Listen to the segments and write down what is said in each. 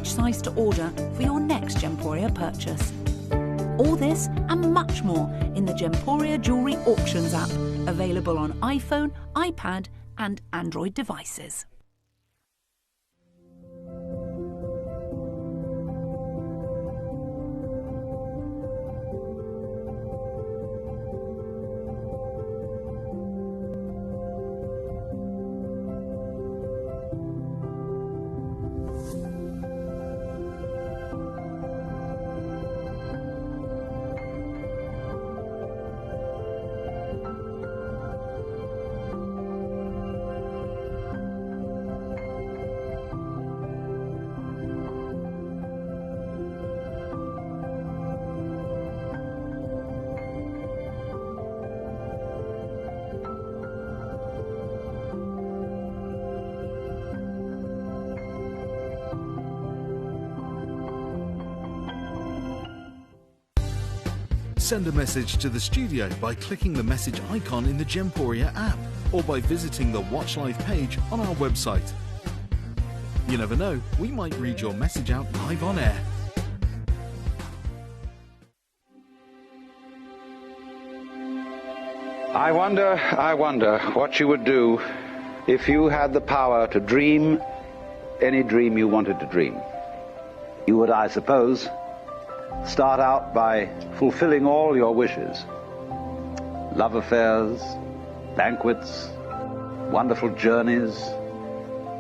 which size to order for your next Gemporia purchase. All this and much more in the Gemporia Jewellery Auctions app, available on iPhone, iPad and Android devices. Send a message to the studio by clicking the message icon in the Gemporia app or by visiting the Watch Live page on our website. You never know, we might read your message out live on air. I wonder what you would do if you had the power to dream any dream you wanted to dream. You would, I suppose, start out by fulfilling all your wishes. Love affairs, banquets, wonderful journeys.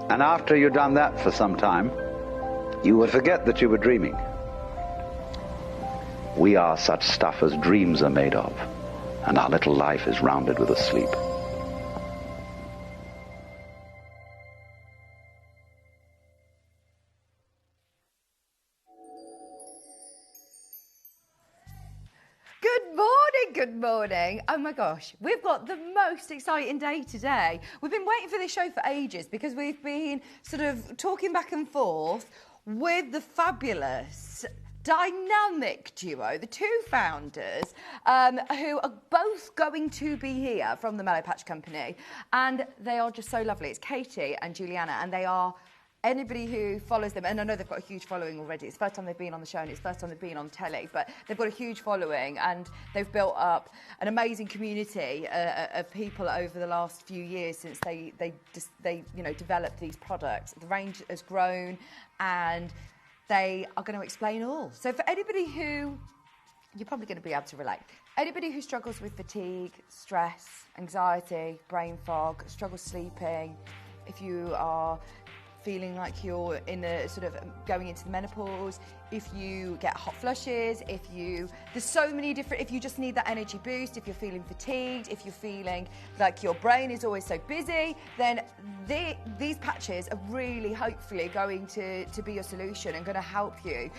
And after you'd done that for some time, you would forget that you were dreaming. We are such stuff as dreams are made of, and our little life is rounded with a sleep. Good morning. Oh my gosh, we've got the most exciting day today. We've been waiting for this show for ages because we've been sort of talking back and forth with the fabulous dynamic duo, the two founders, who are both going to be here from the Mellow Patch Company, and they are just so lovely. It's Katie and Juliana, and they are... Anybody who follows them, and I know they've got a huge following already. It's the first time they've been on the show and it's the first time they've been on telly, but they've got a huge following and they've built up an amazing community of people over the last few years since they developed these products. The range has grown and they are going to explain all. So for anybody who, you're probably going to be able to relate, anybody who struggles with fatigue, stress, anxiety, brain fog, struggles sleeping, if you are feeling like you're in a sort of going into the menopause, if you get hot flushes, there's so many different, if you just need that energy boost, if you're feeling fatigued, if you're feeling like your brain is always so busy, then these patches are really hopefully going to be your solution and going to help you.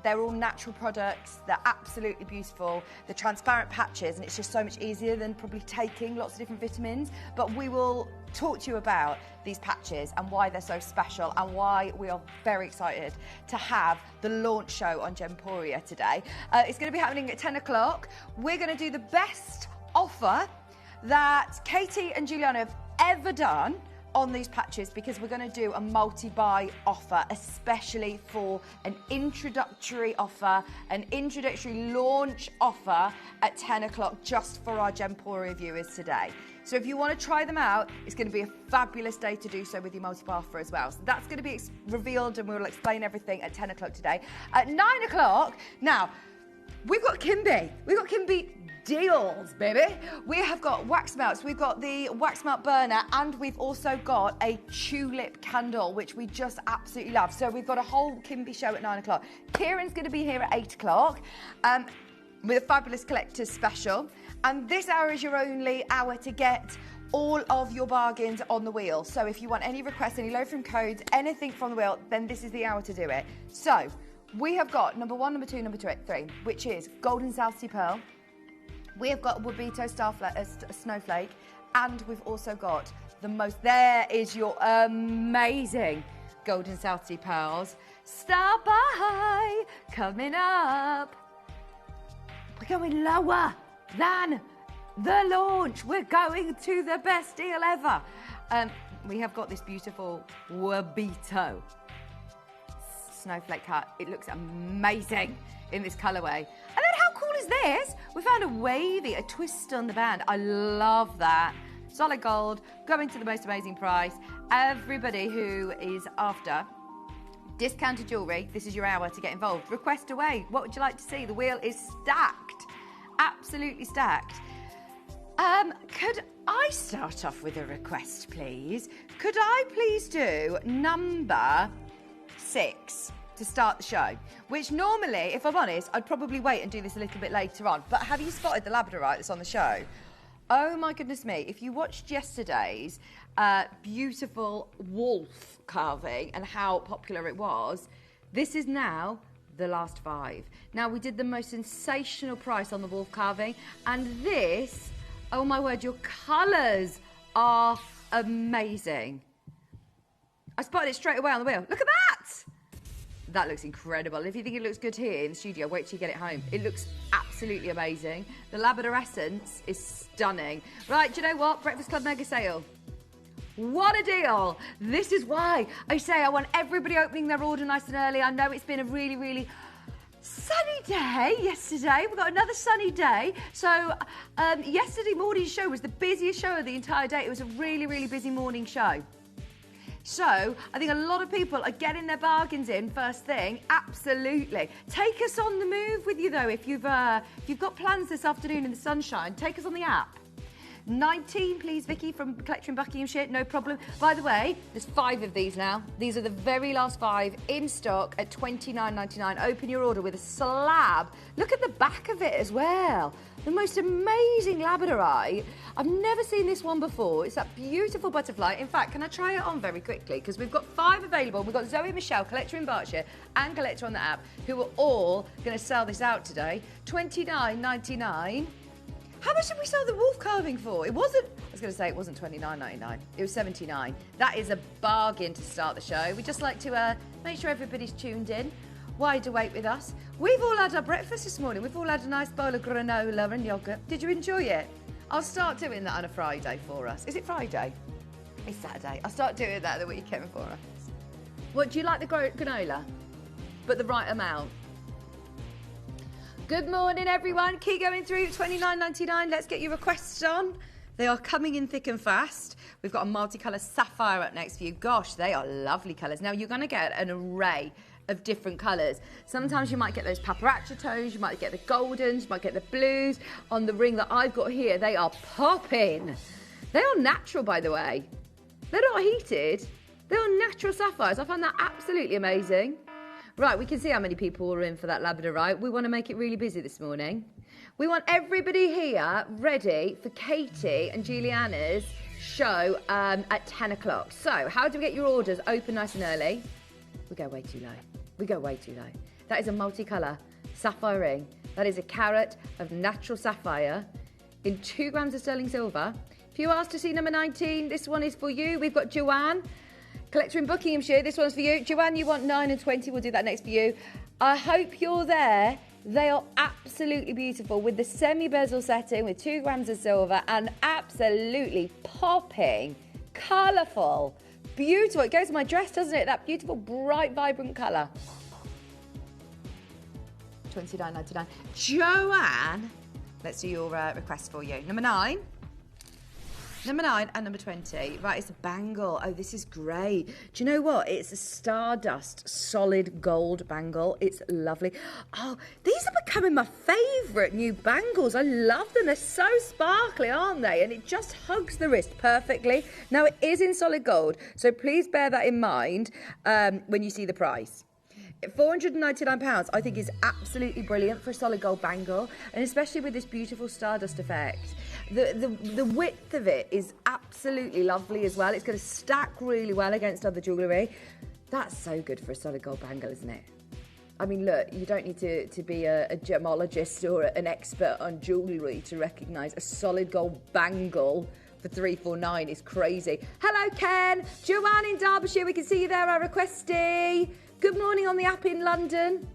They're all natural products, they're absolutely beautiful, they're transparent patches, and it's just so much easier than probably taking lots of different vitamins, but we will talk to you about these patches and why they're so special and why we are very excited to have the launch show on Gemporia today. It's going to be happening at 10 o'clock. We're going to do the best offer that Katie and Juliana have ever done on these patches because we're going to do a multi-buy offer, especially for an introductory offer, an introductory launch offer at 10 o'clock just for our Gemporia viewers today. So if you want to try them out, it's going to be a fabulous day to do so with your multi-buy offer as well. So that's going to be revealed and we'll explain everything at 10 o'clock today. At 9 o'clock, now, we've got Kimby. We've got Kimby deals, baby. We have got wax melts, we've got the wax melt burner, and we've also got a tulip candle, which we just absolutely love. So we've got a whole Kimby show at 9 o'clock. Kieran's going to be here at 8 o'clock with a fabulous collector's special. And this hour is your only hour to get all of your bargains on the wheel. So if you want any requests, any low-from codes, anything from the wheel, then this is the hour to do it. So we have got number 1, number 2, number 3, which is Golden South Sea Pearl. We have got Wabito Snowflake, and we've also got there is your amazing Golden South Sea Pearls. Star by coming up. We're going lower than the launch. We're going to the best deal ever. We have got this beautiful Wabito snowflake cut. It looks amazing in this colourway. And then how cool is this? We found a twist on the band. I love that. Solid gold, going to the most amazing price. Everybody who is after discounted jewellery, this is your hour to get involved. Request away. What would you like to see? The wheel is stacked. Absolutely stacked. Could I start off with a request, please? Could I please do number 6 to start the show? Which normally, if I'm honest, I'd probably wait and do this a little bit later on. But have you spotted the labradorite that's on the show? Oh my goodness me, if you watched yesterday's beautiful wolf carving and how popular it was, this is now the last 5. Now, we did the most sensational price on the wolf carving, and this, oh my word, your colours are amazing. I spotted it straight away on the wheel. Look at that! That looks incredible. If you think it looks good here in the studio, wait till you get it home. It looks absolutely amazing. The Labrador Essence is stunning. Right, do you know what? Breakfast Club mega sale. What a deal. This is why I say I want everybody opening their order nice and early. I know it's been a really, really sunny day yesterday. We've got another sunny day. So yesterday morning's show was the busiest show of the entire day. It was a really, really busy morning show. So I think a lot of people are getting their bargains in first thing. Absolutely. Take us on the move with you though. If you've got plans this afternoon in the sunshine, take us on the app. 19, please, Vicky, from Collector in Buckinghamshire. No problem. By the way, there's 5 of these now. These are the very last 5 in stock at $29.99. Open your order with a slab. Look at the back of it as well. The most amazing labradorite. I've never seen this one before. It's that beautiful butterfly. In fact, can I try it on very quickly? Because we've got 5 available. We've got Zoe, Michelle, Collector in Berkshire, and Collector on the app, who are all going to sell this out today. $29.99. How much did we sell the wolf carving for? It wasn't, I was going to say it wasn't $29.99. It was $79. That is a bargain to start the show. We just like to make sure everybody's tuned in, wide awake with us. We've all had our breakfast this morning. We've all had a nice bowl of granola and yoghurt. Did you enjoy it? I'll start doing that on a Friday for us. Is it Friday? It's Saturday. I'll start doing that the weekend for us. What, do you like the granola? But the right amount? Good morning, everyone. Keep going through. $29.99. Let's get your requests on. They are coming in thick and fast. We've got a multicolour sapphire up next for you. Gosh, they are lovely colours. Now, you're going to get an array of different colours. Sometimes you might get those paparazzi tones, you might get the goldens, you might get the blues. On the ring that I've got here, they are popping. They are natural, by the way. They're not heated. They are natural sapphires. I find that absolutely amazing. Right, we can see how many people are in for that labradorite. We want to make it really busy this morning. We want everybody here ready for Katie and Juliana's show at 10 o'clock. So, how do we get your orders open nice and early? We go way too low. We go way too low. That is a multicolour sapphire ring. That is a carat of natural sapphire in 2 grams of sterling silver. If you asked to see number 19, this one is for you. We've got Joanne, Collector in Buckinghamshire. This one's for you. Joanne, you want 9 and 20. We'll do that next for you. I hope you're there. They are absolutely beautiful with the semi-bezel setting with 2 grams of silver and absolutely popping, colourful, beautiful. It goes with my dress, doesn't it? That beautiful, bright, vibrant colour. $29.99. Joanne, let's do your request for you. Number 9. Number 9 and number 20. Right, it's a bangle. Oh, this is great. Do you know what? It's a Stardust solid gold bangle. It's lovely. Oh, these are becoming my favourite new bangles. I love them. They're so sparkly, aren't they? And it just hugs the wrist perfectly. Now, it is in solid gold, so please bear that in mind when you see the price. £499 I think is absolutely brilliant for a solid gold bangle, and especially with this beautiful Stardust effect. The width of it is absolutely lovely as well. It's going to stack really well against other jewellery. That's so good for a solid gold bangle, isn't it? I mean, look, you don't need to be a gemologist or an expert on jewellery to recognise a solid gold bangle for £349 is crazy. Hello, Ken. Joanne in Derbyshire, we can see you there, our requestee. Good morning on the app in London.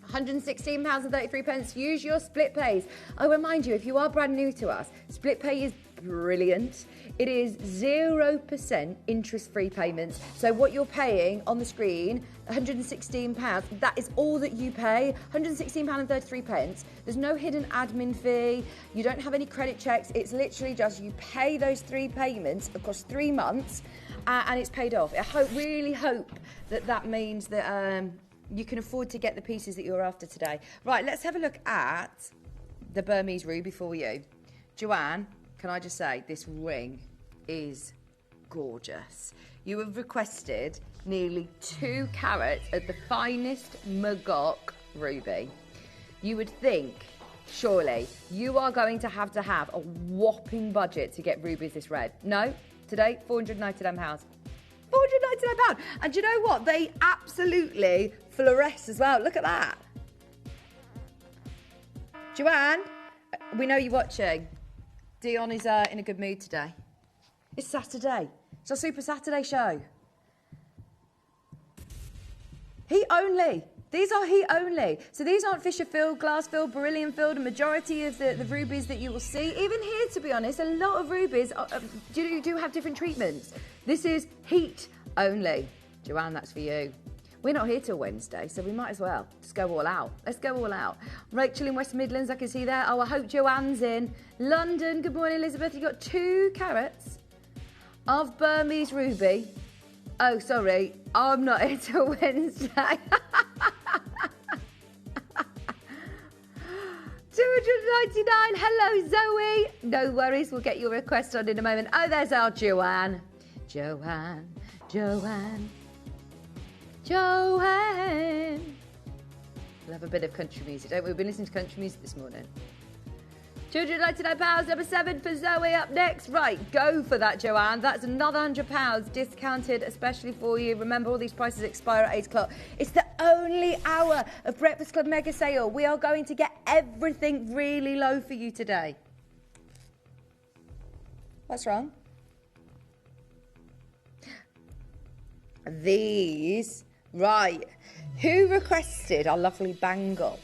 £116.33. Use your split pays. I remind you, if you are brand new to us, split pay is brilliant. It is 0% interest-free payments. So what you're paying on the screen, £116, that is all that you pay, £116.33. There's no hidden admin fee. You don't have any credit checks. It's literally just you pay those 3 payments across 3 months and it's paid off. I really hope that means that you can afford to get the pieces that you're after today. Right, let's have a look at the Burmese ruby for you. Joanne, can I just say, this ring is gorgeous. You have requested nearly 2 carats of the finest Magok ruby. You would think, surely, you are going to have a whopping budget to get rubies this red. No, today, £499. £499. And do you know what? They absolutely fluoresce as well. Look at that. Joanne, we know you're watching. Dion is in a good mood today. It's Saturday. It's our Super Saturday show. Heat only. These are heat only. So these aren't Fisher filled, glass filled, beryllium filled. A majority of the rubies that you will see, even here to be honest, a lot of rubies do have different treatments. This is heat only. Joanne, that's for you. We're not here till Wednesday, so we might as well just go all out. Let's go all out. Rachel in West Midlands, I can see there. Oh, I hope Joanne's in. London, good morning, Elizabeth. You got 2 carats of Burmese ruby. Oh, sorry, I'm not here till Wednesday. 299. Hello, Zoe. No worries, we'll get your request on in a moment. Oh, there's our Joanne. Joanne. We'll have a bit of country music, don't we? We've been listening to country music this morning. £299, number 7 for Zoe up next. Right, go for that, Joanne. That's another £100 discounted, especially for you. Remember, all these prices expire at 8 o'clock. It's the only hour of Breakfast Club mega sale. We are going to get everything really low for you today. What's wrong? These, right. Who requested our lovely bangle?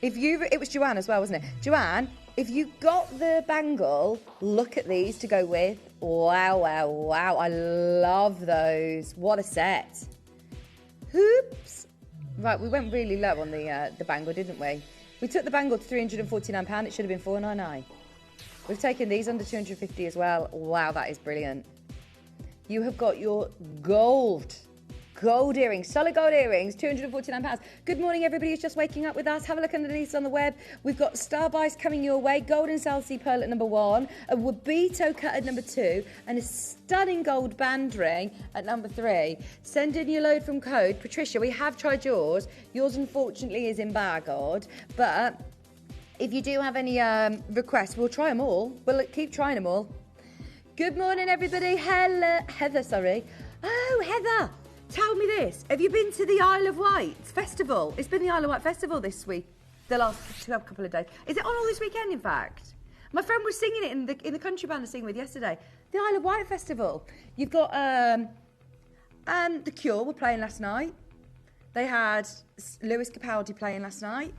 It was Joanne as well, wasn't it? Joanne, if you got the bangle, look at these to go with. Wow. I love those. What a set. Oops. Right, we went really low on the bangle, didn't we? We took the bangle to £349. It should have been £499. We've taken these under £250 as well. Wow, that is brilliant. You have got your gold earrings, solid gold earrings, £249. Good morning, everybody who's just waking up with us. Have a look underneath on the web. We've got star buys coming your way. Golden Salsy pearl at number 1, a Wabito cut at number 2, and a stunning gold band ring at number 3. Send in your load from code. Patricia, we have tried yours. Yours, unfortunately, is embargoed, but if you do have any requests, we'll try them all. We'll keep trying them all. Good morning, everybody. Heather, sorry. Oh, Heather. Tell me this, have you been to the Isle of Wight Festival? It's been the Isle of Wight Festival this week, the last couple of days. Is it on all this weekend, in fact? My friend was singing it in the country band I was singing with yesterday. The Isle of Wight Festival. You've got The Cure were playing last night. They had Lewis Capaldi playing last night.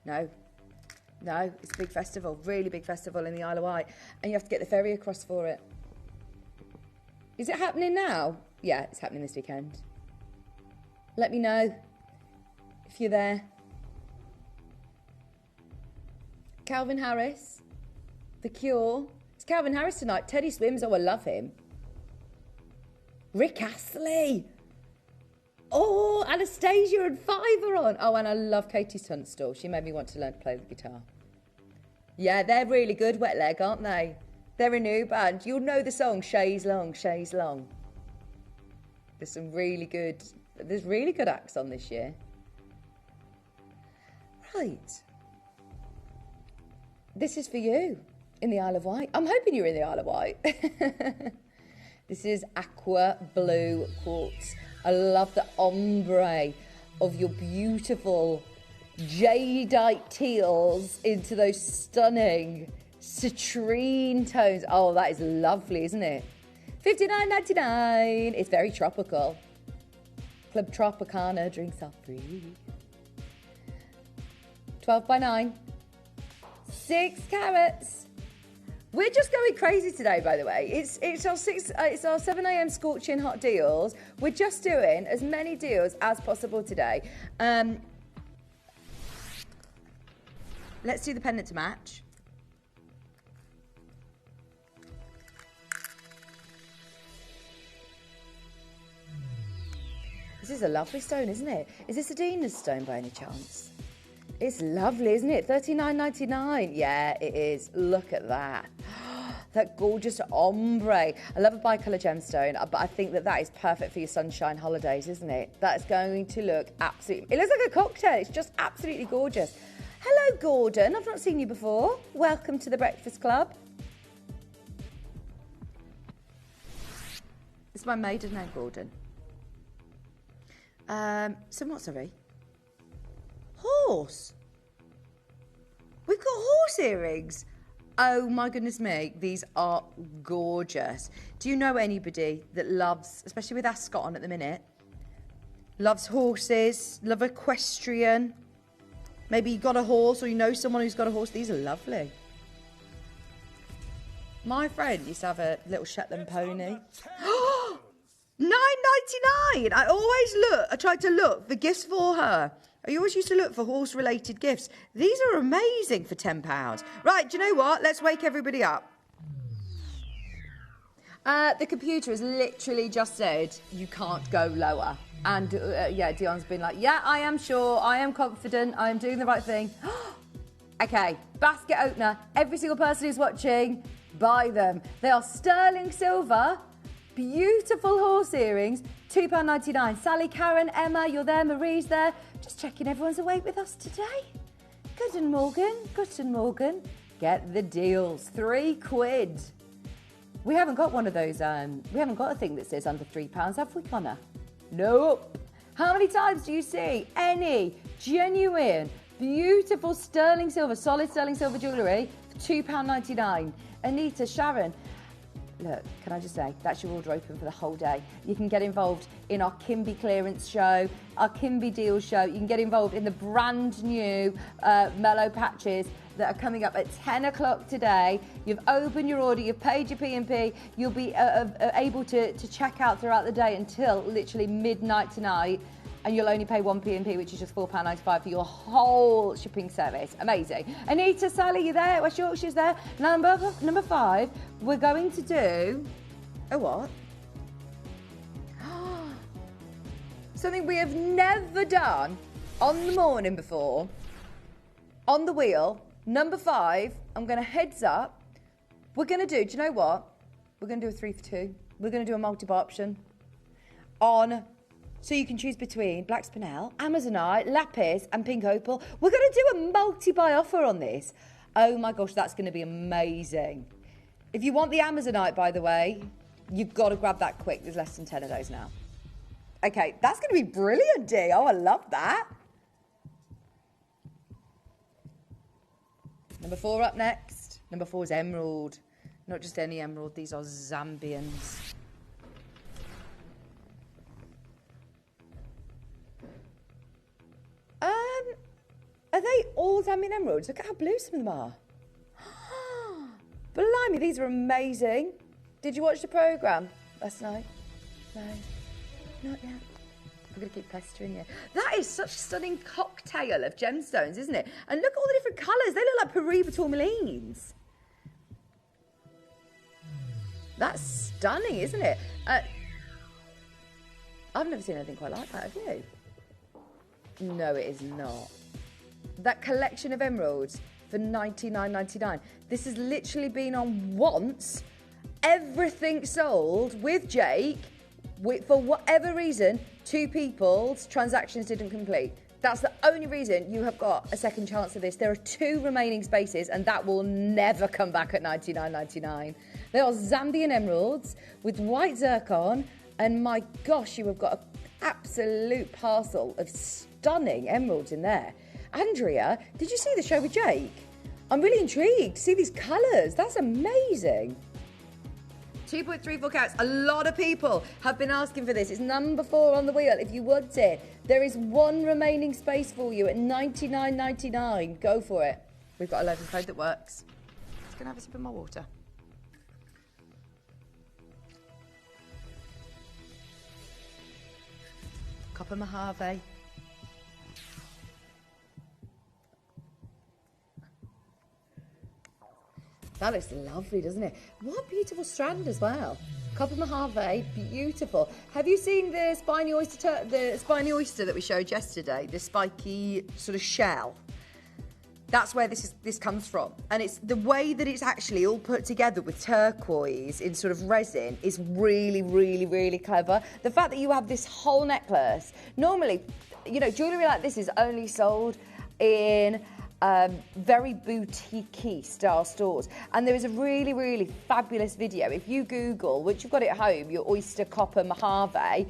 No, it's a big festival, really big festival in the Isle of Wight. And you have to get the ferry across for it. Is it happening now? Yeah, it's happening this weekend. Let me know if you're there. Calvin Harris, The Cure. It's Calvin Harris tonight. Teddy Swims, oh, I love him. Rick Astley. Oh, Anastasia and Five are on. Oh, and I love Katie Tunstall. She made me want to learn to play the guitar. Yeah, they're really good, Wet Leg, aren't they? They're a new band. You'll know the song Shays Long, Shays Long. There's really good acts on this year. Right. This is for you in the Isle of Wight. I'm hoping you're in the Isle of Wight. This is aqua blue quartz. I love the ombre of your beautiful jadeite teals into those stunning citrine tones. Oh, that is lovely, isn't it? $59.99. It's very tropical. Club Tropicana drinks are free. 12 by 9. 6 carats. We're just going crazy today, by the way. It's our 7 a.m. scorching hot deals. We're just doing as many deals as possible today. Let's do the pendant to match. This is a lovely stone, isn't it? Is this a Dina's stone by any chance? It's lovely, isn't it? $39.99. Yeah, it is. Look at that. That gorgeous ombre. I love a bicolour gemstone, but I think that is perfect for your sunshine holidays, isn't it? That's going to look absolutely... It looks like a cocktail. It's just absolutely gorgeous. Hello, Gordon. I've not seen you before. Welcome to the Breakfast Club. It's my maiden name, Gordon. So what, sorry? Horse. We've got horse earrings. Oh my goodness me, these are gorgeous. Do you know anybody that loves, especially with Ascot on at the minute, loves horses, love equestrian? Maybe you got a horse or you know someone who's got a horse. These are lovely. My friend used to have a little Shetland pony. $9.99. I tried to look for gifts for her. I always used to look for horse-related gifts. These are amazing for £10. Right, do you know what? Let's wake everybody up. The computer has literally just said you can't go lower. And yeah, Dion's been like, yeah, I am sure, I am confident, I am doing the right thing. Okay, basket opener. Every single person who's watching, buy them. They are sterling silver. Beautiful horse earrings, £2.99. Sally, Karen, Emma, you're there, Marie's there. Just checking everyone's awake with us today. Guten Morgen, guten Morgen. Get the deals, £3. We haven't got one of those, we haven't got a thing that says under £3, have we, Connor? Nope. How many times do you see any genuine, beautiful sterling silver, solid sterling silver jewellery for £2.99? Anita, Sharon, look, can I just say, that's your order open for the whole day. You can get involved in our Kimby clearance show, our Kimby deal show. You can get involved in the brand new Mellow Patches that are coming up at 10 o'clock today. You've opened your order, you've paid your P&P. You'll be able to check out throughout the day until literally midnight tonight. And you'll only pay one P&P, which is just £4.95 for your whole shipping service. Amazing. Anita, Sally, you there? West Yorkshire's there. Number 5, we're going to do... Oh, what? Something we have never done on the morning before. On the wheel, number 5, I'm going to heads up. We're going to do you know what? We're going to do a 3 for 2. We're going to do a multiple option on... So you can choose between Black Spinel, Amazonite, Lapis and Pink Opal. We're going to do a multi-buy offer on this. Oh my gosh, that's going to be amazing. If you want the Amazonite, by the way, you've got to grab that quick. There's less than 10 of those now. Okay, that's going to be brilliant, Dee. Oh, I love that. Number 4 up next. Number 4 is emerald. Not just any emerald, these are Zambians. Are they all Zambian emeralds? Look at how blue some of them are. Blimey, these are amazing. Did you watch the programme last night? No, not yet. I'm going to keep pestering you. That is such a stunning cocktail of gemstones, isn't it? And look at all the different colours. They look like Periba tourmalines. That's stunning, isn't it? I've never seen anything quite like that, have you? No, it is not. That collection of emeralds for $99.99. This has literally been on once. Everything sold with Jake. For whatever reason, 2 people's transactions didn't complete. That's the only reason you have got a second chance of this. There are 2 remaining spaces and that will never come back at $99.99. They are Zambian emeralds with white zircon and my gosh, you have got an absolute parcel of stunning emeralds in there. Andrea, did you see the show with Jake? I'm really intrigued to see these colours. That's amazing. 2.34 carats. A lot of people have been asking for this. It's number 4 on the wheel if you want it. There is 1 remaining space for you at $99.99. Go for it. We've got a loaf code that works. Just going to have a sip of my water. Copper Mojave. That looks lovely, doesn't it? What a beautiful strand as well. Copper Mojave, beautiful. Have you seen the spiny oyster that we showed yesterday? The spiky sort of shell. That's where this comes from. And it's the way that it's actually all put together with turquoise in sort of resin is really, really, really clever. The fact that you have this whole necklace, normally, you know, jewellery like this is only sold in very boutique-y style stores. And there is a really, really fabulous video. If you Google, which you've got it at home, your oyster copper Mojave,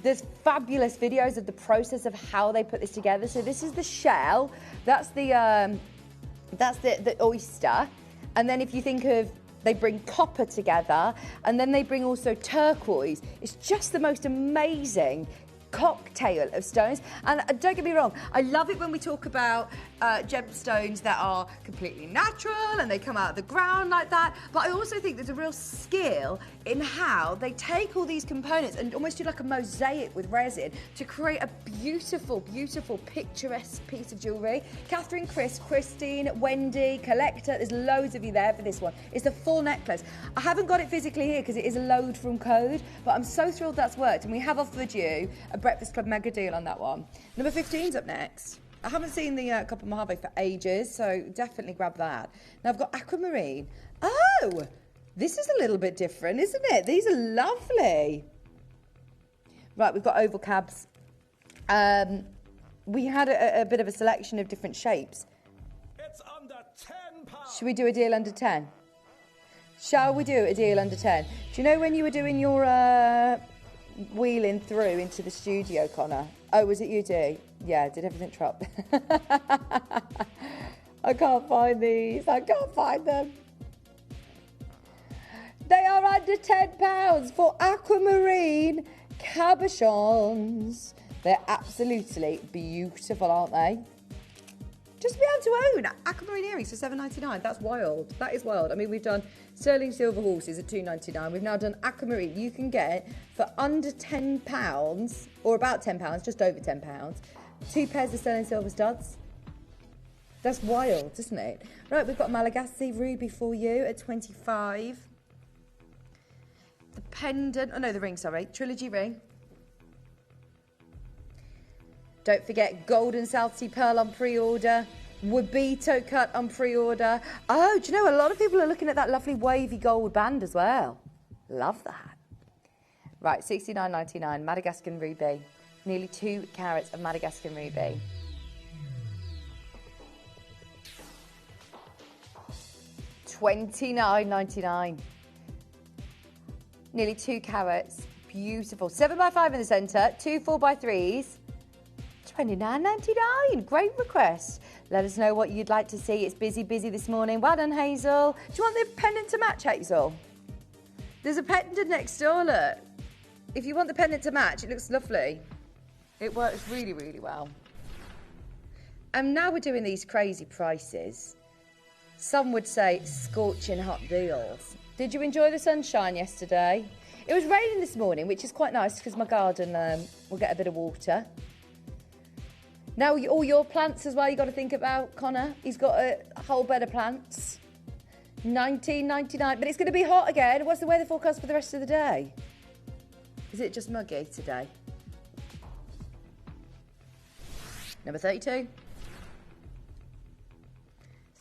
there's fabulous videos of the process of how they put this together. So this is the shell, that's the oyster, and then if you think of, they bring copper together, and then they bring also turquoise. It's just the most amazing cocktail of stones. And don't get me wrong, I love it when we talk about gemstones that are completely natural and they come out of the ground like that, but I also think there's a real skill in how they take all these components and almost do like a mosaic with resin to create a beautiful, beautiful, picturesque piece of jewellery. Catherine, Chris, Christine, Wendy, Collector, there's loads of you there for this one. It's the full necklace. I haven't got it physically here because it is a load from code, but I'm so thrilled that's worked, and we have offered you a Breakfast Club mega deal on that one. Number 15's up next. I haven't seen the Copper Mojave for ages, so definitely grab that. Now I've got Aquamarine. Oh, this is a little bit different, isn't it? These are lovely. Right, we've got oval cabs. We had a bit of a selection of different shapes. It's under £10. Should we do a deal under 10? Shall we do a deal under 10? Do you know when you were doing your wheeling through into the studio, Connor? Oh, was it you, Dee? Yeah, did everything drop? I can't find these. I can't find them. They are under £10 for aquamarine cabochons. They're absolutely beautiful, aren't they? Just to be able to own aquamarine earrings for $7.99, that's wild. That is wild. I mean, we've done sterling silver horses at $2.99. We've now done aquamarine. You can get for under £10, or about £10, just over £10, 2 pairs of sterling silver studs. That's wild, isn't it? Right, we've got Malagasy ruby for you at 25. The pendant, oh no, the ring, sorry, trilogy ring. Don't forget golden South Sea pearl on pre-order. Wabito cut on pre-order. Oh, do you know, a lot of people are looking at that lovely wavy gold band as well. Love that. Right, $69.99, Madagascan ruby. Nearly 2 carats of Madagascan ruby. $29.99. Nearly 2 carats. Beautiful. 7x5 in the centre, 2 4x3s. $29.99. Great request. Let us know what you'd like to see. It's busy this morning. Well done, Hazel. Do you want the pendant to match, Hazel? There's a pendant next door, look. If you want the pendant to match, it looks lovely. It works really, really well. And now we're doing these crazy prices. Some would say scorching hot deals. Did you enjoy the sunshine yesterday? It was raining this morning, which is quite nice because my garden will get a bit of water. Now, all your plants as well, you've got to think about, Connor. He's got a whole bed of plants. $19.99, but it's going to be hot again. What's the weather forecast for the rest of the day? Is it just muggy today? Number 32.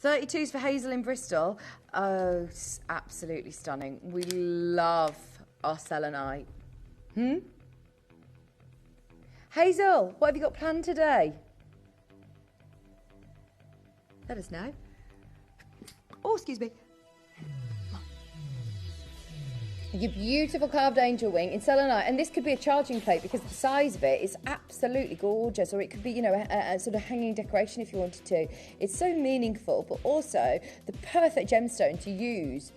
32's for Hazel in Bristol. Oh, absolutely stunning. We love our selenite. Hazel, what have you got planned today? Let us know. Oh, excuse me. Your beautiful carved angel wing in selenite, and this could be a charging plate because the size of it is absolutely gorgeous, or it could be, you know, a sort of hanging decoration if you wanted to. It's so meaningful, but also the perfect gemstone to use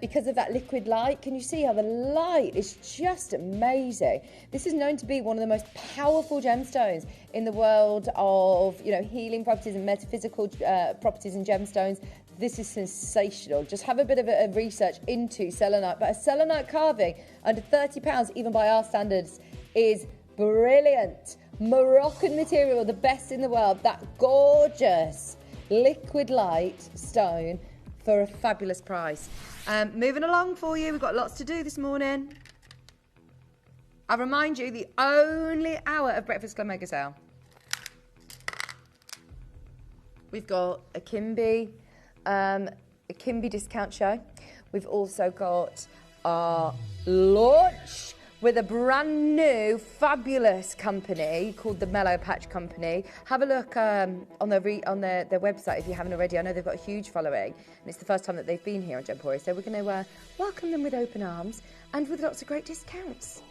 because of that liquid light. Can you see how the light is just amazing? This is known to be one of the most powerful gemstones in the world of, you know, healing properties and metaphysical properties in gemstones. This is sensational. Just have a bit of a research into selenite. But a selenite carving under £30, even by our standards, is brilliant Moroccan material, the best in the world. That gorgeous liquid light stone for a fabulous price. Moving along for you, we've got lots to do this morning. I remind you, the only hour of Breakfast Club Mega Sale. We've got a Kimby discount show. We've also got our launch with a brand new, fabulous company called the Mellow Patch Company. Have a look on their website if you haven't already. I know they've got a huge following, and it's the first time that they've been here on Gemporia, so we're going to welcome them with open arms and with lots of great discounts.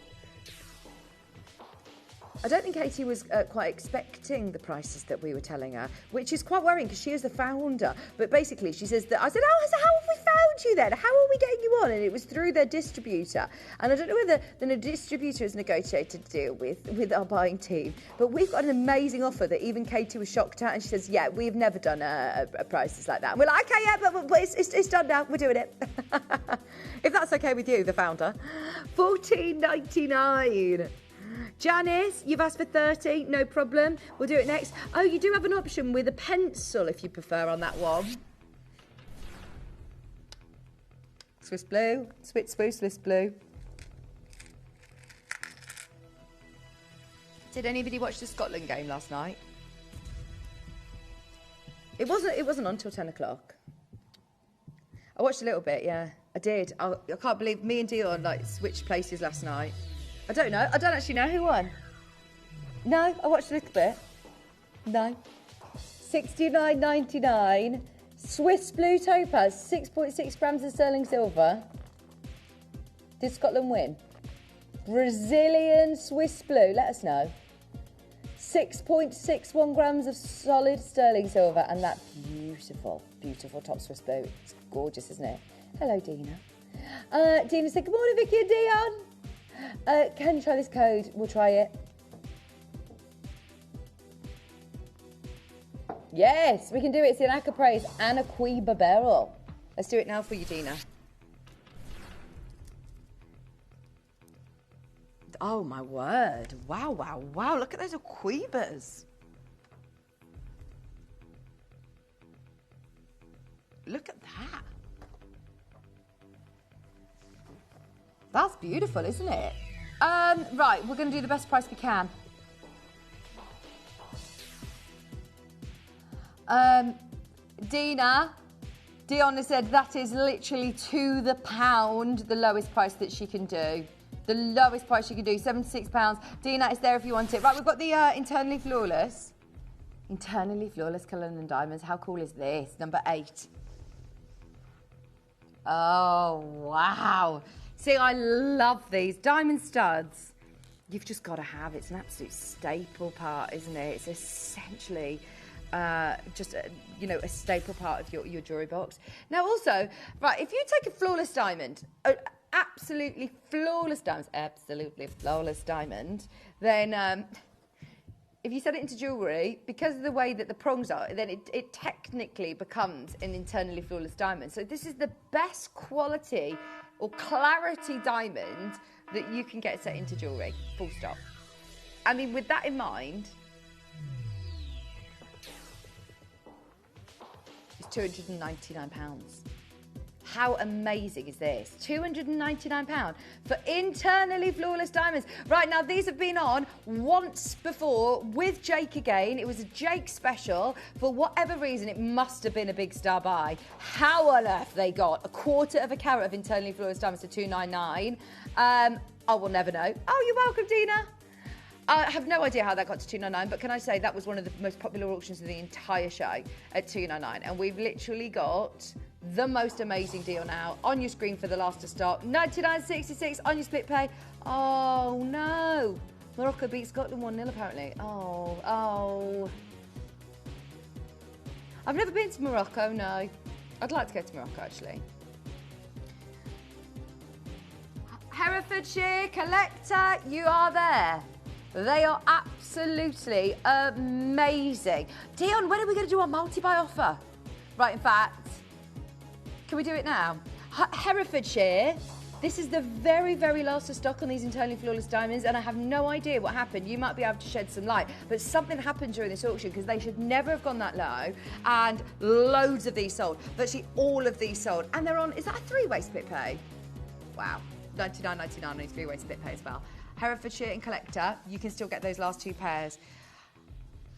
I don't think Katie was quite expecting the prices that we were telling her, which is quite worrying because she is the founder. But basically, she says that I said, "Oh, so how have we found you then? How are we getting you on?" And it was through their distributor. And I don't know whether the distributor has negotiated a deal with our buying team, but we've got an amazing offer that even Katie was shocked at. And she says, "Yeah, we've never done a prices like that." And we're like, "Okay, yeah, but it's done now. We're doing it." If that's okay with you, the founder. $14.99. Janice, you've asked for 30, no problem. We'll do it next. Oh, you do have an option with a pencil if you prefer on that one. Swiss blue, Swiss blue. Did anybody watch the Scotland game last night? It wasn't on till 10 o'clock. I watched a little bit, yeah. I did. I can't believe me and Dion switched places last night. I don't know. I don't actually know who won. No, I watched a little bit. No. $69.99. Swiss blue topaz, 6.6 grams of sterling silver. Did Scotland win? Brazilian Swiss blue, let us know. 6.61 grams of solid sterling silver, and that beautiful, beautiful top Swiss blue. It's gorgeous, isn't it? Hello, Dina. Dina said, "Good morning, Vicky and Dion. Can you try this code? We'll try it." Yes, we can do it. It's an Acapraise and a Quiba barrel. Let's do it now for you, Dina. Oh, my word. Wow, wow, wow. Look at those Quibas. Look at that. That's beautiful, isn't it? Right, we're going to do the best price we can. Dion has said that is literally to the pound the lowest price that she can do. The lowest price she can do, £76. Dina is there if you want it. Right, we've got the internally flawless Cullinan and Diamonds. How cool is this? Number 8. Oh, wow. See, I love these. Diamond studs, you've just got to have. It's an absolute staple part, isn't it? It's essentially just, a staple part of your jewellery box. Now, also, right, if you take a flawless diamond, absolutely flawless diamond, then if you set it into jewellery, because of the way that the prongs are, then it technically becomes an internally flawless diamond. So this is the best quality or clarity diamond that you can get set into jewellery, full stop. I mean, with that in mind, it's £299. How amazing is this? £299 for internally flawless diamonds. Right, now these have been on once before with Jake again. It was a Jake special. For whatever reason, it must have been a big star buy. How on earth they got 1/4 carat of internally flawless diamonds for £299? I will never know. Oh, you're welcome, Dina. I have no idea how that got to £299, but can I say that was one of the most popular auctions of the entire show at £299, and we've literally got the most amazing deal now on your screen for the last to stop. $99.66 on your split pay. Oh no, Morocco beat Scotland 1-0 apparently. Oh. I've never been to Morocco, no. I'd like to go to Morocco actually. Herefordshire Collector, you are there. They are absolutely amazing. Dion, when are we going to do our multi-buy offer? Right, in fact, can we do it now? Herefordshire, This is the very, very last of stock on these internally flawless diamonds, and I have no idea what happened. You might be able to shed some light, but something happened during this auction because they should never have gone that low, and loads of these sold. Virtually all of these sold, and they're on, is that a three-way split pay? Wow, $99.99 on a three-way split pay as well. Herefordshire and Collector, you can still get those last two pairs.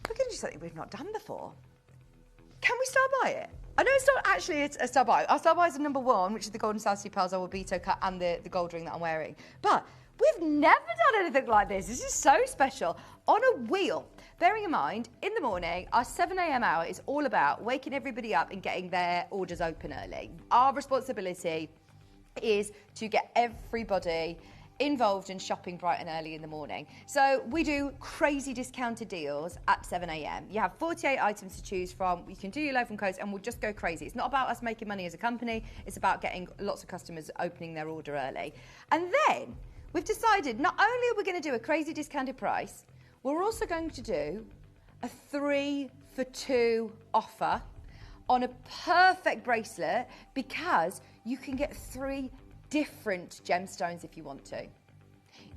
We're going to do something we've not done before. Can we star buy it? I know it's not actually a star buy. Our star buy is the number one, which is the golden South Sea Pearls Awabito cut and the gold ring that I'm wearing. But we've never done anything like this. This is so special. On a wheel. Bearing in mind, in the morning, our 7 a.m. hour is all about waking everybody up and getting their orders open early. Our responsibility is to get everybody involved in shopping bright and early in the morning. So we do crazy discounted deals at 7 a.m. You have 48 items to choose from. You can do your loaf and codes and we'll just go crazy. It's not about us making money as a company. It's about getting lots of customers opening their order early. And then we've decided not only are we going to do a crazy discounted price, we're also going to do a 3 for 2 offer on a perfect bracelet because you can get 3 different gemstones if you want to.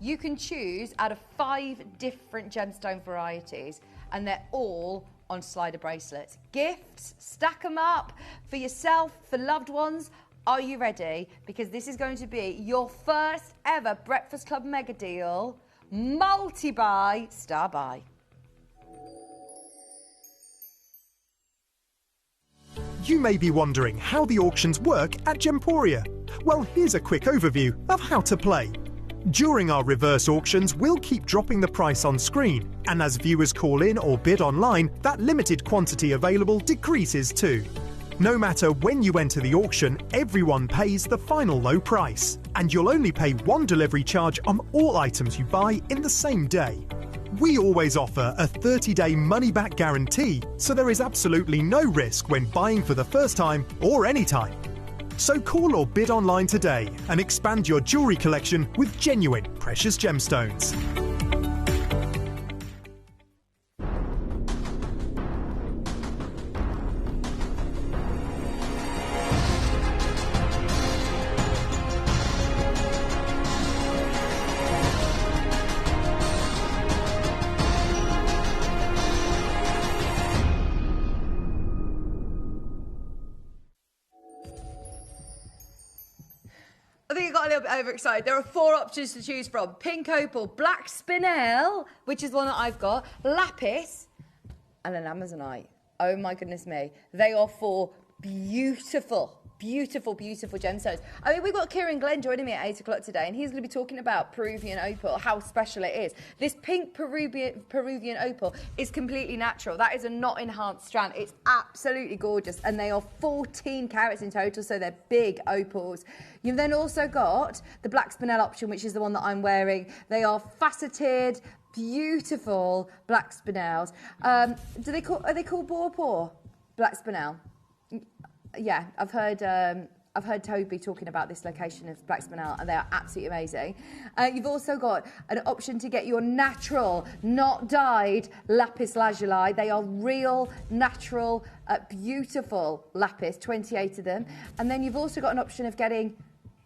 You can choose out of 5 different gemstone varieties and they're all on slider bracelets. Gifts, stack them up for yourself, for loved ones. Are you ready? Because this is going to be your first ever Breakfast Club mega deal, multi-buy, star buy. You may be wondering how the auctions work at Gemporia. Well, here's a quick overview of how to play. During our reverse auctions, we'll keep dropping the price on screen, and as viewers call in or bid online, that limited quantity available decreases too. No matter when you enter the auction, everyone pays the final low price, and you'll only pay one delivery charge on all items you buy in the same day. We always offer a 30-day money-back guarantee, so there is absolutely no risk when buying for the first time or any time. So call or bid online today and expand your jewellery collection with genuine precious gemstones. I think I got a little bit overexcited. There are 4 options to choose from. Pink opal, black spinel, which is one that I've got, lapis, and an amazonite. Oh my goodness me. They are 4 beautiful, beautiful, beautiful gemstones. I mean, we've got Kieran Glenn joining me at 8 o'clock today, and he's going to be talking about Peruvian opal, how special it is. This pink Peruvian opal is completely natural. That is a not enhanced strand. It's absolutely gorgeous, and they are 14 carats in total, so they're big opals. You've then also got the black spinel option, which is the one that I'm wearing. They are faceted, beautiful black spinels. Are they called Boer black spinel? Yeah, I've heard Toby talking about this location of black spinel, and they are absolutely amazing. You've also got an option to get your natural, not dyed lapis lazuli. They are real, natural, beautiful lapis, 28 of them. And then you've also got an option of getting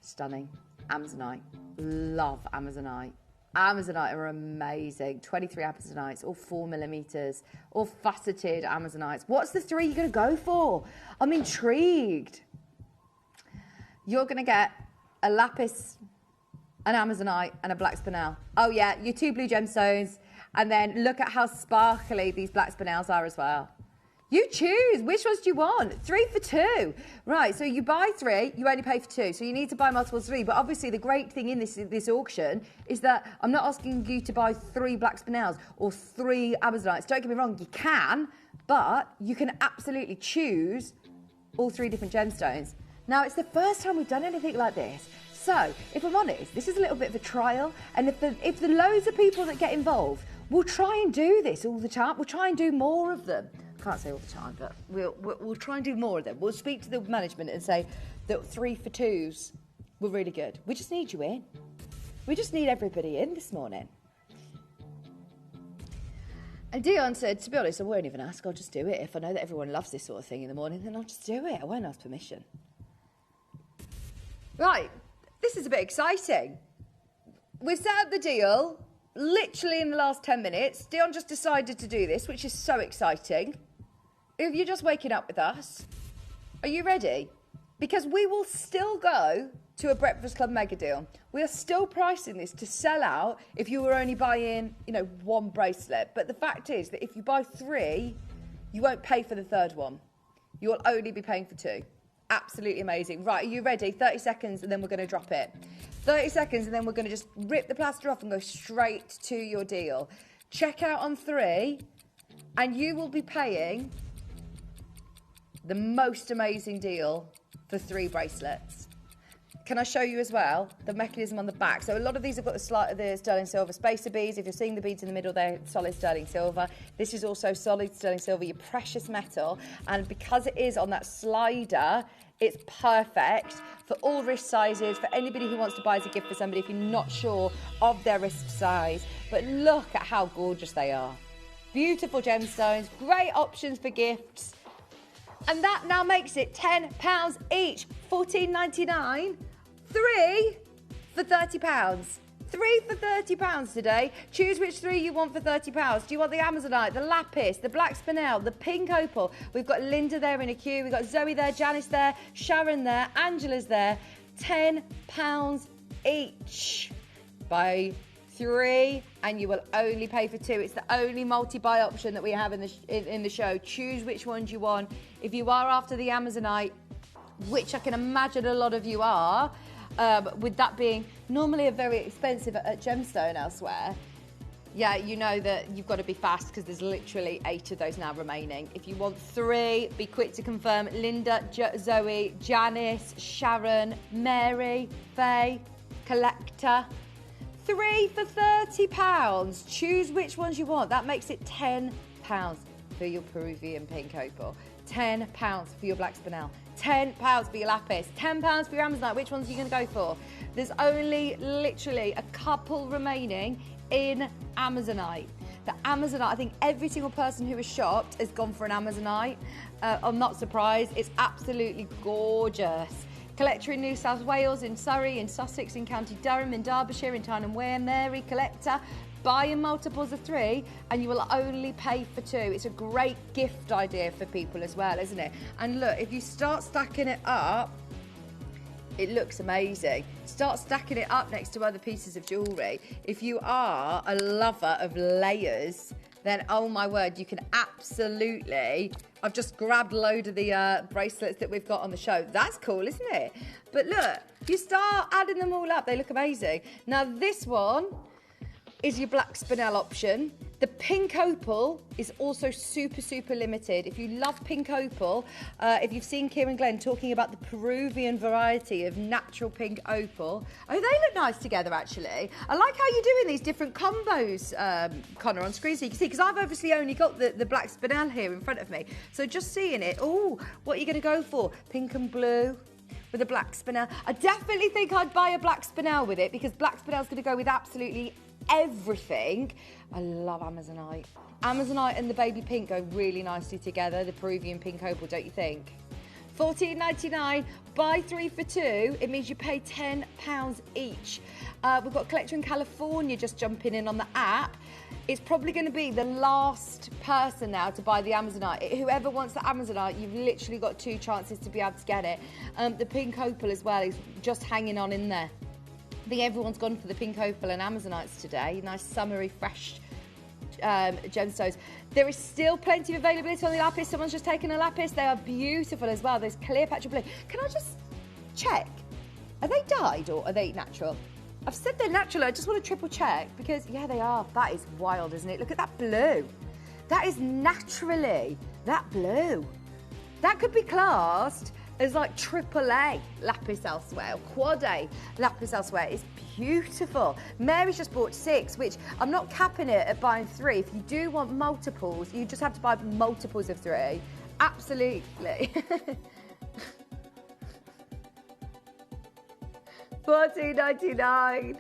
stunning amazonite. Love amazonite. Amazonite are amazing. 23 amazonites, all 4mm, all faceted amazonites. What's the 3 you're going to go for? I'm intrigued. You're going to get a lapis, an amazonite, and a black spinel. Oh yeah, your 2 blue gemstones. And then look at how sparkly these black spinels are as well. You choose. Which ones do you want? 3 for 2. Right, so you buy 3, you only pay for 2. So you need to buy multiple 3. But obviously the great thing in this auction is that I'm not asking you to buy 3 black spinels or 3 amazonites. Don't get me wrong, you can, but you can absolutely choose all 3 different gemstones. Now, it's the first time we've done anything like this. So, if I'm honest, this is a little bit of a trial. And if the loads of people that get involved, we'll try and do this all the time. We'll try and do more of them. Can't say all the time, but we'll try and do more of them. We'll speak to the management and say that 3 for 2s were really good. We just need you in. We just need everybody in this morning. And Dion said, to be honest, I won't even ask. I'll just do it. If I know that everyone loves this sort of thing in the morning, then I'll just do it. I won't ask permission. Right. this is a bit exciting. We've set up the deal literally in the last 10 minutes. Dion just decided to do this, which is so exciting. If you're just waking up with us, are you ready? Because we will still go to a Breakfast Club mega deal. We are still pricing this to sell out if you were only buying, one bracelet. But the fact is that if you buy 3, you won't pay for the 3rd one. You will only be paying for 2. Absolutely amazing. Right, are you ready? 30 seconds and then we're going to drop it. 30 seconds and then we're going to just rip the plaster off and go straight to your deal. Check out on 3 and you will be paying the most amazing deal for 3 bracelets. Can I show you as well the mechanism on the back? So a lot of these have got the sterling silver spacer beads. If you're seeing the beads in the middle, they're solid sterling silver. This is also solid sterling silver, your precious metal. And because it is on that slider, it's perfect for all wrist sizes, for anybody who wants to buy as a gift for somebody if you're not sure of their wrist size. But look at how gorgeous they are. Beautiful gemstones, great options for gifts. And that now makes it £10 each, $14.99. 3 for £30. 3 for £30 today. Choose which 3 you want for £30. Do you want the Amazonite, the Lapis, the Black Spinel, the Pink Opal? We've got Linda there in a queue. We've got Zoe there, Janice there, Sharon there, Angela's there. £10 each. Buy 3 and you will only pay for 2. It's the only multi-buy option that we have in the show. Choose which ones you want. If you are after the Amazonite, which I can imagine a lot of you are, with that being normally a very expensive at gemstone elsewhere, yeah, you know that you've got to be fast because there's literally 8 of those now remaining. If you want 3, be quick to confirm. Linda, Zoe, Janice, Sharon, Mary, Faye, Collector. 3 for £30. Choose which ones you want. That makes it £10 for your Peruvian Pink Opal. £10 for your Black Spinel. £10 for your Lapis. £10 for your Amazonite. Which ones are you going to go for? There's only literally a couple remaining in Amazonite. The Amazonite, I think every single person who has shopped has gone for an Amazonite. I'm not surprised. It's absolutely gorgeous. Collector in New South Wales, in Surrey, in Sussex, in County Durham, in Derbyshire, in Tyne and Wear, Mary, Collector. Buy in multiples of 3 and you will only pay for 2. It's a great gift idea for people as well, isn't it? And look, if you start stacking it up, it looks amazing. Start stacking it up next to other pieces of jewellery. If you are a lover of layers, then oh my word, you can absolutely... I've just grabbed a load of the bracelets that we've got on the show. That's cool, isn't it? But look, you start adding them all up, they look amazing. Now this one is your Black Spinel option. The Pink Opal is also super, super limited. If you love Pink Opal, if you've seen Kieran Glenn talking about the Peruvian variety of natural Pink Opal, oh, they look nice together, actually. I like how you're doing these different combos, Connor, on screen so you can see, because I've obviously only got the Black Spinel here in front of me. So just seeing it, oh, what are you going to go for? Pink and blue with a Black Spinel. I definitely think I'd buy a Black Spinel with it, because Black Spinel's going to go with absolutely everything. I love Amazonite. Amazonite and the baby pink go really nicely together, the Peruvian Pink Opal, don't you think? $14.99, buy 3 for 2. It means you pay £10 each. We've got Collector in California just jumping in on the app. It's probably going to be the last person now to buy the Amazonite. Whoever wants the Amazonite, you've literally got 2 chances to be able to get it. The Pink Opal as well is just hanging on in there. I think everyone's gone for the Pink Opal and Amazonites today. Nice summery, fresh gemstones. There is still plenty of availability on the Lapis. Someone's just taken a Lapis. They are beautiful as well. There's Cleopatra blue. Can I just check? Are they dyed or are they natural? I've said they're natural. I just want to triple check because, yeah, they are. That is wild, isn't it? Look at that blue. That is naturally that blue. That could be classed as like AAA lapis elsewhere, or quad A lapis elsewhere. It's beautiful. Mary's just bought 6, which I'm not capping it at buying 3. If you do want multiples, you just have to buy multiples of 3. Absolutely. $14.99.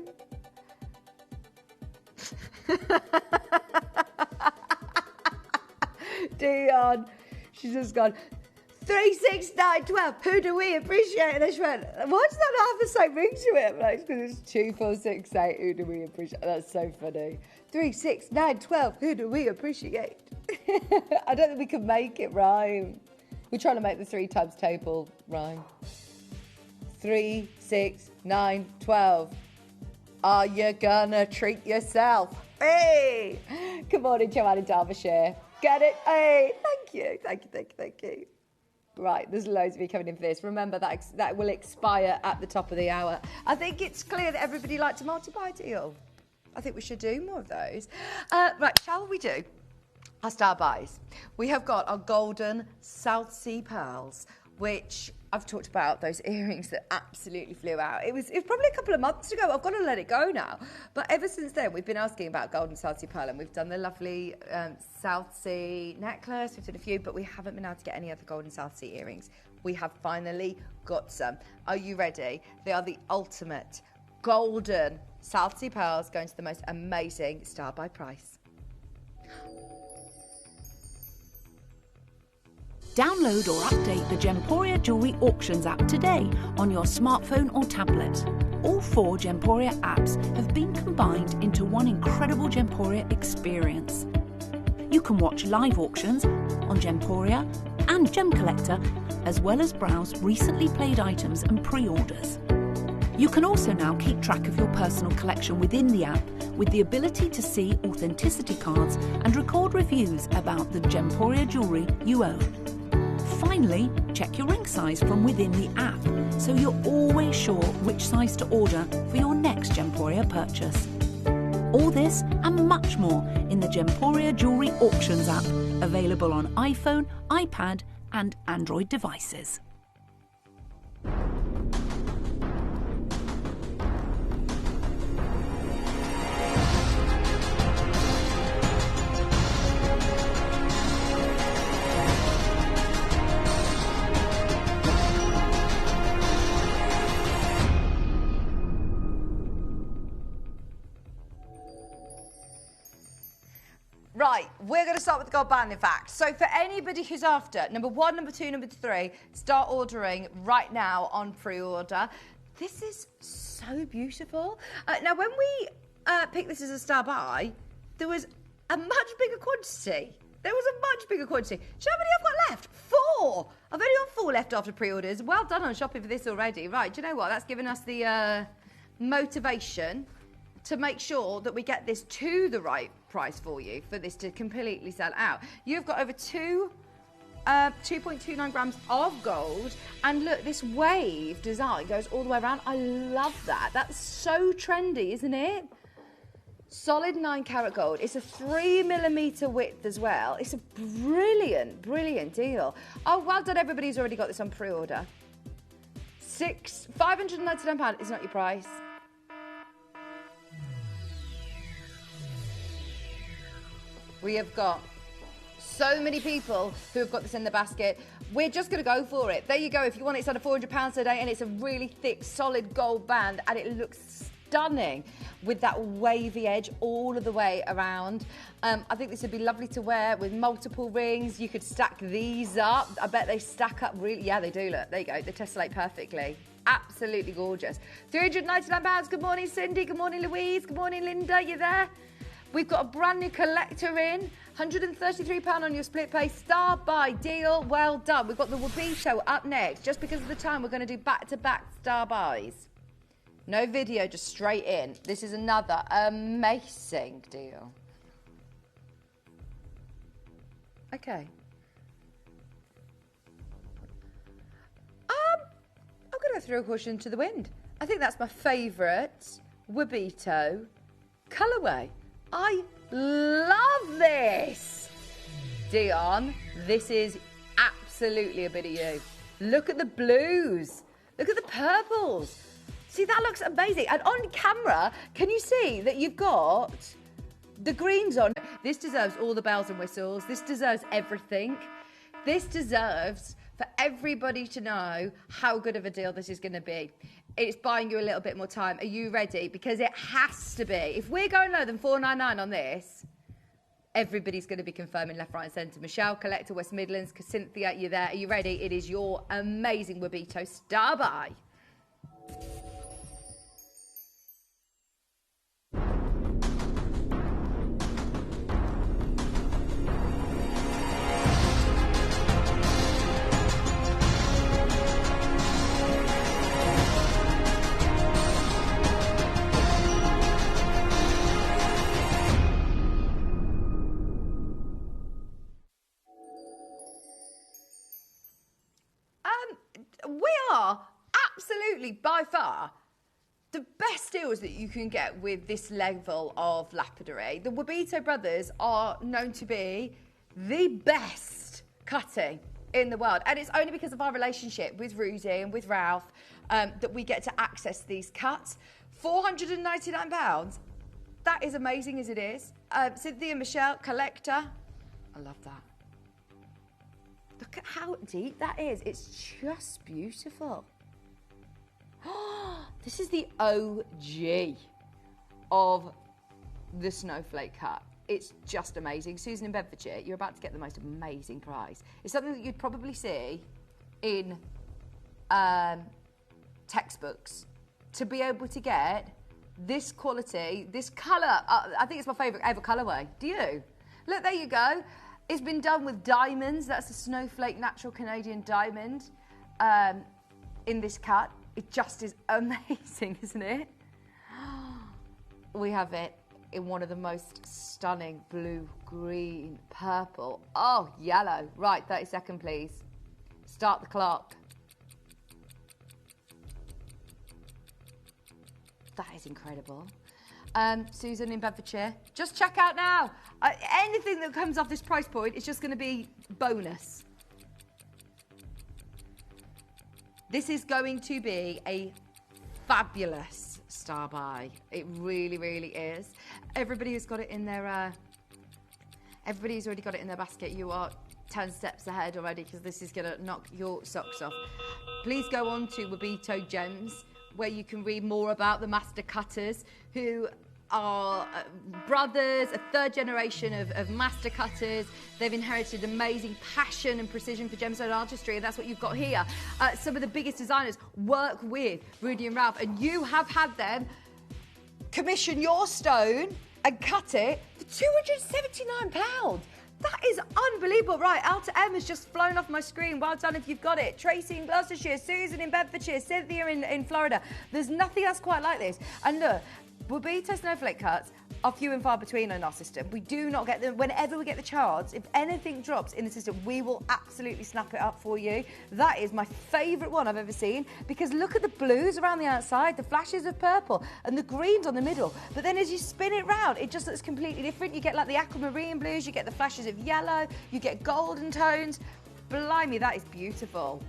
Dion, she's just gone. 36912. Who do we appreciate? And I just went, why does that not have the same ring to it? I'm like, because it's 2468. Who do we appreciate? That's so funny. 36912. Who do we appreciate? I don't think we can make it rhyme. We're trying to make the 3 times table rhyme. 3, 6, 9, 12. Are you gonna treat yourself? Hey! Good morning, Joanne in Derbyshire. Get it? Hey! Thank you. Thank you. Right, there's loads of you coming in for this. Remember, that will expire at the top of the hour. I think it's clear that everybody likes a multi-buy deal. I think we should do more of those. Right, shall we do our star buys? We have got our golden South Sea pearls, which I've talked about, those earrings that absolutely flew out. It was probably a couple of months ago. I've got to let it go now. But ever since then, we've been asking about golden South Sea pearl, and we've done the lovely South Sea necklace. We've done a few, but we haven't been able to get any other golden South Sea earrings. We have finally got some. Are you ready? They are the ultimate golden South Sea pearls, going to the most amazing star buy price. Download or update the Gemporia Jewellery Auctions app today on your smartphone or tablet. All 4 Gemporia apps have been combined into one incredible Gemporia experience. You can watch live auctions on Gemporia and Gem Collector, as well as browse recently played items and pre-orders. You can also now keep track of your personal collection within the app, with the ability to see authenticity cards and record reviews about the Gemporia jewellery you own. Finally, check your ring size from within the app, so you're always sure which size to order for your next Gemporia purchase. All this and much more in the Gemporia Jewellery Auctions app, available on iPhone, iPad and Android devices. Right, we're going to start with the gold band, in fact. So for anybody who's after, number 1, number 2, number 3, start ordering right now on pre-order. This is so beautiful. Now, when we picked this as a star buy, there was a much bigger quantity. Do you know how many I've got left? 4. I've only got 4 left after pre-orders. Well done on shopping for this already. Right, do you know what? That's given us the motivation to make sure that we get this to the right price for you, for this to completely sell out. You've got over 2.29 grams of gold, and look, this wave design goes all the way around. I love that. That's so trendy, isn't it? Solid 9 karat gold. It's a 3mm width as well. It's a brilliant deal. Oh, well done, everybody who's already got this on pre-order. £599 is not your price. We have got so many people who have got this in the basket. We're just going to go for it. There you go. If you want it, it's under £400 a day, and it's a really thick, solid gold band, and it looks stunning with that wavy edge all of the way around. I think this would be lovely to wear with multiple rings. You could stack these up. I bet they stack up really. Yeah, they do. Look, there you go. They tessellate perfectly. Absolutely gorgeous. £399. Good morning, Cindy. Good morning, Louise. Good morning, Linda. You there? We've got a brand new collector in, £133 on your split pay, star buy deal, well done. We've got the Wabito up next. Just because of the time, we're going to do back-to-back star buys. No video, just straight in. This is another amazing deal. Okay. I'm going to throw caution to the wind. I think that's my favourite Wabito colourway. I love this. Dion, this is absolutely a bit of you. Look at the blues. Look at the purples. See, that looks amazing. And on camera, can you see that you've got the greens on? This deserves all the bells and whistles. This deserves everything. This deserves for everybody to know how good of a deal this is going to be. It's buying you a little bit more time. Are you ready? Because it has to be. If we're going lower than $499 on this, Everybody's going to be confirming left, right and centre. Michelle, Collector, West Midlands, Cynthia, you're there. Are you ready? It is your amazing Wabito Star Buy. We are absolutely, by far, the best deals that you can get with this level of lapidary. The Wabito brothers are known to be the best cutting in the world. And it's only because of our relationship with Rudy and with Ralph that we get to access these cuts. £499. That is amazing as it is. Cynthia, Michelle, Collector. I love that. Look at how deep that is. It's just beautiful. This is the OG of the snowflake cut. It's just amazing. Susan in Bedfordshire, you're about to get the most amazing prize. It's something that you'd probably see in textbooks. To be able to get this quality, this colour, I think it's my favourite ever colourway. Do you? Look, there you go. It's been done with diamonds. That's a snowflake natural Canadian diamond in this cut. It just is amazing, isn't it? We have it in one of the most stunning blue, green, purple. Oh, yellow. Right, 30-second, please. Start the clock. That is incredible. Susan in Bedfordshire, just check out now. Anything that comes off this price point is just going to be bonus. This is going to be a fabulous star buy. It really, really is. Everybody who's got it in their, everybody's already got it in their basket. You are 10 steps ahead already because this is going to knock your socks off. Please go on to Wabito Gems, where you can read more about the master cutters who are brothers, a third generation of master cutters. They've inherited amazing passion and precision for gemstone artistry, and that's what you've got here. Some of the biggest designers work with Rudy and Ralph, and you have had them commission your stone and cut it for £279. That is unbelievable. Right, Alta M has just flown off my screen. Well done if you've got it. Tracy in Gloucestershire, Susan in Bedfordshire, Cynthia in Florida. There's nothing else quite like this. And look, Wabito snowflake cuts are few and far between in our system. We do not get them. Whenever we get the chance, if anything drops in the system, we will absolutely snap it up for you. That is my favourite one I've ever seen, because look at the blues around the outside, the flashes of purple, and the greens on the middle. But then as you spin it round, it just looks completely different. You get like the aquamarine blues, you get the flashes of yellow, you get golden tones. Blimey, that is beautiful.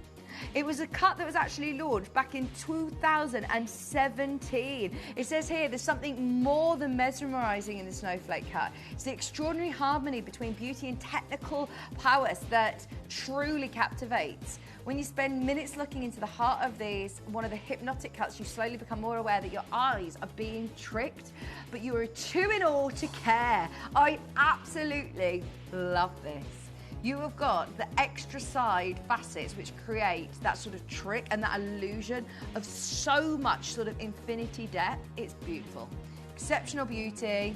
It was a cut that was actually launched back in 2017. It says here there's something more than mesmerising in the snowflake cut. It's the extraordinary harmony between beauty and technical prowess that truly captivates. When you spend minutes looking into the heart of these, one of the hypnotic cuts, you slowly become more aware that your eyes are being tricked, but you are too in awe to care. I absolutely love this. You have got the extra side facets which create that sort of trick and that illusion of so much sort of infinity depth. It's beautiful. Exceptional beauty.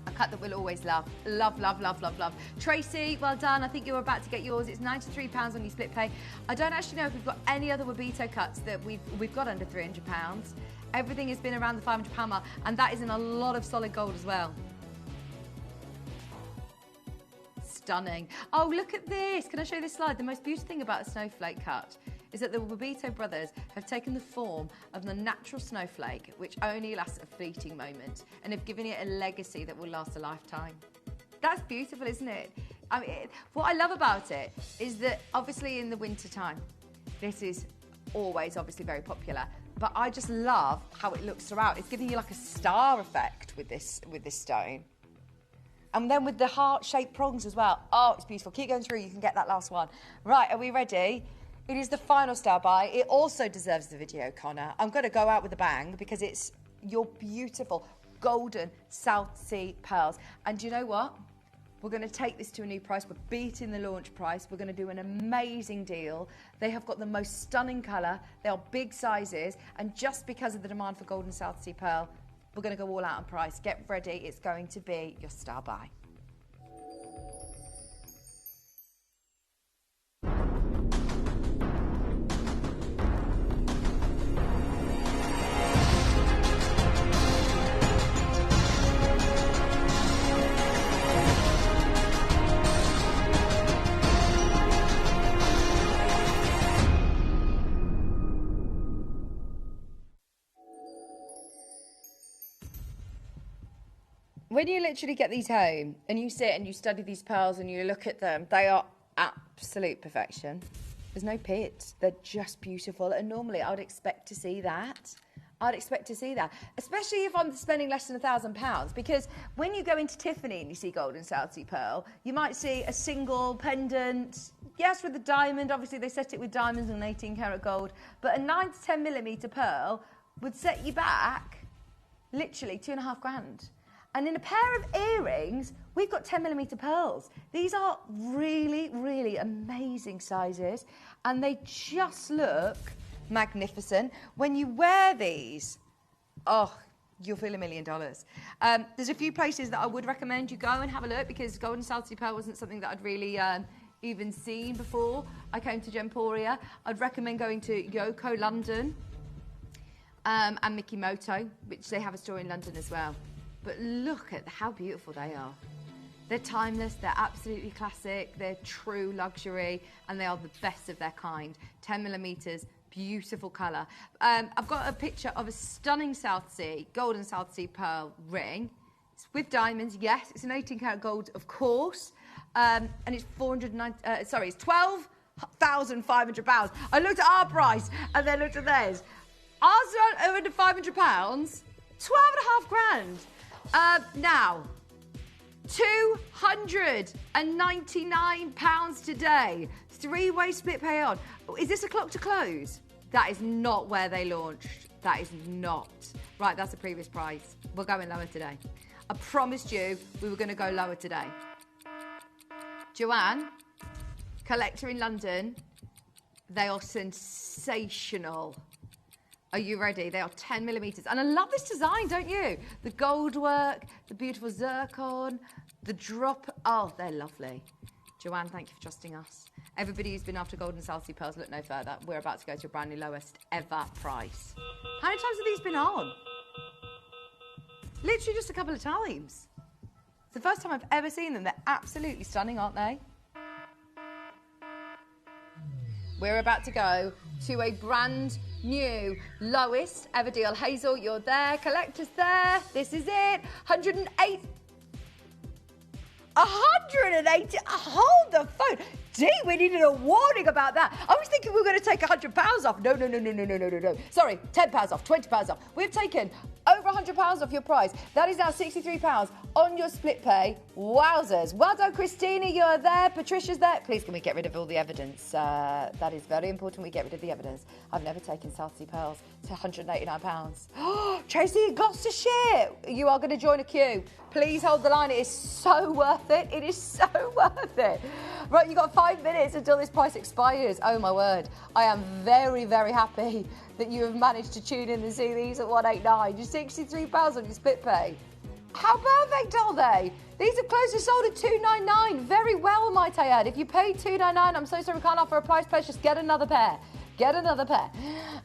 A cut that we'll always love. Love, love, love, love, love. Tracy, well done. I think you're about to get yours. It's £93 on your split pay. I don't actually know if we've got any other Wabito cuts that we've got under £300. Everything has been around the £500 mark, and that is in a lot of solid gold as well. Stunning. Oh, look at this. Can I show you this slide? The most beautiful thing about a snowflake cut is that the Wabito brothers have taken the form of the natural snowflake, which only lasts a fleeting moment, and have given it a legacy that will last a lifetime. That's beautiful, isn't it? I mean, what I love about it is that obviously in the winter time, this is always obviously very popular, but I just love how it looks throughout. It's giving you like a star effect with this stone. And then with the heart-shaped prongs as well. Oh, it's beautiful. Keep going through. You can get that last one. Right, are we ready? It is the final star buy. It also deserves the video, Connor. I'm going to go out with a bang because it's your beautiful golden South Sea pearls. And do you know what? We're going to take this to a new price. We're beating the launch price. We're going to do an amazing deal. They have got the most stunning colour. They are big sizes. And just because of the demand for golden South Sea pearl, we're going to go all out on price. Get ready. It's going to be your star buy. When you literally get these home and you sit and you study these pearls and you look at them, they are absolute perfection. There's no pits. They're just beautiful. And normally I would expect to see that. I'd expect to see that, especially if I'm spending less than £1,000, because when you go into Tiffany and you see golden South Sea pearl, you might see a single pendant, yes, with a diamond. Obviously, they set it with diamonds and 18 karat gold, but a 9 to 10 millimetre pearl would set you back literally £2,500. And in a pair of earrings, we've got 10 millimetre pearls. These are really, really amazing sizes, and they just look magnificent. When you wear these, oh, you'll feel $1 million. There's a few places that I would recommend you go and have a look, because golden South Sea pearl wasn't something that I'd really even seen before I came to Gemporia. I'd recommend going to Yoko London and Mikimoto, which they have a store in London as well. But look at how beautiful they are. They're timeless, they're absolutely classic, they're true luxury, and they are the best of their kind. 10 millimetres, beautiful colour. I've got a picture of a stunning South Sea, golden South Sea pearl ring. It's with diamonds, yes, it's an 18 karat gold, of course, and it's it's £12,500. I looked at our price and then looked at theirs. Ours are under £500, 12.5 grand. Now, £299 today. Three-way split pay on. Is this a clock to close? That is not where they launched. That is not. Right, that's the previous price. We're going lower today. I promised you we were going to go lower today. Joanne, collector in London, they are sensational. Are you ready? They are 10 millimetres. And I love this design, don't you? The gold work, the beautiful zircon, the drop. Oh, they're lovely. Joanne, thank you for trusting us. Everybody who's been after golden South Sea pearls, look no further. We're about to go to a brand new lowest ever price. How many times have these been on? Literally just a couple of times. It's the first time I've ever seen them. They're absolutely stunning, aren't they? We're about to go to a brand new lowest ever deal. Hazel, you're there. Collector's there. This is it. 180. Hold the phone. Gee, we needed a warning about that. I was thinking we were going to take £100 off. No. Sorry, £10 off, £20 off. We've taken over £100 off your price. That is now £63 on your split pay. Wowzers. Well done, Christina. You're there. Patricia's there. Please, can we get rid of all the evidence? That is very important. We get rid of the evidence. I've never taken South Sea pearls to £189. Tracy in Gloucestershire, you are going to join a queue. Please hold the line. It is so worth it. It is so worth it. Right, you've got 5 minutes until this price expires. Oh, my word. I am very, very happy that you have managed to tune in and see these at 189. You're £63 on your split pay. How perfect are they? These are close to sold at 299. Very well, might I add. If you paid 299, I'm so sorry we can't offer a price pledge. Just get another pair. Get another pair.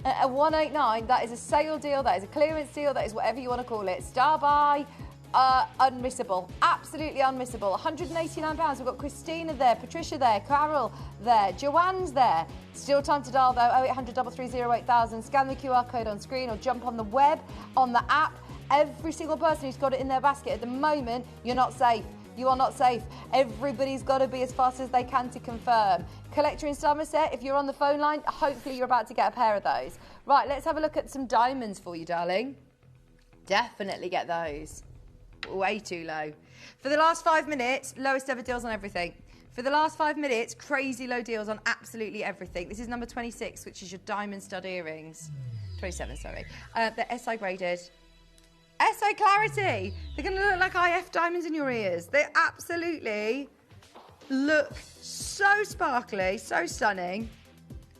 At 189, that is a sale deal. That is a clearance deal. That is whatever you want to call it. Star buy. Unmissable, absolutely unmissable. £189. We've got Christina there, Patricia there, Carol there, Joanne's there. Still time to dial though. 0800 330 8000. Scan the QR code on screen or jump on the web, on the app. Every single person who's got it in their basket at the moment, you're not safe. You are not safe. Everybody's got to be as fast as they can to confirm. Collector in Somerset, if you're on the phone line, hopefully you're about to get a pair of those. Right, let's have a look at some diamonds for you, darling. Definitely get those. Way too low. For the last 5 minutes, lowest ever deals on everything. For the last 5 minutes, crazy low deals on absolutely everything. This is number 26, which is your diamond stud earrings. 27, sorry. They're SI graded. SO Clarity. They're going to look like IF diamonds in your ears. They absolutely look so sparkly, so stunning.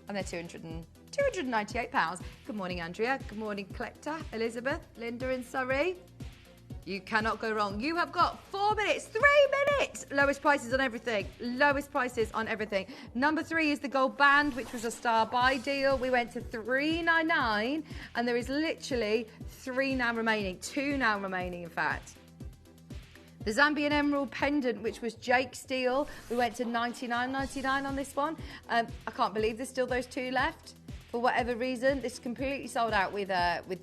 And they're £298. Good morning, Andrea. Good morning, Collector, Elizabeth, Linda in Surrey. You cannot go wrong. You have got 4 minutes, 3 minutes. Lowest prices on everything. Lowest prices on everything. Number 3 is the gold band, which was a star buy deal. We went to $399, and there is literally 3 now remaining. 2 now remaining, in fact. The Zambian Emerald pendant, which was Jake's deal. We went to $99.99 on this one. I can't believe there's still those 2 left. For whatever reason, this completely sold out with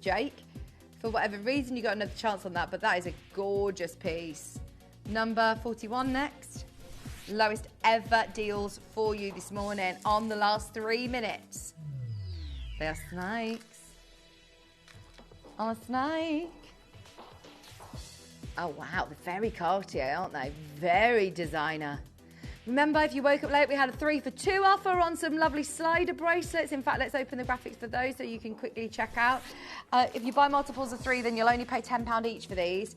Jake. For whatever reason, you got another chance on that, but that is a gorgeous piece. Number 41 next. Lowest ever deals for you this morning on the last 3 minutes. They are snakes. On a snake. Oh, wow. They're very Cartier, aren't they? Very designer. Remember, if you woke up late, we had a 3 for 2 offer on some lovely slider bracelets. In fact, let's open the graphics for those so you can quickly check out. If you buy multiples of 3, then you'll only pay £10 each for these.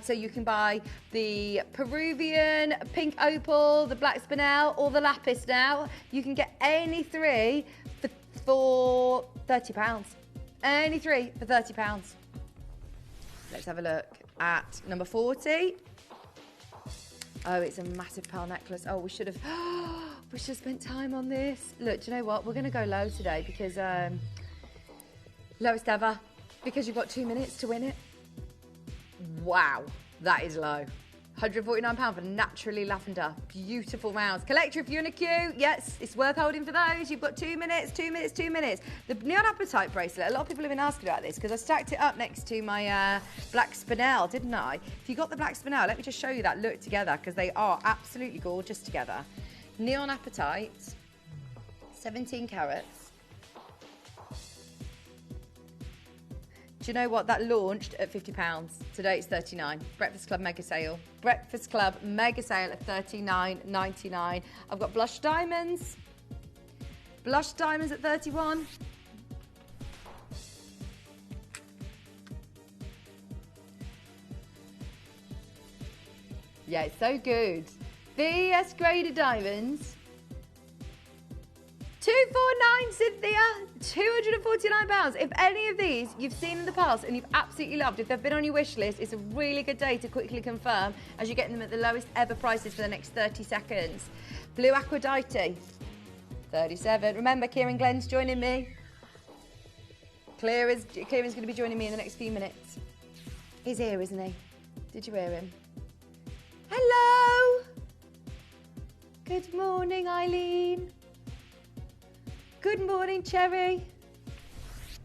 So you can buy the Peruvian, pink opal, the black spinel, or the lapis now. You can get any 3 for £30. Any 3 for £30. Let's have a look at number 40. Oh, it's a massive pearl necklace. Oh, we should have spent time on this. Look, do you know what? We're going to go low today because lowest ever, because you've got 2 minutes to win it. Wow, that is low. £149 for Naturally Lavender. Beautiful rounds. Collector, if you're in a queue, yes, it's worth holding for those. You've got 2 minutes, 2 minutes, 2 minutes. The Neon Appetite bracelet, a lot of people have been asking about this because I stacked it up next to my black spinel, didn't I? If you got the black spinel, let me just show you that look together because they are absolutely gorgeous together. Neon Appetite, 17 carats. Do you know what? That launched at £50. Today it's $39. Breakfast Club mega sale. Breakfast Club mega sale at $39.99. I've got blush diamonds. Blush diamonds at $31. Yeah, it's so good. VS graded diamonds. 249, Cynthia, £249. If any of these you've seen in the past and you've absolutely loved, if they've been on your wish list, it's a really good day to quickly confirm as you're getting them at the lowest ever prices for the next 30 seconds. Blue Aquadite, 37. Remember, Kieran Glenn's joining me. Kieran's going to be joining me in the next few minutes. He's here, isn't he? Did you hear him? Hello. Good morning, Eileen. Good morning, Cherry.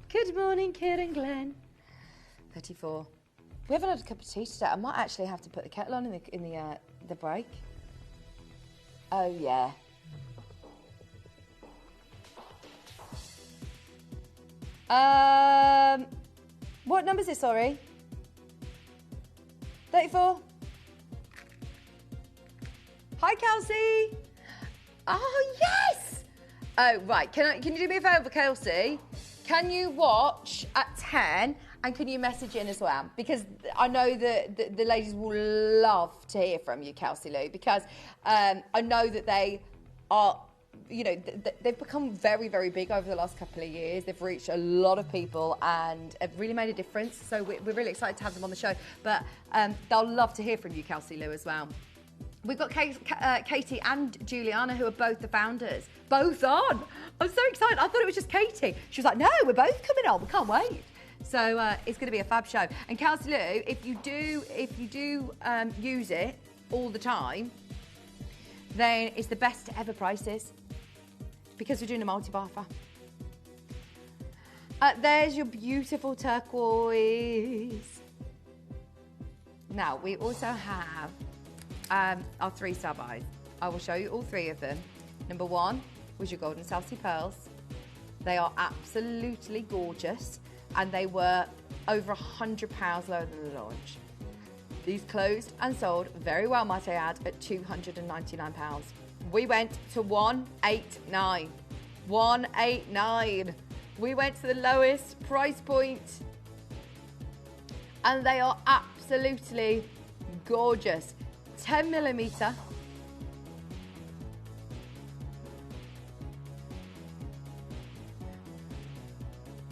Good morning, Kieran Glenn. 34. We haven't had a cup of tea today. I might actually have to put the kettle on in the break. Oh yeah. What number is it? Sorry. 34. Hi, Kelsey. Oh yes. Oh, right. Can you do me a favour, Kelsey? Can you watch at 10 and can you message in as well? Because I know that the ladies will love to hear from you, Kelsey Lou, because I know that they are, you know, they've become very, very big over the last couple of years. They've reached a lot of people and have really made a difference. So we're really excited to have them on the show. But they'll love to hear from you, Kelsey Lou, as well. We've got Katie and Juliana, who are both the founders. Both on. I'm so excited. I thought it was just Katie. She was like, no, we're both coming on. We can't wait. So it's going to be a fab show. And Kelsey Lou, if you do use it all the time, then it's the best ever prices because we're doing a multi-bar offer. There's your beautiful turquoise. Now, we also have our 3-star buys. I will show you all 3 of them. Number 1 was your golden South Sea pearls. They are absolutely gorgeous and they were over £100 lower than the launch. These closed and sold very well, might I add, at £299. We went to 189. 189. We went to the lowest price point. and they are absolutely gorgeous. 10mm.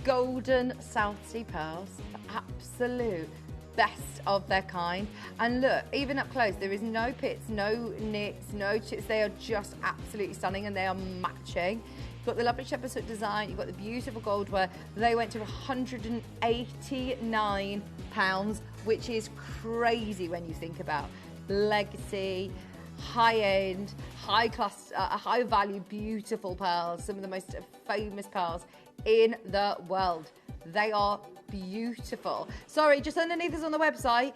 Golden South Sea pearls, the absolute best of their kind. And look, even up close, there is no pits, no nicks, no chips. They are just absolutely stunning, and they are matching. You've got the lovely shepherd's hook design, you've got the beautiful gold wear. They went to £189, which is crazy when you think about legacy, high-end, high-class, high-value, beautiful pearls, some of the most famous pearls in the world. They are beautiful. Sorry, just underneath us on the website,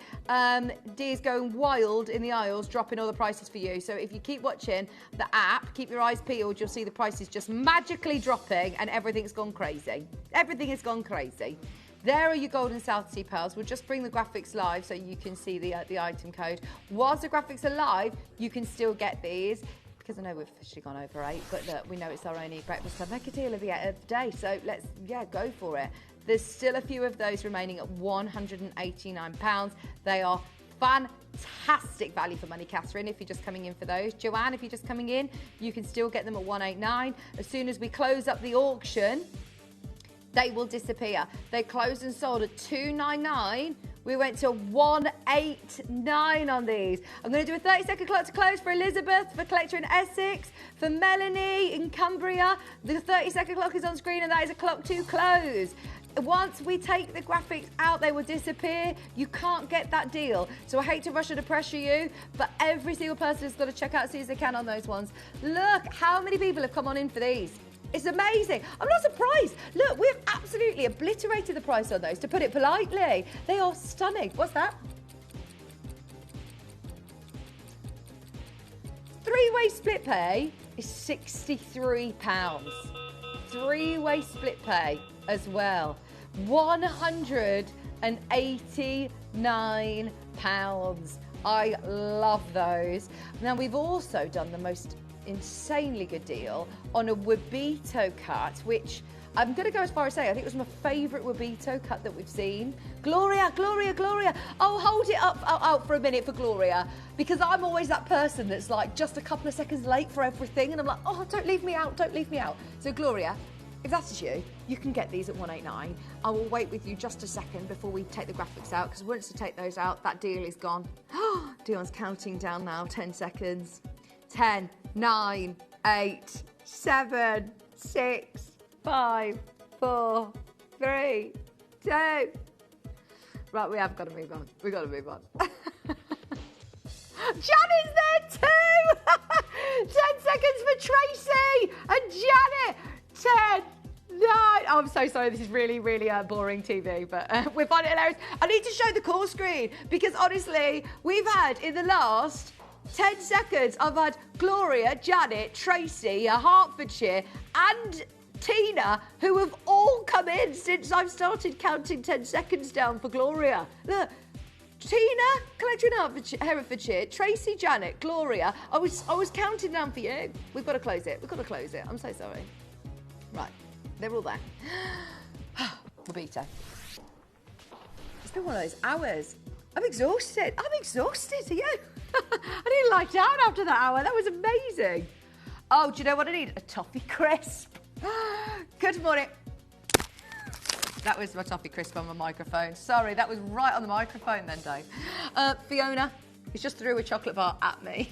Dee's going wild in the aisles, dropping all the prices for you. So if you keep watching the app, keep your eyes peeled, you'll see the prices just magically dropping, and everything's gone crazy. Everything has gone crazy. There are your golden South Sea pearls. We'll just bring the graphics live so you can see the item code. Whilst the graphics are live, you can still get these, because I know we've officially gone over 8, but look, we know it's our only breakfast club mega deal of the day, so let's, go for it. There's still a few of those remaining at £189. They are fantastic value for money, Catherine, if you're just coming in for those. Joanne, if you're just coming in, you can still get them at £189. As soon as we close up the auction, they will disappear. They closed and sold at £299. We went to £189 on these. I'm going to do a 30-second clock to close for Elizabeth, for Collector in Essex, for Melanie in Cumbria. The 30-second clock is on screen, and that is a clock to close. Once we take the graphics out, they will disappear. You can't get that deal. So I hate to rush to pressure you, but every single person has got to check out as soon as they can on those ones. Look how many people have come on in for these. It's amazing. I'm not surprised. Look, we've absolutely obliterated the price on those, to put it politely. They are stunning. What's that? Three-way split pay is £63. Three-way split pay as well. £189. I love those. Now, we've also done the most insanely good deal on a Wabito cut, which I'm going to go as far as saying I think it was my favourite Wabito cut that we've seen. Gloria, Gloria, Gloria. Oh, hold it up out for a minute for Gloria, because I'm always that person that's like just a couple of seconds late for everything, and I'm like, oh, don't leave me out, don't leave me out. So Gloria, if that is you, you can get these at £189. I will wait with you just a second before we take the graphics out, because once we take those out, that deal is gone. Dion's counting down now, 10 seconds. 10, 9, 8, 7, 6, 5, 4, 3, 2. Right, we have got to move on. We've got to move on. Janet's there too! 10 seconds for Tracy and Janet. 10, 9. Oh, I'm so sorry. This is really, really boring TV, but we're finding it hilarious. I need to show the call screen, because honestly, we've had in the last 10 seconds, I've had Gloria, Janet, Tracy, Hertfordshire, and Tina, who have all come in since I've started counting 10 seconds down for Gloria. Look, Tina, Collector in Herefordshire, Tracy, Janet, Gloria. I was counting down for you. We've got to close it. We've got to close it. I'm so sorry. Right, they're all there. Wabito. It's been one of those hours. I'm exhausted. Are you? I didn't lie down after that hour. That was amazing. Oh, do you know what I need? A toffee crisp. Good morning. That was my toffee crisp on my microphone. Sorry, that was right on the microphone then, Dave. Fiona, he's just threw a chocolate bar at me.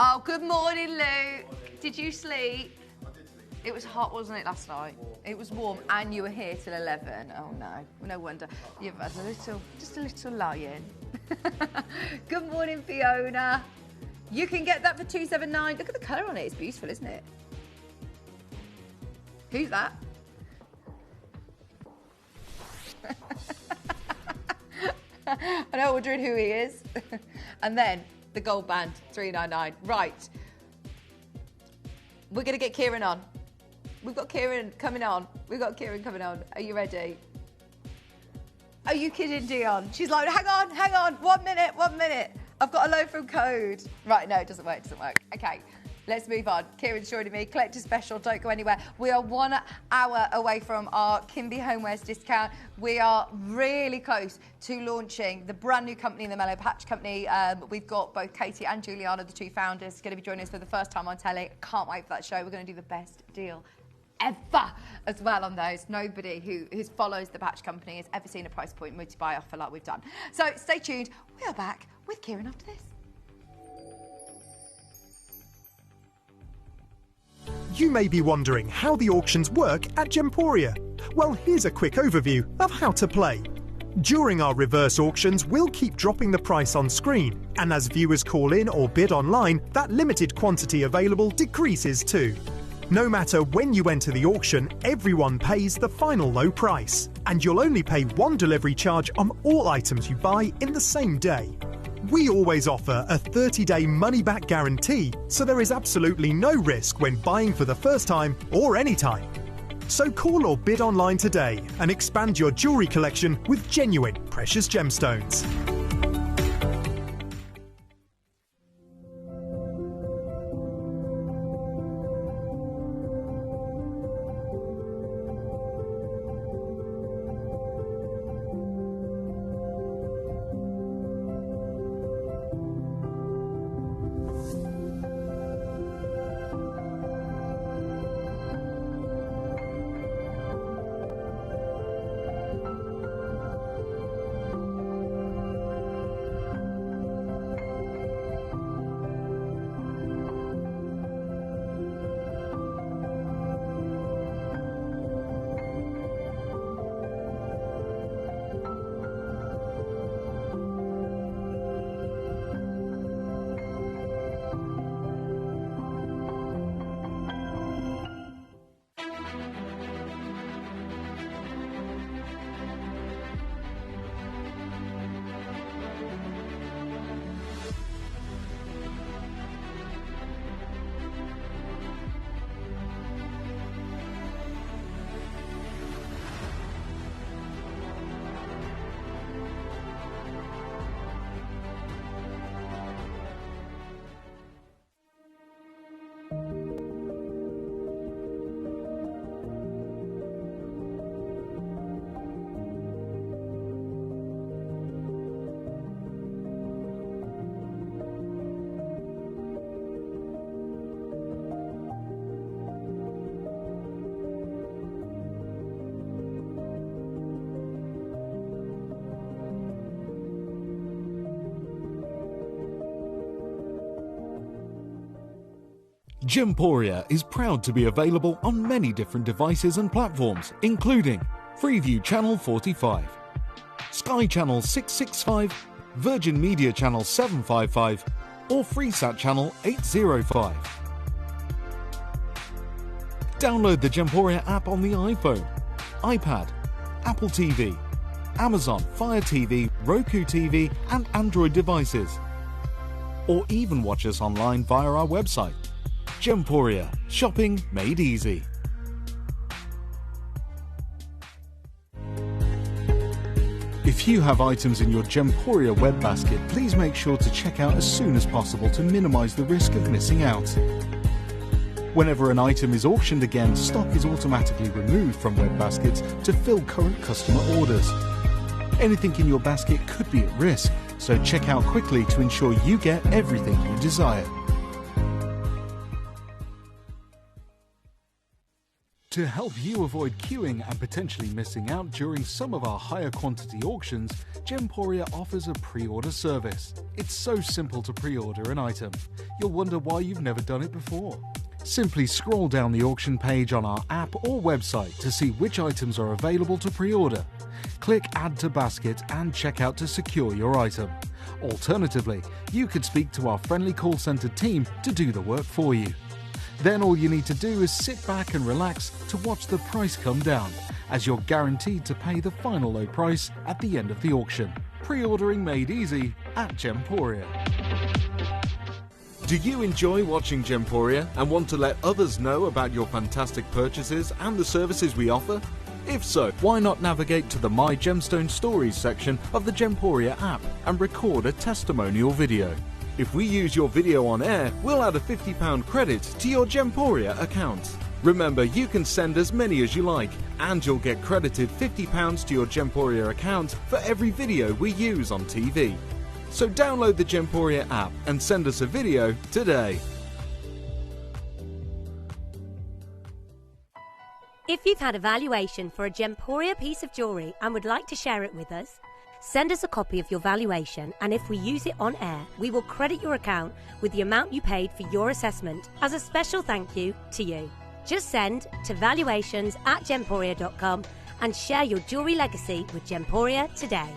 Oh, good morning, Luke. Did you sleep? It was hot, wasn't it, last night? It was warm, and you were here till 11. Oh, no. No wonder. You've had just a little lie-in. Good morning, Fiona. You can get that for £279. Look at the colour on it. It's beautiful, isn't it? Who's that? I know, wondering who he is. And then the gold band, £399. Right. We're going to get Kieran on. We've got Kieran coming on. Are you ready? Are you kidding, Dion? She's like, hang on. 1 minute. I've got a low from code. Right, no, it doesn't work. Okay. let's move on. Kieran's joining me. Collector Special, don't go anywhere. We are 1 hour away from our Kimby Homewares discount. We are really close to launching the brand new company, the Mellow Patch Company. We've got both Katie and Juliana, the two founders, going to be joining us for the first time on telly. Can't wait for that show. We're going to do the best deal ever as well on those. Nobody who follows the Patch Company has ever seen a price point multi-buy offer like we've done. So stay tuned. We are back with Kieran after this. You may be wondering how the auctions work at Gemporia. Well, here's a quick overview of how to play. During our reverse auctions, we'll keep dropping the price on screen, and as viewers call in or bid online, that limited quantity available decreases too. No matter when you enter the auction, everyone pays the final low price, and you'll only pay one delivery charge on all items you buy in the same day. We always offer a 30-day money-back guarantee, so there is absolutely no risk when buying for the first time or any time. So call or bid online today and expand your jewellery collection with genuine precious gemstones. Gemporia is proud to be available on many different devices and platforms, including Freeview Channel 45, Sky Channel 665, Virgin Media Channel 755, or Freesat Channel 805. Download the Gemporia app on the iPhone, iPad, Apple TV, Amazon Fire TV, Roku TV, and Android devices. Or even watch us online via our website. Gemporia, shopping made easy. If you have items in your Gemporia web basket, please make sure to check out as soon as possible to minimize the risk of missing out. Whenever an item is auctioned again, stock is automatically removed from web baskets to fill current customer orders. Anything in your basket could be at risk, so check out quickly to ensure you get everything you desire. To help you avoid queuing and potentially missing out during some of our higher quantity auctions, Gemporia offers a pre-order service. It's so simple to pre-order an item. You'll wonder why you've never done it before. Simply scroll down the auction page on our app or website to see which items are available to pre-order. Click Add to Basket and check out to secure your item. Alternatively, you could speak to our friendly call centre team to do the work for you. Then all you need to do is sit back and relax to watch the price come down, as you're guaranteed to pay the final low price at the end of the auction. Pre-ordering made easy at Gemporia. Do you enjoy watching Gemporia and want to let others know about your fantastic purchases and the services we offer? If so, why not navigate to the My Gemstone Stories section of the Gemporia app and record a testimonial video? If we use your video on air, we'll add a £50 credit to your Gemporia account. Remember, you can send as many as you like, and you'll get credited £50 to your Gemporia account for every video we use on TV. So download the Gemporia app and send us a video today. If you've had a valuation for a Gemporia piece of jewellery and would like to share it with us, send us a copy of your valuation, and if we use it on air, we will credit your account with the amount you paid for your assessment as a special thank you to you. Just send to valuations@gemporia.com and share your jewellery legacy with Gemporia today.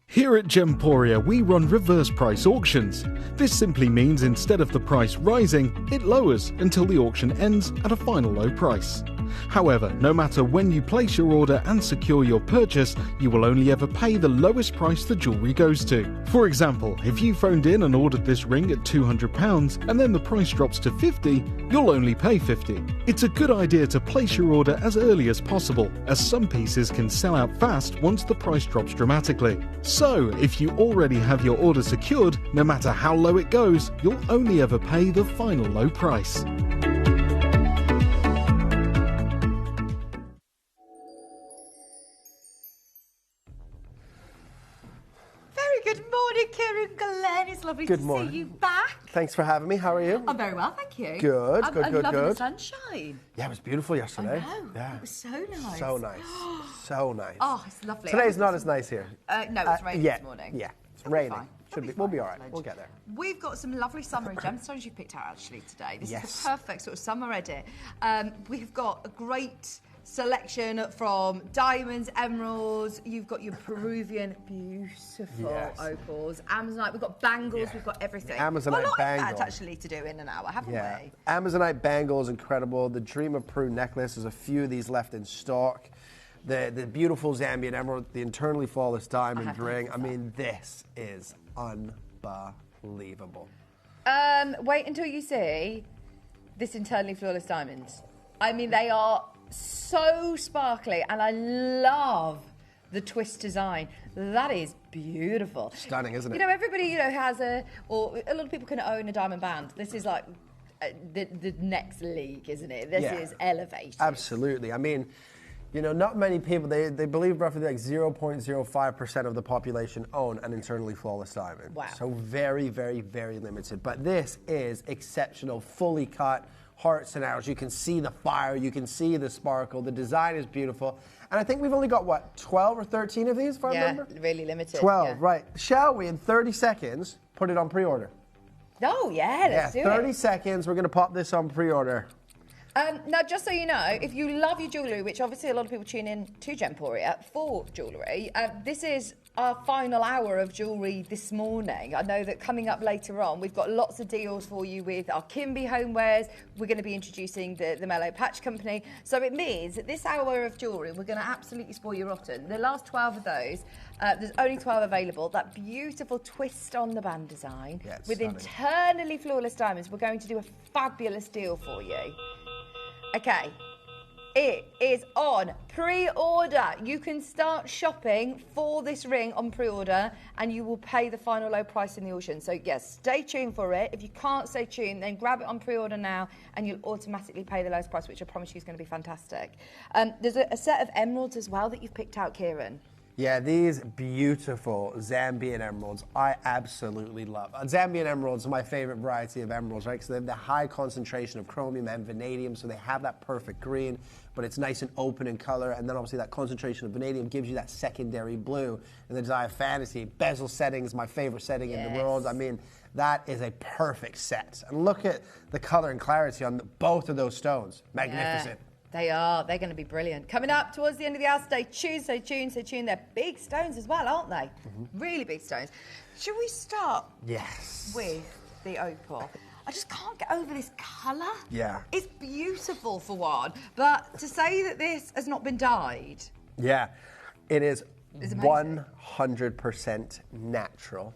Here at Gemporia, we run reverse price auctions. This simply means instead of the price rising, it lowers until the auction ends at a final low price. However, no matter when you place your order and secure your purchase, you will only ever pay the lowest price the jewellery goes to. For example, if you phoned in and ordered this ring at £200 and then the price drops to £50, you'll only pay £50. It's a good idea to place your order as early as possible, as some pieces can sell out fast once the price drops dramatically. So, if you already have your order secured, no matter how low it goes, you'll only ever pay the final low price. Good morning, Kieran Glenn. It's lovely Good to morning. see you back. Thanks for having me. How are you? I'm very well, thank you. Good, I'm good, loving good. the sunshine. Yeah, it was beautiful yesterday. I know. Yeah. It was so nice. So nice. So nice. Oh, it's lovely. Today's not as nice here. No, it's raining yeah, this morning. Yeah, it's It'll be raining. fine. Should It'll be. We'll be fine, all right. Ledge. We'll get there. We've got some lovely summery gemstones you've picked out actually today. This Yes. is the perfect sort of summer edit. We've got a great selection from diamonds, emeralds. You've got your Peruvian beautiful Yes. opals, Amazonite. We've got bangles. We've got everything. Amazonite a lot bangle. of that actually to do in an hour, haven't Yeah. we? Amazonite bangle is incredible. The Dream of Peru necklace, there's a few of these left in stock. The beautiful Zambian emerald, the internally flawless diamond ring. I mean, this is unbelievable. Wait until you see this internally flawless diamonds. I mean, they are so sparkly, and I love the twist design. That is beautiful. Stunning, isn't it? You know, everybody, has or a lot of people can own a diamond band. This is like the next league, isn't it? This is elevated. Absolutely. I mean, not many people, they believe roughly like 0.05% of the population own an internally flawless diamond. Wow. So very, very, very limited. But this is exceptional, fully cut, hearts and arrows. You can see the fire, you can see the sparkle, the design is beautiful. And I think we've only got, 12 or 13 of these, if I remember? Yeah, really limited. 12, right. Shall we, in 30 seconds, put it on pre-order? Oh, yeah, let's do 30 it. seconds, we're going to pop this on pre-order. Now, just so you know, if you love your jewellery, which obviously a lot of people tune in to Gemporia for jewellery, this is our final hour of jewellery this morning. I know that coming up later on, we've got lots of deals for you with our Kimby homewares. We're going to be introducing the Mellow Patch Company. So it means that this hour of jewellery, we're going to absolutely spoil you rotten. The last 12 of those, there's only 12 available. That beautiful twist on the band design with stunning. internally flawless diamonds. We're going to do a fabulous deal for you. Okay, it is on pre-order. You can start shopping for this ring on pre-order and you will pay the final low price in the auction. So yes, stay tuned for it. If you can't stay tuned, then grab it on pre-order now and you'll automatically pay the lowest price, which I promise you is going to be fantastic. There's a set of emeralds as well that you've picked out, Kieran. Yeah, these beautiful Zambian emeralds, I absolutely love. Zambian emeralds are my favorite variety of emeralds, right? Because they have the high concentration of chromium and vanadium, so they have that perfect green, but it's nice and open in color. And then obviously that concentration of vanadium gives you that secondary blue. And the Desire Fantasy bezel setting is my favorite setting in the world. I mean, that is a perfect set. And look at the color and clarity on both of those stones. Magnificent. Yeah. They are. They're going to be brilliant. Coming up towards the end of the hour, stay tuned, stay tuned, stay tuned. They're big stones as well, aren't they? Really big stones. Should we start with the opal? I just can't get over this colour. Yeah. It's beautiful for one, but to say that this has not been dyed. Yeah, it is It's amazing. 100% natural.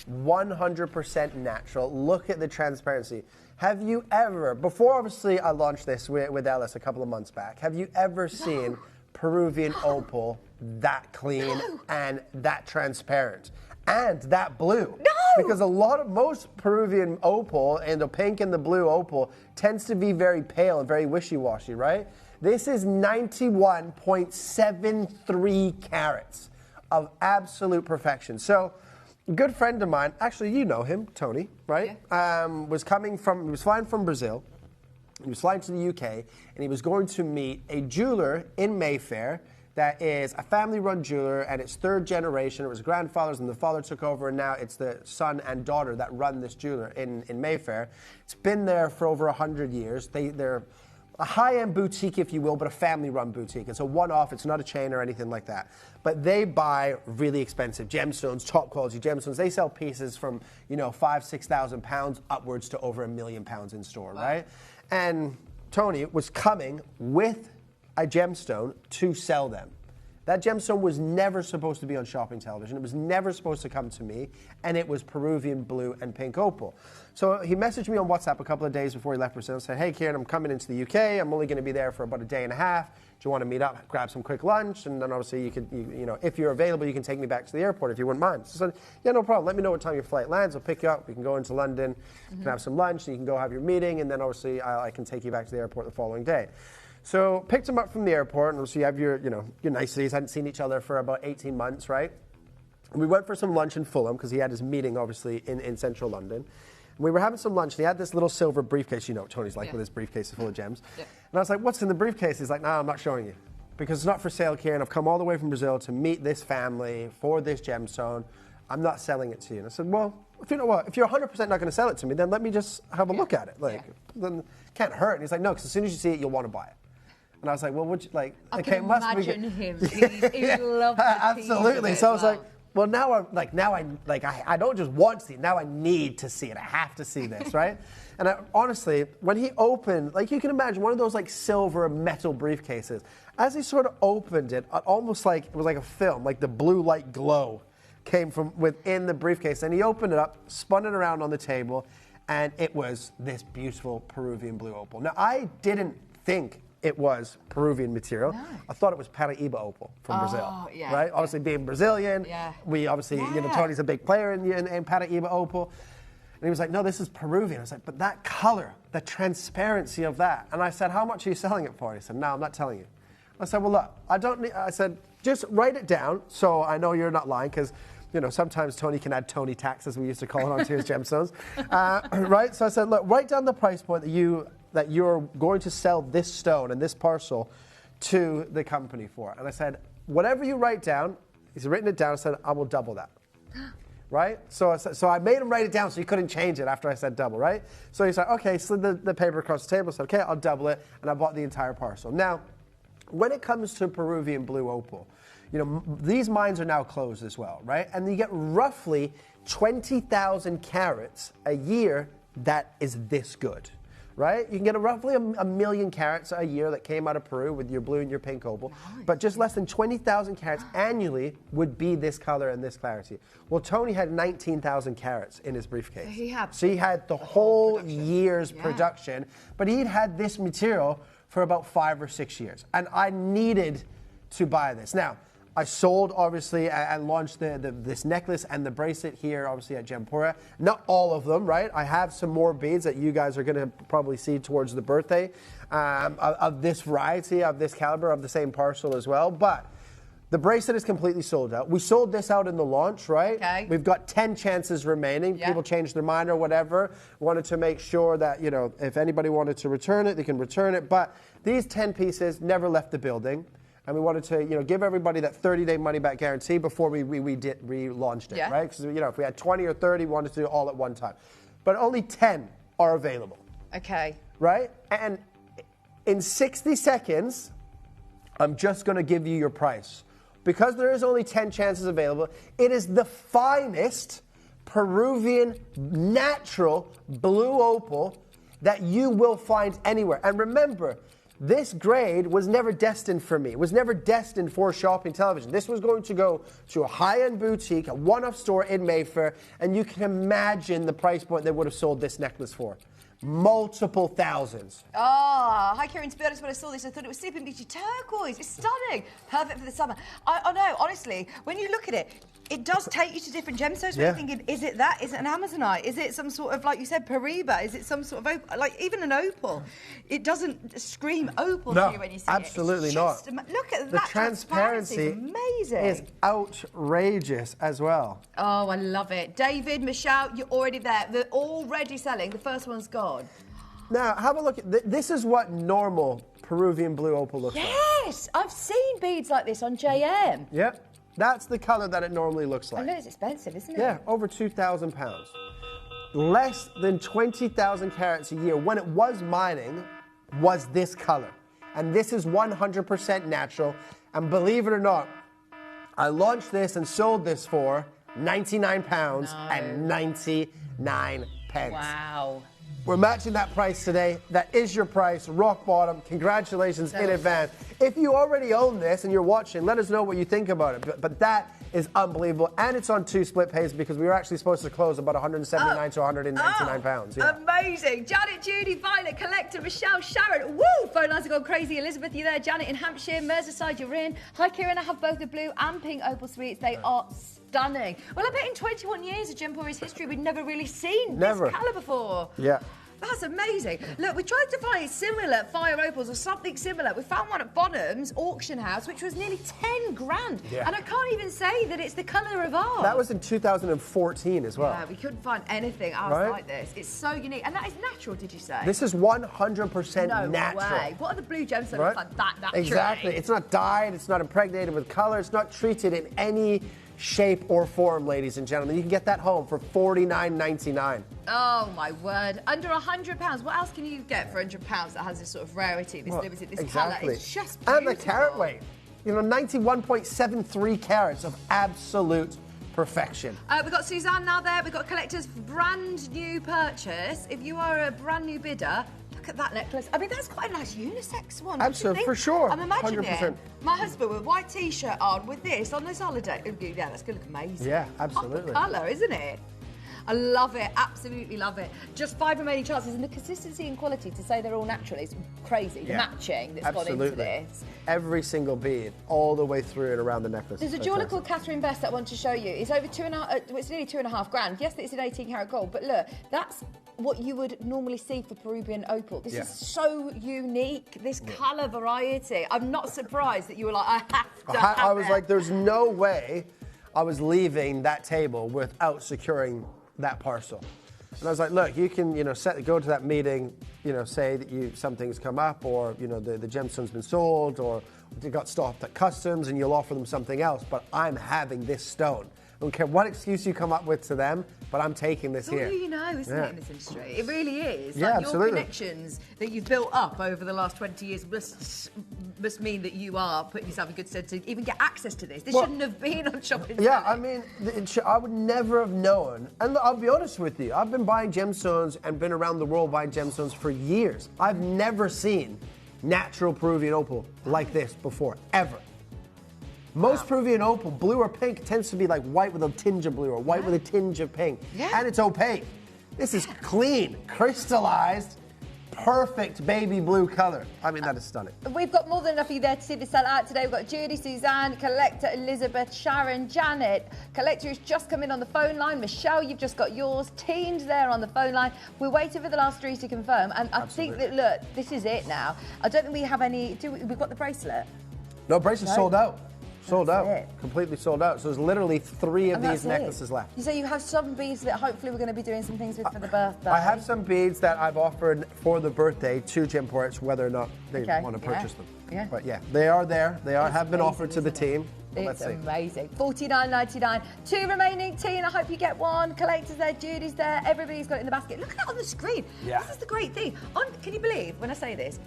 100% natural. Look at the transparency. Have you ever, before obviously I launched this with Ellis a couple of months back, have you ever seen Peruvian opal that clean and that transparent and that blue. No! Because most Peruvian opal and the pink and the blue opal tends to be very pale and very wishy-washy, right? This is 91.73 carats of absolute perfection. So, a good friend of mine, actually you know him, Tony, right? Yeah. Was flying from Brazil. He was flying to the UK, and he was going to meet a jeweler in Mayfair that is a family-run jeweler, and it's third generation. It was grandfathers, and the father took over, and now it's the son and daughter that run this jeweler in Mayfair. It's been there for over 100 years. They're a high-end boutique, if you will, but a family-run boutique. It's a one-off. It's not a chain or anything like that. But they buy really expensive gemstones, top-quality gemstones. They sell pieces from, £5,000-6,000 upwards to over £1 million in store, right? And Tony was coming with a gemstone to sell them. That gemstone was never supposed to be on shopping television. It was never supposed to come to me, and it was Peruvian blue and pink opal. So he messaged me on WhatsApp a couple of days before he left Brazil and said, hey, Kieran, I'm coming into the UK. I'm only going to be there for about a day and a half. Do you want to meet up, grab some quick lunch? And then obviously, if you're available, you can take me back to the airport if you wouldn't mind. So I said, yeah, no problem. Let me know what time your flight lands. I'll pick you up. We can go into London, you can have some lunch, and you can go have your meeting, and then obviously I can take you back to the airport the following day. So picked him up from the airport, and so you have your niceties. Hadn't seen each other for about 18 months, right? And we went for some lunch in Fulham because he had his meeting, obviously, in central London. And we were having some lunch, and he had this little silver briefcase. Tony's like with his briefcase full of gems. Yeah. And I was like, what's in the briefcase? He's like, no, I'm not showing you. Because it's not for sale, Kieran. I've come all the way from Brazil to meet this family for this gemstone. I'm not selling it to you. And I said, well, if you know what, if you're 100% not going to sell it to me, then let me just have a look at it. Then it can't hurt. And he's like, no, because as soon as you see it, you'll want to buy it. And I was like, well, would you like? I can imagine him. He loves absolutely. So I was like, well, now I don't just want to see it. Now I need to see it. I have to see this, right? And honestly, when he opened, you can imagine one of those silver metal briefcases. As he sort of opened it, almost like it was like a film, like the blue light glow came from within the briefcase. And he opened it up, spun it around on the table, and it was this beautiful Peruvian blue opal. Now, I didn't think it was Peruvian material. No. I thought it was Paraíba opal from Brazil, right? Obviously, being Brazilian, we obviously, Tony's a big player in Paraíba opal. And he was like, no, this is Peruvian. I was like, but that color, the transparency of that. And I said, how much are you selling it for? And he said, no, I'm not telling you. I said, well, look, I said, just write it down so I know you're not lying, because sometimes Tony can add Tony tax, as we used to call it, onto his gemstones, right? So I said, look, write down the price point that you're going to sell this stone and this parcel to the company for. And I said, whatever you write down, he's written it down, I said, I will double that. Right? So I made him write it down so he couldn't change it after I said double, right? So he said, okay, slid the paper across the table, said, okay, I'll double it, and I bought the entire parcel. Now, when it comes to Peruvian blue opal, these mines are now closed as well, right? And you get roughly 20,000 carats a year that is this good. Right? You can get roughly a million carats a year that came out of Peru with your blue and your pink opal. Nice. But just less than 20,000 carats annually would be this color and this clarity. Well, Tony had 19,000 carats in his briefcase. So he had the whole year's production, but he'd had this material for about 5 or 6 years. And I needed to buy this. Now, I sold, obviously, and launched this necklace and the bracelet here, obviously, at Gemporia. Not all of them, right? I have some more beads that you guys are going to probably see towards the birthday of this variety, of this caliber, of the same parcel as well. But the bracelet is completely sold out. We sold this out in the launch, right? Okay. We've got 10 chances remaining. People change their mind or whatever. Wanted to make sure that, if anybody wanted to return it, they can return it. But these 10 pieces never left the building. And we wanted to, give everybody that 30-day money-back guarantee before we relaunched it, right? Because, if we had 20 or 30, we wanted to do it all at one time. But only 10 are available. Okay. Right? And in 60 seconds, I'm just going to give you your price. Because there is only 10 chances available, it is the finest Peruvian natural blue opal that you will find anywhere. And remember, this grade was never destined for me. It was never destined for shopping television. This was going to go to a high-end boutique, a one-off store in Mayfair, and you can imagine the price point they would have sold this necklace for. multiple thousands. Oh, hi Kieran, to be honest, when I saw this, I thought it was Sleeping Beauty turquoise. It's stunning. Perfect for the summer. I know, honestly, when you look at it, it does take you to different gemstones. Where you're thinking, is it that? Is it an Amazonite? Is it some sort of, like you said, Pariba? Is it some sort of opal? Like, even an opal. It doesn't scream opal to you when you see absolutely it. not. Look at the that. Transparency is amazing. Is outrageous as well. Oh, I love it. David, Michelle, you're already there. They're already selling. The first one's gone. Now, have a look at this. Is what normal Peruvian blue opal looks like. Yes, I've seen beads like this on JM. Yep. That's the colour that it normally looks like. I know it's expensive, isn't it? Yeah, over £2,000. Less than 20,000 carats a year when it was mining was this colour. And this is 100% natural. And believe it or not, I launched this and sold this for £99 and 99 pence. Wow. We're matching that price today. That is your price, rock bottom. Congratulations in advance. If you already own this and you're watching, let us know what you think about it. But that is unbelievable. And it's on 2 split pays because we were actually supposed to close about 179 to 199 pounds. Yeah. Amazing. Janet, Judy, Violet, Collector, Michelle, Sharon. Woo! Phone lines have gone crazy. Elizabeth, you there? Janet in Hampshire. Merseyside, you're in. Hi, Kieran. I have both the blue and pink opal sweets. They are stunning. Well, I bet in 21 years of Gemporia's history, we'd never really seen this colour before. Yeah. That's amazing. Look, we tried to find similar fire opals or something similar. We found one at Bonham's auction house, which was nearly 10 grand. Yeah. And I can't even say that it's the colour of ours. That was in 2014 as well. Yeah, we couldn't find anything else like this. It's so unique. And that is natural, did you say? This is 100% no natural. Way. What are the blue gemstones like that naturally? Exactly. It's not dyed, it's not impregnated with colour, it's not treated in any shape or form, ladies and gentlemen. You can get that home for $49.99. Oh my word. Under £100. What else can you get for £100 that has this sort of rarity, this colour? It's just beautiful. And the carat weight. You know, 91.73 carats of absolute perfection. We've got Suzanne now there. We've got Collector's brand new purchase. If you are a brand new bidder, look at that necklace. I mean, that's quite a nice unisex one. Absolutely, for sure. I'm imagining 100%. my husband with a white T-shirt on with this on this holiday. Yeah, that's going to look amazing. Yeah, absolutely. Colour, isn't it? I love it, absolutely love it. Just 5 remaining chances, and the consistency and quality to say they're all natural is crazy. The matching that's gone into this. Every single bead, all the way through and around the necklace. There's a jeweller called Catherine Best that I want to show you. It's over it's nearly £2.5 grand. Yes, it's in 18 karat gold, but look, that's what you would normally see for Peruvian opal. This is so unique, this colour variety. I'm not surprised that you were like, I have to have I was like, there's no way I was leaving that table without securing that parcel. And I was like, look, you can, go to that meeting, say that something's come up, or, the gemstone's been sold, or it got stopped at customs, and you'll offer them something else, but I'm having this stone. I don't care what excuse you come up with to them, but I'm taking this here. It's all you know, isn't it, in this industry? It really is. Yeah, like, absolutely. Your connections that you've built up over the last 20 years must mean that you are putting yourself in good stead to even get access to this. This shouldn't have been on shopping. Yeah, I mean, I would never have known. And I'll be honest with you, I've been buying gemstones and been around the world buying gemstones for years. I've never seen natural Peruvian opal like this before, ever. Most Peruvian opal, blue or pink, tends to be like white with a tinge of blue or white with a tinge of pink. Yeah. And it's opaque. This is clean, crystallized, perfect baby blue color. I mean, that is stunning. We've got more than enough of you there to see this sell out today. We've got Judy, Suzanne, Collector, Elizabeth, Sharon, Janet. Collector has just come in on the phone line. Michelle, you've just got yours. Teen's there on the phone line. We're waiting for the last 3 to confirm. And I think that, look, this is it now. I don't think we have any... We've got the bracelet? No, bracelet's sold out. Sold out. Completely sold out. So there's literally 3 of these necklaces left. You say you have some beads that hopefully we're going to be doing some things with for the birthday. I have some beads that I've offered for the birthday to Gemporia, whether or not they want to purchase them. Yeah. But yeah, they are there. They have been offered to the team. It's amazing. $49.99. 2 remaining. Teen, I hope you get one. Collector's there, Judy's there. Everybody's got it in the basket. Look at that on the screen. Yeah. This is the great thing. Can you believe when I say this?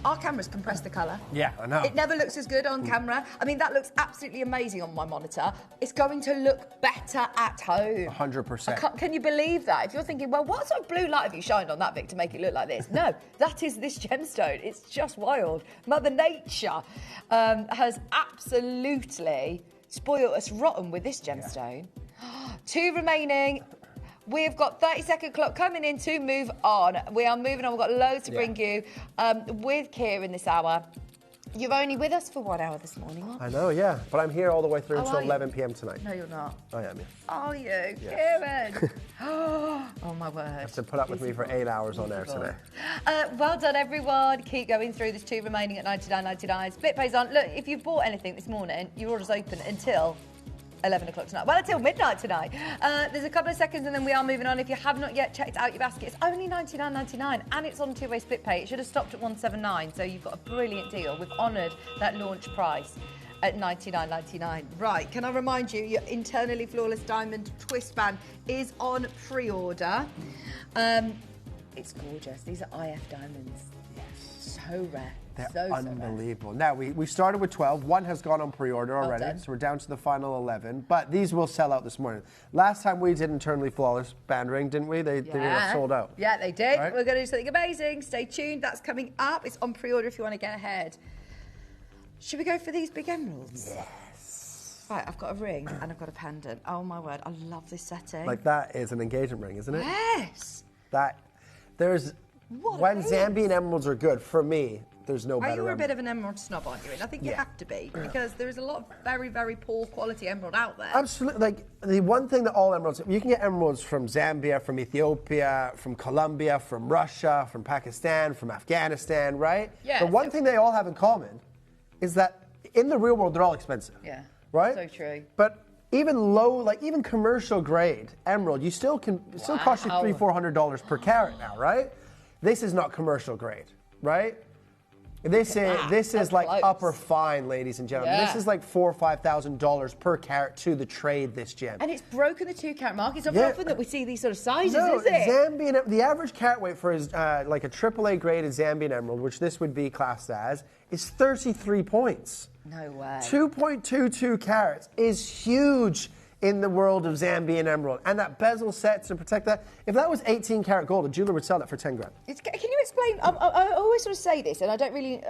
Our cameras compress the colour. Yeah, I know. It never looks as good on camera. I mean, that looks absolutely amazing on my monitor. It's going to look better at home. 100%. Can you believe that? If you're thinking, well, what sort of blue light have you shined on that, Vic, to make it look like this? No, that is this gemstone. It's just wild. Mother Nature has absolutely spoiled us rotten with this gemstone. 2 remaining. we've got 30-second clock coming in to move on. We are moving on. We've got loads to bring you with Kieran this hour. You're only with us for 1 hour this morning, aren't you? I know, yeah. But I'm here all the way through until are you? 11 p.m. tonight. No, you're not. I am, yeah. Are you? Yes. Kieran. Oh, my word. You have to put up with me for 8 hours on air today. Well done, everyone. Keep going through. There's 2 remaining at 99.99. Split pays on. Look, if you've bought anything this morning, your order's open until 11 o'clock tonight. Well, until midnight tonight. There's a couple of seconds and then we are moving on. If you have not yet checked out your basket, it's only $99.99 and it's on 2-way split pay. It should have stopped at $179, so you've got a brilliant deal. We've honoured that launch price at $99.99. Right, can I remind you, your internally flawless diamond twist band is on pre-order. It's gorgeous. These are IF diamonds. Yes. So rare. They're unbelievable. Now, we started with 12. One has gone on pre-order already, done. so we're down to the final 11. But these will sell out this morning. Last time we did internally flawless band ring, didn't we? They were sold out. Yeah, they did. Right? We're going to do something amazing. Stay tuned. That's coming up. It's on pre-order if you want to get ahead. Should we go for these big emeralds? Yes. Right, I've got a ring and I've got a pendant. Oh, my word. I love this setting. Like, that is an engagement ring, isn't it? Yes. When Zambian emeralds are good, for me, there's no better. You were a emerald. bit of an emerald snob, aren't you? And I think you have to be, because there is a lot of very, very poor quality emerald out there. Absolutely. Like, the one thing that all emeralds, you can get emeralds from Zambia, from Ethiopia, from Colombia, from Russia, from Pakistan, from Afghanistan, right? Yeah. The one thing they all have in common is that in the real world, they're all expensive. Yeah. Right? So true. But even low, like even commercial grade emerald, you still can, it still costs you $300-400 per carat now, right? This is not commercial grade, right? This is like close. upper fine, ladies and gentlemen. Yeah. This is like $4,000 or $5,000 per carat to the trade, this gem. And it's broken the 2-carat mark. It's not very often that we see these sort of sizes, No, is it? Zambian, the average carat weight for his, like a AAA graded Zambian emerald, which this would be classed as, is 33 points. No way. 2.22 carats is huge in the world of Zambian emerald. And that bezel sets and protect that. If that was 18 karat gold, a jeweler would sell that for 10 grand. Can you explain? I always sort of say this, and I don't really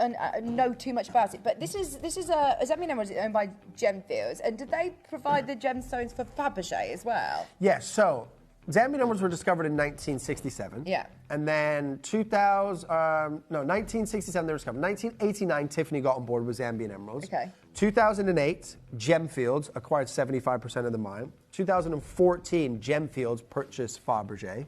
know too much about it, but this is a Zambian emerald owned by Gemfields, and did they provide the gemstones for Fabergé as well? Yes, so Zambian emeralds were discovered in 1967. Yeah. And then 1967 they were discovered. 1989, Tiffany got on board with Zambian emeralds. Okay. 2008, Gemfields acquired 75% of the mine. 2014, Gemfields purchased Fabergé.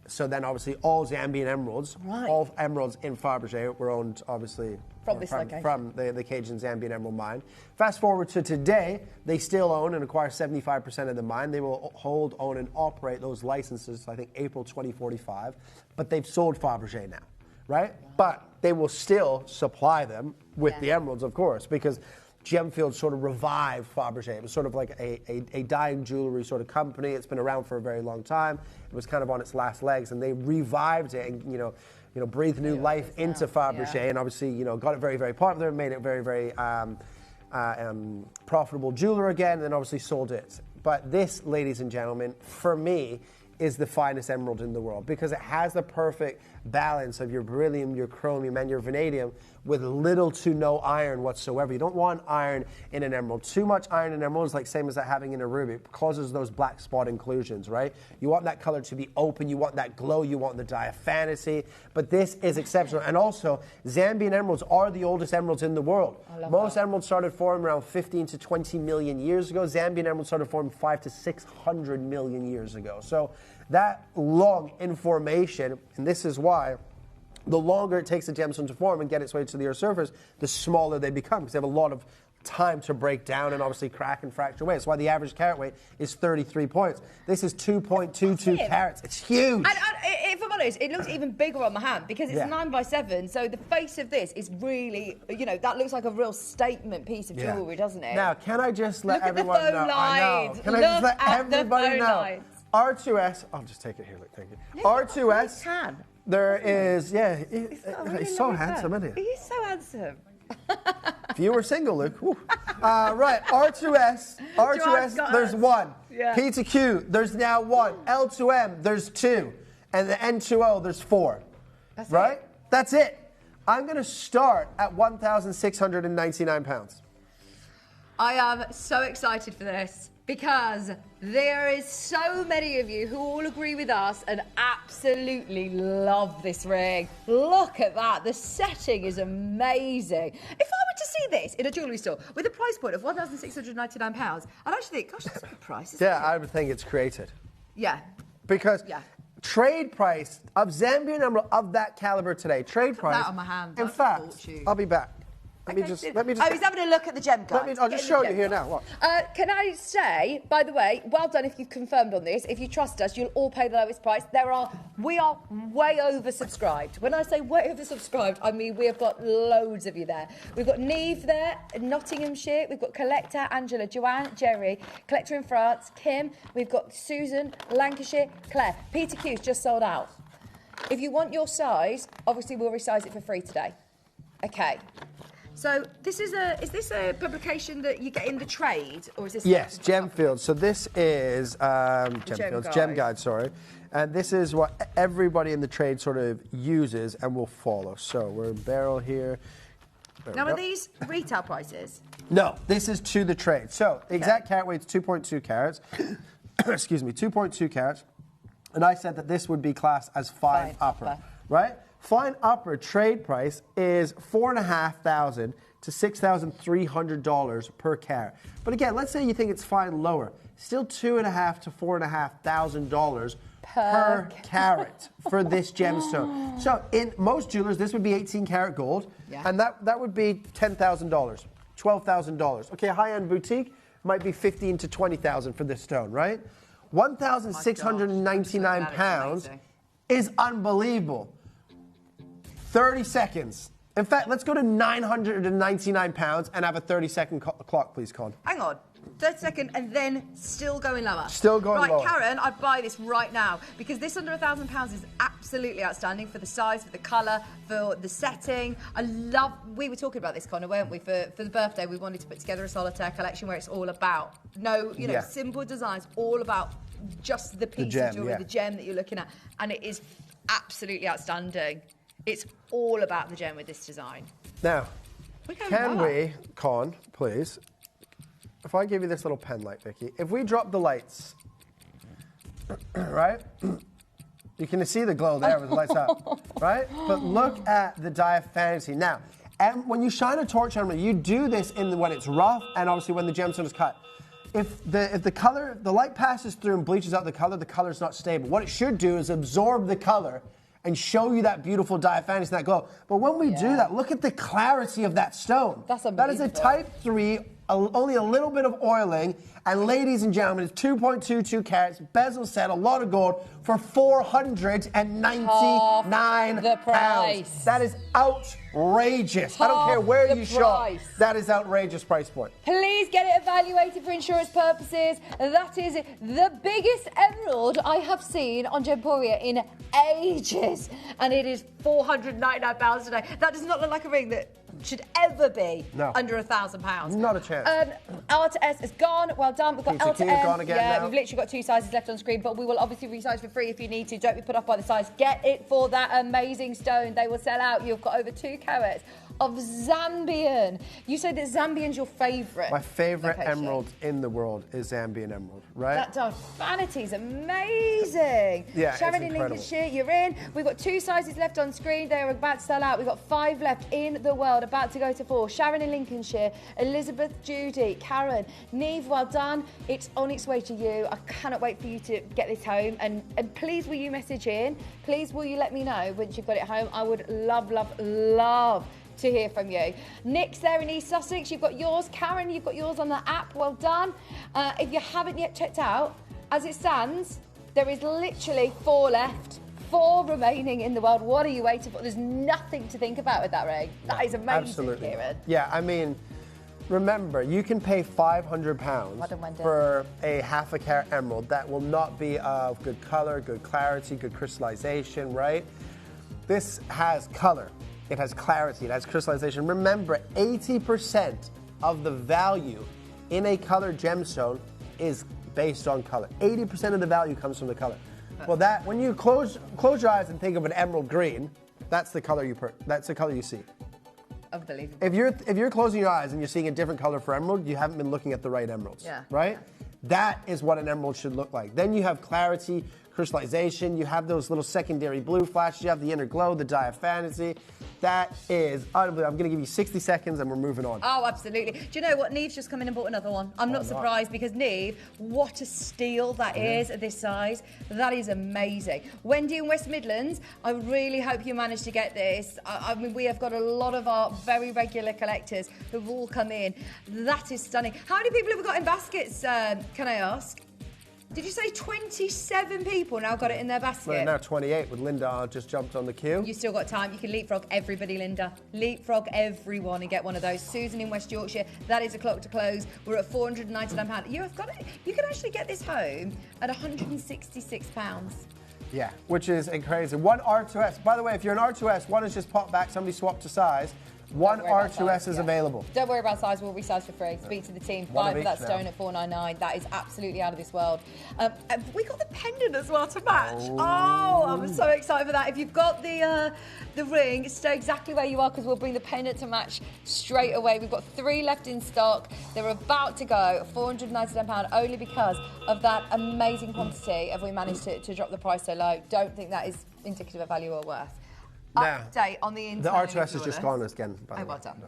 So then, obviously, all Zambian emeralds, all emeralds in Fabergé were owned, obviously, from this location. From the Cajun Zambian Emerald Mine. Fast forward to today, they still own and acquire 75% of the mine. They will hold, own, and operate those licenses, I think, April 2045. But they've sold Fabergé now, right? Wow. But they will still supply them with the emeralds, of course, because Gemfields sort of revived Fabergé. It was sort of like a dying jewelry sort of company. It's been around for a very long time. It was kind of on its last legs, and they revived it and, breathed new life into Fabergé, and obviously, got it very, very popular, made it very, very profitable jeweler again, and then obviously sold it. But this, ladies and gentlemen, for me, is the finest emerald in the world because it has the perfect balance of your beryllium, your chromium, and your vanadium with little to no iron whatsoever. You don't want iron in an emerald. Too much iron in an emerald is like same as that having in a ruby. It causes those black spot inclusions, right? You want that color to be open. You want that glow. You want the diaphantasy. But this is exceptional. And also, Zambian emeralds are the oldest emeralds in the world. Most emeralds started forming around 15 to 20 million years ago. Zambian emeralds started forming 500 to 600 million years ago. So that long in formation, and this is why the longer it takes the gemstone to form and get its way to the Earth's surface, the smaller they become because they have a lot of time to break down and obviously crack and fracture away. That's why the average carat weight is 33 points. This is 2.22 carats. It's huge. And if I'm honest, it looks even bigger on my hand because it's 9x7. So the face of this is really, that looks like a real statement piece of jewelry, doesn't it? Now, can I just let Look everyone at the phone know? lines. I know. Can I just let everybody know? Lines. R2S, I'll just take it here, look, thank you. Yeah, R2S, tan. There is, He's so handsome, isn't he? He's so handsome. If you were single, Luke. Right, R2S, there's one. Yeah. P to Q, there's now one. L to M, there's two. And the N to O, there's four. That's right? it. That's it. I'm going to start at £1,699. I am so excited for this because There is so many of you who all agree with us and absolutely love this ring. Look at that. The setting is amazing. If I were to see this in a jewellery store with a price point of £1,699, I'd actually think, gosh, that's a good price, isn't it? Yeah, I would think it's created. Yeah. Because Yeah. trade price of Zambian emerald of that caliber today, trade price. that on my hand, In that's a fact, fortune. I'll be back. Let me just. Oh, he's having a look at the gem guide. I'll just show you here now. Watch. Can I say, by the way, well done if you've confirmed on this. If you trust us, you'll all pay the lowest price. We are way oversubscribed. When I say way oversubscribed, I mean we have got loads of you there. We've got Neve there, Nottinghamshire. We've got Collector, Angela, Joanne, Jerry, Collector in France, Kim. We've got Susan, Lancashire, Claire. Peter Q's just sold out. If you want your size, obviously we'll resize it for free today. Okay. So is this a publication that you get in the trade, or is this? Yes, Gemfield. So this is Gemfield's Gem Guide, sorry. And this is what everybody in the trade sort of uses and will follow. So we're in barrel here. Now, are these retail prices? No, this is to the trade. So the exact carat weight's 2.2 carats. Excuse me, 2.2 carats. And I said that this would be classed as fine upper, right? Fine upper trade price is $4,500 to $6,300 per carat. But again, let's say you think it's fine lower, still $2,500 to $4,500 per carat for this gemstone. So in most jewelers, this would be 18 karat gold, and that would be $10,000, $12,000. Okay, high-end boutique might be $15,000 to $20,000 for this stone, right? 1,699 pounds is unbelievable. 30 seconds. In fact, let's go to 999 pounds and have a 30-second clock, please, Con. Hang on. 30 seconds and then still going lower. Still going lower. Right, Karen, I'd buy this right now because this under £1,000 is absolutely outstanding for the size, for the colour, for the setting. We were talking about this, Connor, weren't we? For the birthday, we wanted to put together a solitaire collection where it's all about simple designs, all about just the piece of jewellery, the gem that you're looking at. And it is absolutely outstanding. It's all about the gem with this design. Now, can we, Con, please, if I give you this little pen light, Vicky, if we drop the lights, right? You can see the glow there with the lights up, right? But look at the diaphanity. Now, and when you shine a torch on it, you do this when it's rough and obviously when the gemstone is cut. If the light passes through and bleaches out the color's not stable. What it should do is absorb the color and show you that beautiful diaphanous, that glow. But when we do that, look at the clarity of that stone. That's unbelievable. That is a type 3, only a little bit of oiling, and ladies and gentlemen, it's 2.22 carats, bezel set, a lot of gold, for £499. Price. That is outrageous. I don't care where you shop. That is outrageous price point. Please get it evaluated for insurance purposes. That is the biggest emerald I have seen on Gemporia in ages. And it is £499 today. That does not look like a ring that should ever be under £1,000. Not a chance. R to S is gone. Well done. We've got L to M. Gone again now. We've literally got 2 sizes left on screen, but we will obviously resize for free if you need to. Don't be put off by the size. Get it for that amazing stone. They will sell out. You've got over 2 carats of Zambian. You say that Zambian's your favourite. My favourite emerald in the world is Zambian emerald, right? That diaphanity is amazing. Yeah, Sharon it's in Lincolnshire, you're in. We've got 2 sizes left on screen. They're about to sell out. We've got 5 left in the world, about to go to 4. Sharon in Lincolnshire, Elizabeth, Judy, Karen, Neve, well done. It's on its way to you. I cannot wait for you to get this home. And please will you message in? Please will you let me know once you've got it home? I would love, love, love to hear from you. Nick's there in East Sussex. You've got yours. Karen, you've got yours on the app. Well done. If you haven't yet checked out, as it stands, there is literally 4 left. 4 remaining in the world. What are you waiting for? There's nothing to think about with that ring. That is amazing, absolutely. Kieran. Yeah, I mean, remember, you can pay £500 for a half a carat emerald that will not be of good color, good clarity, good crystallization, right? This has color. It has clarity, it has crystallization. Remember, 80% of the value in a colored gemstone is based on color. 80% of the value comes from the color. Well, when you close your eyes and think of an emerald green, that's the color you see. Unbelievable. If you're closing your eyes and you're seeing a different color for emerald, you haven't been looking at the right emeralds. Yeah. Right? That is what an emerald should look like. Then you have clarity, crystallization, you have those little secondary blue flashes, you have the inner glow, the dye of fantasy. That is unbelievable. I'm going to give you 60 seconds and we're moving on. Oh, absolutely. Do you know what? Neve's just come in and bought another one. I'm not surprised because Neve, what a steal that is at this size. That is amazing. Wendy in West Midlands, I really hope you managed to get this. I mean, we have got a lot of our very regular collectors who've all come in. That is stunning. How many people have we got in baskets, can I ask? Did you say 27 people now got it in their basket? Well, now 28 with Linda just jumped on the queue. You still got time. You can leapfrog everybody, Linda. Leapfrog everyone and get one of those. Susan in West Yorkshire, that is a clock to close. We're at £499. You have got it. You can actually get this home at £166. Yeah, which is crazy. One R2S. By the way, if you're an R2S, one has just popped back. Somebody swapped a size. One R2S is available. Don't worry about size, we'll resize for free. Speak to the team. Buy for that stone at $499. That is absolutely out of this world. We got the pendant as well to match. Oh, I'm so excited for that. If you've got the ring, stay exactly where you are because we'll bring the pendant to match straight away. We've got 3 left in stock. They're about to go at £499 only because of that amazing quantity. Have we managed to drop the price so low? Don't think that is indicative of value or worth. Update on the internal. The R2S has just gone again. Oh, well done.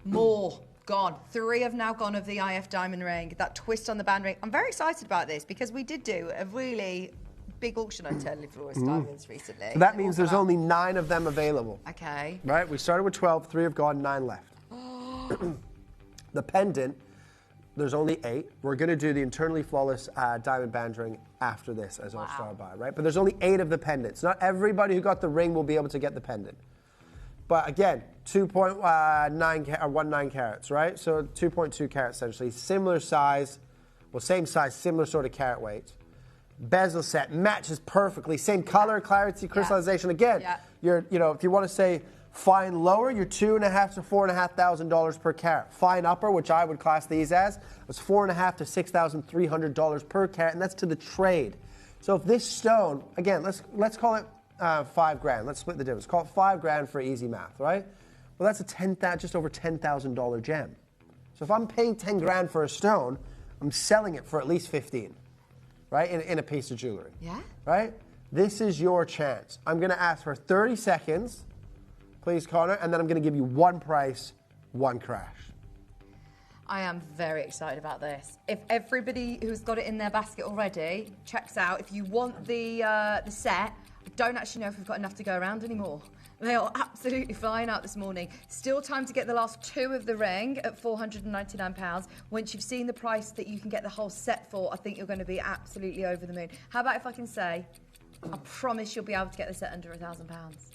More gone. 3 have now gone of the IF diamond ring. That twist on the band ring. I'm very excited about this because we did do a really big auction on Eternally Flawless diamonds recently. So that means there's only 9 of them available. Okay. Right? We started with 12, 3 have gone, 9 left. The pendant, there's only 8. We're going to do the Internally Flawless diamond band ring after this as our star buy, right? But there's only 8 of the pendants. Not everybody who got the ring will be able to get the pendant. But again, 2.19 carats, right? So 2.2 carats essentially. Similar size, well, same size, similar sort of carat weight. Bezel set matches perfectly. Same color, clarity, crystallization. Again, you're, if you want to say fine lower, you're $2,500 to $4,500 per carat. Fine upper, which I would class these as, was $4,500 to $6,300 per carat, and that's to the trade. So if this stone, again, let's call it $5,000. Let's split the difference. Call it $5,000 for easy math, right? Well, that's just over $10,000 gem. So if I'm paying $10,000 for a stone, I'm selling it for at least 15, right? In a piece of jewelry. Yeah. Right? This is your chance. I'm going to ask for 30 seconds. Please, Connor, and then I'm going to give you one price, one crash. I am very excited about this. If everybody who's got it in their basket already checks out, if you want the set, I don't actually know if we've got enough to go around anymore. They are absolutely flying out this morning. Still time to get the last 2 of the ring at £499. Once you've seen the price that you can get the whole set for, I think you're going to be absolutely over the moon. How about if I can say, I promise you'll be able to get the set under £1,000.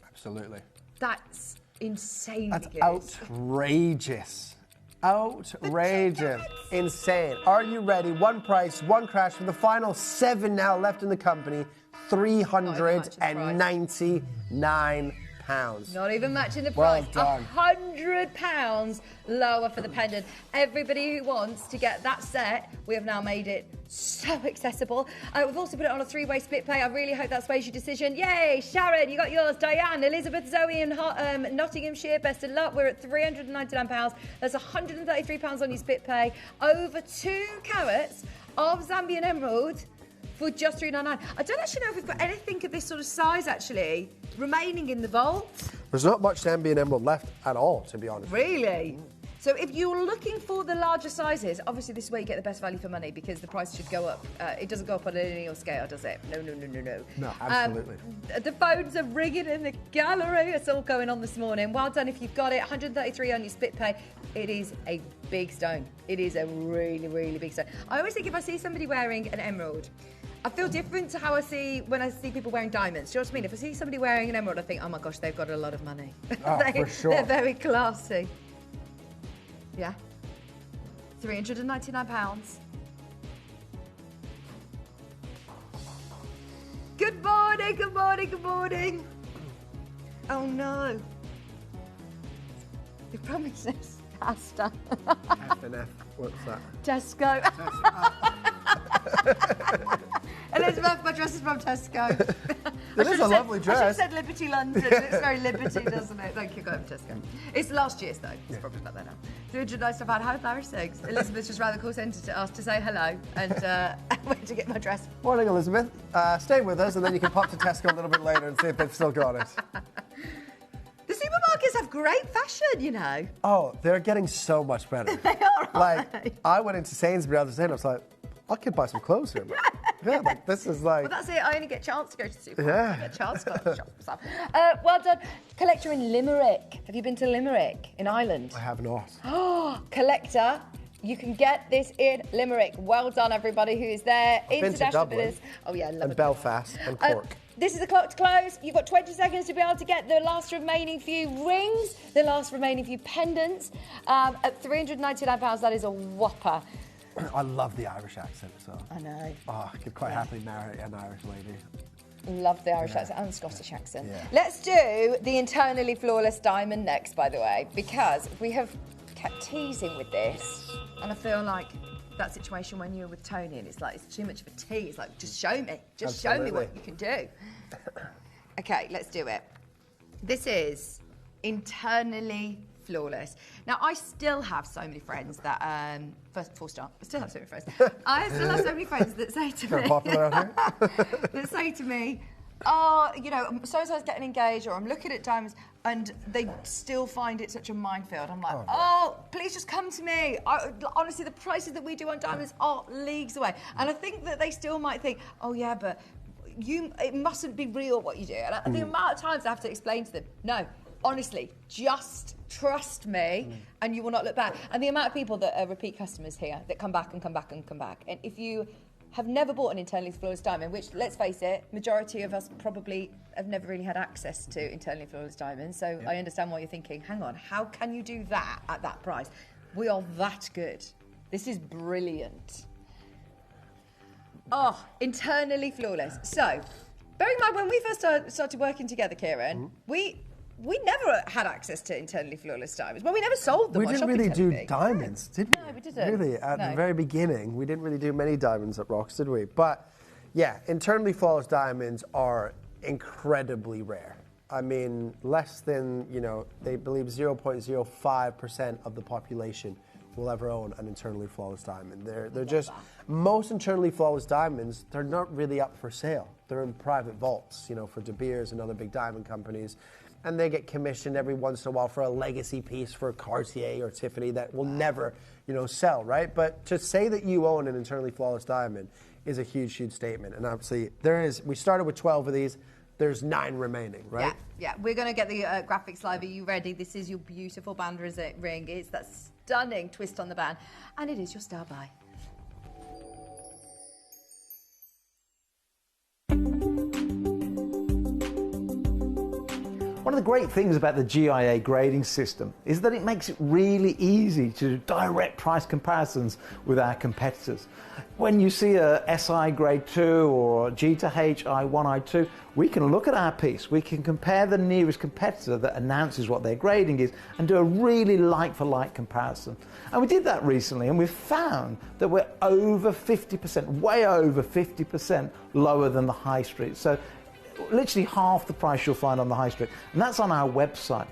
Absolutely. That's insanely That's good. outrageous. Outrageous. Insane. Are you ready? One price, one crash for the final 7 now left in the company. £399. Not even matching the price. Well done. £100 lower for the pendant. Everybody who wants to get that set, we have now made it so accessible. We've also put it on a 3-way split pay. I really hope that sways your decision. Yay, Sharon, you got yours. Diane, Elizabeth, Zoe in Nottinghamshire, best of luck. We're at £399. That's £133 on your split pay. Over 2 carats of Zambian emerald for just $399. I don't actually know if we've got anything of this sort of size, actually, remaining in the vault. There's not much Zambian emerald left at all, to be honest. Really? So if you're looking for the larger sizes, obviously this is where you get the best value for money because the price should go up. It doesn't go up on a linear scale, does it? No. No, absolutely. The phones are ringing in the gallery. It's all going on this morning. Well done if you've got it. 133 on your split pay. It is a big stone. It is a really, really big stone. I always think if I see somebody wearing an emerald, I feel different to how I see when I see people wearing diamonds. Do you know what I mean? If I see somebody wearing an emerald, I think, oh my gosh, they've got a lot of money. Oh, for sure. They're very classy. Yeah. £399. Good morning, good morning, good morning. Oh no. You promised us pasta. F&F, what's that? Tesco. Elizabeth, my dress is from Tesco. It is a lovely I should dress. have said Liberty London. It's very Liberty, doesn't it? Thank you, go over Tesco. It's last year's, though. It's probably not there now. 395 pound. How embarrassing. Elizabeth's just ran the call centre to ask to say hello and wait to get my dress. Morning, Elizabeth. Stay with us, and then you can pop to Tesco a little bit later and see if they've still got it. The supermarkets have great fashion, you know. Oh, they're getting so much better. They are, Like, I went into Sainsbury's the other day and I was like, I could buy some clothes here, man. Yeah, like, this is like... Well, that's it. I only get a chance to go to the supermarket. Yeah. I get a chance to go to shop for stuff. Well done. Collector in Limerick. Have you been to Limerick in Ireland? I have not. Oh, Collector. You can get this in Limerick. Well done, everybody who is there. Been to Dublin. Business. Oh, yeah, love And it. Belfast and Cork. This is the clock to close. You've got 20 seconds to be able to get the last remaining few rings, the last remaining few pendants. At £399, that is a whopper. I love the Irish accent as well. I know. Oh, I could quite happily marry an Irish lady. Love the Irish accent and the Scottish accent. Yeah. Let's do the internally flawless diamond next, by the way, because we have kept teasing with this, and I feel like that situation when you were with Tony and it's like it's too much of a tease. Like, just show me. Just show me what you can do. Okay, let's do it. This is internally flawless. Now, I still have so many friends that, first, full stop, I still have so many friends. I still have so many friends that say to me, popular out here. that say to me, oh, you know, so-and-so's getting engaged, or I'm looking at diamonds, and they still find it such a minefield. I'm like, oh, please just come to me. Honestly, the prices that we do on diamonds are leagues away. And I think that they still might think, oh, yeah, but it mustn't be real what you do. And the amount of times I have to explain to them, no, honestly, just trust me and you will not look back. And the amount of people that are repeat customers here that come back and come back and come back. And if you have never bought an internally flawless diamond, which, let's face it, majority of us probably have never really had access to internally flawless diamonds. So I understand why you're thinking, hang on, how can you do that at that price? We are that good. This is brilliant. Oh, internally flawless. So, bearing in mind, when we first started working together, Kieran, we never had access to internally flawless diamonds. Well, we never sold them. We didn't really do diamonds, did we? No, we didn't. Really, at the very beginning, we didn't really do many diamonds at Rocks, did we? But yeah, internally flawless diamonds are incredibly rare. I mean, less than, they believe 0.05% of the population will ever own an internally flawless diamond. They're just, most internally flawless diamonds, they're not really up for sale. They're in private vaults, for De Beers and other big diamond companies. And they get commissioned every once in a while for a legacy piece for Cartier or Tiffany that will never, sell, right? But to say that you own an internally flawless diamond is a huge, huge statement. And obviously, we started with 12 of these. There's 9 remaining, right? Yeah. We're going to get the graphics live. Are you ready? This is your beautiful band ring. It's that stunning twist on the band. And it is your star buy. One of the great things about the GIA grading system is that it makes it really easy to do direct price comparisons with our competitors. When you see a SI grade 2 or G to H I1 I2, we can look at our piece, we can compare the nearest competitor that announces what their grading is and do a really like-for-like comparison. And we did that recently and we've found that we're over 50%, way over 50% lower than the high street. So literally half the price you'll find on the high street, and that's on our website.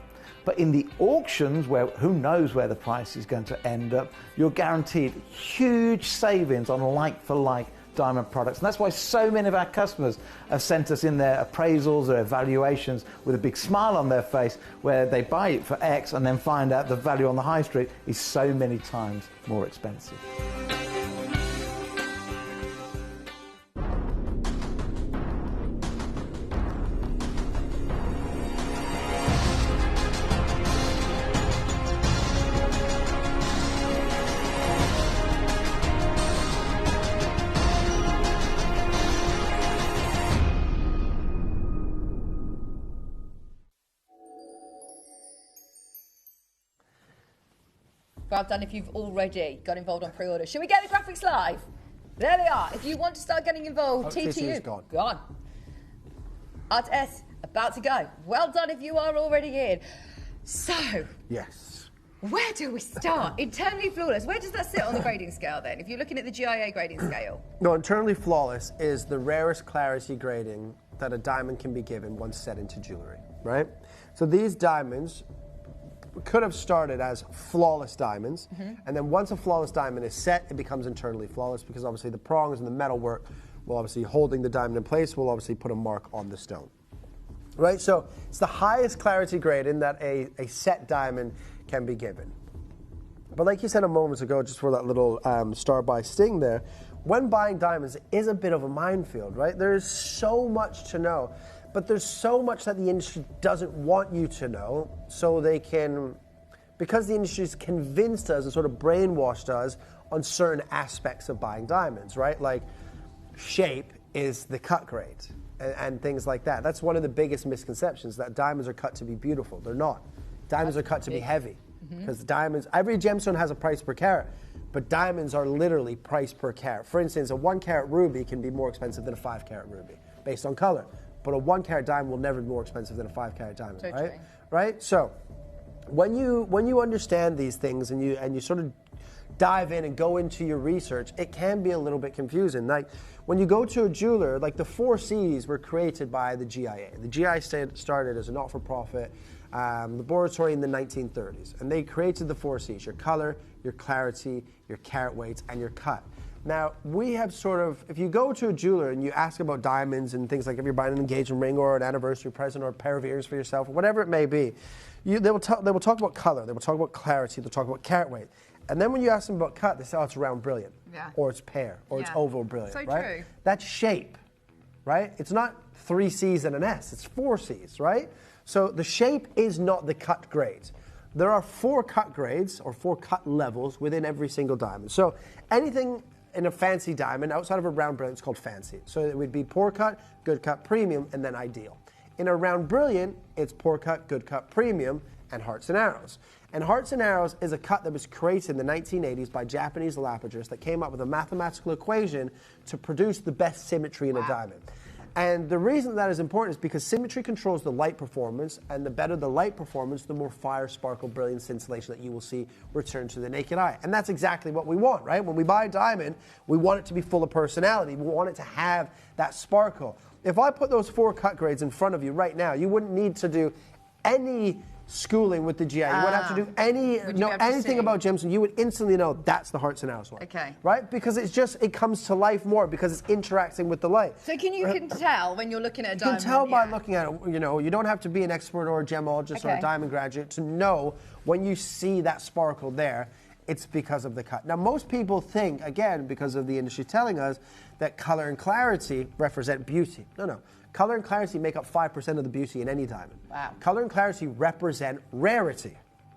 But in the auctions, where who knows where the price is going to end up, you're guaranteed huge savings on like-for-like diamond products. And that's why so many of our customers have sent us in their appraisals or evaluations with a big smile on their face, where they buy it for X and then find out the value on the high street is so many times more expensive. Well done if you've already got involved on pre-order. Should we get the graphics live? There they are. If you want to start getting involved, TTU. Gone. RTS, about to go. Well done if you are already in. So, yes. Where do we start? Internally flawless. Where does that sit on the grading scale then? If you're looking at the GIA grading scale. No, internally flawless is the rarest clarity grading that a diamond can be given once set into jewelry, right? So these diamonds could have started as flawless diamonds, and then once a flawless diamond is set, it becomes internally flawless because obviously the prongs and the metal work will obviously holding the diamond in place will obviously put a mark on the stone. Right, so it's the highest clarity grade in that a set diamond can be given. But like you said a moment ago, just for that little star by sting there, when buying diamonds it is a bit of a minefield, right? There is so much to know, but there's so much that the industry doesn't want you to know, so they can, because the industry's convinced us and sort of brainwashed us on certain aspects of buying diamonds, right? Like shape is the cut grade. And things like that. That's one of the biggest misconceptions, that diamonds are cut to be beautiful. They're not. Diamonds are cut to be heavy. Because diamonds, every gemstone has a price per carat, but diamonds are literally price per carat. For instance, a 1 carat ruby can be more expensive than a 5 carat ruby based on color. But a 1 carat diamond will never be more expensive than a 5 carat diamond, Totally. right? So when you understand these things and you sort of dive in and go into your research, it can be a little bit confusing. Like when you go to a jeweler, like the 4 C's were created by the GIA. The GIA started as a not-for-profit laboratory in the 1930s, and they created the 4 C's: your color, your clarity, your carat weights, and your cut. Now, we have sort of, if you go to a jeweler and you ask about diamonds and things like if you're buying an engagement ring or an anniversary present or a pair of earrings for yourself or whatever it may be, they will talk about color, they will talk about clarity, they'll talk about carat weight. And then when you ask them about cut, they say, oh, it's round brilliant, or it's pear, or it's oval brilliant, So right? true. That's shape, right? It's not 3 C's and an S, it's 4 C's, right? So the shape is not the cut grade. There are 4 cut grades, or 4 cut levels within every single diamond. So anything in a fancy diamond, outside of a round brilliant, is called fancy. So it would be poor cut, good cut, premium, and then ideal. In a round brilliant, it's poor cut, good cut, premium, and hearts and arrows. And hearts and arrows is a cut that was created in the 1980s by Japanese lapidarists that came up with a mathematical equation to produce the best symmetry in a diamond. And the reason that is important is because symmetry controls the light performance, and the better the light performance, the more fire, sparkle, brilliance, scintillation that you will see return to the naked eye. And that's exactly what we want, right? When we buy a diamond, we want it to be full of personality. We want it to have that sparkle. If I put those 4 cut grades in front of you right now, you wouldn't need to do any schooling with the GI. You wouldn't have to do anything about gemstones. You would instantly know that's the hearts and arrows one. Okay. Right? Because it comes to life more because it's interacting with the light. So can tell when you're looking at a diamond? You can tell by looking at it. You know, you don't have to be an expert or a gemologist or a diamond graduate to know when you see that sparkle there, it's because of the cut. Now, most people think, again, because of the industry telling us, that color and clarity represent beauty. No. Color and clarity make up 5% of the beauty in any diamond. Wow. Color and clarity represent rarity,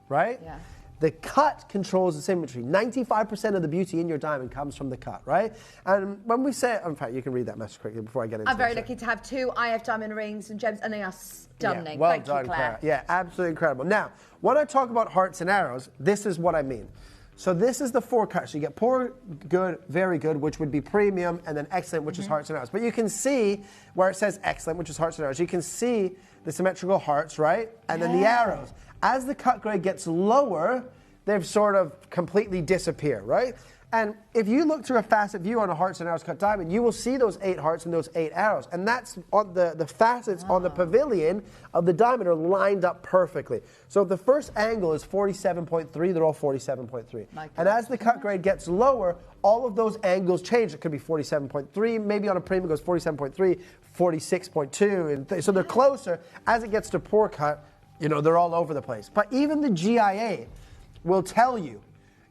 right? Yeah. The cut controls the symmetry. 95% of the beauty in your diamond comes from the cut, right? And when we say, in fact, you can read that message quickly before I get into it. I'm very lucky to have 2 IF diamond rings and gems, and they are stunning. Yeah, well Thank done, you, Claire. Yeah, absolutely incredible. Now, when I talk about hearts and arrows, this is what I mean. So this is the 4 cuts. So you get poor, good, very good, which would be premium, and then excellent, which is hearts and arrows. But you can see where it says excellent, which is hearts and arrows. You can see the symmetrical hearts, right? And then the arrows. As the cut grade gets lower, they've sort of completely disappear, right? And if you look through a facet view on a hearts and arrows cut diamond, you will see those 8 hearts and those 8 arrows. And that's on the facets on the pavilion of the diamond are lined up perfectly. So if the first angle is 47.3, they're all 47.3. And as the cut grade gets lower, all of those angles change. It could be 47.3, maybe on a premium it goes 47.3, 46.2. And so they're closer. As it gets to poor cut, you know, they're all over the place. But even the GIA will tell you,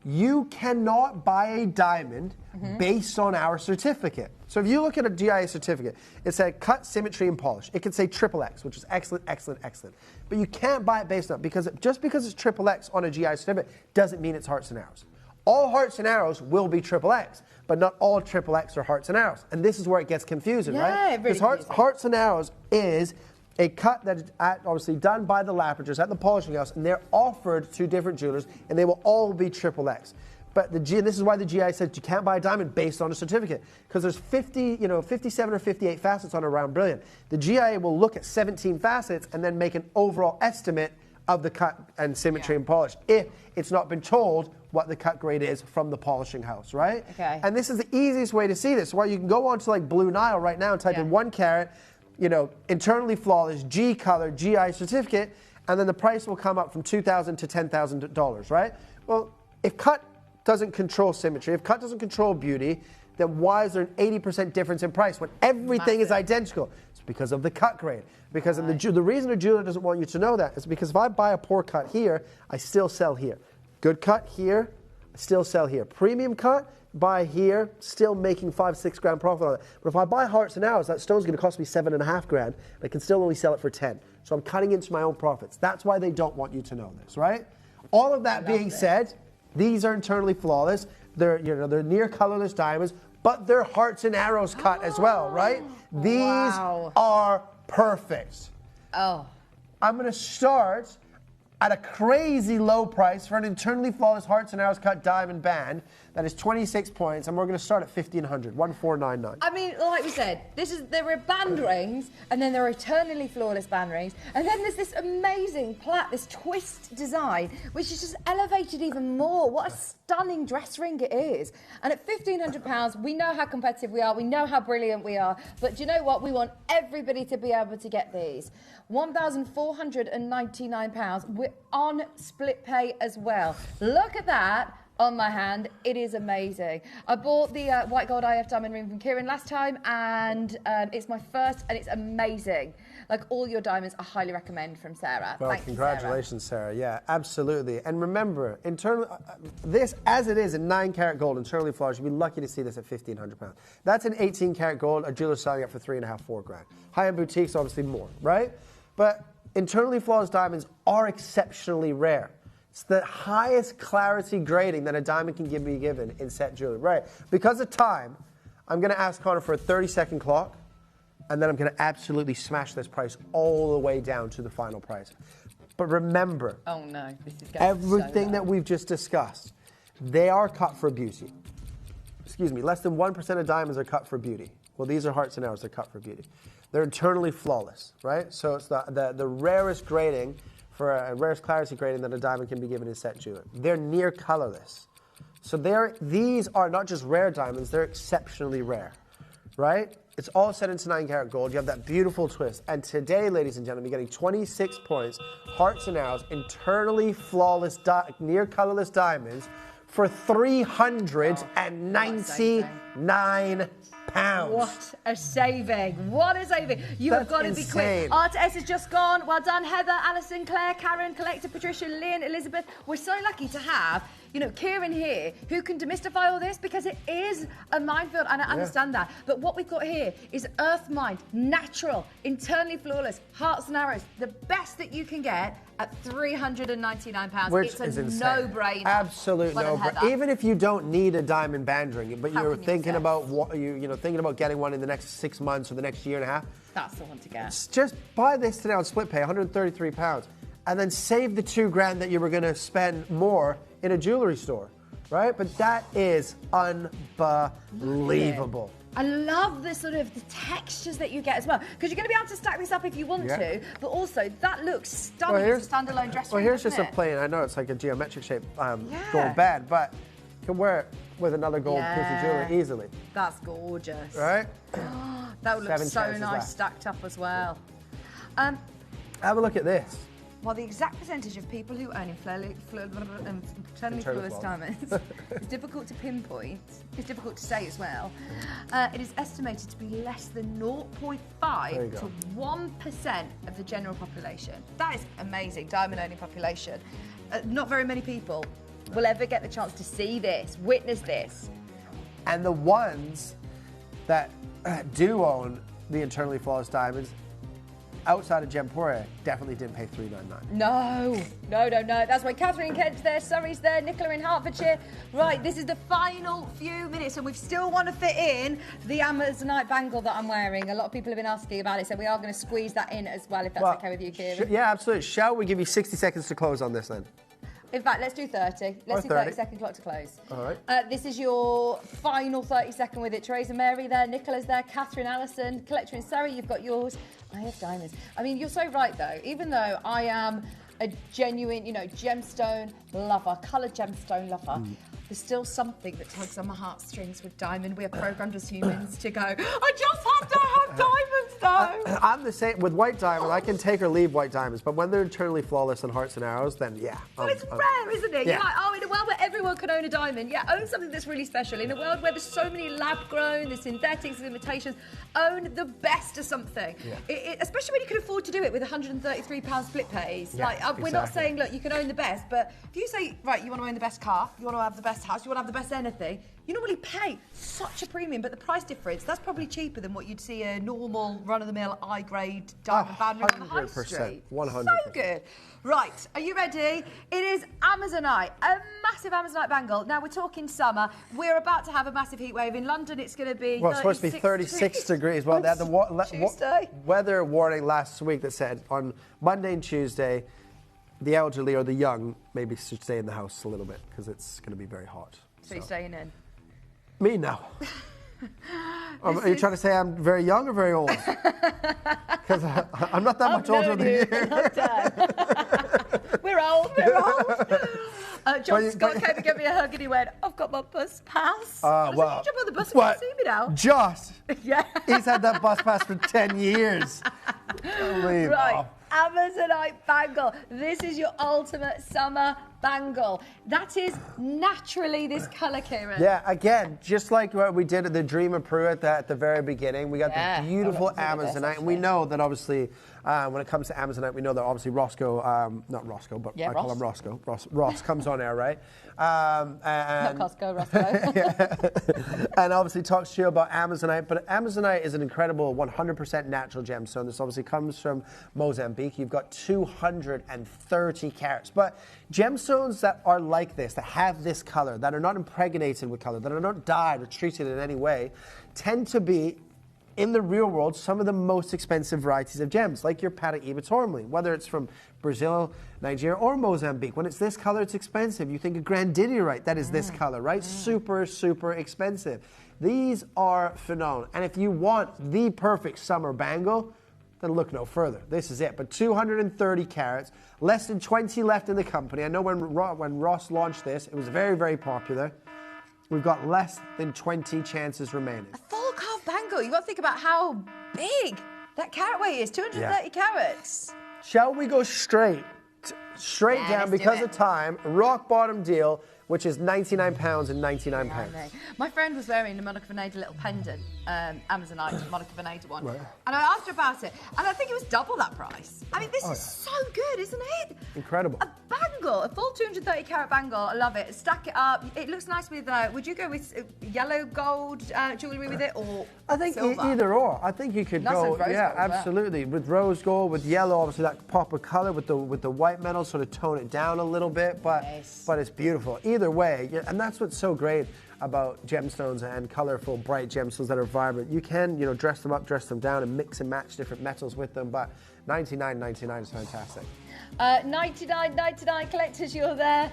you cannot buy a diamond based on our certificate. So if you look at a GIA certificate, it said cut, symmetry, and polish. It could say XXX, which is excellent, excellent, excellent. But you can't buy it based on it because just because it's XXX on a GIA certificate doesn't mean it's hearts and arrows. All hearts and arrows will be XXX, but not all XXX are hearts and arrows. And this is where it gets confusing, right? Because hearts and arrows is a cut that is obviously done by the lapidarists at the polishing house, and they're offered to different jewelers, and they will all be XXX. But this is why the GI says you can't buy a diamond based on a certificate, because there's 57 or 58 facets on a round brilliant. The GIA will look at 17 facets and then make an overall estimate of the cut and symmetry and polish if it's not been told what the cut grade is from the polishing house, right? Okay. And this is the easiest way to see this. Well, you can go on to like Blue Nile right now and type in 1 carat. internally flawless, G color, GI certificate, and then the price will come up from $2,000 to $10,000, right? Well, if cut doesn't control symmetry, if cut doesn't control beauty, then why is there an 80% difference in price when everything is identical? It's because of the cut grade. Because the reason a jeweler doesn't want you to know that is because if I buy a poor cut here, I still sell here. Good cut here, I still sell here. Premium cut, buy here, still making 5-6 grand profit on it. But if I buy hearts and arrows, that stone's going to cost me 7.5 grand. I can still only sell it for 10. So I'm cutting into my own profits. That's why they don't want you to know this, right? All of that being said, these are internally flawless. They're near colorless diamonds, but they're hearts and arrows cut as well, right? These are perfect. Oh. I'm going to start at a crazy low price for an internally flawless hearts and arrows cut diamond band that is 26 points, and we're going to start at 1,500, 1,499. I mean, like we said, there are band rings, and then there are eternally flawless band rings, and then there's this amazing plait, this twist design, which is just elevated even more. What a stunning dress ring it is. And at £1,500, we know how competitive we are, we know how brilliant we are, but do you know what? We want everybody to be able to get these. £1,499. We're on split pay as well. Look at that on my hand. It is amazing. I bought the white gold IF diamond ring from Kieran last time, and it's my first, and it's amazing. Like, all your diamonds, I highly recommend from Sarah. Well, Thank congratulations, Sarah. Yeah, absolutely. And remember, this, as it is in 9 karat gold, internally flawless, you'd be lucky to see this at £1,500. That's an 18 karat gold, a jeweler selling it for 3.5, 4 grand. High-end boutiques, obviously more, right? But internally flawless diamonds are exceptionally rare. It's the highest clarity grading that a diamond can be given in set jewelry, right? Because of time, I'm going to ask Connor for a 30-second clock, and then I'm going to absolutely smash this price all the way down to the final price. But remember, oh no, this is everything so that we've just discussed, they are cut for beauty. Excuse me, less than 1% of diamonds are cut for beauty. Well, these are hearts and arrows, they're cut for beauty. They're internally flawless, right? So it's the rarest grading, for a rarest clarity grading that a diamond can be given in set jewelry. They're near colorless. So these are not just rare diamonds, they're exceptionally rare, right? It's all set into 9 karat gold. You have that beautiful twist. And today, ladies and gentlemen, you're getting 26 points, hearts and arrows, internally flawless, near colorless diamonds for £399. What a saving. What a saving. You have got to be quick. RTS has just gone. Well done, Heather, Alison, Claire, Karen, Collector, Patricia, Lynn, Elizabeth. We're so lucky to have, Kieran here, who can demystify all this, because it is a minefield, and I understand that. But what we've got here is earth mined, natural, internally flawless, hearts and arrows, the best that you can get at £399. Which it's is a insane. no-brainer. Absolute no-brainer. Even if you don't need a diamond band ring, but you're thinking about thinking about getting one in the next 6 months or the next year and a half, that's the one to get. Just buy this today on split pay, £133, and then save the $2 grand that you were going to spend more in a jewelry store, right? But that is unbelievable. I love the sort of the textures that you get as well, because you're going to be able to stack this up if you want to, but also that looks stunning as a standalone dress ring. Well, here's just a plain, I know it's like a geometric shape gold band, but you can wear it with another gold piece of jewelry easily. That's gorgeous. Right? That would look so nice stacked up as well. Have a look at this. Well, the exact percentage of people who own internally flawless diamonds is difficult to pinpoint. It's difficult to say as well. It is estimated to be less than 0.5 to 1% of the general population. That is amazing, diamond-owning population. Not very many people will ever get the chance to see this, witness this. And the ones that do own the internally flawless diamonds, outside of Gemporia, definitely didn't pay $399. No. That's why Catherine in Kent's there, Surrey's there, Nicola in Hertfordshire. Right, this is the final few minutes, and we still want to fit in the Amazonite bangle that I'm wearing. A lot of people have been asking about it, so we are going to squeeze that in as well, if that's okay with you, Kieran. Yeah, absolutely. Shall we give you 60 seconds to close on this then? In fact, let's do 30. Let's do 30-second clock to close. All right. This is your final 30-second with it. Teresa Mary there, Nicola's there, Catherine, Alison, Collector in Surrey, you've got yours. I have diamonds. I mean, you're so right, though. Even though I am a genuine, gemstone lover, coloured gemstone lover, there's still something that tugs on my heartstrings with diamond. We are programmed as humans to go, I just have to have diamonds, though. I'm the same with white diamond. I can take or leave white diamonds, but when they're internally flawless and hearts and arrows, then yeah. Well, it's rare, isn't it? Yeah. You're like, oh, in a world where everyone can own a diamond, yeah, own something that's really special. In a world where there's so many lab-grown, there's synthetics, there's imitations, own the best of something. Yeah. Especially when you can afford to do it with £133 split pays. Yeah, We're not saying, look, you can own the best, but if you say, right, you want to own the best car, you want to have the best house, you want to have the best anything, you normally pay such a premium, but the price difference, that's probably cheaper than what you'd see a normal run-of-the-mill I-grade diamond band on the high street. 100%. So good. Right, are you ready? It is Amazonite, a massive Amazonite bangle. Now, we're talking summer. We're about to have a massive heat wave. In London, it's going to be it's supposed to be 36 degrees. Well, they had the weather warning last week that said on Monday and Tuesday, the elderly or the young maybe should stay in the house a little bit because it's going to be very hot. So you're staying in? Me, no. Are you trying to say I'm very young or very old? Because I'm not that much older than you. We're old. John Scott came to give me a hug and he went, I've got my bus pass. I said, you jump on the bus and you see me now. Josh. Yeah. He's had that bus pass for 10 years. Right. Amazonite bangle. This is your ultimate summer bangle. That is naturally this colour, Kieran. Yeah, again, just like what we did at the Dream of Peru at the very beginning, we got the beautiful Amazonite. And we know that obviously, when it comes to Amazonite, we know that obviously Roscoe, not Roscoe, but I call him Roscoe. Ross comes on air, right? Not Costco, Roscoe. And obviously talks to you about Amazonite. But Amazonite is an incredible 100% natural gemstone. This obviously comes from Mozambique. You've got 230 carats. But gemstones that are like this, that have this color, that are not impregnated with color, that are not dyed or treated in any way, tend to be, in the real world, some of the most expensive varieties of gems, like your Paraíba tourmaline, whether it's from Brazil, Nigeria, or Mozambique. When it's this color, it's expensive. You think of grandidierite, that is this color, right? Super, super expensive. These are phenomenal. And if you want the perfect summer bangle, then look no further. This is it. But 230 carats, less than 20 left in the company. I know when Ross launched this, it was very, very popular. We've got less than 20 chances remaining. A full carved bangle. You've got to think about how big that carat weight is. 230 carats. Shall we go straight down because of time? Rock bottom deal, which is £99 and 99 pence. My friend was wearing a Monica Vinader little pendant, Amazonite Monica Vinader one, right. And I asked her about it, and I think it was double that price. I mean, this is so good, isn't it? Incredible. A bangle, a full 230 carat bangle. I love it. Stack it up. It looks nice with. Would you go with yellow gold jewellery with it, or I think silver? Either or. I think you could go. Yeah, absolutely. With rose gold, with yellow, obviously that pop of color with the white metal, sort of tone it down a little bit, but it's beautiful. Either way, and that's what's so great about gemstones and colorful, bright gemstones that are vibrant. You can, dress them up, dress them down, and mix and match different metals with them. But $99.99 is fantastic. $99.99 collectors, you're there.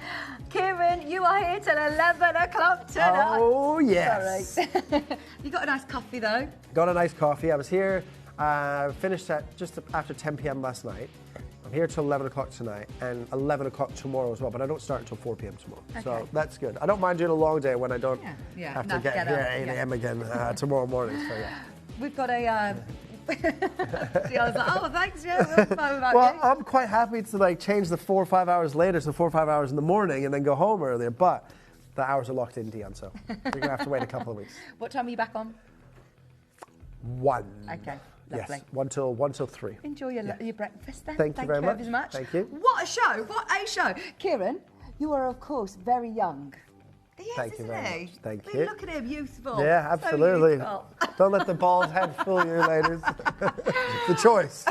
Kieran, you are here till 11 o'clock tonight. Oh yes. Sorry. You got a nice coffee though. Got a nice coffee. I was here, finished at just after 10 p.m. last night. I'm here till 11 o'clock tonight and 11 o'clock tomorrow as well, but I don't start until 4 p.m. tomorrow. Okay. So that's good. I don't mind doing a long day when I don't have to get here at 8 a.m. again tomorrow morning. So yeah. We've got a... See, I was like, oh, thanks, yeah. Well, I'm quite happy to change the 4 or 5 hours later, so 4 or 5 hours in the morning and then go home earlier, but the hours are locked in, Dion, so you're going to have to wait a couple of weeks. What time are you back on? 1. Okay. Lovely. Yes, 1 till 3. Enjoy your breakfast then. Thank you very much. Thank you. What a show! What a show! Kieran, you are of course very young. He is, Thank you very much. Thank you. Look at him, youthful. Yeah, absolutely. So Don't let the bald head fool you, ladies. It's the choice.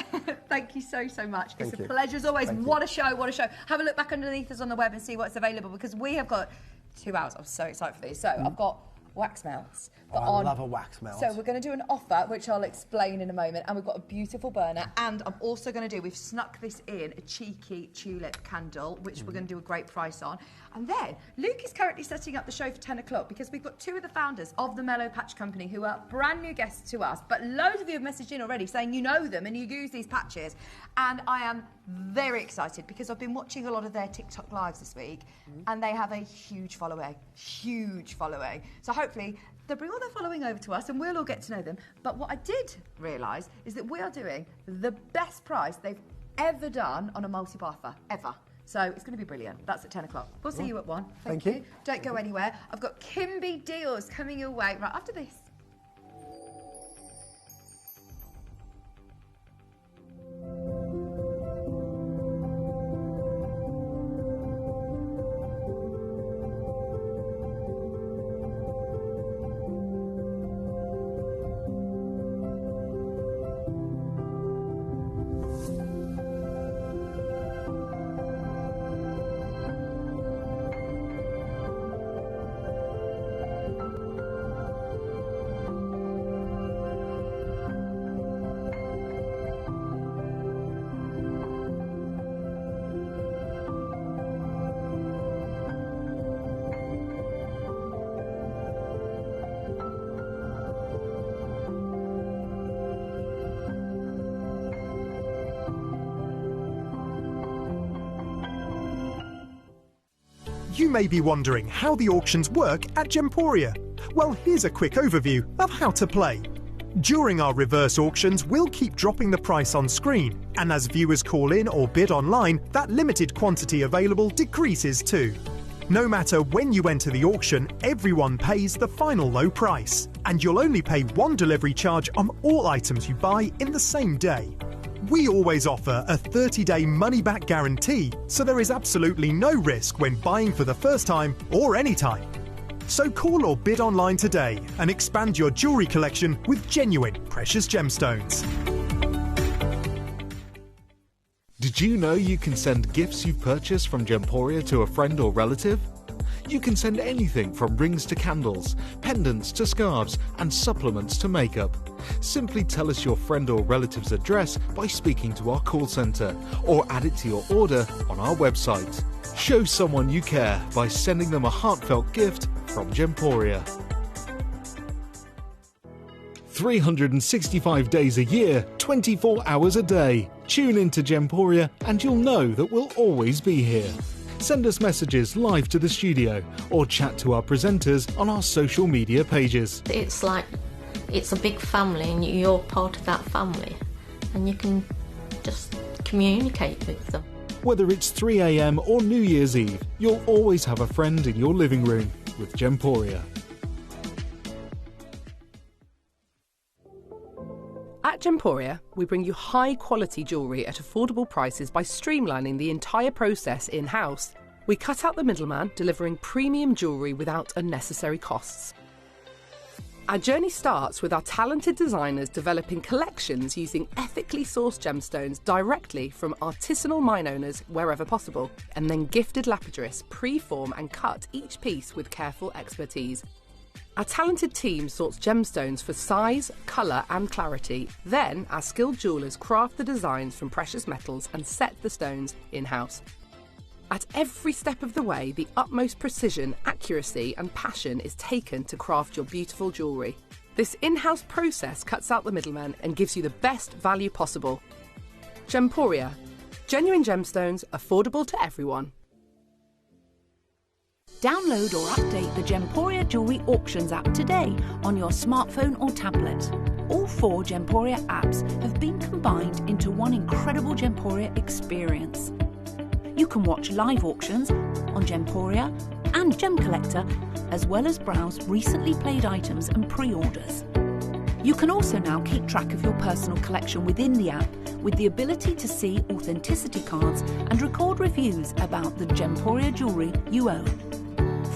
Thank you so much. It's a pleasure as always. What a show! What a show! Have a look back underneath us on the web and see what's available because we have got 2 hours. I'm so excited for these. So I've got wax melts. I love a wax melt. So we're going to do an offer, which I'll explain in a moment, and we've got a beautiful burner, and I'm also going to we've snuck this in, a cheeky tulip candle, which we're going to do a great price on. And then, Luke is currently setting up the show for 10 o'clock, because we've got 2 of the founders of the Mellow Patch Company, who are brand new guests to us, but loads of you have messaged in already saying you know them and you use these patches, and I am very excited, because I've been watching a lot of their TikTok lives this week, and they have a huge following, so hopefully they'll bring all their following over to us and we'll all get to know them. But what I did realise is that we are doing the best price they've ever done on a multi-bar offer, ever. So it's going to be brilliant. That's at 10 o'clock. We'll see you at 1. Thank you. Don't go anywhere. I've got Kimby deals coming your way right after this. You may be wondering how the auctions work at Gemporia. Well, here's a quick overview of how to play. During our reverse auctions, we'll keep dropping the price on screen, and as viewers call in or bid online, that limited quantity available decreases too. No matter when you enter the auction, everyone pays the final low price, and you'll only pay one delivery charge on all items you buy in the same day. We always offer a 30-day money-back guarantee, so there is absolutely no risk when buying for the first time or any time. So call or bid online today and expand your jewellery collection with genuine precious gemstones. Did you know you can send gifts you've purchased from Gemporia to a friend or relative? You can send anything from rings to candles, pendants to scarves, and supplements to makeup. Simply tell us your friend or relative's address by speaking to our call centre, or add it to your order on our website. Show someone you care by sending them a heartfelt gift from Gemporia. 365 days a year, 24 hours a day. Tune into Gemporia and you'll know that we'll always be here. Send us messages live to the studio or chat to our presenters on our social media pages. It's like it's a big family and you're part of that family and you can just communicate with them. Whether it's 3 a.m. or New Year's Eve, you'll always have a friend in your living room with Gemporia. At Gemporia, we bring you high-quality jewellery at affordable prices by streamlining the entire process in-house. We cut out the middleman, delivering premium jewellery without unnecessary costs. Our journey starts with our talented designers developing collections using ethically sourced gemstones directly from artisanal mine owners wherever possible, and then gifted lapidarists pre-form and cut each piece with careful expertise. Our talented team sorts gemstones for size, colour and clarity. Then, our skilled jewellers craft the designs from precious metals and set the stones in-house. At every step of the way, the utmost precision, accuracy and passion is taken to craft your beautiful jewellery. This in-house process cuts out the middleman and gives you the best value possible. Gemporia. Genuine gemstones, affordable to everyone. Download or update the Gemporia Jewellery Auctions app today on your smartphone or tablet. All 4 Gemporia apps have been combined into one incredible Gemporia experience. You can watch live auctions on Gemporia and Gem Collector, as well as browse recently played items and pre-orders. You can also now keep track of your personal collection within the app with the ability to see authenticity cards and record reviews about the Gemporia jewellery you own.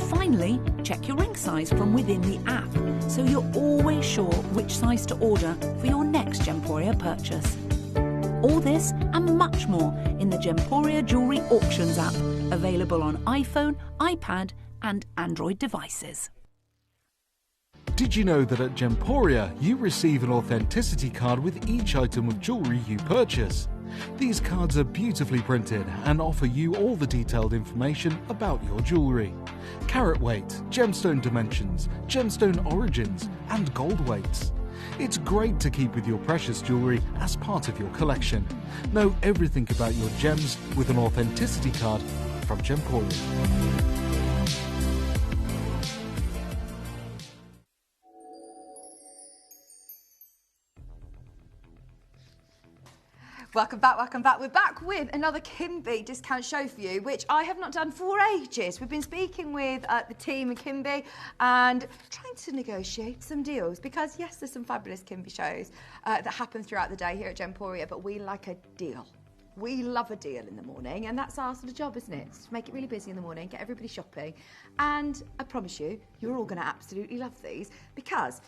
Finally, check your ring size from within the app, so you're always sure which size to order for your next Gemporia purchase. All this and much more in the Gemporia Jewellery Auctions app, available on iPhone, iPad and Android devices. Did you know that at Gemporia you receive an authenticity card with each item of jewellery you purchase? These cards are beautifully printed and offer you all the detailed information about your jewellery. Carat weight, gemstone dimensions, gemstone origins and gold weights. It's great to keep with your precious jewellery as part of your collection. Know everything about your gems with an authenticity card from Gemporia. Welcome back, welcome back. We're back with another Kimby discount show for you, which I have not done for ages. We've been speaking with the team at Kimby and trying to negotiate some deals because, yes, there's some fabulous Kimby shows that happen throughout the day here at Gemporia, but we like a deal. We love a deal in the morning, and that's our sort of job, isn't it? It's to make it really busy in the morning, get everybody shopping. And I promise you, you're all going to absolutely love these because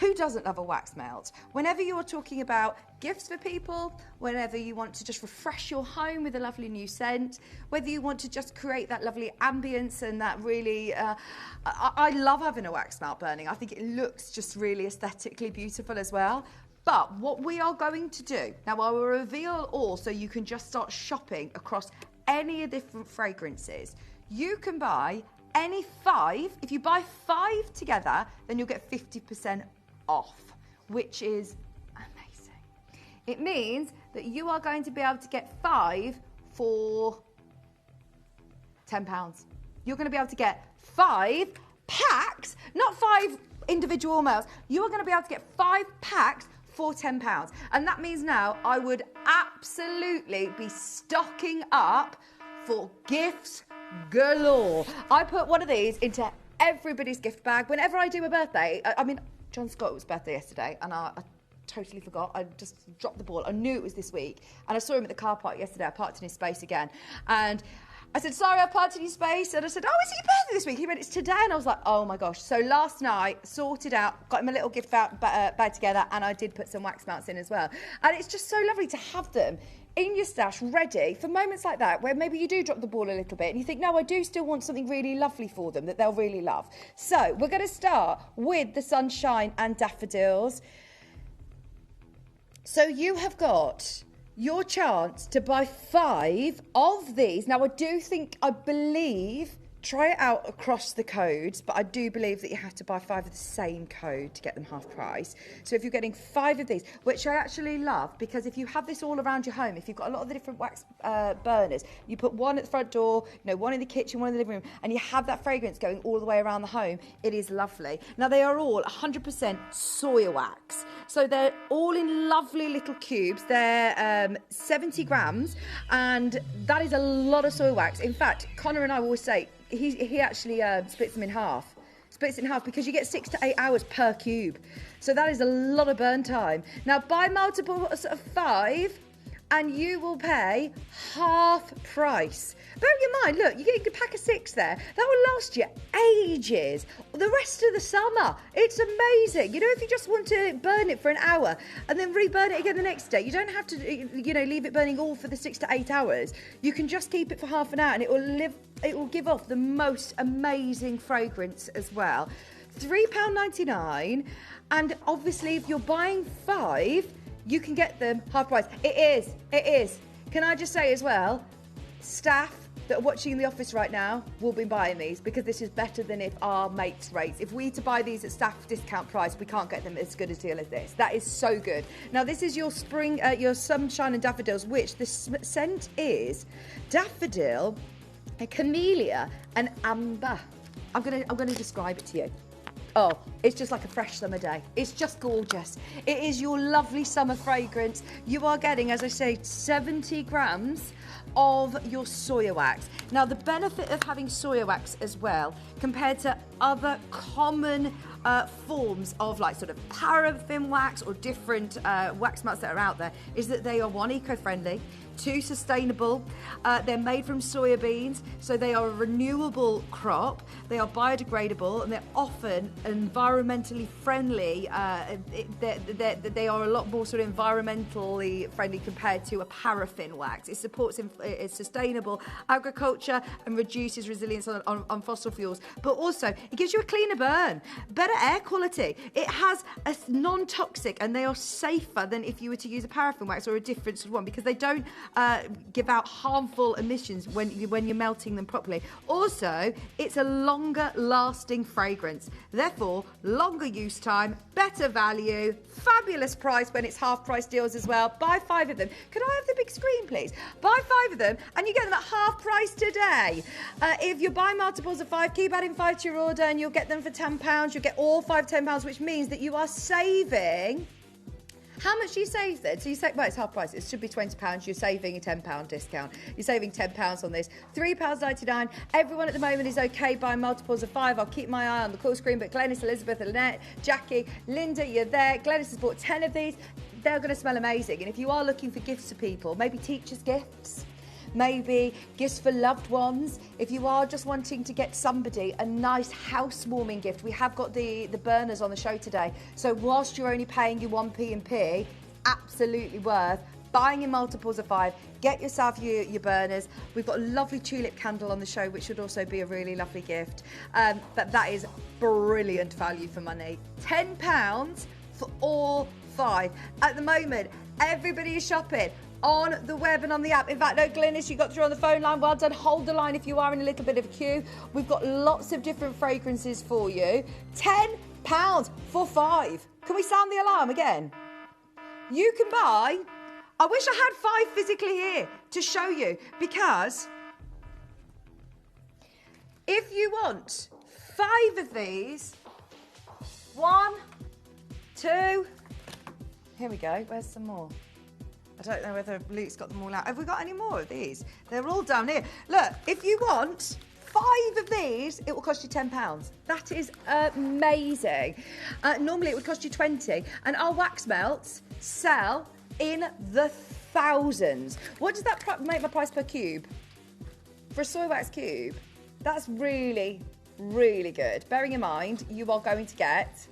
who doesn't love a wax melt? Whenever you're talking about gifts for people, whenever you want to just refresh your home with a lovely new scent, whether you want to just create that lovely ambience and that really... I love having a wax melt burning. I think it looks just really aesthetically beautiful as well. But what we are going to do, now I will reveal all so you can just start shopping across any of the different fragrances. You can buy any 5. If you buy 5 together, then you'll get 50% off, which is amazing. It means that you are going to be able to get 5 for £10. You're going to be able to get 5 packs, not 5 individual melts. You are going to be able to get 5 packs for £10. And that means now I would absolutely be stocking up for gifts galore. I put one of these into everybody's gift bag. Whenever I do a birthday, I mean, John Scott was birthday yesterday, and I totally forgot. I just dropped the ball. I knew it was this week. And I saw him at the car park yesterday. I parked in his space again. And I said, sorry, I parked in your space. And I said, oh, is it your birthday this week? He went, it's today. And I was like, oh my gosh. So last night, sorted out, got him a little gift bag together, and I did put some wax melts in as well. And it's just so lovely to have them in your stash ready for moments like that where maybe you do drop the ball a little bit and you think, no, I do still want something really lovely for them that they'll really love. So we're going to start with the Sunshine and Daffodils. So you have got your chance to buy 5 of these. Now, I believe, try it out across the codes, but I do believe that you have to buy 5 of the same code to get them half price. So if you're getting 5 of these, which I actually love, because if you have this all around your home, if you've got a lot of the different wax burners, you put one at the front door, one in the kitchen, one in the living room, and you have that fragrance going all the way around the home, it is lovely. Now, they are all 100% soy wax. So they're all in lovely little cubes. They're 70 grams, and that is a lot of soy wax. In fact, Connor and I always say, he actually splits them in half. Splits it in half because you get 6 to 8 hours per cube. So that is a lot of burn time. Now, buy multiples of 5 and you will pay half price. Bear in mind, look, you get a pack of 6 there. That will last you ages. The rest of the summer. It's amazing. You know, if you just want to burn it for an hour and then reburn it again the next day, you don't have to, leave it burning all for the 6 to 8 hours. You can just keep it for half an hour and it will give off the most amazing fragrance as well. £3.99, and obviously if you're buying 5, you can get them half price. It is. Can I just say as well, staff that are watching in the office right now will be buying these because this is better than if our mates rates. If we to buy these at staff discount price, we can't get them as good a deal as this. That is so good. Now, this is your spring, your Sunshine and Daffodils, which the scent is daffodil, a camellia, and amber. I'm gonna describe it to you. Oh, it's just like a fresh summer day. It's just gorgeous. It is your lovely summer fragrance. You are getting, as I say, 70 grams of your soya wax. Now, the benefit of having soya wax as well, compared to other common forms of like sort of paraffin wax or different wax melts that are out there, is that they are 1, eco-friendly, 2, sustainable. They're made from soya beans, so they are a renewable crop. They are biodegradable, and they're often environmentally friendly. They are a lot more sort of environmentally friendly compared to a paraffin wax. It supports sustainable agriculture and reduces reliance on fossil fuels, but also it gives you a cleaner burn, better air quality. It has a non-toxic, and they are safer than if you were to use a paraffin wax or a different sort of one, because they don't give out harmful emissions when you're melting them properly. Also, it's a longer lasting fragrance, therefore longer use time, better value, fabulous price when it's half price deals as well. Buy 5 of them. Can I have the big screen, please? Buy 5 of them and you get them at half price today. If you buy multiples of 5, keep adding 5 to your order and you'll get them for £10. You'll get all 5 £10, which means that you are saving How much do you save then? So you say, well, it's half price. It should be £20. You're saving a £10 discount. You're saving £10 on this. £3.99. Everyone at the moment is okay buying multiples of 5. I'll keep my eye on the call screen, but Glenys, Elizabeth, Lynette, Jackie, Linda, you're there. Glenys has bought 10 of these. They're going to smell amazing. And if you are looking for gifts for people, maybe teachers' gifts, maybe gifts for loved ones. If you are just wanting to get somebody a nice housewarming gift, we have got the burners on the show today. So whilst you're only paying your 1p&p, absolutely worth buying in multiples of 5. Get yourself your burners. We've got a lovely tulip candle on the show, which should also be a really lovely gift. But that is brilliant value for money. £10 for all 5. At the moment, everybody is shopping on the web and on the app. In fact, no, Glynis, you got through on the phone line. Well done. Hold the line if you are in a little bit of a queue. We've got lots of different fragrances for you. £10 for 5. Can we sound the alarm again? You can buy... I wish I had 5 physically here to show you, because if you want 5 of these, 1, 2, here we go. Where's some more? I don't know whether Luke's got them all out. Have we got any more of these? They're all down here. Look, if you want 5 of these, it will cost you £10. That is amazing. Normally it would cost you 20, and our wax melts sell in the thousands. What does that make my price per cube? For a soy wax cube, that's really, really good. Bearing in mind, you are going to get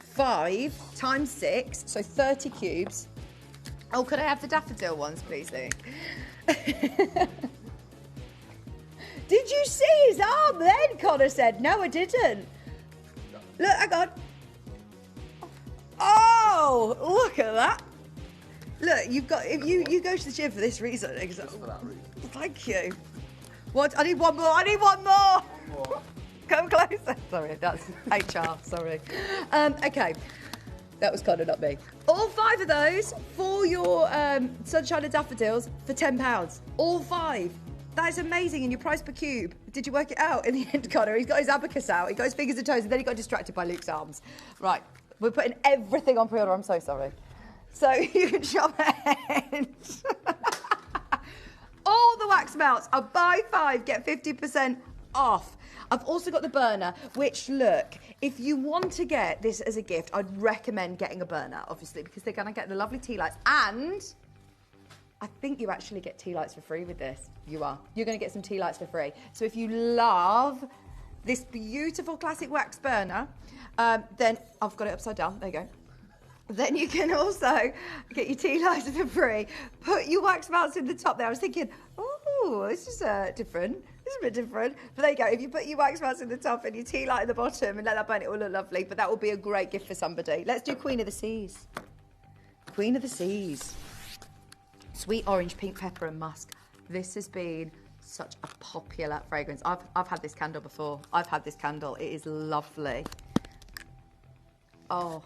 5 times 6, so 30 cubes. Oh, could I have the daffodil ones, please, Luke? Did you see his arm then? Connor said. No, I didn't. Look, hang on. Oh, look at that. Look, you've got, if you go to the gym for this reason. Just for that reason. Thank you. What? I need one more. I need one more. Come closer. Sorry, that's HR. Sorry. Okay. That was kind of not me. All 5 of those for your sunshine and daffodils for £10. All 5. That is amazing. And your price per cube. Did you work it out in the end, Connor? He's got his abacus out. He got his fingers and toes, and then he got distracted by Luke's arms. Right. We're putting everything on pre-order. I'm so sorry. So you can shop ahead. All the wax melts are buy 5, get 50% off. I've also got the burner, which, look, if you want to get this as a gift, I'd recommend getting a burner, obviously, because they're going to get the lovely tea lights. And I think you actually get tea lights for free with this. You are. You're going to get some tea lights for free. So if you love this beautiful classic wax burner, then I've got it upside down. There you go. Then you can also get your tea lights for free. Put your wax melts in the top there. I was thinking, oh, this is different. This is a bit different. But there you go. If you put your wax melts in the top and your tea light at the bottom and let that burn, it will look lovely. But that will be a great gift for somebody. Let's do Queen of the Seas. Queen of the Seas. Sweet orange, pink pepper and musk. This has been such a popular fragrance. I've had this candle before. I've had this candle. It is lovely. Oh,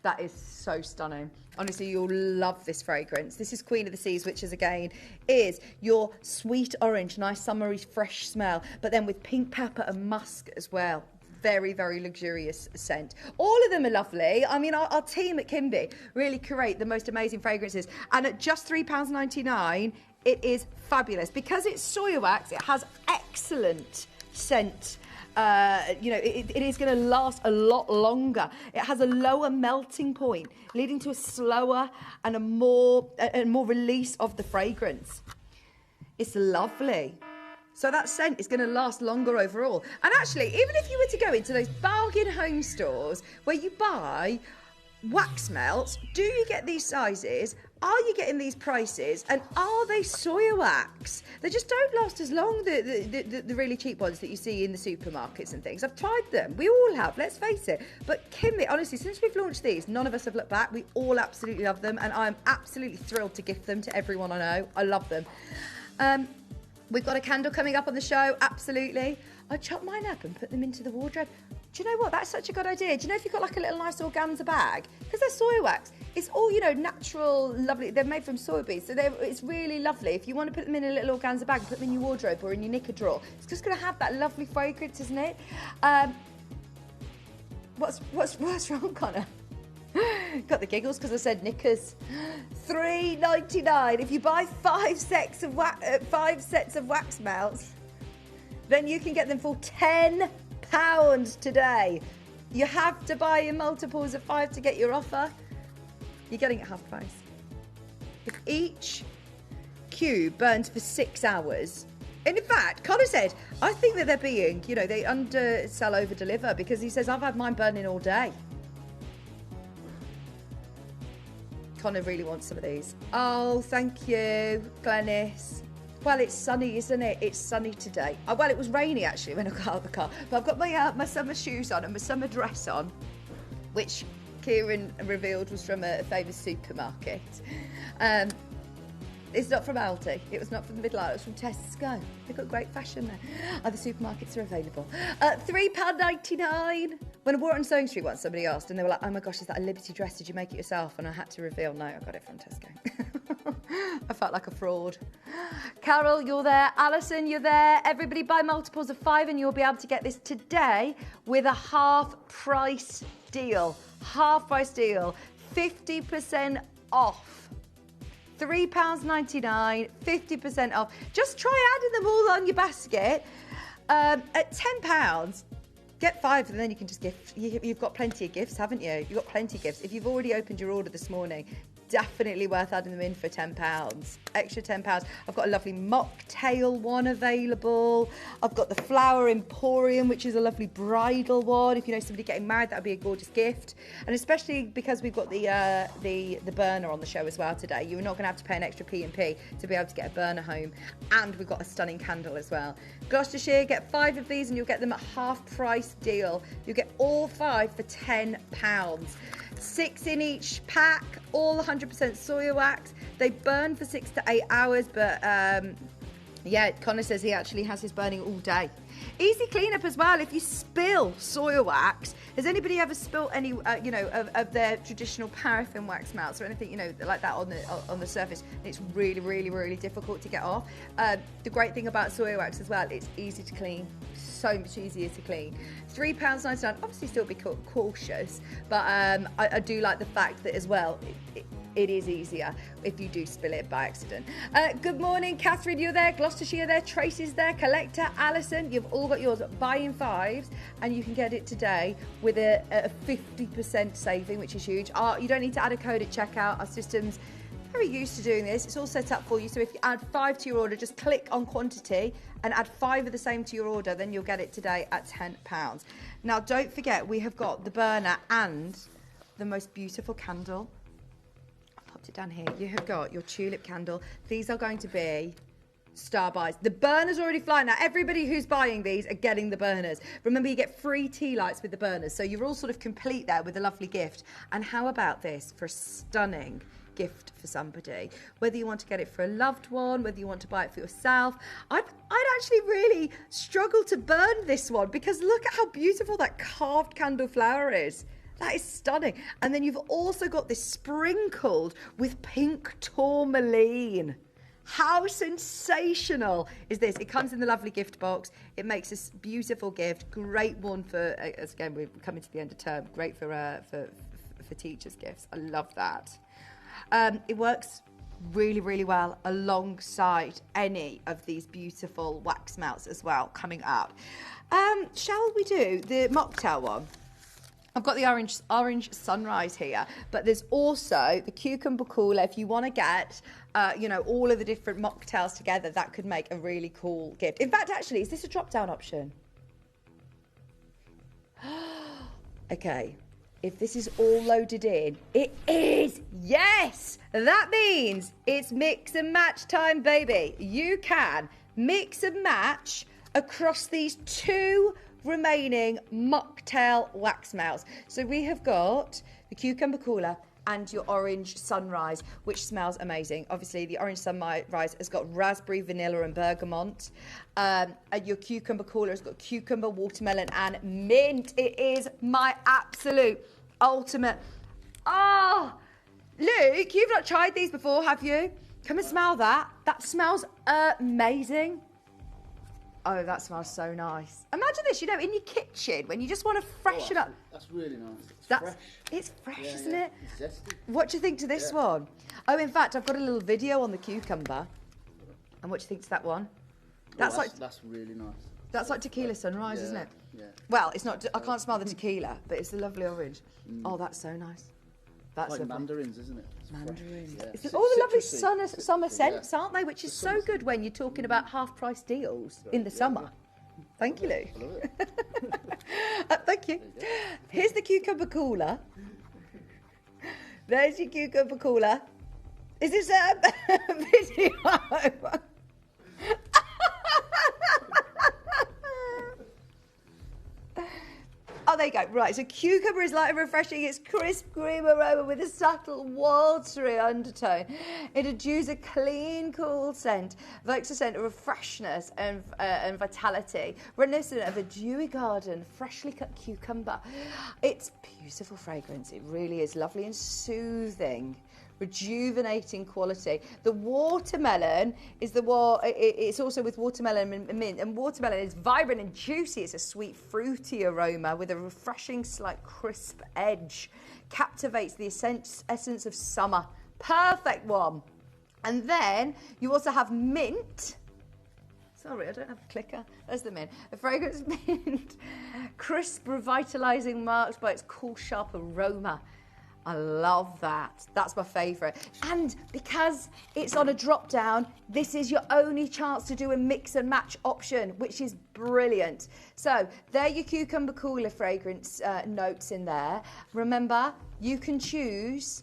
that is so stunning. Honestly, you'll love this fragrance. This is Queen of the Seas, which is, again, is your sweet orange, nice summery, fresh smell, but then with pink pepper and musk as well. Very, very luxurious scent. All of them are lovely. I mean, our team at Kimby really curate the most amazing fragrances. And at just £3.99, it is fabulous. Because it's soya wax, it has excellent scent. It is going to last a lot longer. It has a lower melting point, leading to a slower and a more release of the fragrance. It's lovely. So that scent is going to last longer overall. And actually, even if you were to go into those bargain home stores where you buy wax melts, do you get these sizes? Are you getting these prices? And are they soya wax? They just don't last as long, the really cheap ones that you see in the supermarkets and things. I've tried them. We all have, let's face it. But Kimby, honestly, since we've launched these, none of us have looked back. We all absolutely love them. And I'm absolutely thrilled to gift them to everyone I know. I love them. We've got a candle coming up on the show, absolutely. I chop mine up and put them into the wardrobe. Do you know what? That's such a good idea. Do you know if you've got like a little nice organza bag? Because they're soya wax. It's all, natural, lovely. They're made from soybeans, so it's really lovely. If you want to put them in a little organza bag, put them in your wardrobe or in your knicker drawer. It's just going to have that lovely fragrance, isn't it? What's wrong, Connor? Got the giggles because I said knickers. $3.99. If you buy 5 sets of wax melts, then you can get them for £10 today. You have to buy in multiples of 5 to get your offer. You're getting it half price. If each cube burns for 6 hours, and in fact, Connor said, I think that they're being, they undersell, over deliver, because he says, I've had mine burning all day. Connor really wants some of these. Oh, thank you, Glenys. Well, it's sunny, isn't it? It's sunny today. Well, it was rainy, actually, when I got out of the car. But I've got my summer shoes on and my summer dress on, which Kieran revealed was from a famous supermarket. It's not from Aldi. It was not from the Middle Isle. It was from Tesco. They've got great fashion there. Other supermarkets are available. £3.99. When I wore it on Sewing Street once, somebody asked, and they were like, oh my gosh, is that a Liberty dress? Did you make it yourself? And I had to reveal, no, I got it from Tesco. I felt like a fraud. Carol, you're there. Alison, you're there. Everybody buy multiples of 5 and you'll be able to get this today with a half price deal. Half price deal. 50% off. £3.99, 50% off. Just try adding them all on your basket. At £10, get 5 and then you can just gift. You've got plenty of gifts, haven't you? You've got plenty of gifts. If you've already opened your order this morning, definitely worth adding them in for £10. Extra £10. I've got a lovely mocktail one available. I've got the Flower Emporium, which is a lovely bridal one. If you know somebody getting married, that would be a gorgeous gift. And especially because we've got the burner on the show as well today, you're not going to have to pay an extra P&P to be able to get a burner home. And we've got a stunning candle as well. Gloucestershire, get 5 of these and you'll get them at half price deal. You'll get all 5 for £10. 6 in each pack, all 100% soya wax. They burn for 6 to 8 hours, but yeah, Connor says he actually has his burning all day. Easy cleanup as well. If you spill soya wax, has anybody ever spilt any, of their traditional paraffin wax melts or anything, like that on the surface? It's really, really, really difficult to get off. The great thing about soya wax as well, it's easy to clean. So much easier to clean. £3.99. Obviously, still be cautious, but I do like the fact that as well. It is easier if you do spill it by accident. Good morning, Catherine, you're there. Gloucestershire there. Tracy's there. Collector, Alison, you've all got yours. Buy in 5s and you can get it today with a 50% saving, which is huge. You don't need to add a code at checkout. Our system's very used to doing this. It's all set up for you. So if you add 5 to your order, just click on quantity and add 5 of the same to your order, then you'll get it today at £10. Now, don't forget, we have got the burner and the most beautiful candle. It down here. You have got your tulip candle. These are going to be star buys. The burners are already flying now. Everybody who's buying these are getting the burners. Remember, you get free tea lights with the burners, so you're all sort of complete there with a lovely gift. And how about this for a stunning gift for somebody? Whether you want to get it for a loved one, whether you want to buy it for yourself. I'd actually really struggle to burn this one because look at how beautiful that carved candle flower is. That is stunning. And then you've also got this sprinkled with pink tourmaline. How sensational is this? It comes in the lovely gift box. It makes this beautiful gift. Great one for, again, we're coming to the end of term. Great for teachers' gifts. I love that. It works really, really well alongside any of these beautiful wax melts as well coming up. Shall we do the mocktail one? I've got the orange sunrise here, but there's also the cucumber cooler. If you want to get, all of the different mocktails together, that could make a really cool gift. In fact, actually, is this a drop-down option? Okay, if this is all loaded in, it is. Yes, that means it's mix and match time, baby. You can mix and match across these 2 remaining mocktail wax melts. So we have got the cucumber cooler and your orange sunrise, which smells amazing. Obviously, the orange sunrise has got raspberry, vanilla, and bergamot. And your cucumber cooler has got cucumber, watermelon, and mint. It is my absolute ultimate. Oh, Luke, you've not tried these before, have you? Come and smell that. That smells amazing. Oh, that smells so nice. Imagine this, you know, in your kitchen when you just want to freshen up. That's really nice. It's fresh, isn't it? It's zesty. What do you think to this one? Oh, in fact, I've got a little video on the cucumber. And what do you think to that one? That's really nice. That's like tequila sunrise, isn't it? Yeah. Well, it's not. I can't smell the tequila, but it's the lovely orange. Oh, that's so nice. That's like lovely. mandarins, isn't it? Mandarins. Yeah. It's all the lovely Citrusy. summer scents, aren't they? Which is so good when you're talking about half-price deals in the summer. Thank you, Lou. I love it. Thank you. Here's the cucumber cooler. There's your cucumber cooler. Is this a video? Oh, there you go. Right, so cucumber is light and refreshing. It's crisp, cream aroma with a subtle, watery undertone. It adduces a clean, cool scent, evokes a scent of freshness and vitality, reminiscent of a dewy garden, freshly cut cucumber. It's beautiful fragrance. It really is lovely and soothing. Rejuvenating quality. The watermelon is it's also with watermelon and mint, and watermelon is vibrant and juicy. It's a sweet, fruity aroma with a refreshing, slight crisp edge. Captivates the essence of summer. Perfect one. And then you also have mint. Sorry, I don't have a clicker. There's the mint. A fragrance mint. Crisp, revitalising, marked by its cool, sharp aroma. I love that. That's my favourite. And because it's on a drop down, this is your only chance to do a mix and match option, which is brilliant. So there are your cucumber cooler fragrance notes in there. Remember, you can choose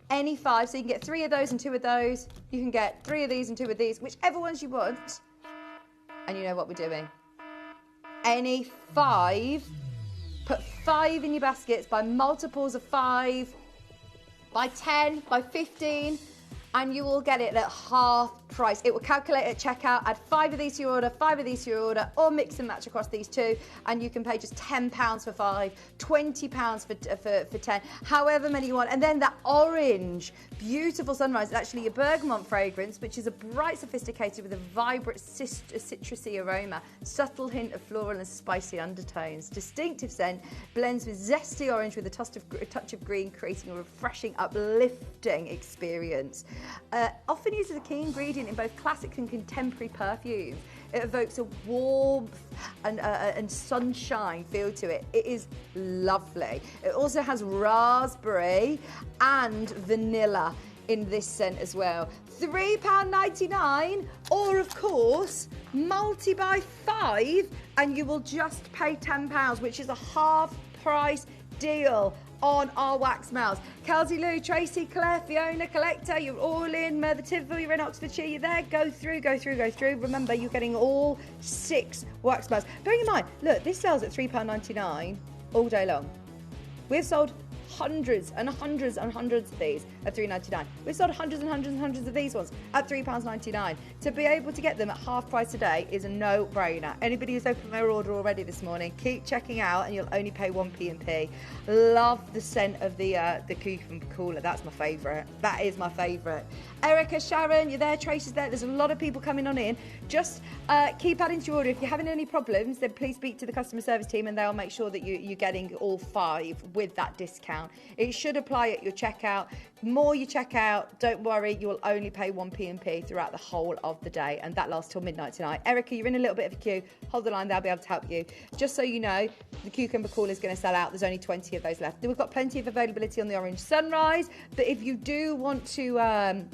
any 5, so you can get 3 of those and 2 of those. You can get 3 of these and 2 of these, whichever ones you want. And you know what we're doing. Any 5, put 5 in your baskets by multiples of 5, by 10, by 15, and you will get it at half price. It will calculate at checkout, add 5 of these to your order, 5 of these to your order, or mix and match across these 2, and you can pay just £10 for 5, £20 for 10, however many you want. And then that orange, beautiful sunrise is actually your bergamot fragrance, which is a bright, sophisticated with a vibrant citrusy aroma, subtle hint of floral and spicy undertones. Distinctive scent, blends with zesty orange with a touch of green, creating a refreshing, uplifting experience. Often used as a key ingredient in both classic and contemporary perfumes. It evokes a warmth and sunshine feel to it. It is lovely. It also has raspberry and vanilla in this scent as well. £3.99, or of course, multi by 5, and you will just pay £10, which is a half price deal on our wax melts. Kelsey, Lou, Tracy, Claire, Fiona, Collector, you're all in. Mother Tivoli, you're in Oxfordshire, you're there. Go through. Remember, you're getting all 6 wax melts. Bearing in mind, look, this sells at £3.99 all day long. We've sold hundreds and hundreds and hundreds of these at £3.99. We've sold hundreds and hundreds and hundreds of these ones at £3.99. To be able to get them at half price today is a no-brainer. Anybody who's opened their order already this morning, keep checking out and you'll only pay 1p&p. Love the scent of the cucumber cooler. That's my favourite. That is my favourite. Erica, Sharon, you're there. Tracy's there. There's a lot of people coming on in. Just keep adding to your order. If you're having any problems, then please speak to the customer service team and they'll make sure that you're getting all 5 with that discount. It should apply at your checkout. More you check out, don't worry, you'll only pay 1p&p throughout the whole of the day, and that lasts till midnight tonight. Erica, you're in a little bit of a queue. Hold the line, they'll be able to help you. Just so you know, the cucumber cooler is going to sell out. There's only 20 of those left. We've got plenty of availability on the Orange Sunrise, but if you do want to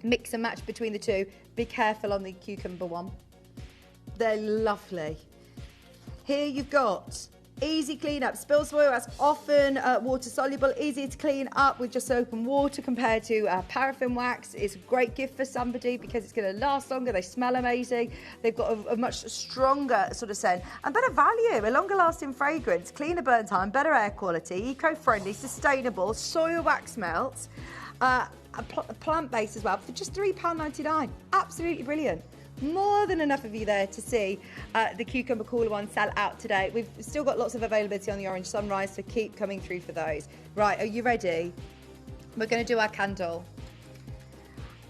mix and match between the 2, be careful on the cucumber one. They're lovely. Here you've got easy clean up. Spill soil is often water soluble, easy to clean up with just soap and water compared to paraffin wax. It's a great gift for somebody because it's going to last longer. They smell amazing. They've got a much stronger sort of scent and better value, a longer lasting fragrance, cleaner burn time, better air quality, eco-friendly, sustainable, soil wax melts, plant-based as well, for just £3.99. Absolutely brilliant. More than enough of you there to see the cucumber cooler one sell out today. We've still got lots of availability on the Orange Sunrise, so keep coming through for those. Right, are you ready? We're going to do our candle.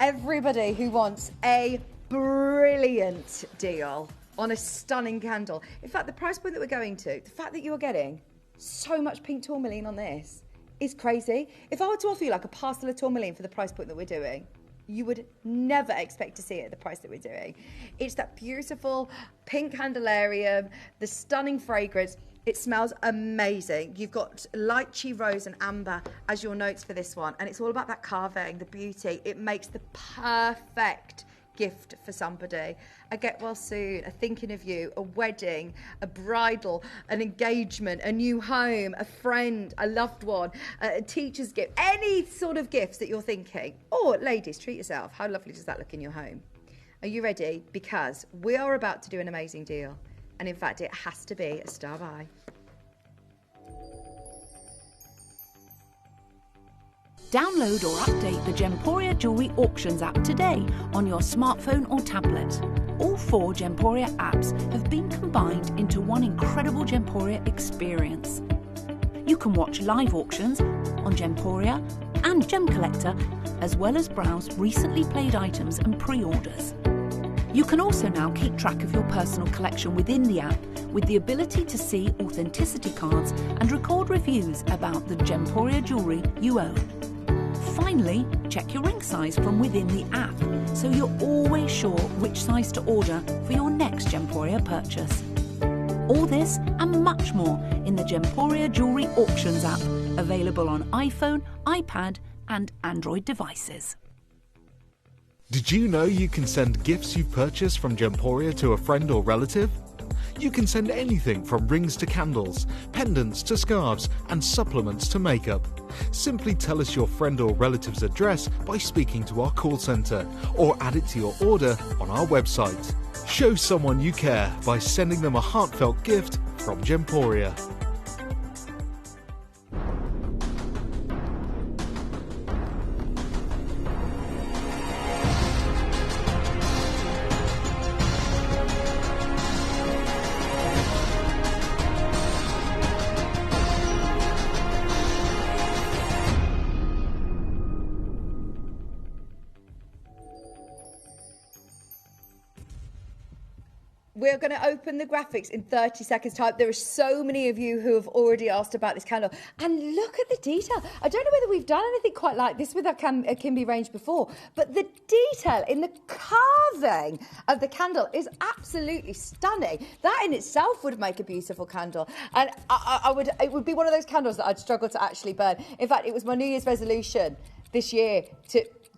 Everybody who wants a brilliant deal on a stunning candle. In fact, the price point that we're going to, the fact that you're getting so much pink tourmaline on this is crazy. If I were to offer you like a parcel of tourmaline for the price point that we're doing, you would never expect to see it at the price that we're doing. It's that beautiful pink candlarium, the stunning fragrance. It smells amazing. You've got lychee, rose and amber as your notes for this one. And it's all about that carving, the beauty. It makes the perfect gift for somebody. A get well soon, a thinking of you, a wedding, a bridal, an engagement, a new home, a friend, a loved one, a teacher's gift, any sort of gifts that you're thinking. Or ladies, treat yourself. How lovely does that look in your home? Are you ready? Because we are about to do an amazing deal. And in fact, it has to be a star buy. Download or update the Gemporia Jewellery Auctions app today on your smartphone or tablet. All 4 Gemporia apps have been combined into one incredible Gemporia experience. You can watch live auctions on Gemporia and Gem Collector, as well as browse recently played items and pre-orders. You can also now keep track of your personal collection within the app with the ability to see authenticity cards and record reviews about the Gemporia jewellery you own. Finally, check your ring size from within the app, so you're always sure which size to order for your next Gemporia purchase. All this and much more in the Gemporia Jewellery Auctions app, available on iPhone, iPad and Android devices. Did you know you can send gifts you've purchased from Gemporia to a friend or relative? You can send anything from rings to candles, pendants to scarves, and supplements to makeup. Simply tell us your friend or relative's address by speaking to our call centre, or add it to your order on our website. Show someone you care by sending them a heartfelt gift from Gemporia. We're going to open the graphics in 30 seconds time. There are so many of you who have already asked about this candle. And look at the detail. I don't know whether we've done anything quite like this with our Kimby range before, but the detail in the carving of the candle is absolutely stunning. That in itself would make a beautiful candle. And it would be one of those candles that I'd struggle to actually burn. In fact, it was my New Year's resolution this year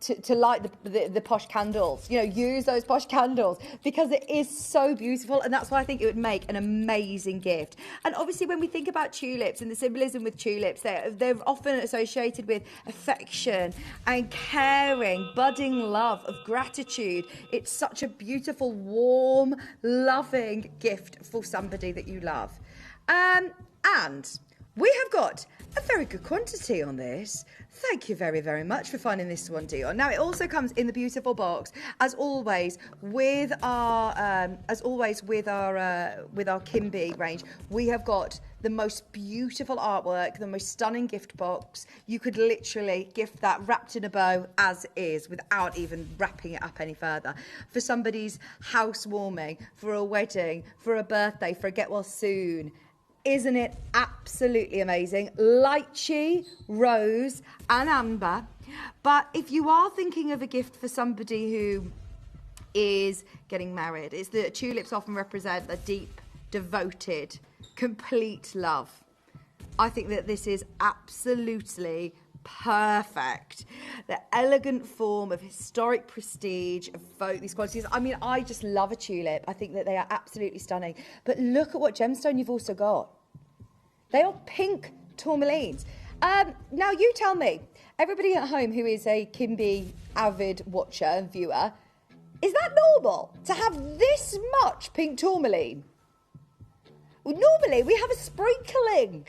to light the posh candles, you know, use those posh candles, because it is so beautiful, and that's why I think it would make an amazing gift. And obviously when we think about tulips and the symbolism with tulips, they're often associated with affection and caring, budding love, of gratitude. It's such a beautiful, warm, loving gift for somebody that you love. And we have got a very good quantity on this. Thank you very, very much for finding this one, Dion. Now, it also comes in the beautiful box, as always, with our Kimby range. We have got the most beautiful artwork, the most stunning gift box. You could literally gift that wrapped in a bow as is, without even wrapping it up any further. For somebody's housewarming, for a wedding, for a birthday, for a get well soon. Isn't it absolutely amazing? Lychee, rose and amber. But if you are thinking of a gift for somebody who is getting married, it's the tulips often represent the deep, devoted, complete love. I think that this is absolutely perfect. The elegant form of historic prestige, evoke these qualities. I mean, I just love a tulip. I think that they are absolutely stunning. But look at what gemstone you've also got. They are pink tourmalines. Now you tell me, everybody at home who is a Kimby avid watcher and viewer, is that normal to have this much pink tourmaline? Well, normally we have a sprinkling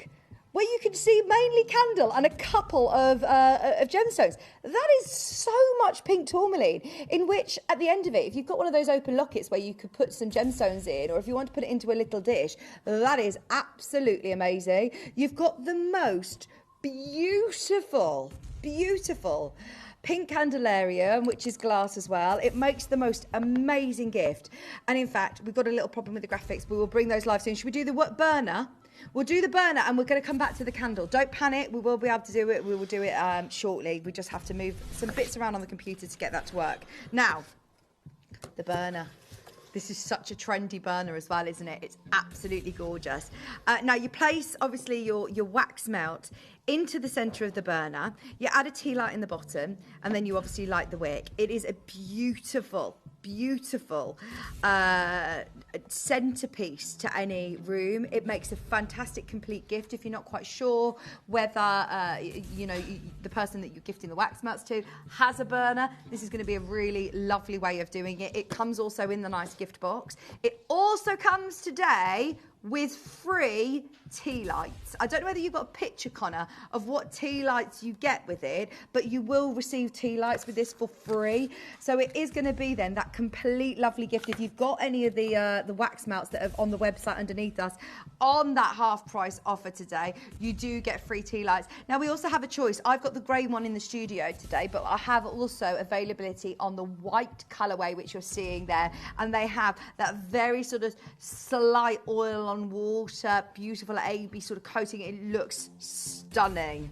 where you can see mainly candle and a couple of gemstones. That is so much pink tourmaline, in which at the end of it, if you've got one of those open lockets where you could put some gemstones in, or if you want to put it into a little dish, that is absolutely amazing. You've got the most beautiful pink candelaria, which is glass as well. It makes the most amazing gift. And in fact, we've got a little problem with the graphics. We will bring those live soon. Should we do the burner? We'll do the burner and we're going to come back to the candle. Don't panic. We will be able to do it. We will do it shortly. We just have to move some bits around on the computer to get that to work. Now, the burner. This is such a trendy burner as well, isn't it? It's absolutely gorgeous. Now, you place, obviously, your wax melt into the centre of the burner. You add a tea light in the bottom, and then you obviously light the wick. It is a beautiful, beautiful centrepiece to any room. It makes a fantastic complete gift if you're not quite sure whether, the person that you're gifting the wax melts to has a burner. This is going to be a really lovely way of doing it. It comes also in the nice gift box. It also comes today with free tea lights. I don't know whether you've got a picture, Connor, of what tea lights you get with it, but you will receive tea lights with this for free. So it is going to be then that complete lovely gift. If you've got any of the wax melts that are on the website underneath us on that half price offer today, you do get free tea lights. Now we also have a choice. I've got the grey one in the studio today, but I have also availability on the white colourway, which you're seeing there. And they have that very sort of slight oil on water, beautiful AB sort of coating. It looks stunning.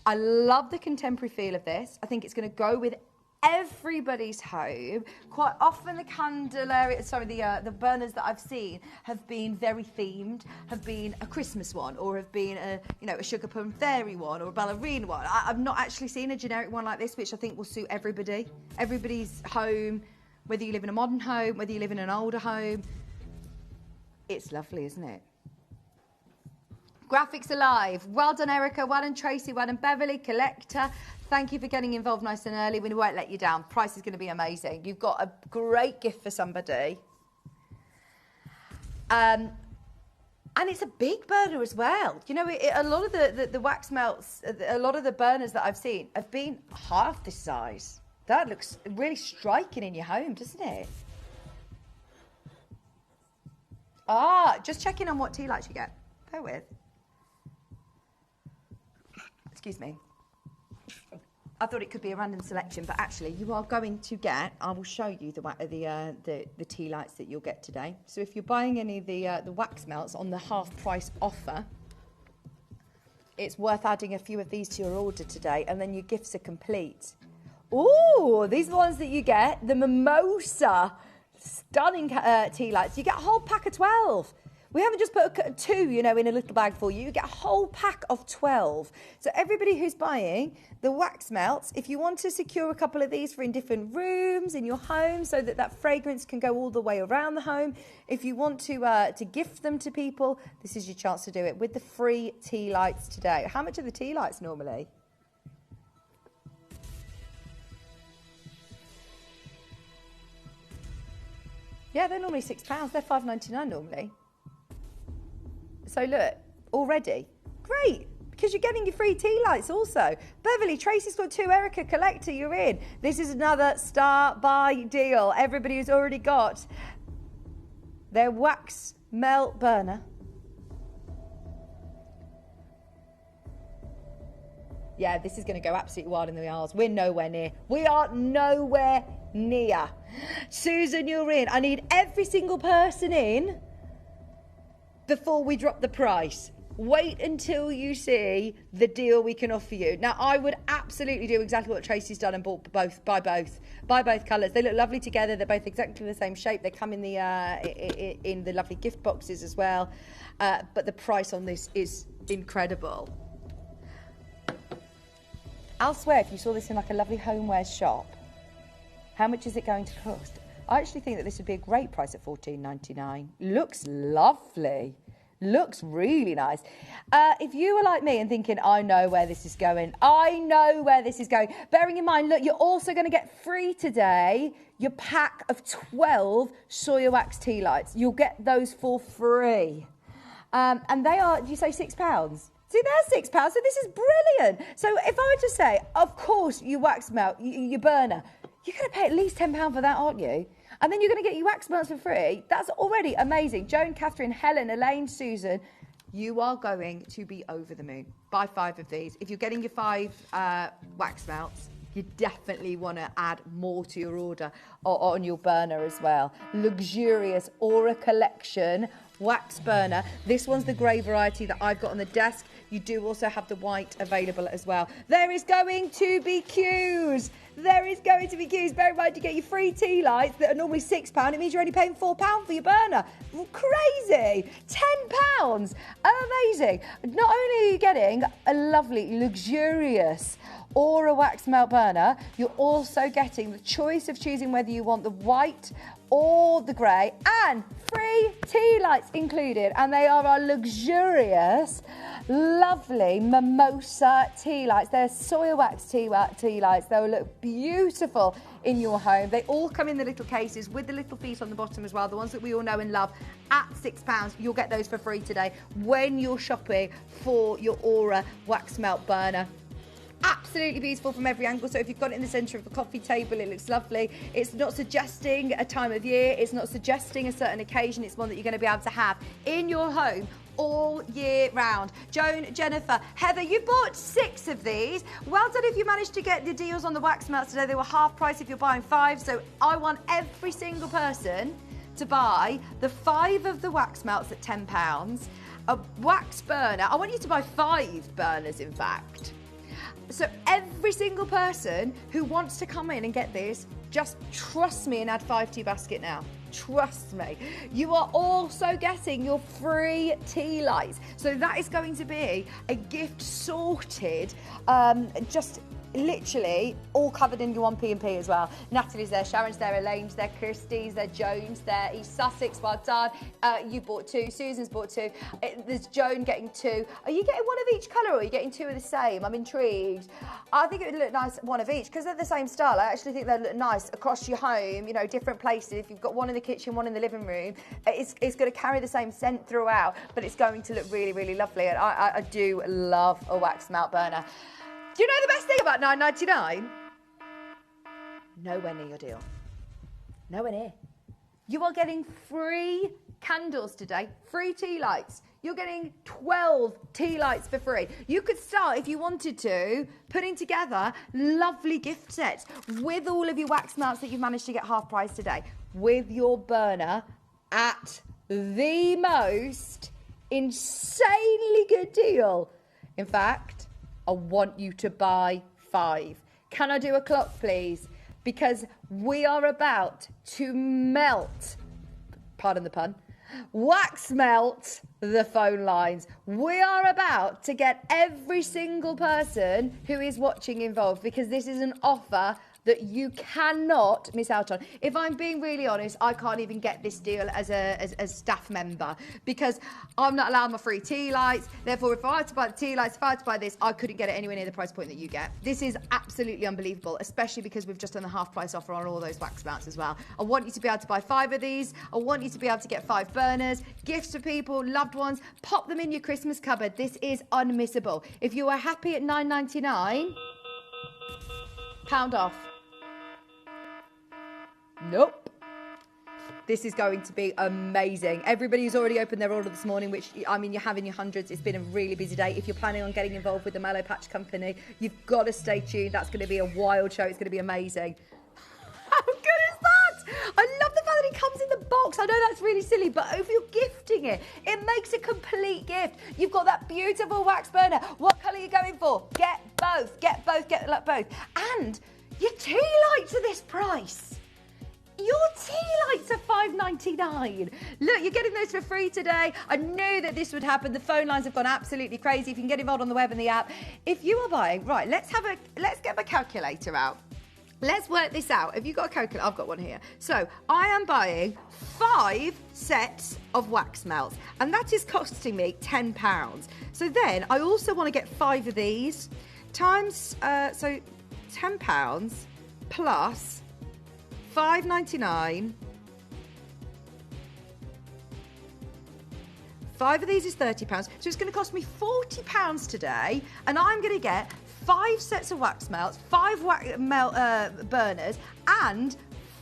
I love the contemporary feel of this. I think it's going to go with everybody's home. Quite often the the burners that I've seen have been very themed, have been a Christmas one, or have been a sugar plum fairy one, or a ballerina one. I've not actually seen a generic one like this, which I think will suit everybody's home, whether you live in a modern home, whether you live in an older home. It's lovely, isn't it? Graphics Alive. Well done, Erica. Well done, Tracy. Well done, Beverly. Collector. Thank you for getting involved nice and early. We won't let you down. Price is going to be amazing. You've got a great gift for somebody. And it's a big burner as well. You know, a lot of the wax melts, a lot of the burners that I've seen have been half this size. That looks really striking in your home, doesn't it? Just checking on what tea lights you get. Bear with. Excuse me. I thought it could be a random selection, but actually you are going to get, I will show you the tea lights that you'll get today. So if you're buying any of the wax melts on the half price offer, it's worth adding a few of these to your order today, and then your gifts are complete. Ooh, these are the ones that you get, the Mimosa. Stunning tea lights. You get a whole pack of 12. We haven't just put two, in a little bag for you. You get a whole pack of 12. So everybody who's buying the wax melts, if you want to secure a couple of these for in different rooms in your home so that fragrance can go all the way around the home, if you want to gift them to people, this is your chance to do it with the free tea lights today. How much are the tea lights normally? Yeah, they're normally £6. They're £5.99 normally. So look, already. Great, because you're getting your free tea lights also. Beverly, Tracy's got 2. Erica, Collector, you're in. This is another star buy deal. Everybody who's already got their wax melt burner. Yeah, this is going to go absolutely wild in the aisles. We're nowhere near. We are nowhere near. Susan, you're in. I need every single person in before we drop the price. Wait until you see the deal we can offer you. Now, I would absolutely do exactly what Tracy's done and buy both colours. They look lovely together. They're both exactly the same shape. They come in the lovely gift boxes as well. But the price on this is incredible. Elsewhere, if you saw this in like a lovely homeware shop, how much is it going to cost? I actually think that this would be a great price at $14.99. Looks lovely. Looks really nice. If you were like me and thinking, I know where this is going. Bearing in mind, look, you're also going to get free today your pack of 12 soya wax tea lights. You'll get those for free. And they are, do you say £6? See, they're £6, so this is brilliant. So if I were to say, of course, you wax melt, your burner, you're going to pay at least £10 for that, aren't you? And then you're going to get your wax melts for free. That's already amazing. Joan, Catherine, Helen, Elaine, Susan, you are going to be over the moon. Buy 5 of these. If you're getting your 5 wax melts, you definitely want to add more to your order on your burner as well. Luxurious Aura Collection wax burner. This one's the grey variety that I've got on the desk. You do also have the white available as well. There is going to be queues. There is going to be queues. Bear in mind, you get your free tea lights that are normally £6. It means you're only paying £4 for your burner. Crazy. £10. Amazing. Not only are you getting a lovely, luxurious Aura wax melt burner, you're also getting the choice of choosing whether you want the white or the grey, and free tea lights included. And they are our luxurious, lovely mimosa tea lights. They're soil wax tea lights. They'll look beautiful in your home. They all come in the little cases with the little feet on the bottom as well, the ones that we all know and love, at £6. You'll get those for free today when you're shopping for your Aura wax melt burner. Absolutely beautiful from every angle. So if you've got it in the centre of the coffee table, it looks lovely. It's not suggesting a time of year. It's not suggesting a certain occasion. It's one that you're going to be able to have in your home all year round. Joan, Jennifer, Heather, you bought 6 of these. Well done if you managed to get the deals on the wax melts today. They were half price if you're buying 5. So I want every single person to buy the 5 of the wax melts at £10. A wax burner. I want you to buy 5 burners, in fact. So every single person who wants to come in and get this, just trust me and add 5 to your basket now. Trust me. You are also getting your free tea lights. So that is going to be a gift sorted, just literally all covered in your 1P&P as well. Natalie's there, Sharon's there, Elaine's there, Kirsty's there, Joan's there, East Sussex, well done. You bought 2, Susan's bought 2. There's Joan getting 2. Are you getting one of each colour or are you getting 2 of the same? I'm intrigued. I think it would look nice, one of each, because they're the same style. I actually think they'd look nice across your home, you know, different places. If you've got one in the kitchen, one in the living room, it's going to carry the same scent throughout, but it's going to look really, really lovely. And I do love a wax melt burner. Do you know the best thing about £9.99? Nowhere near your deal. Nowhere near. You are getting free candles today, free tea lights. You're getting 12 tea lights for free. You could start, if you wanted to, putting together lovely gift sets with all of your wax melts that you've managed to get half price today, with your burner at the most insanely good deal. In fact, I want you to buy 5. Can I do a clock, please? Because we are about to melt, pardon the pun, wax melt the phone lines. We are about to get every single person who is watching involved, because this is an offer that you cannot miss out on. If I'm being really honest, I can't even get this deal as a staff member, because I'm not allowed my free tea lights. Therefore, if I had to buy the tea lights, if I had to buy this, I couldn't get it anywhere near the price point that you get. This is absolutely unbelievable, especially because we've just done the half price offer on all those wax melts as well. I want you to be able to buy 5 of these. I want you to be able to get 5 burners, gifts for people, loved ones. Pop them in your Christmas cupboard. This is unmissable. If you are happy at £9.99, £1 off. Nope. This is going to be amazing. Everybody's already opened their order this morning, which, I mean, you're having your hundreds. It's been a really busy day. If you're planning on getting involved with the Mallow Patch Company, you've got to stay tuned. That's going to be a wild show. It's going to be amazing. How good is that? I love the fact that it comes in the box. I know that's really silly, but if you're gifting it, it makes a complete gift. You've got that beautiful wax burner. What colour are you going for? Get both. Get both. Get both. And your tea lights are this price. Your tea lights are $5.99. Look, you're getting those for free today. I knew that this would happen. The phone lines have gone absolutely crazy. If you can get involved on the web and the app. If you are buying, right, let's get my calculator out. Let's work this out. Have you got a calculator? I've got one here. So I am buying 5 sets of wax melts, and that is costing me £10. So then I also want to get 5 of these times, so £10 plus $5.99. 5 of these is £30. So it's going to cost me £40 today, and I'm going to get 5 sets of wax melts, 5 burners, and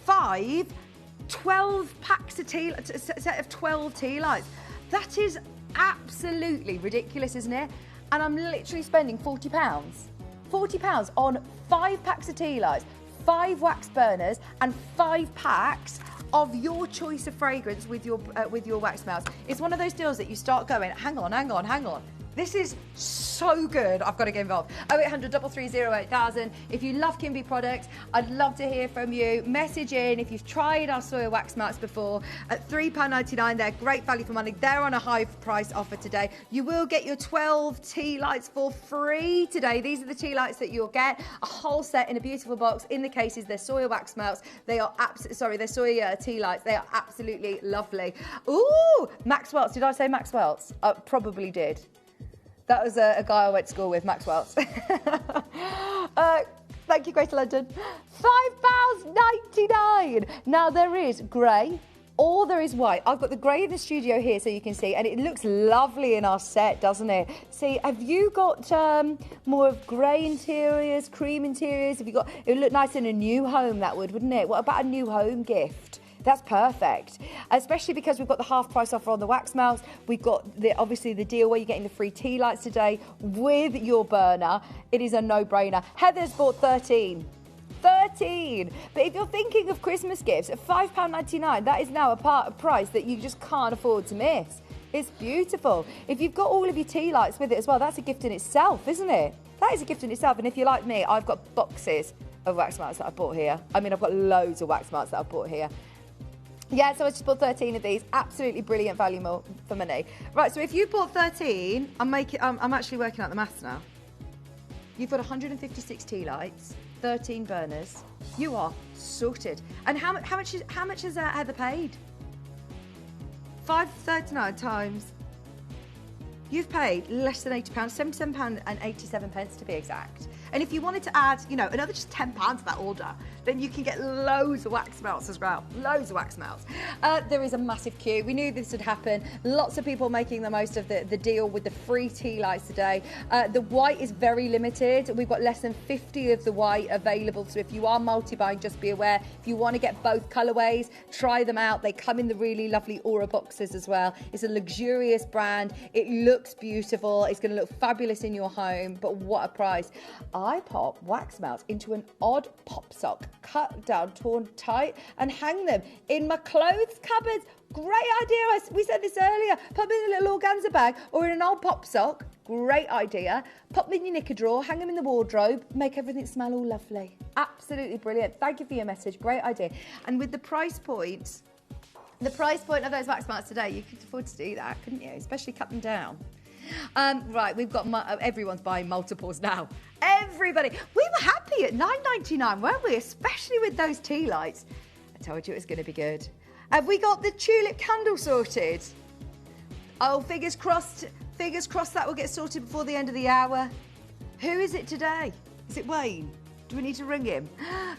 12 packs of tea, a set of 12 tea lights. That is absolutely ridiculous, isn't it? And I'm literally spending £40. £40 on 5 packs of tea lights, 5 wax burners, and 5 packs of your choice of fragrance with your wax melts. It's one of those deals that you start going, hang on. This is so good. I've got to get involved. 0800 330 8000. If you love Kimby products, I'd love to hear from you. Message in if you've tried our soya wax melts before. At £3.99, they're great value for money. They're on a high price offer today. You will get your 12 tea lights for free today. These are the tea lights that you'll get. A whole set in a beautiful box. In the cases, they're soya wax melts. They are they're soya tea lights. They are absolutely lovely. Ooh, Maxwell's. Did I say Maxwell's? I probably did. That was a guy I went to school with, Max Wells. Thank you, Greater London. £5.99. Now, there is grey or there is white. I've got the grey in the studio here so you can see, and it looks lovely in our set, doesn't it? See, have you got more of grey interiors, cream interiors? Have you got? It would look nice in a new home, that would, wouldn't it? What about a new home gift? That's perfect, especially because we've got the half price offer on the wax melts. We've got obviously the deal where you're getting the free tea lights today with your burner. It is a no-brainer. Heather's bought 13. But if you're thinking of Christmas gifts at £5.99, that is now a price that you just can't afford to miss. It's beautiful. If you've got all of your tea lights with it as well, that's a gift in itself, isn't it? That is a gift in itself. And if you're like me, I've got boxes of wax melts that I bought here. I mean, I've got loads of wax melts that I bought here. Yeah, so I just bought 13 of these. Absolutely brilliant value for money. Right, so if you bought 13, I'm actually working out the maths now. You've got 156 tea lights, 13 burners. You are sorted. And how much has Heather paid? £5.39 times. You've paid less than £80, £77.87 to be exact. And if you wanted to add, another just £10 to that order, then you can get loads of wax melts as well. Loads of wax melts. There is a massive queue. We knew this would happen. Lots of people making the most of the deal with the free tea lights today. The white is very limited. We've got less than 50 of the white available. So if you are multi-buying, just be aware. If you want to get both colourways, try them out. They come in the really lovely Aura boxes as well. It's a luxurious brand. It looks beautiful. It's going to look fabulous in your home. But what a price. I pop wax melts into an odd pop sock, cut down, torn tight, and hang them in my clothes cupboards. Great idea. We said this earlier. Put them in a little organza bag or in an old pop sock. Great idea. Pop them in your knicker drawer, hang them in the wardrobe, make everything smell all lovely. Absolutely brilliant. Thank you for your message. Great idea. And with the price point of those wax melts today, you could afford to do that, couldn't you? Especially cut them down. Right, we've got everyone's buying multiples now. Everybody. We were happy at £9.99, weren't we? Especially with those tea lights. I told you it was going to be good. Have we got the tulip candle sorted? Oh, fingers crossed that will get sorted before the end of the hour. Who is it today? Is it Wayne? Do we need to ring him?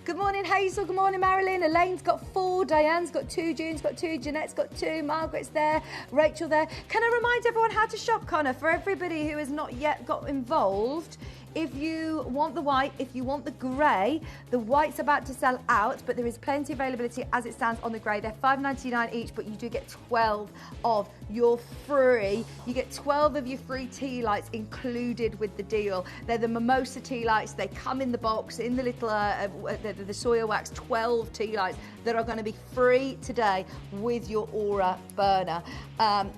Good morning, Hazel. Good morning, Marilyn. Elaine's got 4. Diane's got 2. June's got 2. Jeanette's got 2. Margaret's there. Rachel there. Can I remind everyone how to shop, Connor? For everybody who has not yet got involved, if you want the white, if you want the grey, the white's about to sell out, but there is plenty of availability as it stands on the grey. They're $5.99 each, but you do get 12 of your free. You get 12 of your free tea lights included with the deal. They're the mimosa tea lights. They come in the box, in the little, the soya wax, 12 tea lights that are going to be free today with your Aura burner.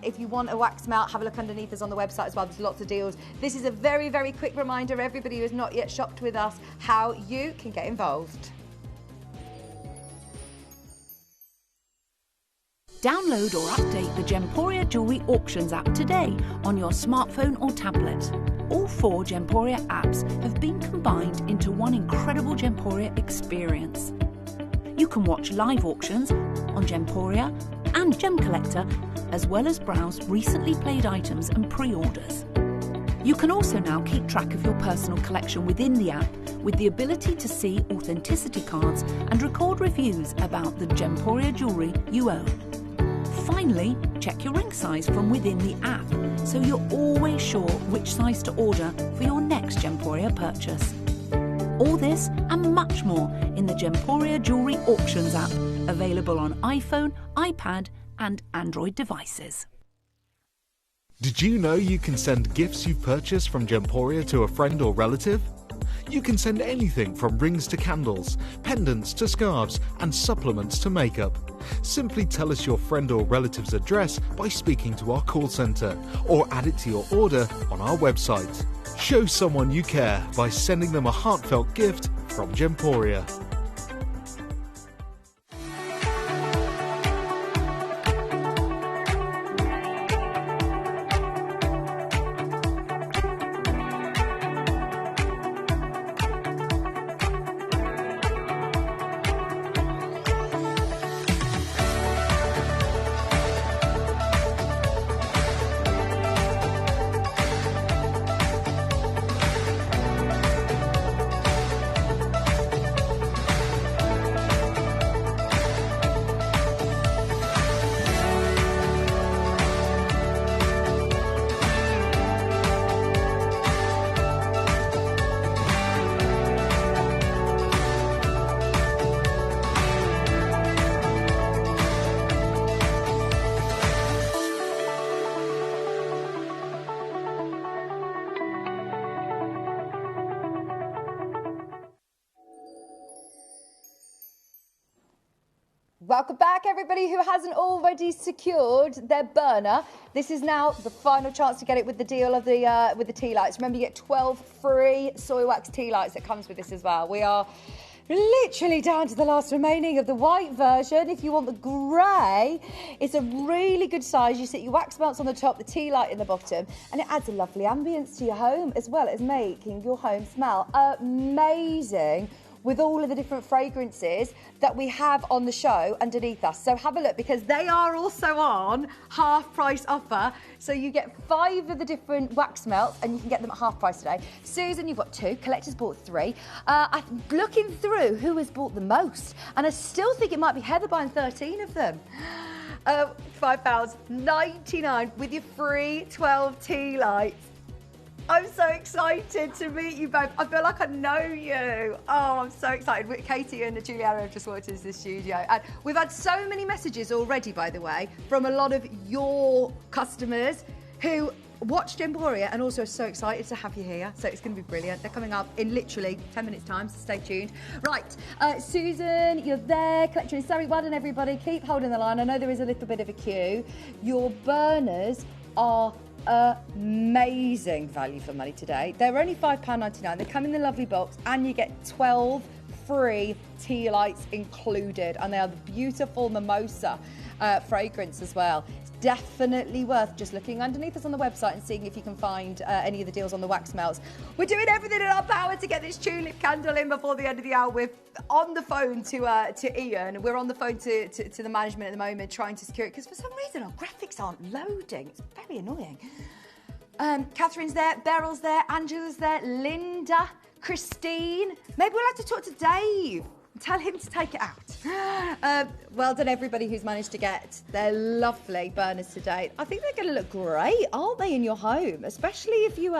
If you want a wax melt, have a look underneath us on the website as well. There's lots of deals. This is a very, very quick reminder, everybody who has not yet shopped with us, how you can get involved. Download or update the Gemporia Jewellery Auctions app today on your smartphone or tablet. All 4 Gemporia apps have been combined into one incredible Gemporia experience. You can watch live auctions on Gemporia and Gem Collector, as well as browse recently played items and pre-orders. You can also now keep track of your personal collection within the app with the ability to see authenticity cards and record reviews about the Gemporia jewellery you own. Finally, check your ring size from within the app so you're always sure which size to order for your next Gemporia purchase. All this and much more in the Gemporia Jewellery Auctions app, available on iPhone, iPad and Android devices. Did you know you can send gifts you've purchased from Gemporia to a friend or relative? You can send anything from rings to candles, pendants to scarves, and supplements to makeup. Simply tell us your friend or relative's address by speaking to our call centre, or add it to your order on our website. Show someone you care by sending them a heartfelt gift from Gemporia. Welcome back, everybody who hasn't already secured their burner. This is now the final chance to get it with the deal of the with the tea lights. Remember, you get 12 free soy wax tea lights that comes with this as well. We are literally down to the last remaining of the white version. If you want the grey, it's a really good size. You sit your wax melts on the top, the tea light in the bottom, and it adds a lovely ambience to your home, as well as making your home smell amazing with all of the different fragrances that we have on the show underneath us. So have a look, because they are also on half price offer. So you get 5 of the different wax melts and you can get them at half price today. Susan, you've got 2. Collector's bought 3. I'm looking through who has bought the most, and I still think it might be Heather buying 13 of them. £5.99 with your free 12 tea lights. I'm so excited to meet you both. I feel like I know you. Oh, I'm so excited. Katie and Juliana have just walked into the studio. And we've had so many messages already, by the way, from a lot of your customers who watch Gemporia and also are so excited to have you here. So it's going to be brilliant. They're coming up in literally 10 minutes' time, so stay tuned. Right, Susan, you're there. Collector in Surrey, well done, everybody. Keep holding the line. I know there is a little bit of a queue. Your burners are amazing value for money today. They're only £5.99. They come in the lovely box, and you get 12 free tea lights included, and they are the beautiful mimosa fragrance as well. It's definitely worth just looking underneath us on the website and seeing if you can find any of the deals on the wax melts. We're doing everything in our power to get this tulip candle in before the end of the hour. We're on the phone to Ian. We're on the phone to the management at the moment, trying to secure it, because for some reason our graphics aren't loading. It's very annoying. Catherine's there, Beryl's there, Angela's there, Linda, Christine. Maybe we'll have to talk to Dave. Tell him to take it out. Well done, everybody who's managed to get their lovely burners today. I think they're going to look great, aren't they, in your home? Especially if you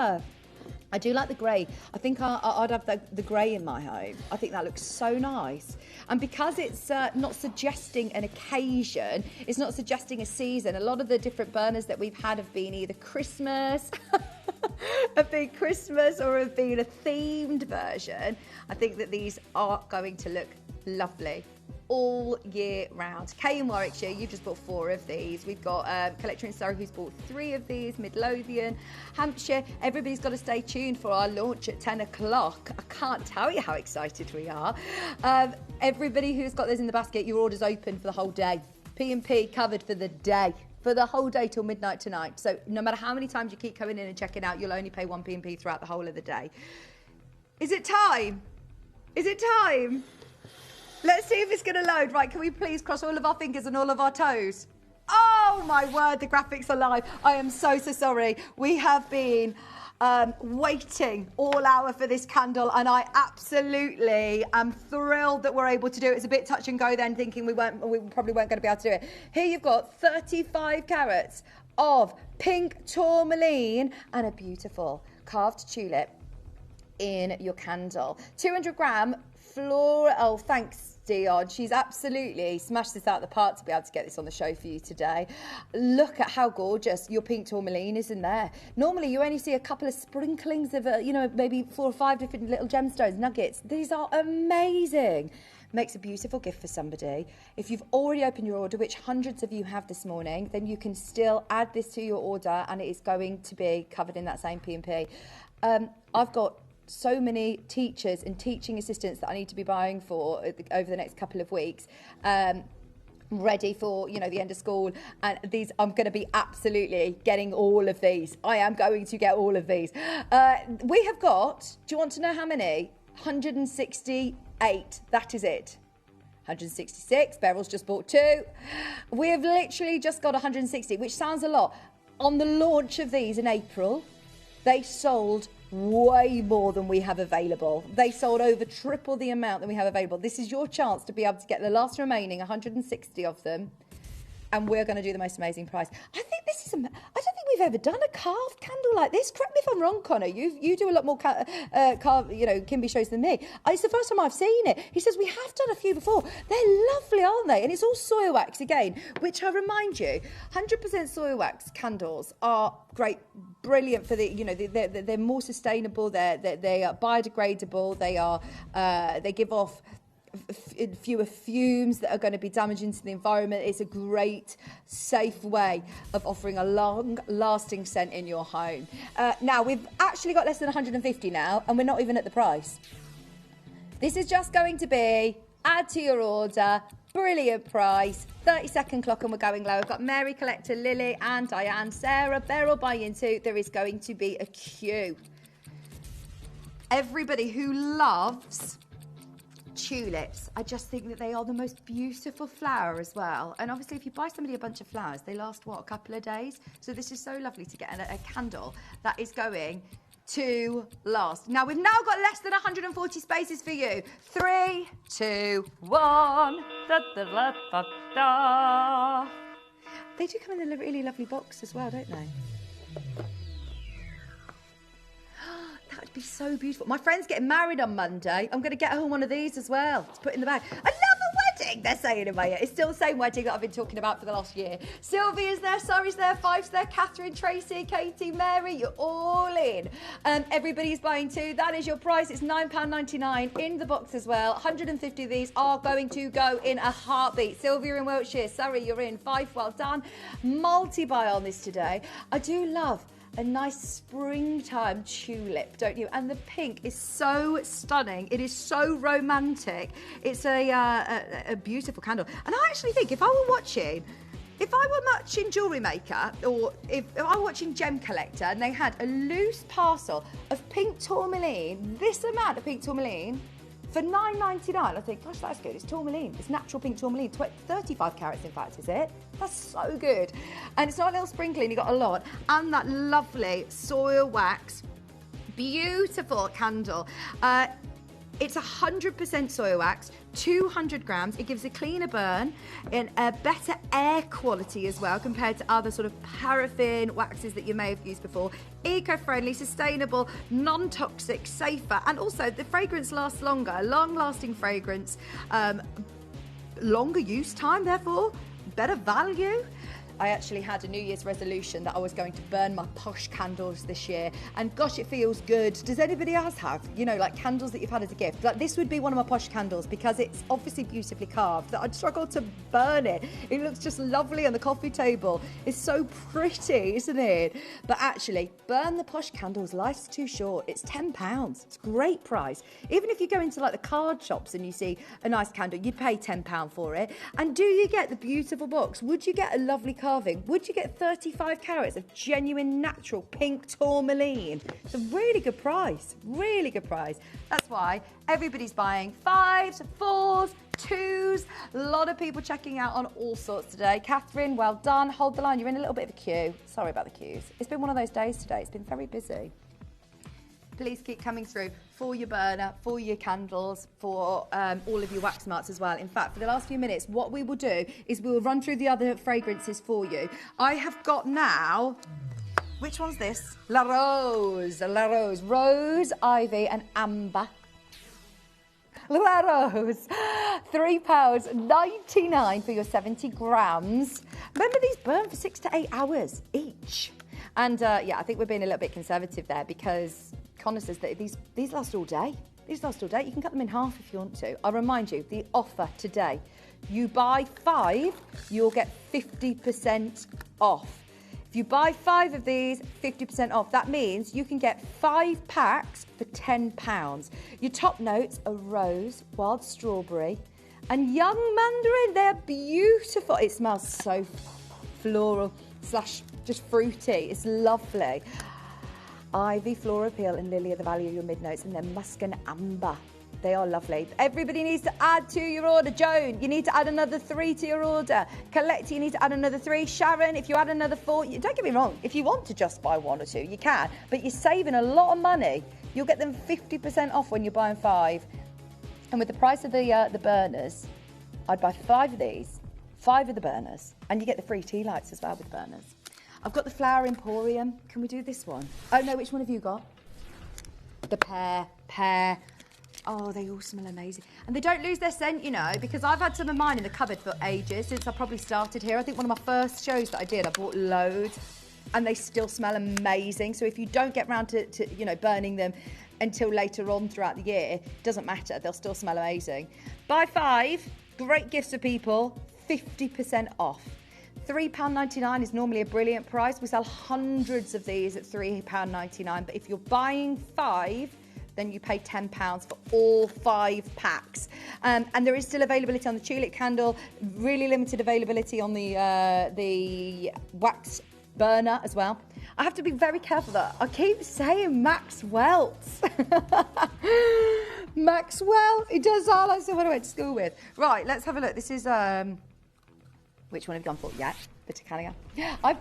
I do like the grey. I think I'd have the grey in my home. I think that looks so nice. And because it's not suggesting an occasion, it's not suggesting a season, a lot of the different burners that we've had have been either Christmas, have been Christmas, or have been a themed version. I think that these are going to look lovely all year round. Kay in Warwickshire, you've just bought 4 of these. We've got Collector in Surrey who's bought 3 of these. Midlothian, Hampshire. Everybody's got to stay tuned for our launch at 10 o'clock. I can't tell you how excited we are. Everybody who's got those in the basket, your order's open for the whole day. P&P covered for the day. For the whole day till midnight tonight. So no matter how many times you keep coming in and checking out, you'll only pay 1 P&P throughout the whole of the day. Is it time? Is it time? Let's see if it's going to load. Right, can we please cross all of our fingers and all of our toes? Oh, my word, the graphics are live. I am so sorry. We have been waiting all hour for this candle, and I absolutely am thrilled that we're able to do it. It's a bit touch and go then, thinking we probably weren't going to be able to do it. Here you've got 35 carats of pink tourmaline and a beautiful carved tulip in your candle. 200 gram floral, oh, thanks Dion. She's absolutely smashed this out of the park to be able to get this on the show for you today. Look at how gorgeous your pink tourmaline is in there. Normally, you only see a couple of sprinklings of, maybe 4 or 5 different little gemstones, nuggets. These are amazing. Makes a beautiful gift for somebody. If you've already opened your order, which hundreds of you have this morning, then you can still add this to your order and it is going to be covered in that same P&P. I've got so many teachers and teaching assistants that I need to be buying for over the next couple of weeks. Ready for, the end of school. And these, I'm going to be absolutely getting all of these. I am going to get all of these. We have got, do you want to know how many? 168. That is it. 166. Beryl's just bought 2. We have literally just got 160, which sounds a lot. On the launch of these in April, they sold way more than we have available. They sold over triple the amount that we have available. This is your chance to be able to get the last remaining 160 of them. And we're going to do the most amazing price. I think this is, I don't think we've ever done a carved candle like this. Correct me if I'm wrong, Connor. You do a lot more Kimby shows than me. It's the first time I've seen it. He says we have done a few before. They're lovely, aren't they? And it's all soil wax again, which I remind you, 100% soil wax candles are great, brilliant for they're more sustainable. They are biodegradable. They give off fewer fumes that are going to be damaging to the environment. It's a great, safe way of offering a long-lasting scent in your home. Now, we've actually got less than 150 now, and we're not even at the price. This is just going to be add to your order, brilliant price, 30-second clock, and we're going low. We've got Mary, Collector, Lily, and Diane, Sarah, Beryl buying too. There is going to be a queue. Everybody who loves tulips, I just think that they are the most beautiful flower as well. And obviously, if you buy somebody a bunch of flowers, they last, a couple of days? So this is so lovely to get a candle that is going to last. Now, we've now got less than 140 spaces for you. 3, 2, 1. Da, da, da, da, da. They do come in a really lovely box as well, don't they? That would be so beautiful. My friend's getting married on Monday. I'm going to get her one of these as well to put in the bag. Another wedding, they're saying in my ear. It's still the same wedding that I've been talking about for the last year. Sylvia's there, Sari's there, Five's there, Catherine, Tracy, Katie, Mary, you're all in. Everybody's buying too. That is your price. It's £9.99 in the box as well. 150 of these are going to go in a heartbeat. Sylvia in Wiltshire, Sari, you're in. Five, well done. Multi-buy on this today. I do love a nice springtime tulip, don't you? And the pink is so stunning. It is so romantic. It's a beautiful candle. And I actually think if I were watching Jewellery Maker, or if I were watching Gem Collector and they had a loose parcel of pink tourmaline, this amount of pink tourmaline, for £9.99, I think, gosh, that's good. It's tourmaline. It's natural pink tourmaline. 35 carats, in fact, is it? That's so good. And it's not a little sprinkling. You got a lot. And that lovely soil wax. Beautiful candle. It's 100% soil wax, 200 grams. It gives a cleaner burn and a better air quality as well compared to other sort of paraffin waxes that you may have used before. Eco-friendly, sustainable, non-toxic, safer, and also the fragrance lasts longer. Long-lasting fragrance, longer use time, therefore, better value. I actually had a New Year's resolution that I was going to burn my posh candles this year, and gosh, it feels good. Does anybody else have, like candles that you've had as a gift? Like, this would be one of my posh candles because it's obviously beautifully carved, that I'd struggle to burn it. It looks just lovely on the coffee table. It's so pretty, isn't it? But actually, burn the posh candles. Life's too short. It's £10. It's a great price. Even if you go into like the card shops and you see a nice candle, you'd pay £10 for it. And do you get the beautiful box? Would you get a lovely carving? Would you get 35 carats of genuine natural pink tourmaline? It's a really good price. Really good price. That's why everybody's buying 5s, 4s, 2s. A lot of people checking out on all sorts today. Catherine, well done. Hold the line. You're in a little bit of a queue. Sorry about the queues. It's been one of those days today. It's been very busy. Please keep coming through for your burner, for your candles, for all of your wax marks as well. In fact, for the last few minutes, what we will do is we will run through the other fragrances for you. I have got now, which one's this? La Rose, Rose, Ivy and Amber. Look at those. £3.99 for your 70 grams. Remember, these burn for 6 to 8 hours each. And yeah, I think we're being a little bit conservative there because Connor says that these last all day. These last all day. You can cut them in half if you want to. I'll remind you, the offer today. You buy 5, you'll get 50% off. If you buy 5 of these, 50% off. That means you can get 5 packs for £10. Your top notes are rose, wild strawberry, and young mandarin. They're beautiful. It smells so floral / just fruity. It's lovely. Ivy, floral peel, and lily of the valley are your mid notes, and then musk and amber. They are lovely. Everybody needs to add to your order. Joan, you need to add another 3 to your order. Colette, you need to add another 3. Sharon, if you add another 4, don't get me wrong, if you want to just buy 1 or 2, you can, but you're saving a lot of money. You'll get them 50% off when you're buying 5. And with the price of the burners, I'd buy 5 of these, 5 of the burners, and you get the free tea lights as well with burners. I've got the Flower Emporium. Can we do this one? Oh, no, which one have you got? The pear. Oh, they all smell amazing. And they don't lose their scent, you know, because I've had some of mine in the cupboard for ages, since I probably started here. I think one of my first shows that I did, I bought loads, and they still smell amazing. So if you don't get round to you know, burning them until later on throughout the year, it doesn't matter. They'll still smell amazing. Buy 5, great gifts for people, 50% off. £3.99 is normally a brilliant price. We sell hundreds of these at £3.99, but if you're buying 5, then you pay £10 for all 5 packs. And there is still availability on the tulip candle, really limited availability on the wax burner as well. I have to be very careful that I keep saying Maxwell's. Maxwell, he does all like someone I went to school with. Right, let's have a look. This is which one have you gone for? Yeah, Botanica. I've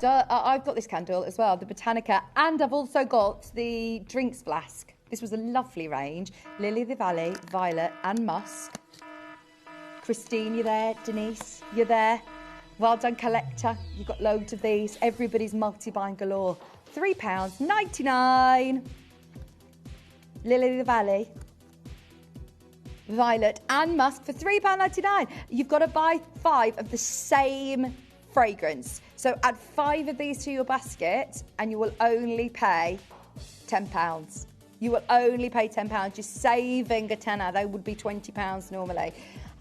got this candle as well, the Botanica, and I've also got the drinks flask. This was a lovely range. Lily of the Valley, Violet and Musk. Christine, you're there. Denise, you're there. Well done, Collector. You've got loads of these. Everybody's multi-buying galore. £3.99. Lily of the Valley, Violet and Musk for £3.99. You've got to buy 5 of the same fragrance. So add 5 of these to your basket and you will only pay £10. You will only pay £10. You're saving a tenner. They would be £20 normally.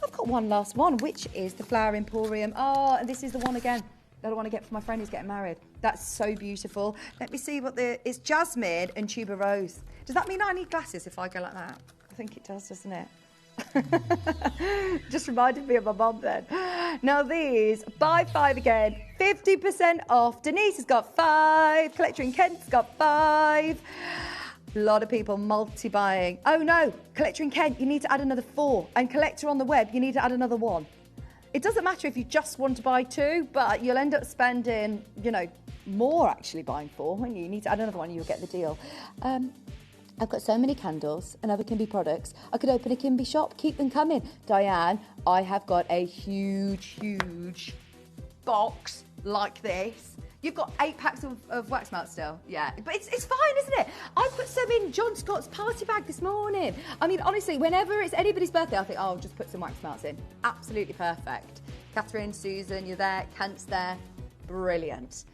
I've got one last one, which is the Flower Emporium. Oh, and this is the one again that I want to get for my friend who's getting married. That's so beautiful. Let me see what it's jasmine and tuberose. Does that mean I need glasses if I go like that? I think it does, doesn't it? Just reminded me of my mum then. Now these, buy 5 again, 50% off. Denise has got 5. Collector in Kent's got 5. A lot of people multi-buying. Oh no, Collector in Kent, you need to add another 4. And Collector on the web, you need to add another 1. It doesn't matter if you just want to buy 2, but you'll end up spending, you know, more actually buying 4. When you need to add another 1, you'll get the deal. I've got so many candles and other Kimby products. I could open a Kimby shop, keep them coming. Diane, I have got a huge box like this. You've got 8 packs of wax melt still. Yeah, but it's fine, isn't it? I put some in John Scott's party bag this morning. I mean, honestly, whenever it's anybody's birthday, I think, oh, I'll just put some wax melts in. Absolutely perfect. Catherine, Susan, you're there. Kent's there. Brilliant.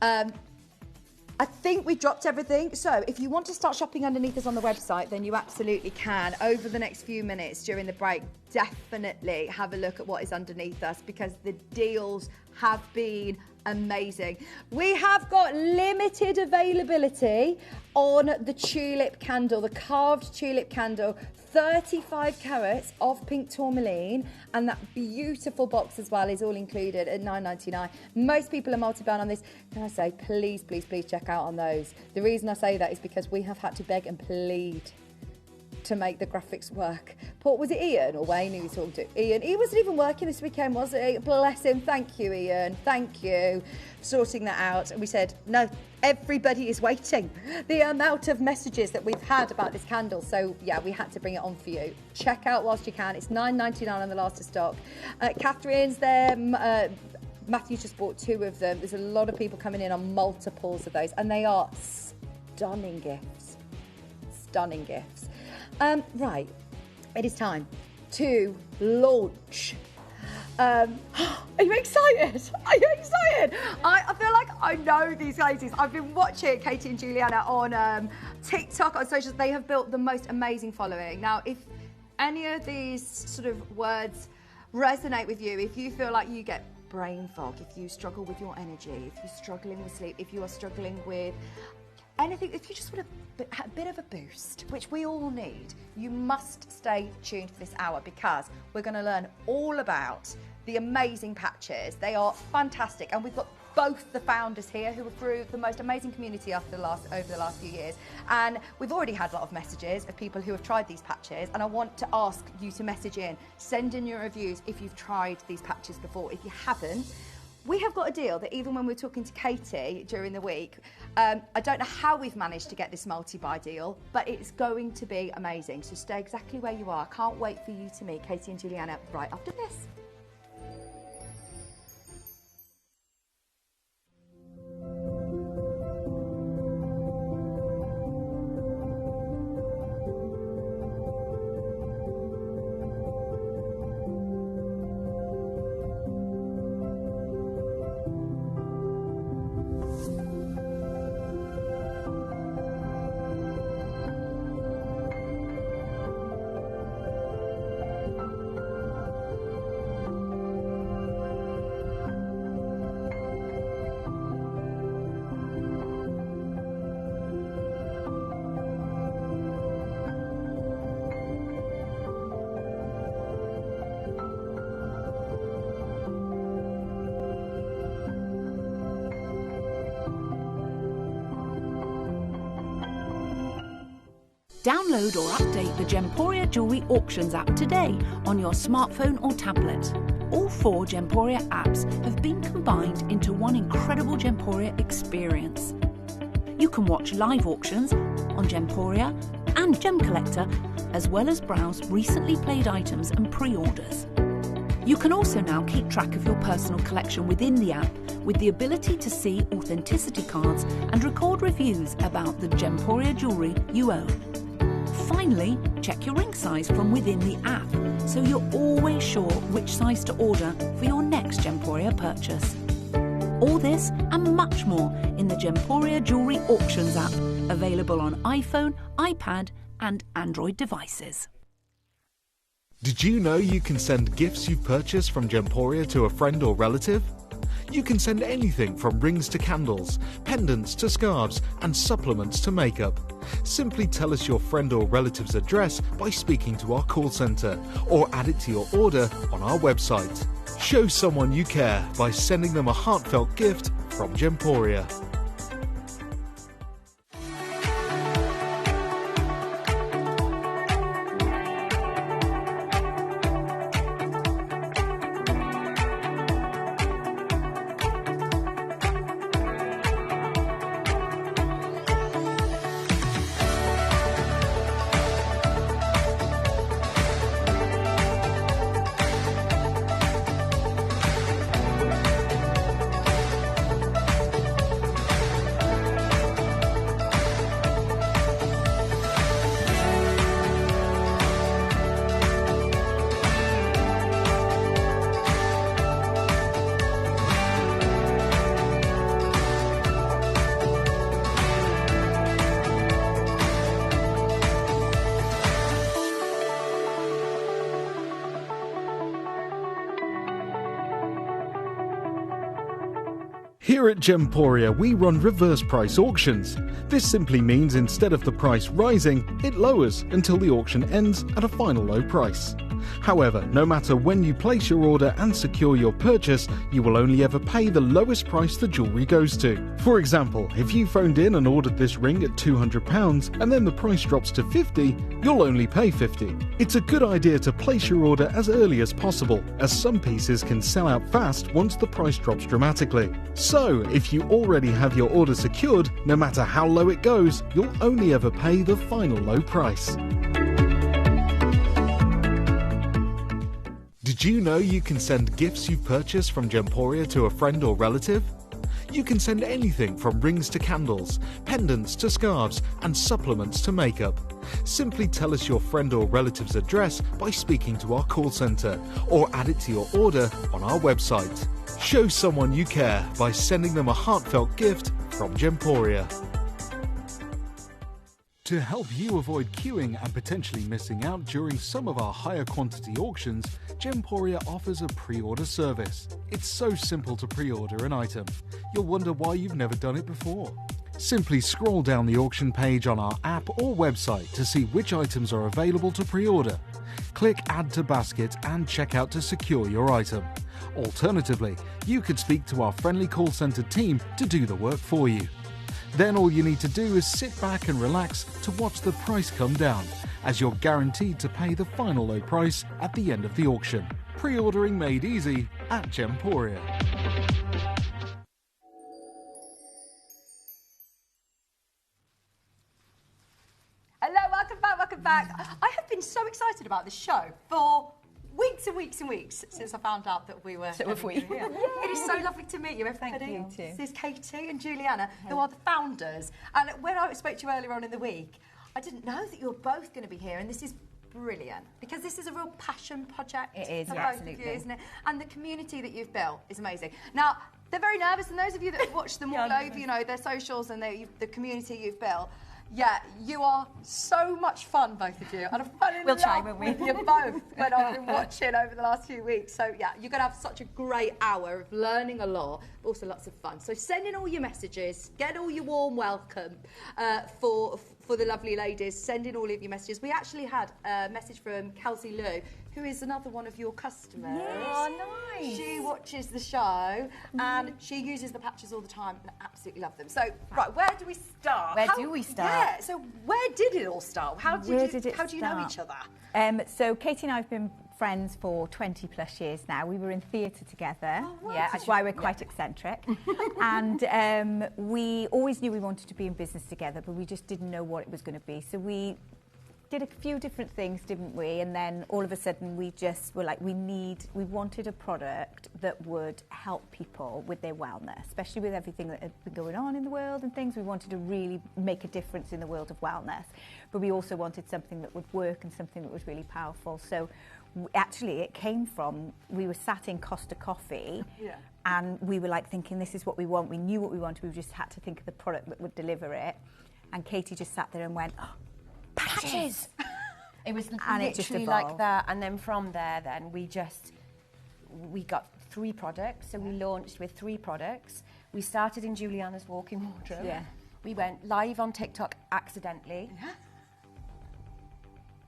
I think we dropped everything. So if you want to start shopping underneath us on the website, then you absolutely can. Over the next few minutes during the break, definitely have a look at what is underneath us because the deals have been amazing. We have got limited availability on the tulip candle, the carved tulip candle, 35 carats of pink tourmaline, and that beautiful box as well is all included at £9.99. Most people are multi-bound on this. Can I say, please check out on those. The reason I say that is because we have had to beg and plead to make the graphics work. Paul, was it Ian or Wayne who was talking to? Ian, he wasn't even working this weekend, was he? Bless him. Thank you, Ian. Thank you for sorting that out. And we said, no, everybody is waiting. The amount of messages that we've had about this candle. So, yeah, we had to bring it on for you. Check out whilst you can. It's £9.99 on the last of stock. Catherine's there. Matthew just bought 2 of them. There's a lot of people coming in on multiples of those. And they are stunning gifts. Stunning gifts. Right. it is time to launch. Are you excited? Are you excited? I feel like I know these ladies. I've been watching Katie and Juliana on TikTok, on socials. They have built the most amazing following. Now, if any of these sort of words resonate with you, if you feel like you get brain fog, if you struggle with your energy, if you're struggling with sleep, if you are struggling with anything, if you just want a bit of a boost, which we all need, you must stay tuned for this hour, because we're going to learn all about the amazing patches. They are fantastic, and we've got both the founders here who have grew the most amazing community over the last few years. And we've already had a lot of messages of people who have tried these patches, and I want to ask you to message in, send in your reviews if you've tried these patches before. If you haven't, we have got a deal that even when we're talking to Katie during the week, I don't know how we've managed to get this multi-buy deal, but it's going to be amazing. So stay exactly where you are. Can't wait for you to meet Katie and Juliana right after this. Download or update the Gemporia Jewellery Auctions app today on your smartphone or tablet. All 4 Gemporia apps have been combined into one incredible Gemporia experience. You can watch live auctions on Gemporia and Gem Collector, as well as browse recently played items and pre-orders. You can also now keep track of your personal collection within the app, with the ability to see authenticity cards and record reviews about the Gemporia jewellery you own. Finally, check your ring size from within the app, so you're always sure which size to order for your next Gemporia purchase. All this and much more in the Gemporia Jewellery Auctions app, available on iPhone, iPad and Android devices. Did you know you can send gifts you've purchased from Gemporia to a friend or relative? You can send anything from rings to candles, pendants to scarves, and supplements to makeup. Simply tell us your friend or relative's address by speaking to our call centre, or add it to your order on our website. Show someone you care by sending them a heartfelt gift from Gemporia. Here at Gemporia, we run reverse price auctions. This simply means instead of the price rising, it lowers until the auction ends at a final low price. However, no matter when you place your order and secure your purchase, you will only ever pay the lowest price the jewellery goes to. For example, if you phoned in and ordered this ring at £200 and then the price drops to £50, you'll only pay £50. It's a good idea to place your order as early as possible, as some pieces can sell out fast once the price drops dramatically. So, if you already have your order secured, no matter how low it goes, you'll only ever pay the final low price. Did you know you can send gifts you've purchased from Gemporia to a friend or relative? You can send anything from rings to candles, pendants to scarves, and supplements to makeup. Simply tell us your friend or relative's address by speaking to our call centre, or add it to your order on our website. Show someone you care by sending them a heartfelt gift from Gemporia. To help you avoid queuing and potentially missing out during some of our higher quantity auctions, Gemporia offers a pre-order service. It's so simple to pre-order an item. You'll wonder why you've never done it before. Simply scroll down the auction page on our app or website to see which items are available to pre-order. Click Add to Basket and check out to secure your item. Alternatively, you could speak to our friendly call centre team to do the work for you. Then all you need to do is sit back and relax to watch the price come down, as you're guaranteed to pay the final low price at the end of the auction. Pre-ordering made easy at Gemporia. Hello, welcome back. I have been so excited about this show for weeks and weeks and weeks since I found out that we were. So have we. Here. It is so lovely to meet you, everybody. Thank you too. This is Katie and Juliana, who are the founders. And when I spoke to you earlier on in the week, I didn't know that you were both going to be here, and this is brilliant because this is a real passion project. It is, for yeah, both absolutely. of you, isn't it? And the community that you've built is amazing. Now, they're very nervous, and those of you that watch them all over, you know, their socials and the community you've built. Yeah, you are so much fun, both of you. And I've fallen in love with you both when I've been watching over the last few weeks. So, yeah, you're going to have such a great hour of learning a lot, but also lots of fun. So send in all your messages, get all your warm welcome for the lovely ladies. Send in all of your messages. We actually had a message from Kelsey Lou, who is another one of your customers. Yes. Oh, nice. She watches the show and she uses the patches all the time and I absolutely love them. So, right, where do we start? Where do we start? Yeah, so where did it all start? How do you know each other? So Katie and I have been friends for 20 plus years now. We were in theatre together. Oh, wow. Yeah, that's why we're quite eccentric. And we always knew we wanted to be in business together, but we just didn't know what it was going to be. So we did a few different things, didn't we? And then all of a sudden we just were like, we wanted a product that would help people with their wellness, especially with everything that had been going on in the world and things. We wanted to really make a difference in the world of wellness, but we also wanted something that would work and something that was really powerful. So actually it came from, we were sat in Costa Coffee and we were like thinking, this is what we want. We knew what we wanted. We just had to think of the product that would deliver it. And Katie just sat there and went, oh, patches. It was and it just literally like that, and then from there, then we got 3 products. So we launched with 3 products. We started in Juliana's walk-in wardrobe. Yeah. We went live on TikTok accidentally. Yeah.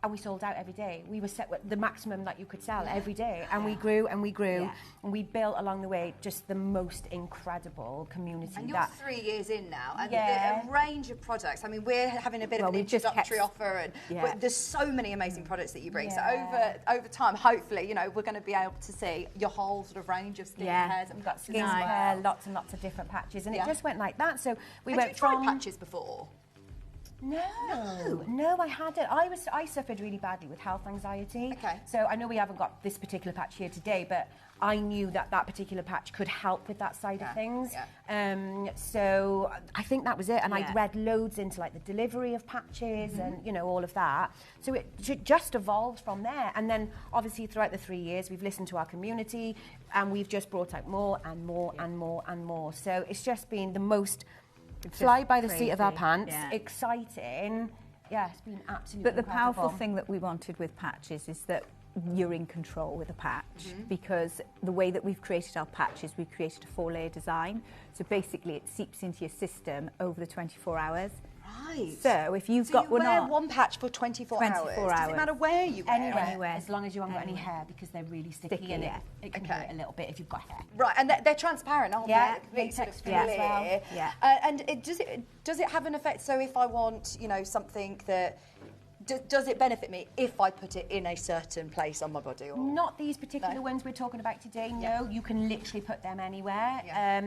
And we sold out every day. We were set with the maximum that you could sell every day. And we grew and we grew. Yeah. And we built along the way just the most incredible community. And you're 3 years in now. And a range of products. I mean, we're having a bit of an introductory offer. And there's so many amazing products that you bring. So over time, hopefully, you know, we're going to be able to see your whole sort of range of skincare. We've got skincare, lots and lots of different patches. And it just went like that. So we went you tried patches before? No, I hadn't. I suffered really badly with health anxiety. Okay. So I know we haven't got this particular patch here today, but I knew that particular patch could help with that side of things. Yeah. So I think that was it. And I read loads into like the delivery of patches and, you know, all of that. So it just evolved from there. And then obviously throughout the 3 years, we've listened to our community and we've just brought out more and more and more and more. So it's just been the most fly by the seat of our pants, exciting. Yeah, it's been absolutely But the incredible. powerful thing that we wanted with patches is that you're in control with a patch, because the way that we've created our patches, we've created a 4-layer design. So basically it seeps into your system over the 24 hours. Right. So if you've got one on... you wear one patch for 24 hours? Does it matter where you wear it? Anywhere. As long as you haven't got any hair, because they're really sticky and it can hurt a little bit if you've got hair. Right, and they're transparent, aren't they? Latex free as well. Yeah. And does it have an effect? So if I want, you know, something that... Does it benefit me if I put it in a certain place on my body? Or? Not these particular ones we're talking about today, no. You can literally put them anywhere.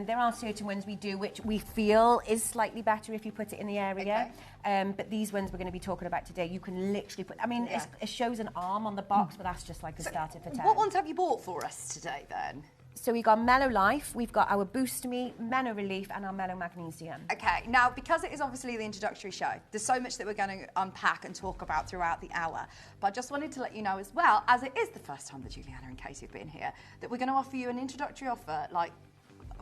There are certain ones we do which we feel is slightly better if you put it in the area. But these ones we're going to be talking about today, you can literally put... I mean, it shows an arm on the box, but that's just like a starter for 10. What ones have you bought for us today, then? So we've got Mellow Life, we've got our Boost Me, Mellow Relief, and our Mellow Magnesium. Okay, now because it is obviously the introductory show, there's so much that we're going to unpack and talk about throughout the hour. But I just wanted to let you know as well, as it is the first time that Juliana and Casey have been here, that we're going to offer you an introductory offer. Like,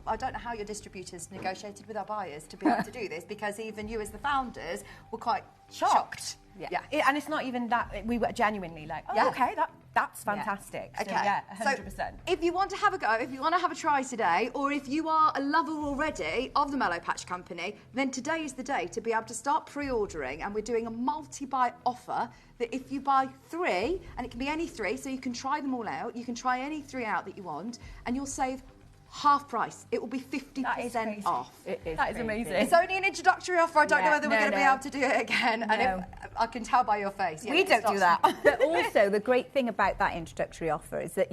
I don't know how your distributors negotiated with our buyers to be able to do this, because even you as the founders were quite shocked. Yeah. And it's not even that, we were genuinely like, oh, okay, that's fantastic. Okay. So, yeah, 100%. So if you want to have a go, if you want to have a try today, or if you are a lover already of the Mellow Patch Company, then today is the day to be able to start pre-ordering, and we're doing a multi-buy offer that if you buy 3, and it can be any 3, so you can try them all out, you can try any 3 out that you want, and you'll save half price. It will be 50% off. That is amazing. It's only an introductory offer. I don't know whether we're going to be able to do it again. And if, I can tell by your face. We don't do that. But also, the great thing about that introductory offer is that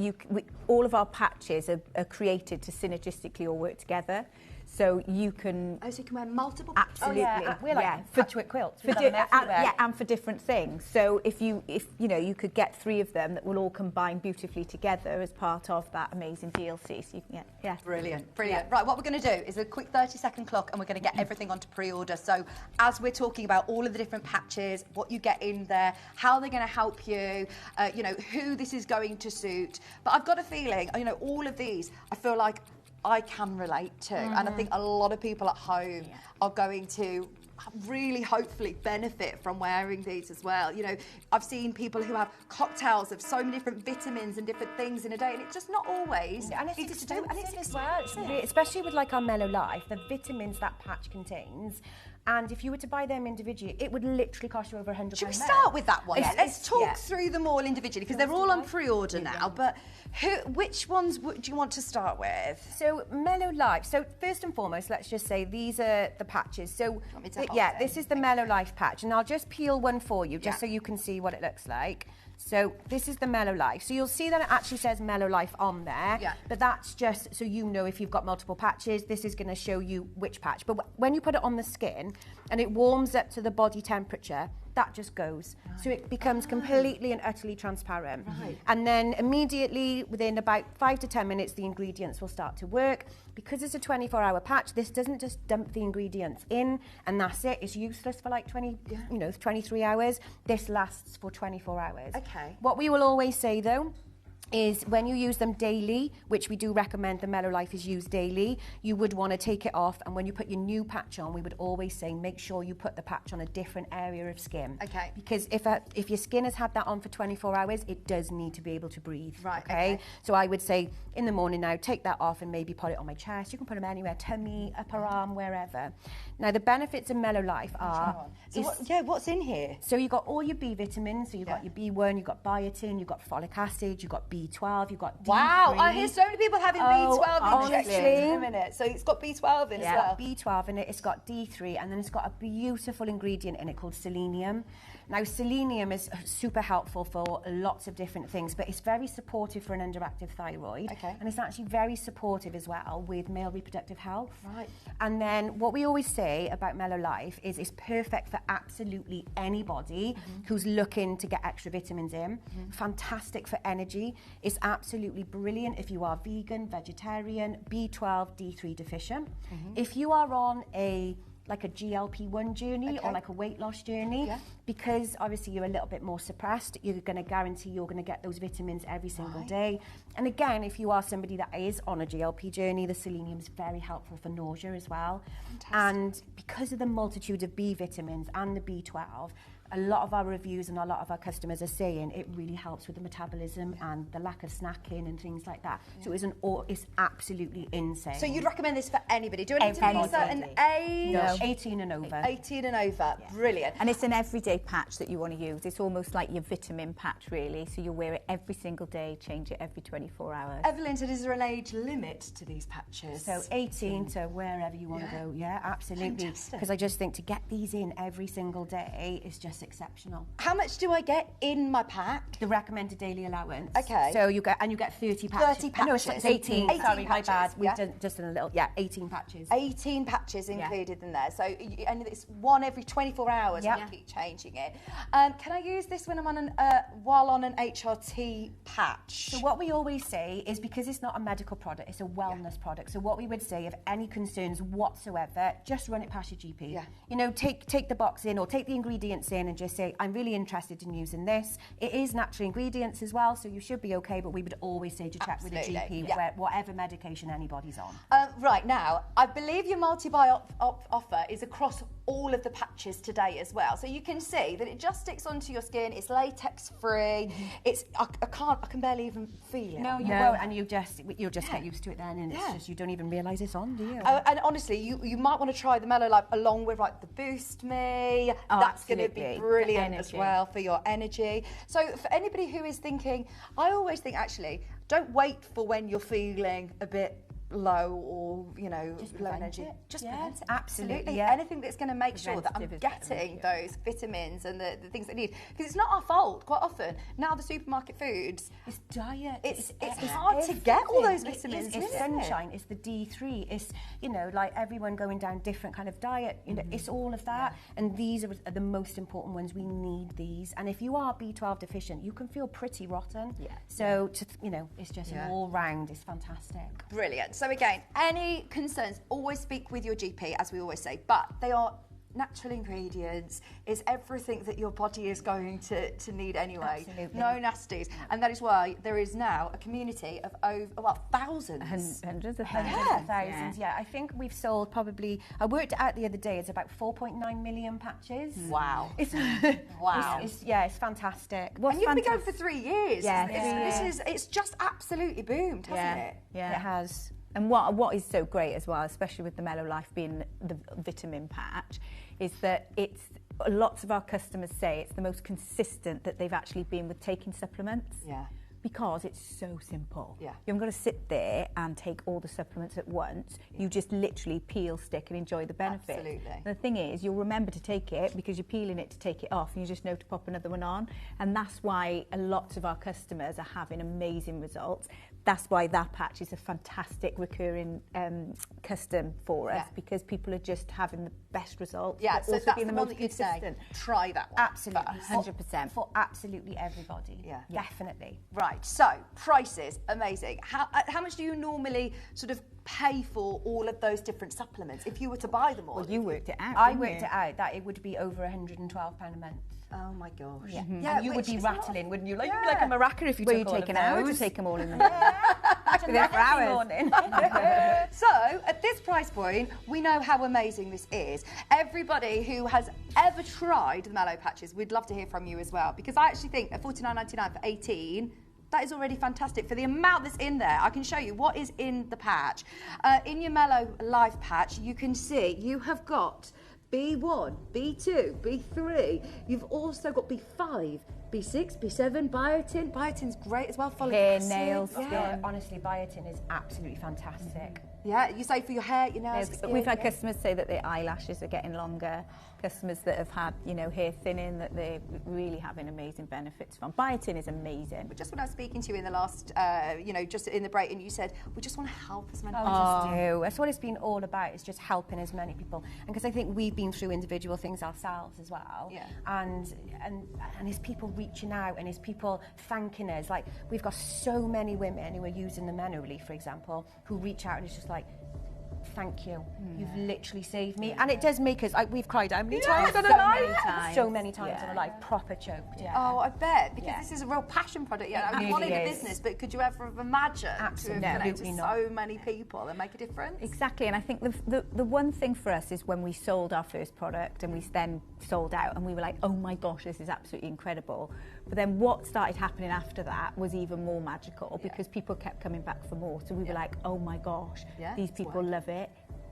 all of our patches are created to synergistically all work together. So you can... Oh, so you can wear multiple... Absolutely. Oh, yeah. We're like patchwork quilts. And for different things. So if you know, you could get 3 of them that will all combine beautifully together as part of that amazing DLC. So you can get, Brilliant. Right, what we're going to do is a quick 30-second clock, and we're going to get everything onto pre-order. So as we're talking about all of the different patches, what you get in there, how they're going to help you, you know, who this is going to suit. But I've got a feeling, you know, all of these, I feel like I can relate to, and I think a lot of people at home are going to really hopefully benefit from wearing these as well. You know, I've seen people who have cocktails of so many different vitamins and different things in a day, and it's just not always and it's easy to do. And it's as well, especially with like our Mellow Life, the vitamins that patch contains. And if you were to buy them individually, it would literally cost you over £100. Should we start with that one? Yeah, let's talk through them all individually, because they're all on pre-order now. But which ones do you want to start with? So Mellow Life. So first and foremost, let's just say these are the patches. So this is the Mellow Life patch, and I'll just peel one for you, just so you can see what it looks like. So this is the Mellow Life. So you'll see that it actually says Mellow Life on there, but that's just so you know if you've got multiple patches, this is going to show you which patch. But when you put it on the skin and it warms up to the body temperature, that just goes. So it becomes completely and utterly transparent. And then immediately, within about 5 to 10 minutes, the ingredients will start to work. Because it's a 24-hour patch, this doesn't just dump the ingredients in and that's it. It's useless for like 23 hours. This lasts for 24 hours. Okay. What we will always say, though, is when you use them daily, which we do recommend the Mellow Life is used daily, you would want to take it off, and when you put your new patch on, we would always say make sure you put the patch on a different area of skin. Okay. Because if your skin has had that on for 24 hours, it does need to be able to breathe. Right, okay? So I would say in the morning now, take that off and maybe put it on my chest. You can put them anywhere, tummy, upper arm, wherever. Now the benefits of Mellow Life are... So what's in here? So you've got all your B vitamins, so you've got your B1, you've got biotin, you've got folic acid, you've got B12, you've got D3. Wow, I hear so many people having B12 injections in a minute. So it's got B12 in as well. It's got B12 in it, it's got D3, and then it's got a beautiful ingredient in it called selenium. Now, selenium is super helpful for lots of different things, but it's very supportive for an underactive thyroid. Okay. And it's actually very supportive as well with male reproductive health. Right. And then what we always say about Mellow Life is it's perfect for absolutely anybody who's looking to get extra vitamins in. Fantastic for energy. It's absolutely brilliant if you are vegan, vegetarian, B12, D3 deficient. If you are on like a GLP-1 journey or like a weight loss journey, because obviously you're a little bit more suppressed, you're going to guarantee you're going to get those vitamins every single day. And again, if you are somebody that is on a GLP journey, the selenium is very helpful for nausea as well. Fantastic. And because of the multitude of B vitamins and the B12, a lot of our reviews and a lot of our customers are saying it really helps with the metabolism and the lack of snacking and things like that. So it's absolutely insane. So you'd recommend this for anybody? Do I need to be a certain age? No, 18 and over. 18 and over. Brilliant. And it's an everyday patch that you want to use. It's almost like your vitamin patch, really. So you wear it every single day, change it every 24 hours. Evelyn said, is there an age limit to these patches? So 18 to wherever you want to go. Yeah, absolutely. Because I just think to get these in every single day is just just exceptional. How much do I get in my pack? The recommended daily allowance. Okay. So you get 30 patches. 30 patches. No, it's 18. 18 Sorry, my patches, bad. We've yeah? done just a little. 18 patches. 18 patches included in there. So, and it's one every 24 hours. Yep. And you keep changing it. Can I use this when I'm on while on an HRT patch? So what we always say is, because it's not a medical product, it's a wellness product. So what we would say, if any concerns whatsoever, just run it past your GP. Yeah. You know, take the box in or take the ingredients in and just say, I'm really interested in using this. It is natural ingredients as well, so you should be okay, but we would always say to check with your GP whatever medication anybody's on. Right, now, I believe your multi-buy offer is across all of the patches today as well. So you can see that it just sticks onto your skin, it's latex free, it's I can barely even feel it. No, you won't, and you'll just get used to it then, and it's just, you don't even realise it's on, do you? And honestly, you might want to try the Mellow Life along with like the Boost Me. That's going to be brilliant as well for your energy. So for anybody who is thinking, I always think actually, don't wait for when you're feeling a bit low or low energy. Just prevent it. Absolutely. Anything that's going to make sure that I'm getting those vitamins and the things I need, because it's not our fault quite often. Now the supermarket foods, it's diet. It's hard to get all those vitamins. It's sunshine. It's the D3. It's like everyone going down different kind of diet. It's all of that, and these are the most important ones. We need these, and if you are B12 deficient, you can feel pretty rotten. Yeah. So it's just an all round. It's fantastic. Brilliant. So again, any concerns, always speak with your GP, as we always say, but they are natural ingredients. It's everything that your body is going to need anyway. Absolutely. No nasties. And that is why there is now a community of over, thousands. Hundreds of thousands. Yeah, I think we've sold probably, I worked it out the other day, it's about 4.9 million patches. Wow. It's fantastic. And you've been going for 3 years. Yeah. It's just absolutely boomed, hasn't it? Yeah, it has. And what is so great as well, especially with the Mellow Life being the vitamin patch, is that lots of our customers say it's the most consistent that they've actually been with taking supplements. Yeah. Because it's so simple. Yeah. You haven't got to sit there and take all the supplements at once. You just literally peel, stick and enjoy the benefit. Absolutely. And the thing is, you'll remember to take it because you're peeling it to take it off and you just know to pop another one on. And that's why a lot of our customers are having amazing results. That's why that patch is a fantastic recurring custom for us, because people are just having the best results. Yeah, so that's being the the one most that you'd say, consistent. try that one. Absolutely. 100%. For absolutely everybody. Yeah. Definitely. Right, so prices, amazing. How much do you normally sort of pay for all of those different supplements if you were to buy them all? Well, you worked it out. I worked it out that it would be over £112 a month. Oh my gosh. Yeah. Yeah, And you would be rattling, wouldn't you? Like a maraca if you Were took you all taking of hours those. to take them all in the morning? There for hours. So, at this price point, we know how amazing this is. Everybody who has ever tried the Mallow patches, we'd love to hear from you as well, because I actually think at $49.99 for 18, that is already fantastic. For the amount that's in there, I can show you what is in the patch. In your Mellow Life patch, you can see you have got B1, B2, B3. You've also got B5, B6, B7, biotin. Biotin's great as well. Folic Hair, acid. nails, Yeah. Honestly, biotin is absolutely fantastic. Yeah, you say for your hair, your nails. But skin, we've had yeah. customers say that their eyelashes are getting longer. Customers that have had, hair thinning, that they're really having amazing benefits from. Biotin is amazing. But just when I was speaking to you in the last, just in the break, and you said, we just want to help as many We people. just do. That's what it's been all about, is just helping as many people. And because I think we've been through individual things ourselves as well. Yeah. And it's people reaching out, and it's people thanking us. Like, we've got so many women who are using the Meno Relief, for example, who reach out and it's just like, thank you. You've literally saved me. And it does make us, we've cried how many times on a live? So many times on a live, proper choked, Oh, I bet, because this is a real passion product. Yeah, I mean, one in the business, but could you ever have imagined to have connected to so many people and make a difference? Exactly, and I think the one thing for us is when we sold our first product and we then sold out and we were like, oh my gosh, this is absolutely incredible. But then what started happening after that was even more magical, because people kept coming back for more. So we were like, oh my gosh, these people love it.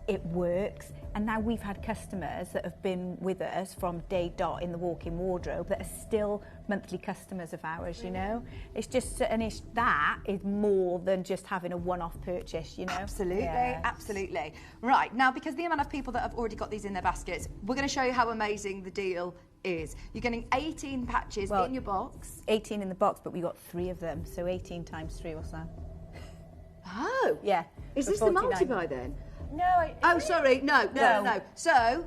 It works. And now we've had customers that have been with us from day dot in the walk-in wardrobe that are still monthly customers of ours, It's just, and that is more than just having a one-off purchase, Absolutely, absolutely. Right, now, because the amount of people that have already got these in their baskets, we're going to show you how amazing the deal is you're getting 18 patches in your box. 18 in the box, but we got 3 of them, so 18 times 3, what's that? Oh. Yeah. Is for this the 49. multi-buy then? No. Sorry. No. So,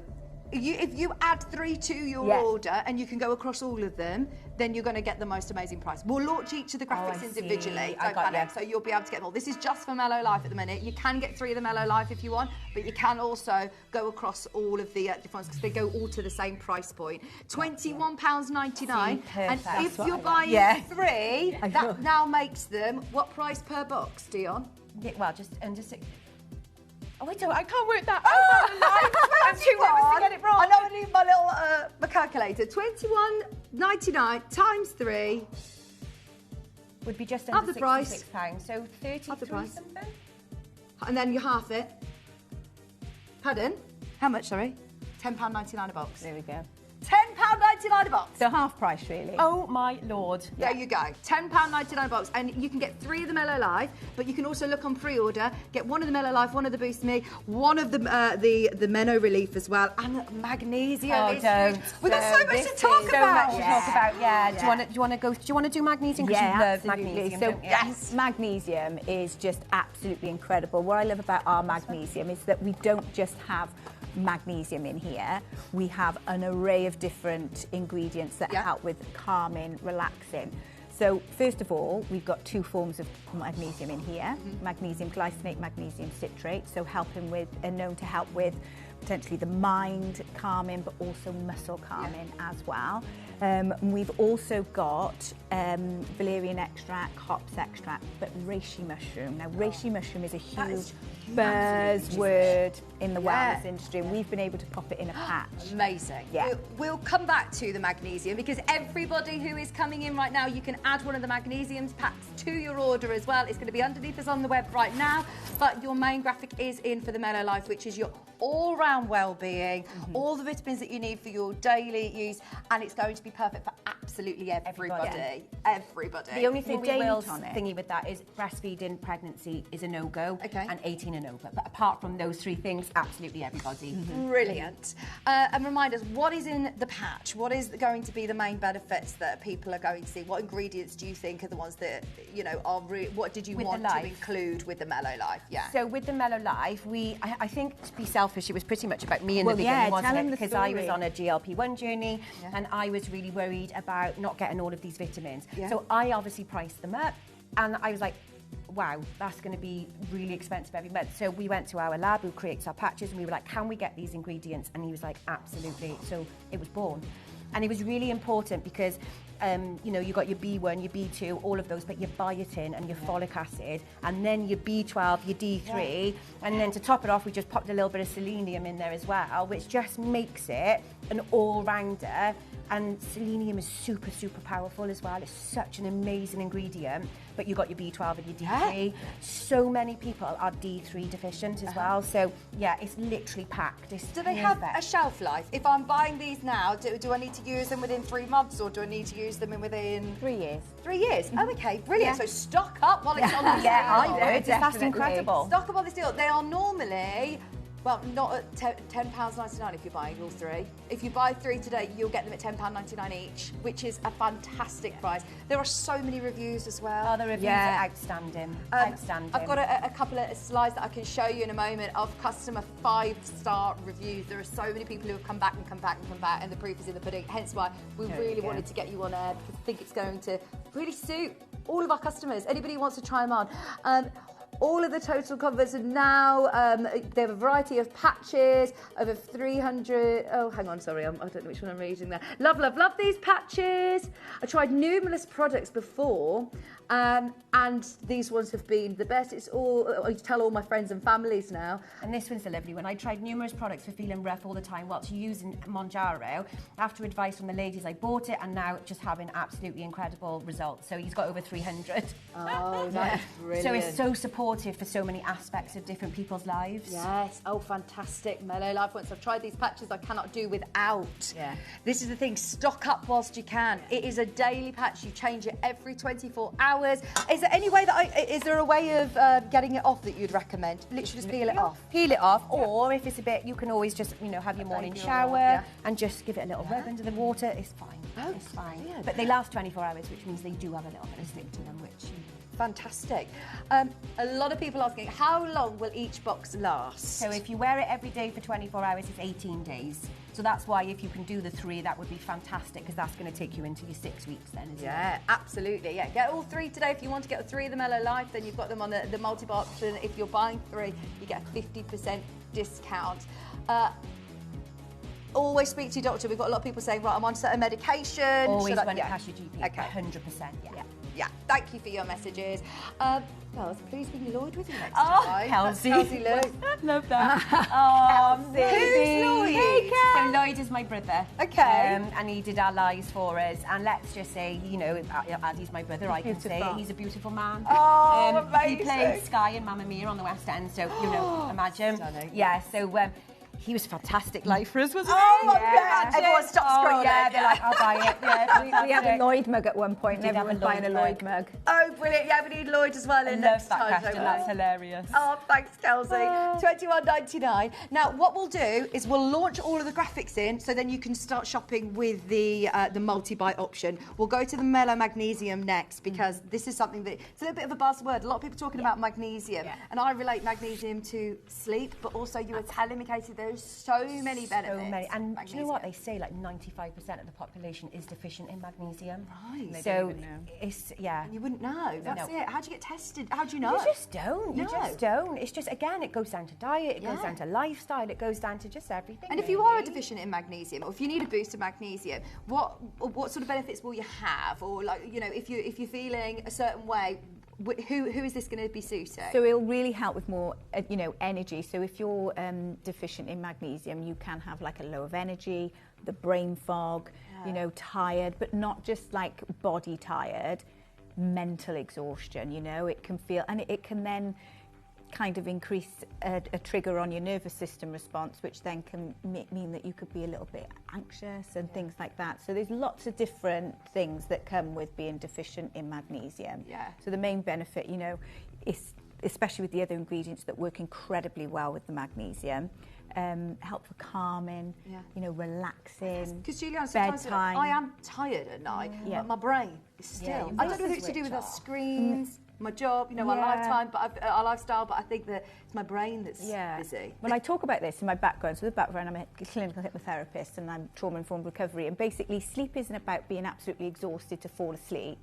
if you add 3 to your order and you can go across all of them, then you're going to get the most amazing price. We'll launch each of the graphics individually. Don't panic. So you'll be able to get them all. This is just for Mellow Life at the minute. You can get 3 of the Mellow Life if you want, but you can also go across all of the different ones because they go all to the same price point. £21.99. And if you're buying 3, that now makes them what price per box, Dion? Yeah, well, just under 6. Oh, I can't work that. I'm too nervous to get it wrong. I know I need my little my calculator. £21.99 times 3 would be just under the price. £66. So 33 something. And then you half it. Pardon? How much? Sorry. £10.99 a box. There we go. £10.99 a box. So half price, really. Oh my lord. There you go. £10.99 a box. And you can get 3 of the Mellow Life, but you can also look on pre-order, get 1 of the Mellow Life, 1 of the Boost Me, 1 of the Meno Relief as well, and magnesium. We've got so much to talk about. Do you want to do magnesium? Because you love magnesium, So don't you? yes, magnesium is just absolutely incredible. What I love about our magnesium is that we don't just have magnesium in here. We have an array of different ingredients that help with calming, relaxing. So first of all, we've got 2 forms of magnesium in here. Magnesium glycinate, magnesium citrate, so helping with, and known to help with potentially the mind calming, but also muscle calming as well. We've also got valerian extract, hops extract, but reishi mushroom. Now, reishi mushroom is a huge buzzword in the wellness industry, and we've been able to pop it in a patch. Amazing. Yeah. We'll come back to the magnesium because everybody who is coming in right now, you can add one of the magnesium packs to your order as well. It's going to be underneath us on the web right now, but your main graphic is in for the Mellow Life, which is your all-round well-being, all the vitamins that you need for your daily use, and it's going to be perfect for absolutely everybody. Everybody. The only thing we will thingy with that is breastfeeding, pregnancy is a no-go, and 18 and over. But apart from those 3 things, absolutely everybody. Brilliant. And remind us, what is in the patch? What is going to be the main benefits that people are going to see? What ingredients do you think are the ones that, you know, are what did you want to include with the Mellow Life? Yeah. So with the Mellow Life, I think, to be selfish, it was pretty much about me in the beginning, wasn't it? Because I was on a GLP-1 journey and I was really worried about not getting all of these vitamins. So I obviously priced them up and I was like, wow, that's going to be really expensive every month. So we went to our lab who creates our patches and we were like, can we get these ingredients? And he was like, absolutely. So it was born. And it was really important because, you know, you got your B1, your B2, all of those, but your biotin and your folic acid, and then your B12, your D3, and then to top it off, we just popped a little bit of selenium in there as well, which just makes it an all-rounder. And selenium is super, super powerful as well. It's such an amazing ingredient. But you've got your B12 and your D3. So many people are D3 deficient as well. So, yeah, it's literally packed. Do they have a shelf life? If I'm buying these now, do I need to use them within 3 months or do I need to use them within 3 years? 3 years? Oh, okay, brilliant. So stock up while it's on this deal. I would. That's incredible. Stock up on this deal. They are normally... Well, not at £10.99 if you're buying all 3. If you buy 3 today, you'll get them at £10.99 each, which is a fantastic price. There are so many reviews as well. Oh, the reviews are outstanding. Outstanding. I've got a couple of slides that I can show you in a moment of customer 5-star reviews. There are so many people who have come back and come back and come back, and the proof is in the pudding. Hence why we really wanted to get you on air because I think it's going to really suit all of our customers. Anybody who wants to try them on. All of the total covers are now, they have a variety of patches, over 300, oh, hang on, sorry, I don't know which one I'm reading there. Love, love, love these patches. I tried numerous products before, and these ones have been the best. It's all, I tell all my friends and families now. And this one's a lovely one. I tried numerous products for feeling rough all the time whilst using Monjaro. After advice from the ladies, I bought it, and now just having absolutely incredible results. So he's got over 300. Oh, that's brilliant. So it's so supportive for so many aspects of different people's lives. Yes, oh, fantastic. Mellow Life. Once I've tried these patches, I cannot do without. This is the thing, stock up whilst you can. It is a daily patch. You change it every 24 hours. hours. Is there any way that is there a way of getting it off that you'd recommend? Literally just peel it off. Peel it off, or if it's a bit, you can always just, you know, have your morning shower and just give it a little rub under the water. It's fine. It's fine. Yeah. But they last 24 hours, which means they do have a little bit of slip to them, which... Fantastic. A lot of people asking, how long will each box last? So if you wear it every day for 24 hours, it's 18 days. So that's why if you can do the 3, that would be fantastic, because that's going to take you into your 6 weeks then, isn't it? Yeah, absolutely. Yeah, get all 3 today. If you want to get 3 of the Mellow Life, then you've got them on the multi-bar option. If you're buying 3, you get a 50% discount. Always speak to your doctor. We've got a lot of people saying, right, I'm on certain medication. Always run it past your GP. Okay. 100%, Yeah, thank you for your messages. Girls, please bring Lloyd with you next Oh, time. Kelsey. Kelsey, look. Love that. Oh, Who's Lloyd? Hey, so Lloyd is my brother. Okay. And he did our lives for us. And let's just say, you know, as he's my brother, I can say Beautiful. he's a beautiful man. Oh, He amazing. played Sky in Mamma Mia on the West End, so, you know, imagine. Stunning. Yeah, so... he was a fantastic life for us, wasn't he? Oh, my God. Everyone stop scrolling. Yeah, they're like, I'll buy it. Yeah, We had a Lloyd mug at one point, We and did have everyone a buying a Lloyd Lloyd mug. Oh, brilliant. Yeah, we need Lloyd as well in I love next that time. question, don't that's we? hilarious. Oh, thanks, Kelsey. $21.99. Now, what we'll do is we'll launch all of the graphics in, so then you can start shopping with the multi-buy option. We'll go to the Mellow Magnesium next, because this is something that it's a little bit of a buzzword. A lot of people talking about magnesium, and I relate magnesium to sleep, but also you were telling me, Katie, there's so many benefits. So many. And do you know what they magnesium. say? Like 95% of the population is deficient in magnesium. Right. So it's And you wouldn't know. That's No. it. How do you get tested? How do you know? You just don't. You No. just don't. It's just, again, it goes down to diet, it goes Yeah. down to lifestyle, it goes down to just everything. And if you are deficient in magnesium, or if you need a boost of magnesium, what sort of benefits will you have? Or, like, you know, if you're feeling a certain way, who is this going to be suiting? So it'll really help with more, you know, energy. So if you're deficient in magnesium, you can have like a low of energy, the brain fog, you know, tired, but not just like body tired, mental exhaustion, you know, it can feel, and it can then kind of increase a trigger on your nervous system response, which then can mean that you could be a little bit anxious and things like that. So there's lots of different things that come with being deficient in magnesium. Yeah. So the main benefit, you know, is especially with the other ingredients that work incredibly well with the magnesium, help for calming, you know, relaxing. Because Juliana, sometimes bedtime. I am tired at night, but my brain is still. I don't know whether it's to do with our screens, my job, you know, our lifetime, our lifestyle, but I think that it's my brain that's busy. Well, I talk about this in my background. So the background, I'm a clinical hypnotherapist and I'm trauma-informed recovery. And basically, sleep isn't about being absolutely exhausted to fall asleep.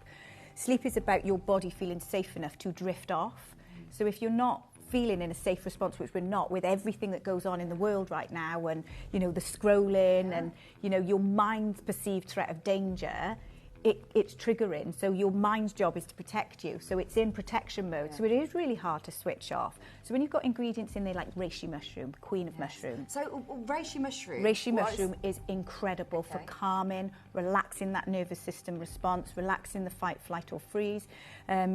Sleep is about your body feeling safe enough to drift off. So if you're not feeling in a safe response, which we're not, with everything that goes on in the world right now, and, you know, the scrolling and, you know, your mind's perceived threat of danger, it's triggering. So your mind's job is to protect you. So it's in protection mode. So it is really hard to switch off. So when you've got ingredients in there like reishi mushroom, queen of mushrooms. So reishi mushroom. Reishi mushroom is incredible for calming, relaxing that nervous system response, relaxing the fight, flight or freeze.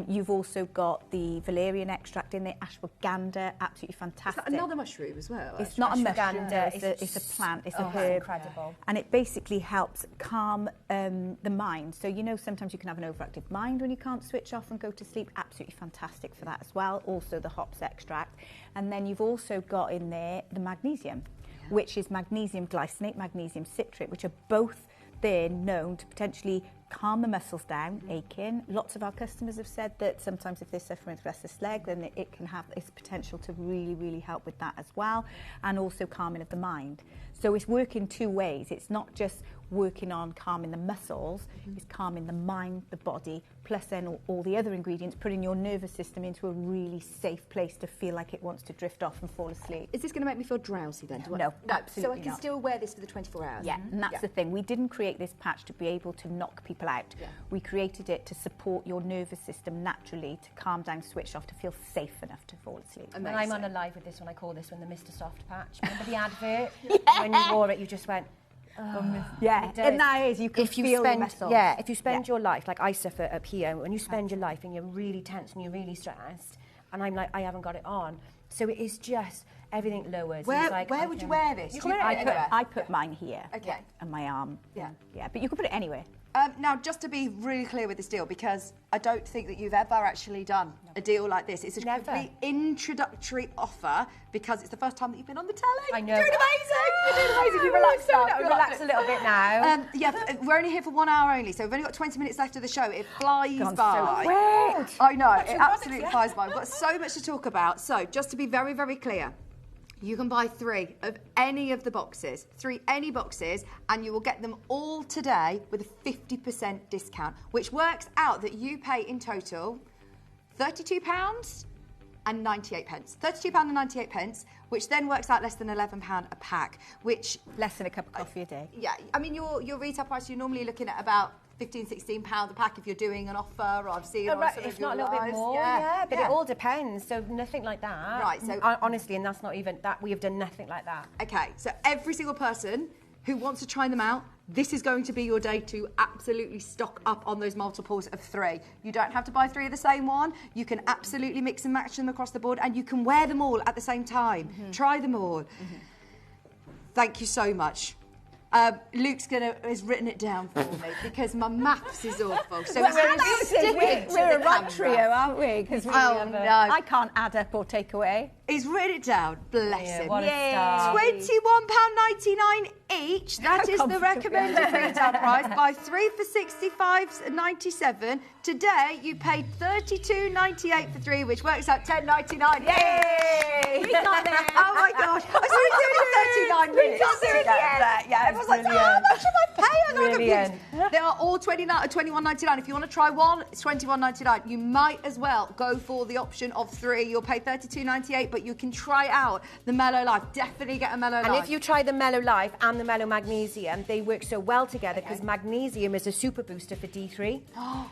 You've also got the valerian extract in there, ashwagandha, absolutely fantastic. Is that another mushroom as well? It's not a mushroom, Ashwagandha, it's a plant, it's a it's herb. incredible. And it basically helps calm the mind. So, you know, sometimes you can have an overactive mind when you can't switch off and go to sleep. Absolutely fantastic for that as well. Also the hops extract. And then you've also got in there the magnesium, which is magnesium glycinate, magnesium citrate, which are both there known to potentially calm the muscles down, aching. Lots of our customers have said that sometimes if they're suffering with restless leg, then it can have its potential to really, really help with that as well, and also calming of the mind. So it's working two ways. It's not just working on calming the muscles, it's calming the mind, the body, plus then all the other ingredients, putting your nervous system into a really safe place to feel like it wants to drift off and fall asleep. Is this going to make me feel drowsy then? No, absolutely So I can not. still wear this for the 24 hours? Yeah, and that's the thing. We didn't create this patch to be able to knock people out. We created it to support your nervous system naturally, to calm down, switch off, to feel safe enough to fall asleep. And I'm on a live with this one, I call this one the Mr. Soft patch. Remember the advert? When you wore it, you just went... Yeah, and that is, you can feel the muscles. Yeah, if you spend your life, like I suffer up here, when you spend your life and you're really tense and you're really stressed, and I'm like, I haven't got it on. So it is just, everything lowers. Where, It's like, where would you wear this? You can wear it anywhere. I put mine here. Okay. And my arm. Yeah. Yeah, but you can put it anywhere. Now, just to be really clear with this deal, because I don't think that you've ever actually done a deal like this. It's a complete introductory offer because it's the first time that you've been on the telly. I know. You're doing amazing. You're doing amazing. You relax now. You relax a little bit now. Yeah, we're only here for 1 hour only, so we've only got 20 minutes left of the show. It flies Gone by. so quick. I know, it absolutely flies by. We've got so much to talk about. So, just to be very, very clear, you can buy 3 of any of the boxes, 3 any boxes, and you will get them all today with a 50% discount, which works out that you pay in total £32 and 98 pence. £32 and 98 pence, which then works out less than £11 a pack, which... Less than a cup of coffee a day. Yeah, I mean, your retail price, you're normally looking at about £15, £16 a pack if you're doing an offer, or I've seen If not a little bit more, but it all depends. So nothing like that. Right, so... Honestly, and that's not even, that we have done nothing like that. Okay, so every single person who wants to try them out, this is going to be your day to absolutely stock up on those multiples of 3. You don't have to buy 3 of the same one. You can absolutely mix and match them across the board, and you can wear them all at the same time. Try them all. Thank you so much. Luke's has written it down for me because my maths is awful. So we're a right trio, aren't we? Because I can't add up or take away. He's written it down. Bless him. What a star. £21.99 each. That is the recommended retail price. Buy 3 for £65.97. Today you paid £32.98 for 3, which works out £10.99. Yay! We got it. Oh my gosh! I was doing it 39 minutes. Yeah, everyone's like, oh, how much have I paid? I'm confused. They are all £21.99. If you want to try one, it's £21.99. You might as well go for the option of 3. You'll pay £32.98. But you can try out the Mellow Life. Definitely get a Mellow Life. And if you try the Mellow Life and the Mellow Magnesium, they work so well together because magnesium is a super booster for D3.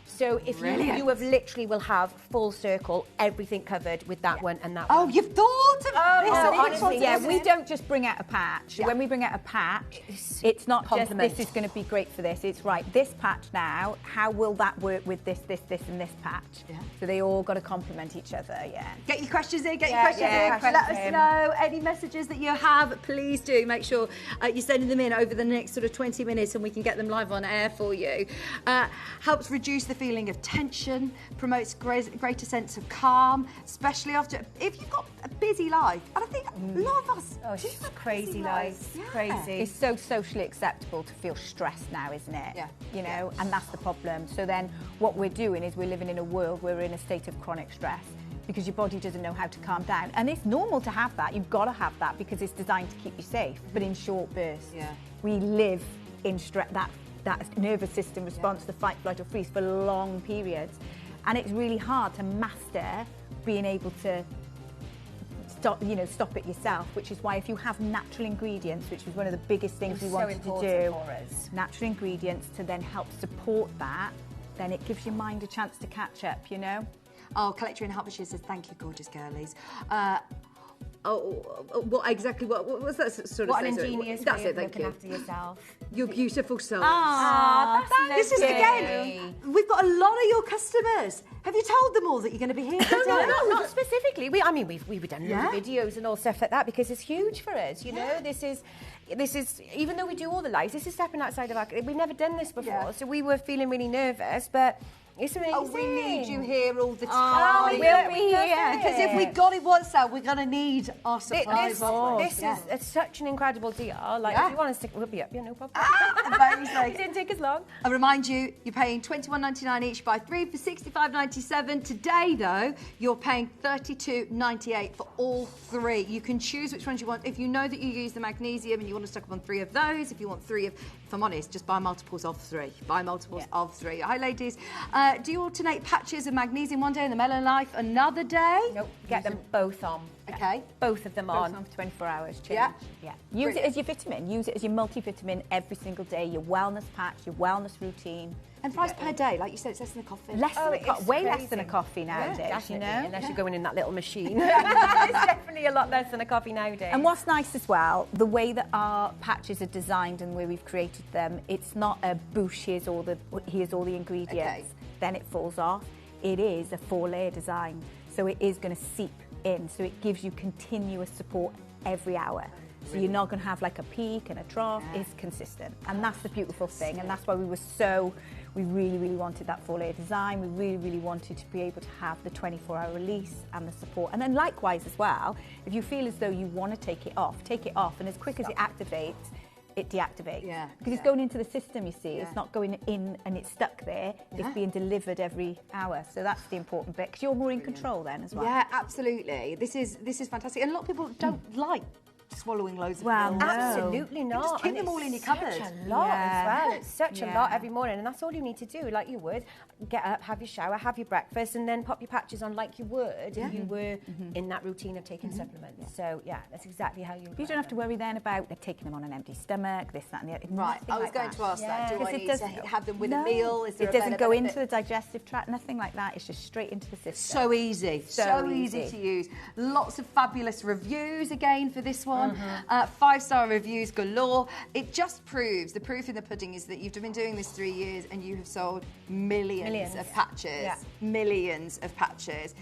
So if you have literally will have full circle, everything covered with that one and that one. Oh, you've thought of this. Honestly, we don't just bring out a patch. When we bring out a patch, it's not just this is going to be great for this. It's right, this patch now, how will that work with this, and this patch? So they all got to complement each other, Get your questions in, get your questions in. Let us know any messages that you have. Please do make sure you're sending them in over the next sort of 20 minutes and we can get them live on air for you. Helps reduce the feeling of tension, promotes greater sense of calm, especially after, if you've got a busy life. And I think a lot of us it's crazy life. Crazy. It's so socially acceptable to feel stressed now, isn't it? You know, and that's the problem. So then what we're doing is we're living in a world where we're in a state of chronic stress, because your body doesn't know how to calm down. And it's normal to have that. You've got to have that because it's designed to keep you safe, but in short bursts. We live in that nervous system response to fight, flight or freeze for long periods. And it's really hard to master being able to stop it yourself, which is why if you have natural ingredients, which was one of the biggest things we wanted to do, natural ingredients to then help support that, then it gives your mind a chance to catch up, you know? Oh, Collector in Hertfordshire says, thank you, gorgeous girlies. What exactly? What was that sort of? What an ingenious way of looking after yourself. Your beautiful souls. This is again. We've got a lot of your customers. Have you told them all that you're going to be here? No, not specifically. We've done videos and all stuff like that because it's huge for us. You know, this is even though we do all the lives, this is stepping outside of our. We've never done this before, so we were feeling really nervous, but. It's amazing. Oh, we need you here all the time. Oh, we'll be here. Because if we got it once out, we're going to need our supplies. This is such an incredible deal. Like, if you want to stick, we'll be up here, no problem. Amazing. It didn't take us long. I remind you, you're paying £21.99 each. Buy 3 for £65.97. Today, though, you're paying £32.98 for all 3. You can choose which ones you want. If you know that you use the magnesium and you want to stock up on 3 of those, if you want 3 of, if I'm honest, just buy multiples of 3. Buy multiples of 3. Hi, ladies. Do you alternate patches of magnesium one day and the Mellow Life another day? Nope, get them both on. Okay. Both of them Both on. on for 24 hours. Yeah. Use it as your vitamin. Use it as your multivitamin every single day. Your wellness patch, your wellness routine. And price per day, like you said, it's less than a coffee. Way less than a coffee nowadays, you know? Unless you're going in that little machine. It's definitely a lot less than a coffee nowadays. And what's nice as well, the way that our patches are designed and where we've created them, it's not a boosh, here's all the ingredients, then it falls off. It is a 4-layer design, so it is going to seep in, so it gives you continuous support every hour. So you're not going to have like a peak and a trough. It's consistent, and that's the beautiful thing. And that's why we really, really wanted that 4-layer design. We really, really wanted to be able to have the 24-hour release and the support. And then likewise as well, if you feel as though you want to take it off, and as quick as it activates, it deactivates. Yeah. Because it's going into the system, you see. It's not going in and it's stuck there. It's being delivered every hour. So that's the important bit, because you're more in control then as well. Yeah, absolutely. This is fantastic. And a lot of people don't like swallowing loads of Well, pills. no. Absolutely not. Just keep And them all it's in your cupboard. Such a lot as well. It's such a Yeah. lot every morning, and that's all you need to do. Like you would get up, have your shower, have your breakfast, and then pop your patches on like you would if you were in that routine of taking supplements. So yeah, that's exactly how you. You don't have to worry then about taking them on an empty stomach, this, that, and the other. Right, Nothing I was like going that. to ask that. Do I 'Cause it need does- to have them with No, a meal? Is there it a doesn't better go benefit? into the digestive tract, nothing like that. It's just straight into the system. So easy, so easy to use. Lots of fabulous reviews again for this one. 5-star reviews galore. It just proves, the proof in the pudding is that you've been doing this 3 years and you have sold millions of patches. Yeah. Millions of patches.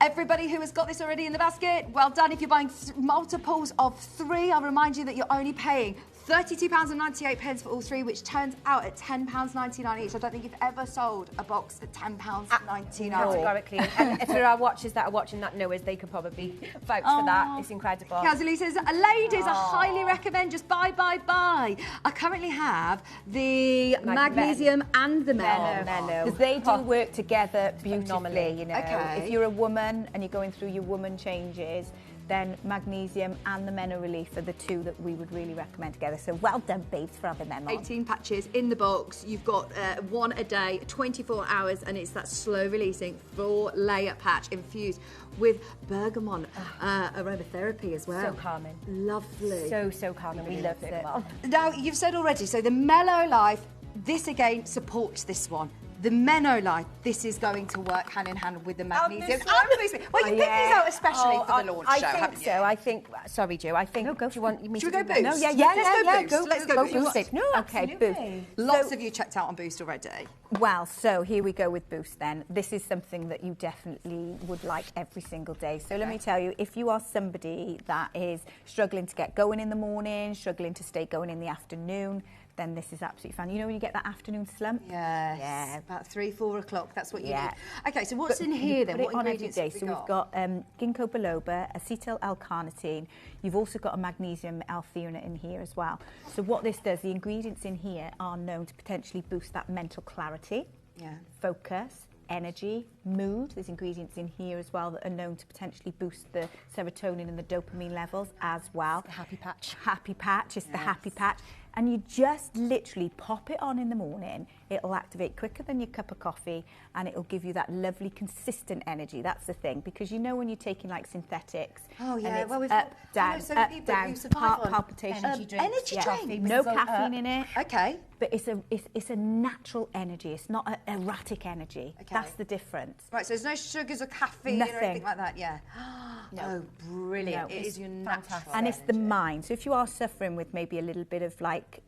Everybody who has got this already in the basket, well done. If you're buying multiples of 3, I'll remind you that you're only paying £32.98 for all 3, which turns out at £10.99 each. I don't think you've ever sold a box at £10.99. Categorically. And for our watchers that are watching that know us, they could probably vouch for that. It's incredible. Kazali says, ladies, I highly recommend just buy. I currently have the magnesium and the Meno. Because they do work together beautifully, you know. Okay. If you're a woman and you're going through your woman changes, then magnesium and the Meno Relief are the 2 that we would really recommend together. So well done, babes, for having them on. 18 patches in the box. You've got 1 a day, 24 hours, and it's that slow releasing 4-layer patch infused with bergamot aromatherapy as well. So calming. Lovely. So calming. We love it. Now, you've said already, so the Mellow Life, this again supports this one. The Meno Life, this is going to work hand in hand with the magnesium. Well, you picked these out especially for the launch show, haven't you? I think so. Sorry, Jo. I think. No, go. Do you want me Should to we go do Boost? No, Let's go Boost. No, Okay, absolutely. Boost. Lots of you checked out on Boost already. Well, so here we go with Boost then. This is something that you definitely would like every single day. So let me tell you, if you are somebody that is struggling to get going in the morning, struggling to stay going in the afternoon, then this is absolutely fine. You know when you get that afternoon slump? Yes. Yeah. About 3-4 o'clock. That's what you Yeah. need. Okay, so what's But in you here then? put What it on every ingredients day. have we So we've got ginkgo biloba, acetyl L-carnitine. You've also got a magnesium L-theanine in here as well. So what this does, the ingredients in here are known to potentially boost that mental clarity, focus, energy, mood. There's ingredients in here as well that are known to potentially boost the serotonin and the dopamine levels as well. The happy patch. Happy patch is the happy patch. And you just literally pop it on in the morning. It'll activate quicker than your cup of coffee, and it'll give you that lovely, consistent energy. That's the thing, because you know when you're taking like synthetics, Oh, and yeah. it's Well, we've up, got down, so many up, people down, who survive on palpitation, energy drinks. Energy Yeah. drinks. no Go caffeine up. in it. Okay. But it's a natural energy. It's not an erratic energy. Okay. That's the difference. Right, so there's no sugars or caffeine or anything Nothing. like that, yeah. Oh, brilliant. No, It it's is your fantastic. natural. And it's the mind. So if you are suffering with maybe a little bit of like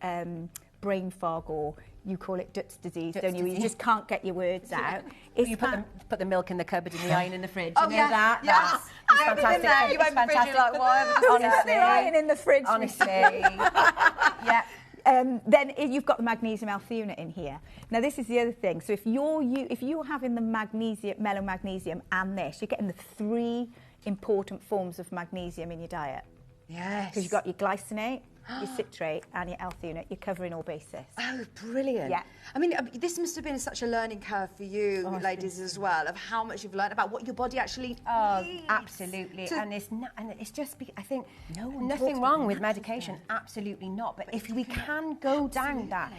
brain fog, or you call it Dutz disease, don't you? You just can't get your words out. It's You put the milk in the cupboard and the iron in the fridge. Oh, you know yeah. that? Yes. That's I haven't been there. You It's open the fridge, you're like, why haven't I done Honestly. the iron in the fridge. Honestly. Yeah. Then you've got the magnesium L-theanine in here. Now this is the other thing. So if you're having the magnesium, mellow magnesium, and this, you're getting the 3 important forms of magnesium in your diet. Yes. Because you've got your glycinate, your citrate, and your L-theanine. You're covering all bases. Oh, brilliant. Yeah. I mean, this must have been such a learning curve for you, ladies, as well, of how much you've learned about what your body actually needs. Absolutely. to- And it's just, I think, nothing wrong with medication, absolutely not. But if we can go down that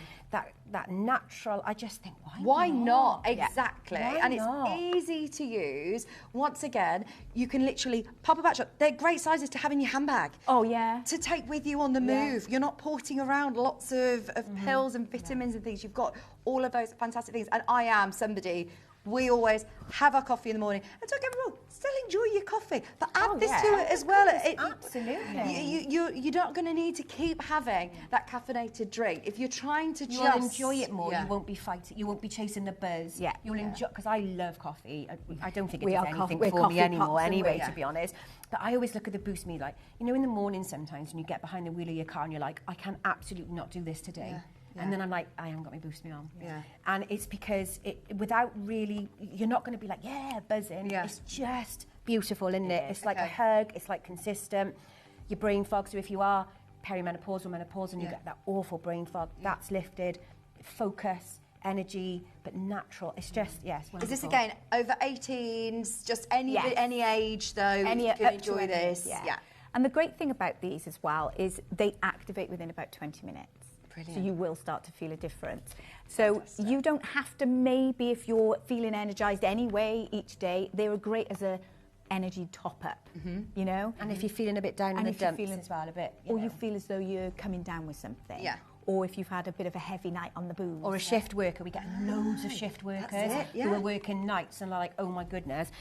natural, I just think, Why not? Yeah. Exactly. Why and not? it's easy to use. Once again, you can literally pop a batch up. They're great sizes to have in your handbag. Oh, yeah. To take with you on the move. You're not porting around lots of pills and vitamins and things. You've got all of those fantastic things. And I am somebody We always have our coffee in the morning. And don't get me wrong, still enjoy your coffee, but add this yeah. to it as well. Absolutely. You're not going to need to keep having that caffeinated drink. If you're trying to You'll enjoy it more. You won't be fighting. You won't be chasing the buzz. Yeah. You'll enjoy, because I love coffee. I don't think it We does are anything we're for coffee me anymore pops, aren't we? anyway, to be honest. But I always look at the Boost Me like, you know, in the morning sometimes when you get behind the wheel of your car and you're like, I can absolutely not do this today. And then I'm like, I haven't got my Boost Me on. And it's because without really, you're not going to be like, yeah, buzzing. It's just beautiful, isn't it? It's like a hug. It's like consistent. Your brain fog. So if you are perimenopausal, menopausal, and you get that awful brain fog, that's lifted. Focus, energy, but natural. It's just, yes. Is this again over 18s? Just any age though? Any, you can enjoy this. Yeah. And the great thing about these as well is they activate within about 20 minutes. Brilliant. So you will start to feel a difference. So you don't have to, maybe if you're feeling energized anyway each day, they're great as a energy top up, you know? And if you're feeling a bit down in the dumps as well, a bit. You feel as though you're coming down with something. Yeah. Or if you've had a bit of a heavy night on the booze. Or a shift worker. We get loads of shift workers who are working nights and are like, oh my goodness.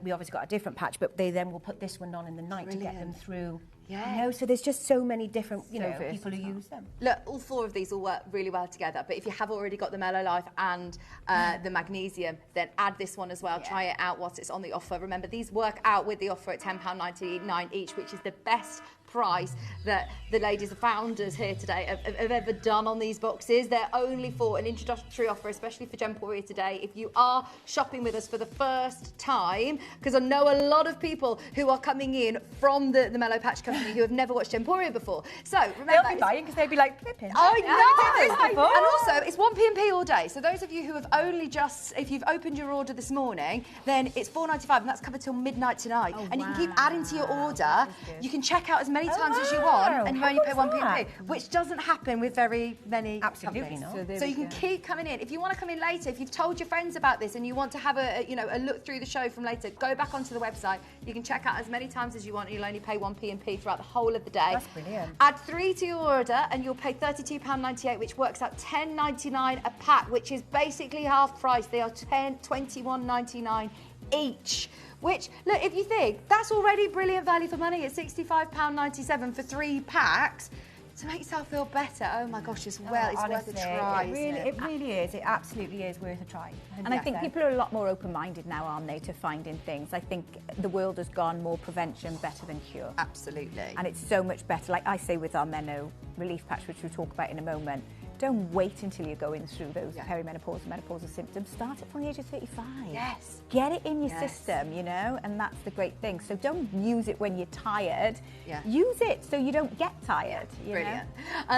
We obviously got a different patch, but they then will put this one on in the night to get them through. Yeah. You know, so there's just so many different, people who use them. Look, all four of these will work really well together, but if you have already got the Mellow Life and the magnesium, then add this one as well. Try it out whilst it's on the offer. Remember, these work out with the offer at £10.99 each, which is the best price that the ladies, the founders here today, have ever done on these boxes. They're only for an introductory offer, especially for Gemporia today. If you are shopping with us for the first time, because I know a lot of people who are coming in from the Mellow Patch Company who have never watched Gemporia before. So remember, they'll be buying because they'd be like, flipping. I know. And also, it's 1p&p all day. So those of you who have only just, if you've opened your order this morning, then it's £4.95, and that's covered till midnight tonight. And you can keep adding to your order. You can check out as many times as you want, and you only pay 1p&p, which doesn't happen with very many companies. So you can keep coming in. If you want to come in later, if you've told your friends about this and you want to have a look through the show from later, go back onto the website. You can check out as many times as you want, and you'll only pay 1p&p throughout the whole of the day. That's brilliant. Add 3 to your order, and you'll pay £32.98, which works out £10.99 a pack, which is basically half price. They are £21.99 each. Which, look, if you think, that's already brilliant value for money at £65.97 for 3 packs. To make yourself feel better, oh my gosh, as well, it's honestly, worth a try. It really is. It absolutely is worth a try. And I think people are a lot more open-minded now, aren't they, to finding things. I think the world has gone more prevention better than cure. Absolutely. And it's so much better. Like I say with our Meno Relief Patch, which we'll talk about in a moment, don't wait until you're going through those perimenopausal, menopausal symptoms. Start it from the age of 35. Yes. Get it in your system, you know, and that's the great thing. So don't use it when you're tired. Use it so you don't get tired. Brilliant.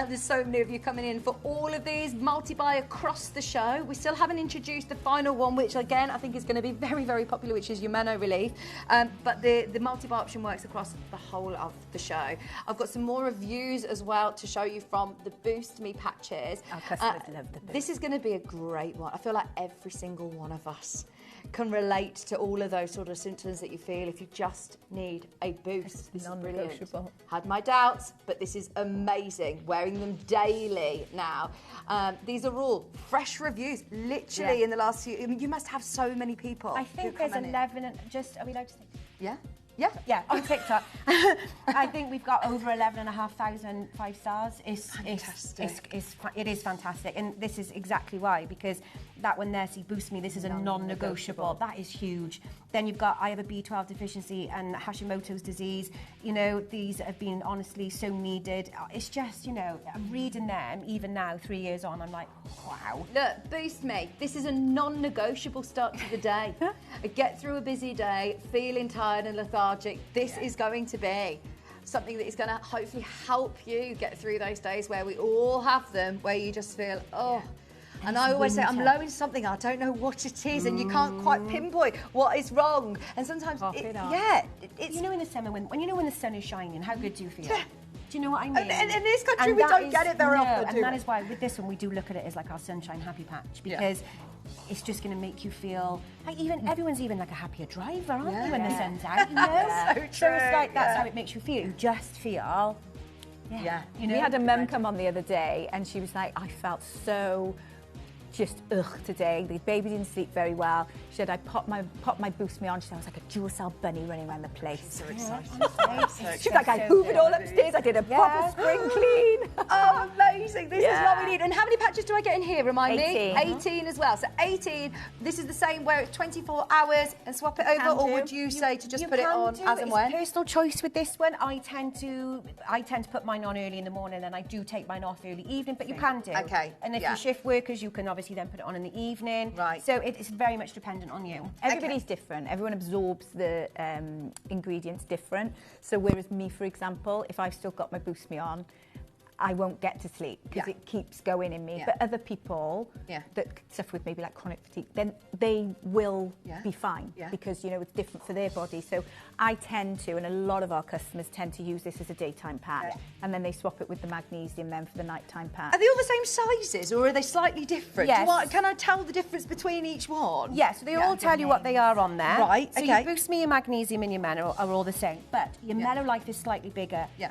There's so many of you coming in for all of these, multi-buy across the show. We still haven't introduced the final one, which again, I think is going to be very, very popular, which is your Meno Relief. But the multi-buy option works across the whole of the show. I've got some more reviews as well to show you from the Boost Me patches. Our customers love the Boost. This is going to be a great one. I feel like every single one of us can relate to all of those sort of symptoms that you feel if you just need a boost. This is brilliant. Had my doubts, but this is amazing. Wearing them daily now. These are all fresh reviews, literally in the last few. I mean, you must have so many people. I think there's 11 and just, are we allowed to say? Yeah. Yeah, on TikTok. I think we've got over 11,500 5-stars. It is fantastic. And this is exactly why, because that one there, see, Boost Me, this is a non-negotiable. That is huge. Then you've got, I have a B12 deficiency and Hashimoto's disease. You know, these have been honestly so needed. It's just, you know, reading them, even now, 3 years on, I'm like, wow. Look, Boost Me, this is a non-negotiable start to the day. Get through a busy day, feeling tired and lethargic. This is going to be something that is going to hopefully help you get through those days where we all have them, where you just feel, oh. And I always say, I'm low in something, I don't know what it is, and you can't quite pinpoint what is wrong. And sometimes, it's... You know in the summer, when you know when the sun is shining, how good do you feel? Do you know what I mean? And in this country, we don't get it very often, and that is why, with this one, we do look at it as like our sunshine happy patch, because it's just going to make you feel like everyone's even like a happier driver, aren't they, when the sun's out, you know? So true. So it's like, that's how it makes you feel. You just feel, you know? We had a mum come on the other day, and she was like, I felt so just today. The baby didn't sleep very well. She said I popped my Boost Me on. She said I was like a dual cell bunny running around the place. So excited. She was like, I hoovered all upstairs. I did a proper spring clean. Oh, amazing. This is what we Yeah. need. And how many patches do I get in here? Remind 18. me. 18 as well. So 18. This is the same where it's 24 hours and swap it over, or would you say to just put it on as and when? It's personal choice with this one. I tend to put mine on early in the morning, and I do take mine off early evening, but you can do. Okay, And if yeah. you're shift workers, you can obviously then put it on in the evening. Right. So it's very much dependent on you. Everybody's different. Everyone absorbs the ingredients different. So whereas me, for example, if I've still got my Boost Me on, I won't get to sleep because it keeps going in me. Yeah. But other people that suffer with maybe like chronic fatigue, then they will be fine because, you know, it's different for their body. So I tend to, and a lot of our customers tend to use this as a daytime patch, and then they swap it with the magnesium then for the nighttime patch. Are they all the same sizes, or are they slightly different? Yes. Can I tell the difference between each one? Yes, so they all tell you what they are on there. Right, so okay. your Boost Me, your magnesium and your Mellow are all the same, but your Mellow Life is slightly bigger. Yeah.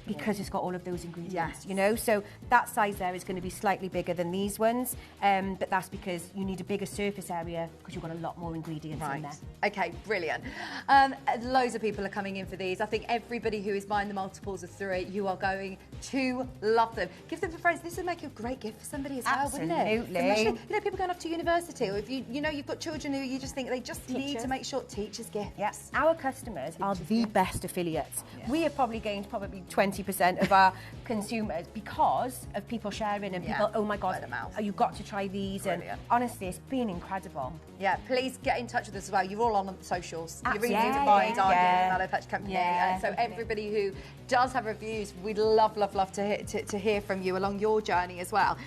Because it's got all of those ingredients, you know? So that size there is going to be slightly bigger than these ones, but that's because you need a bigger surface area because you've got a lot more ingredients in there. Okay, brilliant. Loads of people are coming in for these. I think everybody who is buying the multiples of 3, you are going to love them. Give them to friends. This would make a great gift for somebody as well, wouldn't it? Absolutely. Especially, you know, people going off to university, or if you know you've got children who you just think they just need to make sure teachers gifts. Yes, our customers are the best affiliates. We have probably gained 20% of our consumers because of people sharing and people, oh my God, you've got to try these. Brilliant. And honestly, it's been incredible. Yeah, please get in touch with us as well. You're all on the socials. You're Absolutely. really into vines, aren't you? Yeah. The Mallow Patch Company. Yeah, So everybody who does have reviews, we'd love to hear from you along your journey as well.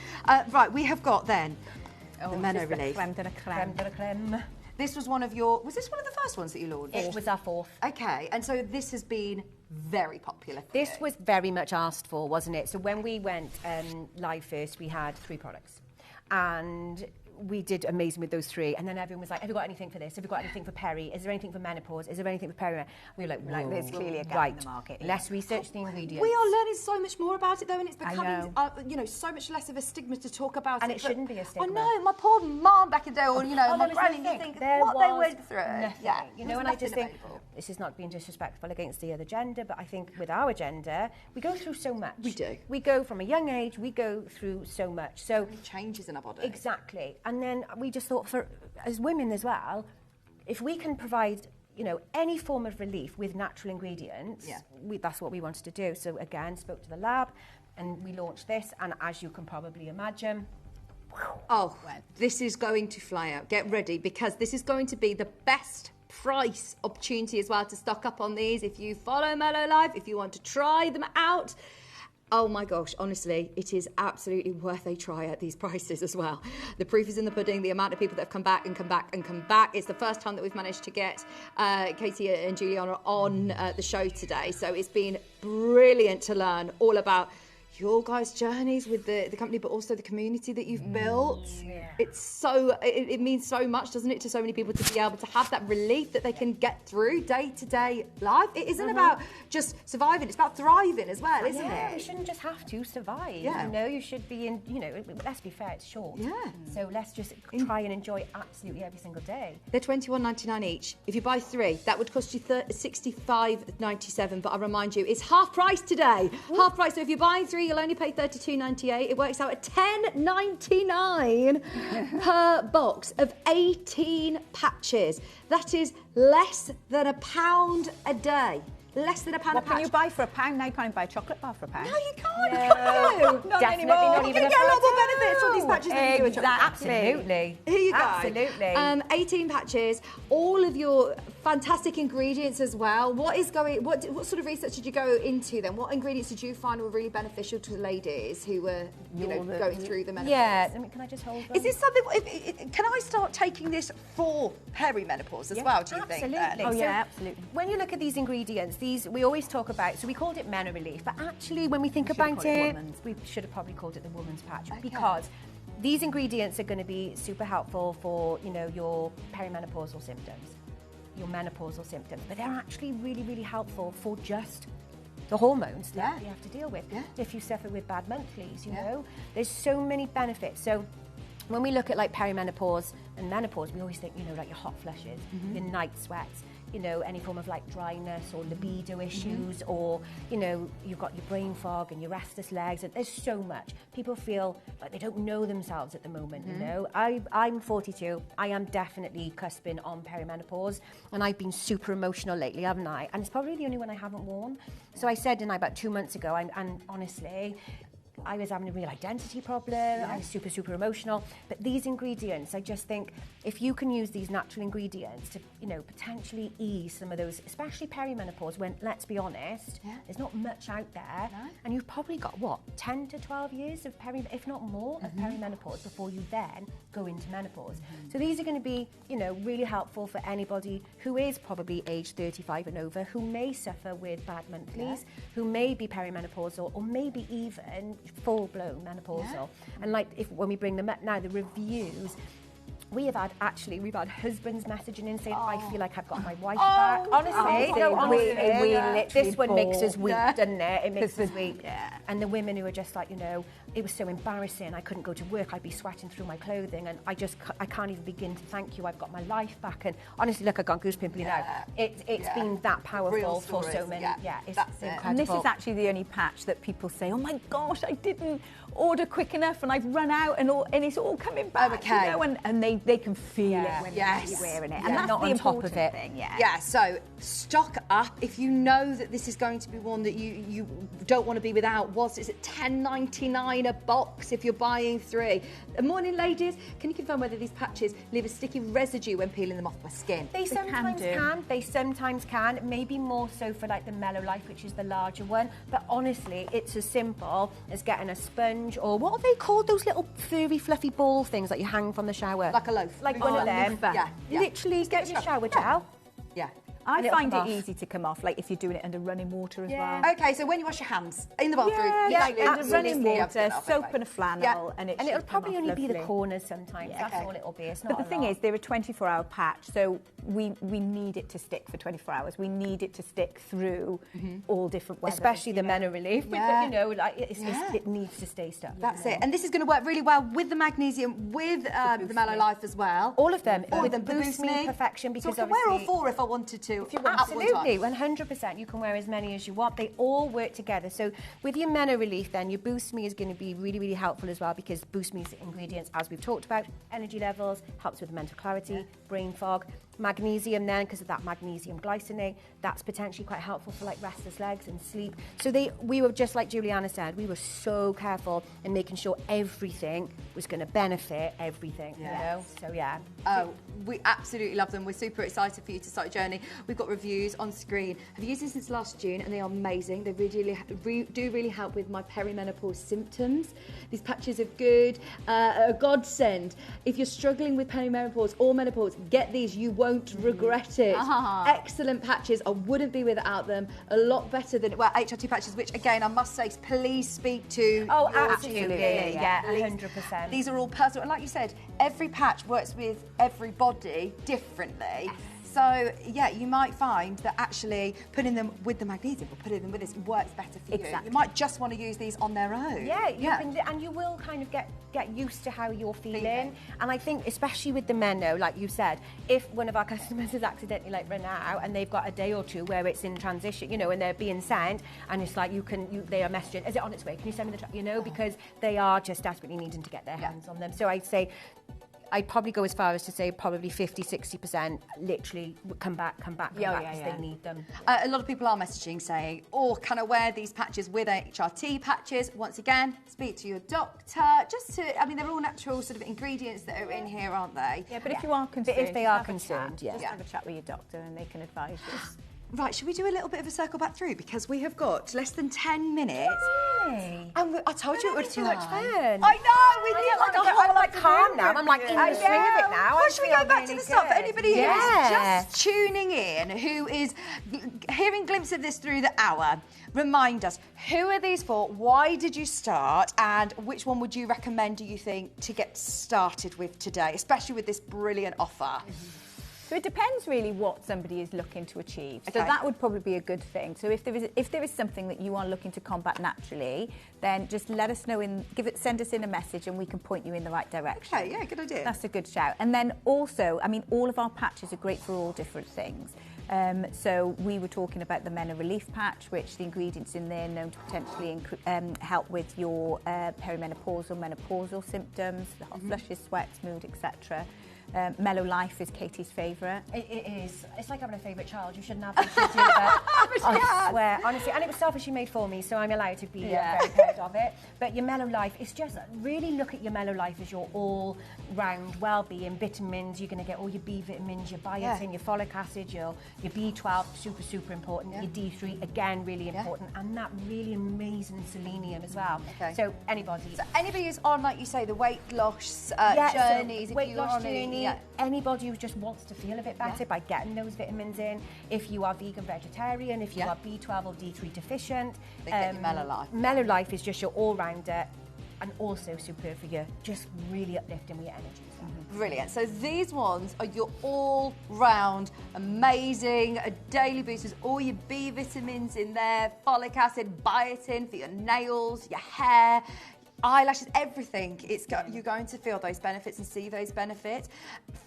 Right, we have got then the Mellow Relief. Creme de la creme. Creme de la creme. This was one of your, was this one of the first ones that you launched? It was our 4th. Okay, and so this has been very popular. This was very much asked for, wasn't it? So when we went live first, we had 3 products. And we did amazing with those 3, and then everyone was like, have you got anything for this? Have you got anything for peri? Is there anything for menopause? Is there anything for peri? We were like, there's clearly a gap in the market here. Let's research the ingredients. We are learning so much more about it though, and it's I becoming, you know, so much less of a stigma to talk about And it. it shouldn't be a stigma. I know, my poor mum back in the day, or you know, Oh, my honestly, granny, you think think there what they was went through. nothing. Yeah, you know, there's and I just nothing think available. this is not being disrespectful against the other gender, but I think with our gender, we go through so much. We do. We go from a young age, we go through so much. So Many changes in our body. exactly. And then we just thought, for as women as well, if we can provide, you know, any form of relief with natural ingredients, that's what we wanted to do. So again, spoke to the lab, and we launched this. And as you can probably imagine, Oh, this is going to fly out. Get ready, because this is going to be the best price opportunity as well to stock up on these. If you follow Mellow Life, if you want to try them out, oh my gosh, honestly, it is absolutely worth a try at these prices as well. The proof is in the pudding, the amount of people that have come back and come back and come back. It's the first time that we've managed to get Katie and Juliana on the show today. So it's been brilliant to learn all about your guys' journeys with the company, but also the community that you've built. It's so, it means so much, doesn't it, to so many people to be able to have that relief that they can get through day-to-day life. It isn't about just surviving, it's about thriving as well, isn't yeah, it? you shouldn't just have to survive. Yeah. You know, you should be in, you know, let's be fair, it's short. Yeah. So let's just try and enjoy absolutely every single day. They're $21.99 each. If you buy 3, that would cost you $65.97. But I remind you, it's half price today. Half price. So if you're buying 3, you'll only pay $32.98. It works out at $10.99 per box of 18 patches. That is less than £1 a day. Less than £1 a What patch. can you buy for £1 now? You can't even buy a chocolate bar for £1. No, you can't. No. Can you? Not Definitely anymore. not You even can a get a lot more photo. benefits from these patches than you do a chocolate. Absolutely. Here you go. Absolutely. 18 patches, all of your fantastic ingredients as well. What sort of research did you go into then? What ingredients did you find were really beneficial to ladies who were, going through the menopause? Yeah. I mean, can I just hold them? Is this something? Can I start taking this for perimenopause as well? Do you think? Absolutely. Oh, So yeah, absolutely. When you look at these ingredients, we always talk about, so we called it Menopause Relief, but actually when we think about called it it, women's. we should have probably called it the Woman's Patch, because these ingredients are going to be super helpful for, you know, your perimenopausal symptoms, your menopausal symptoms, but they're actually really, really helpful for just the hormones that you have to deal with. If you suffer with bad monthlies, you know, there's so many benefits. So when we look at like perimenopause and menopause, we always think, you know, like your hot flushes, your night sweats, you know, any form of like dryness or libido issues, or, you know, you've got your brain fog and your restless legs, and there's so much. People feel like they don't know themselves at the moment, you know. I'm 42, I am definitely cusping on perimenopause, and I've been super emotional lately, haven't I? And it's probably the only one I haven't worn. So I said, about 2 months ago, and honestly, I was having a real identity problem, I was super, super emotional. But these ingredients, I just think, if you can use these natural ingredients to, you know, potentially ease some of those, especially perimenopause, when, let's be honest, there's not much out there. And you've probably got, what, 10 to 12 years of if not more, of perimenopause before you then go into menopause. So these are going to be, you know, really helpful for anybody who is probably age 35 and over, who may suffer with bad monthlies, who may be perimenopausal, or maybe even full-blown menopausal. And like, when we bring them up now, the reviews, we've had husbands messaging in saying, I feel like I've got my wife back. Honestly, we literally this one makes us weep, doesn't it? It makes us weep. And the women who are just like, you know, it was so embarrassing, I couldn't go to work, I'd be sweating through my clothing, and I can't even begin to thank you, I've got my life back. And honestly, look, I've got goose pimply now. It's been that powerful for so many. It's incredible. And this is actually the only patch that people say, oh my gosh, I didn't order quick enough and I've run out, and it's all coming back, you know, and they can feel it when you're wearing it. And that's not the on top of it. thing, so stock up. If you know that this is going to be one that you don't want to be without, is it $10.99 a box if you're buying 3? Morning, ladies. Can you confirm whether these patches leave a sticky residue when peeling them off my skin? They sometimes can. They sometimes can. Maybe more so for like the Mellow Life, which is the larger one. But honestly, it's as simple as getting a sponge, or what are they called? Those little furry, fluffy ball things that you hang from the shower. Like a loaf. Like one of them. Literally, get your shower gel. I find it easy to come off, like if you're doing it under running water as well. Okay, so when you wash your hands in the bathroom, like under running water, soap and a flannel, and it'll probably only be the corners sometimes. That's all it'll be. It's not. But the thing is, they're a 24-hour patch, so we need it to stick for 24 hours. We need it to stick through all different weather. Especially the Meno Relief, you know, like it needs to stay stuck. That's it. And this is going to work really well with the magnesium, with the Mellow Life as well. All of them. All of them. Boost Me, Perfection, because so I can wear all 4 if I wanted to. If you want, absolutely, 100%. You can wear as many as you want. They all work together. So with your Meno Relief, then your Boost Me is going to be really, really helpful as well, because Boost Me's ingredients, as we've talked about, energy levels, helps with mental clarity, brain fog. Magnesium then, because of that magnesium glycinate, that's potentially quite helpful for like restless legs and sleep. So we were just like Juliana said, we were so careful in making sure everything was going to benefit everything, you know? So we absolutely love them. We're super excited for you to start your journey. We've got reviews on screen. I've used them since last June and they are amazing. They do really help with my perimenopause symptoms. These patches are good, a godsend. If you're struggling with perimenopause or menopause, get these. You won't regret it. Excellent patches. I wouldn't be without them. A lot better than HRT patches, which again I must say, please speak to. Oh, absolutely, 100%. These are all personal, and like you said, every patch works with every body differently. So, you might find that actually putting them with the magnesium or putting them with this works better for you. You might just want to use these on their own. And you will kind of get used to how you're feeling. And I think, especially with the Meno, like you said, if one of our customers has accidentally like run out and they've got a day or two where it's in transition, you know, and they're being sent, and it's like they are messaging, is it on its way? Can you send me the, you know, because they are just desperately needing to get their hands on them. So I'd say, I'd probably go as far as to say probably 50-60% literally come back because they need them. A lot of people are messaging saying, can I wear these patches with HRT patches? Once again, speak to your doctor. They're all natural sort of ingredients that are in here, aren't they? Yeah, but if you are concerned, if they are concerned, just have a chat with your doctor and they can advise you. Right, should we do a little bit of a circle back through? Because we have got less than 10 minutes. Really? And I told you it would too much fun. I know, we need like a whole like calm now. I'm like in the swing of it now. Well, should we go back to the start? For anybody who is just tuning in, who is hearing glimpses of this through the hour, remind us, who are these for? Why did you start? And which one would you recommend, do you think, to get started with today, especially with this brilliant offer? So it depends really what somebody is looking to achieve. So Okay. that would probably be a good thing. So if there is something that you are looking to combat naturally, then just let us know send us in a message and we can point you in the right direction. Okay, yeah, good idea. That's a good shout. And then also, I mean, all of our patches are great for all different things. So we were talking about the Mena Relief Patch, which the ingredients in there are known to potentially help with your perimenopausal, menopausal symptoms, the hot flushes, sweats, mood, etc. Mellow Life is Katie's favourite. It is. It's like having a favourite child. You shouldn't have them to do that. I swear, honestly. And it was selfishly made for me, so I'm allowed to be very proud of it. But your Mellow Life is just really look at your Mellow Life as your all-round well-being. Vitamins, you're going to get all your B vitamins, your biotin, your folic acid, your B12, super important. Your D3, again, really important. And that really amazing selenium as well. Okay. So anybody. So anybody who's on, like you say, the weight loss journeys, so weight if you're loss on journey, anybody who just wants to feel a bit better by getting those vitamins in. If you are vegan, vegetarian, if you are B12 or D3 deficient, then get your Mellow Life. Mellow Life is just your all-rounder and also superb for you, just really uplifting with your energy. Brilliant. So these ones are your all-round amazing daily boosters. All your B vitamins in there, folic acid, biotin for your nails, your hair, eyelashes, everything. You're going to feel those benefits and see those benefits.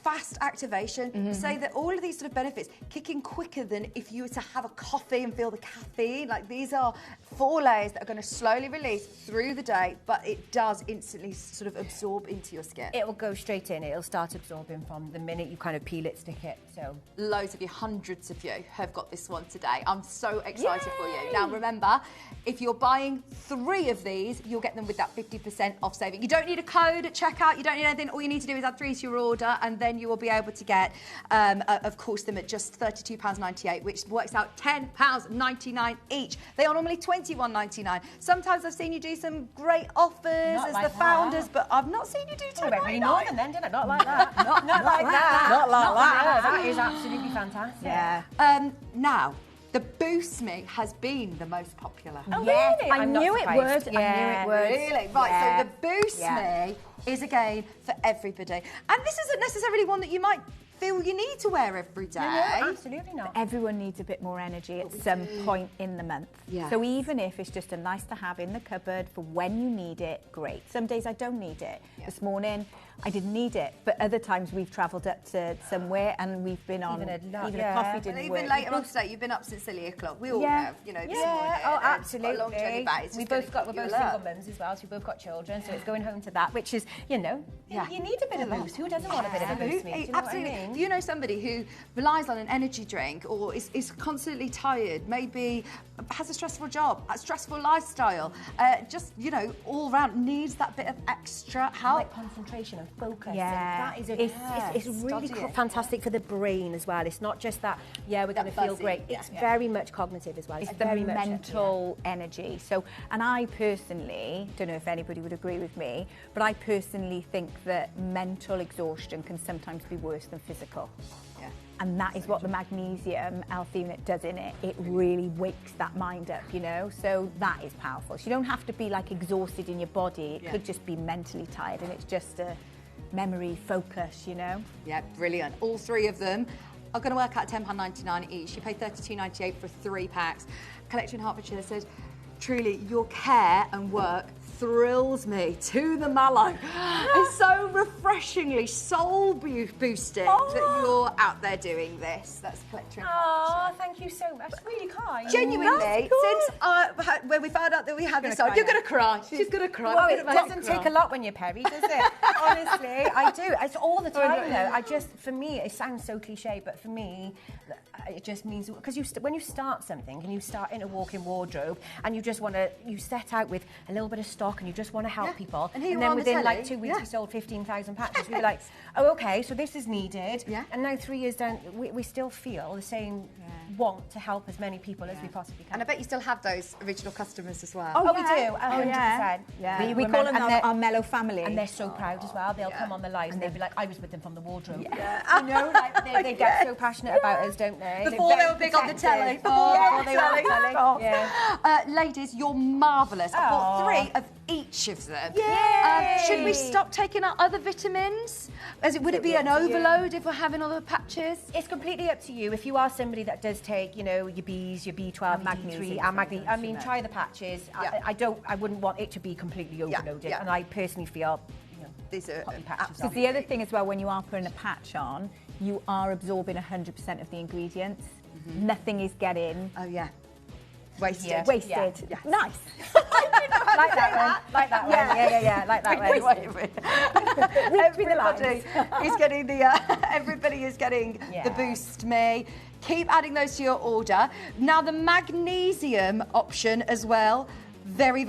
Fast activation. Say that all of these sort of benefits kick in quicker than if you were to have a coffee and feel the caffeine. Like, these are 4 layers that are going to slowly release through the day, but it does instantly sort of absorb into your skin. It will go straight in. It'll start absorbing from the minute you kind of peel it, stick it. So loads of you, hundreds of you have got this one today. I'm so excited for you. Now remember, if you're buying 3 of these, you'll get them with that 50% off saving. You don't need a code at checkout, you don't need anything. All you need to do is add 3 to your order, and then you will be able to get, of course, them at just £32.98, which works out £10.99 each. They are normally £21.99. Sometimes I've seen you do some great offers Not as like the founders, but I've not seen you do Oh, went really £10.99. northern then, didn't it? Not like that. not like that. Not like that. That is absolutely fantastic. Yeah. Now, the Boost Me has been the most popular. Oh, Yes, really? I I'm not knew it surprised. would. Yeah. I knew it would. Really? Right, Yeah. so the Boost Me is, again, for everybody. And this isn't necessarily one that you might feel you need to wear every day. No, absolutely not. Everyone needs a bit more energy at some point in the month. Yes. So even if it's just a nice to have in the cupboard for when you need it, great. Some days I don't need it. This morning I didn't need it, but other times we've travelled up to somewhere and we've been on Even a a yeah. coffee didn't And work. even later on today, you've been up since silly o'clock. We all Yeah. have, you know, this Yeah, morning. oh, and got absolutely. a long journey back. It's We're just gonna both keep you single alert. mums as well, so we've both got children, so it's going home to that, which is, you know, Yeah. you need a bit of boost. Who doesn't want a bit of a boost? Me? Do you know Absolutely. What I mean? If you know somebody who relies on an energy drink or is constantly tired, maybe has a stressful job, a stressful lifestyle, just, you know, all round needs that bit of extra help. Like concentration and focus. Yeah. And that is it's really Study it. fantastic for the brain as well. It's not just that, we're going to feel fuzzy, great. yeah, It's yeah. very much cognitive as well. It's It's the very much mental energy. So, and I personally, don't know if anybody would agree with me, but I personally think that mental exhaustion can sometimes be worse than physical. Yeah. And that is what the magnesium L-theanine does in it. It really wakes that mind up, you know? So that is powerful. So you don't have to be like exhausted in your body. It could just be mentally tired, and it's just a memory focus, you know? Yeah, brilliant. All 3 of them are going to work out £10.99 each. You pay £32.98 for 3 packs. Collection Hertfordshire says, truly, your care and work thrills me to the marrow. It's so refreshingly soul boosting that you're out there doing this. That's Collector in Oh, thank you so much. That's really kind. Genuinely, since when we found out that we had this on, you're going to cry. She's going to cry. Well, I'm it gonna make doesn't her take cry. a lot when you're Perry, does it? Honestly, I do. It's all the time, though. For me, it sounds so cliche, but for me, it just means, because when you start something and you start in a walk-in wardrobe and you just want to, you set out with a little bit of stock and you just want to help people. And here you then are on the within like telly. 2 weeks, we sold 15,000 patches. We were like, oh, okay, so this is needed. Yeah. And now 3 years down, we still feel the same want to help as many people as we possibly can. And I bet you still have those original customers as well. Oh, we do, 100%. Yeah. We call them our mellow family. And they're so proud as well. They'll come on the lives and they'll be like, I was with them from the wardrobe. Yeah. You know, like they get so passionate about us, don't they? Before they were big on the telly. Before they were on the telly. Yeah. Ladies, you're marvellous. I've bought 3 of each of them. Yay! Should we stop taking our other vitamins? Would it be an overload if we're having all the patches? It's completely up to you. If you are somebody that does take, you know, your Bs, your B12, your D3, and magnesium, I mean, try the patches. Yeah. I wouldn't want it to be completely overloaded, and I personally feel, you know, these are patches. Because the other thing as well, when you are putting a patch on, you are absorbing 100% of the ingredients. Nothing is getting... Oh, yeah. Wasted. Yeah. Wasted. Yeah. Yes. Nice. Like that one. Like that one. Yeah. Like that one. Everybody is getting the everybody is getting the Boost Me. Keep adding those to your order. Now the magnesium option as well, very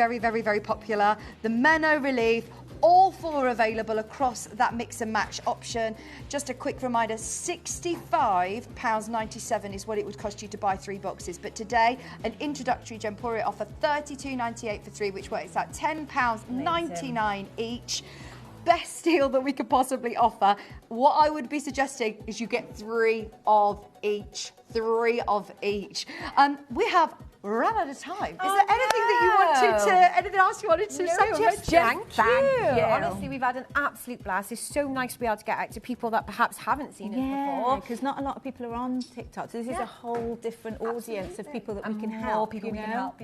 popular. The Meno Relief. All 4 available across that mix and match option. Just a quick reminder, £65.97 is what it would cost you to buy 3 boxes. But today, an introductory Gemporia offer, $32.98 for 3, which works out £10.99 each. Best deal that we could possibly offer. What I would be suggesting is you get 3 of each. 3 of each. We have run out of time. Is there anything that you wanted to, anything else you wanted to say? Just thank you. Honestly, we've had an absolute blast. It's so nice to be able to get out to people that perhaps haven't seen it before. Because not a lot of people are on TikTok. So this is a whole different audience of people that we can help. More people we can help,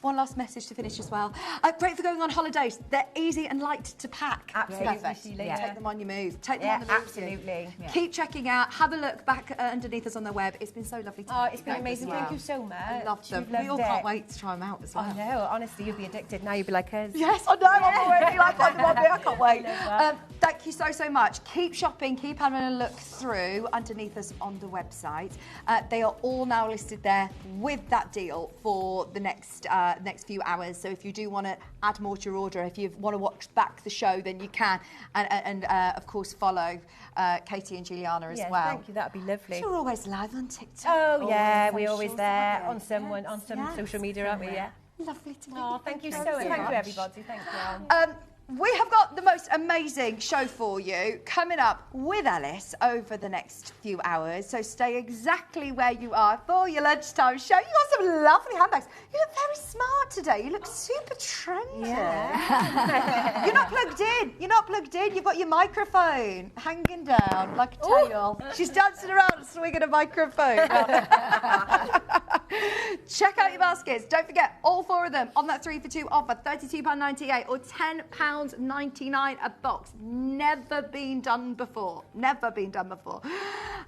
One last message to finish as well. Great for going on holidays. They're easy and light to pack. Absolutely. Perfect. Take them on your move. Take them on the move. Absolutely. Keep checking out. Have a look back underneath us on the web. It's been so lovely to it's been amazing. Thank you so much. I love them. We all can't wait to try them out as well. I know. Honestly, you'd be addicted. Now you'd be like us. Yes, I know. I'm already like, I can't wait. Thank you so much. Keep shopping. Keep having a look through underneath us on the website. They are all now listed there with that deal for the next few hours. So if you do want to add more to your order, if you want to watch back the show, then you can. And of course, follow Katie and Juliana as well. Thank you. That'd be lovely. You're always live on TikTok. Oh, yeah. We're always there on some social media, aren't we? Yeah. Lovely to meet you. Oh, thank you so much. Thank you, everybody. Thank you. We have got the most amazing show for you coming up with Alice over the next few hours. So stay exactly where you are for your lunchtime show. You got some lovely handbags. You look very smart today. You look super trendy. Yeah. You're not plugged in. You're not plugged in. You've got your microphone hanging down like a tail. She's dancing around swinging a microphone. Check out your baskets. Don't forget, all 4 of them on that 3 for 2 offer, £32.98 or £10.99 a box. Never been done before. Never been done before.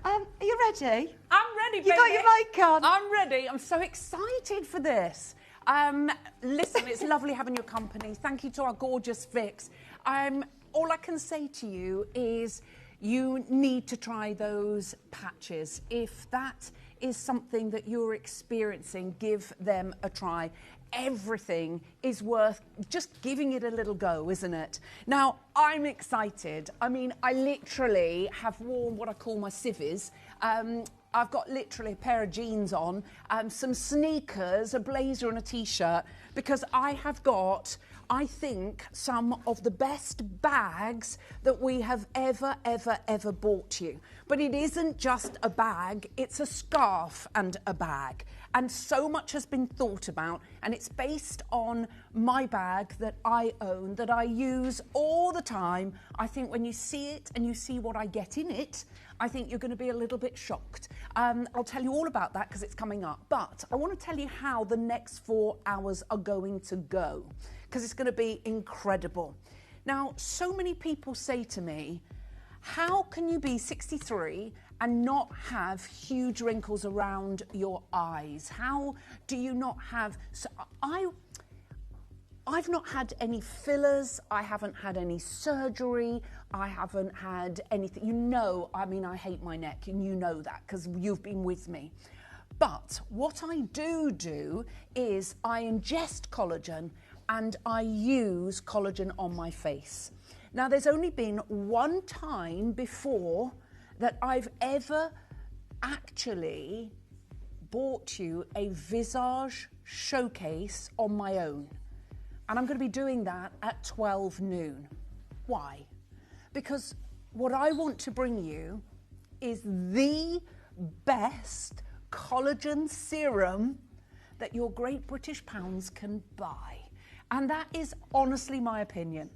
Are you ready? I'm ready, baby. You got your mic on? I'm ready. I'm so excited for this. Listen, it's lovely having your company. Thank you to our gorgeous Vix. All I can say to you is you need to try those patches. If that is something that you're experiencing, give them a try. Everything is worth just giving it a little go, isn't it? Now, I'm excited. I mean, I literally have worn what I call my civvies. I've got literally a pair of jeans on, some sneakers, a blazer and a T-shirt, because I have got, I think, some of the best bags that we have ever bought you. But it isn't just a bag, it's a scarf and a bag. And so much has been thought about, and it's based on my bag that I own, that I use all the time. I think when you see it and you see what I get in it, I think you're going to be a little bit shocked. I'll tell you all about that because it's coming up. But I want to tell you how the next 4 hours are going to go, because it's going to be incredible. Now, so many people say to me, how can you be 63 and not have huge wrinkles around your eyes? How do you not have... So I've not had any fillers, I haven't had any surgery, I haven't had anything. You know, I mean, I hate my neck, and you know that because you've been with me. But what I do is I ingest collagen and I use collagen on my face. Now, there's only been one time before that I've ever actually bought you a Visage showcase on my own. And I'm going to be doing that at 12 noon. Why? Because what I want to bring you is the best collagen serum that your great British pounds can buy. And that is honestly my opinion.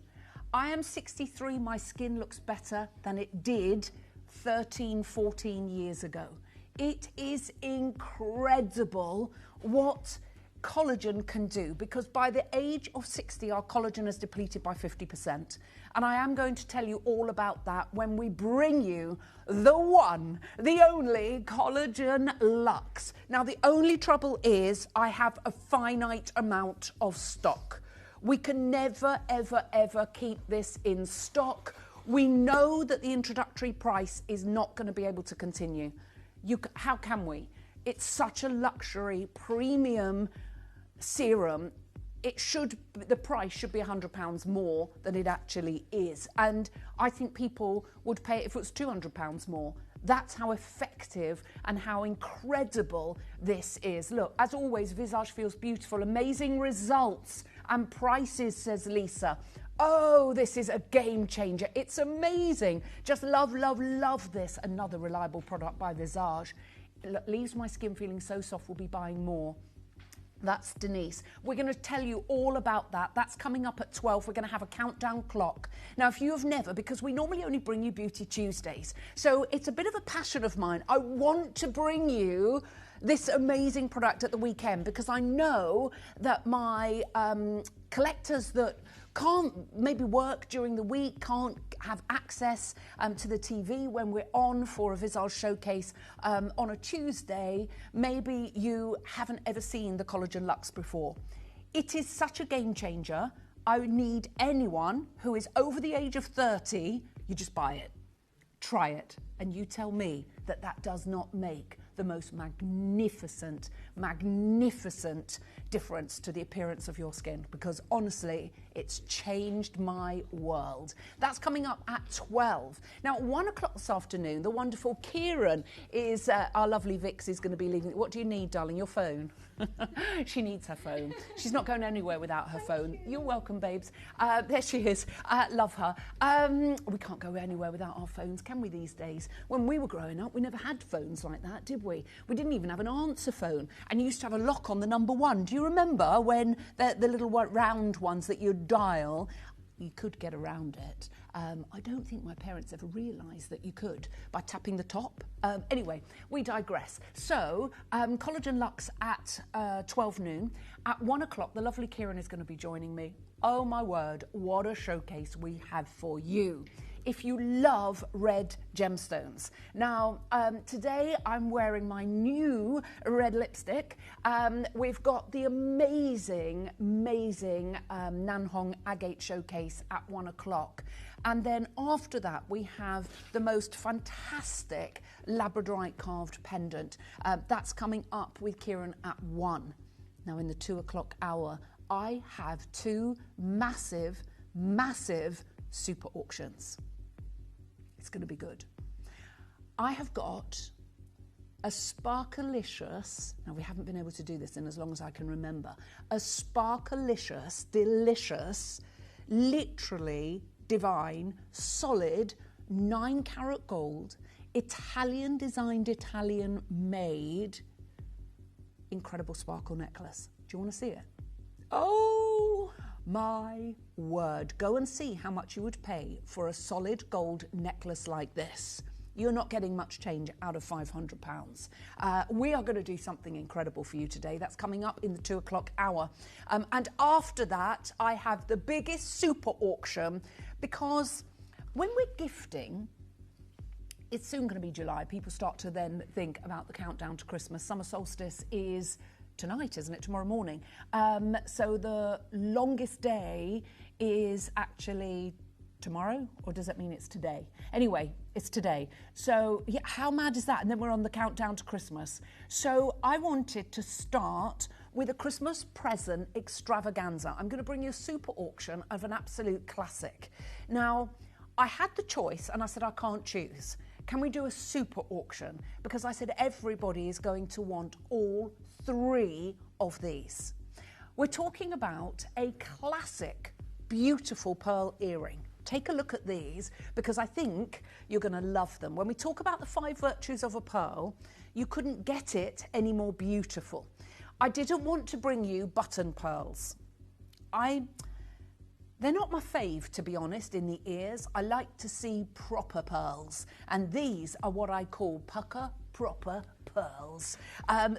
I am 63, my skin looks better than it did 13, 14 years ago. It is incredible what collagen can do, because by the age of 60 our collagen is depleted by 50%, and I am going to tell you all about that when we bring you the one, the only Collagen Luxe. Now the only trouble is I have a finite amount of stock. We can never ever ever keep this in stock. We know that the introductory price is not going to be able to continue. How can we? It's such a luxury premium serum. The price should be £100 more than it actually is. And I think people would pay it if it was £200 more. That's how effective and how incredible this is. Look, as always, Visage feels beautiful. Amazing results and prices, says Lisa. Oh, this is a game changer. It's amazing. Just love, love, love this. Another reliable product by Visage. It leaves my skin feeling so soft, we'll be buying more. That's Denise. We're going to tell you all about that. That's coming up at 12. We're going to have a countdown clock. Now, if you have never, because we normally only bring you Beauty Tuesdays, so it's a bit of a passion of mine. I want to bring you this amazing product at the weekend, because I know that my collectors that can't maybe work during the week, can't have access to the TV when we're on for a Visage showcase on a Tuesday. Maybe you haven't ever seen the Collagen Luxe before. It is such a game changer. I need anyone who is over the age of 30, you just buy it, try it, and you tell me that that does not make the most magnificent, magnificent difference to the appearance of your skin, because honestly, it's changed my world. That's coming up at 12. Now, at 1 o'clock this afternoon, the wonderful Kieran is, our lovely Vix is going to be leaving. What do you need, darling? Your phone? She needs her phone. She's not going anywhere without her phone. You're welcome, babes. There she is. Love her. We can't go anywhere without our phones, can we, these days? When we were growing up, we never had phones like that, did we? We didn't even have an answer phone, and you used to have a lock on the number 1. Do you remember when the little round ones that you'd dial? You could get around it. I don't think my parents ever realised that you could by tapping the top. Anyway, we digress. So, Collagen Luxe at 12 noon. At 1 o'clock, the lovely Kieran is going to be joining me. Oh my word, what a showcase we have for you. If you love red gemstones. Now, today I'm wearing my new red lipstick. We've got the amazing, amazing Nanhong Agate showcase at 1 o'clock. And then after that, we have the most fantastic labradorite carved pendant. That's coming up with Kieran at 1. Now, in the 2 o'clock hour, I have 2 massive, massive super auctions. It's going to be good. I have got a sparkalicious, now we haven't been able to do this in as long as I can remember, a sparkalicious, delicious, literally divine, solid 9-carat gold, Italian designed, Italian made, incredible sparkle necklace. Do you want to see it? Oh my word. Go and see how much you would pay for a solid gold necklace like this. You're not getting much change out of £500. We are going to do something incredible for you today. That's coming up in the 2 o'clock hour. And after that, I have the biggest super auction, because when we're gifting, it's soon going to be July. People start to then think about the countdown to Christmas. Summer solstice is tonight, isn't it? Tomorrow morning. So the longest day is actually tomorrow, or does that mean it's today? Anyway, it's today. So yeah, how mad is that? And then we're on the countdown to Christmas. So I wanted to start with a Christmas present extravaganza. I'm going to bring you a super auction of an absolute classic. Now, I had the choice and I said I can't choose. Can we do a super auction? Because I said everybody is going to want all 3 of these. We're talking about a classic, beautiful pearl earring. Take a look at these, because I think you're going to love them. When we talk about the 5 virtues of a pearl, you couldn't get it any more beautiful. I didn't want to bring you button pearls. They're not my fave, to be honest, in the ears. I like to see proper pearls, and these are what I call pucker proper pearls.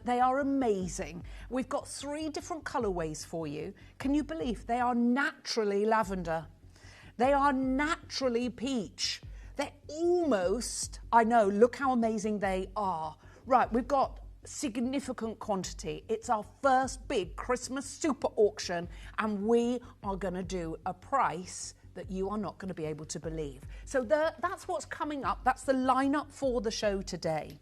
They are amazing. We've got 3 different colourways for you. Can you believe they are naturally lavender? They are naturally peach. They're almost, I know, look how amazing they are. Right, we've got significant quantity. It's our first big Christmas super auction, and we are going to do a price that you are not going to be able to believe. So that's what's coming up. That's the lineup for the show today.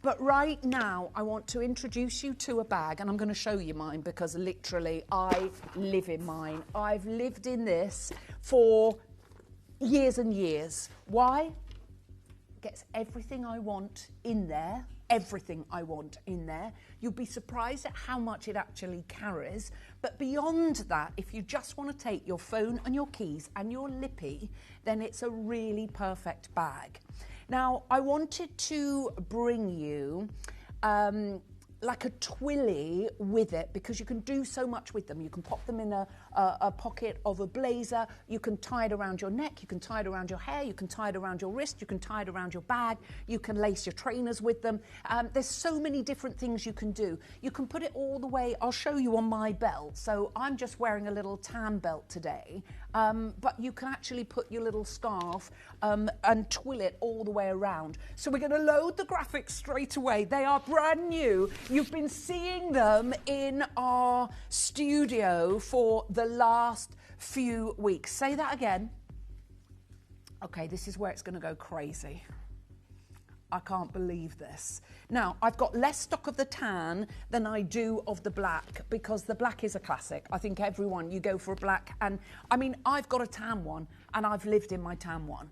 But right now, I want to introduce you to a bag, and I'm going to show you mine because literally I live in mine. I've lived in this for years and years. Why? Gets everything I want in there. Everything I want in there. You'll be surprised at how much it actually carries. But beyond that, if you just want to take your phone and your keys and your lippy, then it's a really perfect bag. Now, I wanted to bring you like a twilly with it because you can do so much with them. You can pop them in a pocket of a blazer, you can tie it around your neck, you can tie it around your hair, you can tie it around your wrist, you can tie it around your bag, you can lace your trainers with them. There's so many different things you can do. You can put it all the way, I'll show you on my belt. So I'm just wearing a little tan belt today, but you can actually put your little scarf and twill it all the way around. So we're going to load the graphics straight away. They are brand new. You've been seeing them in our studio for the last few weeks. Say that again. Okay, this is where it's going to go crazy. I can't believe this. Now, I've got less stock of the tan than I do of the black because the black is a classic. I think everyone, you go for a black, and I mean, I've got a tan one and I've lived in my tan one.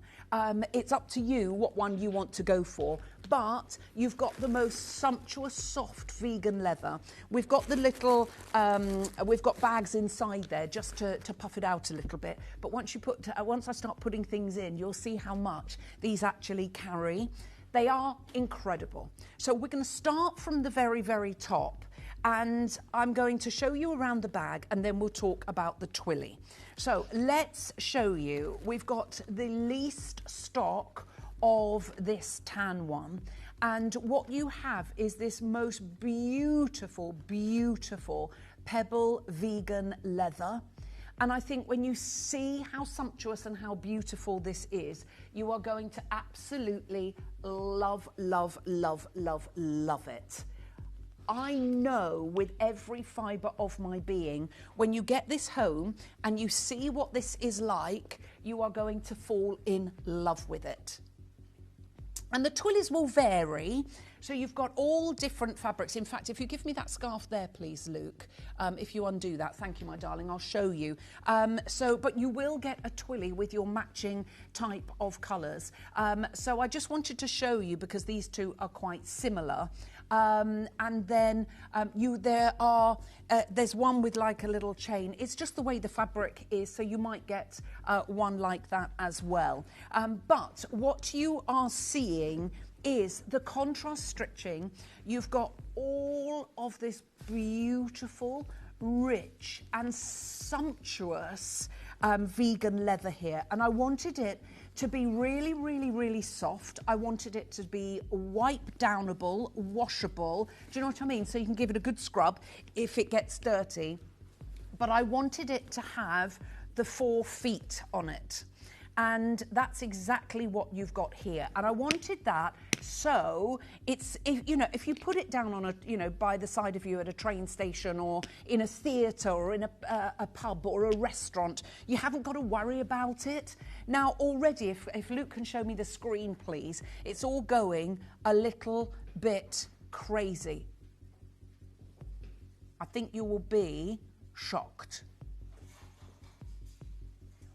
It's up to you what one you want to go for, but you've got the most sumptuous, soft vegan leather. We've got the little, we've got bags inside there just to puff it out a little bit. But once I start putting things in, you'll see how much these actually carry. They are incredible. So we're going to start from the very, very top, and I'm going to show you around the bag, and then we'll talk about the twilly. So let's show you. We've got the least stock of this tan one, and what you have is this most beautiful, beautiful pebble vegan leather. And I think when you see how sumptuous and how beautiful this is, you are going to absolutely love, love, love, love, love it. I know with every fibre of my being, when you get this home and you see what this is like, you are going to fall in love with it. And the twillies will vary. So you've got all different fabrics. In fact, if you give me that scarf there, please, Luke, if you undo that. Thank you, my darling. I'll show you. But you will get a twilly with your matching type of colours. So I just wanted to show you because these two are quite similar. And then there's one with like a little chain. It's just the way the fabric is, so you might get one like that as well. But what you are seeing is the contrast stitching. You've got all of this beautiful, rich and sumptuous vegan leather here, and I wanted it to be really, really, really soft. I wanted it to be wipe downable, washable. Do you know what I mean? So you can give it a good scrub if it gets dirty. But I wanted it to have the 4 feet on it. And that's exactly what you've got here. And I wanted that so it's, if you put it down on a, by the side of you at a train station or in a theatre or in a pub or a restaurant, you haven't got to worry about it. Now already, if Luke can show me the screen, please, it's all going a little bit crazy. I think you will be shocked.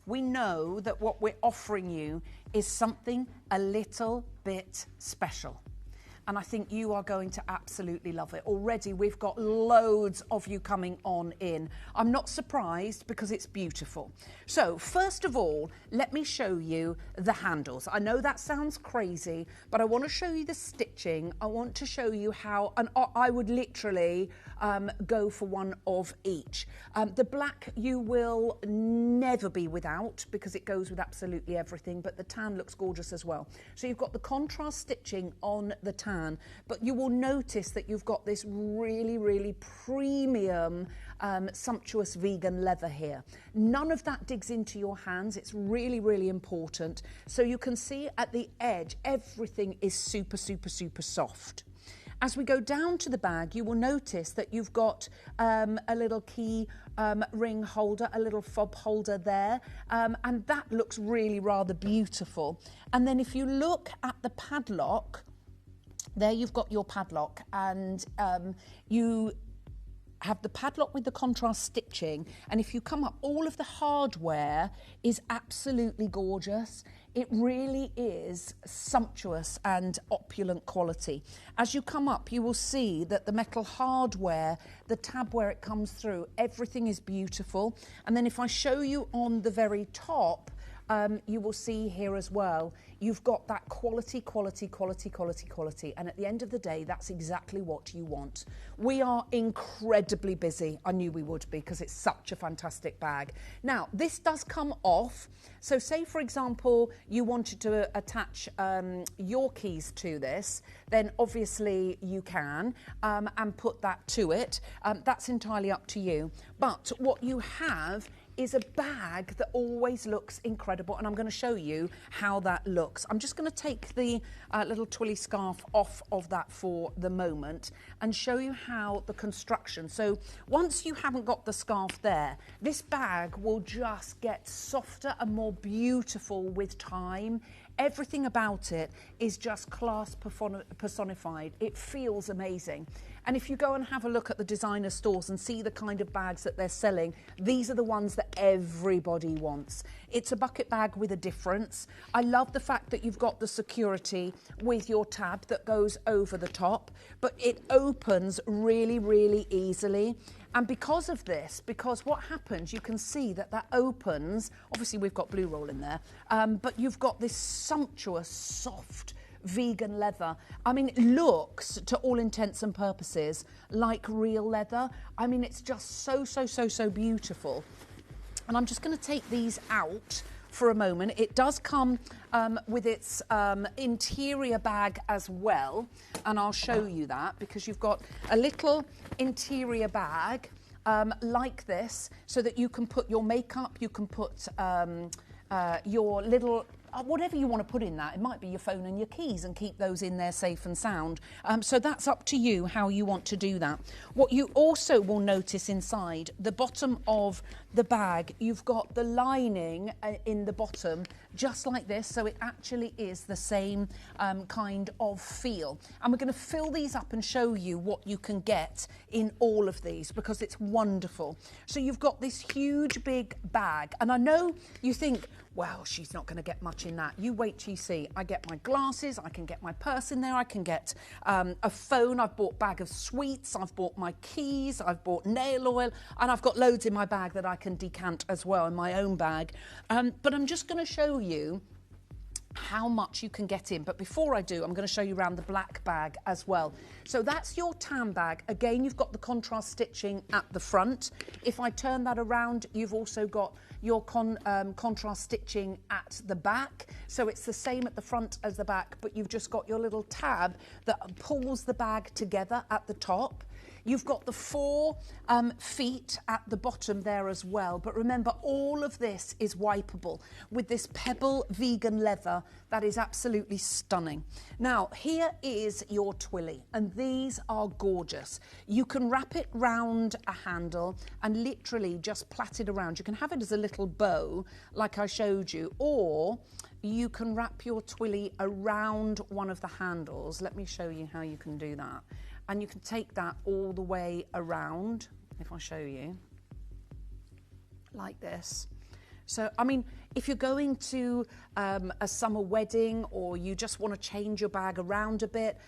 We know that what we're offering you is something a little bit special. and I think you are going to absolutely love it. Already we've got loads of you coming on in. I'm not surprised because it's beautiful. So first of all, let me show you the handles. I know that sounds crazy, but I want to show you the stitching. I want to show you how, and I would literally go for one of each. The black you will never be without because it goes with absolutely everything, but the tan looks gorgeous as well. So you've got the contrast stitching on the tan, but you will notice that you've got this really, really premium sumptuous vegan leather here. None of that digs into your hands. It's really, really important. So you can see at the edge, everything is super, super, super soft. As we go down to the bag, you will notice that you've got a little key ring holder, a little fob holder there, and that looks really rather beautiful. And then if you look at the padlock, there you've got your padlock, and you have the padlock with the contrast stitching, and if you come up, all of the hardware is absolutely gorgeous. It really is sumptuous and opulent quality. As you come up, you will see that the metal hardware, the tab where it comes through, everything is beautiful. And then if I show you on the very top, you will see here as well, you've got that quality, quality, quality, quality, quality. And at the end of the day, that's exactly what you want. We are incredibly busy. I knew we would be because it's such a fantastic bag. Now, this does come off. So say, for example, you wanted to attach your keys to this, then obviously you can and put that to it. That's entirely up to you. But what you have is a bag that always looks incredible, and I'm going to show you how that looks. I'm just going to take the little twilly scarf off of that for the moment and show you how the construction. So once you haven't got the scarf there, this bag will just get softer and more beautiful with time. Everything about it is just class personified. It feels amazing. And if you go and have a look at the designer stores and see the kind of bags that they're selling, these are the ones that everybody wants. It's a bucket bag with a difference. I love the fact that you've got the security with your tab that goes over the top, but it opens really, really easily. And because of this, because what happens, you can see that that opens, obviously we've got blue roll in there, but you've got this sumptuous, soft, vegan leather. I mean, it looks, to all intents and purposes, like real leather. I mean, it's just so, so, so, so beautiful. And I'm just going to take these out for a moment. It does come with its interior bag as well, and I'll show you that, because you've got a little interior bag like this, so that you can put your makeup, you can put your little whatever you want to put in that. It might be your phone and your keys, and keep those in there safe and sound. So that's up to you how you want to do that. What you also will notice inside the bottom of the bag, you've got the lining in the bottom just like this, so it actually is the same kind of feel. And we're going to fill these up and show you what you can get in all of these, because it's wonderful. So you've got this huge big bag, and I know you think, well, she's not going to get much in that. You wait till you see. I get my glasses, I can get my purse in there, I can get a phone, I've bought a bag of sweets, I've bought my keys, I've bought nail oil, and I've got loads in my bag that I can decant as well in my own bag. But I'm just going to show you how much you can get in. But before I do, I'm going to show you around the black bag as well. So that's your tan bag. Again, you've got the contrast stitching at the front. If I turn that around, you've also got your contrast stitching at the back. So it's the same at the front as the back, but you've just got your little tab that pulls the bag together at the top. You've got the 4 feet at the bottom there as well. But remember, all of this is wipeable with this pebble vegan leather that is absolutely stunning. Now, here is your twilly, and these are gorgeous. You can wrap it round a handle and literally just plait it around. You can have it as a little bow, like I showed you, or you can wrap your twilly around one of the handles. Let me show you how you can do that. And you can take that all the way around, if I show you, like this. So, I mean, if you're going to a summer wedding or you just want to change your bag around a bit,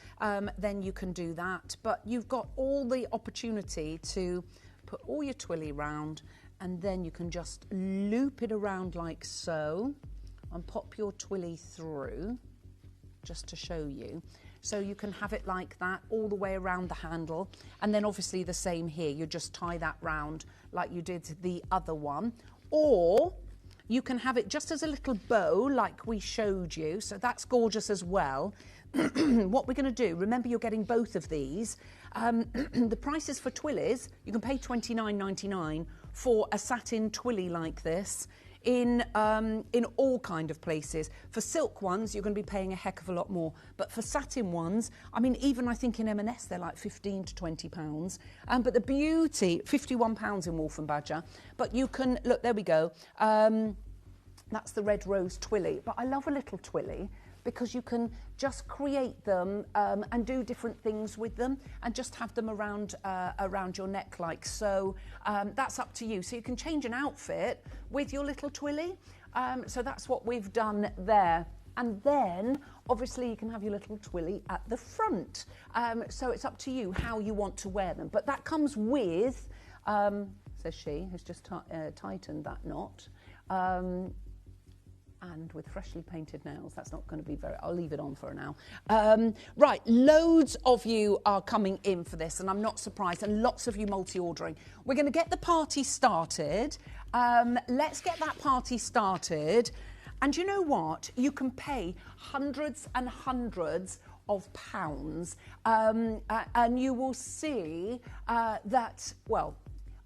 then you can do that. But you've got all the opportunity to put all your twilly round, and then you can just loop it around like so and pop your twilly through, just to show you. So you can have it like that all the way around the handle, and then obviously the same here. You just tie that round like you did the other one, or you can have it just as a little bow like we showed you, so that's gorgeous as well. What we're going to do, remember you're getting both of these. The prices for twillies, you can pay $29.99 for a satin twilly like this in all kind of places. For silk ones, you're going to be paying a heck of a lot more. But for satin ones, I mean, even I think in M&S, they're like 15 to 20 pounds. But the beauty, 51 pounds in Wolf and Badger. But you can, look, there we go. That's the red rose twilly. But I love a little twilly because you can just create them and do different things with them and just have them around your neck like so. That's up to you. So you can change an outfit with your little twilly. So that's what we've done there. And then, obviously, you can have your little twilly at the front. So it's up to you how you want to wear them. But that comes with, says she, who's just tightened that knot. And with freshly painted nails, that's not going to be very... I'll leave it on for now. Right, loads of you are coming in for this, and I'm not surprised, and lots of you multi-ordering. We're going to get the party started. Let's get that party started. And you know what? You can pay hundreds and hundreds of pounds, and you will see that, well,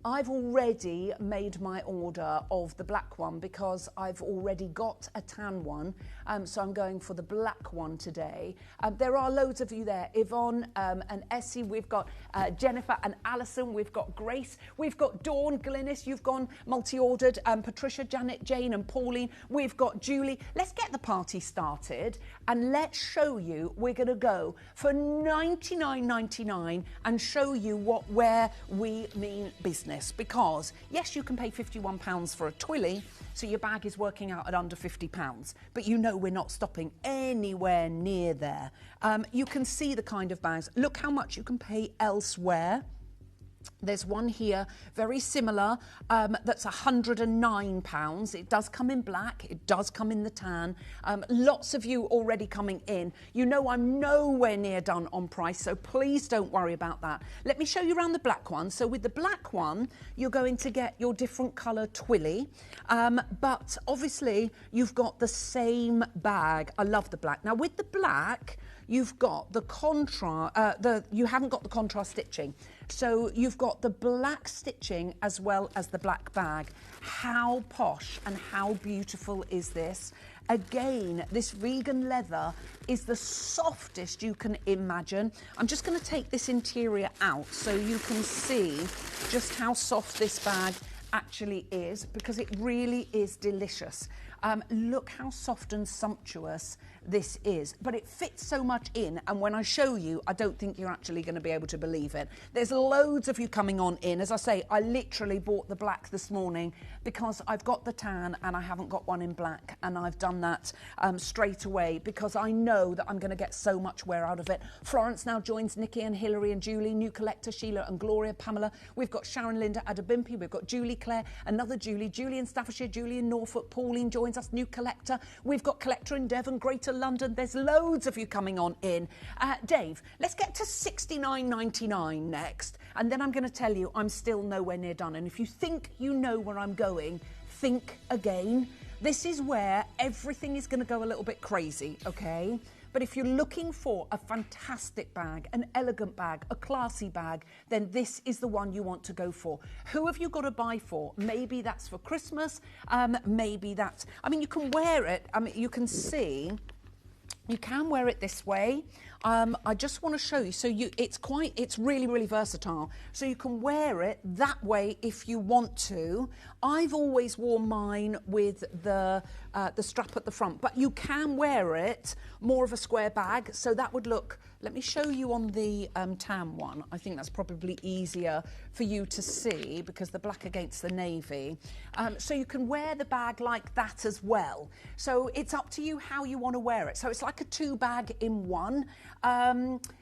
I've already made my order of the black one because I've already got a tan one, so I'm going for the black one today. There are loads of you there, Yvonne and Essie, we've got Jennifer and Alison, we've got Grace, we've got Dawn, Glynis, you've gone multi-ordered, Patricia, Janet, Jane and Pauline, we've got Julie. Let's get the party started and let's show you, we're going to go for $99.99 and show you where we mean business. Because yes, you can pay £51 for a twilly, so your bag is working out at under £50, but you know we're not stopping anywhere near there. You can see the kind of bags. Look how much you can pay elsewhere. There's one here, very similar, that's £109. It does come in black, it does come in the tan. Lots of you already coming in. You know I'm nowhere near done on price, so please don't worry about that. Let me show you around the black one. So with the black one, you're going to get your different colour twilly, but obviously you've got the same bag. I love the black. Now with the black, you've got the you haven't got the contrast stitching. So you've got the black stitching as well as the black bag. How posh and how beautiful is this? Again, this vegan leather is the softest you can imagine. I'm just going to take this interior out so you can see just how soft this bag actually is, because it really is delicious. Look how soft and sumptuous this is, but it fits so much in, and when I show you, I don't think you're actually going to be able to believe it. There's loads of you coming on in. As I say, I literally bought the black this morning because I've got the tan and I haven't got one in black, and I've done that straight away because I know that I'm going to get so much wear out of it. Florence now joins Nikki and Hilary and Julie, new collector Sheila and Gloria, Pamela. We've got Sharon, Linda, Adabimpi. We've got Julie, Claire, another Julie, Julie in Staffordshire, Julie in Norfolk, Pauline joins us, new collector. We've got collector in Devon, Greater London. There's loads of you coming on in. Dave, let's get to $69.99 next, and then I'm going to tell you I'm still nowhere near done. And if you think you know where I'm going, think again. This is where everything is going to go a little bit crazy, okay? But if you're looking for a fantastic bag, an elegant bag, a classy bag, then this is the one you want to go for. Who have you got to buy for? Maybe that's for Christmas. Maybe that's... I mean, you can wear it. I mean, you can see... You can wear it this way. I just want to show you. So it's really, really versatile. So you can wear it that way if you want to. I've always worn mine with the strap at the front, but you can wear it more of a square bag. So that would look. Let me show you on the tan one. I think that's probably easier for you to see because the black against the navy. So you can wear the bag like that as well. So it's up to you how you want to wear it. So it's like a 2 bag in one.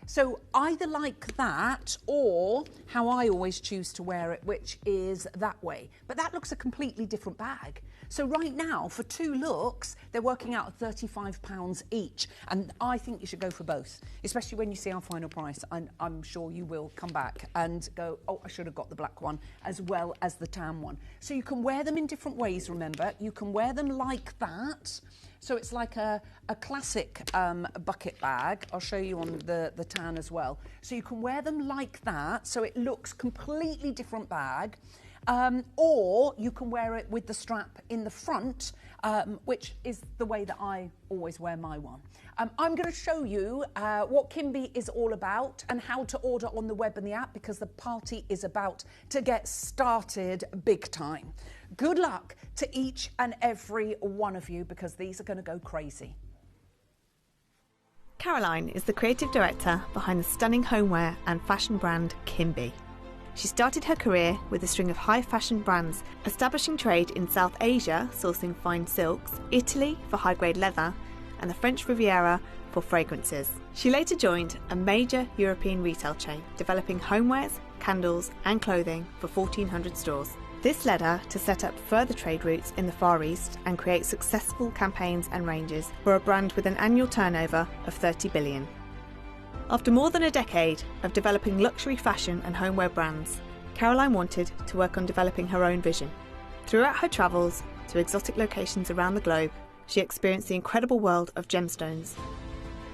So either like that or how I always choose to wear it, which is that way. But that looks a completely different bag. So right now, for 2 looks, they're working out at £35 each. And I think you should go for both, especially when you see our final price. And I'm sure you will come back and go, oh, I should have got the black one as well as the tan one. So you can wear them in different ways, remember. You can wear them like that. So it's like a classic bucket bag. I'll show you on the tan as well. So you can wear them like that, so it looks completely different bag. Or you can wear it with the strap in the front, which is the way that I always wear my one. I'm going to show you what Kimby is all about and how to order on the web and the app because the party is about to get started big time. Good luck to each and every one of you because these are going to go crazy. Caroline is the creative director behind the stunning homeware and fashion brand Kimby. She started her career with a string of high fashion brands, establishing trade in South Asia, sourcing fine silks, Italy for high-grade leather, and the French Riviera for fragrances. She later joined a major European retail chain, developing homewares, candles, and clothing for 1,400 stores. This led her to set up further trade routes in the Far East and create successful campaigns and ranges for a brand with an annual turnover of 30 billion. After more than a decade of developing luxury fashion and homeware brands, Caroline wanted to work on developing her own vision. Throughout her travels to exotic locations around the globe, she experienced the incredible world of gemstones.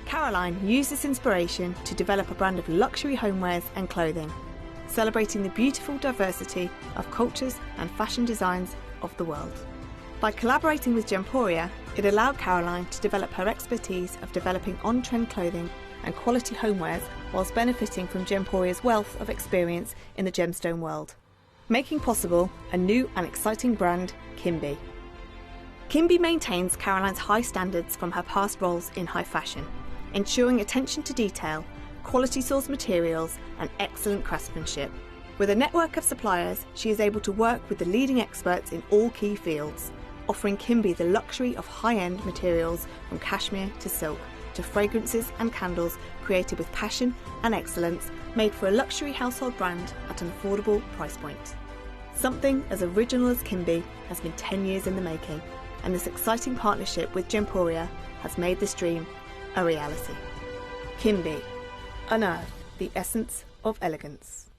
Caroline used this inspiration to develop a brand of luxury homewares and clothing, celebrating the beautiful diversity of cultures and fashion designs of the world. By collaborating with Gemporia, it allowed Caroline to develop her expertise of developing on-trend clothing and quality homewares whilst benefiting from Gemporia's wealth of experience in the gemstone world, making possible a new and exciting brand, Kimby. Kimby maintains Caroline's high standards from her past roles in high fashion, ensuring attention to detail, quality sourced materials and excellent craftsmanship. With a network of suppliers, she is able to work with the leading experts in all key fields, offering Kimby the luxury of high-end materials from cashmere to silk, to fragrances and candles created with passion and excellence, made for a luxury household brand at an affordable price point. Something as original as Kimby has been 10 years in the making, and this exciting partnership with Gemporia has made this dream a reality. Kimby, unearth the essence of elegance.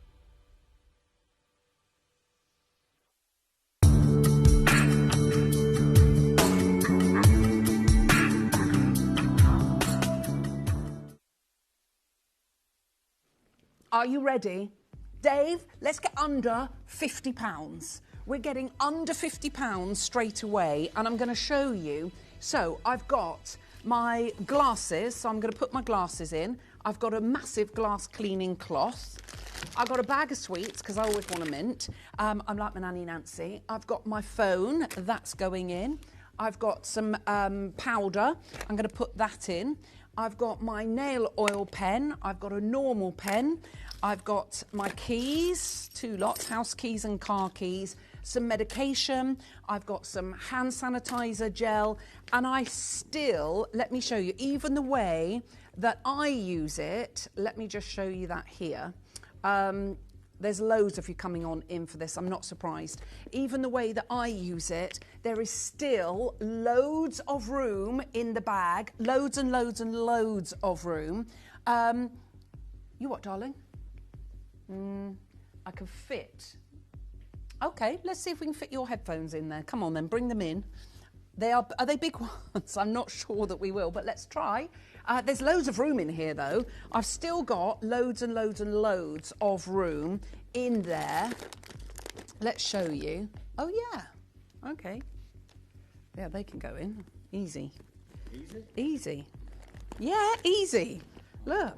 Are you ready? Dave, let's get under £50. We're getting under £50 straight away, and I'm going to show you. So I've got my glasses, so I'm going to put my glasses in. I've got a massive glass cleaning cloth. I've got a bag of sweets, because I always want a mint. I'm like my Nanny Nancy. I've got my phone, that's going in. I've got some powder, I'm going to put that in. I've got my nail oil pen, I've got a normal pen, I've got my keys, 2 lots, house keys and car keys, some medication, I've got some hand sanitizer gel, and I still, let me show you, even the way that I use it, let me just show you that here. There's loads of you coming on in for this, I'm not surprised. Even the way that I use it, there is still loads of room in the bag, loads and loads and loads of room. You what, darling? I can fit. Okay, let's see if we can fit your headphones in there. Come on then, bring them in. Are they big ones? I'm not sure that we will, but let's try. There's loads of room in here though. I've still got loads and loads and loads of room in there. Let's show you. Oh yeah, okay. Yeah, they can go in. Easy. Easy? Easy. Yeah, easy. Look,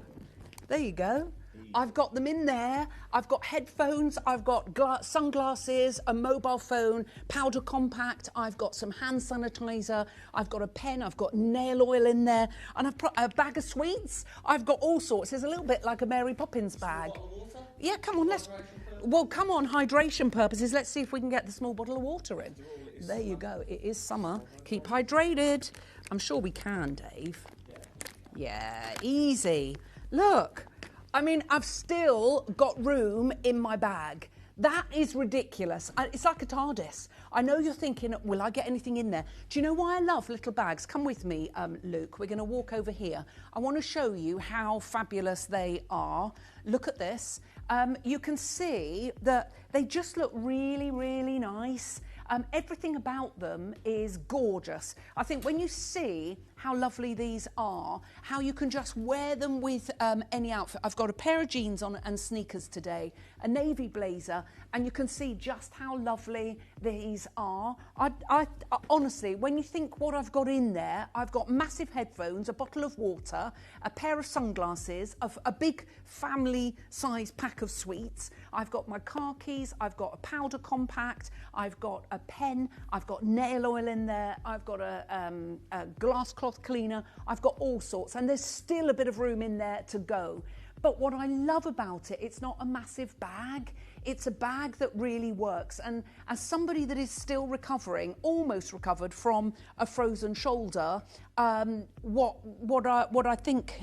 there you go. I've got them in there. I've got headphones, I've got sunglasses, a mobile phone, powder compact, I've got some hand sanitizer, I've got a pen, I've got nail oil in there, and I've put a bag of sweets. I've got all sorts. It's a little bit like a Mary Poppins bag. Yeah, come on, come on, hydration purposes. Let's see if we can get the small bottle of water in. There you go. It is summer. Keep hydrated. I'm sure we can, Dave. Yeah, easy. Look. I mean, I've still got room in my bag. That is ridiculous. It's like a TARDIS. I know you're thinking, will I get anything in there? Do you know why I love little bags? Come with me, Luke. We're going to walk over here. I want to show you how fabulous they are. Look at this. You can see that they just look really, really nice. Everything about them is gorgeous. I think when you see how lovely these are, how you can just wear them with any outfit. I've got a pair of jeans on and sneakers today, a navy blazer, and you can see just how lovely these are. I honestly, when you think what I've got in there, I've got massive headphones, a bottle of water, a pair of sunglasses, a big family-size pack of sweets. I've got my car keys, I've got a powder compact, I've got a pen, I've got nail oil in there, I've got a glass cloth cleaner, I've got all sorts, and there's still a bit of room in there to go. But what I love about it, it's not a massive bag. It's a bag that really works. And as somebody that is still recovering, almost recovered from a frozen shoulder, what I think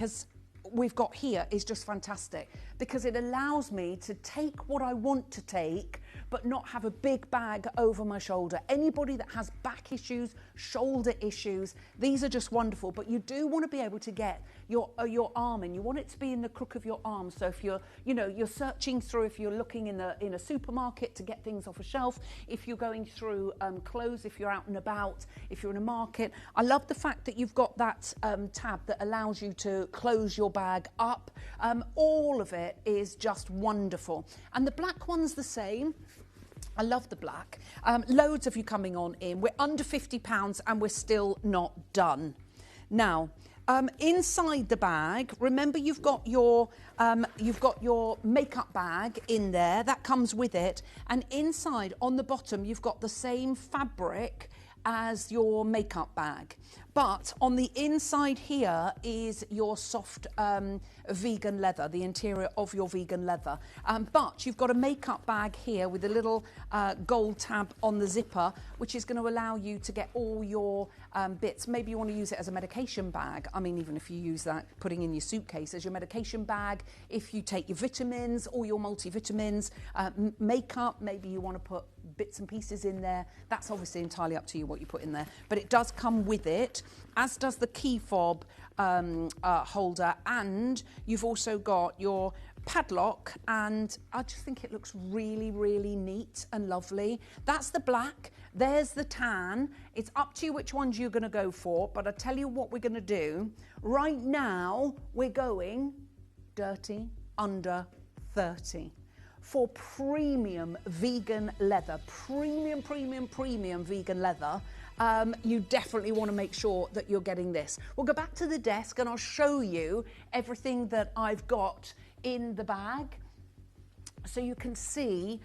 we've got here is just fantastic, because it allows me to take what I want to take but not have a big bag over my shoulder. Anybody that has back issues, shoulder issues, these are just wonderful. But you do want to be able to get your arm in. You want it to be in the crook of your arm. So if you're searching through, if you're looking in a supermarket to get things off a shelf, if you're going through clothes, if you're out and about, if you're in a market. I love the fact that you've got that tab that allows you to close your bag up. All of it is just wonderful. And the black one's the same. I love the black. Loads of you coming on in. We're under £50 and we're still not done. Now, inside the bag, remember you've got your makeup bag in there. That comes with it. And inside, on the bottom, you've got the same fabric as your makeup bag. But on the inside here is your soft vegan leather, the interior of your vegan leather. But you've got a makeup bag here with a little gold tab on the zipper, which is going to allow you to get all your bits. Maybe you want to use it as a medication bag. I mean, even if you use that, putting in your suitcase as your medication bag, if you take your vitamins, all your multivitamins, makeup, maybe you want to put bits and pieces in there. That's obviously entirely up to you what you put in there. But it does come with it, as does the key fob holder, and you've also got your padlock, and I just think it looks really, really neat and lovely. That's the black, there's the tan. It's up to you which ones you're going to go for, but I tell you what we're going to do. Right now, we're going dirty under 30. For premium vegan leather, premium vegan leather, you definitely want to make sure that you're getting this. We'll go back to the desk and I'll show you everything that I've got in the bag, so you can see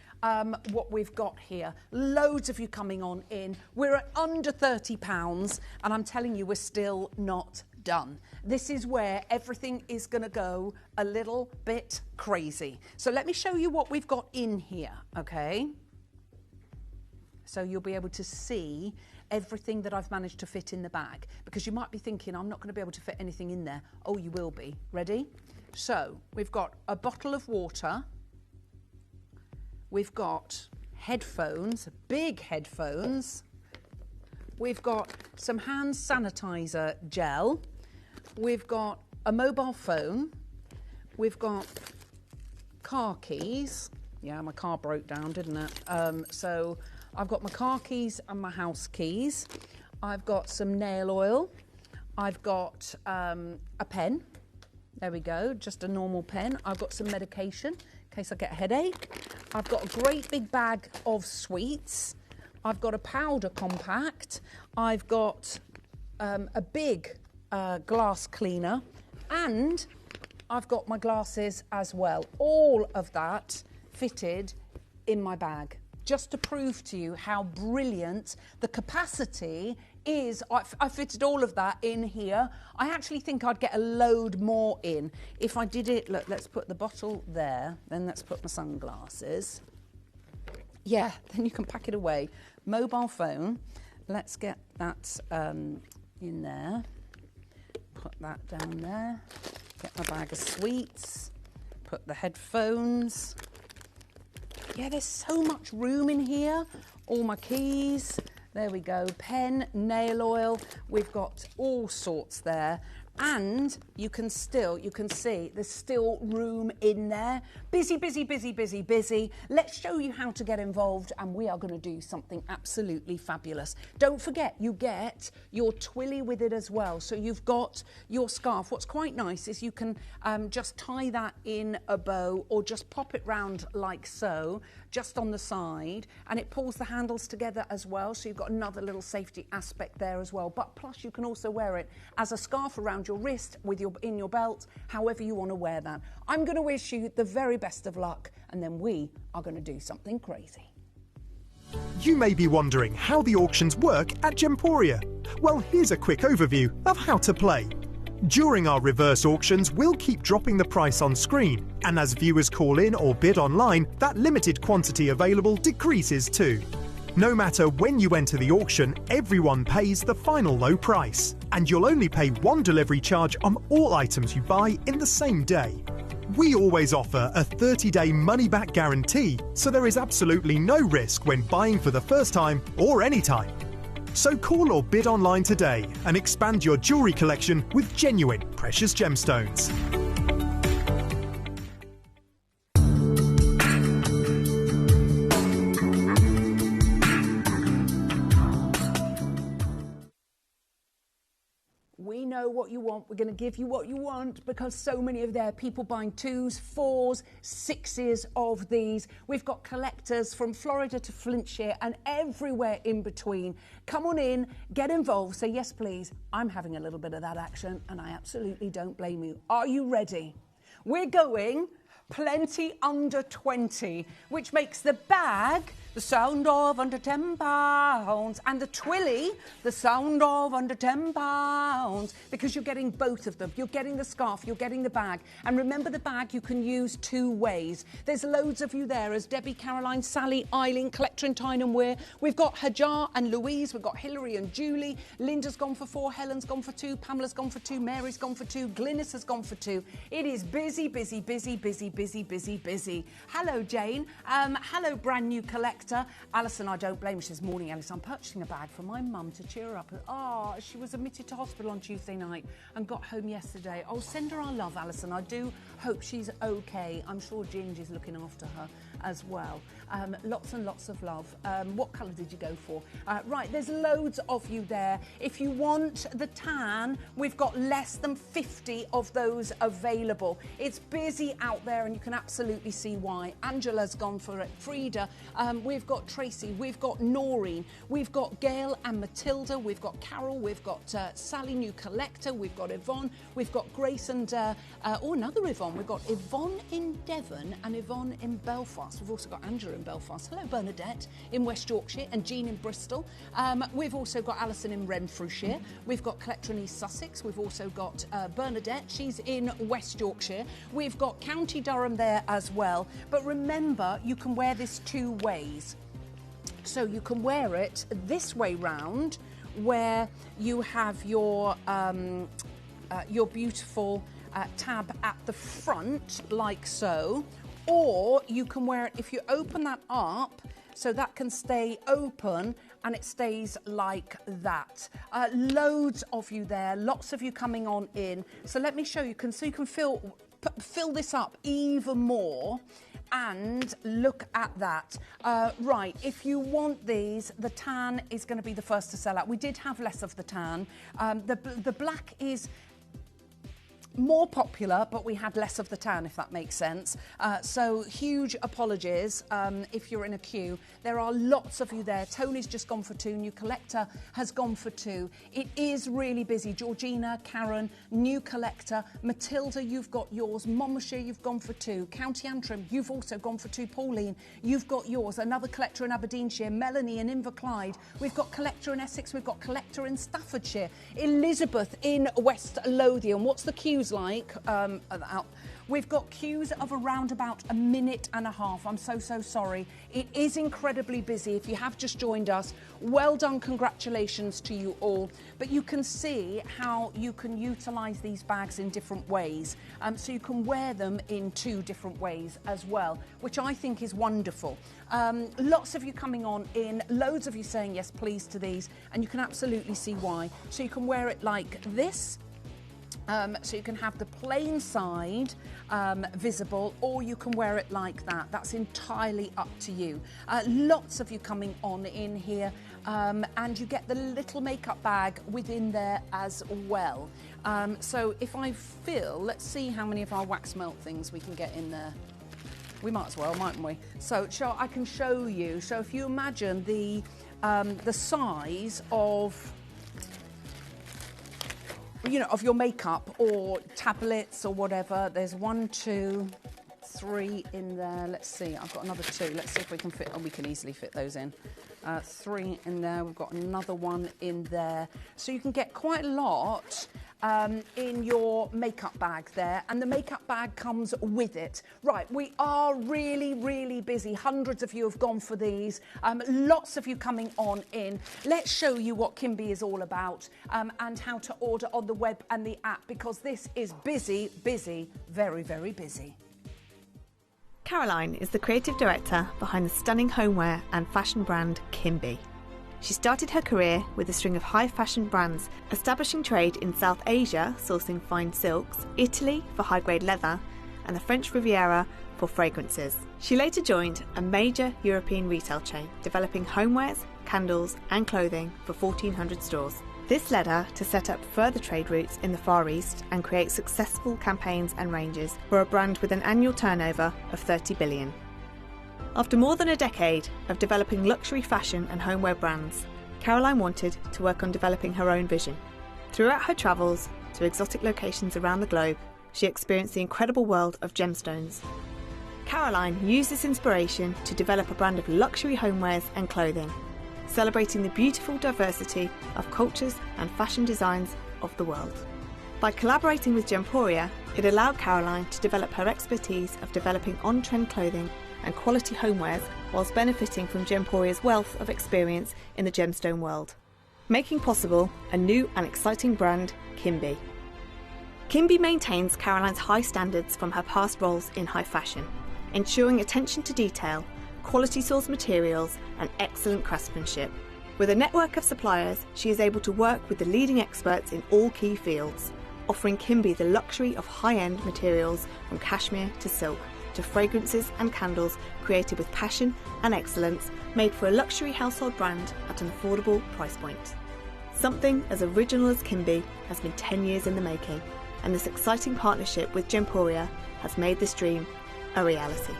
what we've got here. Loads of you coming on in. We're at under £30 and I'm telling you, we're still not done. This is where everything is going to go a little bit crazy. So let me show you what we've got in here, okay? So you'll be able to see everything that I've managed to fit in the bag, because you might be thinking, I'm not going to be able to fit anything in there. Oh, you will be. Ready? So we've got a bottle of water. We've got headphones, big headphones. We've got some hand sanitizer gel. We've got a mobile phone. We've got car keys. Yeah, my car broke down, didn't it? So I've got my car keys and my house keys. I've got some nail oil. I've got a pen. There we go, just a normal pen. I've got some medication in case I get a headache. I've got a great big bag of sweets. I've got a powder compact. I've got a big glass cleaner, and I've got my glasses as well. All of that fitted in my bag, just to prove to you how brilliant the capacity is. I fitted all of that in here. I actually think I'd get a load more in if I did it. Look, let's put the bottle there, then let's put my sunglasses. Yeah, then you can pack it away. Mobile phone, let's get that in there. Put that down there. Get my bag of sweets. Put the headphones. Yeah, there's so much room in here. All my keys. There we go. Pen, nail oil. We've got all sorts there. And you can see there's still room in there. Busy, busy, busy, busy, busy. Let's show you how to get involved, and we are going to do something absolutely fabulous. Don't forget, you get your twilly with it as well. So you've got your scarf. What's quite nice is you can just tie that in a bow or just pop it round like so, just on the side, and it pulls the handles together as well. So you've got another little safety aspect there as well. But plus you can also wear it as a scarf around your wrist, in your belt, however you want to wear that. I'm going to wish you the very best of luck, and then we are going to do something crazy. You may be wondering how the auctions work at Gemporia. Well, here's a quick overview of how to play. During our reverse auctions, we'll keep dropping the price on screen, and as viewers call in or bid online, that limited quantity available decreases too. No matter when you enter the auction, everyone pays the final low price, and you'll only pay one delivery charge on all items you buy in the same day. We always offer a 30-day money-back guarantee, so there is absolutely no risk when buying for the first time or any time. So call or bid online today and expand your jewellery collection with genuine precious gemstones. We know what you want. We're going to give you what you want, because so many of there people buying 2s, 4s, 6s of these. We've got collectors from Florida to Flintshire and everywhere in between. Come on in, get involved, say yes please. I'm having a little bit of that action and I absolutely don't blame you. Are you ready? We're going plenty under 20, which makes the bag the sound of under £10, and the twilly the sound of under £10, because you're getting both of them. You're getting the scarf, you're getting the bag. And remember, the bag you can use two ways. There's loads of you there, as Debbie, Caroline, Sally, Eileen, Collector and Tyne and Weir. We've got Hajar and Louise, we've got Hilary and Julie. Linda's gone for 4, Helen's gone for 2, Pamela's gone for 2, Mary's gone for 2, Glynis has gone for 2. It is busy, busy, busy, busy, busy, busy, busy. Hello, Jane. Hello, brand new collector. Alison, I don't blame her. She says, morning, Alison. I'm purchasing a bag for my mum to cheer her up. Oh, she was admitted to hospital on Tuesday night and got home yesterday. Oh, send her our love, Alison. I do hope she's okay. I'm sure Ginge is looking after her as well. Lots and lots of love. What colour did you go for? Right, there's loads of you there. If you want the tan, we've got less than 50 of those available. It's busy out there and you can absolutely see why. Angela's gone for it. Frida, we've got Tracy, we've got Noreen, we've got Gail and Matilda, we've got Carol, we've got Sally, new collector, we've got Yvonne, we've got Grace and, another Yvonne. We've got Yvonne in Devon and Yvonne in Belfast. We've also got Angela in Belfast. Hello, Bernadette in West Yorkshire and Jean in Bristol. We've also got Alison in Renfrewshire. We've got Collector in East Sussex. We've also got Bernadette. She's in West Yorkshire. We've got County Durham there as well. But remember, you can wear this two ways. So you can wear it this way round, where you have your beautiful tab at the front, like so. Or you can wear it, if you open that up, so that can stay open and it stays like that. Loads of you there, lots of you coming on in. So let me show you, so you can fill this up even more. And look at that. Right, if you want these, the tan is going to be the first to sell out. We did have less of the tan. The black is more popular, but we had less of the tan, if that makes sense. So huge apologies if you're in a queue. There are lots of you there. Tony's just gone for 2. New collector has gone for 2. It is really busy. Georgina, Karen, new collector. Matilda, you've got yours. Monmouthshire, you've gone for 2. County Antrim, you've also gone for 2. Pauline, you've got yours. Another collector in Aberdeenshire. Melanie in Inverclyde. We've got collector in Essex. We've got collector in Staffordshire. Elizabeth in West Lothian. What's the queues like? We've got queues of around about a minute and a half. I'm so sorry. It is incredibly busy. If you have just joined us, well done, congratulations to you all. But you can see how you can utilise these bags in different ways. So you can wear them in 2 different ways as well, which I think is wonderful. Lots of you coming on in, loads of you saying yes please to these, and you can absolutely see why. So you can wear it like this. So you can have the plain side visible, or you can wear it like that. That's entirely up to you. Lots of you coming on in here, and you get the little makeup bag within there as well. So if I fill, let's see how many of our wax melt things we can get in there. We might as well, mightn't we? So I can show you. So if you imagine the size of, you know, of your makeup or tablets or whatever. There's 1, 2, 3 in there. Let's see, I've got another 2. Let's see if we can fit, oh, we can easily fit those in. 3 in there, we've got another 1 in there. So you can get quite a lot in your makeup bag there, and the makeup bag comes with it. Right, we are really busy. Hundreds of you have gone for these. Lots of you coming on in. Let's show you what Kimby is all about, and how to order on the web and the app, because this is busy, very busy. Caroline is the creative director behind the stunning homeware and fashion brand Kimby. She started her career with a string of high fashion brands, establishing trade in South Asia, sourcing fine silks, Italy for high-grade leather, and the French Riviera for fragrances. She later joined a major European retail chain, developing homewares, candles, and clothing for 1,400 stores. This led her to set up further trade routes in the Far East and create successful campaigns and ranges for a brand with an annual turnover of 30 billion. After more than a decade of developing luxury fashion and homeware brands, Caroline wanted to work on developing her own vision. Throughout her travels to exotic locations around the globe, she experienced the incredible world of gemstones. Caroline used this inspiration to develop a brand of luxury homewares and clothing, celebrating the beautiful diversity of cultures and fashion designs of the world. By collaborating with Gemporia, it allowed Caroline to develop her expertise of developing on-trend clothing and quality homewares, whilst benefiting from Gemporia's wealth of experience in the gemstone world, making possible a new and exciting brand, Kimby. Kimby maintains Caroline's high standards from her past roles in high fashion, ensuring attention to detail, quality source materials, and excellent craftsmanship. With a network of suppliers, she is able to work with the leading experts in all key fields, offering Kimby the luxury of high-end materials from cashmere to silk, to fragrances and candles created with passion and excellence, made for a luxury household brand at an affordable price point. Something as original as Kimby has been 10 years in the making, and this exciting partnership with Gemporia has made this dream a reality.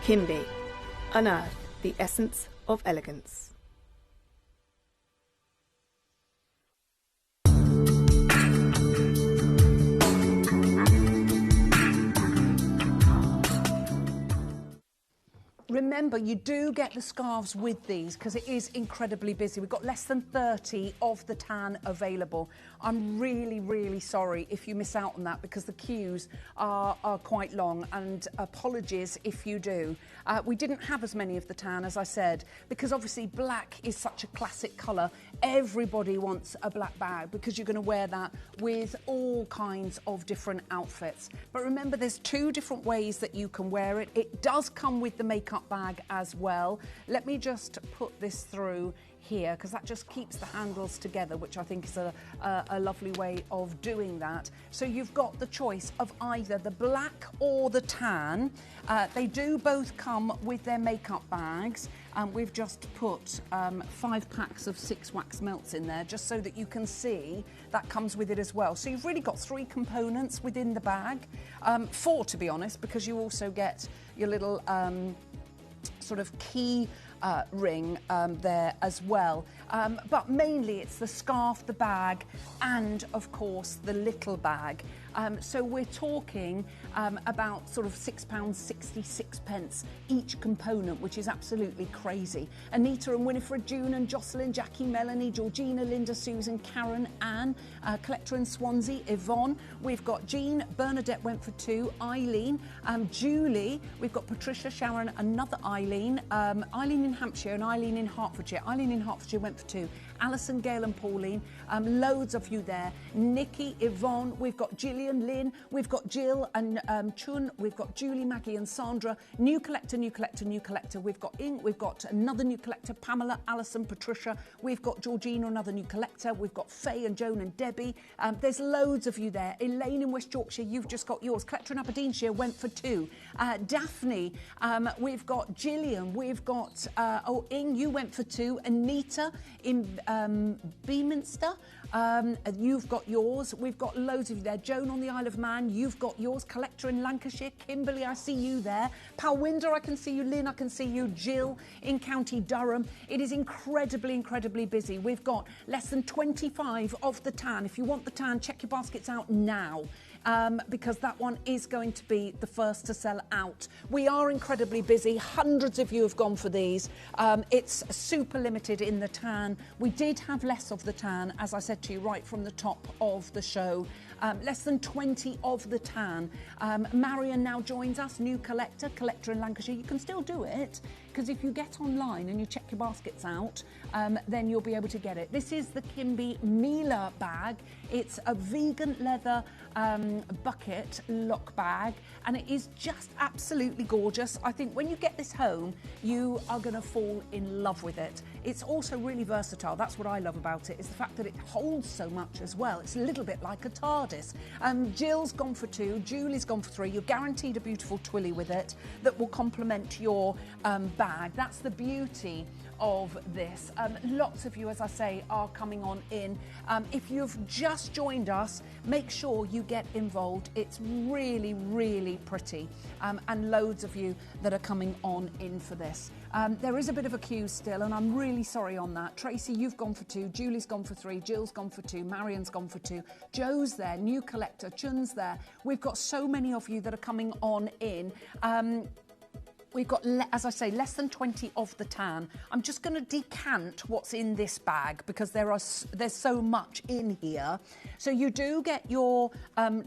Kimby, unearth the essence of elegance. Remember, you do get the scarves with these because it is incredibly busy. We've got less than 30 of the tan available. I'm really sorry if you miss out on that, because the queues are quite long, and apologies if you do. We didn't have as many of the tan, as I said, because obviously black is such a classic colour. Everybody wants a black bag because you're going to wear that with all kinds of different outfits. But remember, there's 2 different ways that you can wear it. It does come with the makeup makeup bag as well. Let me just put this through here because that just keeps the handles together, which I think is a lovely way of doing that. So you've got the choice of either the black or the tan. They do both come with their makeup bags, and we've just put 5 packs of 6 wax melts in there just so that you can see that comes with it as well. So you've really got 3 components within the bag, 4 to be honest, because you also get your little sort of key ring there as well. But mainly it's the scarf, the bag, and of course the little bag. So we're talking about sort of £6.66 each component, which is absolutely crazy. Anita and Winifred, June and Jocelyn, Jackie, Melanie, Georgina, Linda, Susan, Karen, Anne, Collector in Swansea, Yvonne. We've got Jean, Bernadette went for 2, Eileen, Julie, we've got Patricia, Sharon, another Eileen, Eileen in Hampshire and Eileen in Hertfordshire. Eileen in Hertfordshire went for 2. Alison, Gail and Pauline, loads of you there. Nikki, Yvonne, we've got Gillian, Lynn, we've got Jill and Chun, we've got Julie, Maggie and Sandra, new collector, new collector, new collector. We've got Ing, we've got another new collector, Pamela, Alison, Patricia, we've got Georgina, another new collector, we've got Faye and Joan and Debbie. There's loads of you there. Elaine in West Yorkshire, you've just got yours. Collector in Aberdeenshire went for 2. Daphne, we've got Gillian, we've got, Ing, you went for 2. Anita in Beaminster, you've got yours. We've got loads of you there. Joan on the Isle of Man, you've got yours. Collector in Lancashire, Kimberly, I see you there. Palwinder, I can see you. Lynn, I can see you. Jill in County Durham. It is incredibly, incredibly busy. We've got less than 25 of the tan. If you want the tan, check your baskets out now. Because that one is going to be the first to sell out. We are incredibly busy. Hundreds of you have gone for these. It's super limited in the tan. We did have less of the tan, as I said to you right from the top of the show. Less than 20 of the tan. Marion now joins us, new collector in Lancashire. You can still do it, because if you get online and you check your baskets out, then you'll be able to get it. This is the Kimby Mila bag. It's a vegan leather bucket lock bag, and it is just absolutely gorgeous. I think when you get this home, you are going to fall in love with it. It's also really versatile. That's what I love about it, is the fact that it holds so much as well. It's a little bit like a TARDIS. Jill's gone for 2, Julie's gone for 3. You're guaranteed a beautiful twilly with it that will complement your bag. That's the beauty of this. Lots of you, as I say, are coming on in. If you've just joined us, make sure you get involved. It's really, really pretty. And loads of you that are coming on in for this. There is a bit of a queue still, and I'm really sorry on that. Tracy, you've gone for 2, Julie's gone for 3, Jill's gone for 2, Marion's gone for 2, Joe's there, new collector, Chun's there. We've got so many of you that are coming on in. We've got, as I say, less than 20 of the tan. I'm just going to decant what's in this bag because there's so much in here. So you do get your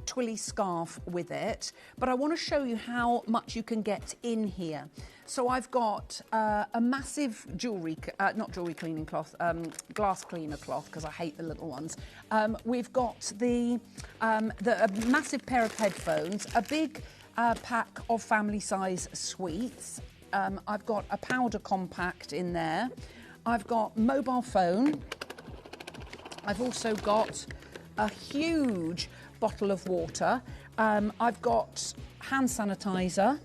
twilly scarf with it, but I want to show you how much you can get in here. So I've got a massive not jewellery cleaning cloth, glass cleaner cloth, because I hate the little ones. We've got a massive pair of headphones, a big pack of family size sweets. I've got a powder compact in there. I've got mobile phone. I've also got a huge bottle of water. I've got hand sanitizer.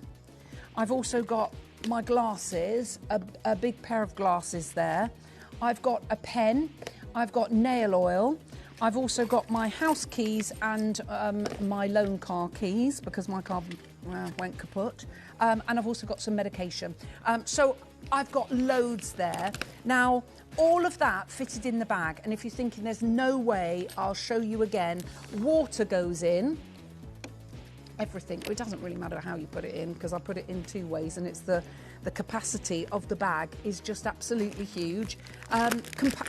I've also got my glasses, a big pair of glasses there. I've got a pen. I've got nail oil. I've also got my house keys and my loan car keys, because my car went kaput. And I've also got some medication. So I've got loads there. Now, all of that fitted in the bag. And if you're thinking there's no way, I'll show you again. Water goes in. Everything. It doesn't really matter how you put it in, because I put it in 2 ways, and it's the capacity of the bag is just absolutely huge.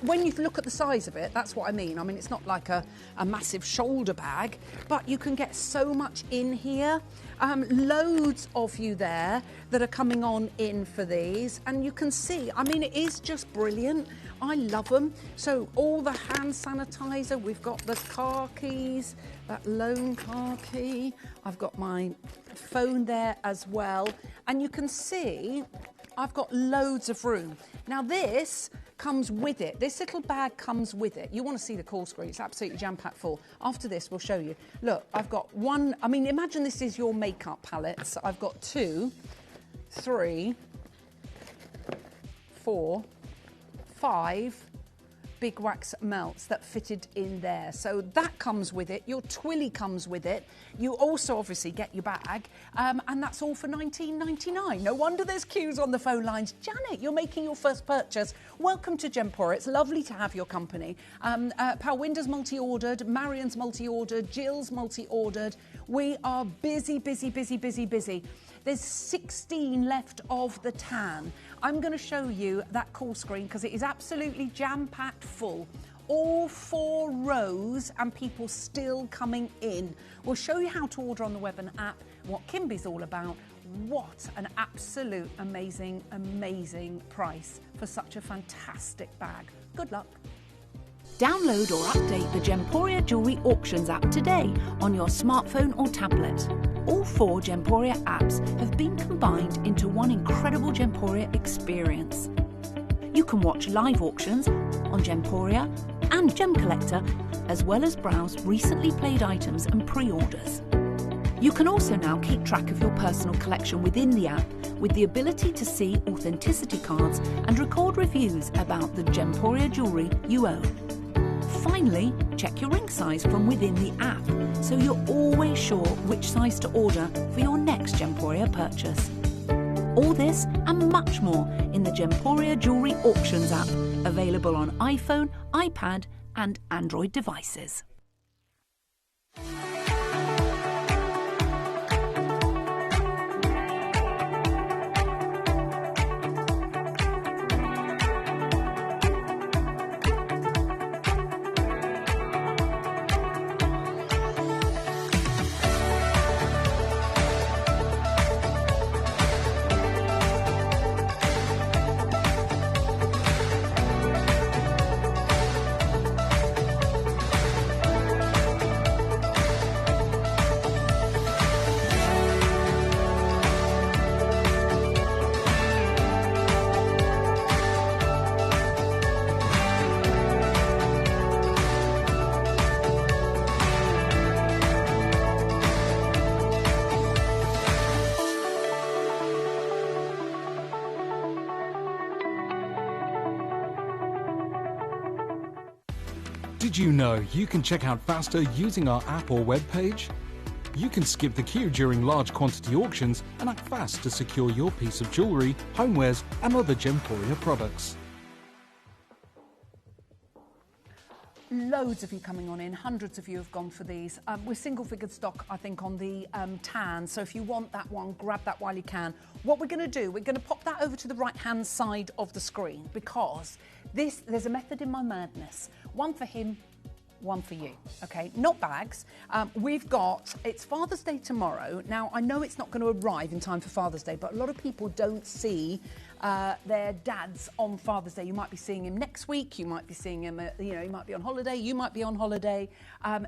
When you look at the size of it, that's what I mean. I mean, it's not like a massive shoulder bag, but you can get so much in here. Loads of you there that are coming on in for these, and you can see, I mean, it is just brilliant. I love them. So all the hand sanitizer, we've got the car keys, that loan car key. I've got my phone there as well. And you can see I've got loads of room. Now this comes with it. This little bag comes with it. You want to see the call screen. It's absolutely jam-packed full. After this, we'll show you. Look, I've got one. I mean, imagine this is your makeup palette. So I've got 2, 3, 4, 5 big wax melts that fitted in there. So that comes with it. Your Twilly comes with it. You also obviously get your bag, and that's all for $19.99. No wonder there's queues on the phone lines. Janet, you're making your first purchase. Welcome to Gemporia. It's lovely to have your company. Palwinda's multi-ordered, Marion's multi-ordered, Jill's multi-ordered. We are busy, busy, busy, busy, busy. There's 16 left of the tan. I'm going to show you that call screen because it is absolutely jam-packed full. All 4 rows and people still coming in. We'll show you how to order on the web and app, what Kimby's all about. What an absolute amazing, amazing price for such a fantastic bag. Good luck. Download or update the Gemporia Jewellery Auctions app today on your smartphone or tablet. All 4 Gemporia apps have been combined into one incredible Gemporia experience. You can watch live auctions on Gemporia and Gem Collector, as well as browse recently played items and pre-orders. You can also now keep track of your personal collection within the app with the ability to see authenticity cards and record reviews about the Gemporia jewellery you own. Finally, check your ring size from within the app, so you're always sure which size to order for your next Gemporia purchase. All this and much more in the Gemporia Jewellery Auctions app, available on iPhone, iPad and Android devices. Did you know you can check out faster using our app or web page? You can skip the queue during large quantity auctions and act fast to secure your piece of jewellery, homewares and other Gemporia products. Loads of you coming on in, hundreds of you have gone for these. We're single-figured stock, I think, on the tan, so if you want that one, grab that while you can. What we're going to do, we're going to pop that over to the right-hand side of the screen because there's a method in my madness. One for him, one for you, okay? Not bags. It's Father's Day tomorrow. Now, I know it's not going to arrive in time for Father's Day, but a lot of people don't see their dads on Father's Day. You might be seeing him next week. You might be seeing him, he might be on holiday. You might be on holiday.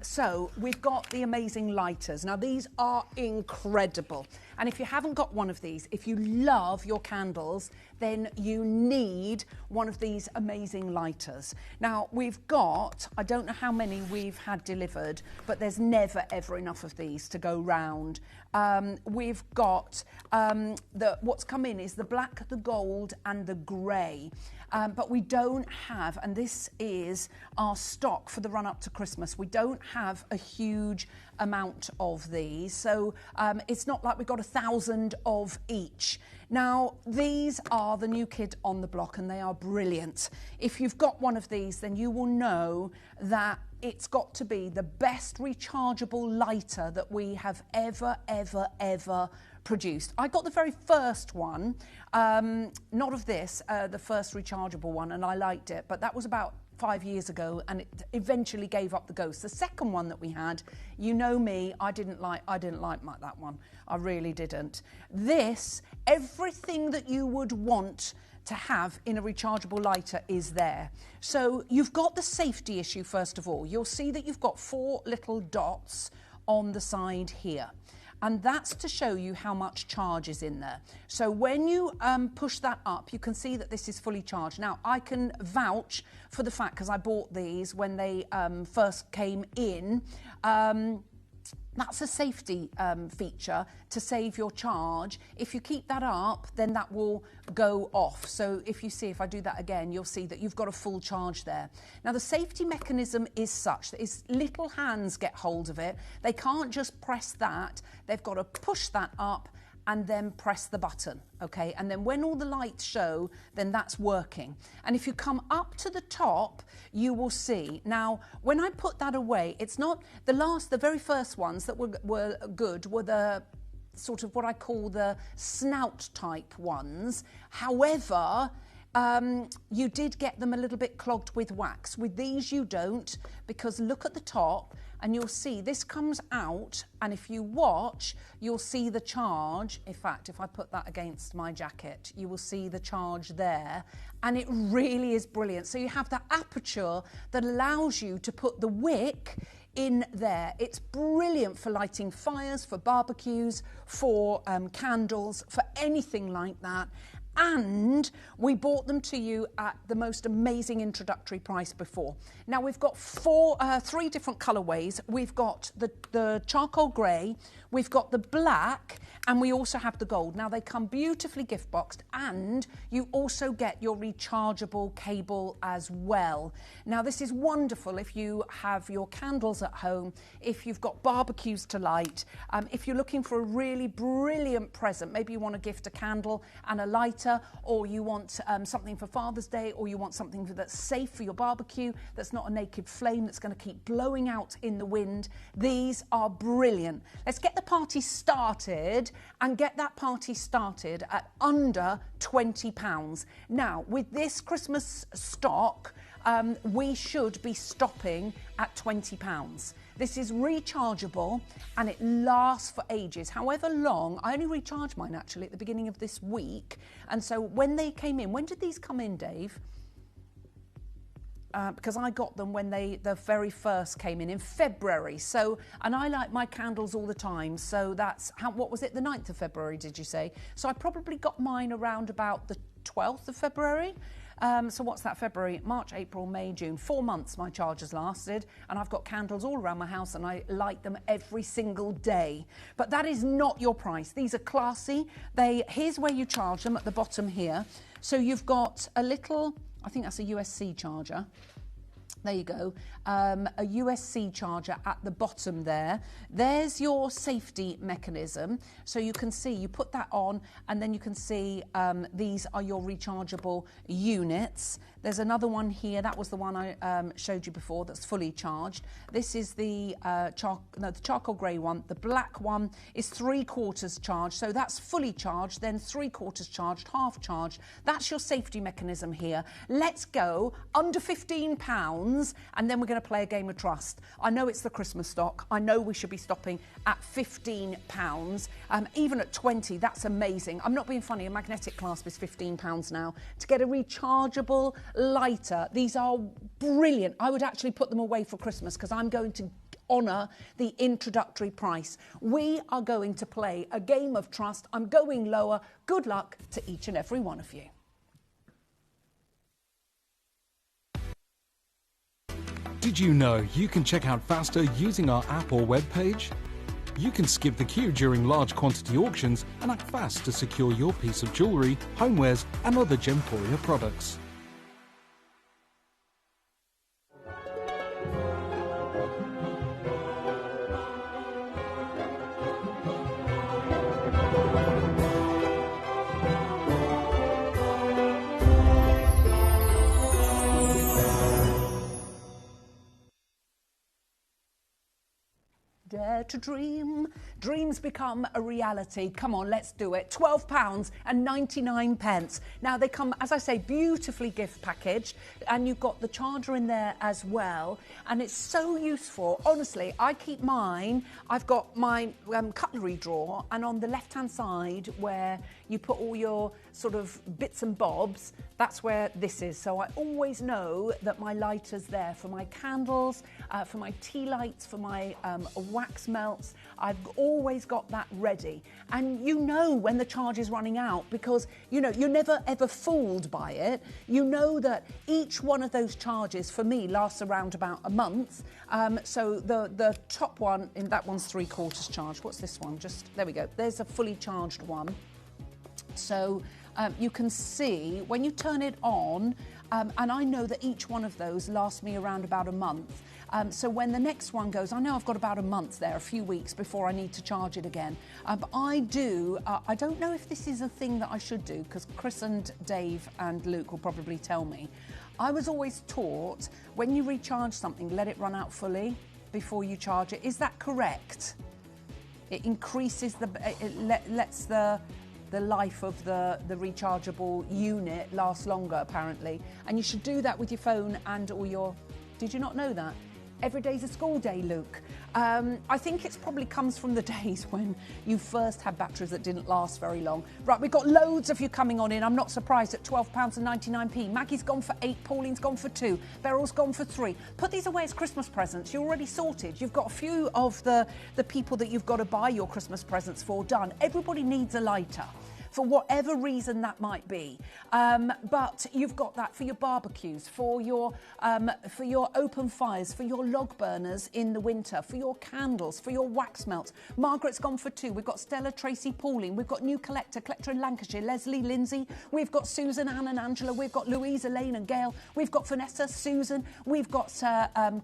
So we've got the amazing lighters. Now, these are incredible. And if you haven't got one of these, if you love your candles, then you need one of these amazing lighters. Now, we've got, I don't know how many we've had delivered, but there's never, ever enough of these to go round. We've got, what's come in is the black, the gold and the grey. But we don't have, and this is our stock for the run up to Christmas, we don't have a huge amount of these. So it's not like we've got 1,000 of each. Now, these are the new kid on the block and they are brilliant. If you've got one of these, then you will know that it's got to be the best rechargeable lighter that we have ever, ever, ever produced. I got the very first one, not of this, the first rechargeable one, and I liked it, but that was about 5 years ago and it eventually gave up the ghost. The second one that we had, you know me, I didn't like that one. I really didn't. This, everything that you would want to have in a rechargeable lighter is there. So you've got the safety issue first of all. You'll see that you've got 4 little dots on the side here. and that's to show you how much charge is in there. So when you push that up, you can see that this is fully charged. Now, I can vouch for the fact, because I bought these when they first came in, that's a safety feature to save your charge. If you keep that up, then that will go off. So if I do that again, you'll see that you've got a full charge there. Now, the safety mechanism is such that little hands get hold of it. They can't just press that. They've got to push that up and then press the button, okay? And then when all the lights show, then that's working. And if you come up to the top, you will see. Now, when I put that away, it's not the very first ones that were good were the sort of what I call the snout type ones. However, you did get them a little bit clogged with wax. With these, you don't, because look at the top, and you'll see this comes out, and if you watch, you'll see the charge. In fact, if I put that against my jacket, you will see the charge there, and it really is brilliant. So you have that aperture that allows you to put the wick in there. It's brilliant for lighting fires, for barbecues, for candles, for anything like that. And we bought them to you at the most amazing introductory price before. Now, we've got three different colourways. We've got the charcoal grey, we've got the black, and we also have the gold. Now, they come beautifully gift boxed, and you also get your rechargeable cable as well. Now, this is wonderful if you have your candles at home, if you've got barbecues to light, if you're looking for a really brilliant present. Maybe you want to gift a candle and a lighter, or you want something for Father's Day, or you want something that's safe for your barbecue, that's not a naked flame that's going to keep blowing out in the wind. These are brilliant. Let's get the party started and get that party started at under £20. Now, with this Christmas stock, we should be stopping at £20. This is rechargeable and it lasts for ages. However long, I only recharged mine actually at the beginning of this week. And so when they came in, when did these come in, Dave? Because I got them when the very first came in February. So, and I like my candles all the time. So that's, what was it, the 9th of February, did you say? So I probably got mine around about the 12th of February. So what's that, February, March, April, May, June, 4 months my charge has lasted, and I've got candles all around my house and I light them every single day. But that is not your price. These are classy. Here's where you charge them at the bottom here. So you've got a little, I think that's a USB charger. There you go, a USB charger at the bottom there. There's your safety mechanism. So you can see, you put that on and then you can see these are your rechargeable units. There's another one here, that was the one I showed you before that's fully charged. This is the charcoal grey one. The black one is 3/4 charged, so that's fully charged, then 3/4 charged, half charged. That's your safety mechanism here. Let's go under £15 and then we're going to play a game of trust. I know it's the Christmas stock. I know we should be stopping at £15. Even at 20, that's amazing. I'm not being funny, a magnetic clasp is £15 now. To get a rechargeable lighter, these are brilliant. I would actually put them away for Christmas because I'm going to honour the introductory price. We are going to play a game of trust. I'm going lower. Good luck to each and every one of you. Did you know you can check out faster using our app or web page? You can skip the queue during large quantity auctions and act fast to secure your piece of jewellery, homewares and other Gemporia products. Dare to dream. Dreams become a reality. Come on, let's do it. £12.99. Now, they come, as I say, beautifully gift packaged, and you've got the charger in there as well, and it's so useful. Honestly, I keep mine. I've got my cutlery drawer, and on the left-hand side where you put all your sort of bits and bobs, That's where this is. So I always know that my lighter's there for my candles, for my tea lights, for my wax melts. I've always got that ready. And you know when the charge is running out because, you know, you're never ever fooled by it. You know that each one of those charges for me lasts around about a month. So the top one, in that one's 3/4 charge. What's this one? Just, there we go. There's a fully charged one. So you can see when you turn it on, and I know that each one of those lasts me around about a month. So when the next one goes, I know I've got about a month there, a few weeks before I need to charge it again. But I don't know if this is a thing that I should do, because Chris and Dave and Luke will probably tell me. I was always taught when you recharge something, let it run out fully before you charge it. Is that correct? It increases it lets the life of the rechargeable unit last longer, apparently. And you should do that with your phone and or your... Did you not know that? Every day's a school day, Luke. I think it probably comes from the days when you first had batteries that didn't last very long. Right, we've got loads of you coming on in. I'm not surprised at £12.99. Maggie's gone for 8, Pauline's gone for 2, Beryl's gone for 3. Put these away as Christmas presents. You're already sorted. You've got a few of the people that you've got to buy your Christmas presents for done. Everybody needs a lighter, for whatever reason that might be. But you've got that for your barbecues, for your open fires, for your log burners in the winter, for your candles, for your wax melts. Margaret's gone for 2. We've got Stella, Tracy, Pauline. We've got new collector in Lancashire, Leslie, Lindsay. We've got Susan, Anne and Angela. We've got Louise, Elaine and Gail. We've got Vanessa, Susan. We've got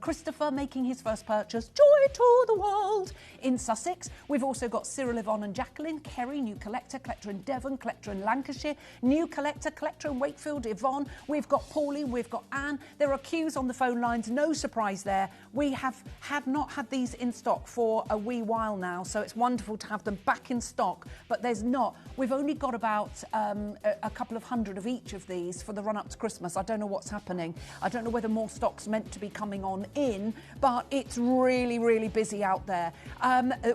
Christopher making his first purchase. Joy to the world in Sussex. We've also got Cyril, Yvonne and Jacqueline. Kerry, new collector in Devon, collector in Lancashire, new collector in Wakefield, Yvonne. We've got Pauline, we've got Anne. There are queues on the phone lines, no surprise there. We have not had these in stock for a wee while now, so it's wonderful to have them back in stock, but there's not. We've only got about a couple of hundred of each of these for the run up to Christmas. I don't know what's happening. I don't know whether more stock's meant to be coming on in, but it's really, really busy out there.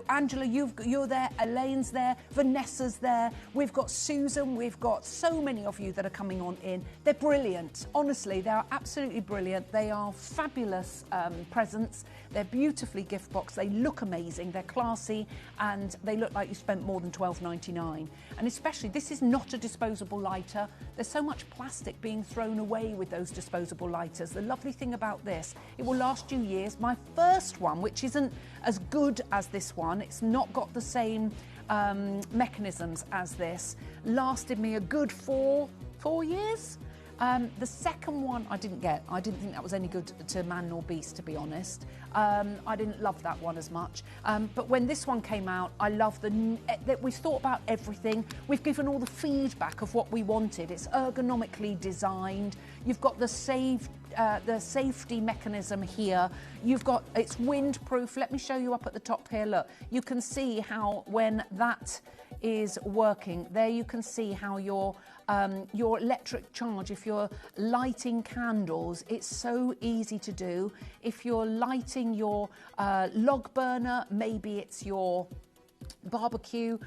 Angela, you're there, Elaine's there, Vanessa's there. We've got Susan, we've got so many of you that are coming on in. They're brilliant. Honestly, they are absolutely brilliant. They are fabulous presents. They're beautifully gift boxed. They look amazing. They're classy and they look like you spent more than £12.99. And especially, this is not a disposable lighter. There's so much plastic being thrown away with those disposable lighters. The lovely thing about this, it will last you years. My first one, which isn't as good as this one, it's not got the same mechanisms as this, lasted me a good four years. The second one I didn't get. I didn't think that was any good to man nor beast, to be honest. I didn't love that one as much. But when this one came out, I love that we've thought about everything. We've given all the feedback of what we wanted. It's ergonomically designed. You've got the safety mechanism here. It's windproof. Let me show you up at the top here. Look, you can see how when that is working, there you can see how your electric charge, if you're lighting candles, it's so easy to do. If you're lighting your log burner, maybe it's your barbecue,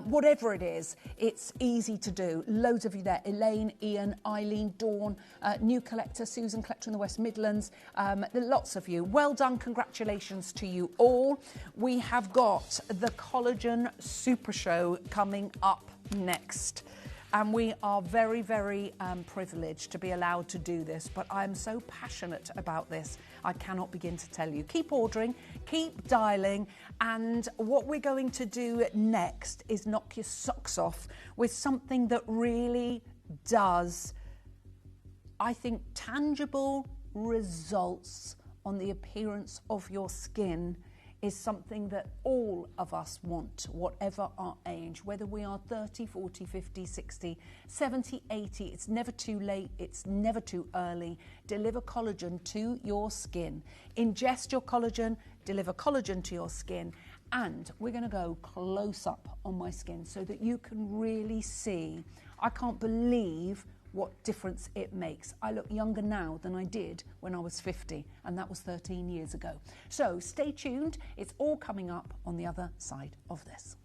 whatever it is, it's easy to do. Loads of you there. Elaine, Ian, Eileen, Dawn, new collector, Susan, collector in the West Midlands. Lots of you. Well done. Congratulations to you all. We have got the Collagen Super Show coming up next. And we are very, very privileged to be allowed to do this. But I'm so passionate about this, I cannot begin to tell you. Keep ordering, keep dialing. And what we're going to do next is knock your socks off with something that really does, I think, tangible results on the appearance of your skin is something that all of us want, whatever our age, whether we are 30, 40, 50, 60, 70, 80, it's never too late, it's never too early. Deliver collagen to your skin. Ingest your collagen, deliver collagen to your skin, and we're going to go close up on my skin so that you can really see. I can't believe what difference it makes. I look younger now than I did when I was 50, and that was 13 years ago. So stay tuned, it's all coming up on the other side of this.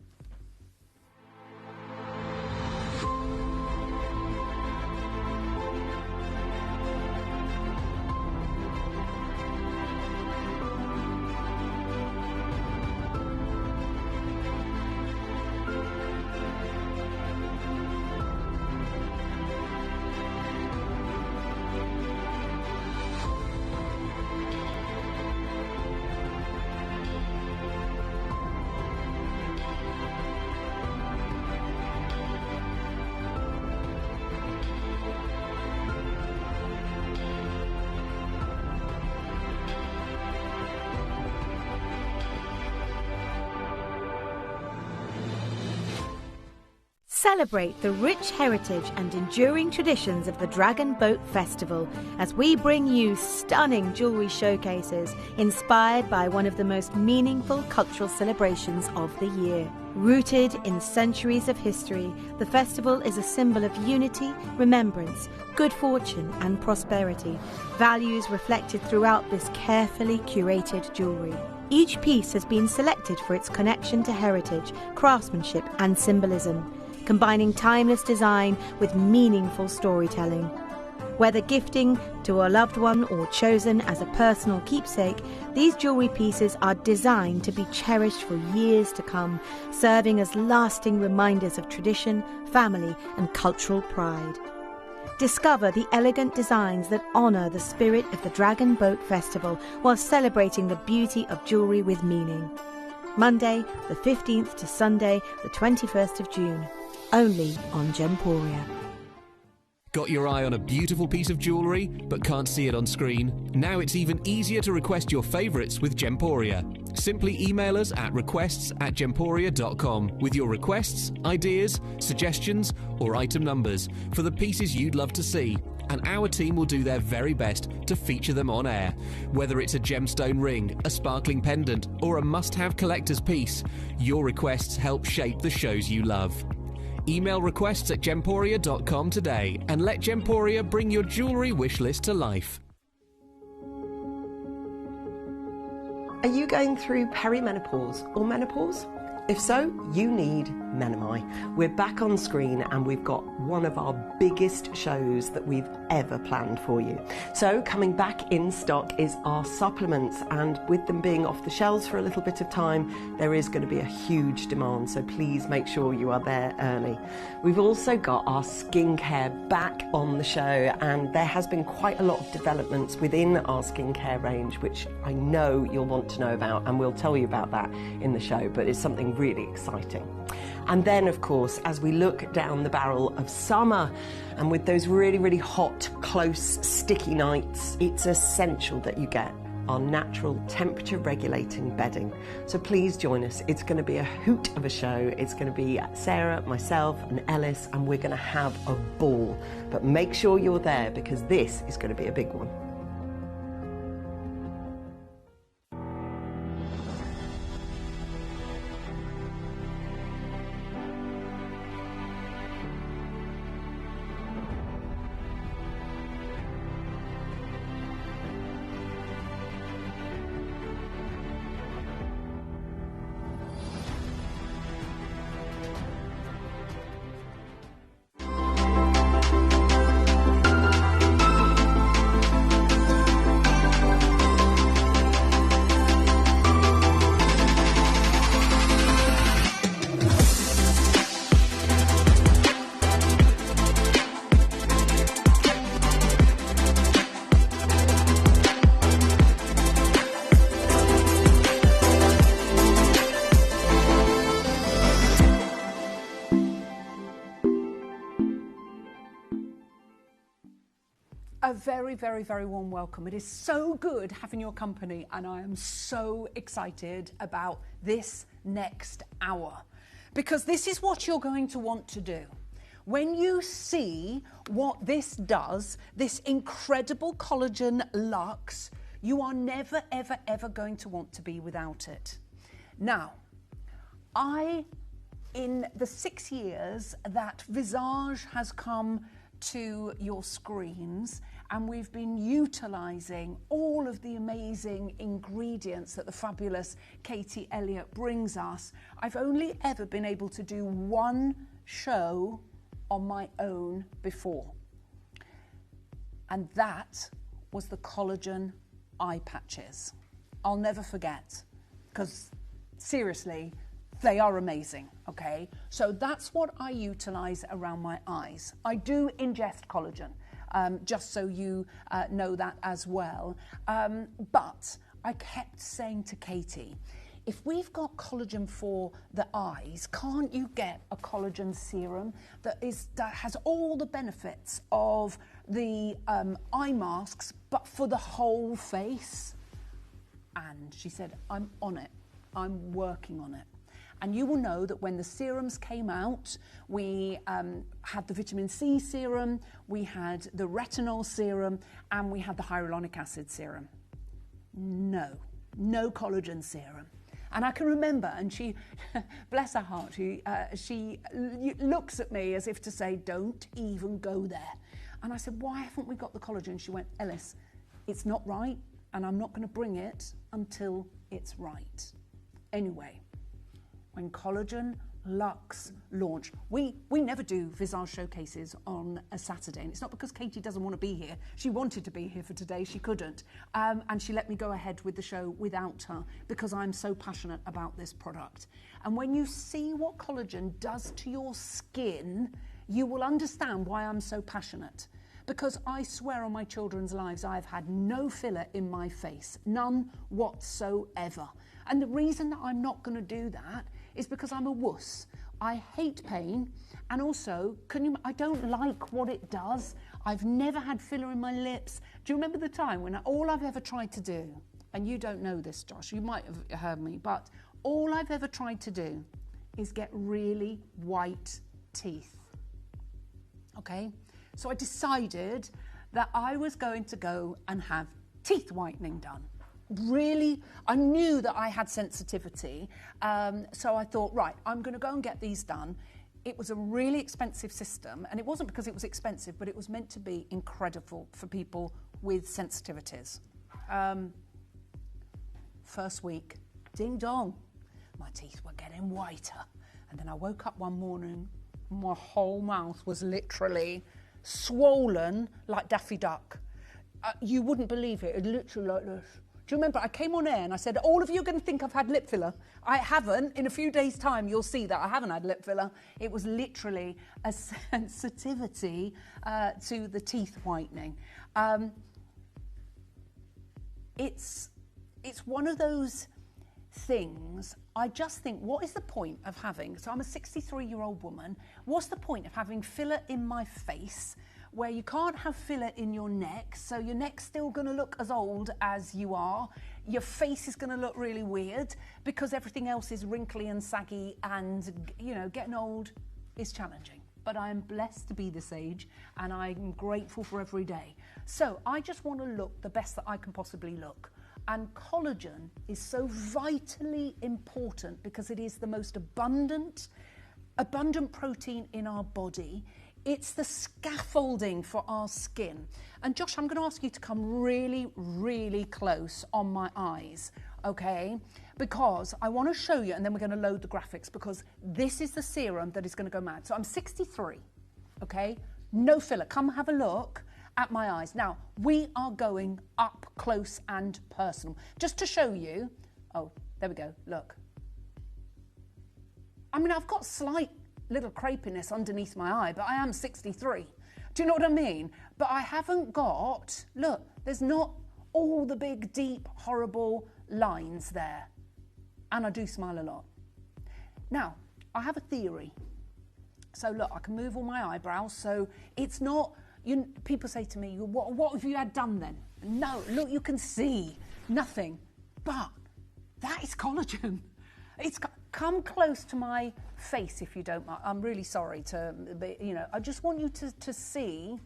Celebrate the rich heritage and enduring traditions of the Dragon Boat Festival as we bring you stunning jewellery showcases inspired by one of the most meaningful cultural celebrations of the year. Rooted in centuries of history, the festival is a symbol of unity, remembrance, good fortune and prosperity, values reflected throughout this carefully curated jewellery. Each piece has been selected for its connection to heritage, craftsmanship and symbolism, combining timeless design with meaningful storytelling. Whether gifting to a loved one or chosen as a personal keepsake, these jewellery pieces are designed to be cherished for years to come, serving as lasting reminders of tradition, family and cultural pride. Discover the elegant designs that honour the spirit of the Dragon Boat Festival while celebrating the beauty of jewellery with meaning. Monday the 15th to Sunday the 21st of June. Only on Gemporia. Got your eye on a beautiful piece of jewellery but can't see it on screen? Now it's even easier to request your favourites with Gemporia. Simply email us at requests@gemporia.com with your requests, ideas, suggestions or item numbers for the pieces you'd love to see, and our team will do their very best to feature them on air. Whether it's a gemstone ring, a sparkling pendant or a must-have collector's piece, your requests help shape the shows you love. Email requests@gemporia.com today and let Gemporia bring your jewellery wish list to life. Are you going through perimenopause or menopause? If so, you need Menomai. We're back on screen and we've got one of our biggest shows that we've ever planned for you. So coming back in stock is our supplements, and with them being off the shelves for a little bit of time, there is going to be a huge demand, so please make sure you are there early. We've also got our skincare back on the show, and there has been quite a lot of developments within our skincare range, which I know you'll want to know about, and we'll tell you about that in the show, but it's something really exciting. And then, of course, as we look down the barrel of summer, and with those really, really hot, close, sticky nights, it's essential that you get our natural temperature-regulating bedding. So please join us. It's going to be a hoot of a show. It's going to be Sarah, myself, and Ellis, and we're going to have a ball. But make sure you're there, because this is going to be a big one. A very, very, very warm welcome. It is so good having your company, and I am so excited about this next hour, because this is what you're going to want to do. When you see what this does, this incredible collagen luxe, you are never, ever, ever going to want to be without it. Now, in the 6 years that Visage has come to your screens, and we've been utilising all of the amazing ingredients that the fabulous Katie Elliott brings us, I've only ever been able to do one show on my own before. And that was the collagen eye patches. I'll never forget, because seriously, they are amazing, okay? So that's what I utilise around my eyes. I do ingest collagen, just so you know that as well. But I kept saying to Katie, if we've got collagen for the eyes, can't you get a collagen serum that has all the benefits of the eye masks, but for the whole face? And she said, I'm on it. I'm working on it. And you will know that when the serums came out, we had the vitamin C serum, we had the retinol serum, and we had the hyaluronic acid serum. No collagen serum. And I can remember, and she, bless her heart, she looks at me as if to say, don't even go there. And I said, why haven't we got the collagen? She went, Ellis, it's not right, and I'm not going to bring it until it's right. Anyway, when Collagen Luxe launched, we never do visage showcases on a Saturday, and it's not because Katie doesn't want to be here. She wanted to be here for today, she couldn't, and she let me go ahead with the show without her because I'm so passionate about this product. And when you see what collagen does to your skin, you will understand why I'm so passionate. Because I swear on my children's lives, I've had no filler in my face, none whatsoever. And the reason that I'm not going to do that is because I'm a wuss. I hate pain, and also, I don't like what it does. I've never had filler in my lips. Do you remember the time when all I've ever tried to do, and you don't know this, Josh, you might have heard me, but all I've ever tried to do is get really white teeth, okay? So I decided that I was going to go and have teeth whitening done. Really, I knew that I had sensitivity, so I thought, right, I'm going to go and get these done. It was a really expensive system, and it wasn't because it was expensive, but it was meant to be incredible for people with sensitivities. First week, ding dong, my teeth were getting whiter. And then I woke up one morning, my whole mouth was literally swollen like Daffy Duck. You wouldn't believe it. It literally like this. Do you remember I came on air and I said, all of you are going to think I've had lip filler. I haven't. In a few days' time, you'll see that I haven't had lip filler. It was literally a sensitivity to the teeth whitening. It's one of those things, I just think, what is the point of having, so I'm a 63-year-old woman, what's the point of having filler in my face where you can't have filler in your neck, so your neck's still going to look as old as you are, your face is going to look really weird because everything else is wrinkly and saggy, and, you know, getting old is challenging. But I am blessed to be this age, and I'm grateful for every day. So I just want to look the best that I can possibly look. And collagen is so vitally important because it is the most abundant protein in our body. It's the scaffolding for our skin. And Josh, I'm going to ask you to come really, really close on my eyes, okay? Because I want to show you, and then we're going to load the graphics, because this is the serum that is going to go mad. So I'm 63, okay? No filler. Come have a look at my eyes. Now, we are going up close and personal. Just to show you, oh, there we go, look. I mean, I've got slight little crepiness underneath my eye, but I am 63. Do you know what I mean? But I haven't got, look, there's not all the big, deep, horrible lines there. And I do smile a lot. Now, I have a theory. So look, I can move all my eyebrows, so it's not, people say to me, what have you had done then? No, look, you can see nothing. But that is collagen. Come close to my face if you don't mind. I'm really sorry to be, I just want you to see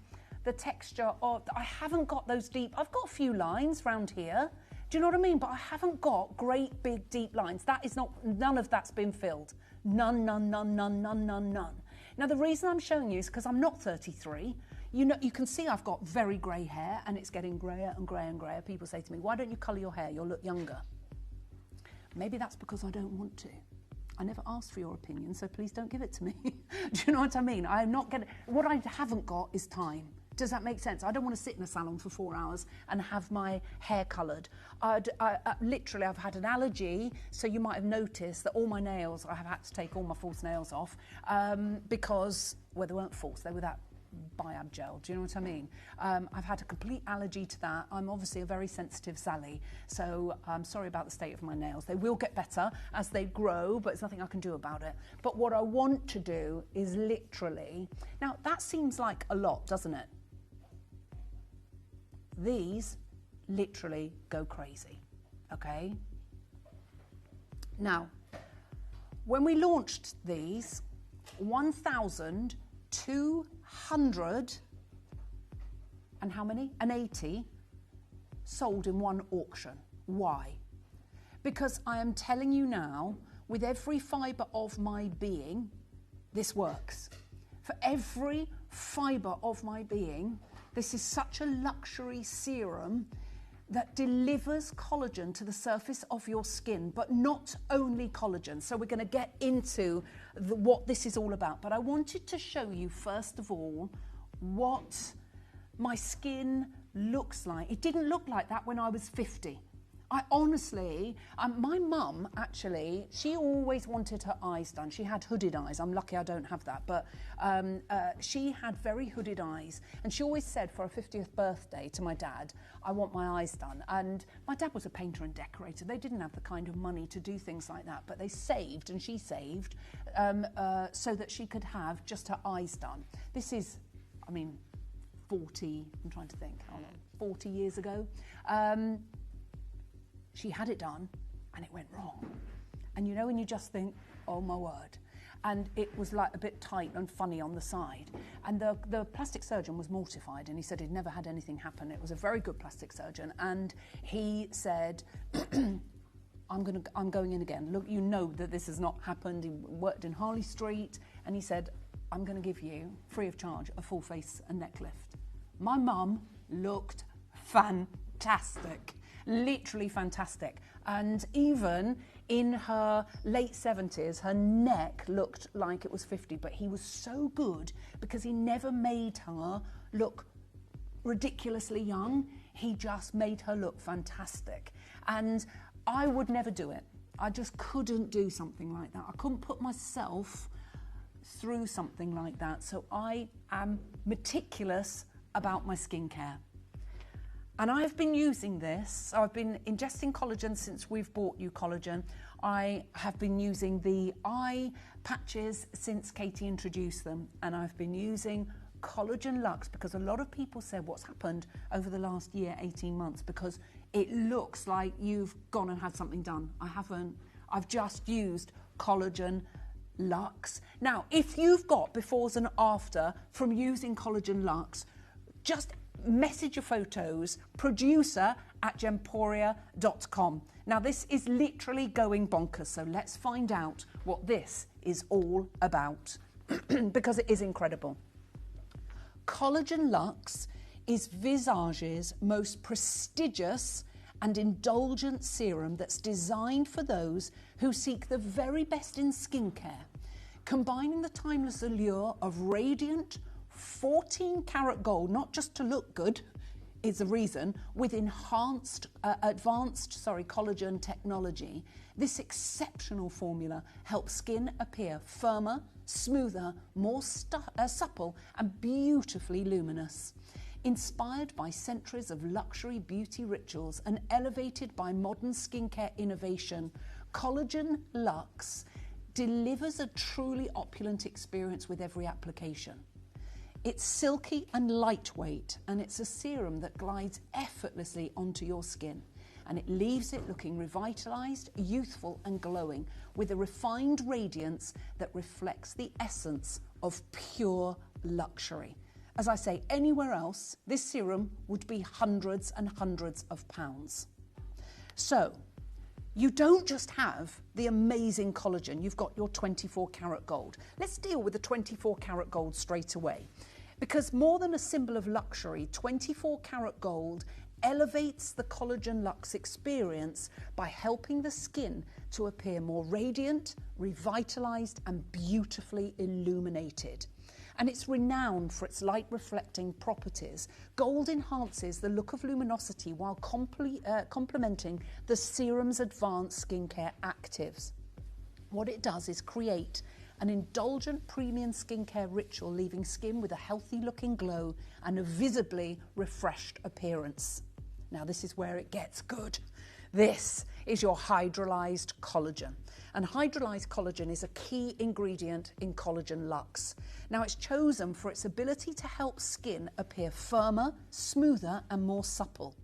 the texture of, I haven't got those deep, I've got a few lines round here. Do you know what I mean? But I haven't got great big deep lines. That is not, none of that's been filled. None. Now the reason I'm showing you is because I'm not 33. You can see I've got very grey hair, and it's getting greyer and greyer and greyer. People say to me, why don't you colour your hair? You'll look younger. Maybe that's because I don't want to. I never asked for your opinion, so please don't give it to me. Do you know what I mean? I'm not getting, what I haven't got is time. Does that make sense? I don't want to sit in a salon for 4 hours and have my hair coloured. Literally, I've had an allergy, so you might have noticed that all my nails, I have had to take all my false nails off because, well, they weren't false, they were that Biab gel, do you know what I mean? I've had a complete allergy to that. I'm obviously a very sensitive Sally, so I'm sorry about the state of my nails. They will get better as they grow, but there's nothing I can do about it. But what I want to do is literally, now that seems like a lot, doesn't it? These literally go crazy, okay? Now, When we launched these, 1,200 and how many? And 80 sold in one auction. Why? Because I am telling you now, with every fibre of my being, this works. For every fibre of my being, this is such a luxury serum that delivers collagen to the surface of your skin, but not only collagen. So we're going to get into what this is all about. But I wanted to show you, first of all, what my skin looks like. It didn't look like that when I was 50. I honestly, my mum actually, she always wanted her eyes done. She had hooded eyes. I'm lucky I don't have that, but she had very hooded eyes. And she always said for her 50th birthday to my dad, I want my eyes done. And my dad was a painter and decorator. They didn't have the kind of money to do things like that, but they saved, and she saved, so that she could have just her eyes done. This is, 40, I'm trying to think, how long, 40 years ago. She had it done and it went wrong. And you know when you just think, oh my word. And it was like a bit tight and funny on the side. And the plastic surgeon was mortified, and he said he'd never had anything happen. It was a very good plastic surgeon. And he said, I'm going in again. Look, you know that this has not happened. He worked in Harley Street, and he said, I'm going to give you, free of charge, a full face and neck lift. My mum looked fantastic. Literally fantastic. And even in her late 70s, her neck looked like it was 50, but he was so good because he never made her look ridiculously young. He just made her look fantastic. And I would never do it. I just couldn't do something like that. I couldn't put myself through something like that. So I am meticulous about my skincare. And I've been using this. I've been ingesting collagen since we've bought you collagen. I have been using the eye patches since Katie introduced them. And I've been using Collagen Lux because a lot of people said what's happened over the last year, 18 months, because it looks like you've gone and had something done. I haven't. I've just used Collagen Lux. Now, if you've got befores and after from using Collagen Lux, just message your photos, producer@gemporia.com. Now this is literally going bonkers, so let's find out what this is all about because it is incredible. Collagen Lux is Visage's most prestigious and indulgent serum that's designed for those who seek the very best in skincare, combining the timeless allure of radiant 14-karat gold, not just to look good, is the reason, with advanced collagen technology. This exceptional formula helps skin appear firmer, smoother, more supple and beautifully luminous. Inspired by centuries of luxury beauty rituals and elevated by modern skincare innovation, Collagen Lux delivers a truly opulent experience with every application. It's silky and lightweight, and it's a serum that glides effortlessly onto your skin, and it leaves it looking revitalized, youthful and glowing with a refined radiance that reflects the essence of pure luxury. As I say, anywhere else, this serum would be hundreds and hundreds of pounds. So, you don't just have the amazing collagen, you've got your 24-karat gold. Let's deal with the 24-karat gold straight away. Because more than a symbol of luxury, 24-karat gold elevates the Collagen Lux experience by helping the skin to appear more radiant, revitalized and beautifully illuminated. And it's renowned for its light-reflecting properties. Gold enhances the look of luminosity while complementing the serum's advanced skincare actives. What it does is create an indulgent premium skincare ritual, leaving skin with a healthy-looking glow and a visibly refreshed appearance. Now, this is where it gets good. This is your hydrolyzed collagen. And hydrolyzed collagen is a key ingredient in Collagen Lux. Now, it's chosen for its ability to help skin appear firmer, smoother and more supple.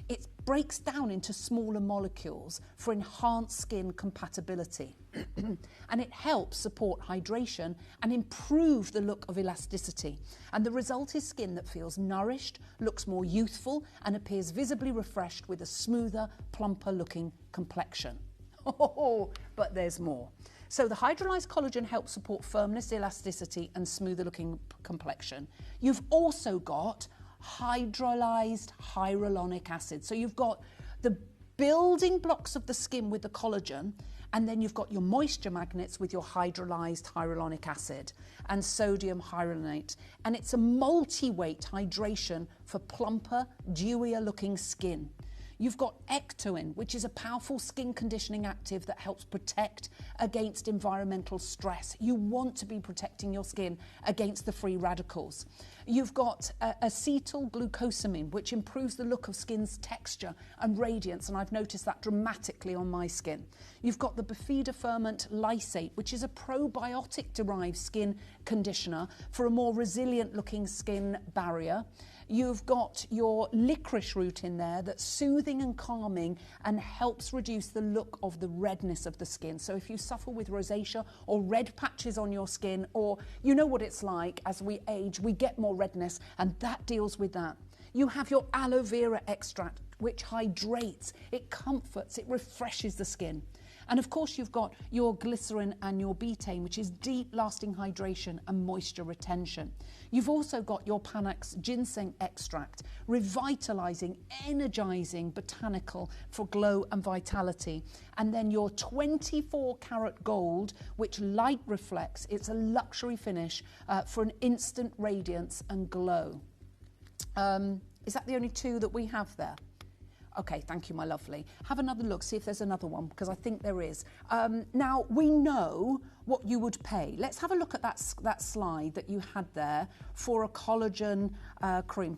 It breaks down into smaller molecules for enhanced skin compatibility. and it helps support hydration and improve the look of elasticity. And the result is skin that feels nourished, looks more youthful, and appears visibly refreshed with a smoother, plumper looking complexion. Oh, but there's more. So the hydrolyzed collagen helps support firmness, elasticity, and smoother looking complexion. You've also got hydrolyzed hyaluronic acid. So you've got the building blocks of the skin with the collagen, and then you've got your moisture magnets with your hydrolyzed hyaluronic acid and sodium hyaluronate. And it's a multi-weight hydration for plumper, dewier looking skin. You've got ectoin, which is a powerful skin conditioning active that helps protect against environmental stress. You want to be protecting your skin against the free radicals. You've got acetylglucosamine, which improves the look of skin's texture and radiance, and I've noticed that dramatically on my skin. You've got the bifida ferment lysate, which is a probiotic-derived skin conditioner for a more resilient looking skin barrier. You've got your licorice root in there that's soothing and calming and helps reduce the look of the redness of the skin. So if you suffer with rosacea or red patches on your skin, or you know what it's like, as we age, we get more redness, and that deals with that. You have your aloe vera extract, which hydrates, it comforts, it refreshes the skin. And of course, you've got your glycerin and your betaine, which is deep lasting hydration and moisture retention. You've also got your Panax ginseng extract, revitalizing, energizing botanical for glow and vitality. And then your 24 karat gold, which light reflects. It's a luxury finish for an instant radiance and glow. Is that the only two that we have there? Okay, thank you, my lovely. Have another look, see if there's another one, because I think there is. Now, we know what you would pay. Let's have a look at that slide that you had there for a collagen cream,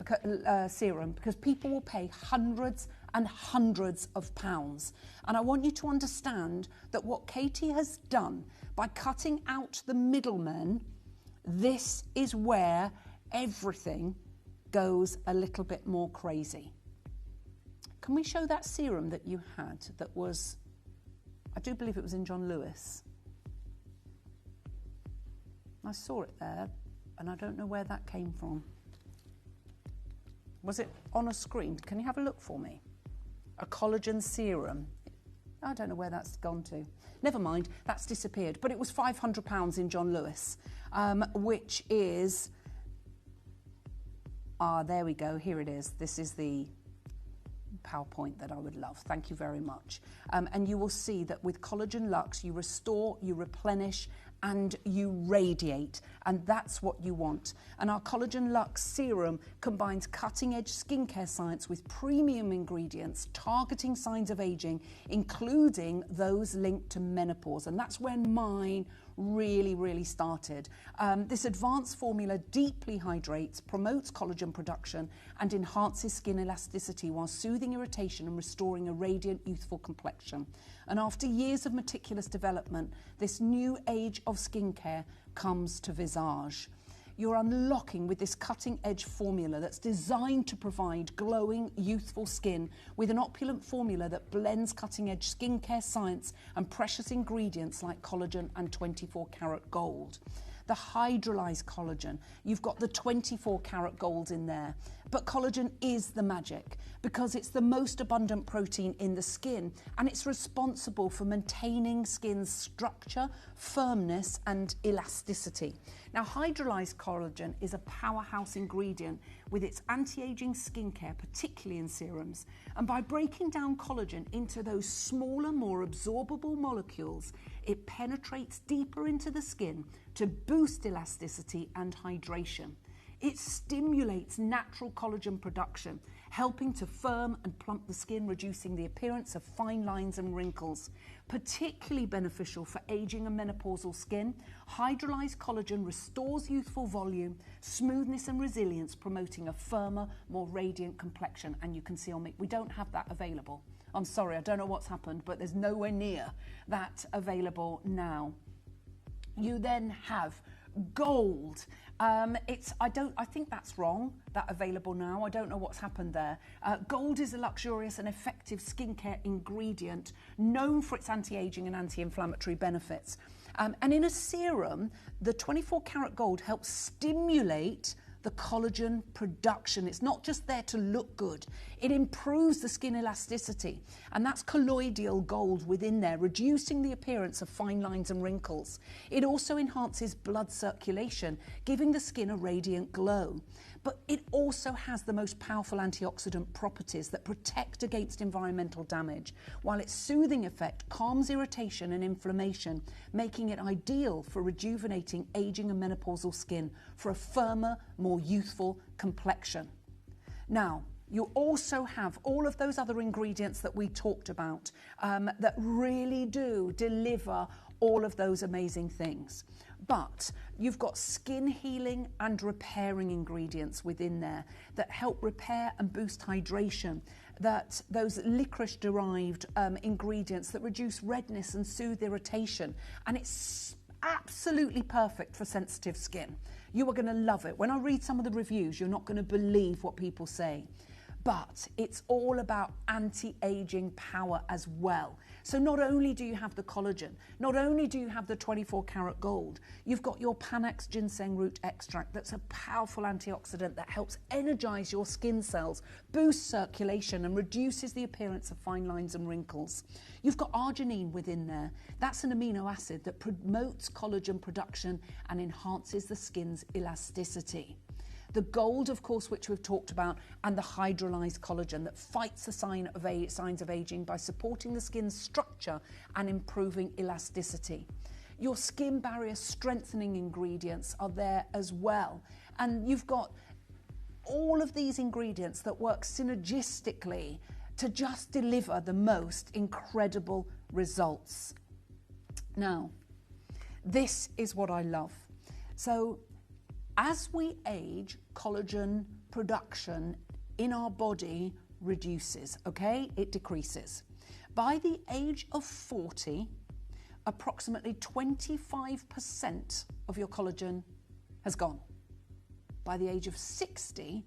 serum, because people will pay hundreds and hundreds of pounds. And I want you to understand that what Katie has done by cutting out the middlemen, this is where everything goes a little bit more crazy. Can we show that serum that you had that was, I do believe it was in John Lewis. I saw it there and I don't know where that came from. Was it on a screen? Can you have a look for me? A collagen serum. I don't know where that's gone to. Never mind, that's disappeared. But it was £500 in John Lewis, which is, there we go, here it is. This is the PowerPoint that I would love. Thank you very much. And you will see that with Collagen Luxe, you restore, you replenish, and you radiate, and that's what you want. And our Collagen Luxe serum combines cutting-edge skincare science with premium ingredients targeting signs of aging, including those linked to menopause, and that's when mine really started. This advanced formula deeply hydrates, promotes collagen production, and enhances skin elasticity while soothing irritation and restoring a radiant, youthful complexion. And after years of meticulous development, this new age of skincare comes to Visage. You're unlocking with this cutting-edge formula that's designed to provide glowing, youthful skin with an opulent formula that blends cutting-edge skincare science and precious ingredients like collagen and 24 karat gold. The hydrolyzed collagen, you've got the 24 karat gold in there. But collagen is the magic because it's the most abundant protein in the skin, and it's responsible for maintaining skin's structure, firmness, and elasticity. Now, hydrolyzed collagen is a powerhouse ingredient with its anti-aging skincare, particularly in serums. And by breaking down collagen into those smaller, more absorbable molecules, it penetrates deeper into the skin to boost elasticity and hydration. It stimulates natural collagen production, helping to firm and plump the skin, reducing the appearance of fine lines and wrinkles. Particularly beneficial for aging and menopausal skin, hydrolyzed collagen restores youthful volume, smoothness and resilience, promoting a firmer, more radiant complexion. And you can see on me, we don't have that available. I'm sorry, I don't know what's happened, but there's nowhere near that available now. You then have Gold. I think that's wrong, that available now. I don't know what's happened there. Gold is a luxurious and effective skincare ingredient known for its anti-aging and anti-inflammatory benefits. And in a serum, the 24 karat gold helps stimulate the collagen production. It's not just there to look good. It improves the skin elasticity. And that's colloidal gold within there, reducing the appearance of fine lines and wrinkles. It also enhances blood circulation, giving the skin a radiant glow. But it also has the most powerful antioxidant properties that protect against environmental damage, while its soothing effect calms irritation and inflammation, making it ideal for rejuvenating aging and menopausal skin for a firmer, more youthful complexion. Now, you also have all of those other ingredients that we talked about that really do deliver all of those amazing things. But you've got skin healing and repairing ingredients within there that help repair and boost hydration, that those licorice-derived ingredients that reduce redness and soothe irritation. And it's absolutely perfect for sensitive skin. You are going to love it. When I read some of the reviews, you're not going to believe what people say. But it's all about anti-aging power as well. So not only do you have the collagen, not only do you have the 24 karat gold, you've got your Panax ginseng root extract that's a powerful antioxidant that helps energize your skin cells, boosts circulation and reduces the appearance of fine lines and wrinkles. You've got arginine within there. That's an amino acid that promotes collagen production and enhances the skin's elasticity. The gold, of course, which we've talked about, and the hydrolyzed collagen that fights the signs of aging by supporting the skin's structure and improving elasticity. Your skin barrier strengthening ingredients are there as well. And you've got all of these ingredients that work synergistically to just deliver the most incredible results. Now, this is what I love. So, as we age, collagen production in our body reduces, okay? It decreases. By the age of 40, approximately 25% of your collagen has gone. By the age of 60,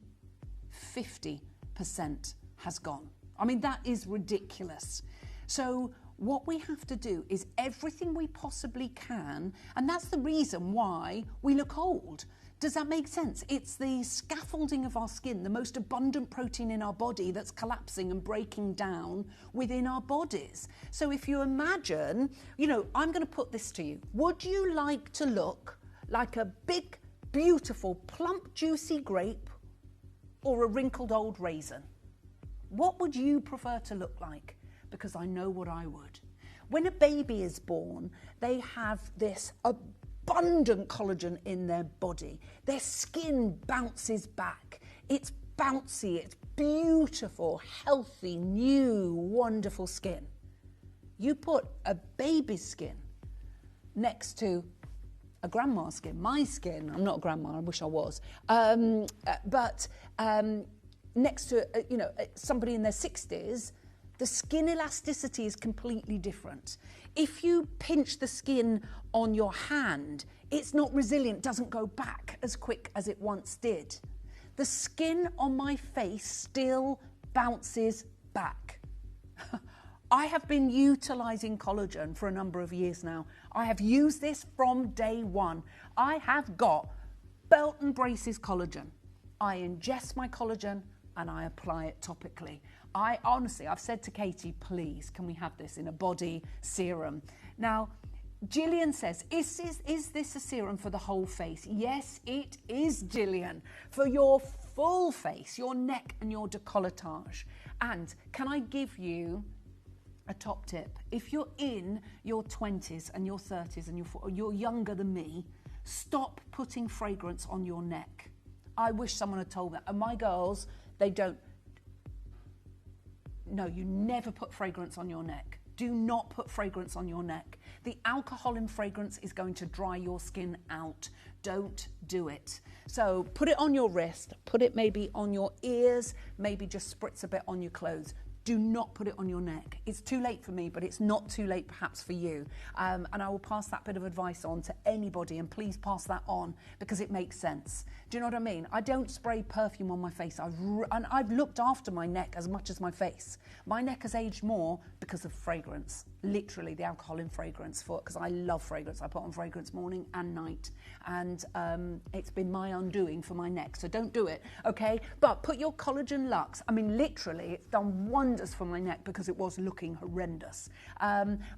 50% has gone. I mean, that is ridiculous. So what we have to do is everything we possibly can, and that's the reason why we look old. Does that make sense? It's the scaffolding of our skin, the most abundant protein in our body that's collapsing and breaking down within our bodies. So if you imagine, I'm going to put this to you. Would you like to look like a big, beautiful, plump, juicy grape or a wrinkled old raisin? What would you prefer to look like? Because I know what I would. When a baby is born, they have this abundant collagen in their body. Their skin bounces back. It's bouncy, it's beautiful, healthy, new, wonderful skin. You put a baby's skin next to a grandma's skin, my skin, I'm not a grandma, I wish I was, but next to somebody in their 60s, the skin elasticity is completely different. If you pinch the skin on your hand, it's not resilient, doesn't go back as quick as it once did. The skin on my face still bounces back. I have been utilising collagen for a number of years now. I have used this from day one. I have got belt and braces collagen. I ingest my collagen and I apply it topically. I've said to Katie, please, can we have this in a body serum? Now, Gillian says, is this a serum for the whole face? Yes, it is, Gillian, for your full face, your neck and your décolletage. And can I give you a top tip? If you're in your 20s and your 30s and you're younger than me, stop putting fragrance on your neck. I wish someone had told me that. And my girls, they don't. No, you never put fragrance on your neck. Do not put fragrance on your neck. The alcohol in fragrance is going to dry your skin out. Don't do it. So put it on your wrist, put it maybe on your ears, maybe just spritz a bit on your clothes. do not put it on your neck. It's too late for me, but it's not too late perhaps for you. And I will pass that bit of advice on to anybody, and please pass that on because it makes sense. Do you know what I mean? I don't spray perfume on my face. And I've looked after my neck as much as my face. My neck has aged more because of fragrance, literally the alcohol in fragrance, because I love fragrance. I put on fragrance morning and night, and it's been my undoing for my neck, so don't do it, okay? But put your Collagen Luxe. I mean, literally, it's done wonders for my neck because it was looking horrendous.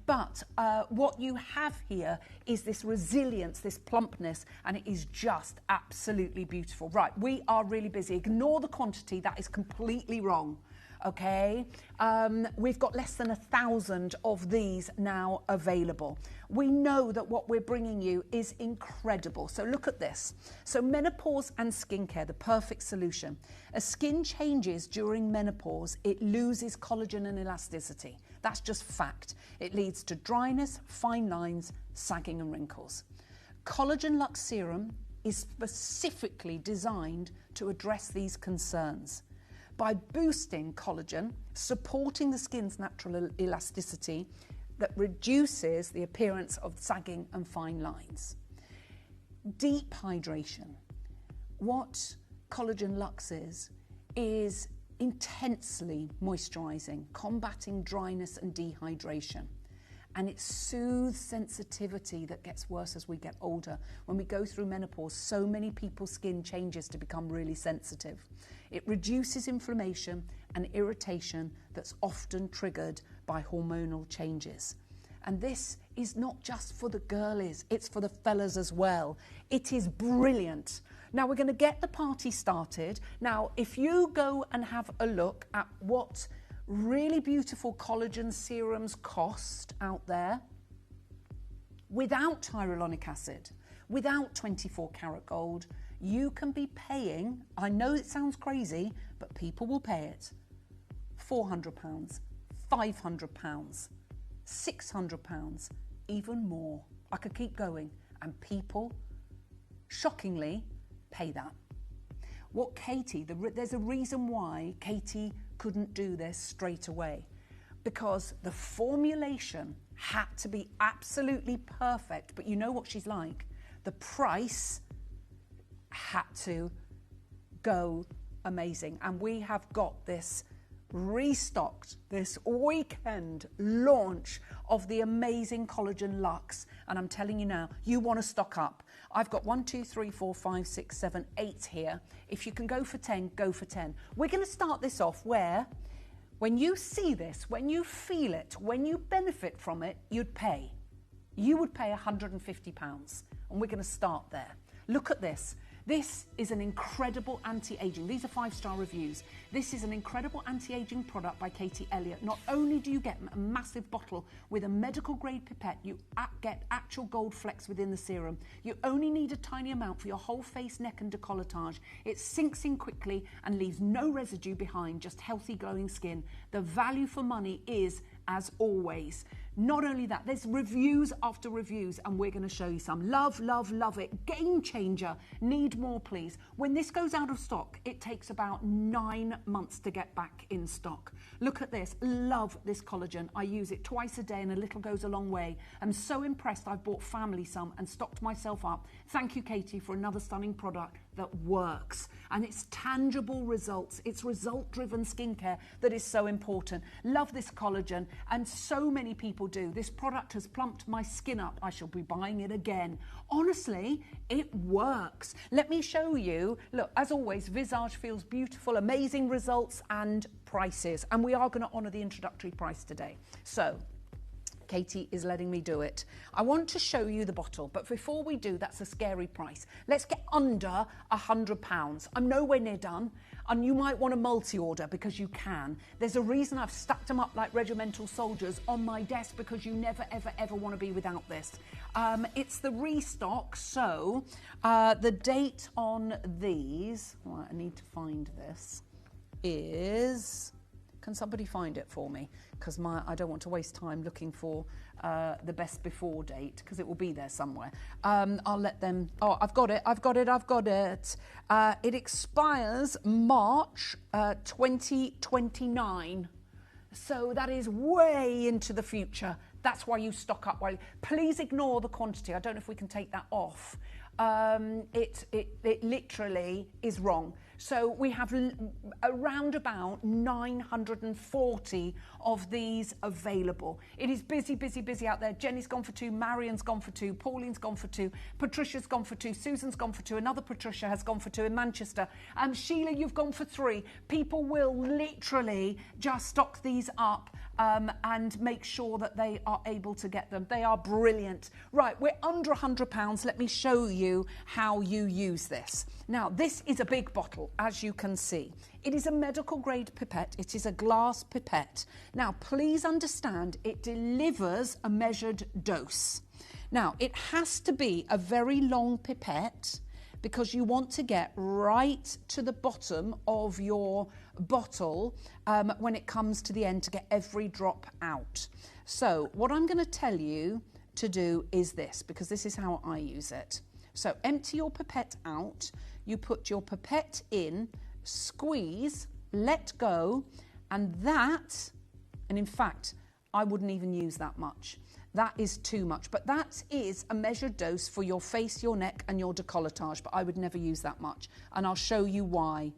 But what you have here is this resilience, this plumpness, and it is just absolutely beautiful. Right, we are really busy. Ignore the quantity, that is completely wrong. Okay, we've got less than 1,000 of these now available. We know that what we're bringing you is incredible. So look at this. So menopause and skincare, the perfect solution. As skin changes during menopause, it loses collagen and elasticity. That's just fact. It leads to dryness, fine lines, sagging and wrinkles. Collagen Luxe Serum is specifically designed to address these concerns. By boosting collagen, supporting the skin's natural elasticity that reduces the appearance of sagging and fine lines. Deep hydration. What Collagen Luxe is intensely moisturising, combating dryness and dehydration. And it soothes sensitivity that gets worse as we get older. When we go through menopause, so many people's skin changes to become really sensitive. It reduces inflammation and irritation that's often triggered by hormonal changes. And this is not just for the girlies, it's for the fellas as well. It is brilliant. Now we're going to get the party started. Now, if you go and have a look at what really beautiful collagen serums cost out there, without hyaluronic acid, without 24 karat gold, you can be paying, I know it sounds crazy, but people will pay it, £400, £500, £600, even more. I could keep going, and people, shockingly, pay that. What Katie, there's a reason why Katie couldn't do this straight away, because the formulation had to be absolutely perfect, but you know what she's like. The price had to go amazing, and we have got this restocked this weekend launch of the amazing Collagen Luxe, and I'm telling you now, you want to stock up. I've got 1, 2, 3, 4, 5, 6, 7, 8 here. If you can go for 10, go for 10. We're going to start this off where, when you see this, when you feel it, when you benefit from it, you'd pay. You would pay £150, and we're going to start there. Look at this. This is an incredible anti-aging. These are 5-star reviews. This is an incredible anti-aging product by Katie Elliott. Not only do you get a massive bottle with a medical grade pipette, you get actual gold flecks within the serum. You only need a tiny amount for your whole face, neck and décolletage. It sinks in quickly and leaves no residue behind, just healthy glowing skin. The value for money is, as always. Not only that, there's reviews after reviews, and we're going to show you some. Love, love, love it. Game changer. Need more, please. When this goes out of stock, it takes about 9 months to get back in stock. Look at this. Love this collagen. I use it twice a day, and a little goes a long way. I'm so impressed I've bought family some and stocked myself up. Thank you, Katie, for another stunning product that works. And it's tangible results. It's result-driven skincare that is so important. Love this collagen, and so many people do. This product has plumped my skin up. I shall be buying it again. Honestly, it works. Let me show you. Look, as always, Visage feels beautiful, amazing results and prices. And we are going to honour the introductory price today. So, Katie is letting me do it. I want to show you the bottle, but before we do, that's a scary price. Let's get under £100. I'm nowhere near done, and you might want to multi-order because you can. There's a reason I've stacked them up like regimental soldiers on my desk, because you never, ever, ever want to be without this. It's the restock, so the date on these, right, I need to find this, is... Can somebody find it for me? Because I don't want to waste time looking for the best before date, because it will be there somewhere. I'll let them... Oh, I've got it. It expires March 2029. So that is way into the future. That's why you stock up. Please ignore the quantity. I don't know if we can take that off. It literally is wrong. So we have around about 940 of these available. It is busy, busy, busy out there. Jenny's gone for 2, Marion's gone for 2, Pauline's gone for 2, Patricia's gone for 2, Susan's gone for 2, another Patricia has gone for 2 in Manchester. Sheila, you've gone for 3. People will literally just stock these up and make sure that they are able to get them. They are brilliant. Right, we're under £100. Let me show you how you use this. Now, this is a big bottle, as you can see. It is a medical grade pipette. It is a glass pipette. Now, please understand, it delivers a measured dose. Now, it has to be a very long pipette because you want to get right to the bottom of your bottle when it comes to the end to get every drop out. So what I'm going to tell you to do is this, because this is how I use it. So empty your pipette out, you put your pipette in, squeeze, let go, and in fact, I wouldn't even use that much. That is too much, but that is a measured dose for your face, your neck, and your décolletage, but I would never use that much, and I'll show you why.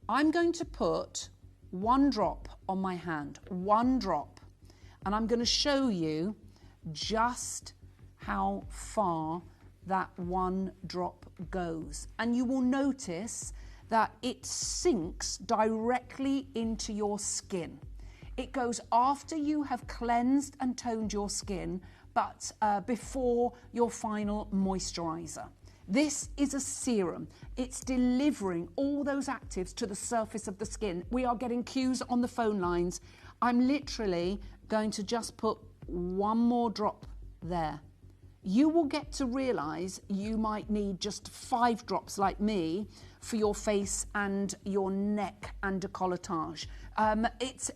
I'm going to put 1 drop on my hand, 1 drop, and I'm going to show you just how far that 1 drop goes. And you will notice that it sinks directly into your skin. It goes after you have cleansed and toned your skin, but before your final moisturiser. This is a serum. It's delivering all those actives to the surface of the skin. We are getting cues on the phone lines. I'm literally going to just put 1 more drop there. You will get to realise you might need just 5 drops like me for your face and your neck and décolletage.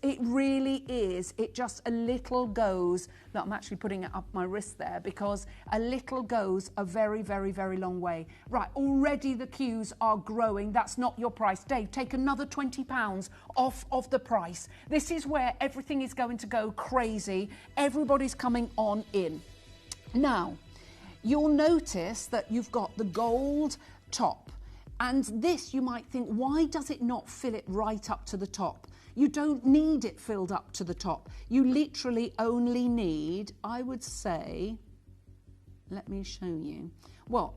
It really is. It just a little goes. Look, I'm actually putting it up my wrist there because a little goes a very, very, very long way. Right, already the queues are growing. That's not your price. Dave, take another £20 off of the price. This is where everything is going to go crazy. Everybody's coming on in. Now, you'll notice that you've got the gold top, and this you might think, why does it not fill it right up to the top? You don't need it filled up to the top. You literally only need, I would say, let me show you. Well,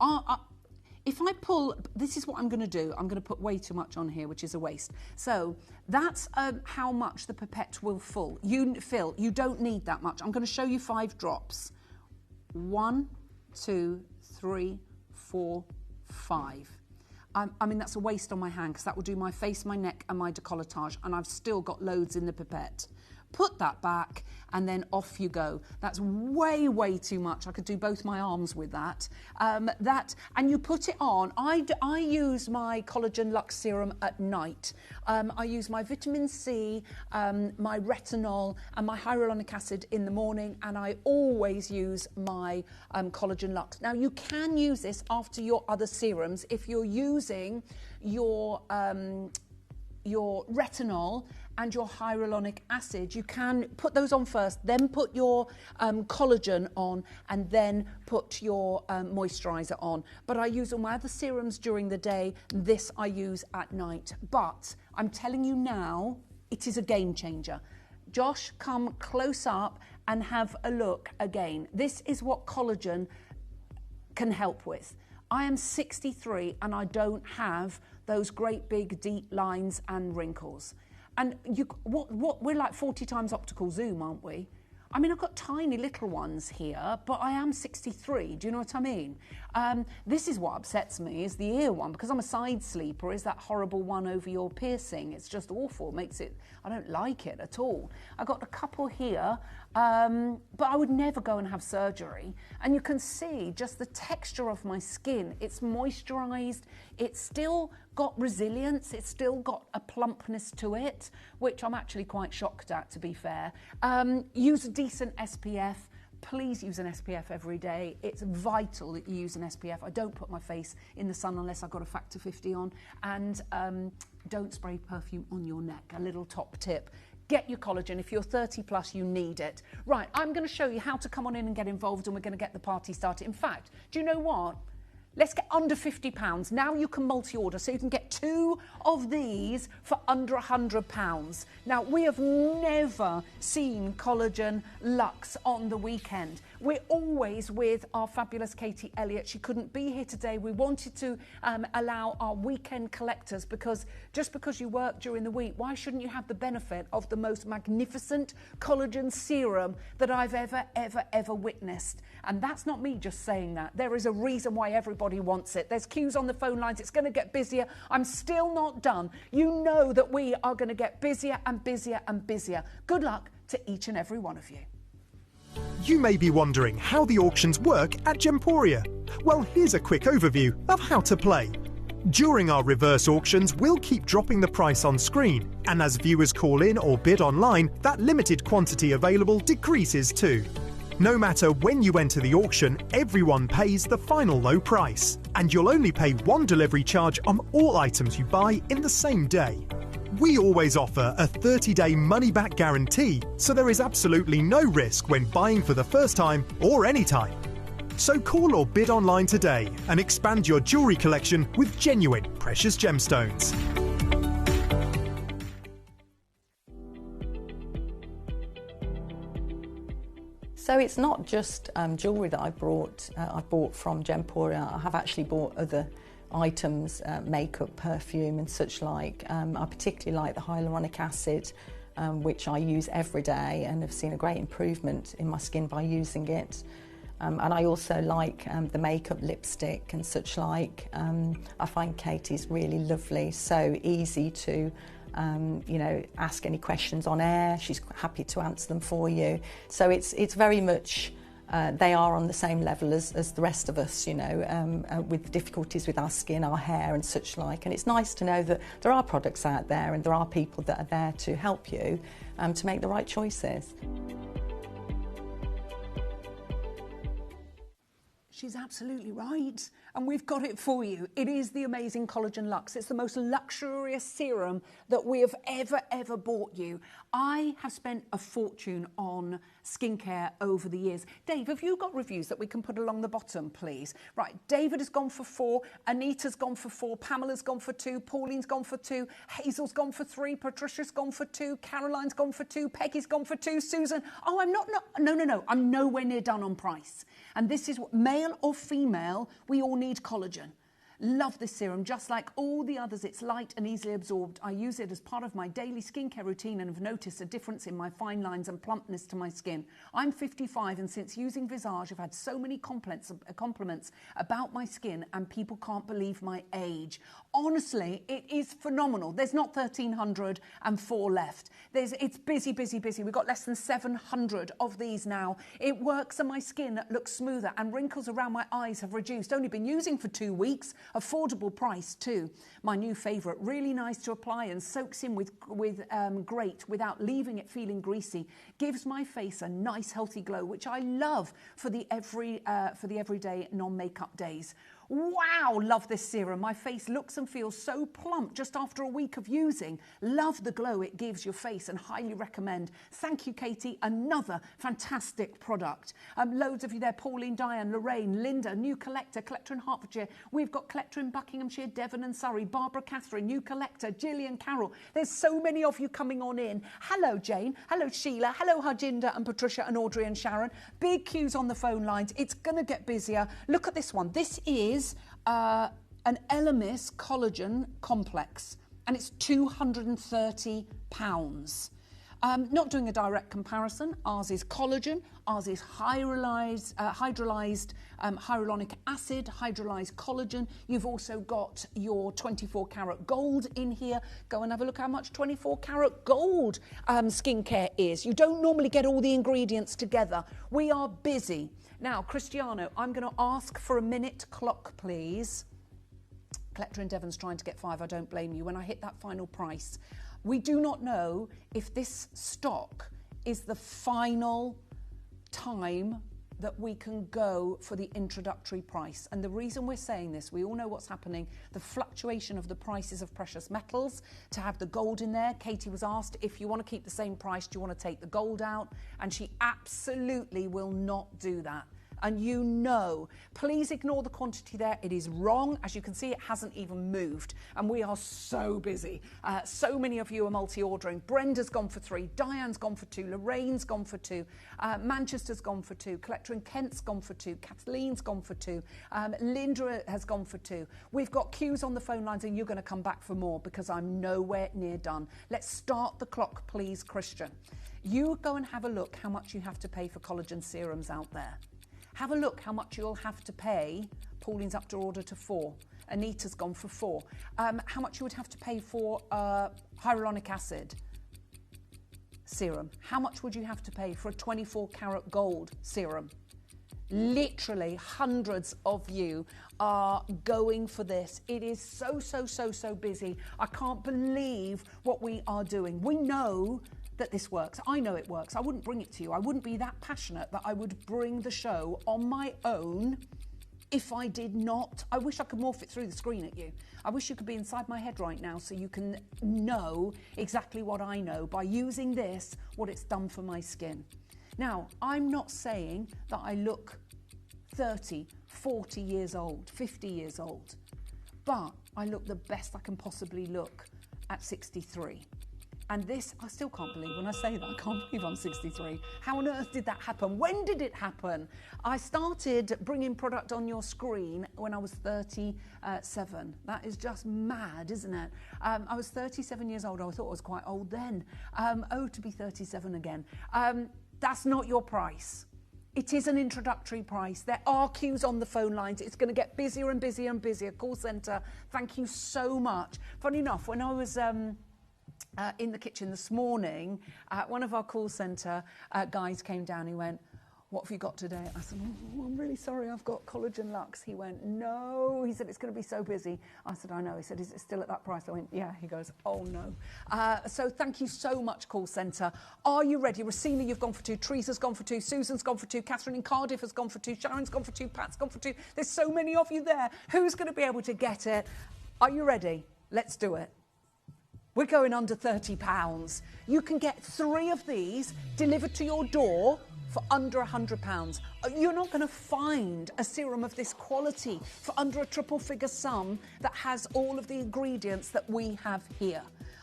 if I pull, this is what I'm going to do. I'm going to put way too much on here, which is a waste. So that's how much the pipette will fill. You don't need that much. I'm going to show you 5 drops. 1, 2, 3, 4, 5. I mean, that's a waste on my hand because that will do my face, my neck and my décolletage, and I've still got loads in the pipette. Put that back and then off you go. That's way, way too much. I could do both my arms with that. And you put it on. I use my Collagen Lux Serum at night. I use my vitamin C, my retinol and my hyaluronic acid in the morning, and I always use my Collagen Lux. Now, you can use this after your other serums if you're using your retinol and your hyaluronic acid. You can put those on first, then put your collagen on, and then put your moisturiser on. But I use all my other serums during the day. This I use at night. But I'm telling you now, it is a game changer. Josh, come close up and have a look again. This is what collagen can help with. I am 63 and I don't have those great big deep lines and wrinkles. And we're like 40 times optical zoom, aren't we? I mean, I've got tiny little ones here, but I am 63. Do you know what I mean? This is what upsets me, is the ear one, because I'm a side sleeper, is that horrible one over your piercing. It's just awful. Makes it, I don't like it at all. I've got a couple here, but I would never go and have surgery. And you can see just the texture of my skin. It's moisturised. It's still got resilience. It's still got a plumpness to it, which I'm actually quite shocked at, to be fair. Use a decent SPF. Please use an SPF every day. It's vital that you use an SPF. I don't put my face in the sun unless I've got a factor 50 on. And don't spray perfume on your neck. A little top tip. Get your collagen. If you're 30 plus, you need it. Right, I'm going to show you how to come on in and get involved, and we're going to get the party started. In fact, do you know what? Let's get under £50. Now you can multi-order, so you can get 2 of these for under £100. Now, we have never seen Collagen Luxe on the weekend. We're always with our fabulous Katie Elliott. She couldn't be here today. We wanted to allow our weekend collectors, because just because you work during the week, why shouldn't you have the benefit of the most magnificent collagen serum that I've ever witnessed? And that's not me just saying that. There is a reason why everybody wants it. There's queues on the phone lines. It's going to get busier. I'm still not done. You know that we are going to get busier and busier and busier. Good luck to each and every one of you. You may be wondering how the auctions work at Gemporia. Well, here's a quick overview of how to play. During our reverse auctions, we'll keep dropping the price on screen, and as viewers call in or bid online, that limited quantity available decreases too. No matter when you enter the auction, everyone pays the final low price, and you'll only pay one delivery charge on all items you buy in the same day. We always offer a 30-day money-back guarantee, so there is absolutely no risk when buying for the first time or any time. So call or bid online today and expand your jewellery collection with genuine precious gemstones. So it's not just jewellery that I bought from Gemporia. I have actually bought other items, makeup, perfume and such like. I particularly like the hyaluronic acid, which I use every day and have seen a great improvement in my skin by using it. And I also like the makeup, lipstick and such like. I find Katie's really lovely, so easy to you know, ask any questions on air. She's happy to answer them for you. So it's very much, they are on the same level as the rest of us, you know, with difficulties with our skin, our hair and such like. And it's nice to know that there are products out there and there are people that are there to help you to make the right choices. She's absolutely right. And we've got it for you. It is the amazing Collagen Luxe. It's the most luxurious serum that we have ever bought you. I have spent a fortune on skincare over the years. Dave, have you got reviews that we can put along the bottom, please? Right, David has gone for 4, Anita's gone for 4, Pamela's gone for 2, Pauline's gone for 2, Hazel's gone for 3, Patricia's gone for 2, Caroline's gone for 2, Peggy's gone for 2, Susan. Oh, no, I'm nowhere near done on price. And this is what, male or female, we all need collagen. Love this serum, just like all the others. It's light and easily absorbed. I use it as part of my daily skincare routine and have noticed a difference in my fine lines and plumpness to my skin. I'm 55 and since using Visage, I've had so many compliments about my skin and people can't believe my age. Honestly, it is phenomenal. There's not 1,304 left. It's busy. We've got less than 700 of these now. It works and my skin looks smoother and wrinkles around my eyes have reduced. Only been using for 2 weeks. Affordable price too. My new favourite, really nice to apply and soaks in with great without leaving it feeling greasy. Gives my face a nice healthy glow, which I love for the everyday non-makeup days. Wow, love this serum. My face looks and feels so plump just after a week of using. Love the glow it gives your face and highly recommend. Thank you, Katie. Another fantastic product. Loads of you there. Pauline, Diane, Lorraine, Linda, new collector in Hertfordshire. We've got collector in Buckinghamshire, Devon and Surrey. Barbara Catherine, new collector. Gillian Carroll. There's so many of you coming on in. Hello, Jane. Hello, Sheila. Hello, Harjinder and Patricia and Audrey and Sharon. Big queues on the phone lines. It's going to get busier. Look at this one. This is an Elemis collagen complex and it's £230. Not doing a direct comparison. Ours is collagen, ours is hydrolyzed hyaluronic acid, hydrolyzed collagen. You've also got your 24 karat gold in here. Go and have a look how much 24 karat gold skincare is. You don't normally get all the ingredients together. We are busy. Now, Cristiano, I'm going to ask for a minute clock, please. Collector in Devon's trying to get 5. I don't blame you. When I hit that final price, we do not know if this stock is the final time that we can go for the introductory price. And the reason we're saying this, we all know what's happening, the fluctuation of the prices of precious metals. To have the gold in there, Katie was asked, if you want to keep the same price, do you want to take the gold out? And she absolutely will not do that. And you know, please ignore the quantity there. It is wrong. As you can see, it hasn't even moved. And we are so busy. So many of you are multi-ordering. Brenda's gone for 3. Diane's gone for 2. Lorraine's gone for 2. Manchester's gone for 2. Collector in Kent's gone for 2. Kathleen's gone for 2. Linda has gone for 2. We've got queues on the phone lines and you're going to come back for more because I'm nowhere near done. Let's start the clock, please, Christian. You go and have a look how much you have to pay for collagen serums out there. Have a look how much you'll have to pay. Pauline's up to order to 4. Anita's gone for 4. How much you would have to pay for hyaluronic acid serum. How much would you have to pay for a 24 karat gold serum? Literally hundreds of you are going for this. It is so busy. I can't believe what we are doing. We know that this works. I know it works. I wouldn't bring it to you. I wouldn't be that passionate that I would bring the show on my own if I did not. I wish I could morph it through the screen at you. I wish you could be inside my head right now so you can know exactly what I know by using this, what it's done for my skin. Now, I'm not saying that I look 30, 40 years old, 50 years old, but I look the best I can possibly look at 63. And this, I still can't believe when I say that, I can't believe I'm 63. How on earth did that happen? When did it happen? I started bringing product on your screen when I was 37. That is just mad, isn't it? I was 37 years old. I thought I was quite old then. To be 37 again. That's not your price. It is an introductory price. There are queues on the phone lines. It's going to get busier and busier and busier. Call centre, thank you so much. Funny enough, when I was in the kitchen this morning, one of our call centre guys came down. He went, "What have you got today?" I said, "Oh, I'm really sorry, I've got Collagen Lux." He went, "No." He said, "It's going to be so busy." I said, "I know." He said, "Is it still at that price?" I went, "Yeah." He goes, "Oh no." So thank you so much, call centre. Are you ready? Racina, you've gone for 2. Teresa's gone for 2. Susan's gone for 2. Catherine in Cardiff has gone for 2. Sharon's gone for 2. Pat's gone for 2. There's so many of you there. Who's going to be able to get it? Are you ready? Let's do it. We're going under £30. You can get 3 of these delivered to your door for under £100. You're not going to find a serum of this quality for under a triple figure sum that has all of the ingredients that we have here.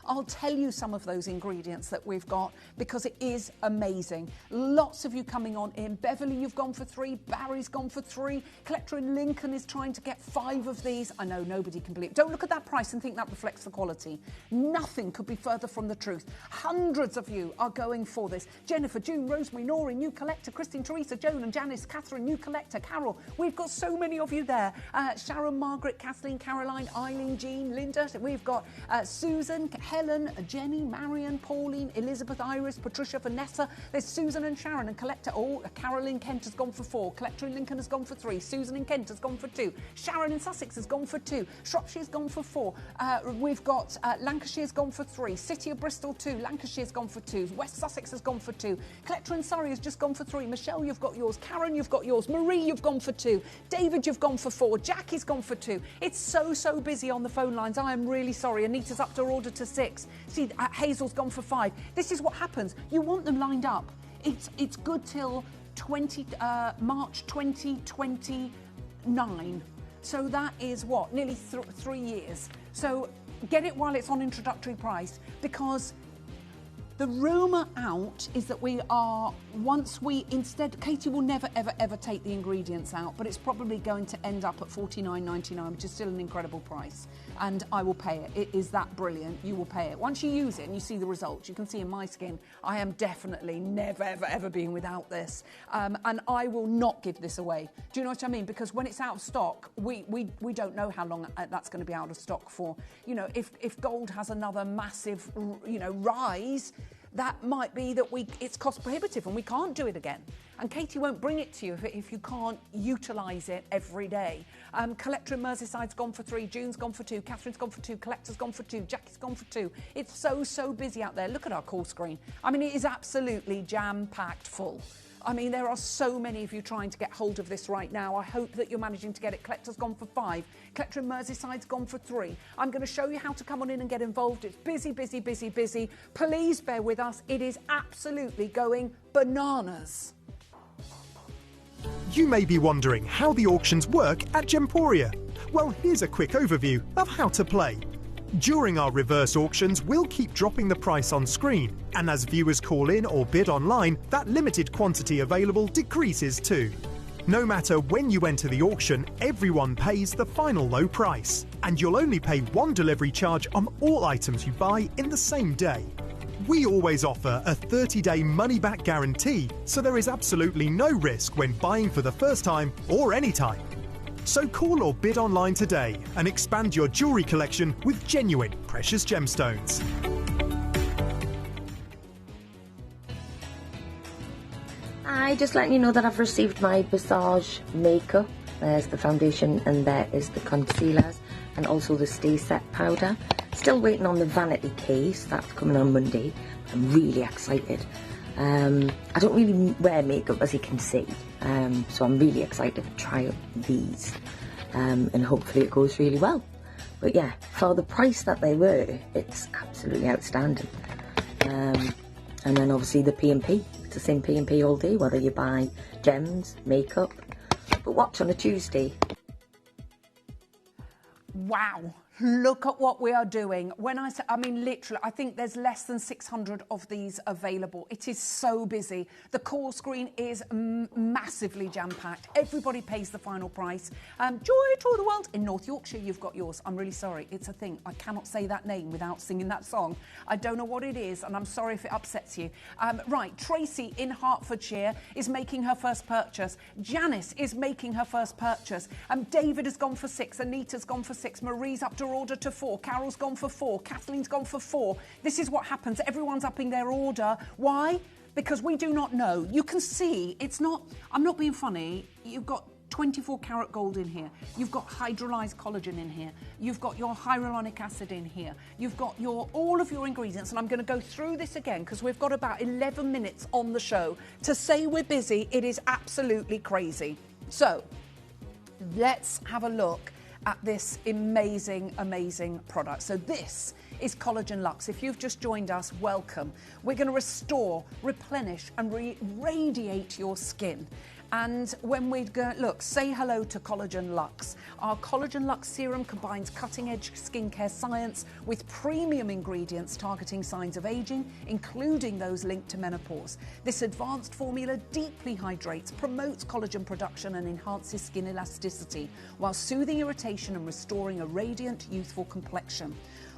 I'll tell you some of those ingredients that we've got because it is amazing. Lots of you coming on in. Beverly, you've gone for 3. Barry's gone for 3. Collector in Lincoln is trying to get 5 of these. I know nobody can believe. Don't look at that price and think that reflects the quality. Nothing could be further from the truth. Hundreds of you are going for this. Jennifer, June, Rosemary, Nori, new collector. Christine, Teresa, Joan and Janice, Catherine, new collector. Carol, we've got so many of you there. Sharon, Margaret, Kathleen, Caroline, Eileen, Jean, Linda. We've got Susan, Helen, Jenny, Marion, Pauline, Elizabeth, Iris, Patricia, Vanessa. There's Susan and Sharon and Collector. Oh, Carolyn Kent has gone for 4. Collector in Lincoln has gone for 3. Susan in Kent has gone for 2. Sharon in Sussex has gone for 2. Shropshire's gone for 4. We've got Lancashire's gone for 3. City of Bristol 2. Lancashire's gone for 2. West Sussex has gone for 2. Collector in Surrey has just gone for 3. Michelle, you've got yours. Karen, you've got yours. Marie, you've gone for 2. David, you've gone for 4. Jackie's gone for 2. It's so busy on the phone lines. I am really sorry. Anita's up to order to 6. See, Hazel's gone for 5. This is what happens. You want them lined up. It's good till March 2029. So that is what? Nearly 3 years. So get it while it's on introductory price, because the rumour out is that Katie will never, ever take the ingredients out, but it's probably going to end up at $49.99, which is still an incredible price. And I will pay it. It is that brilliant. You will pay it. Once you use it and you see the results, you can see in my skin, I am definitely never, ever being without this. And I will not give this away. Do you know what I mean? Because when it's out of stock, we don't know how long that's going to be out of stock for. You know, if gold has another massive, rise, that might be that it's cost prohibitive and we can't do it again. And Katie won't bring it to you if you can't utilise it every day. Collector in Merseyside's gone for 3. June's gone for 2. Catherine's gone for 2. Collector's gone for 2. Jackie's gone for 2. It's so busy out there. Look at our call screen. I mean, it is absolutely jam-packed full. I mean, there are so many of you trying to get hold of this right now. I hope that you're managing to get it. Collector's gone for 5. Collector in Merseyside's gone for 3. I'm going to show you how to come on in and get involved. It's busy, busy, busy, busy. Please bear with us. It is absolutely going bananas. You may be wondering how the auctions work at Gemporia. Well, here's a quick overview of how to play. During our reverse auctions, we'll keep dropping the price on screen, and as viewers call in or bid online, that limited quantity available decreases too. No matter when you enter the auction, everyone pays the final low price, and you'll only pay 1 delivery charge on all items you buy in the same day. We always offer a 30-day money-back guarantee, so there is absolutely no risk when buying for the first time or any time. So call or bid online today and expand your jewellery collection with genuine precious gemstones. Hi, just letting you know that I've received my Visage makeup. There's the foundation and there is the concealers and also the Stay Set powder. Still waiting on the vanity case, that's coming on Monday. I'm really excited. I don't really wear makeup, as you can see, so I'm really excited to try out these, and hopefully it goes really well. But yeah, for the price that they were, it's absolutely outstanding. And then obviously the P&P, it's the same P&P all day, whether you buy gems, makeup, but watch on a Tuesday. Wow. Look at what we are doing. When I say, I mean, literally, I think there's less than 600 of these available. It is so busy. The call screen is massively jam-packed. Everybody pays the final price. Joy to the world. In North Yorkshire, you've got yours. I'm really sorry. It's a thing. I cannot say that name without singing that song. I don't know what it is, and I'm sorry if it upsets you. Right, Tracy in Hertfordshire is making her first purchase. Janice is making her first purchase. David has gone for 6. Anita's gone for 6. Marie's up to order to 4. Carol's gone for 4. Kathleen's gone for 4. This is what happens. Everyone's upping their order. Why? Because we do not know. You can see it's not, I'm not being funny. You've got 24 karat gold in here. You've got hydrolyzed collagen in here. You've got your hyaluronic acid in here. You've got all of your ingredients. And I'm going to go through this again because we've got about 11 minutes on the show. To say we're busy, it is absolutely crazy. So let's have a look at this amazing, amazing product. So this is Collagen Luxe. If you've just joined us, welcome. We're going to restore, replenish and radiate your skin. And when we go, look, say hello to Collagen Luxe. Our Collagen Luxe serum combines cutting-edge skincare science with premium ingredients targeting signs of aging, including those linked to menopause. This advanced formula deeply hydrates, promotes collagen production and enhances skin elasticity, while soothing irritation and restoring a radiant, youthful complexion.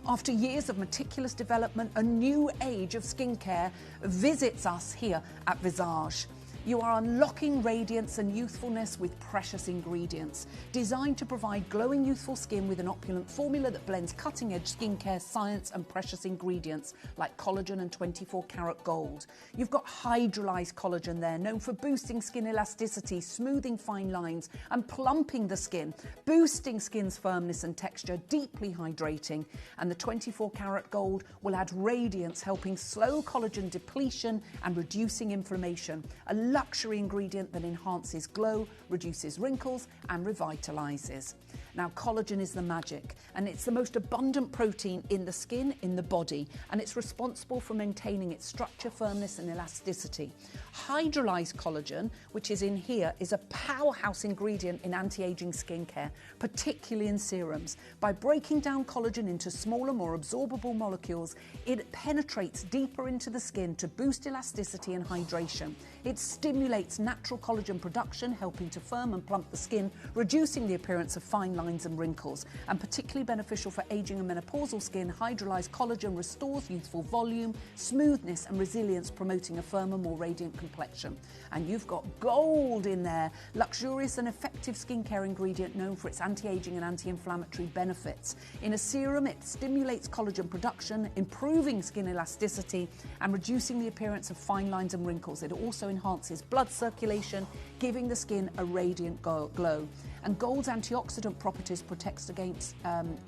After years of meticulous development, a new age of skincare visits us here at Visage. You are unlocking radiance and youthfulness with precious ingredients, designed to provide glowing youthful skin with an opulent formula that blends cutting-edge skincare science and precious ingredients like collagen and 24 karat gold. You've got hydrolyzed collagen there, known for boosting skin elasticity, smoothing fine lines and plumping the skin, boosting skin's firmness and texture, deeply hydrating. And the 24 karat gold will add radiance, helping slow collagen depletion and reducing inflammation. A luxury ingredient that enhances glow, reduces wrinkles and revitalizes. Now, collagen is the magic, and it's the most abundant protein in the skin, in the body, and it's responsible for maintaining its structure, firmness and elasticity. Hydrolyzed collagen, which is in here, is a powerhouse ingredient in anti-aging skincare, particularly in serums. By breaking down collagen into smaller, more absorbable molecules, it penetrates deeper into the skin to boost elasticity and hydration. It stimulates natural collagen production, helping to firm and plump the skin, reducing the appearance of fine lines and wrinkles. And particularly beneficial for aging and menopausal skin, hydrolyzed collagen restores youthful volume, smoothness and resilience, promoting a firmer, more radiant complexion. And you've got gold in there, luxurious and effective skincare ingredient known for its anti-aging and anti-inflammatory benefits. In a serum, it stimulates collagen production, improving skin elasticity and reducing the appearance of fine lines and wrinkles. It also enhances enhances blood circulation, giving the skin a radiant glow. And gold's antioxidant properties protects against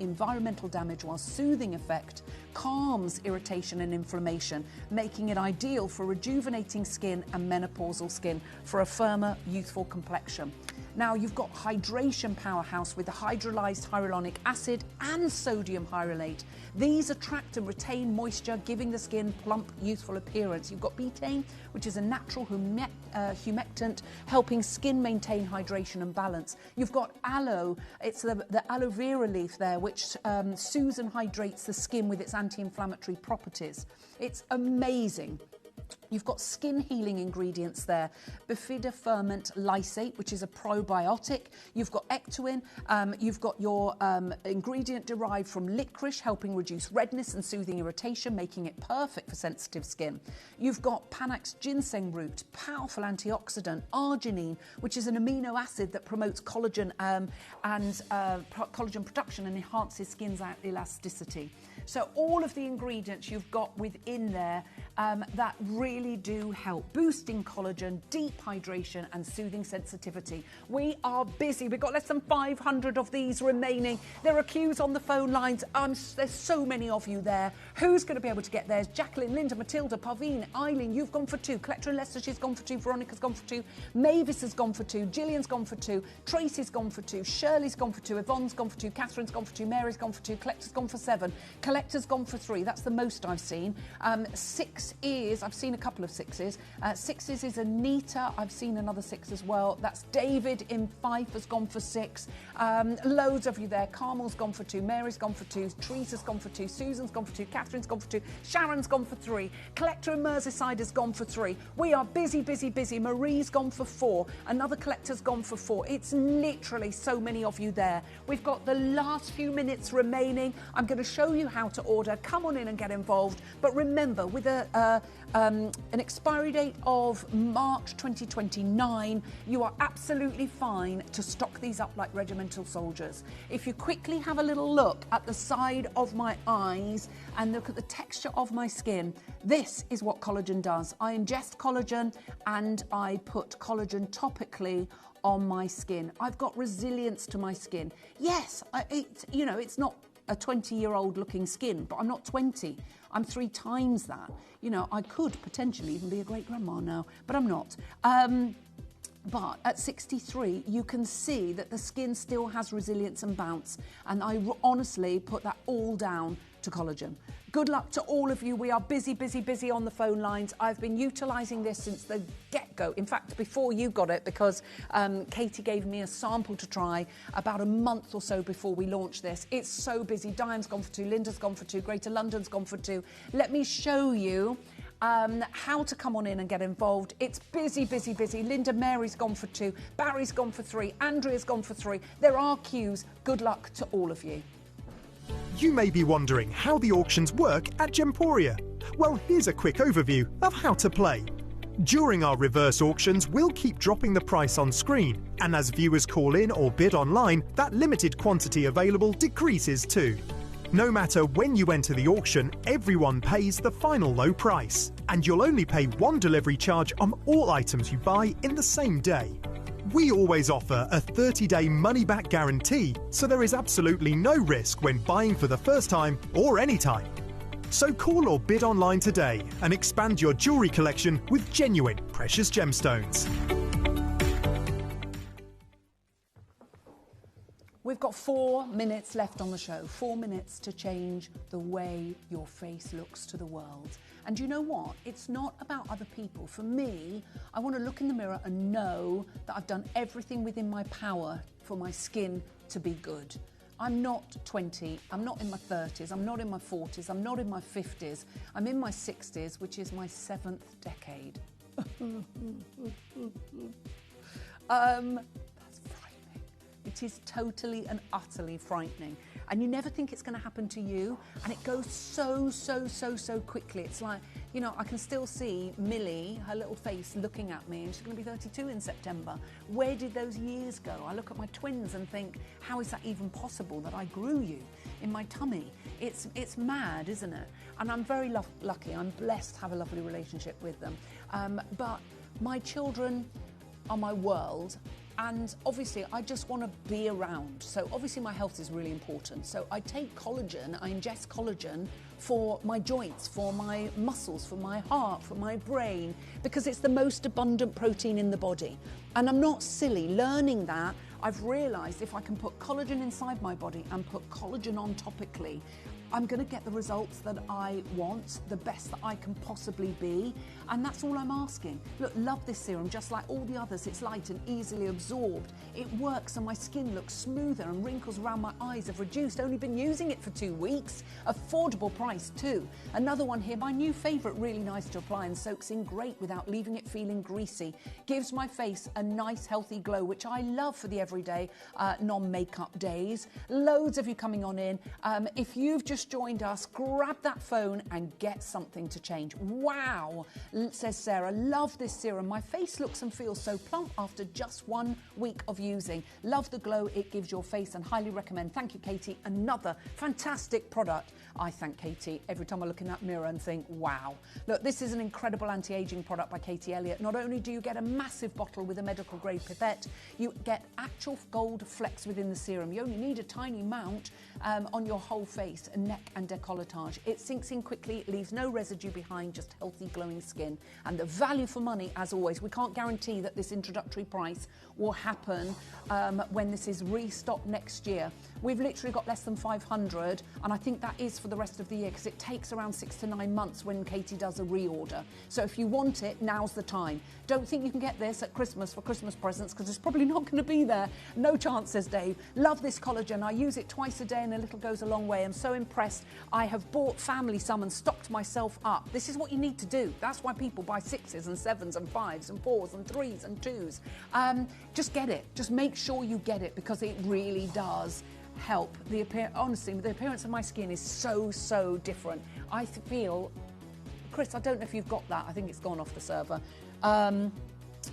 environmental damage, while soothing effect calms irritation and inflammation, making it ideal for rejuvenating skin and menopausal skin for a firmer, youthful complexion. Now you've got hydration powerhouse with the hydrolyzed hyaluronic acid and sodium hyalurate. These attract and retain moisture, giving the skin plump, youthful appearance. You've got betaine, which is a natural humectant, helping skin maintain hydration and balance. You've got aloe, it's the aloe vera leaf there, which soothes and hydrates the skin with its anti-inflammatory properties. It's amazing. You've got skin healing ingredients there. Bifida ferment lysate, which is a probiotic. You've got ectoin. You've got your ingredient derived from licorice, helping reduce redness and soothing irritation, making it perfect for sensitive skin. You've got Panax ginseng root, powerful antioxidant. Arginine, which is an amino acid that promotes collagen collagen production and enhances skin's elasticity. So all of the ingredients you've got within there that really do help, boosting collagen, deep hydration and soothing sensitivity. We are busy. We've got less than 500 of these remaining. There are queues on the phone lines. There's so many of you there. Who's going to be able to get theirs? Jacqueline, Linda, Matilda, Parveen, Eileen, you've gone for 2. Collector in Leicestershire's gone for 2. Veronica's gone for 2. Mavis has gone for 2. Gillian's gone for 2. Tracy's gone for 2. Shirley's gone for 2. Yvonne's gone for 2. Catherine's gone for 2. Mary's gone for 2. Collector's gone for 7. Collector's gone for 3. That's the most I've seen. 6 is, I've seen a couple of 6s. 6s is Anita. I've seen another 6 as well. That's David in Fife has gone for 6. Loads of you there. Carmel's gone for 2. Mary's gone for 2. Teresa's gone for 2. Susan's gone for 2. Catherine's gone for 2. Sharon's gone for 3. Collector in Merseyside has gone for 3. We are busy, busy, busy. Marie's gone for 4. Another collector's gone for 4. It's literally so many of you there. We've got the last few minutes remaining. I'm going to show you how to order. Come on in and get involved. But remember, with an expiry date of March 2029, you are absolutely fine to stock these up like regimental soldiers. If you quickly have a little look at the side of my eyes and look at the texture of my skin, this is what collagen does. I ingest collagen and I put collagen topically on my skin. I've got resilience to my skin. Yes, it's not a 20-year-old looking skin, but I'm not 20. I'm 3 times that. I could potentially even be a great grandma now, but I'm not. But at 63, you can see that the skin still has resilience and bounce. And I honestly put that all down to collagen. Good luck to all of you. We are busy, busy, busy on the phone lines. I've been utilising this since the get-go. In fact, before you got it, because Katie gave me a sample to try about a month or so before we launched this. It's so busy. Diane's gone for 2. Linda's gone for 2. Greater London's gone for 2. Let me show you how to come on in and get involved. It's busy, busy, busy. Linda Mary's gone for 2. Barry's gone for 3. Andrea's gone for 3. There are queues. Good luck to all of you. You may be wondering how the auctions work at Gemporia. Well, here's a quick overview of how to play. During our reverse auctions, we'll keep dropping the price on screen, and as viewers call in or bid online, that limited quantity available decreases too. No matter when you enter the auction, everyone pays the final low price, and you'll only pay 1 delivery charge on all items you buy in the same day. We always offer a 30-day money-back guarantee, so there is absolutely no risk when buying for the first time or any time. So call or bid online today and expand your jewellery collection with genuine precious gemstones. We've got 4 minutes left on the show. 4 minutes to change the way your face looks to the world. And you know what? It's not about other people. For me, I want to look in the mirror and know that I've done everything within my power for my skin to be good. I'm not 20, I'm not in my 30s, I'm not in my 40s, I'm not in my 50s. I'm in my 60s, which is my 7th decade. That's frightening. It is totally and utterly frightening. And you never think it's going to happen to you. And it goes so, so, so, so quickly. It's like, I can still see Millie, her little face, looking at me, and she's going to be 32 in September. Where did those years go? I look at my twins and think, how is that even possible that I grew you in my tummy? It's mad, isn't it? And I'm very lucky. I'm blessed to have a lovely relationship with them. But my children are my world, and obviously I just want to be around. So obviously my health is really important. So I take collagen, I ingest collagen for my joints, for my muscles, for my heart, for my brain, because it's the most abundant protein in the body. And I'm not silly. Learning that, I've realised if I can put collagen inside my body and put collagen on topically, I'm going to get the results that I want, the best that I can possibly be, and that's all I'm asking. Look, love this serum, just like all the others. It's light and easily absorbed. It works and my skin looks smoother and wrinkles around my eyes have reduced. Only been using it for 2 weeks. Affordable price too. Another one here, my new favourite, really nice to apply and soaks in great without leaving it feeling greasy. Gives my face a nice healthy glow, which I love for the everyday non-makeup days. Loads of you coming on in. If you've just joined us, grab that phone and get something to change. Wow, says Sarah, love this serum. My face looks and feels so plump after just 1 week of using. Love the glow it gives your face and highly recommend. Thank you, Katie. Another fantastic product. I thank Katie every time I look in that mirror and think, wow. Look, this is an incredible anti-aging product by Katie Elliott. Not only do you get a massive bottle with a medical grade pipette, you get actual gold flecks within the serum. You only need a tiny amount on your whole face, neck and décolletage. It sinks in quickly, it leaves no residue behind, just healthy glowing skin. And the value for money, as always, we can't guarantee that this introductory price will happen when this is restocked next year. We've literally got less than 500, and I think that is for the rest of the year because it takes around 6 to 9 months when Katie does a reorder. So if you want it, now's the time. Don't think you can get this at Christmas for Christmas presents because it's probably not going to be there. No chance, says Dave. Love this collagen. I use it twice a day and a little goes a long way. I'm so impressed. I have bought family some and stocked myself up. This is what you need to do. That's why people buy 6s and 7s and 5s and 4s and 3s and 2s. Just get it. Just make sure you get it because it really does help. Honestly, the appearance of my skin is so different. I feel, Chris, I don't know if you've got that. I think it's gone off the server.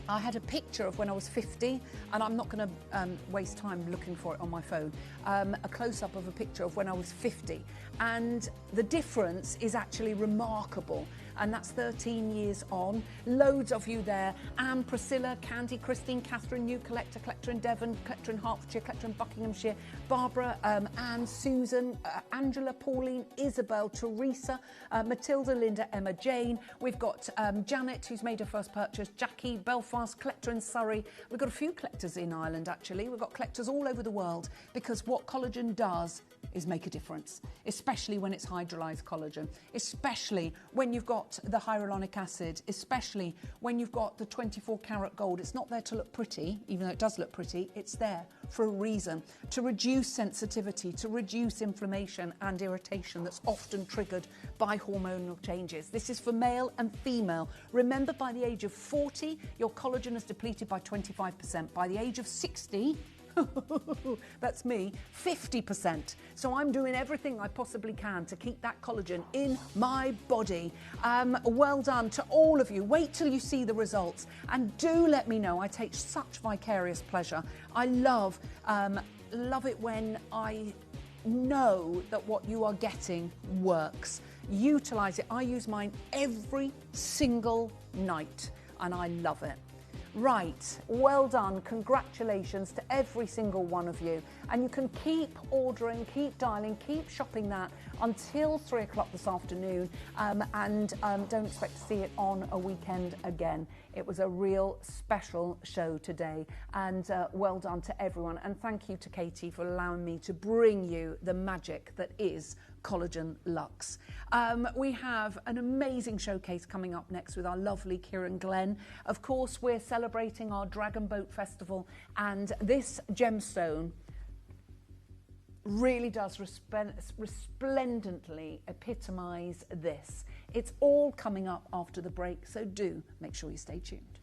I had a picture of when I was 50, and I'm not going to waste time looking for it on my phone, a close-up of a picture of when I was 50. And the difference is actually remarkable. And that's 13 years on. Loads of you there. Anne, Priscilla, Candy, Christine, Catherine, new collector in Devon, collector in Hertfordshire, collector in Buckinghamshire, Barbara, Anne, Susan, Angela, Pauline, Isabel, Teresa, Matilda, Linda, Emma, Jane. We've got Janet, who's made her first purchase, Jackie, Belfast, collector in Surrey. We've got a few collectors in Ireland, actually. We've got collectors all over the world because what collagen does is make a difference, especially when it's hydrolyzed collagen, especially when you've got the hyaluronic acid, especially when you've got the 24 karat gold. It's not there to look pretty, even though it does look pretty. It's there for a reason, to reduce sensitivity, to reduce inflammation and irritation that's often triggered by hormonal changes. This is for male and female. Remember, by the age of 40, your collagen is depleted by 25%. By the age of 60, that's me, 50%. So I'm doing everything I possibly can to keep that collagen in my body. Well done to all of you. Wait till you see the results and do let me know. I take such vicarious pleasure. I love it when I know that what you are getting works. Utilize it. I use mine every single night and I love it. Right, well done. Congratulations to every single one of you. And you can keep ordering, keep dialing, keep shopping that until 3 o'clock this afternoon. And don't expect to see it on a weekend again. It was a real special show today. And well done to everyone. And thank you to Katie for allowing me to bring you the magic that is Collagen Luxe. We have an amazing showcase coming up next with our lovely Kieran Glenn. Of course, we're celebrating our Dragon Boat Festival, and this gemstone really does resplendently epitomise this. It's all coming up after the break, so do make sure you stay tuned.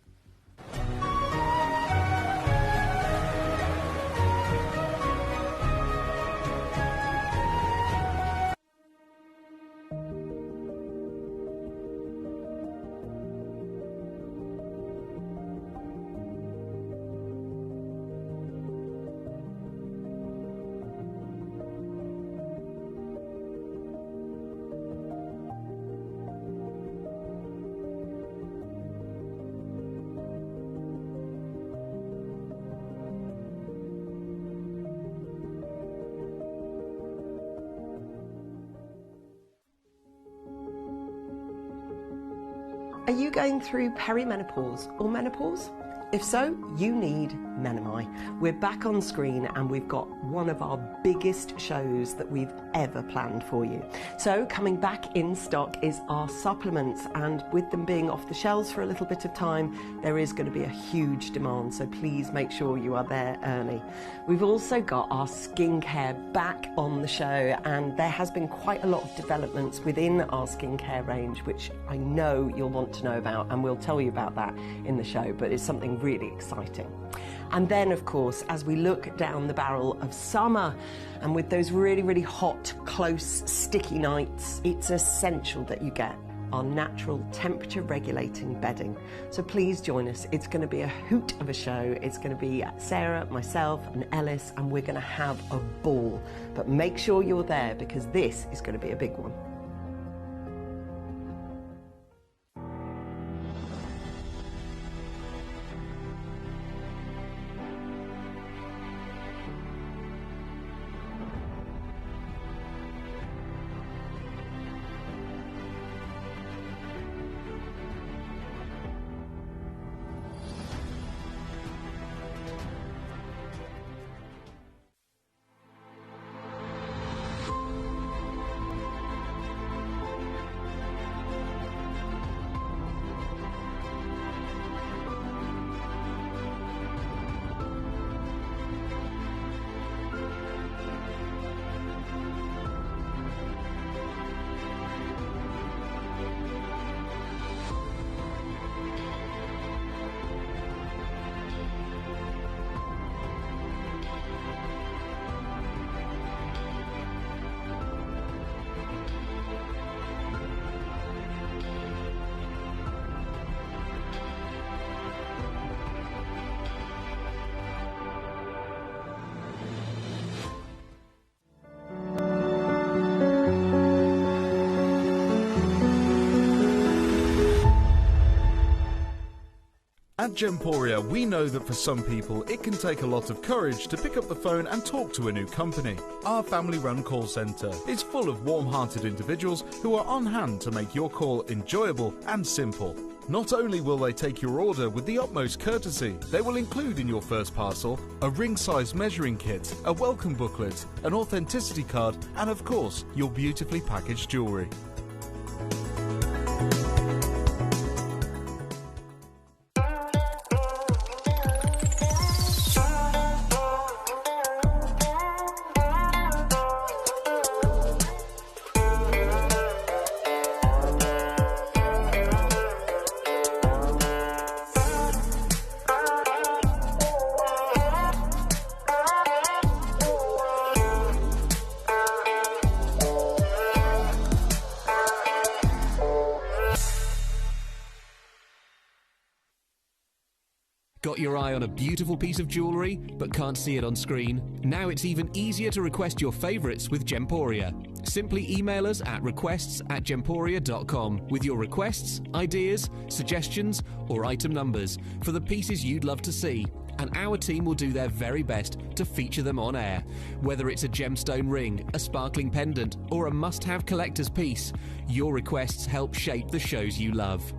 you going through perimenopause or menopause? If so, you need Menami. We're back on screen and we've got one of our biggest shows that we've ever planned for you. So coming back in stock is our supplements, and with them being off the shelves for a little bit of time, there is going to be a huge demand, so please make sure you are there early. We've also got our skincare back on the show, and there has been quite a lot of developments within our skincare range, which I know you'll want to know about, and we'll tell you about that in the show, but it's something really exciting. And then, of course, as we look down the barrel of summer, and with those really, really hot, close, sticky nights, it's essential that you get our natural temperature regulating bedding. So please join us. It's going to be a hoot of a show. It's going to be Sarah, myself and Ellis, and we're going to have a ball. But make sure you're there, because this is going to be a big one. At Gemporia, we know that for some people it can take a lot of courage to pick up the phone and talk to a new company. Our family-run call centre is full of warm-hearted individuals who are on hand to make your call enjoyable and simple. Not only will they take your order with the utmost courtesy, they will include in your first parcel a ring-size measuring kit, a welcome booklet, an authenticity card, and of course, your beautifully packaged jewellery. Got your eye on a beautiful piece of jewellery but can't see it on screen? Now it's even easier to request your favourites with Gemporia. Simply email us at requests@gemporia.com with your requests, ideas, suggestions or item numbers for the pieces you'd love to see, and our team will do their very best to feature them on air. Whether it's a gemstone ring, a sparkling pendant or a must-have collector's piece, your requests help shape the shows you love.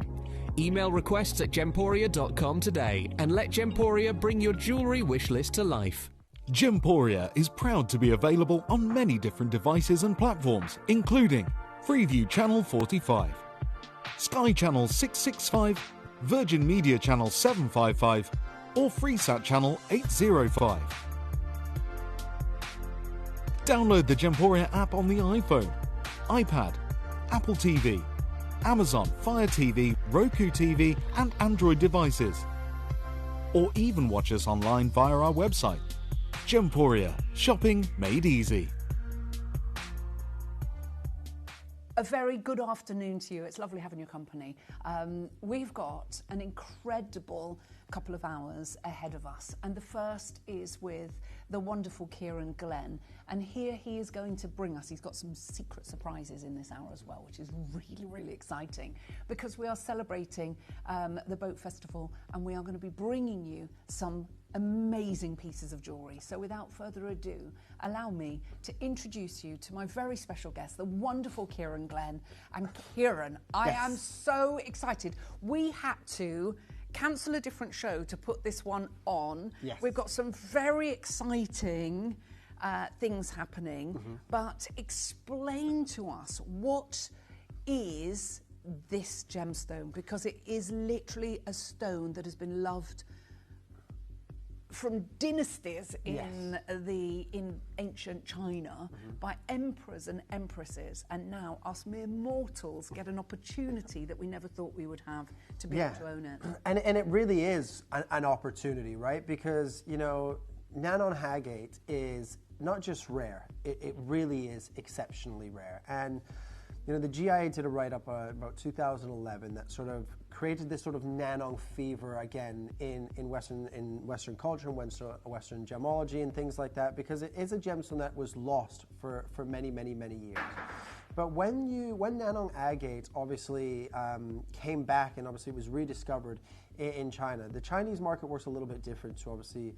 Email requests@gemporia.com today and let Gemporia bring your jewellery wish list to life. Gemporia is proud to be available on many different devices and platforms, including Freeview Channel 45, Sky Channel 665, Virgin Media Channel 755, or Freesat Channel 805. Download the Gemporia app on the iPhone, iPad, Apple TV, Amazon Fire TV, Roku TV and Android devices. Or even watch us online via our website. Gemporia, shopping made easy. A very good afternoon to you. It's lovely having your company. We've got an incredible couple of hours ahead of us. And the first is with the wonderful Kieran Glenn. And here he is going to bring us, he's got some secret surprises in this hour as well, which is really, really exciting, because we are celebrating the Boat Festival, and we are going to be bringing you some amazing pieces of jewellery. So without further ado, allow me to introduce you to my very special guest, the wonderful Kieran Glenn. And Kieran, I am so excited. We had to cancel a different show to put this one on. Yes. We've got some very exciting things happening, but explain to us, what is this gemstone? Because it is literally a stone that has been loved from dynasties in ancient China by emperors and empresses, and now us mere mortals get an opportunity that we never thought we would have to be able to own it. And it really is an opportunity, right? Because, you know, Nannong agate is not just rare, it really is exceptionally rare. And you know, the GIA did a write-up about 2011 that sort of created this sort of Nannong fever again in Western culture and Western gemology and things like that, because it is a gemstone that was lost for many, many, many years. But when Nannong agate obviously came back and obviously was rediscovered in China, the Chinese market works a little bit different to obviously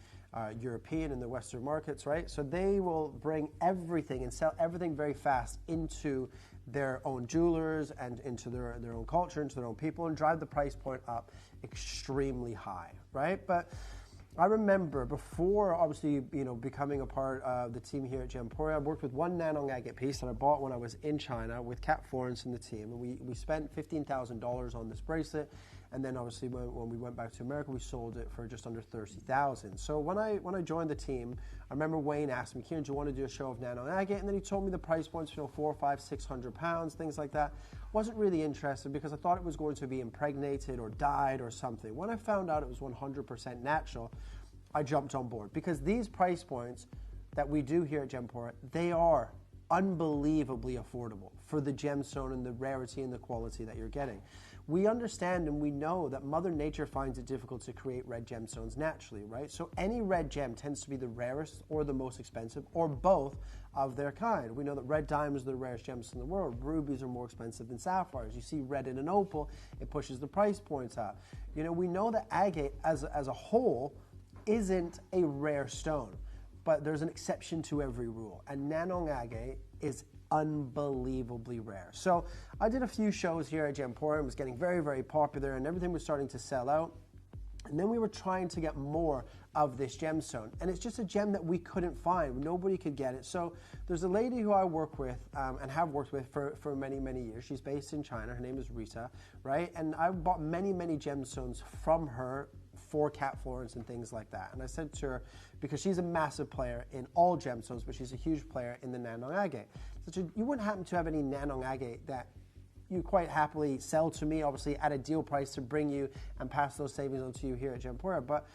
European and the Western markets, right? So they will bring everything and sell everything very fast into their own jewelers and into their own culture, into their own people, and drive the price point up extremely high, right? But I remember before, obviously, you know, becoming a part of the team here at Gemporia, I worked with one Nannong agate piece that I bought when I was in China with Kat Florence and the team, and we spent $15,000 on this bracelet. And then obviously when we went back to America, we sold it for just under $30,000. So when I joined the team, I remember Wayne asked me, Kieran, do you want to do a show of Nannong agate? And then he told me the price points, you know, 400, 500, 600 pounds, things like that. Wasn't really interested because I thought it was going to be impregnated or dyed or something. When I found out it was 100% natural, I jumped on board, because these price points that we do here at Gemporia, they are unbelievably affordable for the gemstone and the rarity and the quality that you're getting. We understand and we know that Mother Nature finds it difficult to create red gemstones naturally, right? So any red gem tends to be the rarest or the most expensive, or both of their kind. We know that red diamonds are the rarest gems in the world. Rubies are more expensive than sapphires. You see red in an opal, it pushes the price points up. You know, we know that agate as a whole isn't a rare stone, but there's an exception to every rule, and Nannong agate is unbelievably rare. So I did a few shows here at Gemporia, was getting very, very popular, and everything was starting to sell out. And then we were trying to get more of this gemstone, and it's just a gem that we couldn't find. Nobody could get it. So there's a lady who I work with and have worked with for many, many years. She's based in China. Her name is Rita, right? And I bought many, many gemstones from her for Kat Florence and things like that. And I said to her, because she's a massive player in all gemstones, but she's a huge player in the Nannong agate. So you wouldn't happen to have any Nannong agate that you quite happily sell to me, obviously at a deal price, to bring you and pass those savings on to you here at Gemporia. But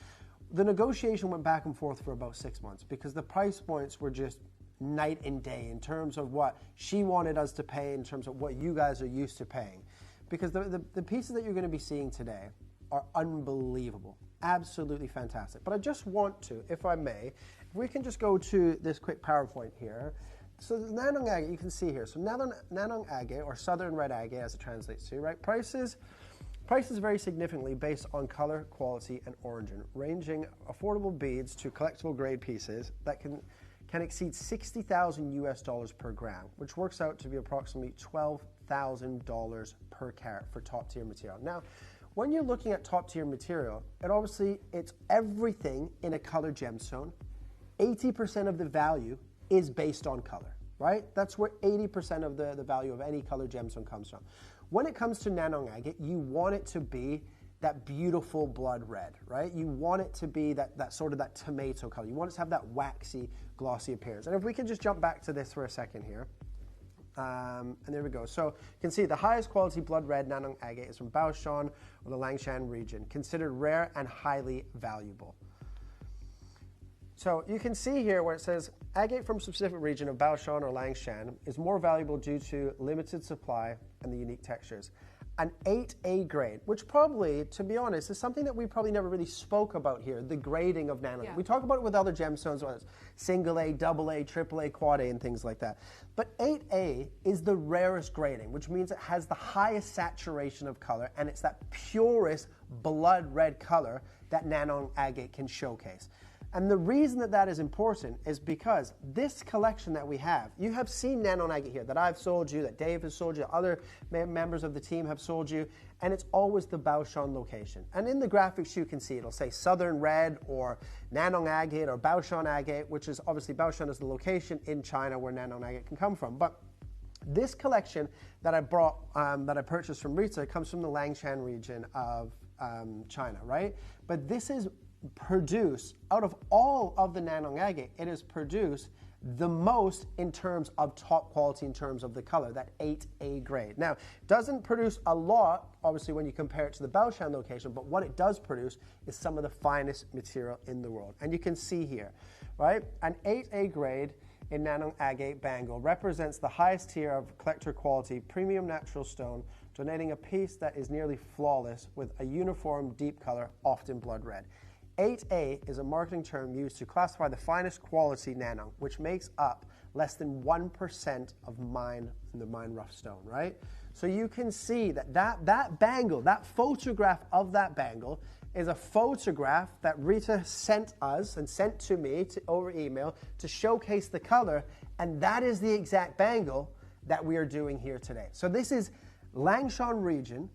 the negotiation went back and forth for about 6 months, because the price points were just night and day in terms of what she wanted us to pay, in terms of what you guys are used to paying. Because the pieces that you're going to be seeing today are unbelievable, absolutely fantastic. But I just want to, if I may, if we can just go to this quick PowerPoint here. So the Nannong agate, you can see here. So Nannong agate, or Southern Red agate as it translates to, right? Prices vary significantly based on color, quality, and origin, ranging affordable beads to collectible grade pieces that can exceed $60,000 per gram, which works out to be approximately $12,000 per carat for top tier material. Now, when you're looking at top tier material, it's everything in a color gemstone. 80% of the value is based on color, right? That's where 80% of the value of any color gemstone comes from. When it comes to Nannong agate, you want it to be that beautiful blood red, right? You want it to be that sort of that tomato color. You want it to have that waxy, glossy appearance. And if we can just jump back to this for a second here. And there we go. So you can see the highest quality blood red Nannong agate is from Baoshan or the Langshan region, considered rare and highly valuable. So you can see here where it says agate from specific region of Baoshan or Langshan is more valuable due to limited supply and the unique textures. an 8A grade, which probably, to be honest, is something that we probably never really spoke about here, the grading of nano. Yeah. We talk about it with other gemstones, whether it's single A, double A, triple A, quad A, and things like that. But 8A is the rarest grading, which means it has the highest saturation of color, and it's that purest blood red color that nano agate can showcase. And the reason that that is important is because this collection that we have, you have seen nano agate here that I've sold you, that Dave has sold you, other members of the team have sold you, and it's always the Baoshan location. And in the graphics you can see it'll say Southern Red or nano agate or Baoshan agate, which is obviously Baoshan is the location in China where nano agate can come from. But this collection that I brought, that I purchased from Rita, comes from the Langshan region of China, right? But this is produced, out of all of the nano agate, it is produced the most in terms of top quality, in terms of the color, that 8A grade. Now, it doesn't produce a lot, obviously, when you compare it to the Baoshan location, but what it does produce is some of the finest material in the world. And you can see here, right? An 8A grade in nano agate bangle represents the highest tier of collector quality premium natural stone, donating a piece that is nearly flawless with a uniform deep color, often blood red. 8A is a marketing term used to classify the finest quality nano, which makes up less than 1% of the mine rough stone, right? So you can see that that bangle, that photograph of that bangle is a photograph that Rita sent us and sent to me over email to showcase the color, and that is the exact bangle that we are doing here today. So this is Langshan region,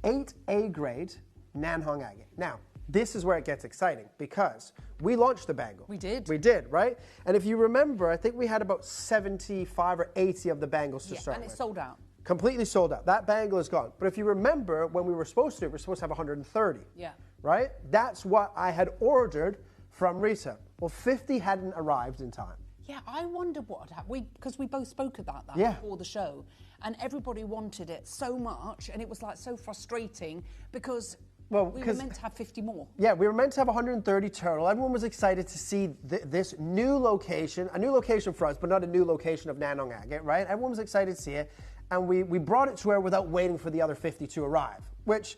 8A grade, Nanhong agate. Now, this is where it gets exciting because we launched the bangle. We did. We did, right? And if you remember, I think we had about 75 or 80 of the bangles to start and with. it's sold out. Completely sold out. That bangle is gone. But if you remember, when we were supposed to have 130. Yeah. Right? That's what I had ordered from Rita. Well, 50 hadn't arrived in time. Yeah, I wonder what had happened. Because we both spoke about that before the show. And everybody wanted it so much. And it was like so frustrating because we were meant to have 50 more. Yeah, we were meant to have 130 total. Everyone was excited to see this new location, a new location for us, but not a new location of nano agate, right? Everyone was excited to see it. And we brought it to her without waiting for the other 50 to arrive, which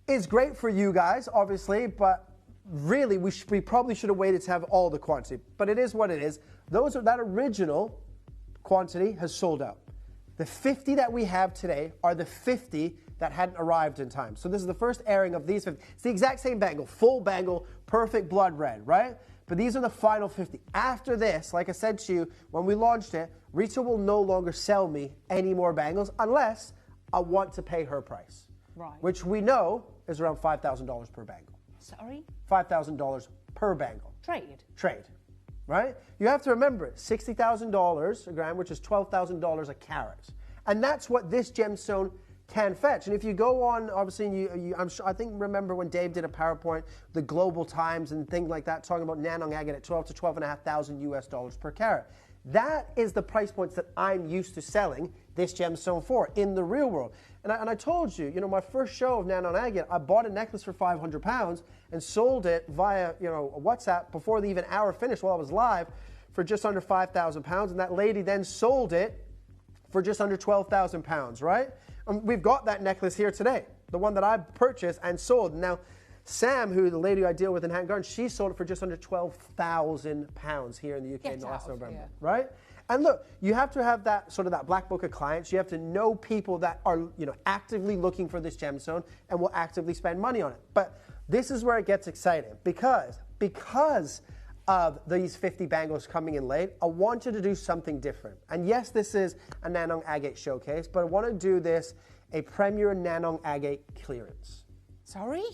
is great for you guys, obviously, but really we probably should have waited to have all the quantity. But it is what it is. That original quantity has sold out. The 50 that we have today are the 50 that hadn't arrived in time. So this is the first airing of these 50. It's the exact same bangle, full bangle, perfect blood red, right? But these are the final 50. After this, like I said to you, when we launched it, Rita will no longer sell me any more bangles unless I want to pay her price. Right. Which we know is around $5,000 per bangle. Sorry? $5,000 per bangle. Trade? Trade. Right? You have to remember, $60,000 a gram, which is $12,000 a carat. And that's what this gemstone can fetch. And if you go on, obviously, I think, remember when Dave did a PowerPoint, the Global Times and things like that, talking about nano agate at 12 to 12,500 US dollars per carat. That is the price points that I'm used to selling this gemstone for in the real world. And I told you, my first show of nano agate, I bought a necklace for 500 pounds and sold it via, WhatsApp before the even hour finished while I was live for just under 5,000 pounds. And that lady then sold it for just under 12,000 pounds, right? We've got that necklace here today, the one that I purchased and sold. Now, Sam, who the lady I deal with in Hand Garden, she sold it for just under 12,000 pounds here in the UK in the last November, right? And look, you have to have that sort of that black book of clients. You have to know people that are, actively looking for this gemstone and will actively spend money on it. But this is where it gets exciting because of these 50 bangles coming in late, I wanted to do something different. And yes, this is a nano agate showcase, but I want to do this a premier nano agate clearance. Sorry?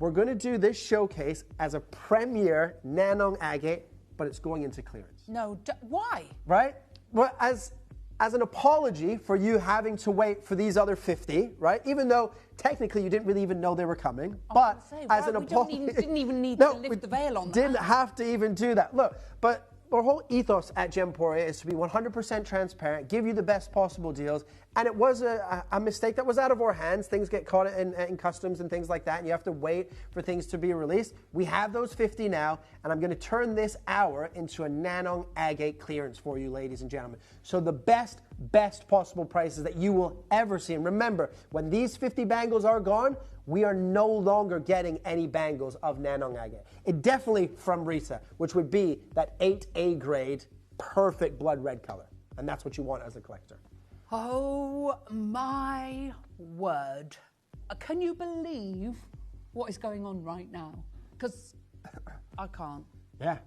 We're going to do this showcase as a premier nano agate, but it's going into clearance. No, why? Right? Well, as an apology for you having to wait for these other 50, right? Even though technically you didn't really even know they were coming, but as an apology, didn't even need to lift the veil on that. Didn't have to even do that. Look, but our whole ethos at Gemporia is to be 100% transparent, give you the best possible deals, and it was a mistake that was out of our hands. Things get caught in customs and things like that, and you have to wait for things to be released. We have those 50 now, and I'm going to turn this hour into a nano agate clearance for you, ladies and gentlemen. So the best best possible prices that you will ever see. And remember, when these 50 bangles are gone, we are no longer getting any bangles of Nanong agate. It definitely from Rita, which would be that 8A grade, perfect blood red color. And that's what you want as a collector. Oh my word. Can you believe what is going on right now? Because I can't. Yeah.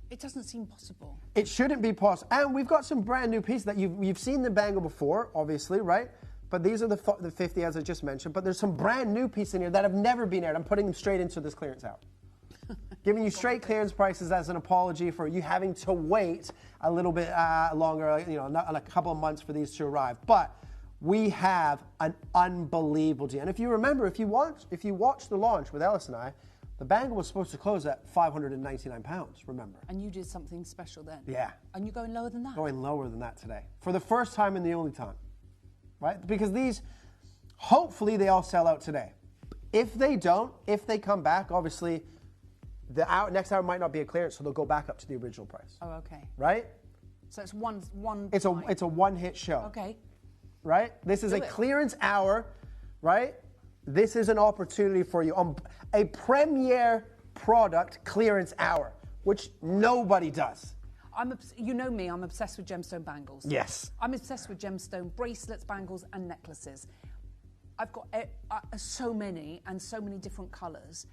It doesn't seem possible. It shouldn't be possible. And we've got some brand new pieces that you've seen the bangle before, obviously, right? But these are the 50 as I just mentioned. But there's some brand new pieces in here that have never been aired. I'm putting them straight into this clearance out. Giving you straight clearance prices as an apology for you having to wait a little bit longer, you know, a couple of months for these to arrive. But we have an unbelievable deal. And if you remember, if you watched the launch with Ellis and I, the bangle was supposed to close at £599, remember? And you did something special then? Yeah. And you're going lower than that? Going lower than that today. For the first time and the only time, right? Because these, hopefully they all sell out today. If they don't, if they come back, obviously, next hour might not be a clearance, so they'll go back up to the original price. Oh, okay. Right? So it's one. It's a one-hit show. Okay. Right? This is a clearance hour, right? This is an opportunity for you on a premier product clearance hour, which nobody does. You know me, I'm obsessed with gemstone bangles. Yes. I'm obsessed with gemstone bracelets, bangles, and necklaces. I've got so many and so many different colours.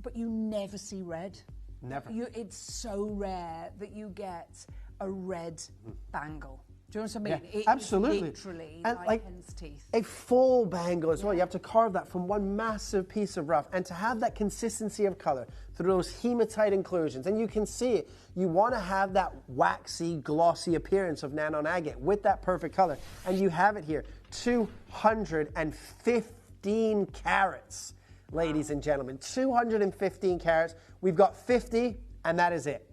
But you never see red. Never. It's so rare that you get a red bangle. Do you know what I mean? Yeah, It absolutely. is literally And like hen's teeth. A full bangle as well. You have to carve that from one massive piece of rough. And to have that consistency of color through those hematite inclusions, and you can see it, you want to have that waxy, glossy appearance of Nanong agate with that perfect color. And you have it here, 215 carats, ladies and gentlemen. 215 carats. We've got 50, and that is it.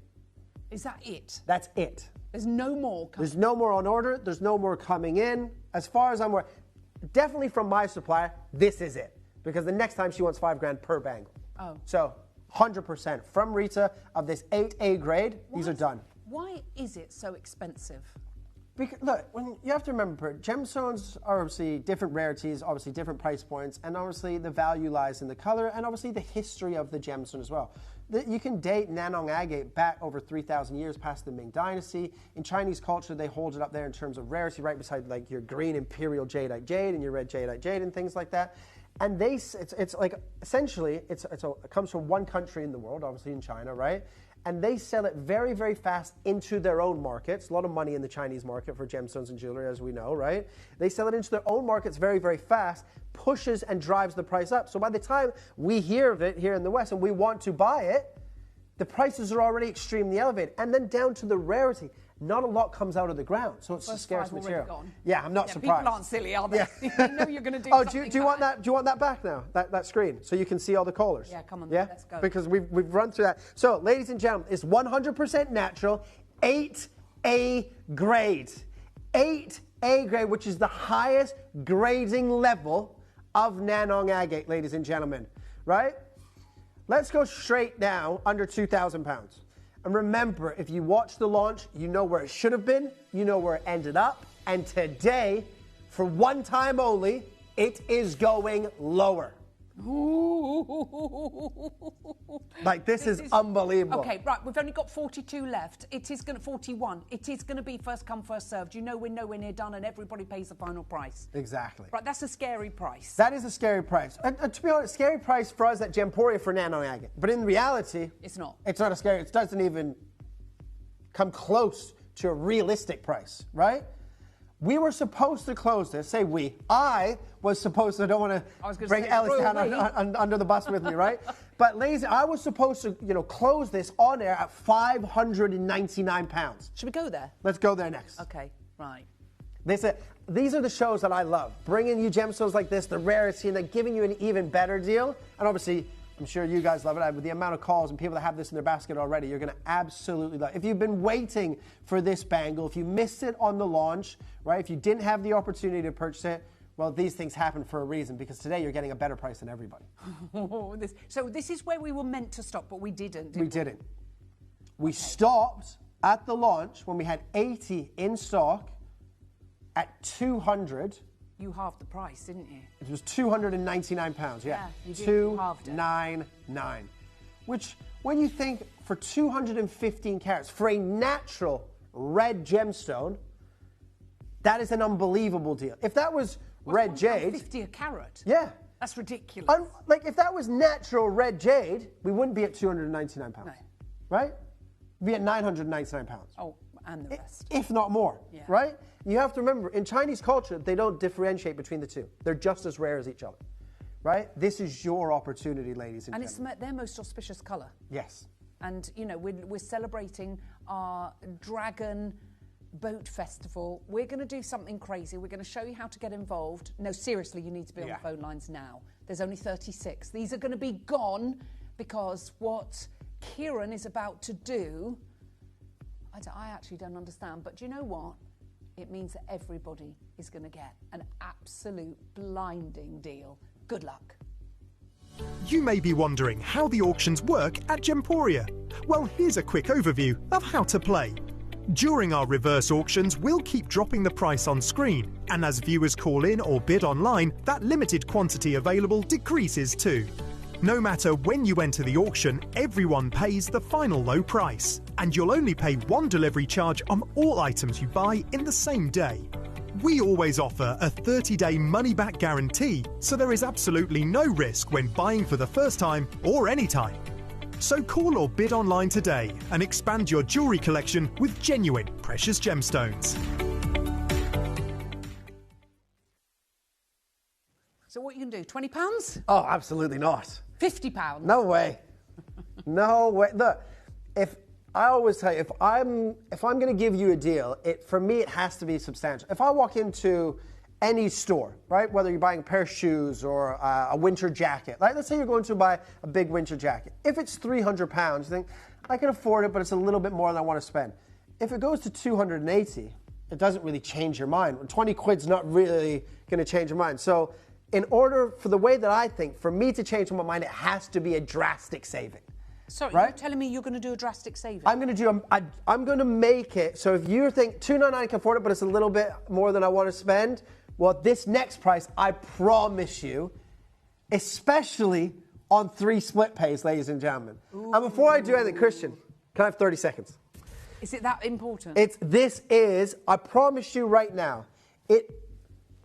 Is that it? That's it. There's no more coming. There's no more on order. There's no more coming in. As far as I'm aware, definitely from my supplier, this is it. Because the next time she wants $5,000 per bangle. Oh. So 100% from Rita of this 8A grade, these are done. Why is it so expensive? Because, look, you have to remember, gemstones are obviously different rarities, obviously different price points, and obviously the value lies in the color and obviously the history of the gemstone as well. You can date Nanong agate back over 3,000 years past the Ming Dynasty. In Chinese culture, they hold it up there in terms of rarity, right beside like your green imperial jadeite jade and your red jadeite jade and things like that. And it's like essentially it comes from one country in the world, obviously in China, right? And they sell it very, very fast into their own markets. A lot of money in the Chinese market for gemstones and jewelry, as we know, right? They sell it into their own markets very, very fast, pushes and drives the price up. So by the time we hear of it here in the West and we want to buy it, the prices are already extremely elevated. And then down to the rarity. Not a lot comes out of the ground, so it's a scarce material. Gone. Yeah, I'm not surprised. People aren't silly, are they? Yeah. They know you're going to do do something. you want that? Do you want that back now? That screen, so you can see all the colours. Yeah, come on. Yeah, Let's go. Because we've run through that. So, ladies and gentlemen, it's 100% natural, 8A grade, 8A grade, which is the highest grading level of Nanong agate, ladies and gentlemen. Right? Let's go straight now under £2,000. And remember, if you watch the launch, you know where it should have been, you know where it ended up, and today, for one time only, it is going lower. Like, this is unbelievable. Okay, right, we've only got 42 left. It is going to 41. It is going to be first come, first served. You know we're nowhere near done and everybody pays the final price. Exactly. Right, that's a scary price. That is a scary price. To be honest, scary price for us at Gemporia for Nanong agate. But in reality, it's not. It's not a scary. It doesn't even come close to a realistic price, right? We were supposed to close this. Say we. I was supposed to. I don't want to bring Ellis down under the bus with me, right? But ladies, I was supposed to, close this on air at £599. Should we go there? Let's go there next. Okay, right. These are the shows that I love. Bringing you gemstones like this, the rarity, and then giving you an even better deal. And obviously, I'm sure you guys love it. With the amount of calls and people that have this in their basket already, you're going to absolutely love it. If you've been waiting for this bangle, if you missed it on the launch, right, if you didn't have the opportunity to purchase it, well, these things happen for a reason, because today you're getting a better price than everybody. So this is where we were meant to stop, but we didn't. We didn't. We stopped at the launch when we had 80 in stock, at 200. You halved the price, didn't you? It was £299, yeah. you did. You halved it. 299. Which, when you think for 215 carats, for a natural red gemstone, that is an unbelievable deal. If that was red jade... £1.50 a carat? Yeah. That's ridiculous. Like, if that was natural red jade, we wouldn't be at £299. No. Right? We'd be at £999. Oh, and the rest. If not more, Yeah. right? You have to remember, in Chinese culture, they don't differentiate between the two. They're just as rare as each other, right? This is your opportunity, ladies and gentlemen. It's their most auspicious colour. Yes. And, you know, we're celebrating our Dragon Boat Festival. We're going to do something crazy. We're going to show you how to get involved. No, seriously, you need to be on the phone lines now. There's only 36. These are going to be gone because what Kieran is about to do, I actually don't understand. But do you know what? It means that everybody is going to get an absolute blinding deal. Good luck. You may be wondering how the auctions work at Gemporia. Well, here's a quick overview of how to play. During our reverse auctions, we'll keep dropping the price on screen, and as viewers call in or bid online, that limited quantity available decreases too. No matter when you enter the auction, everyone pays the final low price, and you'll only pay one delivery charge on all items you buy in the same day. We always offer a 30-day money-back guarantee, so there is absolutely no risk when buying for the first time or any time. So call or bid online today and expand your jewellery collection with genuine precious gemstones. So what you can do, £20? Oh, absolutely not. £50? No way. No way. Look, I always tell you, if I'm going to give you a deal, for me it has to be substantial. If I walk into any store, right, whether you're buying a pair of shoes or a winter jacket, like let's say you're going to buy a big winter jacket. If it's £300, you think, I can afford it, but it's a little bit more than I want to spend. If it goes to 280, it doesn't really change your mind. 20 quid's not really going to change your mind. So in order for the way that I think, for me to change my mind, it has to be a drastic saving. Sorry, right? you're telling me you're going to do a drastic saving? I'm going to make it, so if you think $299 I can afford it, but it's a little bit more than I want to spend, well, this next price, I promise you, especially on 3 split pays, ladies and gentlemen. Ooh. And before I do anything, Christian, can I have 30 seconds? Is it that important? I promise you right now,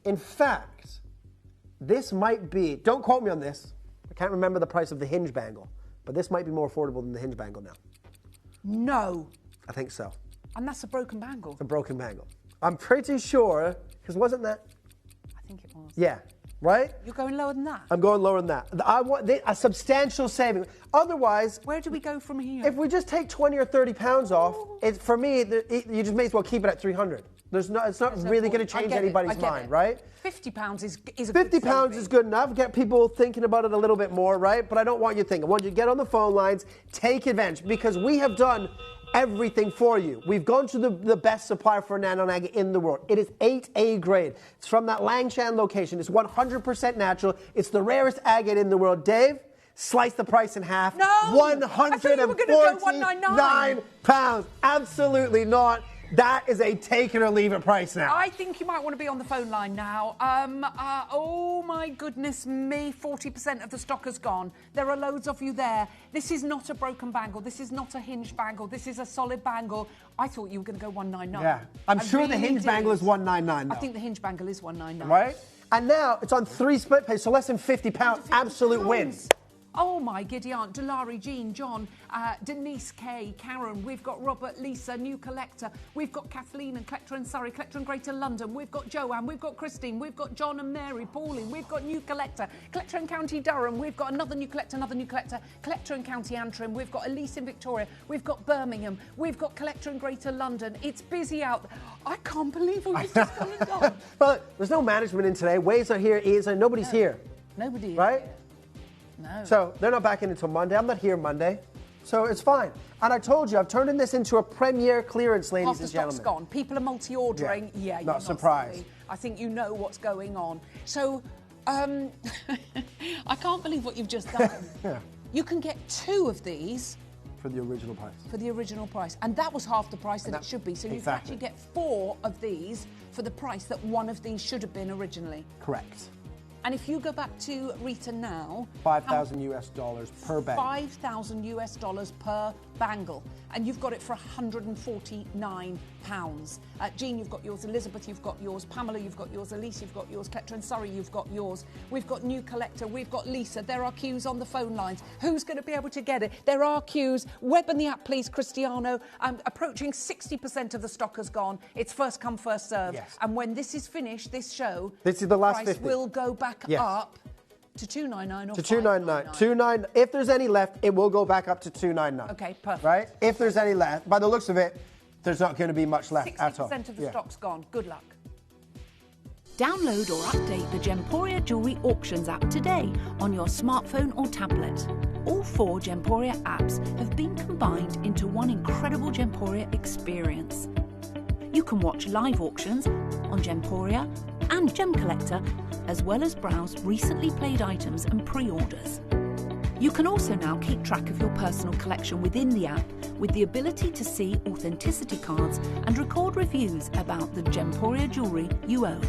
in fact, this might be, don't quote me on this, I can't remember the price of the hinge bangle, but this might be more affordable than the hinge bangle now. No. I think so. And that's a broken bangle. It's a broken bangle. I'm pretty sure, because wasn't that? I think it was. Yeah, right? You're going lower than that? I'm going lower than that. I want a substantial saving. Otherwise... Where do we go from here? If we just take 20 or 30 pounds off, for me, you just may as well keep it at 300. It's not really going to change anybody's mind, right? £50 is a good £50 is good enough. Get people thinking about it a little bit more, right? But I don't want you thinking. I want you to get on the phone lines, take advantage, because we have done everything for you. We've gone to the best supplier for nano agate in the world. It is 8A grade. It's from that Langshan location. It's 100% natural. It's the rarest agate in the world. Dave, slice the price in half. No! £149. Absolutely not. That is a take it or leave it price now. I think you might want to be on the phone line now. Oh my goodness me, 40% of the stock has gone. There are loads of you there. This is not a broken bangle. This is not a hinge bangle. This is a solid bangle. I thought you were going to go 199. Yeah, I'm sure the hinge bangle is 199 though. I think the hinge bangle is 199. Right? And now it's on 3 split pays, so less than £50. Absolute wins. Oh my giddy aunt, Delari, Jean, John, Denise, Kay, Karen, we've got Robert, Lisa, new collector, we've got Kathleen and collector in Surrey, collector in Greater London, we've got Joanne, we've got Christine, we've got John and Mary, Pauline, we've got new collector, collector in County Durham, we've got another new collector, collector in County Antrim, we've got Elise in Victoria, we've got Birmingham, we've got collector in Greater London. It's busy out there. I can't believe all you've just gone and done. Well, there's no management in today. Ways are here, E's are, nobody's here. Nobody is. Right? No. So they're not back in until Monday. I'm not here Monday. So it's fine. And I told you, I've turned this into a premier clearance, ladies and gentlemen. Half the stock's gone. People are multi-ordering. Yeah, you're not surprised. Silly. I think you know what's going on. So, I can't believe what you've just done. Yeah. You can get 2 of these for the original price. For the original price. And that was half the price that it should be. So you can actually get 4 of these for the price that one of these should have been originally. Correct. And if you go back to Rita now, $5,000 US per bangle. $5,000 US per bangle, and you've got it for £149. Jean, you've got yours. Elizabeth, you've got yours. Pamela, you've got yours. Elise, you've got yours. Petra and Surrey, you've got yours. We've got New Collector. We've got Lisa. There are queues on the phone lines. Who's going to be able to get it? There are queues. Web and the app, please, Cristiano. Approaching 60% of the stock has gone. It's first come, first served. Yes. And when this is finished, this show, this is the last price 50. will go back up to $299 or to $299. If there's any left, it will go back up to $299. Okay, perfect. Right? If there's any left, by the looks of it, there's not going to be much left at all. 60% of the stock's gone. Good luck. Download or update the Gemporia Jewellery Auctions app today on your smartphone or tablet. All 4 Gemporia apps have been combined into one incredible Gemporia experience. You can watch live auctions on Gemporia and Gem Collector, as well as browse recently played items and pre-orders. You can also now keep track of your personal collection within the app with the ability to see authenticity cards and record reviews about the Gemporia jewellery you own.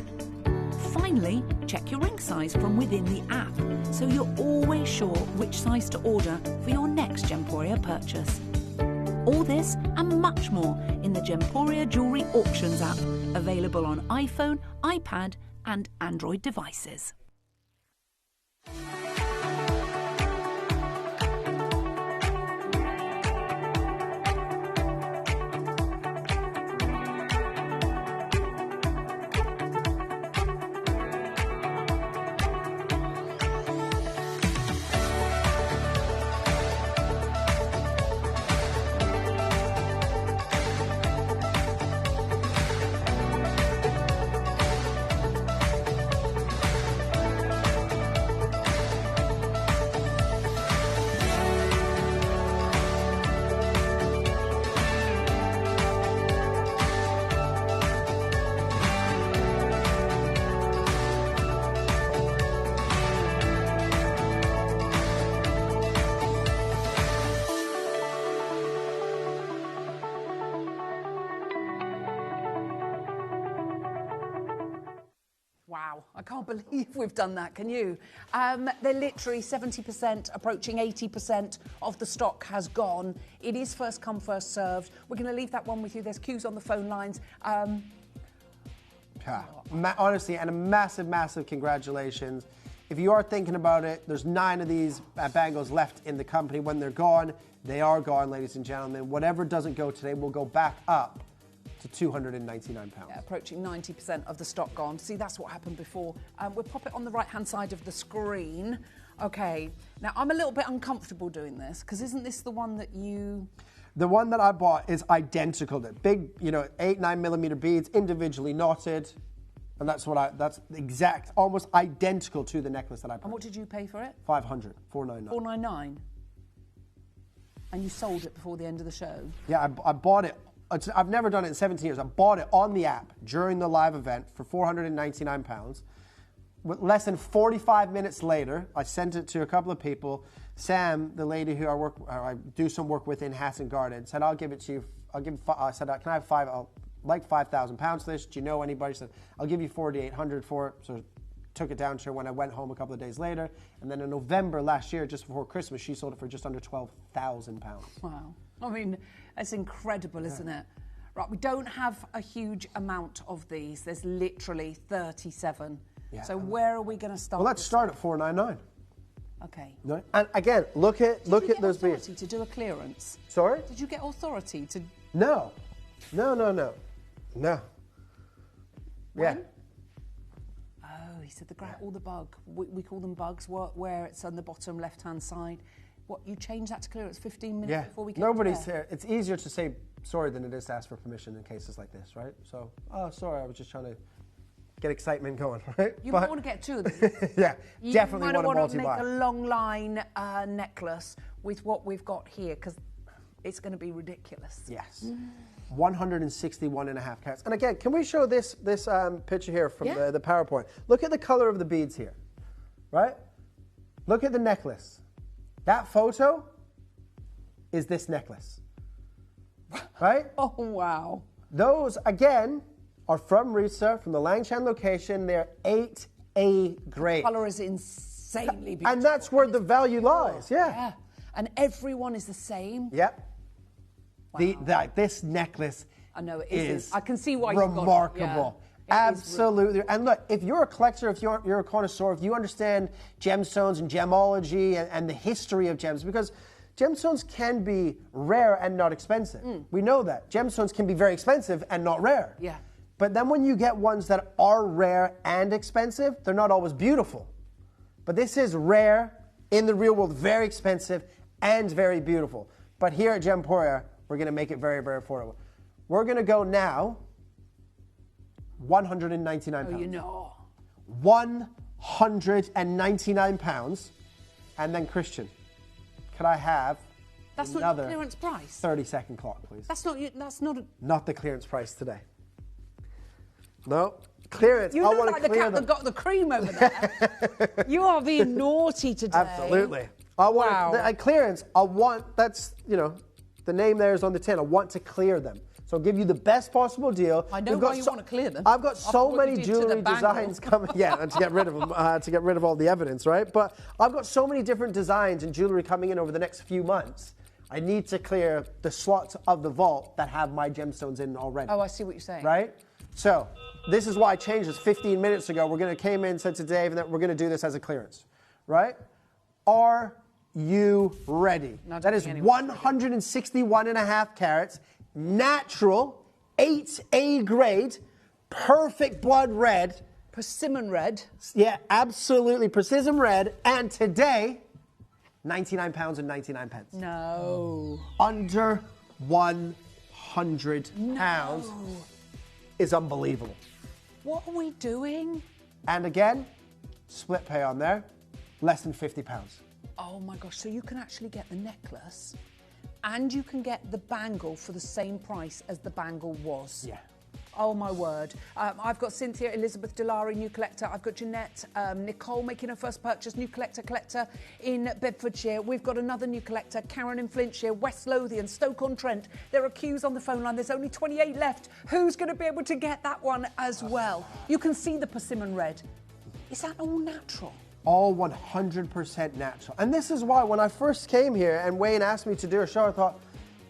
Finally, check your ring size from within the app so you're always sure which size to order for your next Gemporia purchase. All this and much more in the Gemporia Jewellery Auctions app, available on iPhone, iPad and Android devices. Wow, I can't believe we've done that, can you? They're literally 70%, approaching 80% of the stock has gone. It is first come, first served. We're going to leave that one with you. There's queues on the phone lines. Honestly, and a massive, massive congratulations. If you are thinking about it, there's 9 of these bangles left in the company. When they're gone, they are gone, ladies and gentlemen. Whatever doesn't go today will go back up to £299. Yeah, approaching 90% of the stock gone. See, that's what happened before. We'll pop it on the right-hand side of the screen. Okay, now I'm a little bit uncomfortable doing this, because isn't this the one that you... The one that I bought is identical to big, 8-9 millimeter beads, individually knotted. And that's that's exact, almost identical to the necklace that I bought. And what did you pay for it? $500, $499. $499? And you sold it before the end of the show? Yeah, I bought it. I've never done it in 17 years. I bought it on the app during the live event for £499. Less than 45 minutes later, I sent it to a couple of people. Sam, the lady who I do some work with in Hatton Garden, said, "I'll give it to you." I said, "Can I have £5,000 for this? Do you know anybody?" She said, "I'll give you $4,800 for it." So took it down to her when I went home a couple of days later. And then in November last year, just before Christmas, she sold it for just under £12,000. Wow. I mean, it's incredible, isn't it? Right, we don't have a huge amount of these. There's literally 37. Yeah. So where are we going to start? Well, let's start at $499. Okay. No? And again, look at those beads. Did you get authority to do a clearance? Sorry? Did you get authority to... No. No. When? Yeah. Oh, he said all the bug. We call them bugs, where it's on the bottom left-hand side. What, you change that to clearance 15 minutes before we get Nobody's here. It's easier to say sorry than it is to ask for permission in cases like this, right? So, sorry, I was just trying to get excitement going, right? You might want to get 2 of these. Yeah, definitely want to want to multi-buy. make a long line necklace with what we've got here, because it's going to be ridiculous. Yes. 161.5 carats. And again, can we show this picture here from the PowerPoint? Look at the color of the beads here, right? Look at the necklace. That photo is this necklace. Right? Oh, wow. Those, again, are from Risa, from the Langshan location. They're 8A grade. The colour is insanely beautiful. And that's where the value lies, yeah. And everyone is the same. Yep. Wow. This necklace I know it is I can see why remarkable. You've got it. Absolutely. And look, if you're a collector, if you're a connoisseur, if you understand gemstones and gemology and the history of gems, because gemstones can be rare and not expensive. We know that. Gemstones can be very expensive and not rare. Yeah. But then when you get ones that are rare and expensive, they're not always beautiful. But this is rare, in the real world, very expensive and very beautiful. But here at Gemporia, we're going to make it very, very affordable. We're going to go now 199 pounds. Oh, you know. 199 pounds. And then Christian, could I have That's another not your clearance price. 30-second clock, please? That's not Not the clearance price today. No. Clearance. You I look want like to the clear cat them. that got the cream over there. You are being naughty today. Absolutely. I want clearance. I want, that's, the name there is on the tin. I want to clear them. So I'll give you the best possible deal. I know why you want to clear them. I've got After so what you many did to the jewelry bangle. designs coming. Yeah, and to get rid of them, to get rid of all the evidence, right? But I've got so many different designs and jewelry coming in over the next few months. I need to clear the slots of the vault that have my gemstones in already. Oh, I see what you're saying. Right? So this is why I changed this 15 minutes ago. We're going to came in, said to Dave, and that we're going to do this as a clearance. Right? Are you ready? That is 161.5 carats, natural, 8A grade, perfect blood red. Persimmon red. Yeah, absolutely. Precision red. And today, 99 pounds and 99 pence. No. Under 100 pounds is unbelievable. What are we doing? And again, split pay on there, less than 50 pounds. Oh my gosh, so you can actually get the necklace and you can get the bangle for the same price as the bangle was. Yeah. Oh my word. I've got Cynthia, Elizabeth Delari, new collector. I've got Jeanette, Nicole making her first purchase, new collector in Bedfordshire. We've got another new collector, Karen in Flintshire, West Lothian, Stoke-on-Trent. There are queues on the phone line. There's only 28 left. Who's going to be able to get that one as well? You can see the persimmon red. Is that all natural? All 100% natural. And this is why when I first came here and Wayne asked me to do a show, I thought,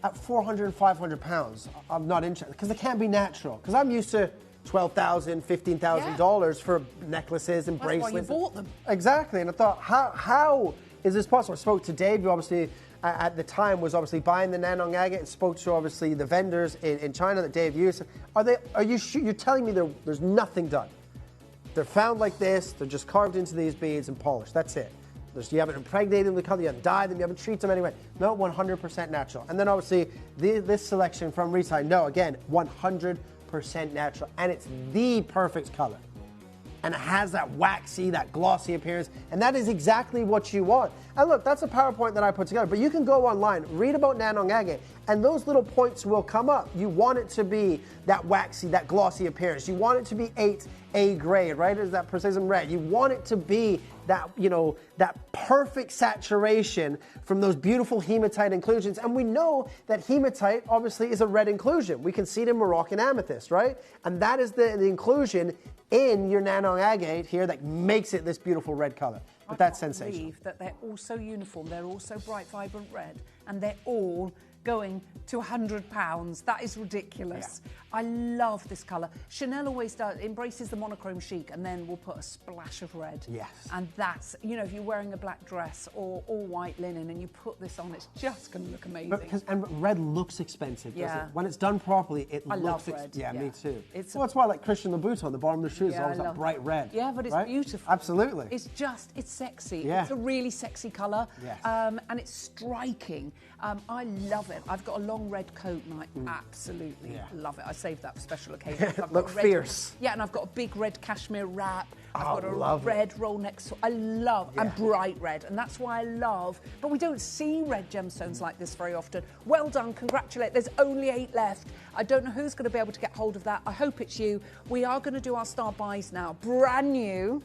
at 400 and 500 pounds, I'm not interested, because it can't be natural. Because I'm used to $12,000, $15,000 for necklaces and bracelets. That's why you bought them. Exactly, and I thought, how is this possible? I spoke to Dave, who obviously, at the time, was obviously buying the Nannong agate, and spoke to, obviously, the vendors in China that Dave used. You're telling me there's nothing done? They're found like this, they're just carved into these beads and polished, that's it. You haven't impregnated them with color, you haven't dyed them, you haven't treated them anyway. No, 100% natural. And then obviously this selection from Risa, no, again, 100% natural. And it's the perfect color. And it has that waxy, that glossy appearance. And that is exactly what you want. And look, that's a PowerPoint that I put together. But you can go online, read about Nannong agate, and those little points will come up. You want it to be that waxy, that glossy appearance. You want it to be 8A grade, right? Is that precision red. You want it to be that, that perfect saturation from those beautiful hematite inclusions. And we know that hematite obviously is a red inclusion. We can see it in Moroccan amethyst, right? And that is the inclusion in your Nannong agate here that makes it this beautiful red color. But that's sensational. I believe that they're all so uniform, they're all so bright, vibrant red, and they're all going to £100. That is ridiculous. Yeah. I love this colour. Chanel always embraces the monochrome chic, and then we'll put a splash of red. Yes. And that's, if you're wearing a black dress or all white linen and you put this on, it's just going to look amazing. And red looks expensive, doesn't it? When it's done properly, it looks... I love red. Yeah, me too. That's why I like Christian Louboutin, the bottom of the shoes is always that bright red. Yeah, but it's beautiful. Absolutely. It's sexy. Yeah. It's a really sexy colour. Yes. And it's striking. I love it. I've got a long red coat and I absolutely love it. I saved that for special occasions. Look fierce. Yeah, and I've got a big red cashmere wrap. I've got a love red roll neck. I love, and bright red. And that's why I love, but we don't see red gemstones like this very often. Well done, congratulate. There's only 8 left. I don't know who's going to be able to get hold of that. I hope it's you. We are going to do our star buys now. Brand new.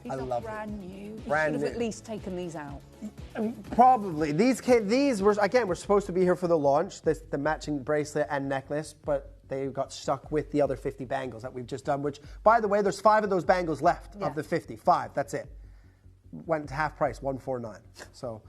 These are brand new. You should have at least taken these out. Probably. These were, again, we're supposed to be here for the launch, the matching bracelet and necklace, but they got stuck with the other 50 bangles that we've just done, which, by the way, there's 5 of those bangles left of the 50. 5, that's it. Went to half price, $149. So,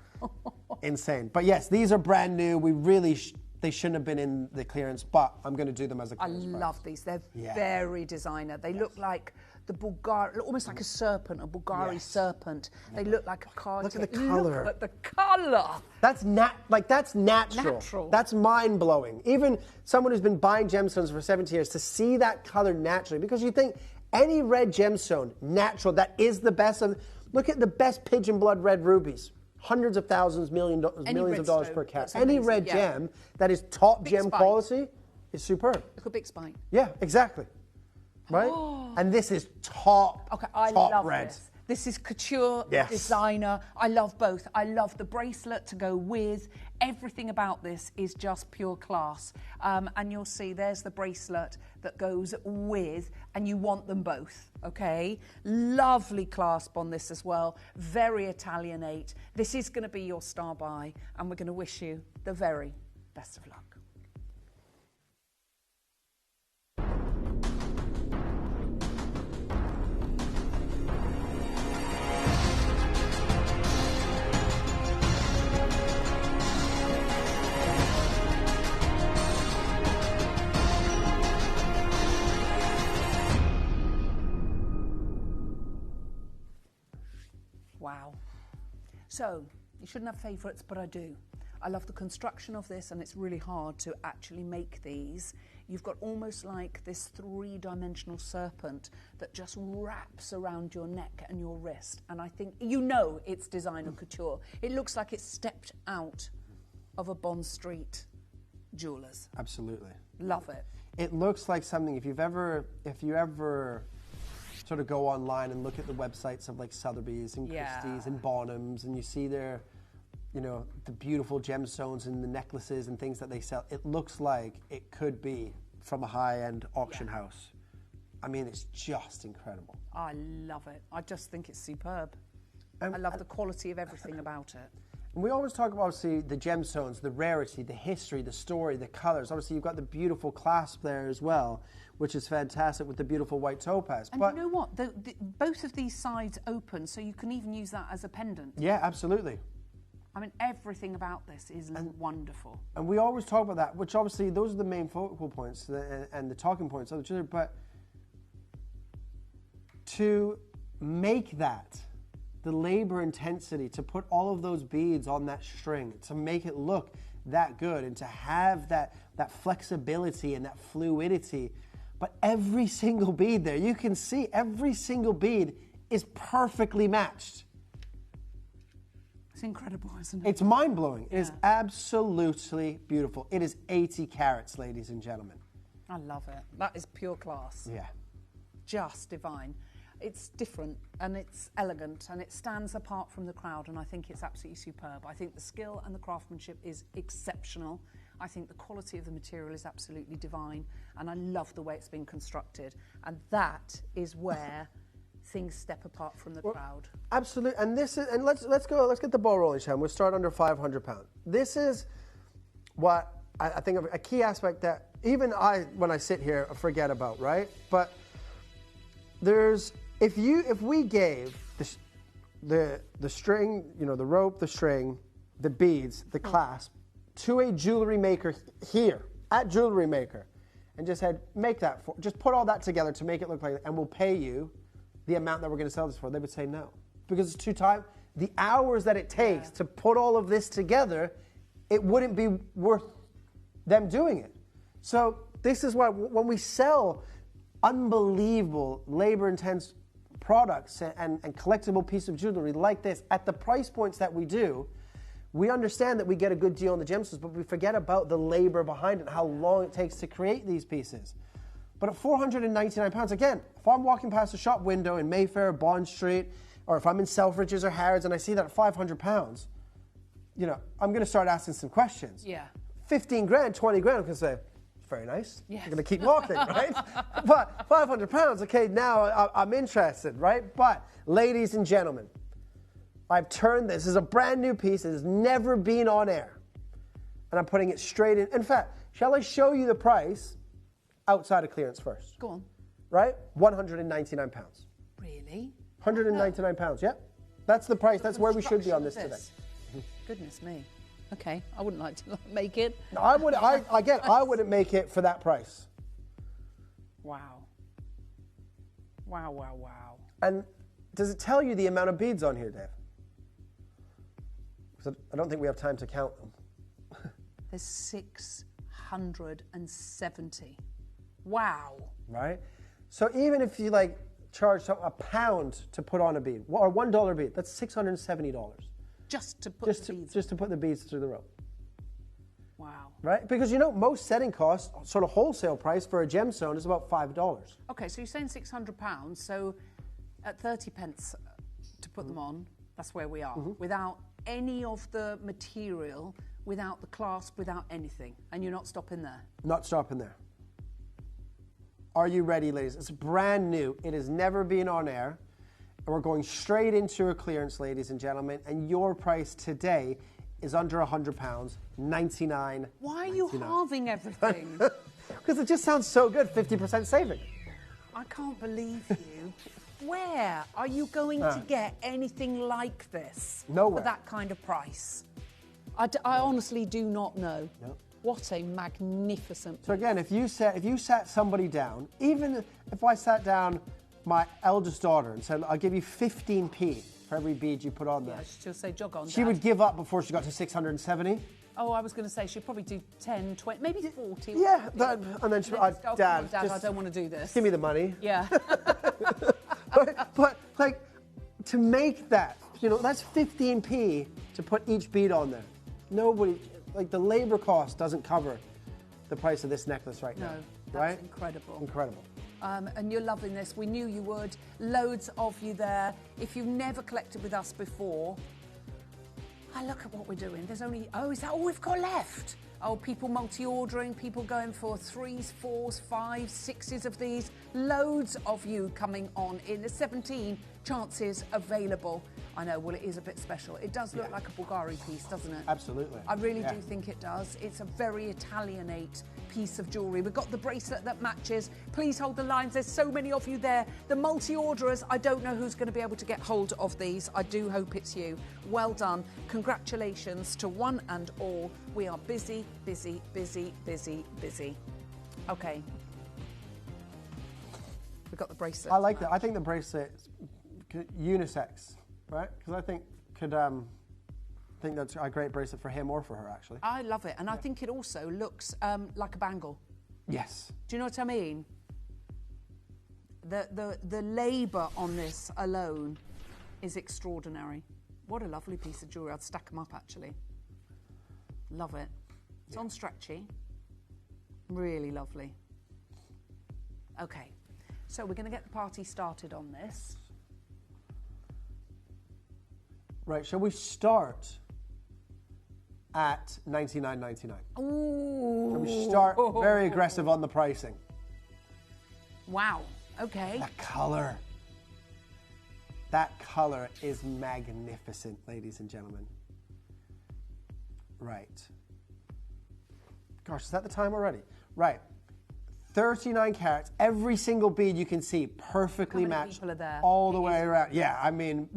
insane. But yes, these are brand new. We really, they shouldn't have been in the clearance, but I'm going to do them as a clearance price. Love these. They're very designer. They look like the Bulgari, almost like a serpent, a Bulgari serpent. They look like a card. Look at the color. Look at the color. That's natural. That's mind blowing. Even someone who's been buying gemstones for 70 years to see that color naturally, because you think any red gemstone, natural, that is the best of. Look at the best pigeon blood red rubies. Hundreds of thousands, millions of dollars per carat. Any red gem that is top Big gem spine. quality is superb. Look at big spine. Yeah, exactly. Right? And this is top love red. this. This is couture, Yes. designer. I love both. I love the bracelet to go with. Everything about this is just pure class. And you'll see there's the bracelet that goes with, and you want them both, okay? Lovely clasp on this as well. Very Italianate. This is going to be your star buy, and we're going to wish you the very best of luck. Wow. So, you shouldn't have favourites, but I do. I love the construction of this, and it's really hard to actually make these. You've got almost like this three-dimensional serpent that just wraps around your neck and your wrist. And I think, you know, it's designer couture. It looks like it's stepped out of a Bond Street jeweller's. Absolutely. Love it. It looks like something, if you ever sort of go online and look at the websites of like Sotheby's and Christie's and Bonhams, and you see their, you know, the beautiful gemstones and the necklaces and things that they sell, it looks like it could be from a high-end auction house. I mean, it's just incredible. I love it. I just think it's superb. I love the quality of everything about it. And we always talk about, obviously, the gemstones, the rarity, the history, the story, the colors. Obviously, you've got the beautiful clasp there as well, which is fantastic with the beautiful white topaz. And but you know what? Both of these sides open, so you can even use that as a pendant. yeah, absolutely. I mean, everything about this is wonderful. And we always talk about that, which obviously those are the main focal points and the talking points of each other. But to make that, the labor intensity, to put all of those beads on that string, to make it look that good, and to have that flexibility and that fluidity. But every single bead there, you can see every single bead is perfectly matched. It's incredible, isn't it? It's mind-blowing. It is absolutely beautiful. It is 80 carats, ladies and gentlemen. I love it. That is pure class. Yeah. Just divine. It's different and it's elegant and it stands apart from the crowd, and I think it's absolutely superb. I think the skill and the craftsmanship is exceptional. I think the quality of the material is absolutely divine, and I love the way it's been constructed. And that is where things step apart from the crowd. Absolutely. And this is, and let's get the ball rolling, Shan. We'll start under £500. This is what I think of a key aspect that even when I sit here, I forget about, right? But there's, if we gave the string, you know, the rope, the string, the beads, the clasp to a jewelry maker here at Jewelry Maker, and just said, just put all that together to make it look like that, and we'll pay you the amount that we're going to sell this for, they would say no, because it's too time. The hours that it takes to put all of this together, it wouldn't be worth them doing it. So this is why when we sell unbelievable labor-intense products and collectible piece of jewelry like this at the price points that we do, we understand that we get a good deal on the gemstones, but we forget about the labor behind it, how long it takes to create these pieces. But at £499, again, if I'm walking past a shop window in Mayfair, Bond Street, or if I'm in Selfridges or Harrods and I see that at £500, you know, I'm going to start asking some questions. Yeah. 15 grand, 20 grand, I'm going to say, very nice. Yes. I'm going to keep walking, right? But £500, okay, now I'm interested, right? But ladies and gentlemen, I've turned this as a brand new piece that has never been on air. And I'm putting it straight in. In fact, shall I show you the price outside of clearance first? Go on. Right? £199. Really? £199, yeah. That's the price. That's where we should be on this today. Goodness me. Okay, I wouldn't like to make it. No, I wouldn't make it for that price. Wow. Wow, wow, wow. And does it tell you the amount of beads on here, Dave? Because I don't think we have time to count them. There's 670. Wow. Right? So even if you charge £1 to put on a bead, or $1 bead, that's $670. Just to put the beads. Just to put the beads through the rope. Wow. Right? Because most setting costs, sort of wholesale price for a gemstone is about $5. Okay, so you're saying £600, so at 30 pence to put them on, that's where we are. Without any of the material, without the clasp, without anything. And you're not stopping there? Not stopping there. Are you ready, ladies? It's brand new. It has never been on air. And we're going straight into a clearance, ladies and gentlemen. And your price today is under £100, $99. Why are you halving everything? Because it just sounds so good, 50% saving. I can't believe you. Where are you going to get anything like this? Nowhere. For that kind of price? I honestly do not know. No. What a magnificent... So again, if you sat somebody down, even if I sat down my eldest daughter and said, I'll give you 15p for every bead you put on there. Yeah, she'll say, jog on, She Dad. would give up before she got to 670. Oh, I was going to say she'd probably do 10, 20, maybe 40. Yeah, and then she would, Dad, Dad, I don't want to do this. Give me the money. Yeah. but to make that, that's 15p to put each bead on there. Nobody, the labor cost doesn't cover the price of this necklace right now. No, that's right? incredible. Incredible. And you're loving this. We knew you would. Loads of you there. If you've never collected with us before, look at what we're doing. There's only, is that all we've got left? Oh, people multi-ordering, people going for 3s, 4s, 5s, 6s of these. Loads of you coming on in. There's 17 chances available. I know, well, it is a bit special. It does look like a Bulgari piece, doesn't it? Absolutely. I really do think it does. It's a very Italianate piece of jewellery. We've got the bracelet that matches. Please hold the lines. There's so many of you there. The multi-orderers, I don't know who's going to be able to get hold of these. I do hope it's you. Well done. Congratulations to one and all. We are busy, busy, busy, busy, busy. Okay. We've got the bracelet. I like that. I think the bracelet unisex, right? Because I think that's a great bracelet for him or for her, actually. I love it, and I think it also looks like a bangle. Yes. Do you know what I mean? The labour on this alone is extraordinary. What a lovely piece of jewellery. I'd stack them up, actually. Love it. It's on stretchy. Really lovely. Okay, so we're going to get the party started on this. Right, shall we start at $99.99? Ooh. Shall we start very aggressive on the pricing? Wow, okay. That colour. That colour is magnificent, ladies and gentlemen. Right. Gosh, is that the time already? Right. 39 carats. Every single bead you can see perfectly matched all the way around. Yeah, I mean,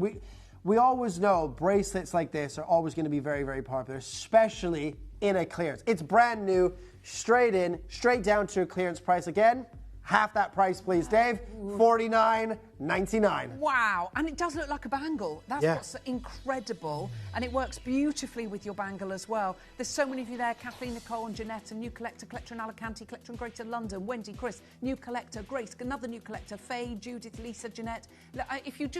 we always know bracelets like this are always going to be very, very popular, especially in a clearance. It's brand new, straight in, straight down to a clearance price. Again, half that price, please, Dave. $49.99. Wow, and it does look like a bangle. That's what's incredible, and it works beautifully with your bangle as well. There's so many of you there: Kathleen, Nicole, and Jeanette, a new collector in Alicante, collector in Greater London, Wendy, Chris, new collector, Grace, another new collector, Faye, Judith, Lisa, Jeanette. If you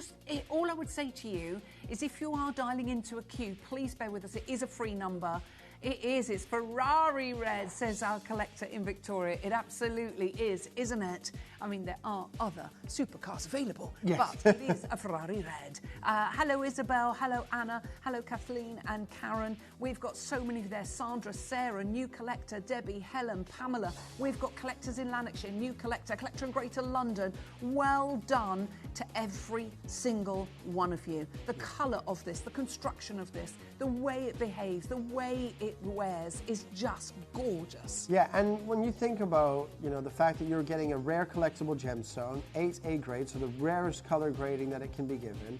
all I would say to you is if you are dialing into a queue, please bear with us. It is a free number. It is. It's Ferrari red, says our collector in Victoria. It absolutely is, isn't it? I mean, there are other supercars available, Yes. but it is a Ferrari red. Hello, Isabel. Hello, Anna. Hello, Kathleen and Karen. We've got so many there. Sandra, Sarah, new collector, Debbie, Helen, Pamela. We've got collectors in Lanarkshire, new collector in Greater London. Well done to every single one of you. The colour of this, the construction of this, the way it behaves, the way it wears is just gorgeous. Yeah, and when you think about, the fact that you're getting a rare collectible gemstone, 8A grade, so the rarest color grading that it can be given,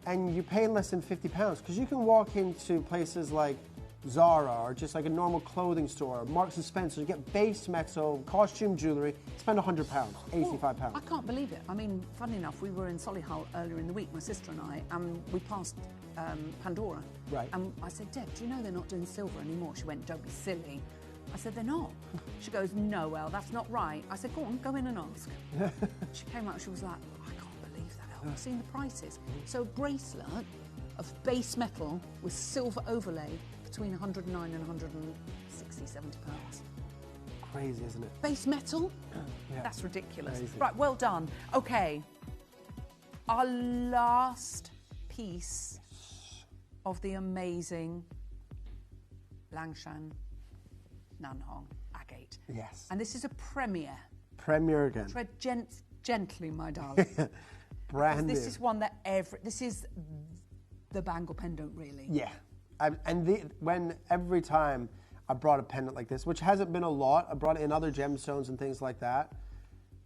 and you pay less than £50, because you can walk into places like Zara or just like a normal clothing store, Marks & Spencer, you get base metal, costume jewellery, spend £100, £85. I can't believe it. I mean, funny enough, we were in Solihull earlier in the week, my sister and I, and we passed Pandora. Right. And I said, Deb, do you know they're not doing silver anymore? She went, don't be silly. I said, they're not. She goes, no, Elle, that's not right. I said, go on, go in and ask. She came out, she was like, I can't believe that, Elle. I've seen the prices. So a bracelet of base metal with silver overlay between 109 and 160, 70 pounds. Crazy, isn't it? Base metal? Yeah. That's ridiculous. Crazy. Right, well done. Okay, our last piece of the amazing Langshan Nanhong agate. Yes. And this is a premiere. Premiere again. Tread gently, my darling. Brand This new. is one that this is the bangle pendant, really. Yeah. When every time I brought a pendant like this, which hasn't been a lot, I brought it in other gemstones and things like that,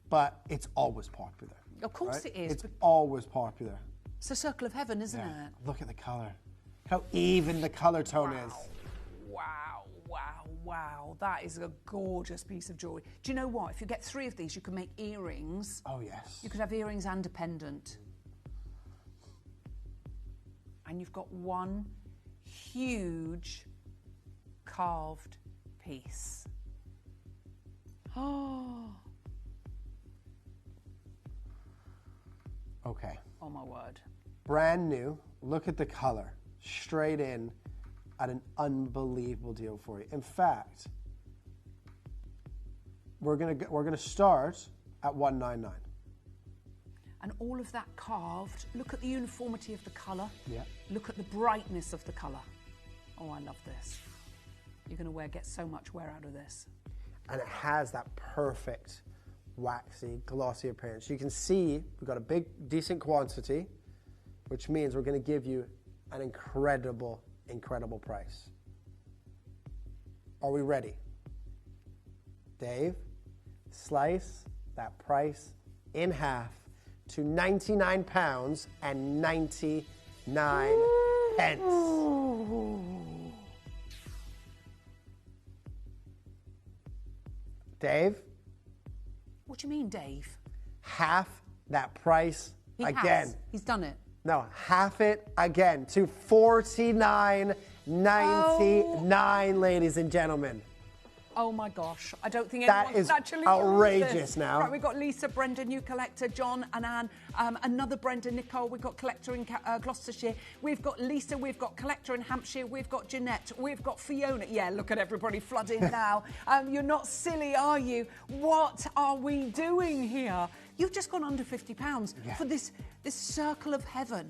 but it's always popular. Of course it is. It's always popular. It's a circle of heaven, isn't Yeah. it? Look at the color. How even the color tone is. Wow, wow, wow. That is a gorgeous piece of jewellery. Do you know what? If you get 3 of these, you can make earrings. Oh, yes. You could have earrings and a pendant. And you've got one huge carved piece. Oh. Okay. Oh, my word. Brand new. Look at the color. Straight in at an unbelievable deal for you. In fact, we're gonna start at $199. And all of that carved, look at the uniformity of the colour. Yeah. Look at the brightness of the colour. Oh, I love this. You're going to get so much wear out of this. And it has that perfect waxy, glossy appearance. You can see we've got a big, decent quantity, which means we're going to give you an incredible, incredible price. Are we ready? Dave, slice that price in half to £99 and 99 pence. Dave? What do you mean, Dave? Half that price He again. has. He's done it. No, half it again to $49.99, ladies and gentlemen. Oh my gosh, I don't think That anyone's is actually outrageous this. now. Right, we've got Lisa, Brenda, new collector, John and Anne, another Brenda, Nicole, we've got collector in Gloucestershire, we've got Lisa, we've got collector in Hampshire, we've got Jeanette, we've got Fiona. Yeah, look at everybody flooding now. You're not silly, are you? What are we doing here? You've just gone under £50 for this circle of heaven.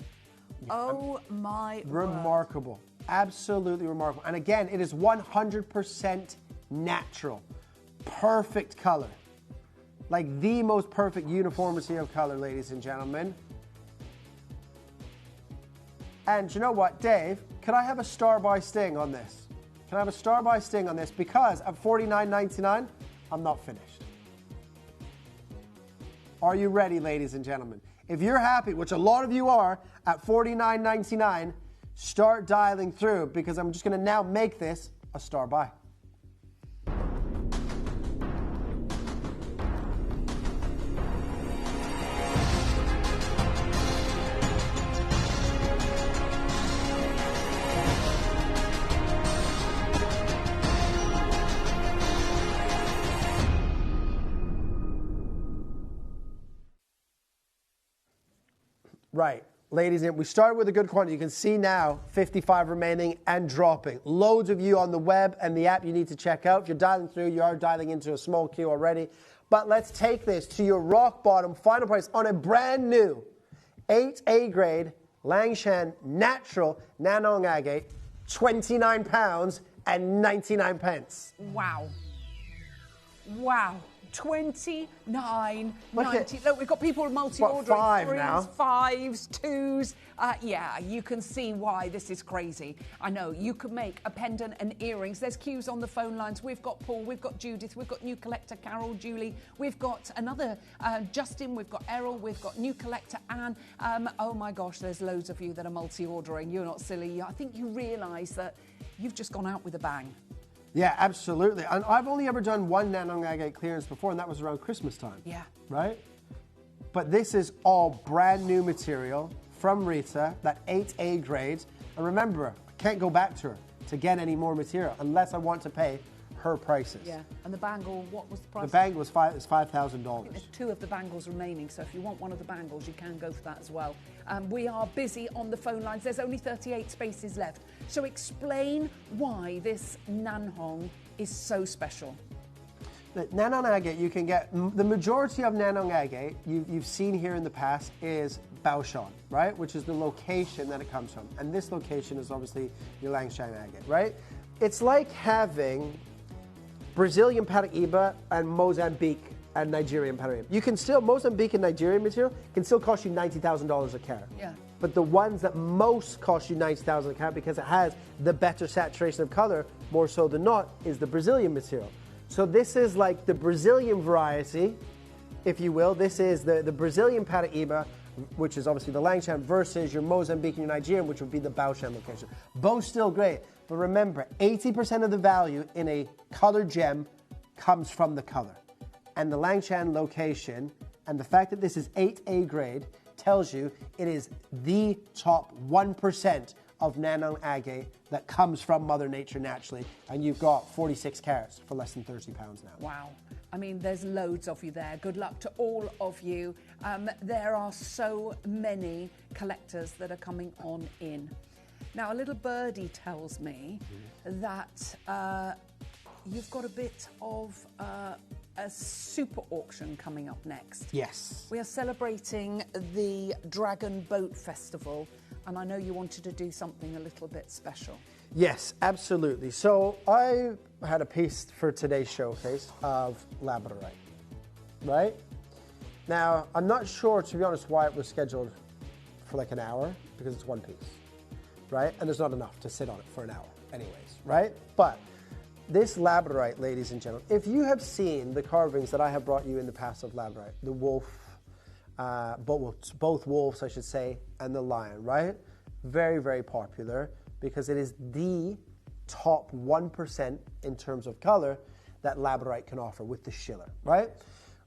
Yeah. Oh my Remarkable. Word. Absolutely remarkable. And again, it is 100% natural. Perfect color. Like the most perfect uniformity of color, ladies and gentlemen. And you know what, Dave? Could I have a star by sting on this? Can I have a star by sting on this? Because at $49.99, I'm not finished. Are you ready, ladies and gentlemen? If you're happy, which a lot of you are, at $49.99, start dialing through because I'm just going to now make this a star buy. Right. ladies, we started with a good quantity. You can see now 55 remaining and dropping. Loads of you on the web and the app you need to check out. If you're dialing through, you are dialing into a small queue already. But let's take this to your rock bottom final price on a brand new 8A grade Langshan natural Nanong agate, £29 and 99 pence. Wow. Wow. 29.90. Look, Look, we've got people multi-ordering. Five threes, now. Fives, twos. Yeah, you can see why this is crazy. I know, you could make a pendant and earrings. There's queues on the phone lines. We've got Paul, we've got Judith, we've got new collector Carol, Julie. We've got another Justin, we've got Errol, we've got new collector Anne. Oh my gosh, there's loads of you that are multi-ordering. You're not silly. I think you realise that you've just gone out with a bang. Yeah, absolutely. And I've only ever done one Nanong agate clearance before, and that was around Christmas time. Yeah. Right? But this is all brand new material from Rita, that 8A grade. And remember, I can't go back to her to get any more material unless I want to pay her prices. Yeah, and the bangle, what was the price? The bangle was $5,000. I think there's 2 of the bangles remaining, so if you want one of the bangles, you can go for that as well. We are busy on the phone lines. There's only 38 spaces left. So explain why this Nanhong is so special. The Nanong agate, you can get, the majority of Nanong agate you've seen here in the past is Baoshan, right? Which is the location that it comes from. And this location is obviously your Langshan agate, right? It's like having Brazilian Paraíba and Mozambique and Nigerian Paraíba. You can still, Mozambique and Nigerian material can still cost you $90,000 a carat. Yeah. But the ones that most cost you $90,000 a carat because it has the better saturation of color, more so than not, is the Brazilian material. So this is like the Brazilian variety, if you will. This is the Brazilian Paraíba, which is obviously the Langshan, versus your Mozambique and your Nigerian, which would be the Baoshan location. Both still great, but remember, 80% of the value in a colored gem comes from the color. And the Langshan location, and the fact that this is 8A grade, tells you it is the top 1% of Nanong agate that comes from Mother Nature naturally, and you've got 46 carats for less than £30 now. Wow. I mean, there's loads of you there. Good luck to all of you. There are so many collectors that are coming on in. Now, a little birdie tells me that you've got a bit of a super auction coming up next. Yes. We are celebrating the Dragon Boat Festival, and I know you wanted to do something a little bit special. Yes, absolutely. So I had a piece for today's showcase of labradorite, right? Now, I'm not sure, to be honest, why it was scheduled for like an hour, because it's one piece, right? And there's not enough to sit on it for an hour anyways, right? But this labradorite, ladies and gentlemen, if you have seen the carvings that I have brought you in the past of labradorite, the wolf, both wolves, I should say, and the lion, right? Very, very popular because it is the top 1% in terms of color that labradorite can offer with the schiller, right?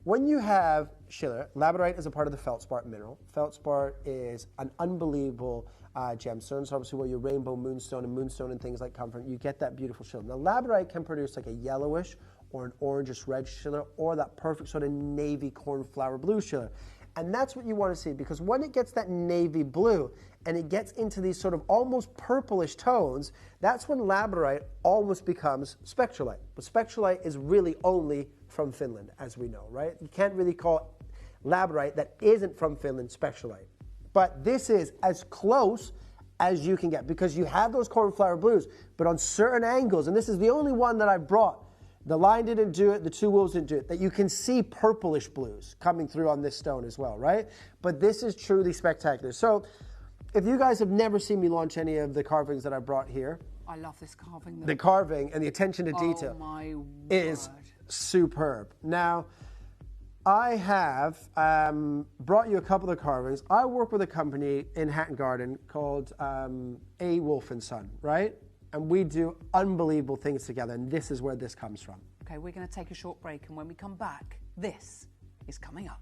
When you have schiller, labradorite is a part of the feldspar mineral. Feldspar is an unbelievable gemstone. So obviously where your rainbow moonstone and things like come from, you get that beautiful schiller. Now labradorite can produce like a yellowish or an orangish red schiller or that perfect sort of navy cornflower blue schiller. And that's what you want to see, because when it gets that navy blue and it gets into these sort of almost purplish tones, that's when labradorite almost becomes spectralite. But spectralite is really only from Finland, as we know, right? You can't really call labradorite that isn't from Finland spectralite. But this is as close as you can get, because you have those cornflower blues, but on certain angles, and this is the only one that I brought, the line didn't do it, the two wolves didn't do it, that you can see purplish blues coming through on this stone as well, right? But this is truly spectacular. So if you guys have never seen me launch any of the carvings that I brought here, I love this carving. The carving and the attention to detail is superb. Now, I have brought you a couple of carvings. I work with a company in Hatton Garden called A. Wolf & Son, right? And we do unbelievable things together, and this is where this comes from. Okay, we're going to take a short break, and when we come back, this is coming up.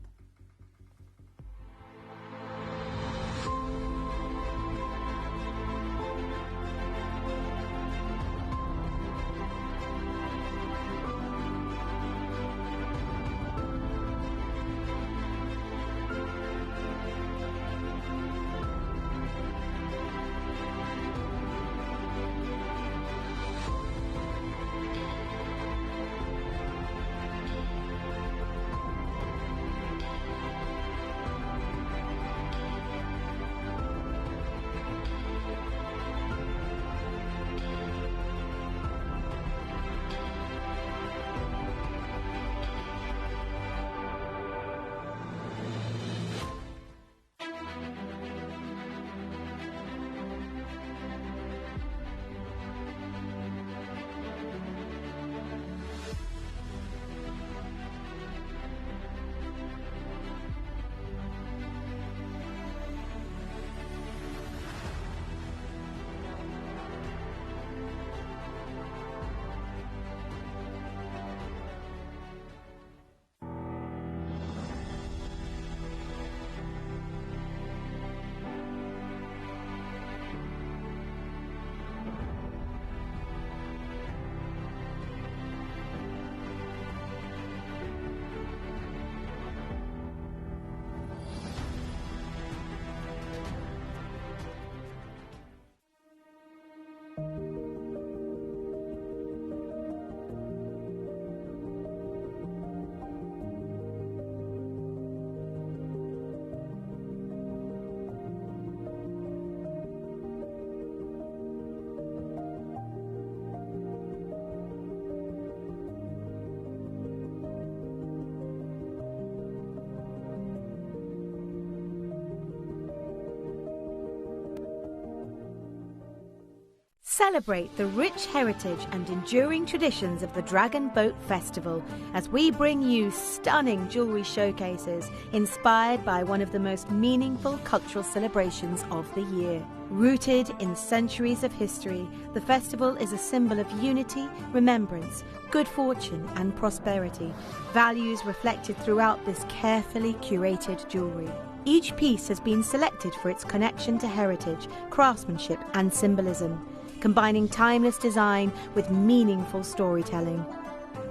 Celebrate the rich heritage and enduring traditions of the Dragon Boat Festival as we bring you stunning jewellery showcases inspired by one of the most meaningful cultural celebrations of the year. Rooted in centuries of history, the festival is a symbol of unity, remembrance, good fortune and prosperity, values reflected throughout this carefully curated jewellery. Each piece has been selected for its connection to heritage, craftsmanship and symbolism, combining timeless design with meaningful storytelling.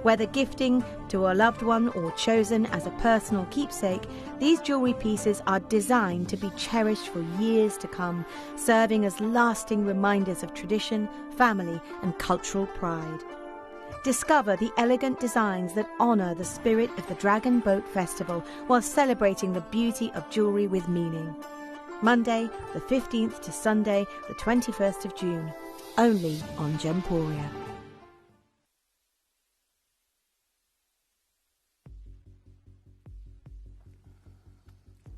Whether gifting to a loved one or chosen as a personal keepsake, these jewellery pieces are designed to be cherished for years to come, serving as lasting reminders of tradition, family and cultural pride. Discover the elegant designs that honour the spirit of the Dragon Boat Festival while celebrating the beauty of jewellery with meaning. Monday, the 15th to Sunday, the 21st of June. Only on Gemporia.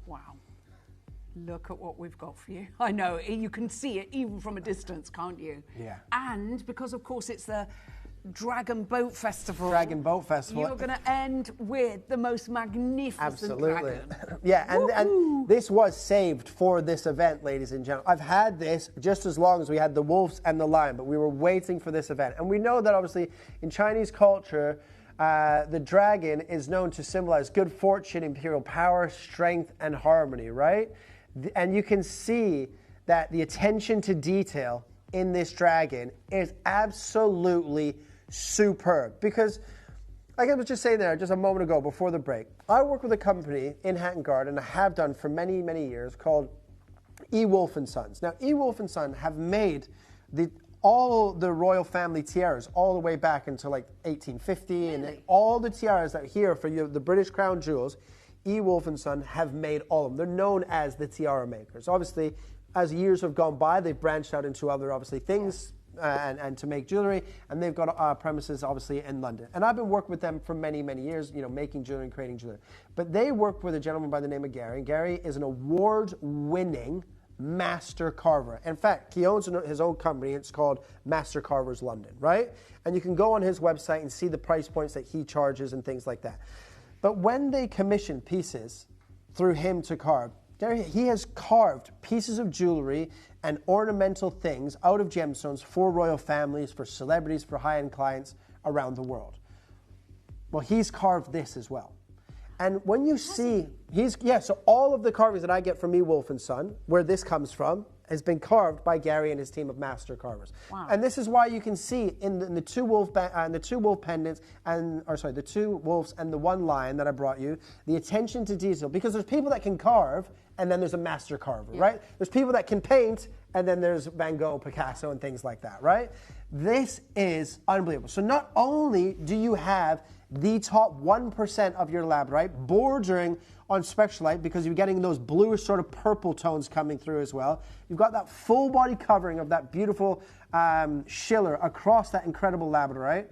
Wow. Look at what we've got for you. I know, you can see it even from a distance, can't you? Yeah. And because, of course, it's the Dragon Boat Festival. Dragon Boat Festival. You're going to end with the most magnificent Absolutely. dragon. Yeah, and this was saved for this event, ladies and gentlemen. I've had this just as long as we had the wolves and the lion, but we were waiting for this event. And we know that obviously in Chinese culture, the dragon is known to symbolize good fortune, imperial power, strength, and harmony, right? And you can see that the attention to detail in this dragon is absolutely superb. Because, like I was just saying there just a moment ago before the break, I work with a company in Hatton Garden, and I have done for many, many years, called E. Wolf & Sons. Now, E. Wolf & Son have made all the royal family tiaras all the way back into like 1850, really? And all the tiaras that are here for the British crown jewels, E. Wolf & Son have made all of them. They're known as the tiara makers. Obviously, as years have gone by, they've branched out into other, obviously, things and to make jewelry, and they've got premises, obviously, in London. And I've been working with them for many, many years, you know, making jewelry and creating jewelry. But they work with a gentleman by the name of Gary. Gary is an award-winning master carver. In fact, he owns his own company. It's called Master Carvers London, right? And you can go on his website and see the price points that he charges and things like that. But when they commission pieces through him to carve, he has carved pieces of jewelry and ornamental things out of gemstones for royal families, for celebrities, for high-end clients around the world. Well, he's carved this as well. And when you see, so all of the carvings that I get from E. Wolf & Son, where this comes from, has been carved by Gary and his team of master carvers. Wow. And this is why you can see in the two wolf pendants, the two wolves and the one lion that I brought you, the attention to detail. Because there's people that can carve, and then there's a master carver, right? There's people that can paint, and then there's Van Gogh, Picasso, and things like that, right? This is unbelievable. So not only do you have the top 1% of your labradorite bordering on spectralite, because you're getting those bluish sort of purple tones coming through as well. You've got that full body covering of that beautiful schiller across that incredible labradorite,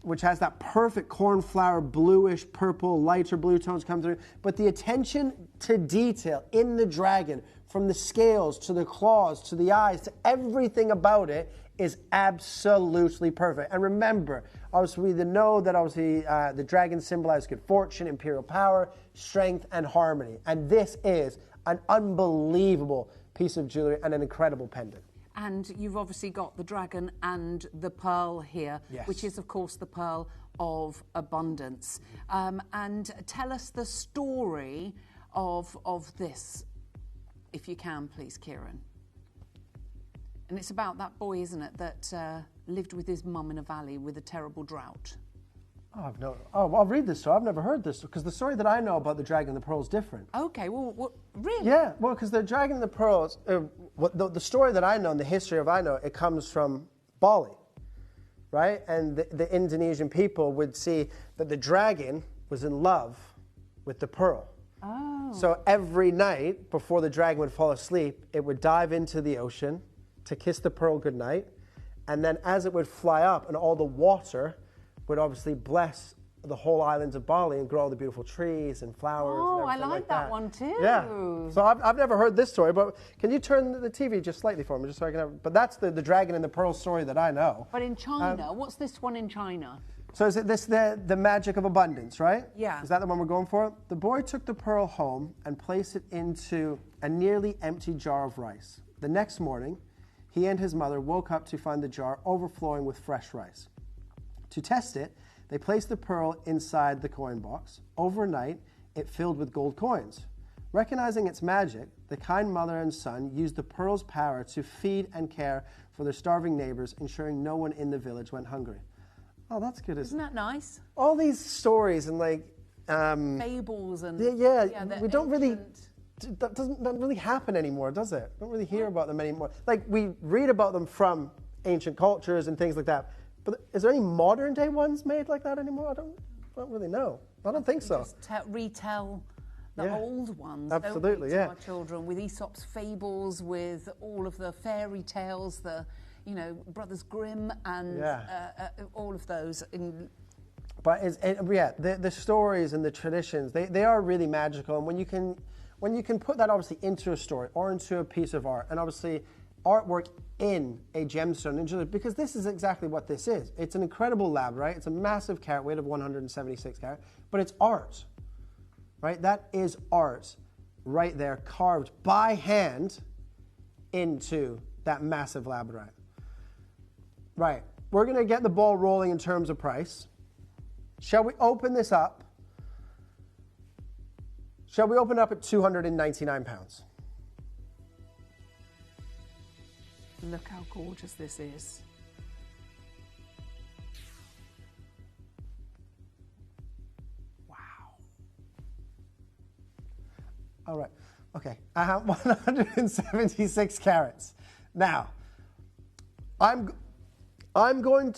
which has that perfect cornflower, bluish, purple, lighter blue tones come through. But the attention to detail in the dragon, from the scales to the claws to the eyes to everything about it, is absolutely perfect. And remember, obviously, we know that obviously the dragon symbolizes good fortune, imperial power, strength, and harmony. And this is an unbelievable piece of jewelry and an incredible pendant. And you've obviously got the dragon and the pearl here, which is, of course, the pearl of abundance. And tell us the story of this, if you can, please, Kieran. And it's about that boy, isn't it, that lived with his mum in a valley with a terrible drought. I'll read this story. I've never heard this, because the story that I know about the dragon and the pearl is different. Okay, well, really? Yeah, well, because the dragon and the pearls, the story that I know and the history of I know, it comes from Bali, right? And the Indonesian people would see that the dragon was in love with the pearl. Oh. So every night before the dragon would fall asleep, it would dive into the ocean to kiss the pearl goodnight. And then as it would fly up, and all the water would obviously bless the whole islands of Bali and grow all the beautiful trees and flowers. Oh, and I everything like that one too. Yeah. So I've never heard this story, but can you turn the TV just slightly for me, just so I can have? But that's the dragon and the pearl story that I know. But in China, what's this one in China? So is it this the magic of abundance, right? Yeah. Is that the one we're going for? The boy took the pearl home and placed it into a nearly empty jar of rice. The next morning, he and his mother woke up to find the jar overflowing with fresh rice. To test it, they placed the pearl inside the coin box. Overnight, it filled with gold coins. Recognizing its magic, the kind mother and son used the pearl's power to feed and care for their starving neighbors, ensuring no one in the village went hungry. Oh, that's good. Isn't that nice? All these stories and like fables and we don't really. That doesn't really happen anymore, does it? Don't really hear about them anymore. Like we read about them from ancient cultures and things like that. But is there any modern day ones made like that anymore? I don't really know. I don't think so. Just retell the old ones. Absolutely, to our children with Aesop's fables, with all of the fairy tales, the Brothers Grimm and all of those. But the stories and the traditions, they are really magical. And when you can put that obviously into a story or into a piece of art, and obviously artwork in a gemstone, because this is exactly what this is. It's an incredible lab, right? It's a massive carat weight of 176 carat, but it's art, right? That is art right there, carved by hand into that massive labradorite. Right, we're gonna get the ball rolling in terms of price. Shall we open this up? Shall we open up at £299? Look how gorgeous this is. Wow. All right, okay. I have 176 carats. Now, I'm going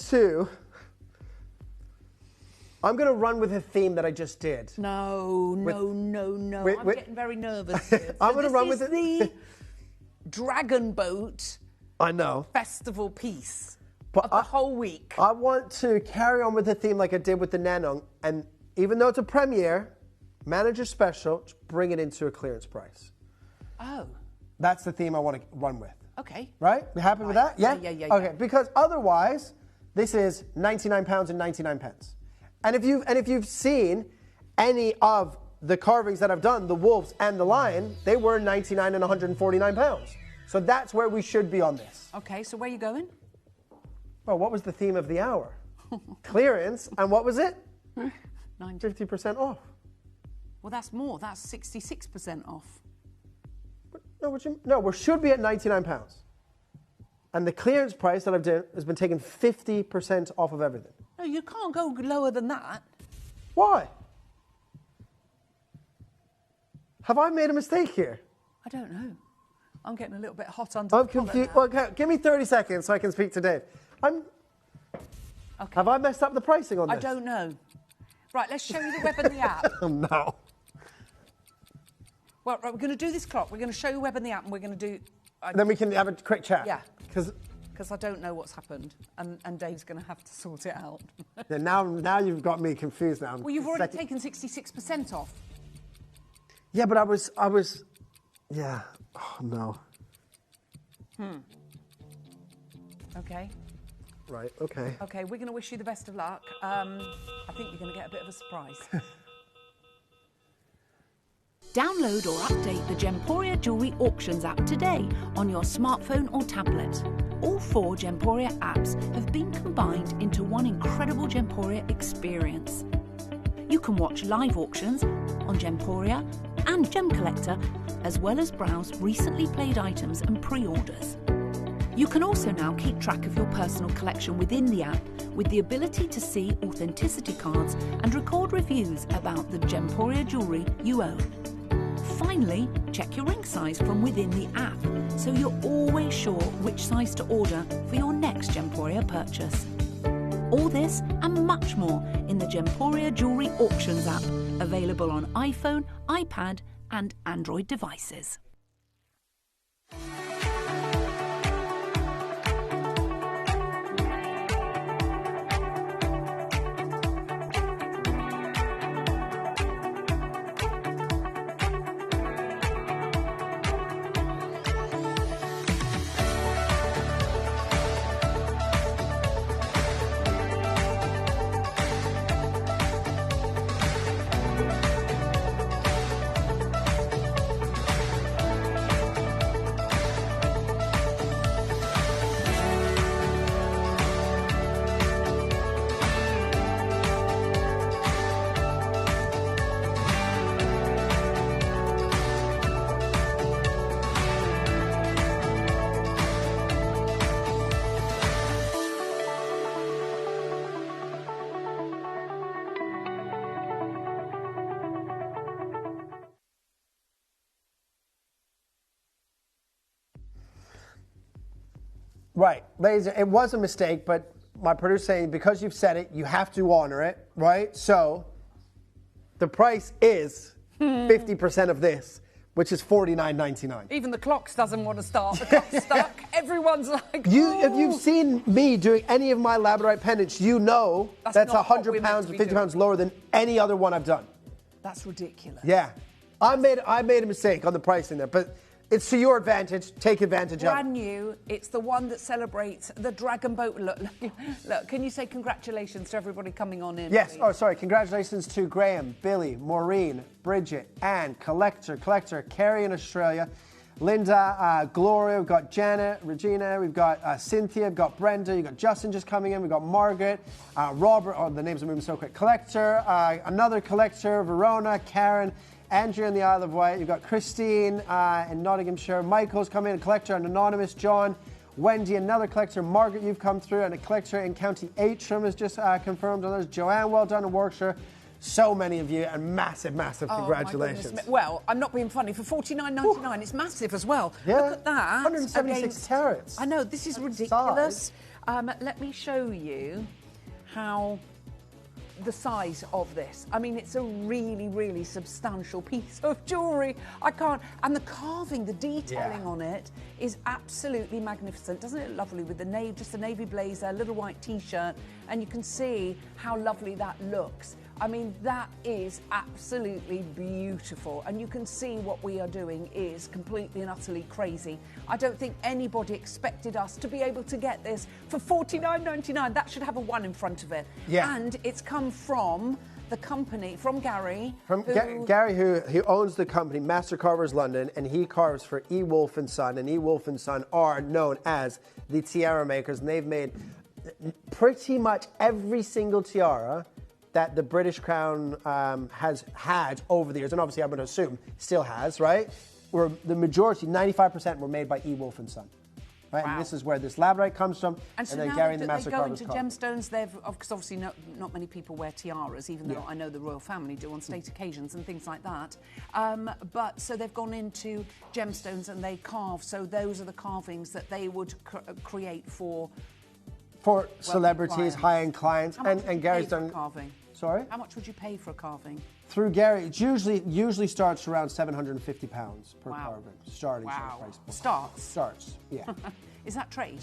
to run with a theme that I just did. No. I'm getting very nervous here. I'm going to run with the Dragon Boat. I know. Festival piece of the whole week. I want to carry on with the theme like I did with the Nanong, and even though it's a premiere, manager special, bring it into a clearance price. Oh. That's the theme I want to run with. Okay. Right? You happy with that? Yeah? Yeah. Okay, because otherwise, this is £99 and 99 pence. And if you've seen any of the carvings that I've done, the wolves and the lion, they were £99 and £149. So that's where we should be on this. Okay, so where are you going? Well, what was the theme of the hour? Clearance, and what was it? 50% off. Well, that's more. That's 66% off. No, we should be at £99. And the clearance price that I've done has been taken 50% off of everything. No, you can't go lower than that. Why? Have I made a mistake here? I don't know. I'm getting a little bit hot under I'm the collar confused. now. Well, give me 30 seconds so I can speak to Dave. Okay. Have I messed up the pricing on this? I don't know. Right, let's show you the web and the app. Oh, no. Well, right, we're going to do this clock. We're going to show you web and the app, and we're going to do... Then we can have a quick chat. Yeah. Because I don't know what's happened, and Dave's going to have to sort it out. Yeah, now you've got me confused now. Well, you've already taken 66% off. Yeah, but I was... Yeah. Oh, no. Okay. Right, okay. Okay, we're going to wish you the best of luck. I think you're going to get a bit of a surprise. Download or update the Gemporia Jewellery Auctions app today on your smartphone or tablet. All 4 Gemporia apps have been combined into one incredible Gemporia experience. You can watch live auctions on Gemporia and Gem Collector, as well as browse recently played items and pre-orders. You can also now keep track of your personal collection within the app with the ability to see authenticity cards and record reviews about the Gemporia jewellery you own. Finally, check your ring size from within the app so you're always sure which size to order for your next Gemporia purchase. All this and much more in the Gemporia Jewellery Auctions app, available on iPhone, iPad and Android devices. Right. Ladies, it was a mistake, but my producer's saying because you've said it, you have to honor it, right? So the price is 50% of this, which is $49.99. Even the clocks doesn't want to start. The clock's stuck. Everyone's like, If you've seen me doing any of my labradorite pendants, you know that's not what 100 we're pounds, meant to be 50 pounds lower than any other one I've done. That's ridiculous. Yeah. I made a mistake on the pricing there, but it's to your advantage. Take advantage of it. Brand new. It's the one that celebrates the dragon boat. Look, can you say congratulations to everybody coming on in? Yes. Please? Oh, sorry. Congratulations to Graham, Billy, Maureen, Bridget, Anne, Collector, Carrie in Australia, Linda, Gloria. We've got Janet, Regina. We've got Cynthia. We've got Brenda. You've got Justin just coming in. We've got Margaret, Robert. Oh, the names are moving so quick. Collector, another Collector, Verona, Karen, Andrew in the Isle of Wight. You've got Christine in Nottinghamshire. Michael's coming in, a Collector, an Anonymous. John, Wendy, another Collector. Margaret, you've come through, and a Collector in County Antrim has just confirmed. Others. Joanne, well done in Warwickshire. So many of you, and massive, massive congratulations. Well, I'm not being funny. For $49.99, it's massive as well. Yeah. Look at that. 176 carats. I know, this is ridiculous. Let me show you how the size of this. I mean, it's a really, really substantial piece of jewellery. And the carving, the detailing on it is absolutely magnificent. Doesn't it look lovely with just a navy blazer, little white T-shirt, and you can see how lovely that looks. I mean, that is absolutely beautiful. And you can see what we are doing is completely and utterly crazy. I don't think anybody expected us to be able to get this for $49.99. That should have a 1 in front of it. Yeah. And it's come from the company, from Gary. Gary, who owns the company, Master Carvers London, and he carves for E. Wolf & Son. And E. Wolf & Son are known as the tiara makers. And they've made pretty much every single tiara that the British Crown has had over the years, and obviously I'm going to assume still has, right? The majority, 95%, were made by E. Wolf & Son. Right? Wow. And this is where this labradorite comes from, And so then now Gary that and the Master they go Carvers into gemstones, because obviously not many people wear tiaras, even though I know the royal family do on state occasions and things like that. But so they've gone into gemstones and they carve. So those are the carvings that they would create for celebrities, high-end clients, and Gary's done carving. Sorry? How much would you pay for a carving? Through Gary, it usually starts around £750 per carving. Starting price. Starts, yeah. Is that trade?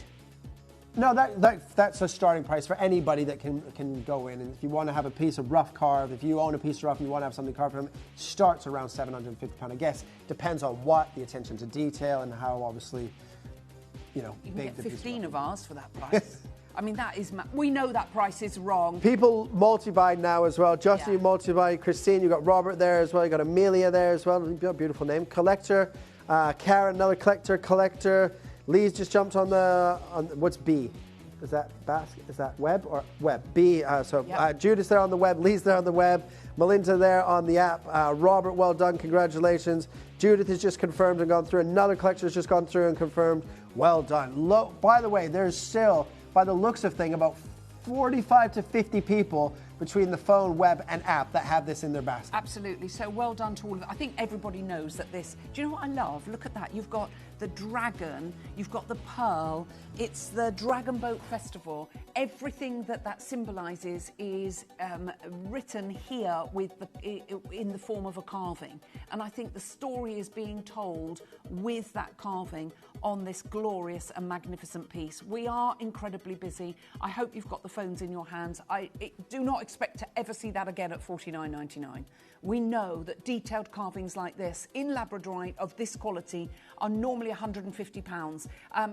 No, that's a starting price for anybody that can go in. And if you want to have a piece of rough carve, if you own a piece of rough and you want to have something carved from it, starts around £750. I guess depends on what, the attention to detail, and how obviously, You can big get the piece 15 of ours for that price. I mean, that is... we know that price is wrong. People multi-buy now as well. Justin, you multi-buy. Christine, you've got Robert there as well. You've got Amelia there as well. Beautiful name. Collector. Karen, another Collector. Lee's just jumped on what's B? Is that basket? Is that web or web? B. Judith's there on the web. Lee's there on the web. Melinda there on the app. Robert, well done. Congratulations. Judith has just confirmed and gone through. Another Collector has just gone through and confirmed. Well done. By the way, there's still, by the looks of things, about 45 to 50 people between the phone, web and app that have this in their basket. Absolutely. So well done to all of it. I think everybody knows that this... Do you know what I love? Look at that. You've got the dragon, you've got the pearl. It's the Dragon Boat Festival. Everything that symbolises is written here in the form of a carving. And I think the story is being told with that carving on this glorious and magnificent piece. We are incredibly busy. I hope you've got the phones in your hands. I do not expect to ever see that again at $49.99. We know that detailed carvings like this in labradorite of this quality are normally £150.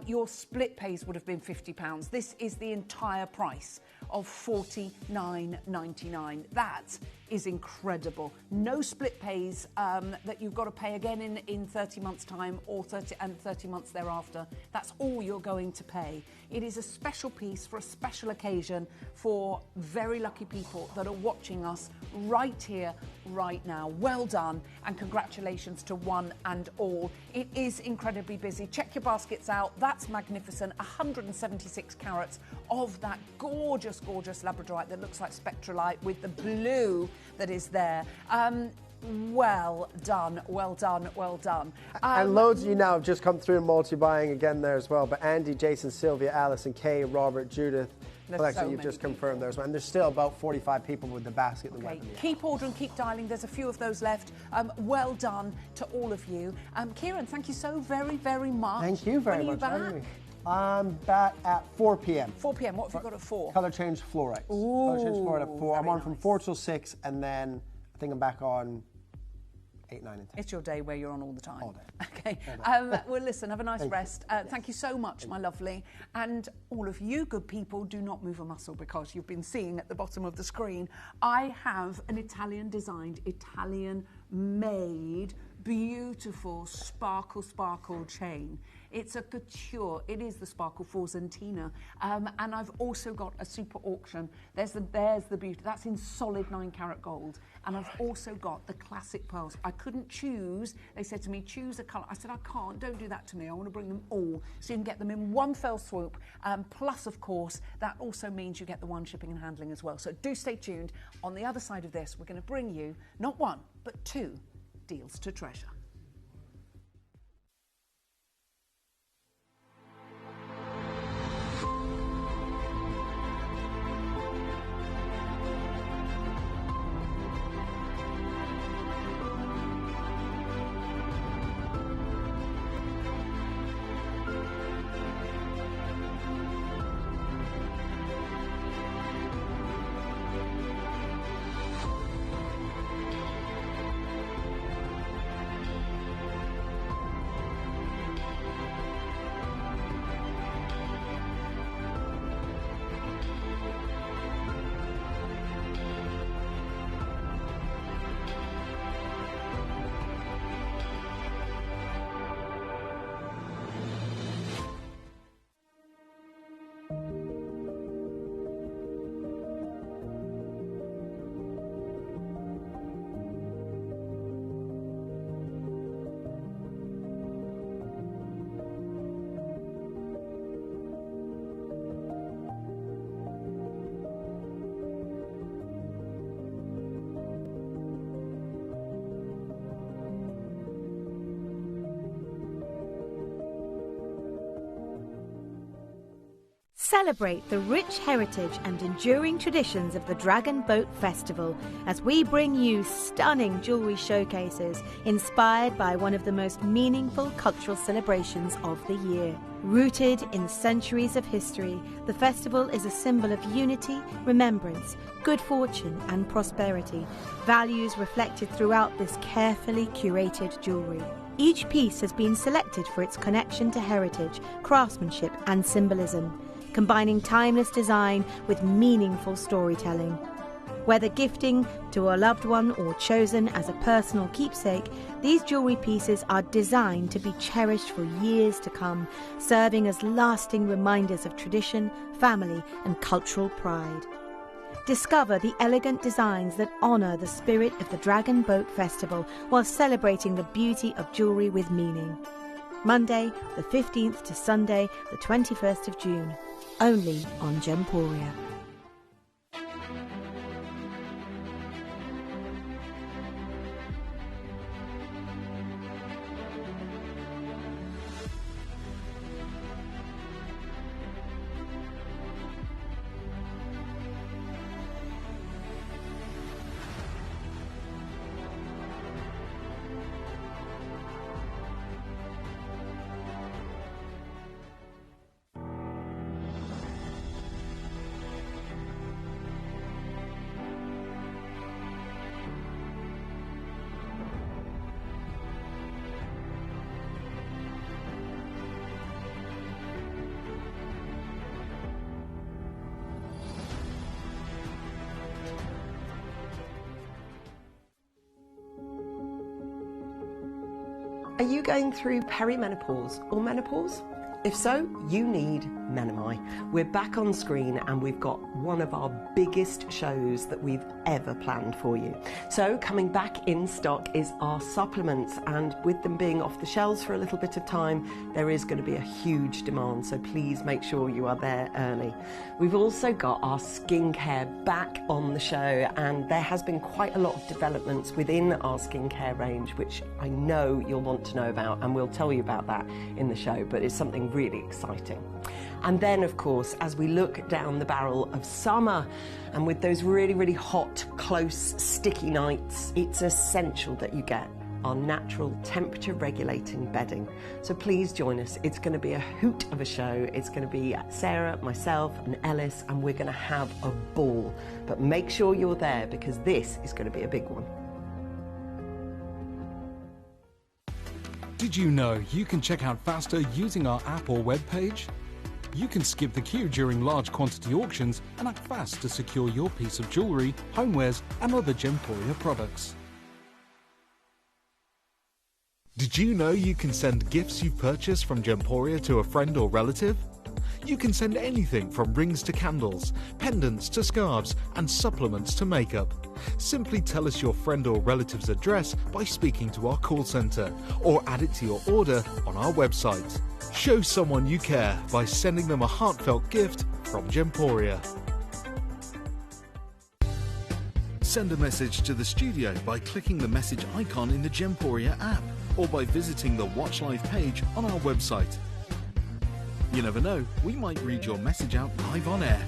Your split pays would have been £50. This is the entire price of $49.99. That is incredible. No split pays that you've got to pay again in 30 months' time or 30 months thereafter. That's all you're going to pay. It is a special piece for a special occasion for very lucky people that are watching us right here, right now. Well done, and congratulations to one and all. It is incredibly busy. Check your baskets out. That's magnificent. 176 carats of that gorgeous, gorgeous labradorite that looks like spectralite with the blue that is there. Well done, well done, well done. And loads of you now have just come through and multi-buying again there as well. But Andy, Jason, Sylvia, Alison, Kay, Robert, Judith, There's Alexa, so you've many just confirmed there as well. And there's still about 45 people with the basket. Okay, keep ordering, keep dialing. There's a few of those left. Well done to all of you. Kieran, thank you so very, very much. Thank you very much. When are you back? I'm back at 4 p.m. 4 p.m. What have you got at 4? Colour change fluorides. Colour change fluoride at 4. I'm on from 4 till 6, and then I think I'm back on 8, 9, and 10. It's your day where you're on all the time. All day. Okay. Well, listen, have a nice rest. Thank you so much, my lovely. And all of you good people, do not move a muscle, because you've been seeing at the bottom of the screen, I have an Italian-designed, Italian-made, beautiful sparkle chain. It's a couture. It is the Sparkle Forzentina. And I've also got a super auction. There's the beauty. That's in solid 9-carat gold. And I've also got the classic pearls. I couldn't choose. They said to me, choose a colour. I said, I can't. Don't do that to me. I want to bring them all. So you can get them in one fell swoop. Plus, of course, that also means you get the one shipping and handling as well. So do stay tuned. On the other side of this, we're going to bring you not one, but 2 deals to treasure. Celebrate the rich heritage and enduring traditions of the Dragon Boat Festival as we bring you stunning jewellery showcases inspired by one of the most meaningful cultural celebrations of the year. Rooted in centuries of history, the festival is a symbol of unity, remembrance, good fortune and prosperity, values reflected throughout this carefully curated jewellery. Each piece has been selected for its connection to heritage, craftsmanship and symbolism, combining timeless design with meaningful storytelling. Whether gifting to a loved one or chosen as a personal keepsake, these jewellery pieces are designed to be cherished for years to come, serving as lasting reminders of tradition, family and cultural pride. Discover the elegant designs that honour the spirit of the Dragon Boat Festival while celebrating the beauty of jewellery with meaning. Monday the 15th to Sunday the 21st of June. Only on Gemporia. Are you going through perimenopause or menopause? If so, you need Menamai. We're back on screen and we've got one of our biggest shows that we've ever planned for you. So coming back in stock is our supplements, and with them being off the shelves for a little bit of time, there is going to be a huge demand, so please make sure you are there early. We've also got our skincare back on the show, and there has been quite a lot of developments within our skincare range, which I know you'll want to know about, and we'll tell you about that in the show, but it's something really exciting. And then, of course, as we look down the barrel of summer, and with those really, really hot, close, sticky nights, it's essential that you get our natural temperature regulating bedding. So please join us. It's going to be a hoot of a show. It's going to be Sarah, myself and Ellis, and we're going to have a ball. But make sure you're there, because this is going to be a big one. Did you know you can check out faster using our app or web page? You can skip the queue during large quantity auctions and act fast to secure your piece of jewellery, homewares and other Gemporia products. Did you know you can send gifts you've purchased from Gemporia to a friend or relative? You can send anything from rings to candles, pendants to scarves, and supplements to makeup. Simply tell us your friend or relative's address by speaking to our call centre, or add it to your order on our website. Show someone you care by sending them a heartfelt gift from Gemporia. Send a message to the studio by clicking the message icon in the Gemporia app, or by visiting the Watch Live page on our website. You never know, we might read your message out live on air.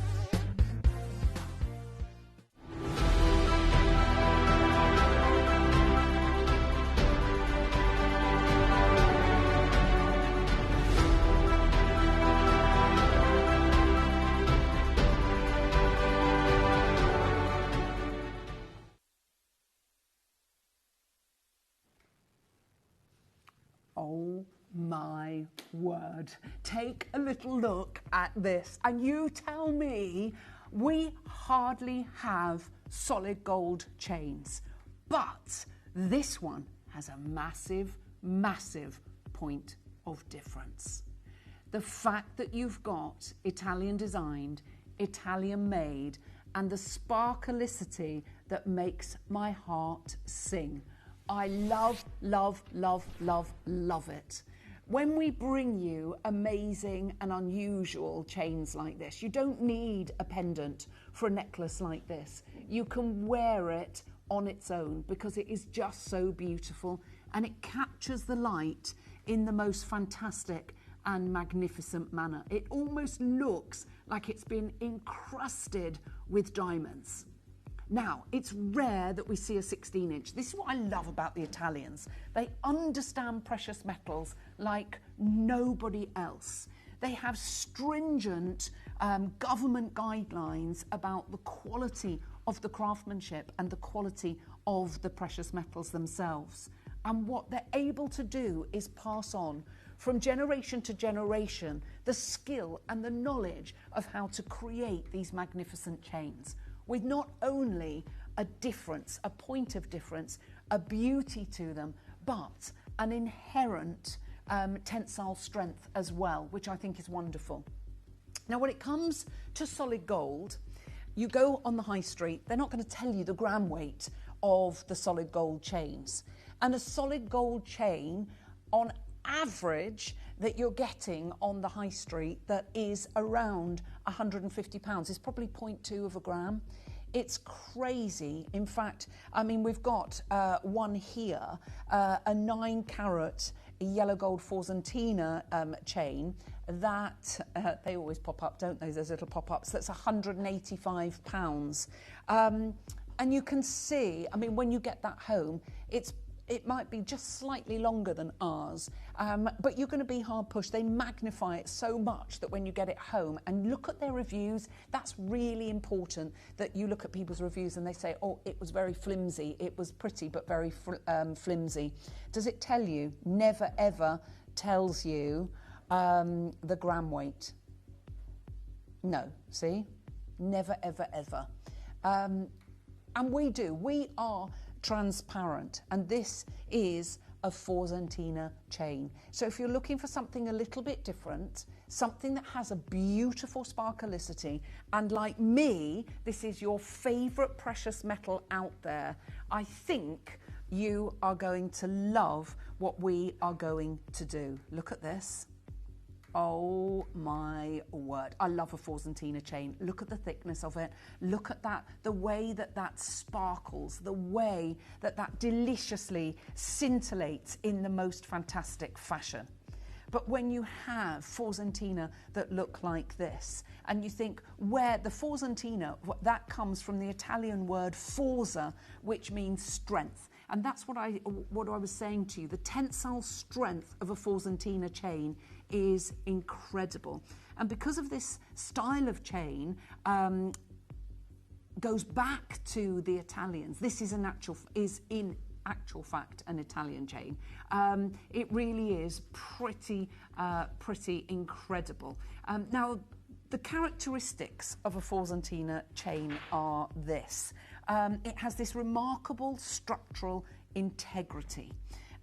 Oh my word. Take a little look at this and you tell me we hardly have solid gold chains, but this one has a massive, massive point of difference. The fact that you've got Italian designed, Italian made, and the sparklicity that makes my heart sing. I love, love, love, love, love it. When we bring you amazing and unusual chains like this, you don't need a pendant for a necklace like this. You can wear it on its own because it is just so beautiful, and it captures the light in the most fantastic and magnificent manner. It almost looks like it's been encrusted with diamonds. Now, it's rare that we see a 16-inch. This is what I love about the Italians. They understand precious metals like nobody else. They have stringent government guidelines about the quality of the craftsmanship and the quality of the precious metals themselves. And what they're able to do is pass on from generation to generation the skill and the knowledge of how to create these magnificent chains, with not only a difference, a point of difference, a beauty to them, but an inherent tensile strength as well, which I think is wonderful. Now, when it comes to solid gold, you go on the high street, they're not going to tell you the gram weight of the solid gold chains. And a solid gold chain, on average, that you're getting on the high street that is around £150 is probably 0.2 of a gram. It's crazy. In fact, I mean, we've got one here, a 9-carat yellow gold Forzentina chain that they always pop up, don't they? Those little pop-ups. That's £185. And you can see, I mean, when you get that home, it might be just slightly longer than ours, but you're going to be hard pushed. They magnify it so much that when you get it home and look at their reviews, that's really important, that you look at people's reviews and they say, oh, it was very flimsy, it was pretty but very flimsy. Does it tell you? Never ever tells you the gram weight. No, see? Never, ever, ever. And we are transparent, and this is of Forzentina chain. So if you're looking for something a little bit different, something that has a beautiful sparklicity, and like me, this is your favourite precious metal out there, I think you are going to love what we are going to do. Look at this. Oh my word. I love a Forzentina chain. Look at the thickness of it. Look at that, the way that that sparkles, the way that that deliciously scintillates in the most fantastic fashion. But when you have Forzentina that look like this, and you think where the Forzentina, that comes from the Italian word forza, which means strength. And that's what I was saying to you. The tensile strength of a Forzentina chain is incredible. And because of this style of chain, goes back to the Italians. This is in actual fact an Italian chain. It really is pretty incredible. Now, the characteristics of a Forzentina chain are this. It has this remarkable structural integrity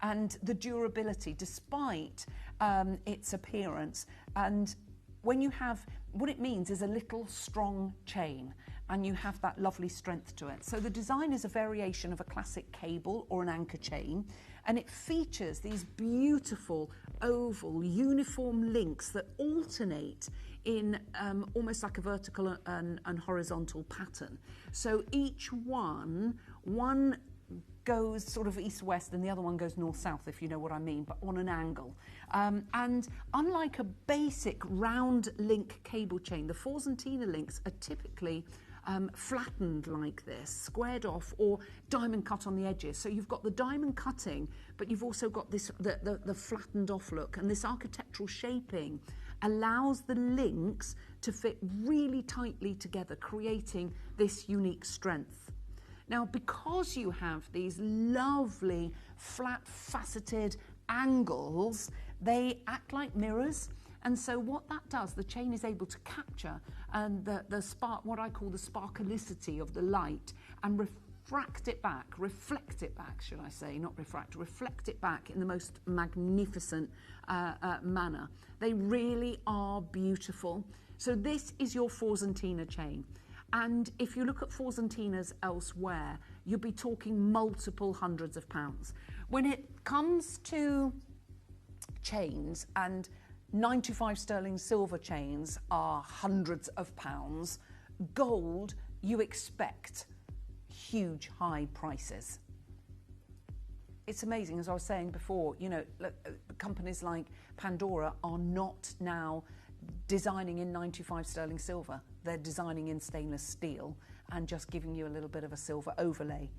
and the durability despite its appearance. And when you have, what it means is a little strong chain, and you have that lovely strength to it. So the design is a variation of a classic cable or an anchor chain, and it features these beautiful oval uniform links that alternate in almost like a vertical and horizontal pattern. So each one goes sort of east-west and the other one goes north-south, if you know what I mean, but on an angle. And unlike a basic round link cable chain, the Forzentina links are typically flattened like this, squared off or diamond cut on the edges. So you've got the diamond cutting, but you've also got this the flattened off look, and this architectural shaping allows the links to fit really tightly together, creating this unique strength. Now, because you have these lovely flat faceted angles, they act like mirrors. And so what that does, the chain is able to capture the spark, what I call the sparklicity of the light, and reflect it back, should I say, not refract, reflect it back in the most magnificent manner. They really are beautiful. So this is your Forzentina chain. And if you look at Forzentinas elsewhere, you'll be talking multiple hundreds of pounds. When it comes to chains, and 925 sterling silver chains are hundreds of pounds, gold, you expect huge high prices. It's amazing, as I was saying before, you know, companies like Pandora are not now designing in 925 sterling silver. They're designing in stainless steel and just giving you a little bit of a silver overlay.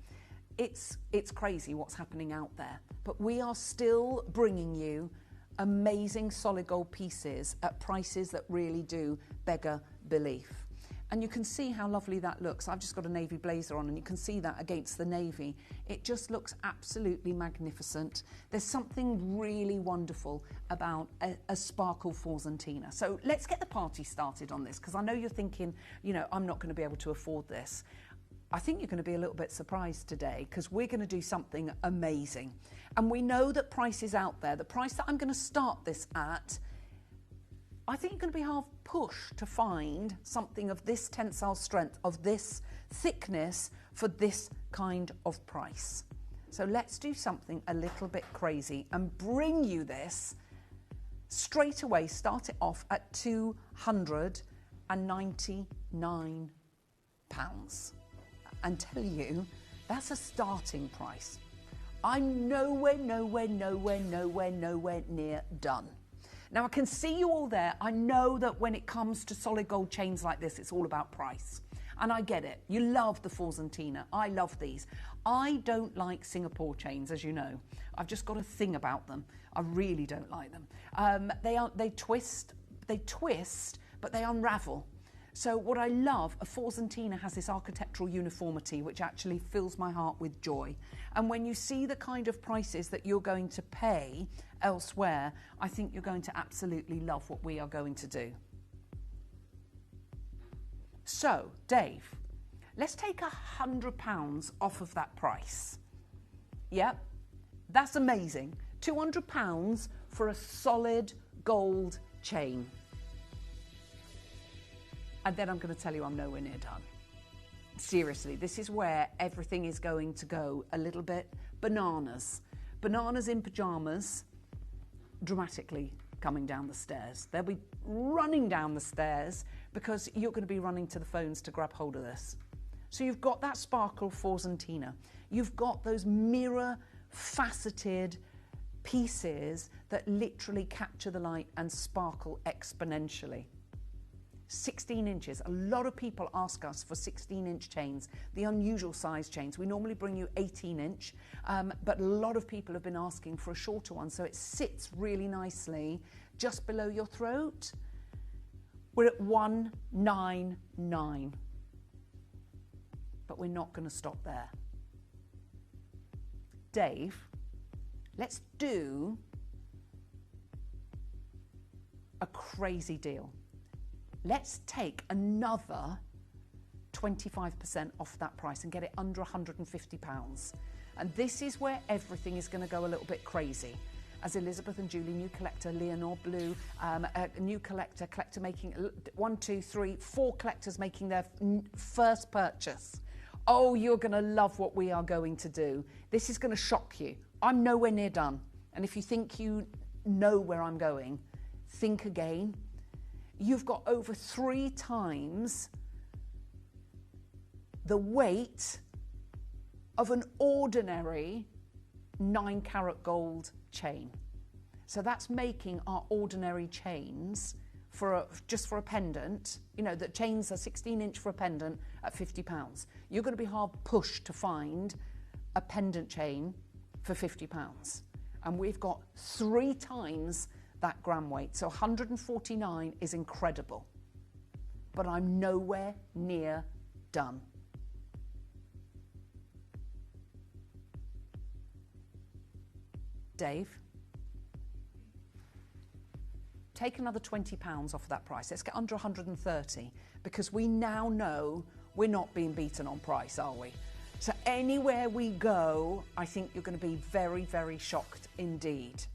It's crazy what's happening out there, but we are still bringing you amazing solid gold pieces at prices that really do beggar belief. And you can see how lovely that looks. I've just got a navy blazer on, and you can see that against the navy. It just looks absolutely magnificent. There's something really wonderful about a sparkle Forzentina. So let's get the party started on this, because I know you're thinking, you know, I'm not going to be able to afford this. I think you're going to be a little bit surprised today, because we're going to do something amazing. And we know that prices out there, the price that I'm going to start this at, I think you're going to be half pushed to find something of this tensile strength, of this thickness, for this kind of price. So let's do something a little bit crazy and bring you this straight away. Start it off at £299 and tell you that's a starting price. I'm nowhere near done. Now, I can see you all there. I know that when it comes to solid gold chains like this, it's all about price. And I get it. You love the Forzentina. I love these. I don't like Singapore chains, as you know. I've just got a thing about them. I really don't like them. They twist, but they unravel. So what I love, a Forzentina has this architectural uniformity which actually fills my heart with joy. And when you see the kind of prices that you're going to pay elsewhere, I think you're going to absolutely love what we are going to do. So, Dave, let's take £100 off of that price. Yep. That's amazing. £200 for a solid gold chain. And then I'm going to tell you I'm nowhere near done. Seriously, this is where everything is going to go a little bit bananas. Bananas in pyjamas, dramatically coming down the stairs. They'll be running down the stairs because you're going to be running to the phones to grab hold of this. So you've got that sparkle Forzentina. You've got those mirror faceted pieces that literally capture the light and sparkle exponentially. 16 inches. A lot of people ask us for 16-inch chains, the unusual size chains. We normally bring you 18-inch, but a lot of people have been asking for a shorter one, so it sits really nicely just below your throat. We're at 199, but we're not going to stop there. Dave, let's do a crazy deal. Let's take another 25% off that price and get it under £150. And this is where everything is going to go a little bit crazy. As Elizabeth and Julie, new collector, Leonore Blue, new collector making 4 collectors making their first purchase. Oh, you're going to love what we are going to do. This is going to shock you. I'm nowhere near done. And if you think you know where I'm going, think again. You've got over 3 times the weight of an ordinary 9-carat gold chain. So that's making our ordinary chains just for a pendant. You know, the chains are 16-inch for a pendant at £50. You're going to be hard pushed to find a pendant chain for £50. And we've got 3 times that gram weight. So 149 is incredible. But I'm nowhere near done. Dave, take another £20 off of that price. Let's get under 130 because we now know we're not being beaten on price, are we? So anywhere we go, I think you're going to be very, very shocked indeed.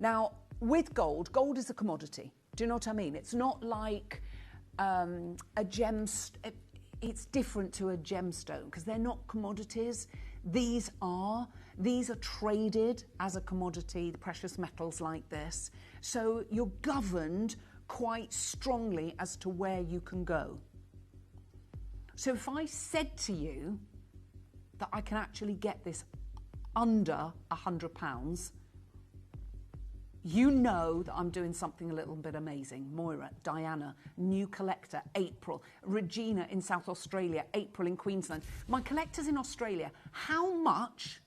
Now, with gold, gold is a commodity. Do you know what I mean? It's not like a gem. It's different to a gemstone because they're not commodities. These are traded as a commodity, the precious metals like this. So you're governed quite strongly as to where you can go. So if I said to you that I can actually get this under £100, you know that I'm doing something a little bit amazing. Moira, Diana, new collector, April, Regina in South Australia, April in Queensland. My collectors in Australia, how much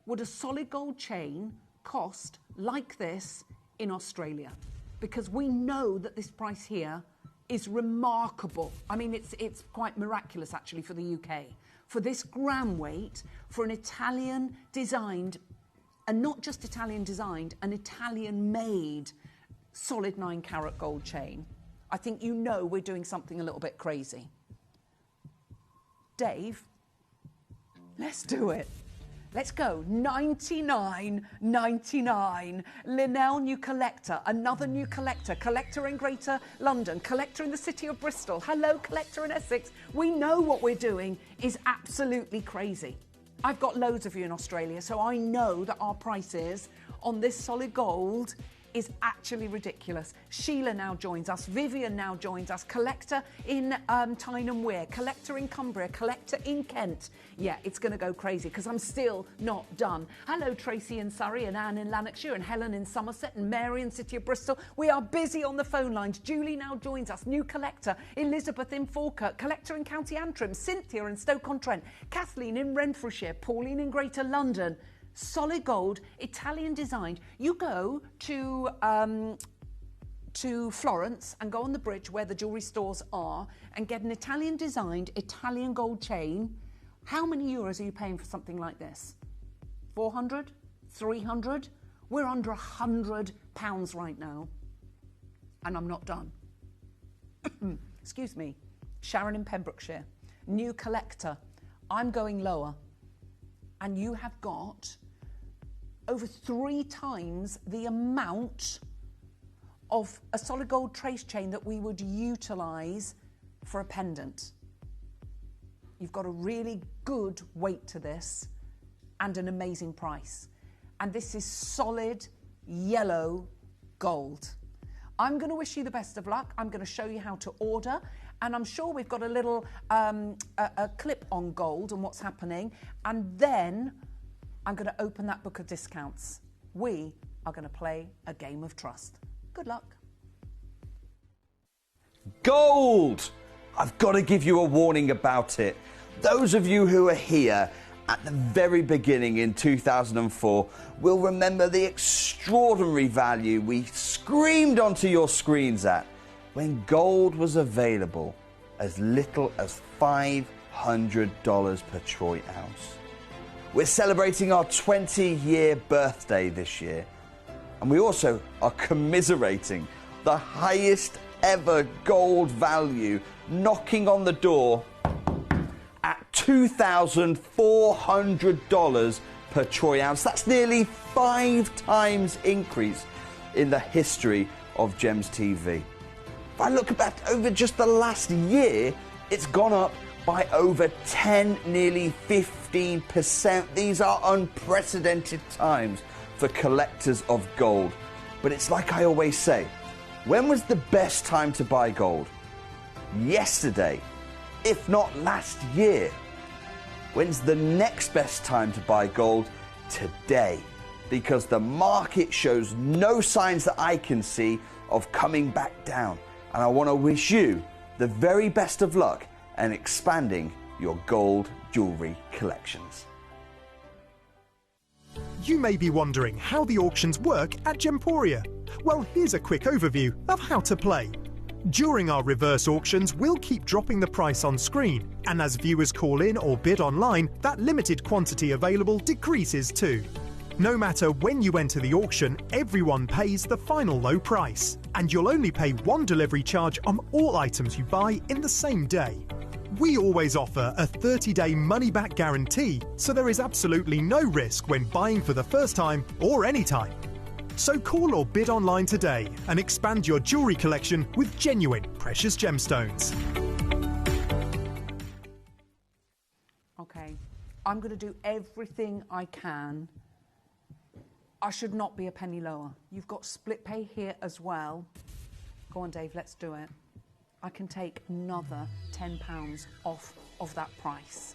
would a solid gold chain cost like this in Australia? Because we know that this price here is remarkable. I mean, it's quite miraculous actually for the UK. For this gram weight, for an Italian designed, and not just Italian designed, an Italian made solid 9-carat gold chain. I think you know we're doing something a little bit crazy. Dave, let's do it. Let's go. $99.99. Linnell, new collector. Another new collector. Collector in Greater London. Collector in the city of Bristol. Hello, collector in Essex. We know what we're doing is absolutely crazy. I've got loads of you in Australia, so I know that our prices on this solid gold is actually ridiculous. Sheila now joins us. Vivian now joins us. Collector in Tyne Wear. Collector in Cumbria. Collector in Kent. Yeah, it's going to go crazy because I'm still not done. Hello, Tracy in Surrey and Anne in Lanarkshire and Helen in Somerset and Mary in City of Bristol. We are busy on the phone lines. Julie now joins us. New collector. Elizabeth in Falkirk. Collector in County Antrim. Cynthia in Stoke-on-Trent. Kathleen in Renfrewshire. Pauline in Greater London. Solid gold, Italian designed. You go to Florence and go on the bridge where the jewellery stores are and get an Italian designed Italian gold chain. How many euros are you paying for something like this? 400? 300? We're under £100 right now. And I'm not done. Excuse me. Sharon in Pembrokeshire. New collector. I'm going lower. And you have got over 3 times the amount of a solid gold trace chain that we would utilise for a pendant. You've got a really good weight to this and an amazing price. And this is solid yellow gold. I'm going to wish you the best of luck. I'm going to show you how to order. And I'm sure we've got a little a clip on gold and what's happening. And then I'm going to open that book of discounts. We are going to play a game of trust. Good luck. Gold! I've got to give you a warning about it. Those of you who are here at the very beginning in 2004 will remember the extraordinary value we screamed onto your screens at when gold was available as little as $500 per troy ounce. We're celebrating our 20-year birthday this year, and we also are commiserating the highest ever gold value knocking on the door at $2,400 per troy ounce. That's nearly 5 times increase in the history of Gems TV. If I look back over just the last year, it's gone up by over 10, nearly 15%. These are unprecedented times for collectors of gold. But it's like I always say, when was the best time to buy gold? Yesterday, if not last year. When's the next best time to buy gold? Today. Because the market shows no signs that I can see of coming back down. And I want to wish you the very best of luck and expanding your gold jewellery collections. You may be wondering how the auctions work at Gemporia. Well, here's a quick overview of how to play. During our reverse auctions, we'll keep dropping the price on screen, and as viewers call in or bid online, that limited quantity available decreases too. No matter when you enter the auction, everyone pays the final low price, and you'll only pay one delivery charge on all items you buy in the same day. We always offer a 30-day money-back guarantee, so there is absolutely no risk when buying for the first time or any time. So call or bid online today and expand your jewellery collection with genuine precious gemstones. Okay, I'm going to do everything I can. I should not be a penny lower. You've got split pay here as well. Go on, Dave, let's do it. I can take another £10 off of that price.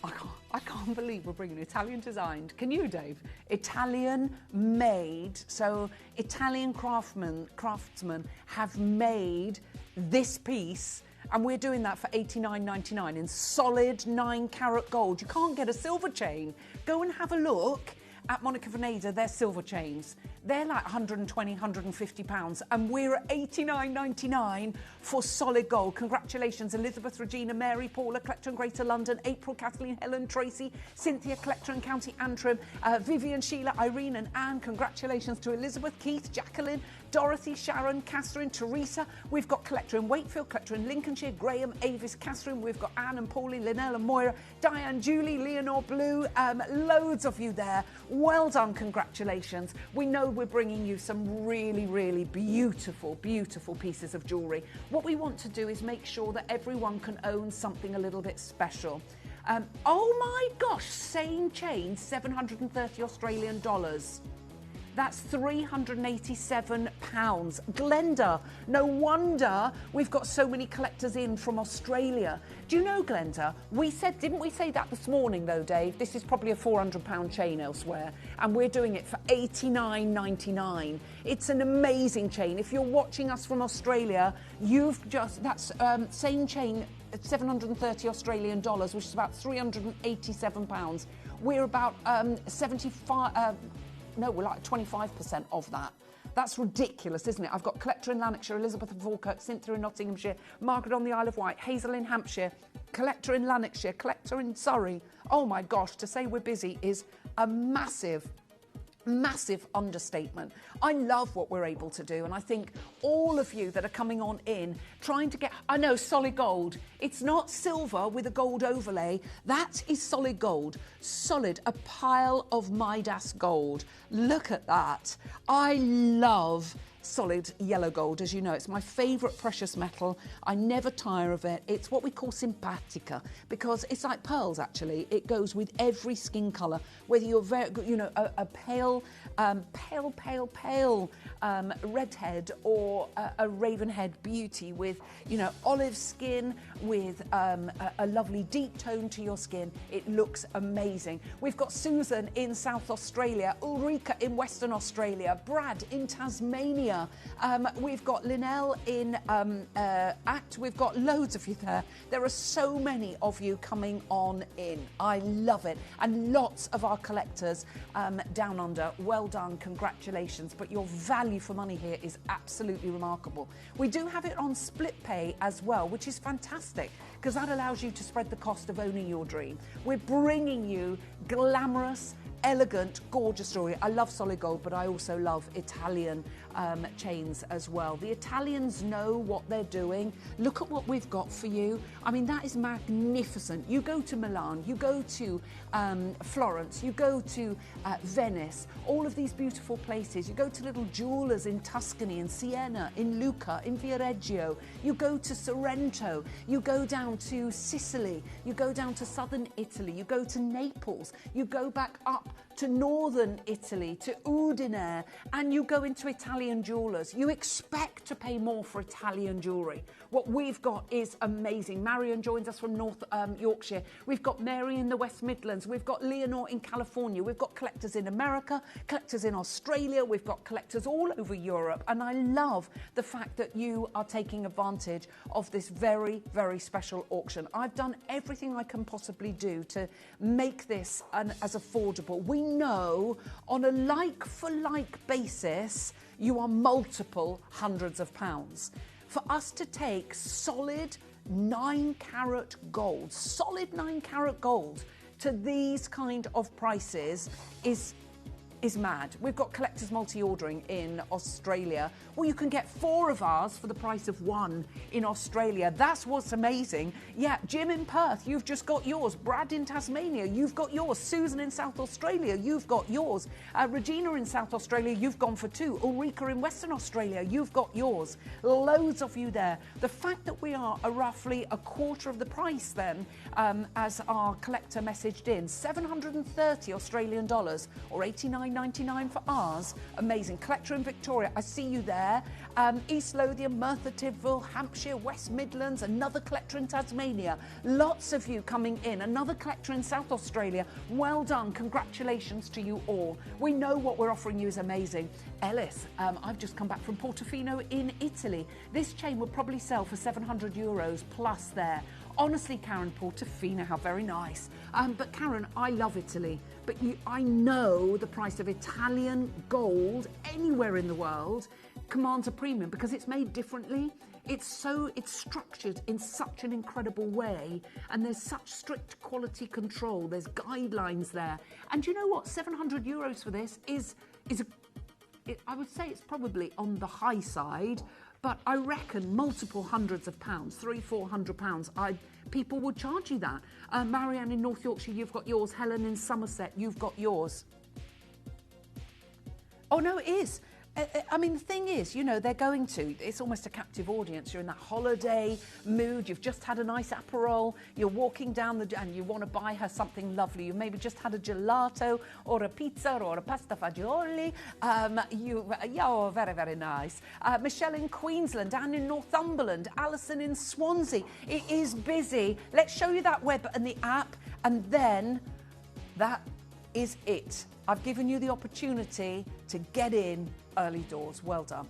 I can't believe we're bringing Italian designed. Can you, Dave? Italian made. So Italian craftsmen have made this piece, and we're doing that for £89.99 in solid 9-carat gold. You can't get a silver chain. Go and have a look at Monica Veneda, their silver chains. They're like £120, £150, and we're at £89.99 for solid gold. Congratulations, Elizabeth, Regina, Mary, Paula, Collector in Greater London, April, Kathleen, Helen, Tracy, Cynthia, Collector in County Antrim, Vivian, Sheila, Irene and Anne. Congratulations to Elizabeth, Keith, Jacqueline, Dorothy, Sharon, Catherine, Teresa. We've got Collector in Wakefield, Collector in Lincolnshire, Graham, Avis, Catherine. We've got Anne and Paulie, Linnell and Moira, Diane, Julie, Leonore, Blue. Loads of you there. Well done, congratulations. We know we're bringing you some really, really beautiful, beautiful pieces of jewellery. What we want to do is make sure that everyone can own something a little bit special. Oh my gosh, same chain, 730 Australian dollars. That's £387. Glenda, no wonder we've got so many collectors in from Australia. Do you know, Glenda, didn't we say that this morning though, Dave? This is probably a £400 chain elsewhere, and we're doing it for $89.99. It's an amazing chain. If you're watching us from Australia, that's same chain, 730 Australian dollars, which is about £387. We're about 25% of that. That's ridiculous, isn't it? I've got Collector in Lanarkshire, Elizabeth of Falkirk, Cynthia in Nottinghamshire, Margaret on the Isle of Wight, Hazel in Hampshire, Collector in Lanarkshire, Collector in Surrey. Oh my gosh, to say we're busy is a massive massive understatement. I love what we're able to do, and I think all of you that are coming on in trying to get, I know, solid gold. It's not silver with a gold overlay. That is solid gold. Solid, a pile of Midas gold. Look at that. I love solid yellow gold. As you know, it's my favourite precious metal. I never tire of it. It's what we call simpatica, because it's like pearls, actually. It goes with every skin colour, whether you're very, you know, a pale redhead or a ravenhead beauty with, you know, olive skin with a lovely deep tone to your skin. It looks amazing. We've got Susan in South Australia, Ulrika in Western Australia, Brad in Tasmania. We've got Linnell in Act. We've got loads of you there. There are so many of you coming on in. I love it. And lots of our collectors down under. Well done. Congratulations. But your value for money here is absolutely remarkable. We do have it on split pay as well, which is fantastic, because that allows you to spread the cost of owning your dream. We're bringing you glamorous, elegant, gorgeous jewellery. I love solid gold, but I also love Italian chains as well. The Italians know what they're doing. Look at what we've got for you. I mean, that is magnificent. You go to Milan, you go to Florence, you go to Venice, all of these beautiful places. You go to little jewellers in Tuscany, in Siena, in Lucca, in Viareggio. You go to Sorrento, you go down to Sicily, you go down to southern Italy, you go to Naples, you go back up to northern Italy, to Udine, and you go into Italian jewellers. You expect to pay more for Italian jewellery. What we've got is amazing. Marion joins us from North Yorkshire. We've got Mary in the West Midlands. We've got Leonore in California. We've got collectors in America, collectors in Australia. We've got collectors all over Europe. And I love the fact that you are taking advantage of this very, very special auction. I've done everything I can possibly do to make this as affordable. We know on a like-for-like basis, you are multiple hundreds of pounds. For us to take solid 9-carat gold, to these kind of prices is mad. We've got collectors multi-ordering in Australia. Well, you can get 4 of ours for the price of 1 in Australia. That's what's amazing. Yeah, Jim in Perth, you've just got yours. Brad in Tasmania, you've got yours. Susan in South Australia, you've got yours. Regina in South Australia, you've gone for 2. Ulrika in Western Australia, you've got yours. Loads of you there. The fact that we are roughly a quarter of the price then, as our collector messaged in, 730 Australian dollars or $89.99 for ours. Amazing. Collector in Victoria, I see you there. East Lothian, Merthyr Tydfil, Hampshire, West Midlands, another collector in Tasmania. Lots of you coming in. Another collector in South Australia. Well done. Congratulations to you all. We know what we're offering you is amazing. Ellis, I've just come back from Portofino in Italy. This chain would probably sell for €700 plus there. Honestly, Karen, Portofino, how very nice. But Karen, I love Italy. But I know the price of Italian gold anywhere in the world commands a premium because it's made differently. It's structured in such an incredible way, and there's such strict quality control. There's guidelines there. And do you know what? €700 for this I would say it's probably on the high side, but I reckon multiple hundreds of pounds, £300-400, people would charge you that. Marianne in North Yorkshire, you've got yours. Helen in Somerset, you've got yours. Oh no, it is. I mean, the thing is, you know, it's almost a captive audience. You're in that holiday mood. You've just had a nice Aperol. You're walking down and you want to buy her something lovely. You maybe just had a gelato or a pizza or a pasta fagioli. Very, very nice. Michelle in Queensland, Anne in Northumberland, Alison in Swansea. It is busy. Let's show you that web and the app, and then that is it. I've given you the opportunity to get in early doors. Well done.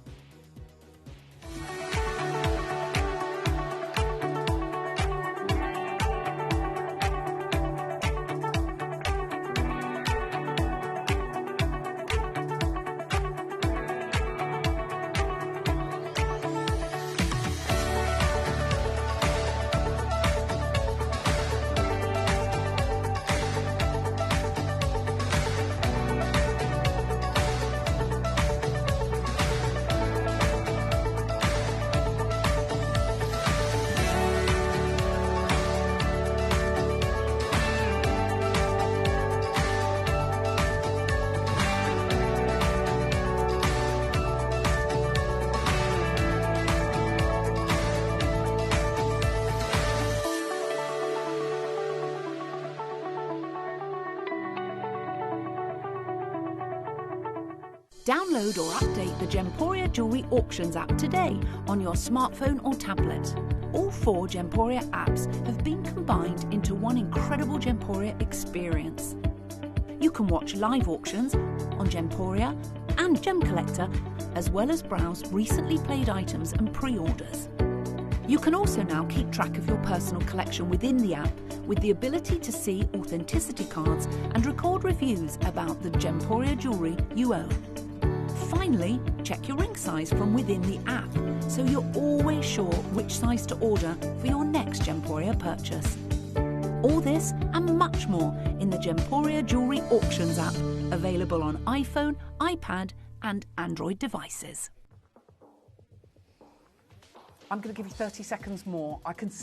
Download or update the Gemporia Jewellery Auctions app today on your smartphone or tablet. All 4 Gemporia apps have been combined into one incredible Gemporia experience. You can watch live auctions on Gemporia and Gem Collector, as well as browse recently played items and pre-orders. You can also now keep track of your personal collection within the app with the ability to see authenticity cards and record reviews about the Gemporia jewellery you own. Finally, check your ring size from within the app so you're always sure which size to order for your next Gemporia purchase. All this and much more in the Gemporia Jewellery Auctions app, available on iPhone, iPad and Android devices. I'm going to give you 30 seconds more.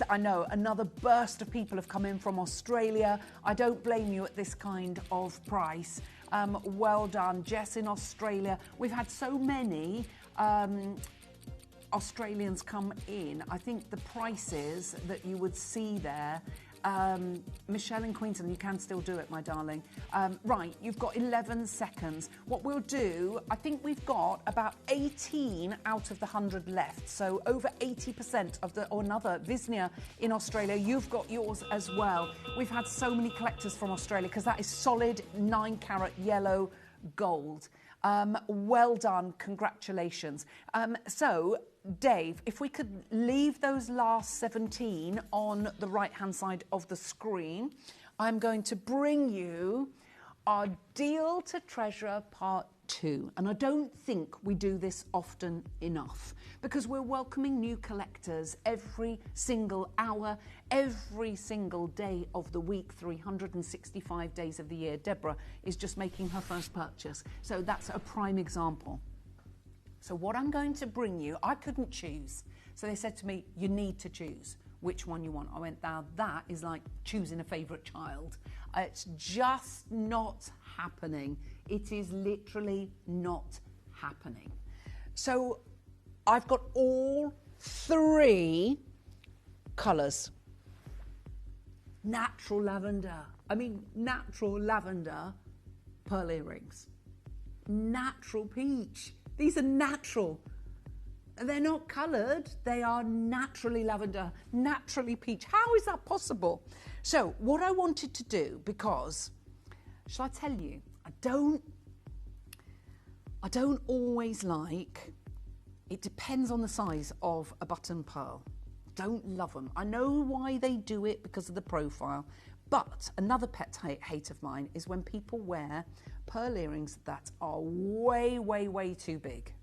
I know another burst of people have come in from Australia. I don't blame you at this kind of price. Well done, Jess in Australia. We've had so many Australians come in. I think the prices that you would see there. Michelle in Queensland, you can still do it, my darling. Right, you've got 11 seconds. What we'll do, I think we've got about 18 out of the 100 left. So over 80% of or another, Visnia in Australia, you've got yours as well. We've had so many collectors from Australia because that is solid 9-carat yellow gold. Well done, congratulations. So, Dave, if we could leave those last 17 on the right-hand side of the screen, I'm going to bring you our Deal to Treasure Part 2. And I don't think we do this often enough because we're welcoming new collectors every single hour, every single day of the week, 365 days of the year. Deborah is just making her first purchase. So that's a prime example. So what I'm going to bring you, I couldn't choose. So they said to me, you need to choose which one you want. I went, now that is like choosing a favourite child. It's just not happening. It is literally not happening. So I've got all 3 colours. Natural lavender. I mean, natural lavender pearl earrings. Natural peach. These are natural. They're not coloured. They are naturally lavender, naturally peach. How is that possible? So what I wanted to do, because, shall I tell you, I don't always like, it depends on the size of a button pearl. Don't love them. I know why they do it because of the profile. But another pet hate of mine is when people wear pearl earrings that are way, way, way too big.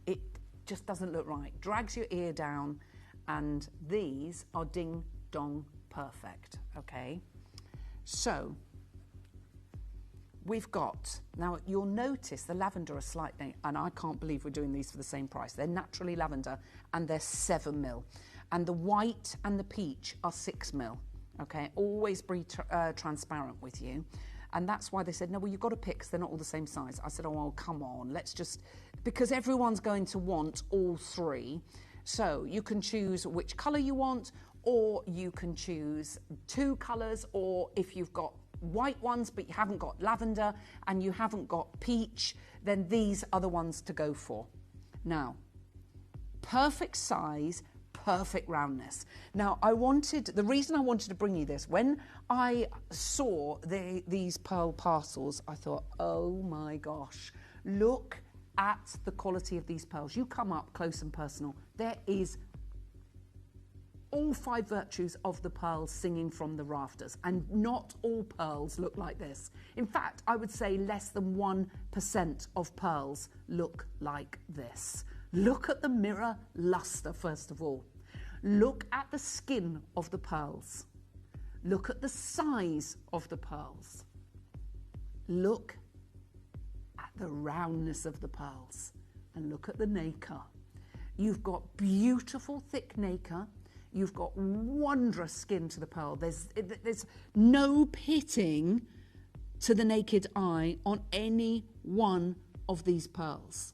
It just doesn't look right. Drags your ear down, and these are ding dong perfect, okay? So we've got, now you'll notice the lavender are slightly, and I can't believe we're doing these for the same price. They're naturally lavender and they're 7mm. And the white and the peach are 6mm. Okay, always be transparent with you. And that's why they said, no, well, you've got to pick because they're not all the same size. I said, oh, well, come on, let's just, because everyone's going to want all 3. So you can choose which colour you want, or you can choose 2 colours, or if you've got white ones but you haven't got lavender and you haven't got peach, then these are the ones to go for. Now, perfect size, perfect roundness. Now, the reason I wanted to bring you this, when I saw these pearl parcels, I thought, oh my gosh, look at the quality of these pearls. You come up close and personal, there is all 5 virtues of the pearls singing from the rafters, and not all pearls look like this. In fact, I would say less than 1% of pearls look like this. Look at the mirror luster, first of all. Look at the skin of the pearls. Look at the size of the pearls. Look at the roundness of the pearls. And look at the nacre. You've got beautiful thick nacre. You've got wondrous skin to the pearl. There's no pitting to the naked eye on any one of these pearls.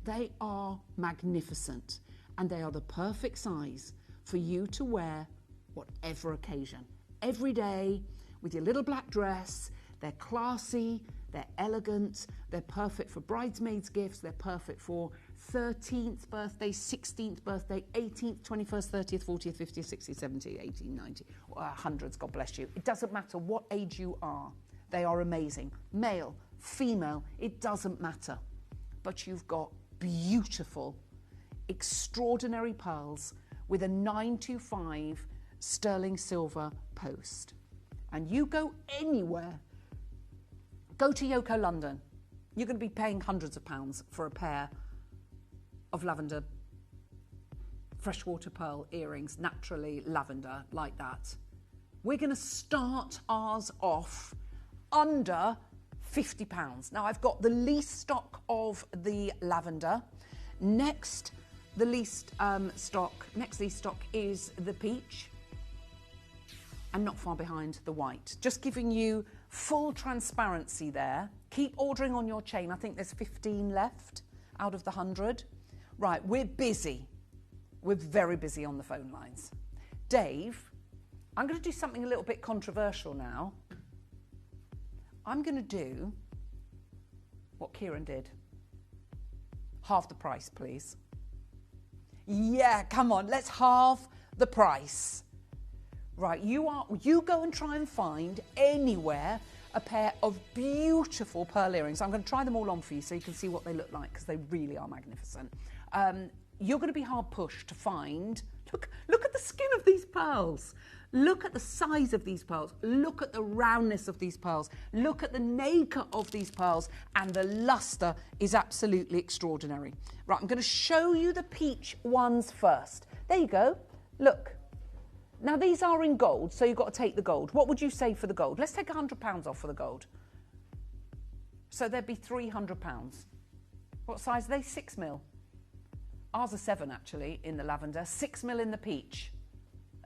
They are magnificent, and they are the perfect size for you to wear whatever occasion. Every day, with your little black dress, They're classy, they're elegant, they're perfect for bridesmaids' gifts, they're perfect for 13th birthday, 16th birthday, 18th, 21st, 30th, 40th, 50th, 60th, 70th, 80th, 90th, hundreds, God bless you. It doesn't matter what age you are. They are amazing. Male, female, it doesn't matter. But you've got beautiful, extraordinary pearls with a 925 sterling silver post. And you go anywhere, go to Yoko London, you're going to be paying hundreds of pounds for a pair of lavender freshwater pearl earrings, naturally lavender, like that. We're going to start ours off under £50. Now, I've got the least stock of the lavender. Next least stock is the peach, and not far behind the white. Just giving you full transparency there. Keep ordering on your chain. I think there's 15 left out of the 100. Right, we're busy. We're very busy on the phone lines. Dave, I'm going to do something a little bit controversial now. I'm going to do what Kieran did. Half the price, please. Yeah, come on, let's halve the price. Right, you go and try and find anywhere a pair of beautiful pearl earrings. I'm going to try them all on for you so you can see what they look like, because they really are magnificent. You're going to be hard pushed to find. Look at the skin of these pearls. Look at the size of these pearls. Look at the roundness of these pearls. Look at the nacre of these pearls. And the luster is absolutely extraordinary. Right, I'm going to show you the peach ones first. There you go. Look. Now, these are in gold, so you've got to take the gold. What would you say for the gold? Let's take £100 off for the gold. So there'd be £300. What size are they? 6mm. Ours are 7, actually, in the lavender. 6mm in the peach.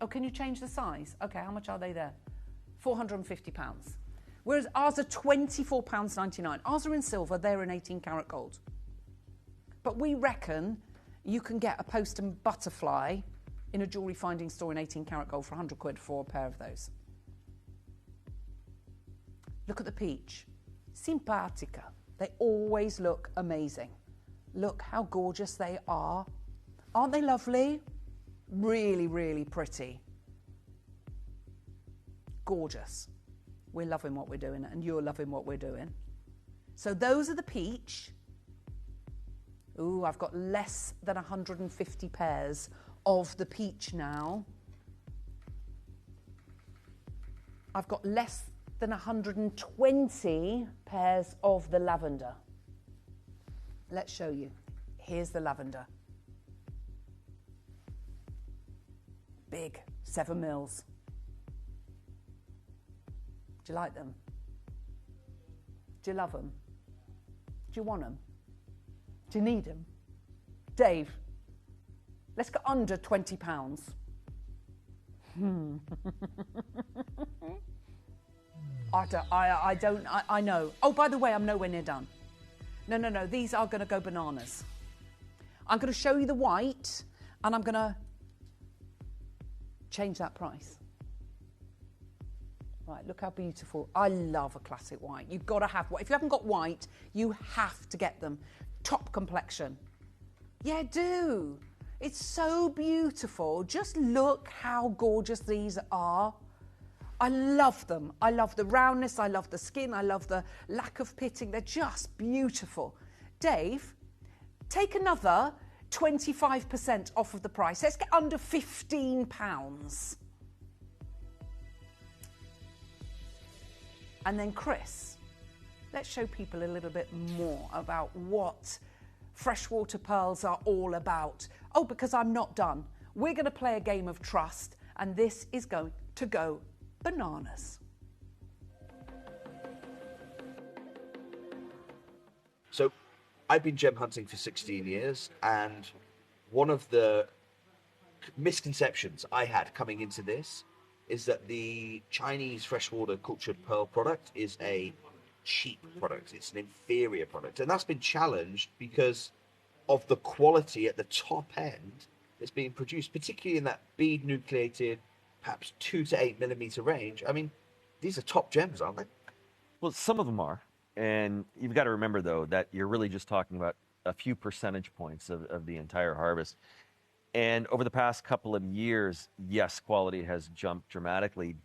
Oh, can you change the size? Okay, how much are they there? £450. Whereas ours are £24.99. Ours are in silver, they're in 18 karat gold. But we reckon you can get a post and butterfly in a jewellery finding store in 18 karat gold for 100 quid for a pair of those. Look at the peach. Simpatica. They always look amazing. Look how gorgeous they are. Aren't they lovely? Really, really pretty. Gorgeous. We're loving what we're doing, and you're loving what we're doing. So those are the peach. Ooh, I've got less than 150 pairs of the peach now. I've got less than 120 pairs of the lavender. Let's show you. Here's the lavender. Big, 7mm. Do you like them? Do you love them? Do you want them? Do you need them? Dave, let's go under £20. I know. Oh, by the way, I'm nowhere near done. No, these are going to go bananas. I'm going to show you the white, and I'm going to change that price. Right, look how beautiful. I love a classic white. You've got to have white. If you haven't got white, you have to get them. Top complexion. Yeah, do. It's so beautiful. Just look how gorgeous these are. I love them. I love the roundness. I love the skin. I love the lack of pitting. They're just beautiful. Dave, take another 25% off of the price. Let's get under £15. And then Chris, let's show people a little bit more about what freshwater pearls are all about. Oh, because I'm not done. We're going to play a game of trust, and this is going to go bananas. So I've been gem hunting for 16 years, and one of the misconceptions I had coming into this is that the Chinese freshwater cultured pearl product is a cheap product. It's an inferior product. And that's been challenged because of the quality at the top end that's being produced, particularly in that bead nucleated, perhaps 2 to 8mm range. I mean, these are top gems, aren't they? Well, some of them are. And you've got to remember, though, that you're really just talking about a few percentage points of the entire harvest. And over the past couple of years, yes, quality has jumped dramatically.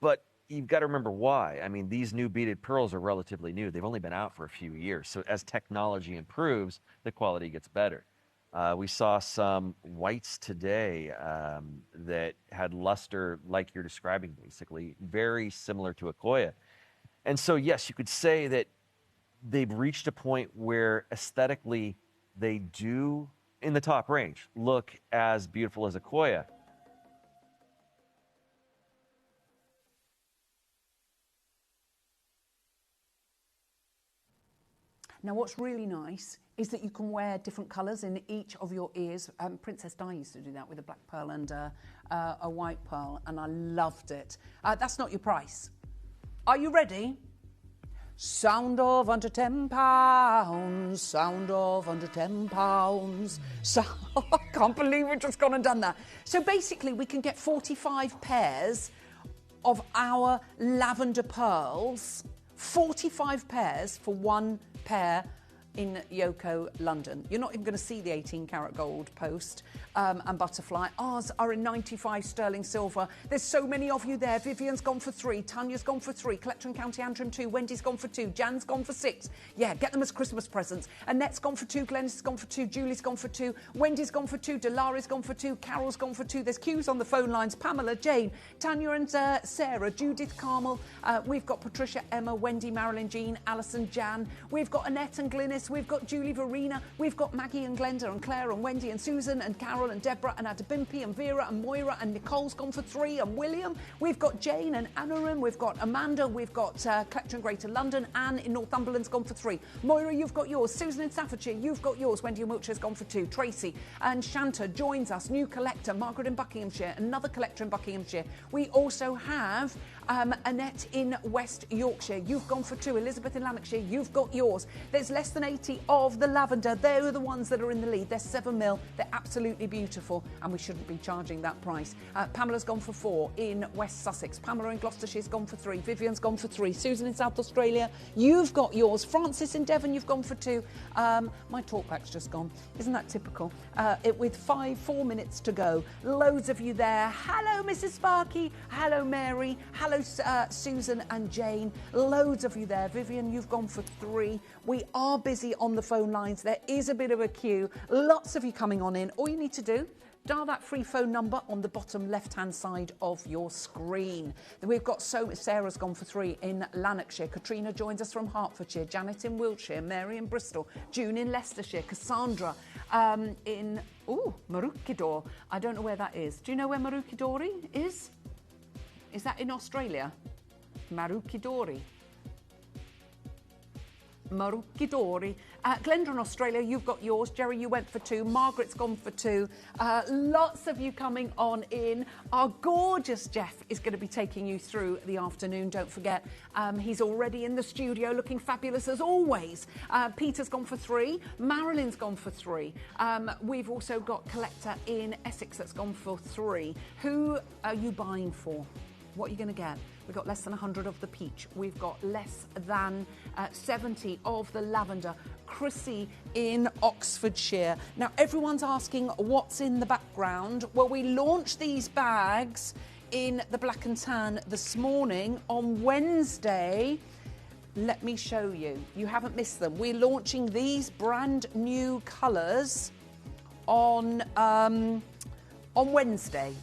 But you've got to remember why. I mean, these new beaded pearls are relatively new. They've only been out for a few years. So as technology improves, the quality gets better. We saw some whites today that had luster like you're describing, basically, very similar to Akoya. And so, yes, you could say that they've reached a point where aesthetically they do, in the top range, look as beautiful as Akoya. Now, what's really nice is that you can wear different colours in each of your ears. Princess Di used to do that with a black pearl and a white pearl, and I loved it. That's not your price. Are you ready? Sound of under £10, sound of under £10. So, I can't believe we've just gone and done that. So basically, we can get 45 pairs of our lavender pearls, 45 pairs for one pair in Yoko, London. You're not even going to see the 18 karat gold post and butterfly. Ours are in 95 sterling silver. There's so many of you there. Vivian's gone for 3. Tanya's gone for 3. Collector and County Antrim 2. Wendy's gone for 2. Jan's gone for 6. Yeah, get them as Christmas presents. Annette's gone for 2. Glennis's gone for 2. Julie's gone for 2. Wendy's gone for 2. Delari's gone for 2. Carol's gone for 2. There's queues on the phone lines. Pamela, Jane, Tanya and Sarah, Judith, Carmel. We've got Patricia, Emma, Wendy, Marilyn, Jean, Alison, Jan. We've got Annette and Glynis. We've got Julie, Verena. We've got Maggie and Glenda and Claire and Wendy and Susan and Carol and Deborah and Adabimpi and Vera and Moira and Nicole's gone for 3 and William. We've got Jane and Anarim. We've got Amanda. We've got Collector in Greater London. Anne in Northumberland's gone for 3. Moira, you've got yours. Susan in Staffordshire, you've got yours. Wendy in Wiltshire's gone for 2. Tracy and Shanta joins us. New collector. Margaret in Buckinghamshire. Another collector in Buckinghamshire. We also have Annette in West Yorkshire. You've gone for 2. Elizabeth in Lanarkshire, you've got yours. There's less than 80 of the lavender. They're the ones that are in the lead. They're 7 mil. They're absolutely beautiful, and we shouldn't be charging that price. Pamela's gone for 4 in West Sussex. Pamela in Gloucestershire's gone for 3. Vivian's gone for 3. Susan in South Australia, you've got yours. Francis in Devon, you've gone for 2. My talkback's just gone. Isn't that typical? With 4 minutes to go. Loads of you there. Hello, Mrs. Sparky. Hello, Mary. Hello, Susan and Jane. Loads of you there. Vivian, you've gone for 3. We are busy on the phone lines. There is a bit of a queue. Lots of you coming on in. All you need to do, dial that free phone number on the bottom left-hand side of your screen. We've got Sarah's gone for 3 in Lanarkshire. Katrina joins us from Hertfordshire. Janet in Wiltshire. Mary in Bristol. June in Leicestershire. Cassandra in Maroochydore. I don't know where that is. Do you know where Maroochydore is? Is that in Australia? Maroochydore. Maroochydore. Glenda in Australia, you've got yours. Jerry, you went for 2. Margaret's gone for 2. Lots of you coming on in. Our gorgeous Jeff is going to be taking you through the afternoon. Don't forget, he's already in the studio looking fabulous as always. Peter's gone for 3. Marilyn's gone for 3. We've also got Collector in Essex that's gone for 3. Who are you buying for? What are you going to get? We've got less than 100 of the peach. We've got less than 70 of the lavender. Chrissy in Oxfordshire. Now, everyone's asking what's in the background. Well, we launched these bags in the black and tan this morning on Wednesday. Let me show you. You haven't missed them. We're launching these brand new colours on Wednesday.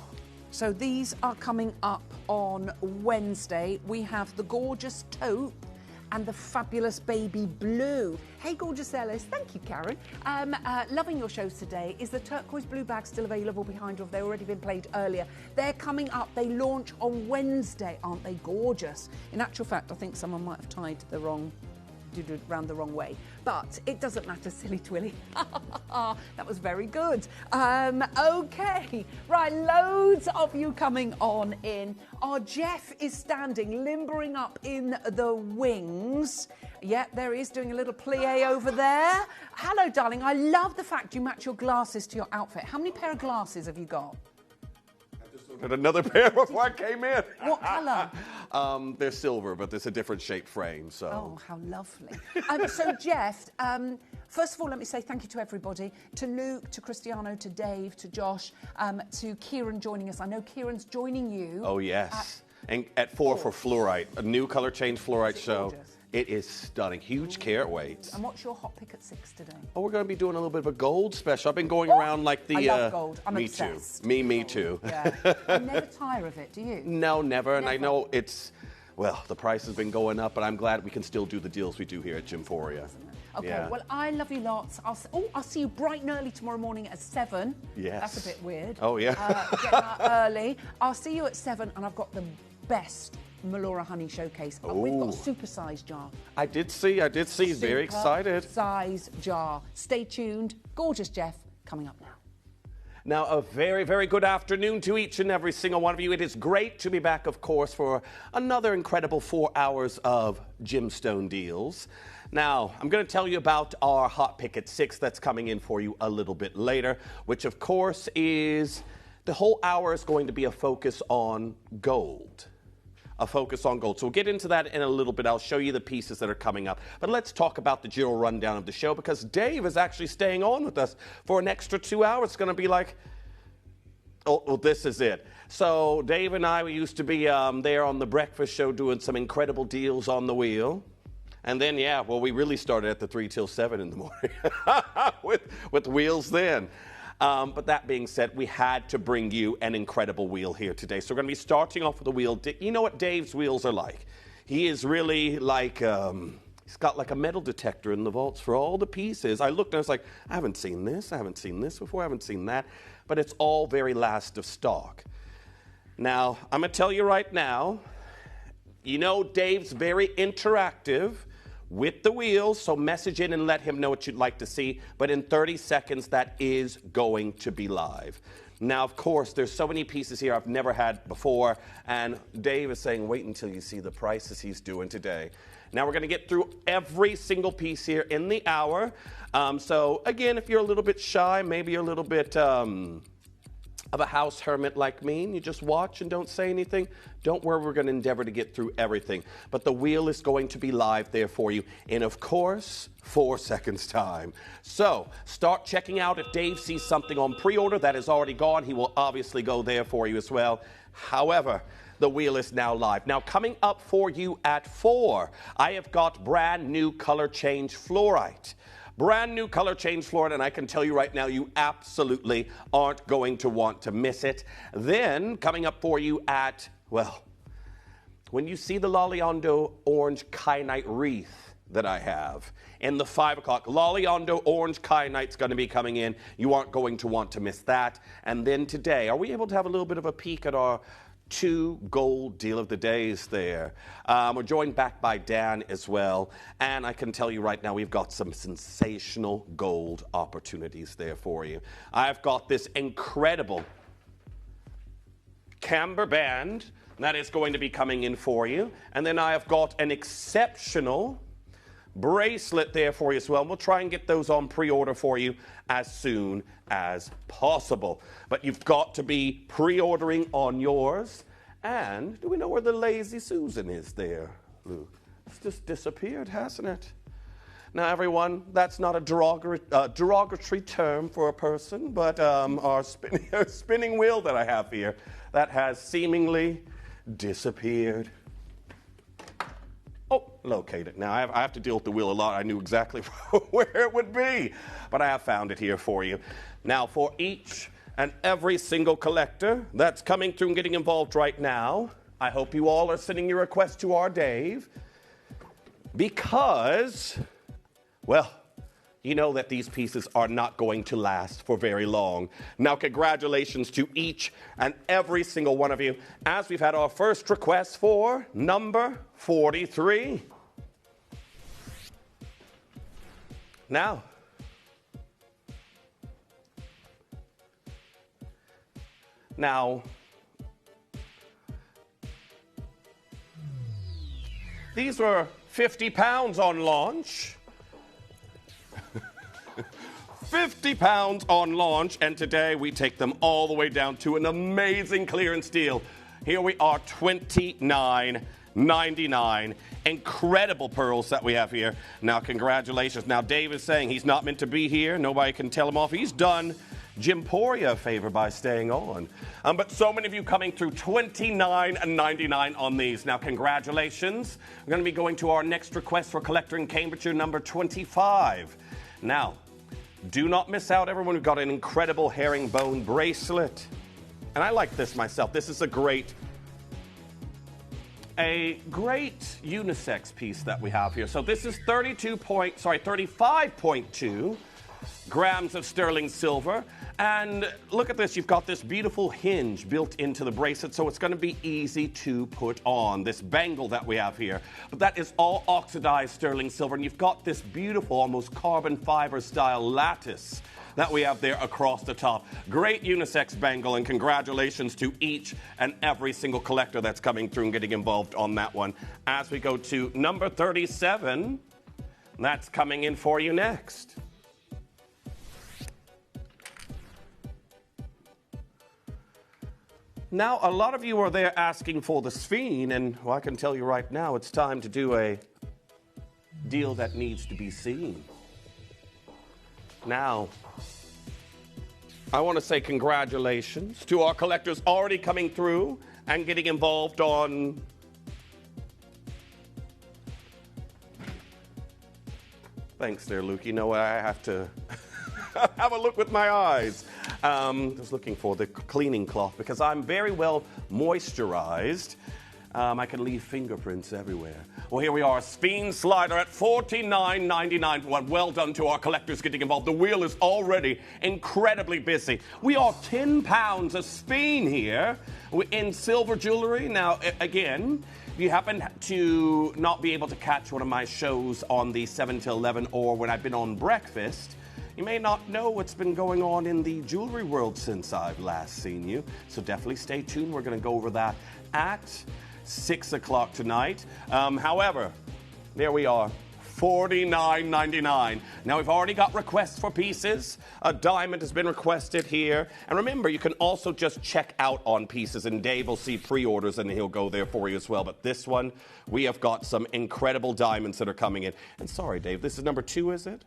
So these are coming up on Wednesday. We have the gorgeous taupe and the fabulous baby blue. Hey, gorgeous Ellis. Thank you, Karen. Loving your shows today. Is the turquoise blue bag still available behind, or have they already been played earlier? They're coming up. They launch on Wednesday. Aren't they gorgeous? In actual fact, I think someone might have tied the wrong... did it round the wrong way, but it doesn't matter, silly Twilly. That was very good. Okay, right, loads of you coming on in. Our Jeff is standing, limbering up in the wings. Yeah, there he is, doing a little plie over there. Hello, darling. I love the fact you match your glasses to your outfit. How many pair of glasses have you got? at another pair before I came in. What colour? They're silver, but there's a different shaped frame. So. Oh, how lovely. So, Jeff, first of all, let me say thank you to everybody, to Luke, to Cristiano, to Dave, to Josh, to Kieran joining us. I know Kieran's joining you. Oh, yes. And at 4 for Fluorite, a new color change Fluorite show. Gorgeous? It is stunning. Huge carat weights. And what's your hot pick at 6 today? Oh, we're going to be doing a little bit of a gold special. I've been going around like the... I love gold. I'm me obsessed. too. Me too. Yeah. You never tire of it, do you? No, never. And I know it's... Well, the price has been going up, but I'm glad we can still do the deals we do here at Gemporia. Okay, Yeah. well, I love you lots. I'll see you bright and early tomorrow morning at 7. Yes. That's a bit weird. Oh, yeah. Getting out early. I'll see you at 7, and I've got the best Melora honey showcase. And we've got a super-sized jar. I did see. Very excited. Size jar. Stay tuned. Gorgeous Jeff coming up now. Now, a very, very good afternoon to each and every single one of you. It is great to be back, of course, for another incredible 4 hours of Gemstone deals. Now, I'm going to tell you about our Hot Pick at 6 that's coming in for you a little bit later, which, of course, is the whole hour is going to be a focus on gold. A focus on gold. So we'll get into that in a little bit. I'll show you the pieces that are coming up. But let's talk about the general rundown of the show because Dave is actually staying on with us for an extra 2 hours. It's going to be like, oh, well, this is it. So Dave and I, we used to be there on the breakfast show doing some incredible deals on the wheel. And then, yeah, well, we really started at the 3 till 7 in the morning with wheels then. But that being said, we had to bring you an incredible wheel here today. So we're going to be starting off with a wheel. You know what Dave's wheels are like? He is really like, he's got like a metal detector in the vaults for all the pieces. I looked and I was like, I haven't seen this before, I haven't seen that. But it's all very last of stock. Now, I'm going to tell you right now, you know Dave's very interactive with the wheels, so message in and let him know what you'd like to see. But in 30 seconds, that is going to be live. Now, of course, there's so many pieces here I've never had before, and Dave is saying, wait until you see the prices he's doing today. Now, we're going to get through every single piece here in the hour. So, again, if you're a little bit shy, maybe you're a little bit of a house hermit like me, and you just watch and don't say anything, don't worry, we're going to endeavor to get through everything. But the wheel is going to be live there for you in, of course, 4 seconds time. So start checking out if Dave sees something on pre-order that is already gone. He will obviously go there for you as well. However, the wheel is now live. Now coming up for you at 4, I have got brand new color change Fluorite. Brand new color change Fluorite, and I can tell you right now, you absolutely aren't going to want to miss it. Then, coming up for you at, well, when you see the Loliondo orange kyanite wreath that I have in the 5 o'clock, Loliondo orange kyanite's going to be coming in. You aren't going to want to miss that. And then today, are we able to have a little bit of a peek at our 2 gold deal of the days there? We're joined back by Dan as well, and I can tell you right now we've got some sensational gold opportunities there for you. I've got this incredible camber band that is going to be coming in for you, and then I have got an exceptional bracelet there for you as well. We'll try and get those on pre-order for you as soon as possible. But you've got to be pre-ordering on yours. And do we know where the Lazy Susan is there, Luke? It's just disappeared, hasn't it? Now, everyone, that's not a derogatory term for a person, but our spinning wheel that I have here, that has seemingly disappeared. Oh, locate it. Now, I have to deal with the wheel a lot. I knew exactly where it would be, but I have found it here for you. Now, for each and every single collector that's coming through and getting involved right now, I hope you all are sending your request to our Dave because, well, you know that these pieces are not going to last for very long. Now, congratulations to each and every single one of you as we've had our first request for number 43. Now, these were £50 on launch. £50 on launch, and today we take them all the way down to an amazing clearance deal. Here we are, $29.99. Incredible pearls that we have here. Now, congratulations. Now, Dave is saying he's not meant to be here. Nobody can tell him off. He's done Gemporia a favor by staying on. But so many of you coming through, $29.99 on these. Now, congratulations. We're going to be going to our next request for collector in Cambridgeshire, number 25. Now, do not miss out, everyone. We've got an incredible herringbone bracelet. And I like this myself. This is a great unisex piece that we have here. So this is 35.2 grams of sterling silver. And look at this, you've got this beautiful hinge built into the bracelet, so it's going to be easy to put on, this bangle that we have here. But that is all oxidized sterling silver, and you've got this beautiful, almost carbon fiber style lattice that we have there across the top. Great unisex bangle, and congratulations to each and every single collector that's coming through and getting involved on that one. As we go to number 37, that's coming in for you next. Now, a lot of you are there asking for the Sphene, and well, I can tell you right now, it's time to do a deal that needs to be seen. Now, I want to say congratulations to our collectors already coming through and getting involved on thanks there, Luke. You know what? I have to have a look with my eyes. I was looking for the cleaning cloth because I'm very well moisturized. I can leave fingerprints everywhere. Well, here we are, Sphene slider at $49.99. Well done to our collectors getting involved. The wheel is already incredibly busy. We are 10 pounds of Sphene here in silver jewelry. Now, again, if you happen to not be able to catch one of my shows on the 7 till 11 or when I've been on breakfast, you may not know what's been going on in the jewelry world since I've last seen you. So definitely stay tuned. We're going to go over that at 6 o'clock tonight. However, there we are, $49.99. Now, we've already got requests for pieces. A diamond has been requested here. And remember, you can also just check out on pieces, and Dave will see pre-orders, and he'll go there for you as well. But this one, we have got some incredible diamonds that are coming in. And sorry, Dave, this is number 2, is it?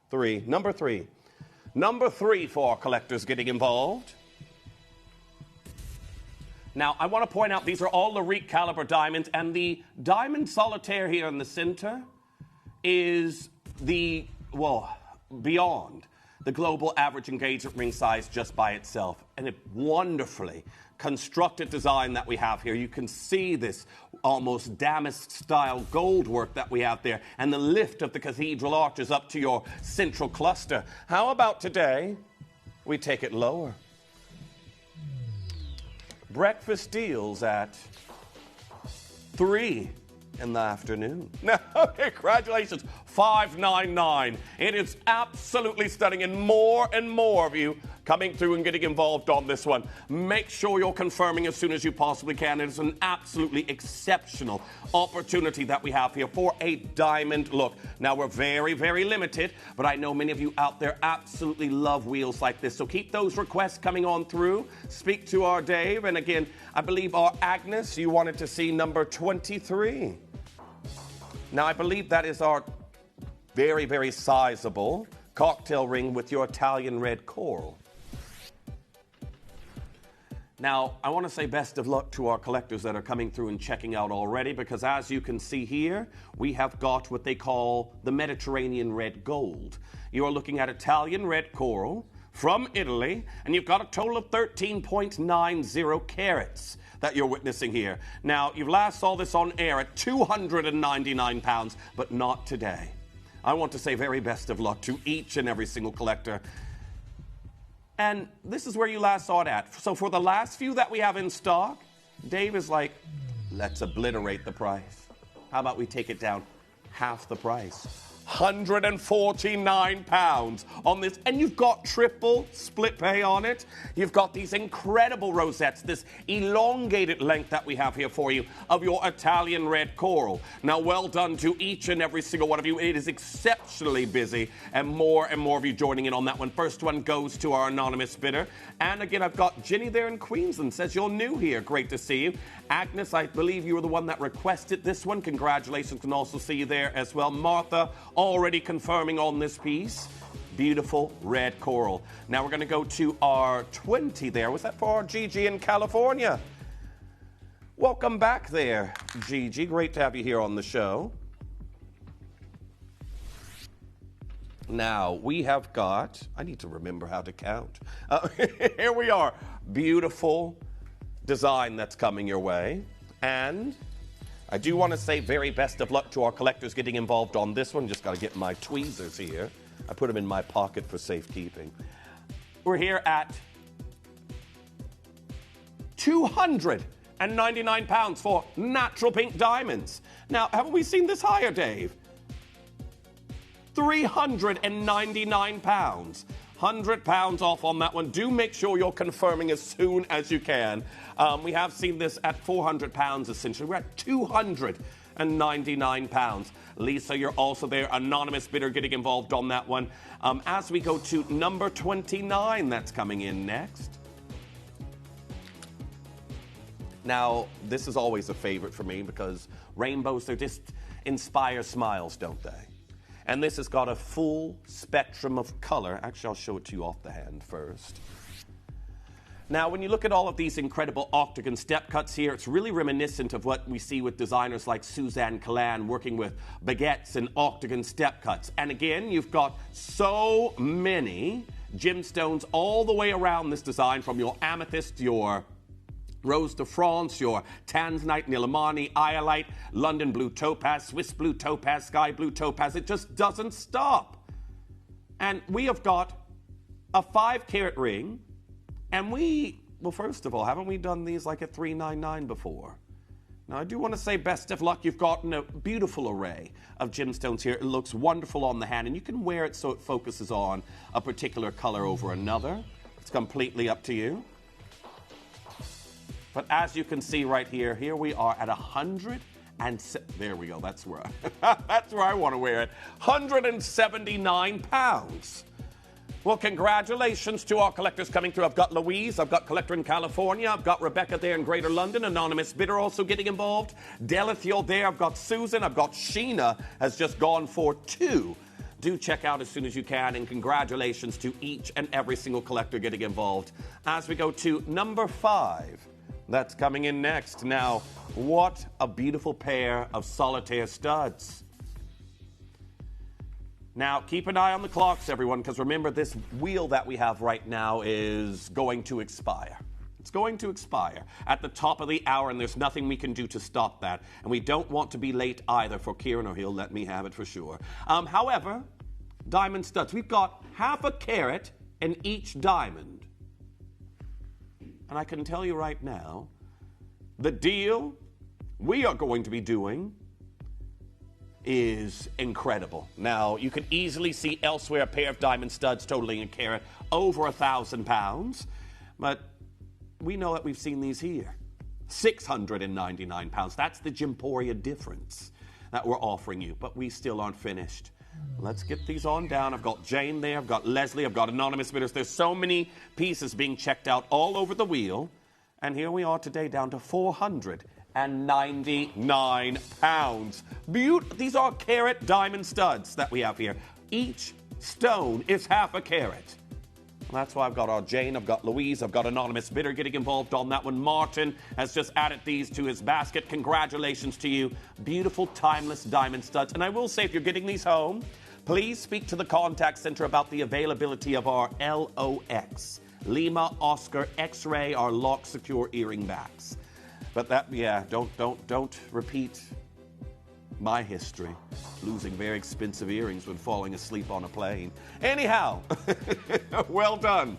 3. Number 3. Number 3 for our collectors getting involved. Now, I want to point out these are all Larique caliber diamonds, and the diamond solitaire here in the center is beyond the global average engagement ring size just by itself. And a wonderfully constructed design that we have here. You can see this almost damask-style gold work that we have there, and the lift of the cathedral arches up to your central cluster. How about today we take it lower? Breakfast deals at 3 in the afternoon. Now, congratulations, $5.99. It is absolutely stunning, and more of you coming through and getting involved on this one. Make sure you're confirming as soon as you possibly can. It is an absolutely exceptional opportunity that we have here for a diamond look. Now, we're very, very limited, but I know many of you out there absolutely love wheels like this. So keep those requests coming on through. Speak to our Dave. And again, I believe our Agnes, you wanted to see number 23. Now, I believe that is our very, very sizable cocktail ring with your Italian red coral. Now, I want to say best of luck to our collectors that are coming through and checking out already, because as you can see here, we have got what they call the Mediterranean red gold. You are looking at Italian red coral from Italy, and you've got a total of 13.90 carats that you're witnessing here. Now, you last saw this on air at £299, but not today. I want to say very best of luck to each and every single collector. And this is where you last saw it at. So for the last few that we have in stock, Dave is like, let's obliterate the price. How about we take it down half the price? £149 on this, and you've got triple split pay on it. You've got these incredible rosettes, this elongated length that we have here for you of your Italian red coral. Now, well done to each and every single one of you. It is exceptionally busy, and more of you joining in on that one. First one goes to our anonymous bidder. And again, I've got Ginny there in Queensland, says you're new here. Great to see you. Agnes, I believe you were the one that requested this one. Congratulations, can also see you there as well. Martha, already confirming on this piece. Beautiful red coral. Now we're going to go to our 20 there. Was that for our Gigi in California? Welcome back there, Gigi. Great to have you here on the show. Now, we have got, I need to remember how to count. Here we are. Beautiful design that's coming your way. And I do want to say very best of luck to our collectors getting involved on this one. Just got to get my tweezers here. I put them in my pocket for safekeeping. We're here at £299 for natural pink diamonds. Now, haven't we seen this higher, Dave? £399. £100 off on that one. Do make sure you're confirming as soon as you can. We have seen this at £400 essentially. We're at £299. Lisa, you're also there. Anonymous bidder getting involved on that one. As we go to number 29, that's coming in next. Now, this is always a favorite for me because rainbows, they just inspire smiles, don't they? And this has got a full spectrum of color. Actually, I'll show it to you off the hand first. Now, when you look at all of these incredible octagon step cuts here, it's really reminiscent of what we see with designers like Suzanne Callan working with baguettes and octagon step cuts. And again, you've got so many gemstones all the way around this design, from your amethyst, your Rose de France, your Tanzanite, Nilamani, Iolite, London blue topaz, Swiss blue topaz, sky blue topaz. It just doesn't stop. And we have got a 5-carat ring, and well, first of all, haven't we done these like at $399 before? Now, I do want to say best of luck. You've got a beautiful array of gemstones here. It looks wonderful on the hand, and you can wear it so it focuses on a particular color over another. It's completely up to you. But as you can see right here, here we are at 100 and there we go. That's where that's where I want to wear it. £179. Well, congratulations to our collectors coming through. I've got Louise, I've got collector in California, I've got Rebecca there in Greater London, anonymous bidder also getting involved. Delithiel there, I've got Susan, I've got Sheena has just gone for 2. Do check out as soon as you can, and congratulations to each and every single collector getting involved. As we go to number 5. That's coming in next. Now, what a beautiful pair of solitaire studs. Now, keep an eye on the clocks, everyone, because remember, this wheel that we have right now is going to expire. It's going to expire at the top of the hour, and there's nothing we can do to stop that. And we don't want to be late either for Kieran, or he'll let me have it for sure. However, diamond studs. We've got half a carat in each diamond. And I can tell you right now, the deal we are going to be doing is incredible. Now, you can easily see elsewhere a pair of diamond studs totaling a carat over £1,000, but we know that we've seen these here. £699. That's the Gemporia difference that we're offering you, but we still aren't finished. Let's get these on down. I've got Jane there, I've got Leslie, I've got anonymous bidders. There's so many pieces being checked out all over the wheel. And here we are today down to £499. These are carat diamond studs that we have here. Each stone is half a carat. And that's why I've got our Jane, I've got Louise, I've got anonymous bidder getting involved on that one. Martin has just added these to his basket. Congratulations to you. Beautiful, timeless diamond studs. And I will say, if you're getting these home, please speak to the contact center about the availability of our LOX, Lima Oscar X-ray, our lock secure earring backs. But that, yeah, don't repeat my history, losing very expensive earrings when falling asleep on a plane. Anyhow, well done.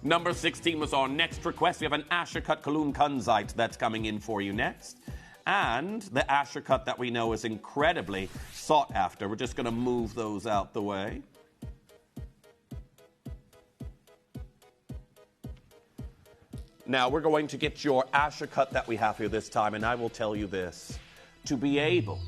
Number 16 was our next request. We have an Asher cut Kalun Kunzite that's coming in for you next. and the Asher cut that we know is incredibly sought after. We're just going to move those out the way. Now we're going to get your Asher cut that we have here this time, and I will tell you this. To be able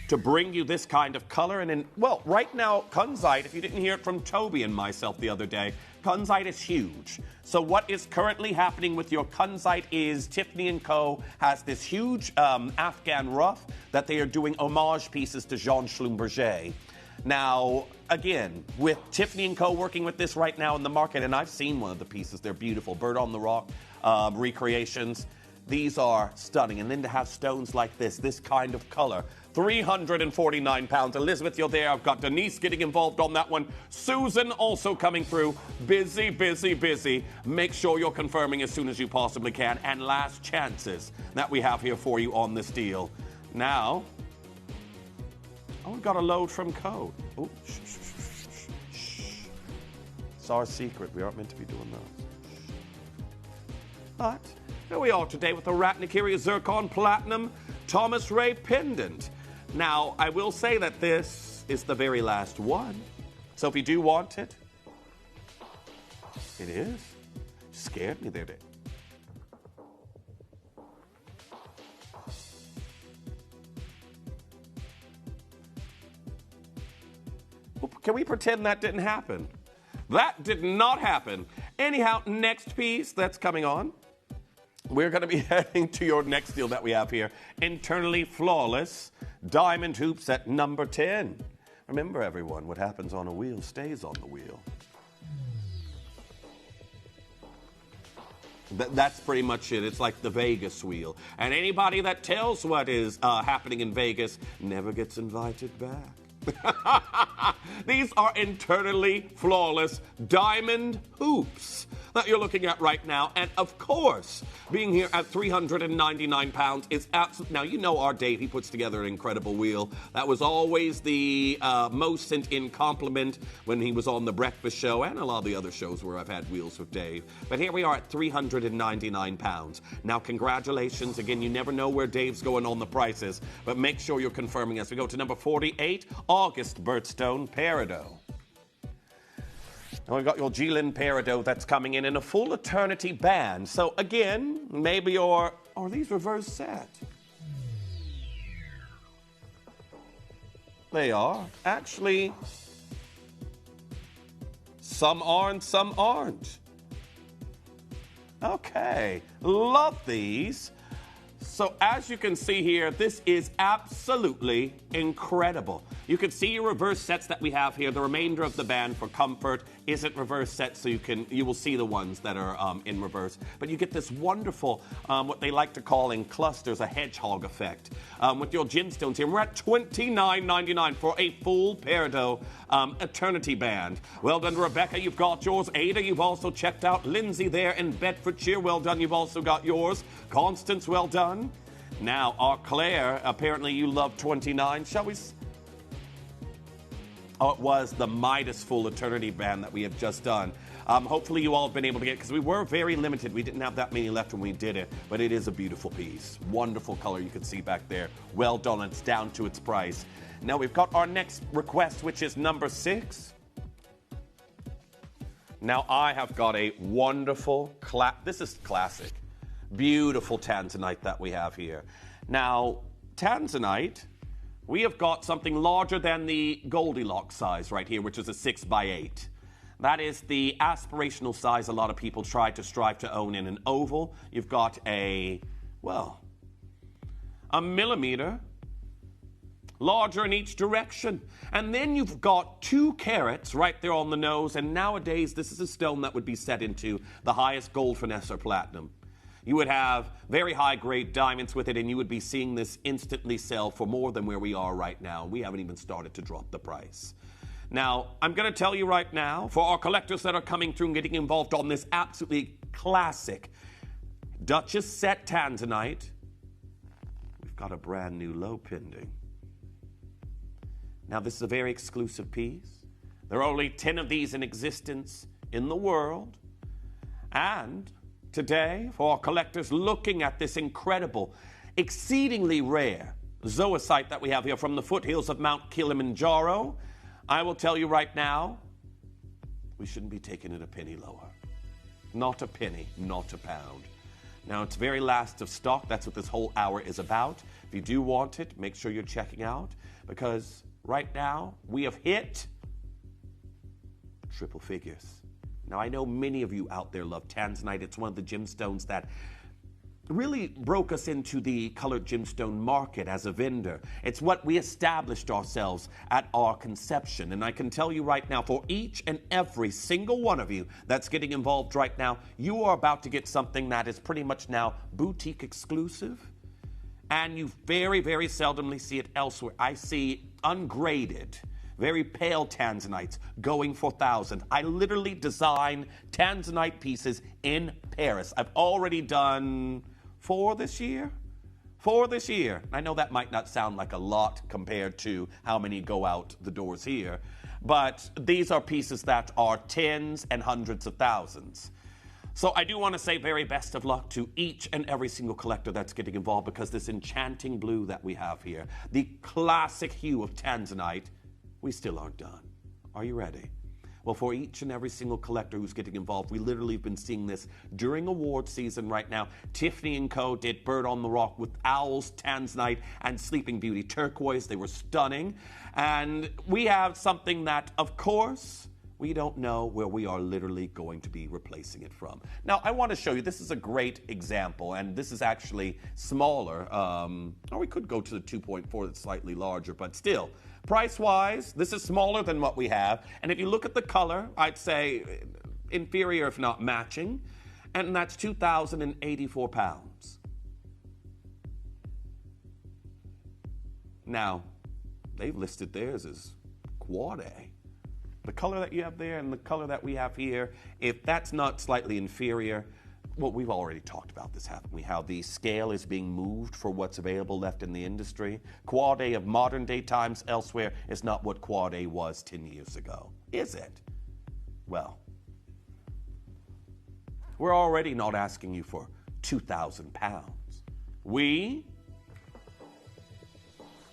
to bring you this kind of color, and well, right now, Kunzite, if you didn't hear it from Toby and myself the other day, Kunzite is huge. So what is currently happening with your Kunzite is Tiffany & Co. has this huge Afghan ruff that they are doing homage pieces to Jean Schlumberger. Now, again, with Tiffany & Co. working with this right now in the market, and I've seen one of the pieces, they're beautiful, Bird on the Rock recreations. These are stunning. And then to have stones like this kind of color, 349 pounds. Elizabeth, you're there. I've got Denise getting involved on that one. Susan also coming through. Busy, busy, busy. Make sure you're confirming as soon as you possibly can. And last chances that we have here for you on this deal. Now, oh, we've got a load from code. Oh, shh, shh, shh, shh, shh. It's our secret. We aren't meant to be doing those. But here we are today with the Ratnakiria Zircon Platinum Thomas Ray pendant. Now, I will say that this is the very last one. So if you do want it, it is. Scared me there, Dave. Can we pretend that didn't happen? That did not happen. Anyhow, next piece that's coming on. We're going to be heading to your next deal that we have here. Internally flawless diamond hoops at number 10. Remember, everyone, what happens on a wheel stays on the wheel. That's pretty much it. It's like the Vegas wheel. And anybody that tells what is happening in Vegas never gets invited back. These are internally flawless diamond hoops that you're looking at right now. And of course, being here at 399 pounds is absolutely... Now, you know our Dave, he puts together an incredible wheel. That was always the most sent in compliment when he was on The Breakfast Show and a lot of the other shows where I've had wheels with Dave. But here we are at 399 pounds. Now, congratulations. Again, you never know where Dave's going on the prices, but make sure you're confirming as we go to number 48, August Birthstone Peridot. And we've got your Jilin Peridot that's coming in a full eternity band. So again, maybe are these reverse set? They are. Actually, some are and some aren't. Okay, love these. So as you can see here, this is absolutely incredible. You can see your reverse sets that we have here. The remainder of the band for comfort isn't reverse set, so you will see the ones that are in reverse. But you get this wonderful, what they like to call in clusters, a hedgehog effect. With your gemstones here, we're at $29.99 for a full Peridot Eternity band. Well done, Rebecca. You've got yours. Ada, you've also checked out. Lindsay there in Bedfordshire. Well done. You've also got yours. Constance, well done. Now, our Claire, apparently you love 29. Shall we... Oh, it was the Midas Full Eternity band that we have just done. Hopefully you all have been able to get it, because we were very limited. We didn't have that many left when we did it, but it is a beautiful piece. Wonderful color you can see back there. Well done. It's down to its price. Now we've got our next request, which is number 6. Now I have got a wonderful, this is classic, beautiful tanzanite that we have here. Now, tanzanite, we have got something larger than the Goldilocks size right here, which is a 6x8. That is the aspirational size a lot of people try to strive to own in an oval. You've got a millimeter larger in each direction. And then you've got 2 carats right there on the nose. And nowadays, this is a stone that would be set into the highest gold, finesse, or platinum. You would have very high-grade diamonds with it, and you would be seeing this instantly sell for more than where we are right now. We haven't even started to drop the price. Now, I'm going to tell you right now, for our collectors that are coming through and getting involved on this absolutely classic Duchess set tanzanite, we've got a brand new low pending. Now, this is a very exclusive piece. There are only 10 of these in existence in the world. And today, for our collectors looking at this incredible exceedingly rare zoisite that we have here from the foothills of Mount Kilimanjaro. I will tell you right now, we shouldn't be taking it a penny lower. Not a penny, not a pound. Now, it's very last of stock. That's what this whole hour is about. If you do want it, make sure you're checking out, because right now we have hit triple figures. Now, I know many of you out there love tanzanite. It's one of the gemstones that really broke us into the colored gemstone market as a vendor. It's what we established ourselves at our conception. And I can tell you right now, for each and every single one of you that's getting involved right now, you are about to get something that is pretty much now boutique exclusive. And you very, very seldomly see it elsewhere. I see ungraded, very pale tanzanites going for thousands. I literally design tanzanite pieces in Paris. I've already done 4 this year. 4 this year. I know that might not sound like a lot compared to how many go out the doors here, but these are pieces that are tens and hundreds of thousands. So I do want to say very best of luck to each and every single collector that's getting involved, because this enchanting blue that we have here, the classic hue of tanzanite, we still aren't done. Are you ready? Well, for each and every single collector who's getting involved, we literally have been seeing this during award season right now. Tiffany & Co. did Bird on the Rock with Owls, Tanzanite, and Sleeping Beauty Turquoise. They were stunning. And we have something that, of course, we don't know where we are literally going to be replacing it from. Now, I want to show you, this is a great example, and this is actually smaller. Or we could go to the 2.4 that's slightly larger, but still, price-wise, this is smaller than what we have. And if you look at the color, I'd say inferior, if not matching. And that's 2,084 pounds. Now, they've listed theirs as quad A. The color that you have there and the color that we have here, if that's not slightly inferior, well, we've already talked about this, haven't we? How the scale is being moved for what's available left in the industry. Quad A of modern day times elsewhere is not what Quad A was 10 years ago, is it? Well, we're already not asking you for 2,000 pounds. We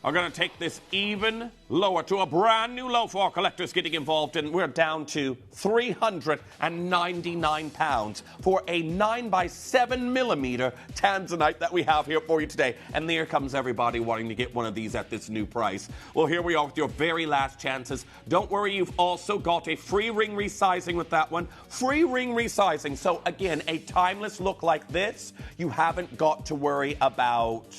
are going to take this even lower to a brand new low for our collectors getting involved, and we're down to 399 pounds for a 9x7mm tanzanite that we have here for you today. And there comes everybody wanting to get one of these at this new price. Well, here we are with your very last chances. Don't worry, you've also got a free ring resizing with that one. Free ring resizing. So again, a timeless look like this, you haven't got to worry about,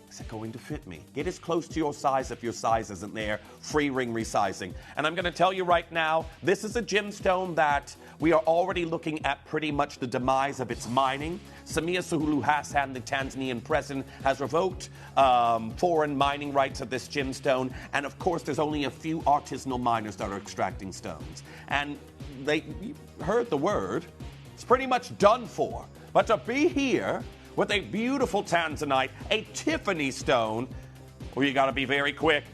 is it going to fit me? Get as close to your size if your size isn't there. Free ring resizing. And I'm going to tell you right now, this is a gemstone that we are already looking at pretty much the demise of its mining. Samia Suluhu Hassan, the Tanzanian president, has revoked foreign mining rights of this gemstone. And of course, there's only a few artisanal miners that are extracting stones. And you heard the word. It's pretty much done for. But to be here with a beautiful tanzanite, a Tiffany stone, well, you got to be very quick.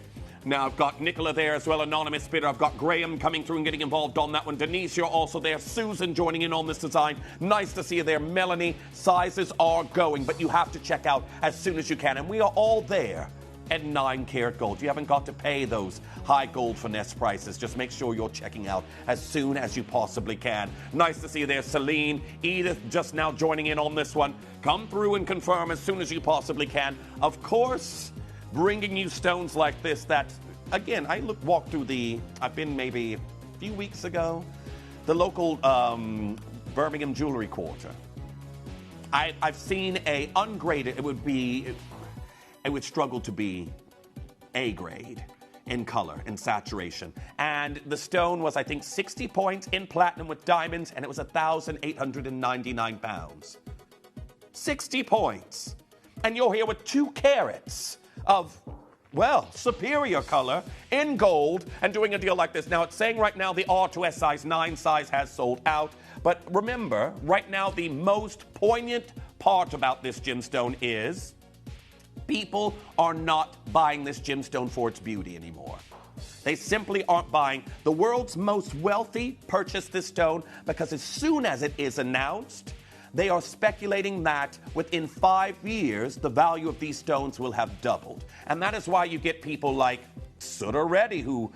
Now, I've got Nicola there as well, anonymous bidder. I've got Graham coming through and getting involved on that one. Denise, you're also there. Susan joining in on this design. Nice to see you there. Melanie, sizes are going, but you have to check out as soon as you can. And we are all there at 9-karat gold. You haven't got to pay those high gold finesse prices. Just make sure you're checking out as soon as you possibly can. Nice to see you there, Celine. Edith just now joining in on this one. Come through and confirm as soon as you possibly can. Of course, bringing you stones like this that, again, walked through I've been maybe a few weeks ago, the local Birmingham Jewelry Quarter. I've seen a ungraded, it would struggle to be A grade in color and saturation. And the stone was, I think, 60 points in platinum with diamonds, and it was 1,899 pounds. 60 points. And you're here with 2 carats of, well, superior color in gold and doing a deal like this. Now, it's saying right now the R2S size 9 size has sold out. But remember, right now, the most poignant part about this gemstone is people are not buying this gemstone for its beauty anymore. They simply aren't buying. The world's most wealthy purchase this stone because as soon as it is announced They are speculating that within 5 years, the value of these stones will have doubled. And that is why you get people like Sutter Reddy, who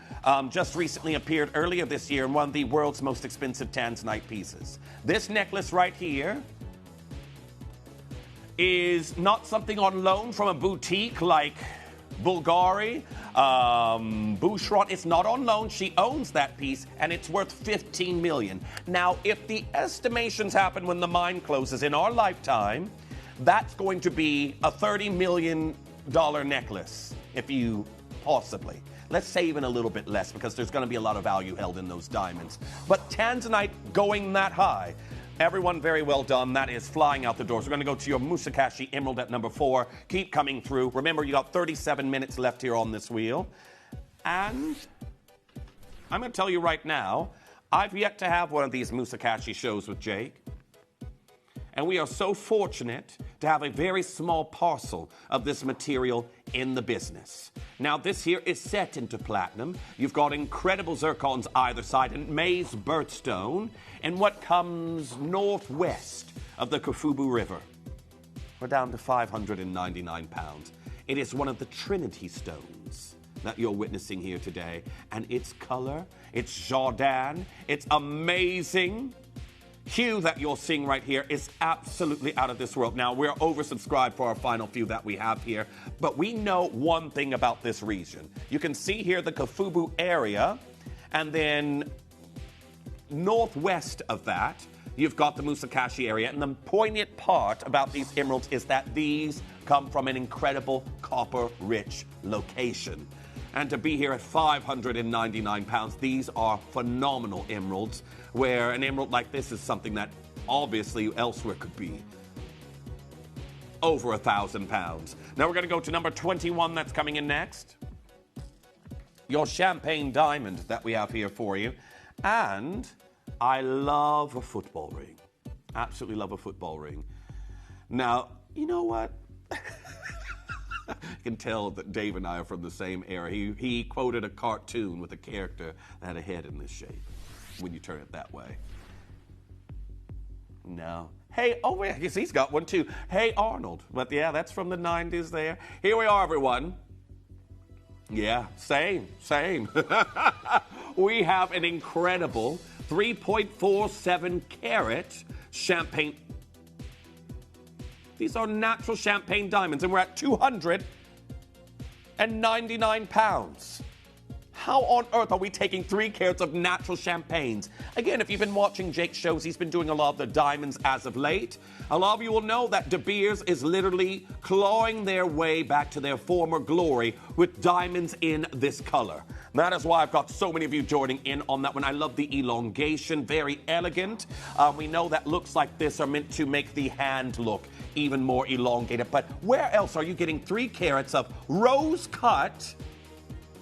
just recently appeared earlier this year in one of the world's most expensive tanzanite pieces. This necklace right here is not something on loan from a boutique like Bulgari, Boucheron. It's not on loan. She owns that piece, and it's worth $15 million. Now, if the estimations happen when the mine closes in our lifetime, that's going to be a $30 million necklace, if you possibly. Let's say even a little bit less, because there's going to be a lot of value held in those diamonds. But tanzanite going that high, everyone, very well done. That is flying out the doors. We're going to go to your Musakashi Emerald at number 4. Keep coming through. Remember, you got 37 minutes left here on this wheel. And I'm going to tell you right now, I've yet to have one of these Musakashi shows with Jake. And we are so fortunate to have a very small parcel of this material in the business. Now, this here is set into platinum. You've got incredible zircons either side and maize birthstone and what comes northwest of the Kafubu River. We're down to 599 pounds. It is one of the Trinity stones that you're witnessing here today. And its color, its Jordan, its amazing hue that you're seeing right here is absolutely out of this world. Now, we're oversubscribed for our final few that we have here, but we know one thing about this region. You can see here the Kafubu area, and then northwest of that, you've got the Musakashi area. And the poignant part about these emeralds is that these come from an incredible copper-rich location. And to be here at 599 pounds, these are phenomenal emeralds, where an emerald like this is something that obviously elsewhere could be over 1,000 pounds. Now we're going to go to number 21 that's coming in next. Your champagne diamond that we have here for you. And I love a football ring. Absolutely love a football ring. Now, you know what? You can tell that Dave and I are from the same era. He quoted a cartoon with a character that had a head in this shape when you turn it that way. No. Hey, oh, I guess he's got one too. Hey, Arnold. But yeah, that's from the 90s there. Here we are, everyone. Yeah, same. We have an incredible 3.47 carat champagne. These are natural champagne diamonds, and we're at 299 pounds. How on earth are we taking 3 carats of natural champagnes? Again, if you've been watching Jake's shows, he's been doing a lot of the diamonds as of late. A lot of you will know that De Beers is literally clawing their way back to their former glory with diamonds in this color. That is why I've got so many of you joining in on that one. I love the elongation, very elegant. We know that looks like this are meant to make the hand look even more elongated. But where else are you getting 3 carats of rose-cut,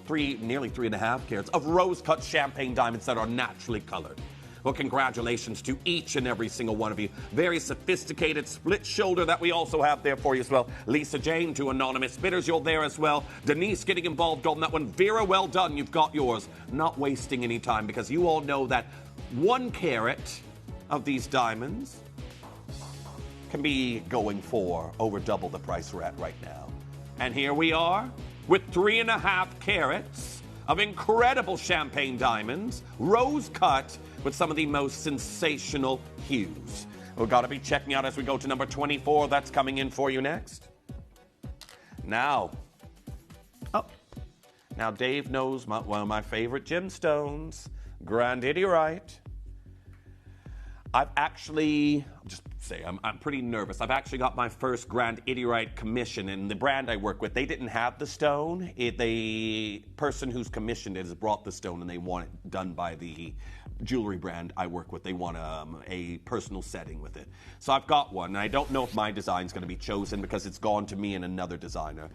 nearly 3.5 carats, of rose-cut champagne diamonds that are naturally colored? Well, congratulations to each and every single one of you. Very sophisticated split shoulder that we also have there for you as well. Lisa Jane, to Anonymous Bidders, you're there as well. Denise getting involved on that one. Vera, well done. You've got yours. Not wasting any time, because you all know that 1 carat of these diamonds can be going for over double the price we're at right now. And here we are with 3.5 carats of incredible champagne diamonds, rose cut, with some of the most sensational hues. We've got to be checking out as we go to number 24. That's coming in for you next. Now Dave knows one of my favorite gemstones, grandidierite. I've actually, I'm pretty nervous. I've actually got my first grandidierite commission, and the brand I work with, they didn't have the stone. The person who's commissioned it has brought the stone, and they want it done by the jewelry brand I work with. They want a personal setting with it. So I've got one, and I don't know if my design's going to be chosen because it's gone to me and another designer.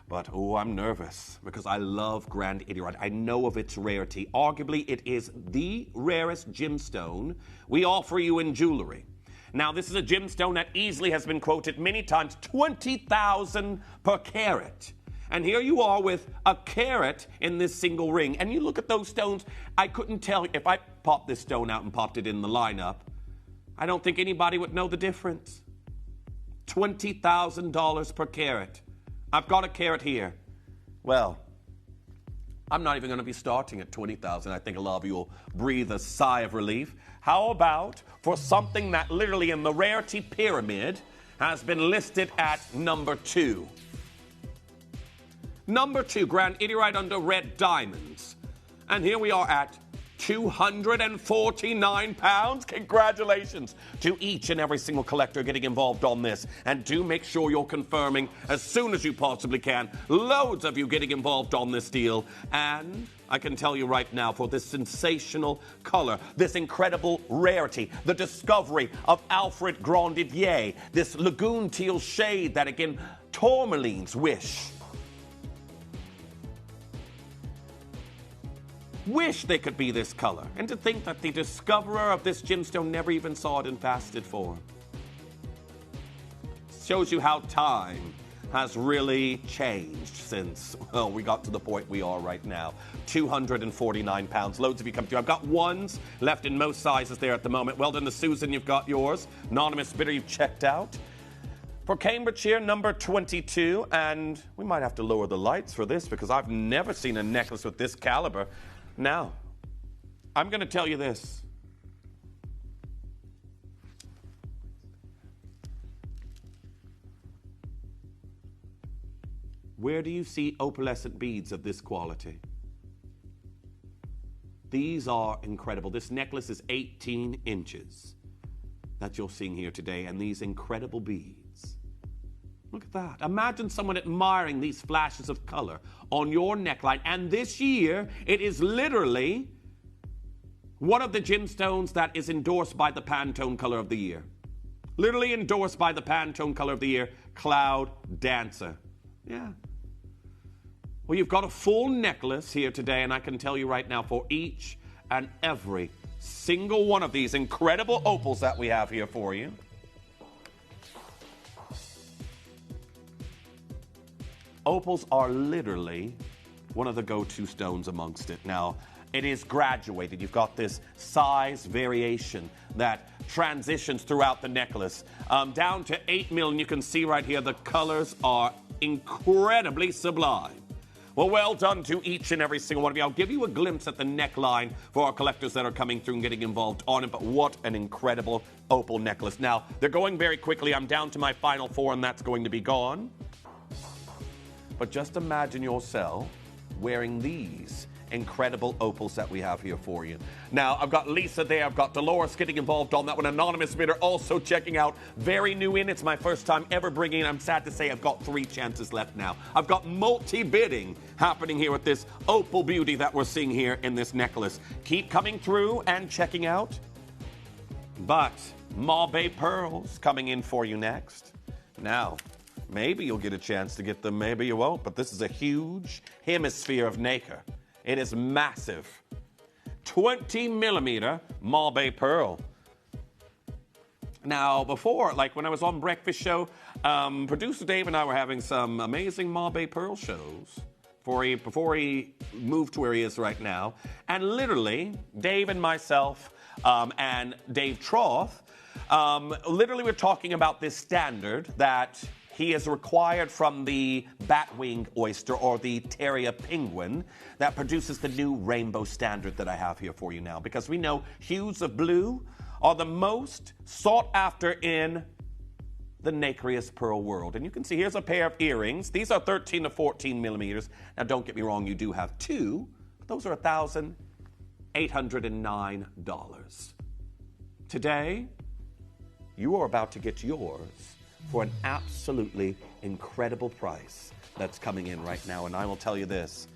But, I'm nervous because I love grandidierite. I know of its rarity. Arguably, it is the rarest gemstone we offer you in jewelry. Now, this is a gemstone that easily has been quoted many times, 20,000 per carat. And here you are with a carat in this single ring. And you look at those stones, I couldn't tell if I popped this stone out and popped it in the lineup, I don't think anybody would know the difference. $20,000 per carat. I've got a carat here. Well, I'm not even going to be starting at $20,000. I think a lot of you will breathe a sigh of relief. How about for something that literally in the rarity pyramid has been listed at number 2? Number 2, grand idiorite under red diamonds. And here we are at £249. Congratulations to each and every single collector getting involved on this. And do make sure you're confirming as soon as you possibly can. Loads of you getting involved on this deal. And I can tell you right now, for this sensational color, this incredible rarity, the discovery of Alfred Grandidier, this lagoon teal shade that, again, tourmalines wish they could be this color. And to think that the discoverer of this gemstone never even saw it in fasted form. Shows you how time has really changed since, well, we got to the point we are right now. £249. Loads of you come through. I've got ones left in most sizes there at the moment. Well done to Susan, you've got yours. Anonymous bidder, you've checked out. For Cambridgeshire, number 22, and we might have to lower the lights for this because I've never seen a necklace with this caliber. Now, I'm going to tell you this. Where do you see opalescent beads of this quality? These are incredible. This necklace is 18 inches that you're seeing here today, and these incredible beads. Look at that. Imagine someone admiring these flashes of color on your neckline. And this year, it is literally one of the gemstones that is endorsed by the Pantone Color of the Year. Literally endorsed by the Pantone Color of the Year, Cloud Dancer. Yeah. Well, you've got a full necklace here today, and I can tell you right now, for each and every single one of these incredible opals that we have here for you, opals are literally one of the go-to stones amongst it. Now, it is graduated. You've got this size variation that transitions throughout the necklace down to 8 mil, and you can see right here the colors are incredibly sublime. Well done to each and every single one of you. I'll give you a glimpse at the neckline for our collectors that are coming through and getting involved on it, but what an incredible opal necklace. Now, they're going very quickly. I'm down to my final 4, and that's going to be gone. But just imagine yourself wearing these incredible opals that we have here for you. Now, I've got Lisa there. I've got Dolores getting involved on that one. Anonymous bidder also checking out. Very new in. It's my first time ever bringing in. I'm sad to say I've got 3 chances left now. I've got multi-bidding happening here with this opal beauty that we're seeing here in this necklace. Keep coming through and checking out. But Mabe pearls coming in for you next. Now, maybe you'll get a chance to get them, maybe you won't, but this is a huge hemisphere of nacre. It is massive. 20 millimeter Mabe pearl. Now, before, like when I was on Breakfast Show, producer Dave and I were having some amazing Mabe pearl shows before he moved to where he is right now. And literally, Dave and myself and Dave Troth, literally we're talking about this standard that he is required from the batwing oyster or the Terrier penguin that produces the new rainbow standard that I have here for you now. Because we know hues of blue are the most sought after in the nacreous pearl world. And you can see here's a pair of earrings. These are 13 to 14 millimeters. Now, don't get me wrong, you do have 2. But those are $1,809. Today, you are about to get yours for an absolutely incredible price that's coming in right now. And I will tell you this,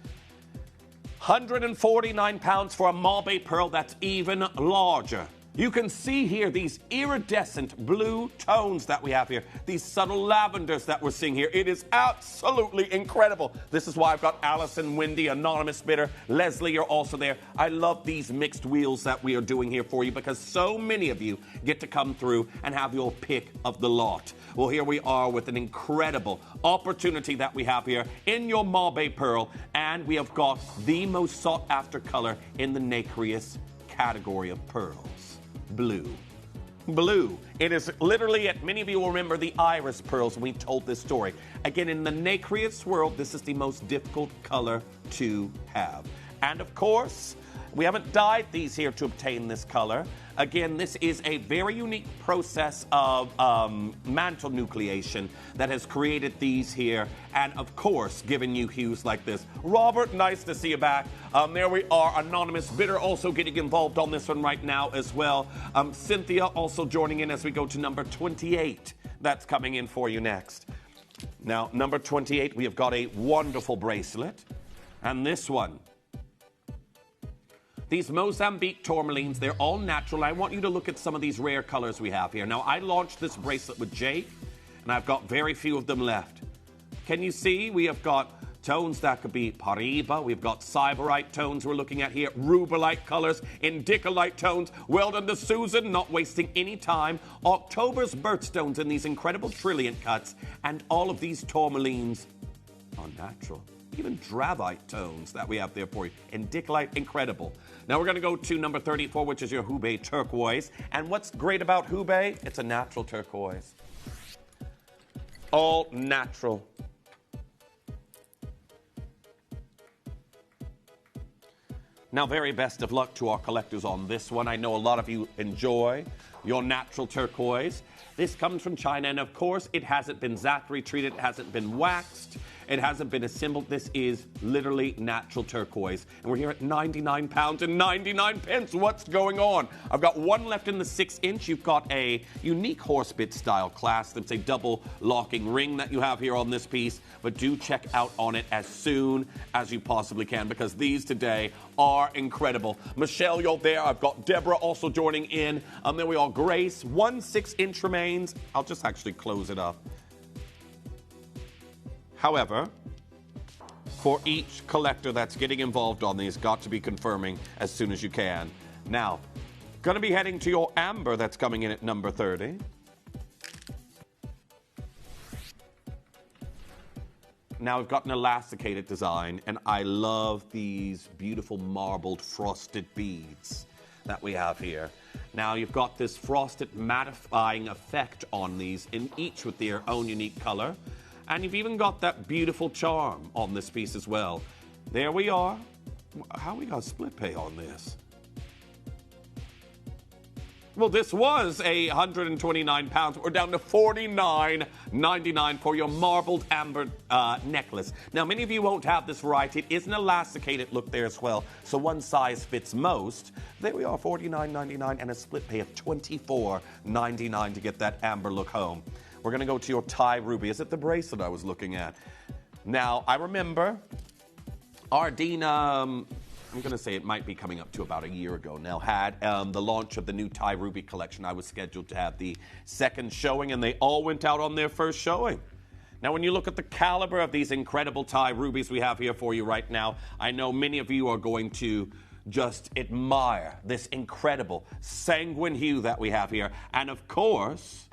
£149 for a Mabe pearl that's even larger. You can see here these iridescent blue tones that we have here, these subtle lavenders that we're seeing here. It is absolutely incredible. This is why I've got Allison, Wendy, Anonymous Bidder, Leslie, you're also there. I love these mixed wheels that we are doing here for you because so many of you get to come through and have your pick of the lot. Well, here we are with an incredible opportunity that we have here in your Mabe pearl, and we have got the most sought after color in the nacreous category of pearls. Blue. blue. It is literally, many of you will remember the iris pearls when we told this story. Again, in the nacreous world, this is the most difficult color to have. And of course, we haven't dyed these here to obtain this color. Again, this is a very unique process of mantle nucleation that has created these here, and of course, given you hues like this. Robert, nice to see you back. There we are. Anonymous Bidder also getting involved on this one right now as well. Cynthia also joining in as we go to number 28. That's coming in for you next. Now, number 28, we have got a wonderful bracelet, and this one. These Mozambique tourmalines, they're all natural. I want you to look at some of these rare colors we have here. Now, I launched this bracelet with Jake, and I've got very few of them left. Can you see? We have got tones that could be Pariba. We've got Cyberite tones we're looking at here. Rubellite colors, Indicolite tones. Well done to Susan, not wasting any time. October's birthstones in these incredible trilliant cuts. And all of these tourmalines are natural. Even dravite tones that we have there for you. Indicolite, incredible. Now we're going to go to number 34, which is your Hubei turquoise. And what's great about Hubei? It's a natural turquoise. All natural. Now, very best of luck to our collectors on this one. I know a lot of you enjoy your natural turquoise. This comes from China, and of course, it hasn't been Zachary treated, it hasn't been waxed, it hasn't been assembled. This is literally natural turquoise. And we're here at £99 and 99 pence. What's going on? I've got one left in the 6-inch. You've got a unique horsebit style clasp. It's a double locking ring that you have here on this piece. But do check out on it as soon as you possibly can, because these today are incredible. Michelle, you're there. I've got Deborah also joining in. There we are. Grace, 1 6-inch remains. I'll just actually close it up. However, for each collector that's getting involved on these, got to be confirming as soon as you can. Now, going to be heading to your amber that's coming in at number 30. Now we've got an elasticated design, and I love these beautiful marbled frosted beads that we have here. Now you've got this frosted mattifying effect on these, in each with their own unique color. And you've even got that beautiful charm on this piece as well. There we are. How we got split pay on this? Well, this was £129. We're down to $49.99 for your marbled amber necklace. Now, many of you won't have this variety. It is an elasticated look there as well, so one size fits most. There we are, $49.99 and a split pay of $24.99 to get that amber look home. We're going to go to your Thai ruby. Is it the bracelet I was looking at? Now, I remember Ardina, I'm going to say it might be coming up to about a year ago now, had the launch of the new Thai ruby collection. I was scheduled to have the second showing, and they all went out on their first showing. Now, when you look at the caliber of these incredible Thai rubies we have here for you right now, I know many of you are going to just admire this incredible sanguine hue that we have here. And of course,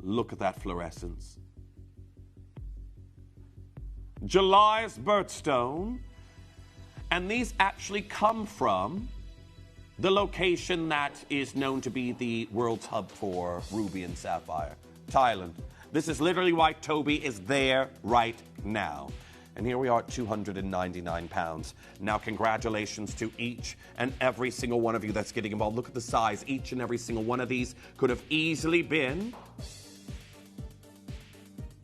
look at that fluorescence. July's birthstone. And these actually come from the location that is known to be the world's hub for ruby and sapphire, Thailand. This is literally why Toby is there right now. And here we are at £299. Now, congratulations to each and every single one of you that's getting involved. Look at the size. Each and every single one of these could have easily been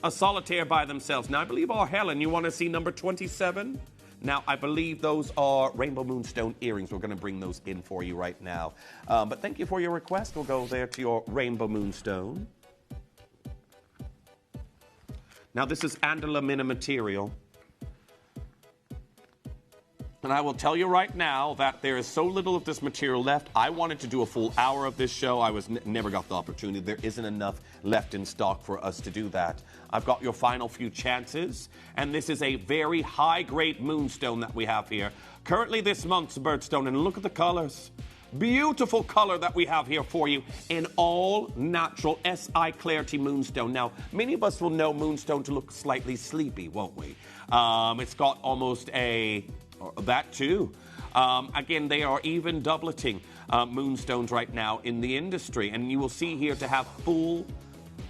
a solitaire by themselves. Now, I believe, Helen, you want to see number 27? Now, I believe those are Rainbow Moonstone earrings. We're going to bring those in for you right now. But thank you for your request. We'll go there to your Rainbow Moonstone. Now, this is Andalamina material. And I will tell you right now that there is so little of this material left. I wanted to do a full hour of this show. I never got the opportunity. There isn't enough left in stock for us to do that. I've got your final few chances. And this is a very high-grade moonstone that we have here. Currently this month's birthstone. And look at the colors. Beautiful color that we have here for you in all natural SI Clarity Moonstone. Now, many of us will know Moonstone to look slightly sleepy, won't we? It's got almost a... that too. Again, they are even doubleting moonstones right now in the industry. And you will see here to have full,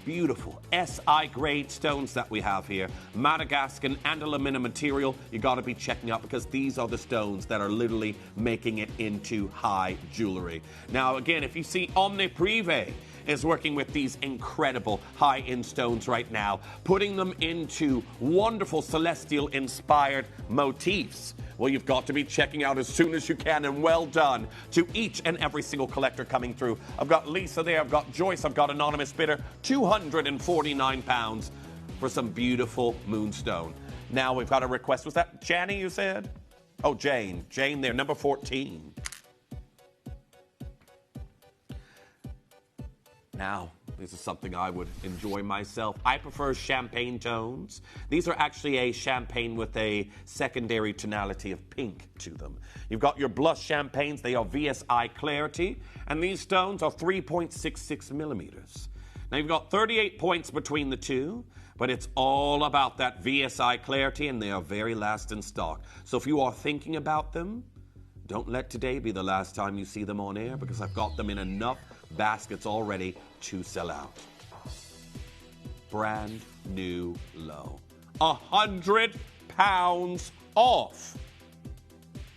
beautiful SI grade stones that we have here. Madagascan and aluminum material. You got to be checking out because these are the stones that are literally making it into high jewelry. Now, again, if you see Omni Privé is working with these incredible high-end stones right now, putting them into wonderful celestial-inspired motifs. Well, you've got to be checking out as soon as you can, and well done to each and every single collector coming through. I've got Lisa there, I've got Joyce, I've got Anonymous Bidder, £249 for some beautiful moonstone. Now we've got a request. Was that Janny you said? Oh, Jane. Jane there, number 14. Now, this is something I would enjoy myself. I prefer champagne tones. These are actually a champagne with a secondary tonality of pink to them. You've got your blush champagnes. They are VSI Clarity, and these stones are 3.66 millimeters. Now, you've got 38 points between the two, but it's all about that VSI Clarity, and they are very last in stock. So if you are thinking about them, don't let today be the last time you see them on air, because I've got them in enough baskets already to sell out. Brand new low. £100 off.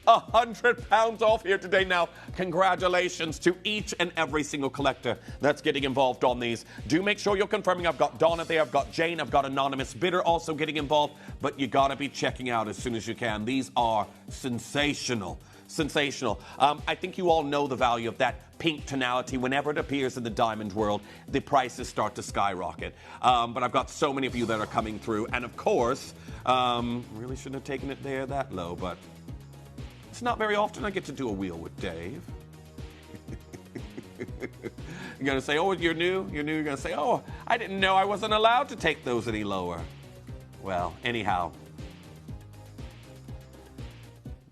£100 off here today. Now, congratulations to each and every single collector that's getting involved on these. Do make sure you're confirming. I've got Donna there, I've got Jane, I've got Anonymous Bidder also getting involved, but you gotta be checking out as soon as you can. These are sensational. Sensational. I think you all know the value of that pink tonality. Whenever it appears in the diamond world, the prices start to skyrocket. But I've got so many of you that are coming through. And of course, really shouldn't have taken it there that low, but it's not very often I get to do a wheel with Dave. You're going to say, oh, you're new? You're new? You're going to say, oh, I didn't know I wasn't allowed to take those any lower. Well, anyhow.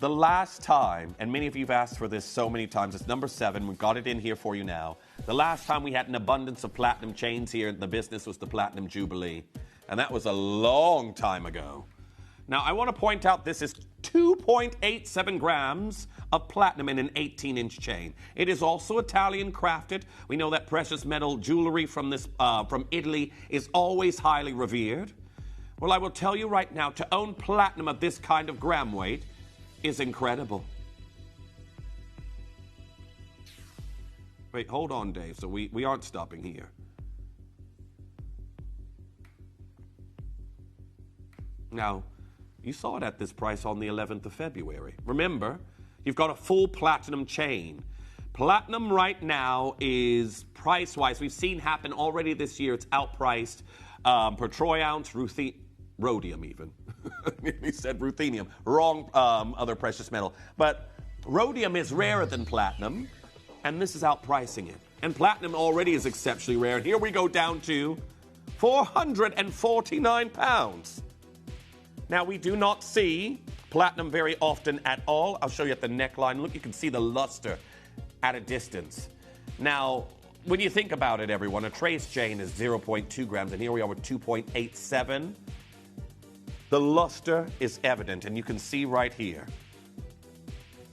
The last time, and many of you have asked for this so many times, it's number 7. We've got it in here for you now. The last time we had an abundance of platinum chains here in the business was the Platinum Jubilee. And that was a long time ago. Now, I want to point out this is 2.87 grams of platinum in an 18-inch chain. It is also Italian crafted. We know that precious metal jewelry from Italy is always highly revered. Well, I will tell you right now, to own platinum of this kind of gram weight is incredible. Wait, hold on, Dave. So we aren't stopping here. Now, you saw it at this price on the 11th of February. Remember, you've got a full platinum chain. Platinum right now is price-wise, we've seen happen already this year. It's outpriced per troy ounce, rhodium even. He said ruthenium. Wrong other precious metal. But rhodium is rarer than platinum, and this is outpricing it. And platinum already is exceptionally rare. And here we go down to £449. Now, we do not see platinum very often at all. I'll show you at the neckline. Look, you can see the luster at a distance. Now, when you think about it, everyone, a trace chain is 0.2 grams, and here we are with 2.87. The luster is evident, and you can see right here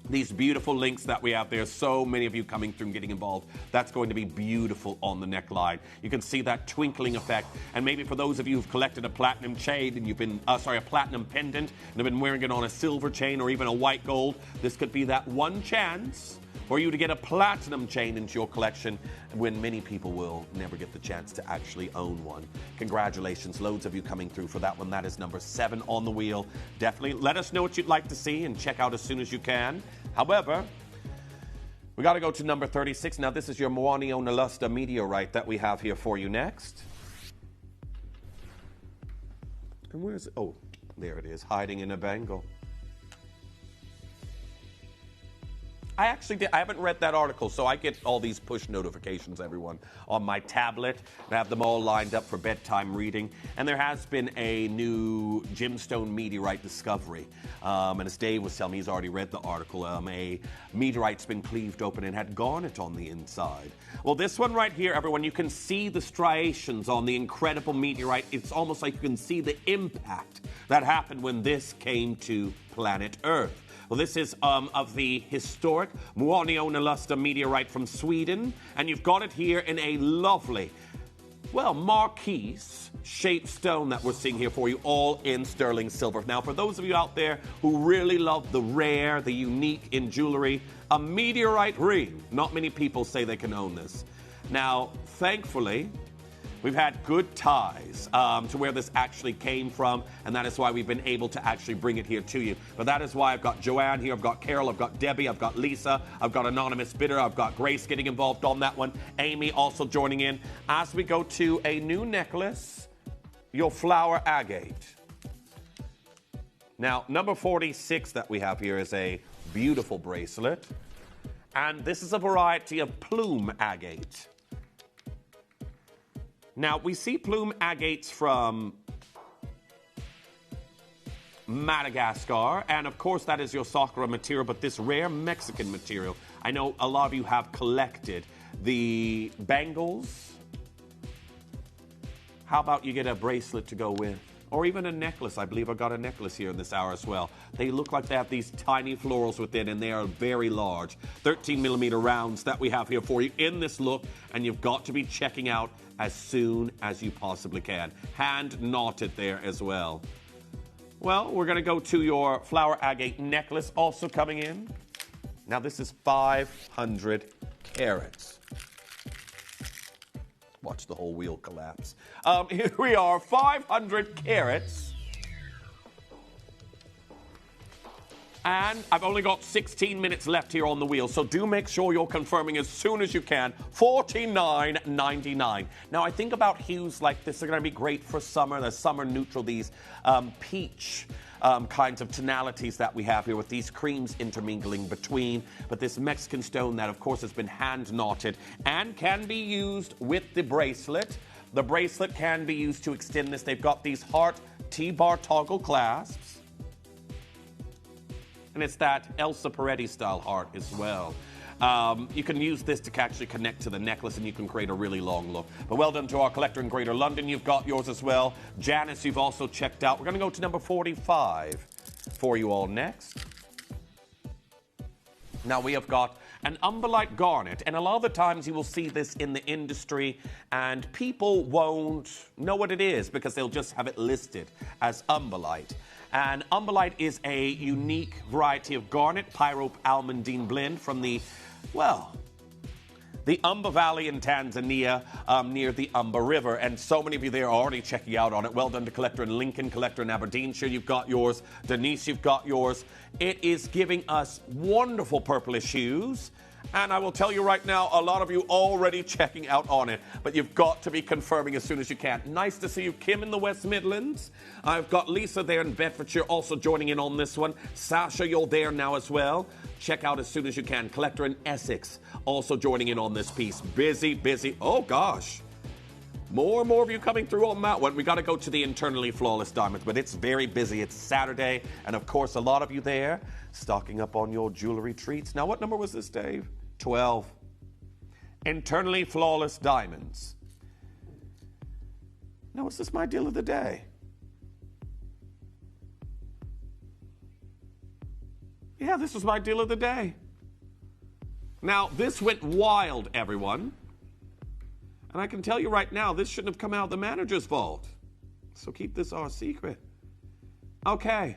these beautiful links that we have there. So many of you coming through and getting involved. That's going to be beautiful on the neckline. You can see that twinkling effect. And maybe for those of you who've collected a platinum chain and you've been, a platinum pendant and have been wearing it on a silver chain or even a white gold, this could be that one chance for you to get a platinum chain into your collection when many people will never get the chance to actually own one. Congratulations, loads of you coming through for that one. That is number 7 on the wheel. Definitely let us know what you'd like to see and check out as soon as you can. However, we got to go to number 36. Now, this is your Moanio Nalusta meteorite that we have here for you next. And where is it? Oh, there it is, hiding in a bangle. I haven't read that article, so I get all these push notifications, everyone, on my tablet. I have them all lined up for bedtime reading. And there has been a new gemstone meteorite discovery. And as Dave was telling me, he's already read the article. A meteorite's been cleaved open and had garnet on the inside. Well, this one right here, everyone, you can see the striations on the incredible meteorite. It's almost like you can see the impact that happened when this came to planet Earth. Well, this is of the historic Muonionalusta meteorite from Sweden, and you've got it here in a lovely, well, marquise-shaped stone that we're seeing here for you, all in sterling silver. Now, for those of you out there who really love the rare, the unique in jewelry, a meteorite ring. Not many people say they can own this. Now, thankfully, we've had good ties to where this actually came from, and that is why we've been able to actually bring it here to you. But that is why I've got Joanne here, I've got Carol, I've got Debbie, I've got Lisa, I've got Anonymous Bidder, I've got Grace getting involved on that one, Amy also joining in. As we go to a new necklace, your flower agate. Now, number 46 that we have here is a beautiful bracelet, and this is a variety of plume agate. Now, we see plume agates from Madagascar, and of course that is your Sakura material, but this rare Mexican material. I know a lot of you have collected the bangles. How about you get a bracelet to go with? Or even a necklace. I believe I got a necklace here in this hour as well. They look like they have these tiny florals within, and they are very large. 13mm rounds that we have here for you in this look, and you've got to be checking out as soon as you possibly can. Hand knotted there as well. Well, we're going to go to your flower agate necklace also coming in. Now, this is 500 carats. Watch the whole wheel collapse. Here we are, 500 carats. And I've only got 16 minutes left here on the wheel, so do make sure you're confirming as soon as you can. $49.99. Now, I think about hues like this are going to be great for summer. They're summer neutral, these peach kinds of tonalities that we have here with these creams intermingling between. But this Mexican stone that, of course, has been hand knotted and can be used with the bracelet. The bracelet can be used to extend this. They've got these heart T-bar toggle clasps. And it's that Elsa Peretti style heart as well. You can use this to actually connect to the necklace, and you can create a really long look. But well done to our collector in Greater London. You've got yours as well. Janice, you've also checked out. We're going to go to number 45 for you all next. Now we have got an umberlite garnet, and a lot of the times you will see this in the industry and people won't know what it is because they'll just have it listed as umberlite. And umberlite is a unique variety of garnet, pyrope almandine blend from the, well, the Umba Valley in Tanzania near the Umba River. And so many of you there are already checking out on it. Well done to collector in Lincoln, collector in Aberdeenshire. You've got yours. Denise, you've got yours. It is giving us wonderful purplish hues. And I will tell you right now, a lot of you already checking out on it, but you've got to be confirming as soon as you can. Nice to see you, Kim, in the West Midlands. I've got Lisa there in Bedfordshire also joining in on this one. Sasha, you're there now as well. Check out as soon as you can. Collector in Essex also joining in on this piece. Busy, busy. Oh, gosh. More and more of you coming through on that one. We got to go to the internally flawless diamonds, but it's very busy. It's Saturday, and of course, a lot of you there stocking up on your jewelry treats. Now, what number was this, Dave? 12. Internally flawless diamonds. Now, is this my deal of the day? Yeah, this was my deal of the day. Now, this went wild, everyone. And I can tell you right now, this shouldn't have come out of the manager's vault. So keep this our secret. Okay.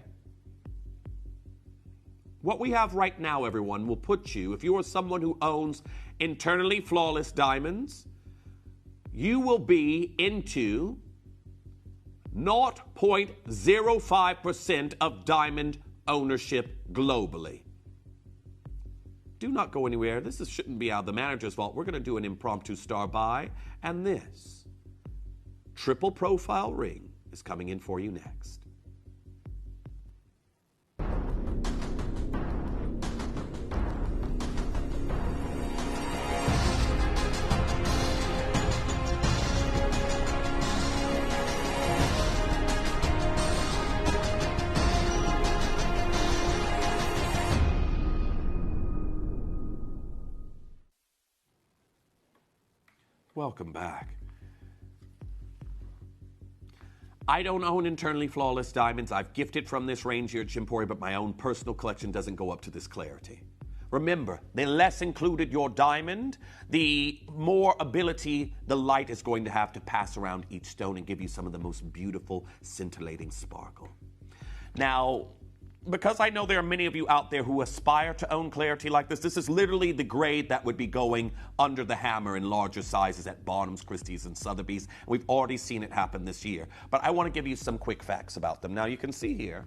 What we have right now, everyone, will put you, if you are someone who owns internally flawless diamonds, you will be into 0.05% of diamond ownership globally. Do not go anywhere. This shouldn't be out of the manager's vault. We're going to do an impromptu star buy, and this triple profile ring is coming in for you next. Welcome back. I don't own internally flawless diamonds. I've gifted from this range here at Gemporia, but my own personal collection doesn't go up to this clarity. Remember, the less included your diamond, the more ability the light is going to have to pass around each stone and give you some of the most beautiful, scintillating sparkle. Now, because I know there are many of you out there who aspire to own clarity like this is literally the grade that would be going under the hammer in larger sizes at Barnum's, Christie's, and Sotheby's. We've already seen it happen this year. But I want to give you some quick facts about them. Now, you can see here,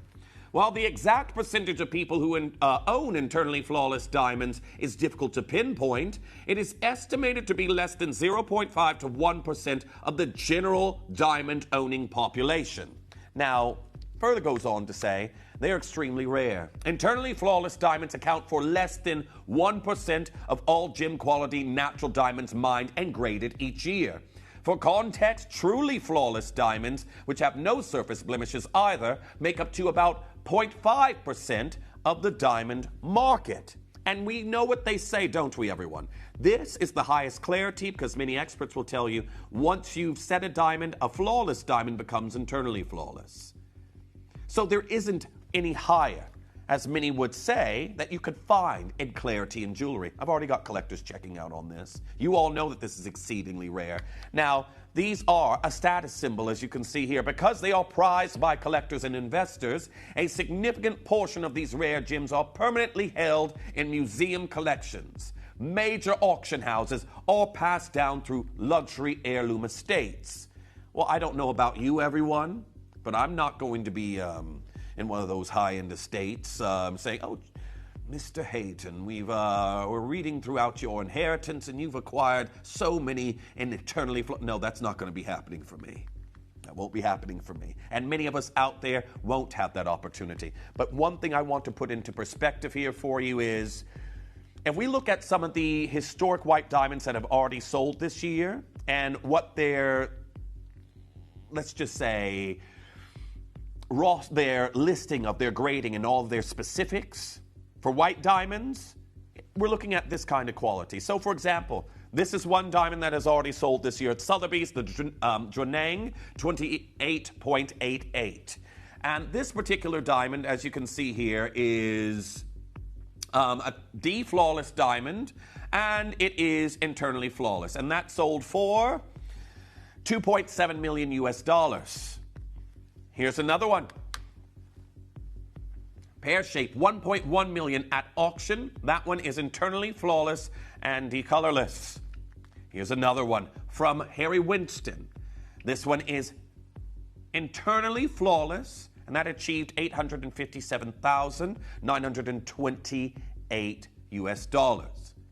while the exact percentage of people who own internally flawless diamonds is difficult to pinpoint, it is estimated to be less than 0.5 to 1% of the general diamond-owning population. Now, further goes on to say, they are extremely rare. Internally flawless diamonds account for less than 1% of all gem-quality natural diamonds mined and graded each year. For context, truly flawless diamonds, which have no surface blemishes either, make up to about 0.5% of the diamond market. And we know what they say, don't we, everyone? This is the highest clarity because many experts will tell you once you've set a diamond, a flawless diamond becomes internally flawless. So there isn't any higher, as many would say, that you could find in clarity in jewelry. I've already got collectors checking out on this. You all know that this is exceedingly rare. Now, these are a status symbol, as you can see here. Because they are prized by collectors and investors, a significant portion of these rare gems are permanently held in museum collections, major auction houses, or passed down through luxury heirloom estates. Well, I don't know about you, everyone, but I'm not going to be in one of those high-end estates saying, oh, Mr. Hayton, we're reading throughout your inheritance and you've acquired so many and eternally... No, that's not going to be happening for me. That won't be happening for me. And many of us out there won't have that opportunity. But one thing I want to put into perspective here for you is, if we look at some of the historic white diamonds that have already sold this year and what their, let's just say, their listing of their grading and all of their specifics for white diamonds, we're looking at this kind of quality. So, for example, this is one diamond that has already sold this year at Sotheby's, the Drenang 28.88. And this particular diamond, as you can see here, is a D flawless diamond, and it is internally flawless. And that sold for $2.7 million US. Here's another one. Pear shape, 1.1 million at auction. That one is internally flawless and decolorless. Here's another one from Harry Winston. This one is internally flawless, and that achieved $857,928 US.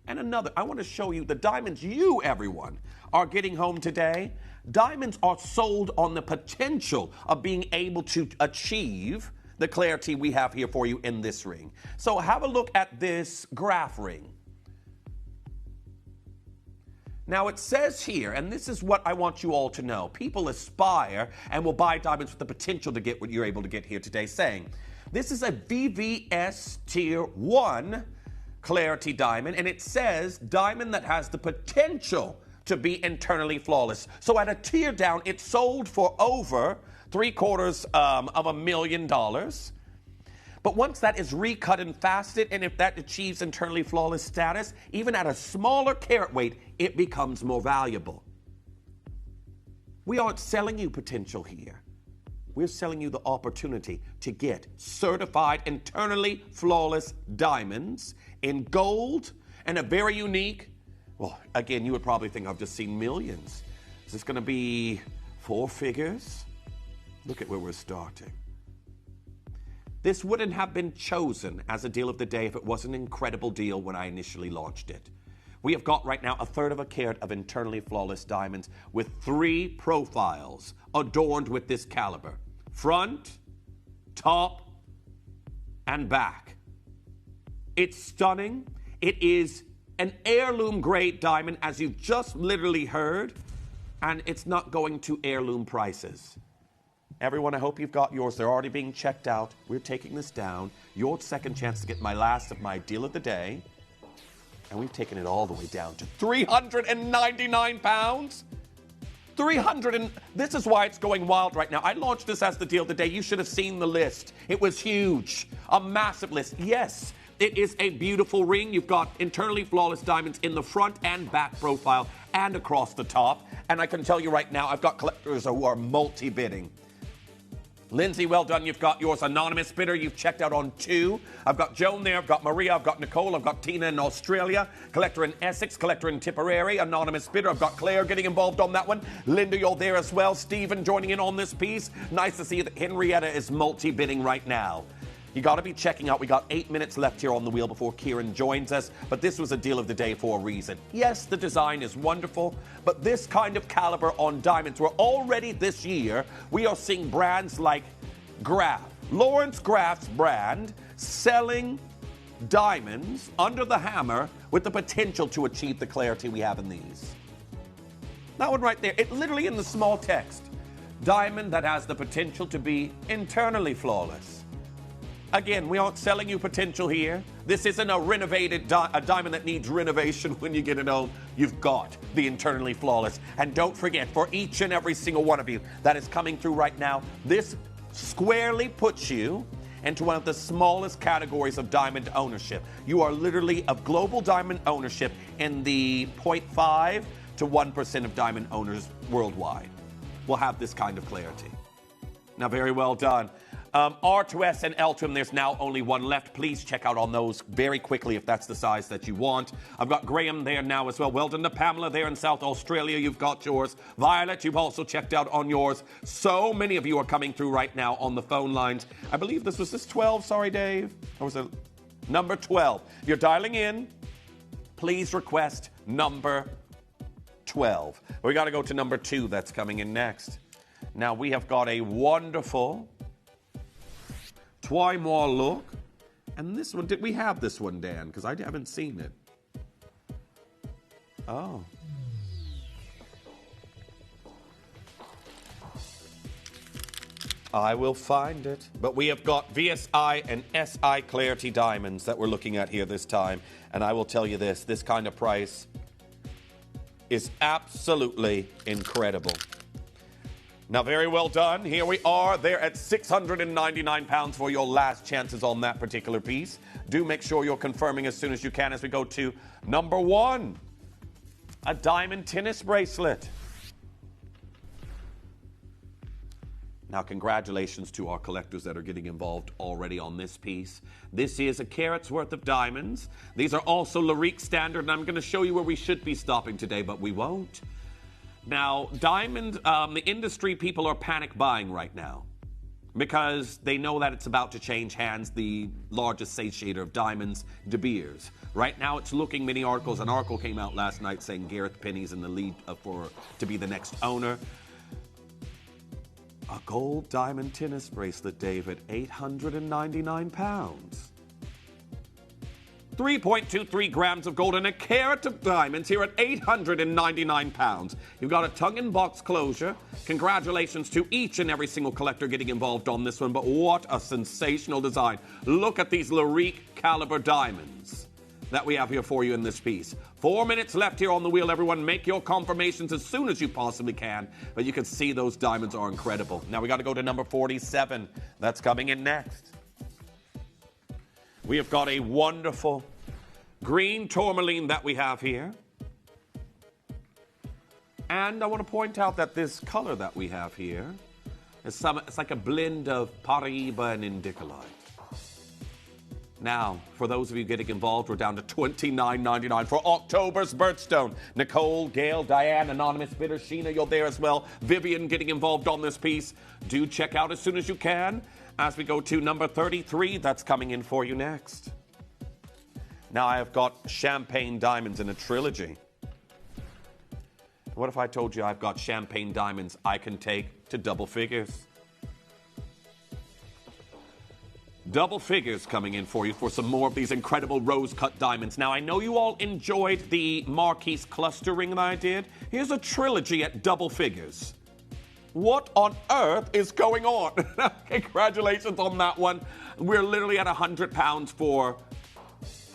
And another, I want to show you the diamonds you, everyone, are getting home today. Diamonds are sold on the potential of being able to achieve the clarity we have here for you in this ring. So have a look at this graph ring. Now it says here, and this is what I want you all to know, people aspire and will buy diamonds with the potential to get what you're able to get here today, saying this is a VVS Tier 1 clarity diamond, and it says diamond that has the potential to be internally flawless. So at a tier down, it sold for over $750,000. But once that is recut and fasted, and if that achieves internally flawless status, even at a smaller carat weight, it becomes more valuable. We aren't selling you potential here. We're selling you the opportunity to get certified internally flawless diamonds in gold and a very unique, well, again, you would probably think I've just seen millions. Is this going to be 4 figures? Look at where we're starting. This wouldn't have been chosen as a deal of the day if it wasn't an incredible deal when I initially launched it. We have got right now 1/3 of a carat of internally flawless diamonds with 3 profiles adorned with this caliber. Front, top, and back. It's stunning. It is an heirloom grade diamond, as you've just literally heard, and it's not going to heirloom prices. Everyone, I hope you've got yours. They're already being checked out. We're taking this down. Your second chance to get my last of my deal of the day. And we've taken it all the way down to £399. This is why it's going wild right now. I launched this as the deal today. You should have seen the list. It was huge. A massive list. Yes, it is a beautiful ring. You've got internally flawless diamonds in the front and back profile and across the top. And I can tell you right now, I've got collectors who are multi-bidding. Lindsay, well done. You've got yours. Anonymous bidder, you've checked out on 2. I've got Joan there. I've got Maria. I've got Nicole. I've got Tina in Australia. Collector in Essex. Collector in Tipperary. Anonymous bidder. I've got Claire getting involved on that one. Linda, you're there as well. Stephen joining in on this piece. Nice to see that Henrietta is multi-bidding right now. You got to be checking out. We got 8 minutes left here on the wheel before Kieran joins us. But this was a deal of the day for a reason. Yes, the design is wonderful, but this kind of caliber on diamonds, we're already this year, we are seeing brands like Graf, Lawrence Graf's brand, selling diamonds under the hammer with the potential to achieve the clarity we have in these. That one right there, it literally in the small text. Diamond that has the potential to be internally flawless. Again, we aren't selling you potential here. This isn't a renovated a diamond that needs renovation when you get it home. You've got the internally flawless. And don't forget, for each and every single one of you that is coming through right now, this squarely puts you into one of the smallest categories of diamond ownership. You are literally of global diamond ownership in the 0.5 to 1% of diamond owners worldwide will have this kind of clarity. Now, very well done. R2S and L2M, there's now only one left. Please check out on those very quickly if that's the size that you want. I've got Graham there now as well. Well done to Pamela there in South Australia. You've got yours. Violet, you've also checked out on yours. So many of you are coming through right now on the phone lines. I believe this was 12. Sorry, Dave. Or was it number 12? If you're dialing in, please request number 12. We got to go to number 2 that's coming in next. Now, we have got a wonderful Twymoir look. And this one, did we have this one, Dan? Because I haven't seen it. Oh. I will find it. But we have got VSI and SI Clarity Diamonds that we're looking at here this time. And I will tell you this kind of price is absolutely incredible. Now, very well done. Here we are. They're at £699 for your last chances on that particular piece. Do make sure you're confirming as soon as you can as we go to number 1. A diamond tennis bracelet. Now, congratulations to our collectors that are getting involved already on this piece. This is a carat's worth of diamonds. These are also Larique standard, and I'm going to show you where we should be stopping today, but we won't. Now, diamond, the industry people are panic buying right now because they know that it's about to change hands, the largest satiator of diamonds, De Beers. Right now, it's looking, many articles. An article came out last night saying Gareth Penny's in the lead to be the next owner. A gold diamond tennis bracelet, David, £899. 3.23 grams of gold and a carat of diamonds here at £899. You've got a tongue-in-box closure. Congratulations to each and every single collector getting involved on this one, but what a sensational design. Look at these Larique caliber diamonds that we have here for you in this piece. 4 minutes left here on the wheel, everyone. Make your confirmations as soon as you possibly can, but you can see those diamonds are incredible. Now we got to go to number 47. That's coming in next. We have got a wonderful green tourmaline that we have here. And I want to point out that this color that we have here is it's like a blend of Paraiba and Indicolite. Now, for those of you getting involved, we're down to $29.99 for October's birthstone. Nicole, Gail, Diane, anonymous bidder, Sheena, you're there as well. Vivian getting involved on this piece. Do check out as soon as you can. As we go to number 33, that's coming in for you next. Now I have got champagne diamonds in a trilogy. What if I told you I've got champagne diamonds I can take to double figures? Double figures coming in for you for some more of these incredible rose-cut diamonds. Now, I know you all enjoyed the Marquise cluster ring that I did. Here's a trilogy at double figures. What on earth is going on? Congratulations on that one. We're literally at £100 for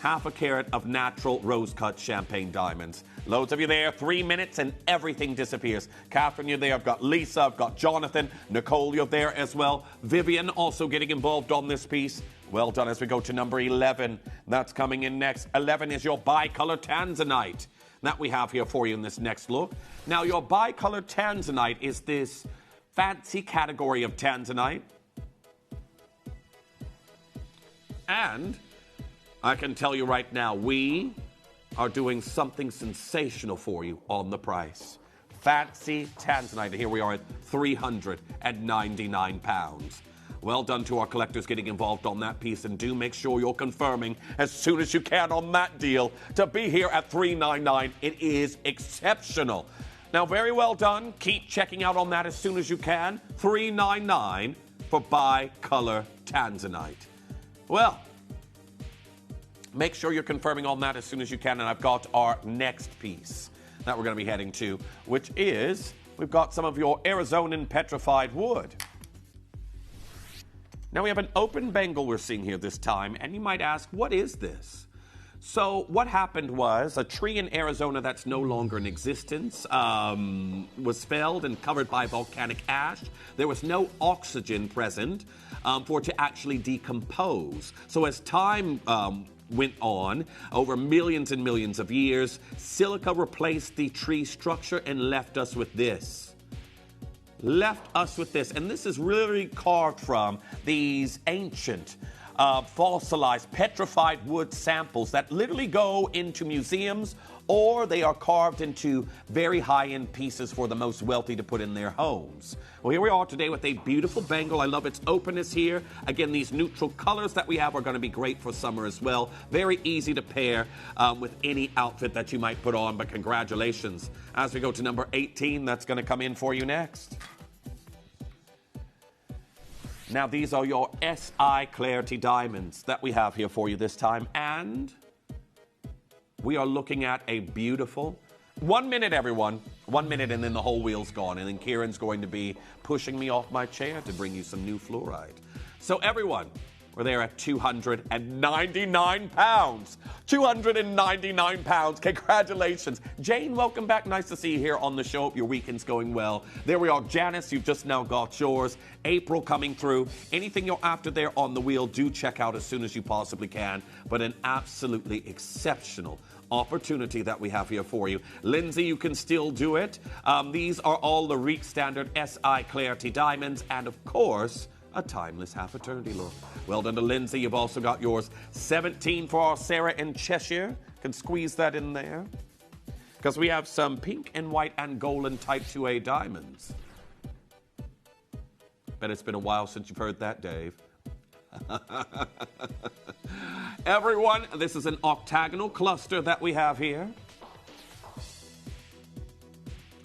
half a carat of natural rose-cut champagne diamonds. Loads of you there, 3 minutes and everything disappears. Catherine, you're there. I've got Lisa, I've got Jonathan, Nicole, you're there as well. Vivian also getting involved on this piece. Well done as we go to number 11. That's coming in next. 11 is your bicolor tanzanite. That we have here for you in this next look. Now, your bicolor tanzanite is this fancy category of tanzanite. And I can tell you right now, we are doing something sensational for you on the price. Fancy tanzanite. And here we are at £399. Well done to our collectors getting involved on that piece, and do make sure you're confirming as soon as you can on that deal to be here at $399. It is exceptional. Now, very well done. Keep checking out on that as soon as you can. $399 for bicolor tanzanite. Well, make sure you're confirming on that as soon as you can. And I've got our next piece that we're going to be heading to, which is, we've got some of your Arizonan petrified wood. Now we have an open Bengal we're seeing here this time, and you might ask, what is this? So what happened was a tree in Arizona that's no longer in existence was felled and covered by volcanic ash. There was no oxygen present for it to actually decompose. So as time went on, over millions and millions of years, silica replaced the tree structure and left us with this. And this is really carved from these ancient fossilized petrified wood samples that literally go into museums, or they are carved into very high-end pieces for the most wealthy to put in their homes. Well, here we are today with a beautiful bangle. I love its openness here. Again, these neutral colors that we have are going to be great for summer as well. Very easy to pair with any outfit that you might put on, but congratulations. As we go to number 18, that's going to come in for you next. Now, these are your SI Clarity diamonds that we have here for you this time. And we are looking at a beautiful 1 minute, everyone. 1 minute, and then the whole wheel's gone. And then Kieran's going to be pushing me off my chair to bring you some new fluoride. So, everyone, we're there at £299. £299. Congratulations. Jane, welcome back. Nice to see you here on the show. Hope your weekend's going well. There we are. Janice, you've just now got yours. April coming through. Anything you're after there on the wheel, do check out as soon as you possibly can. But an absolutely exceptional opportunity that we have here for you. Lindsay, you can still do it. These are all the REIT standard SI Clarity diamonds. And of course, a timeless half-eternity look. Well done to Lindsay. You've also got yours. 17 for our Sarah in Cheshire. Can squeeze that in there. Because we have some pink and white Angolan Type 2A diamonds. Bet it's been a while since you've heard that, Dave. Everyone, this is an octagonal cluster that we have here.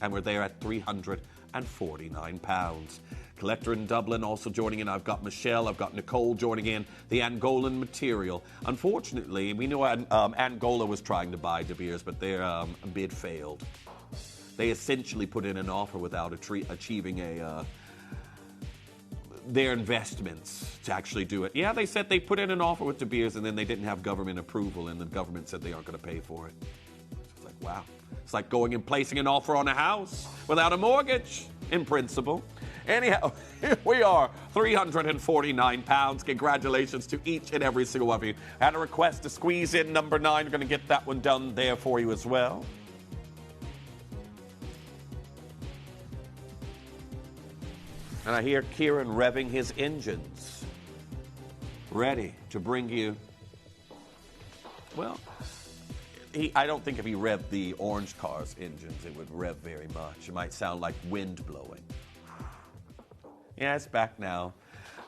And we're there at £349. Collector in Dublin also joining in. I've got Michelle, I've got Nicole joining in. The Angolan material. Unfortunately, we know Angola was trying to buy De Beers, but their bid failed. They essentially put in an offer without achieving their investments to actually do it. Yeah, they said they put in an offer with De Beers, and then they didn't have government approval, and the government said they aren't going to pay for it. It's like, wow. It's like going and placing an offer on a house without a mortgage, in principle. Anyhow, here we are, £349. Congratulations to each and every single one of you. Had a request to squeeze in number 9. We're going to get that one done there for you as well. And I hear Kieran revving his engines, ready to bring you, well, I don't think if he revved the orange car's engines, it would rev very much. It might sound like wind blowing. Yeah, it's back now.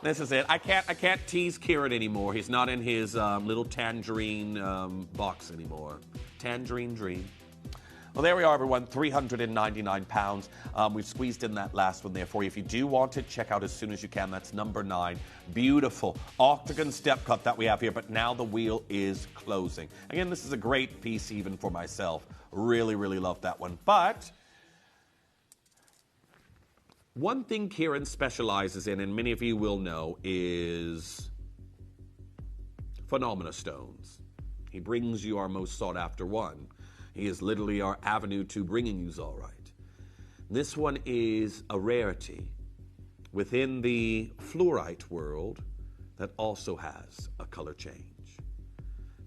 This is it. I can't tease Kieran anymore. He's not in his little tangerine box anymore. Tangerine dream. Well, there we are, everyone. £399. We've squeezed in that last one there for you. If you do want it, check out as soon as you can. That's number 9. Beautiful octagon step cut that we have here, but now the wheel is closing. Again, this is a great piece even for myself. Really, really love that one. But one thing Kieran specializes in, and many of you will know, is phenomena stones. He brings you our most sought after one. He is literally our avenue to bringing you Zaurite. This one is a rarity within the fluorite world that also has a color change.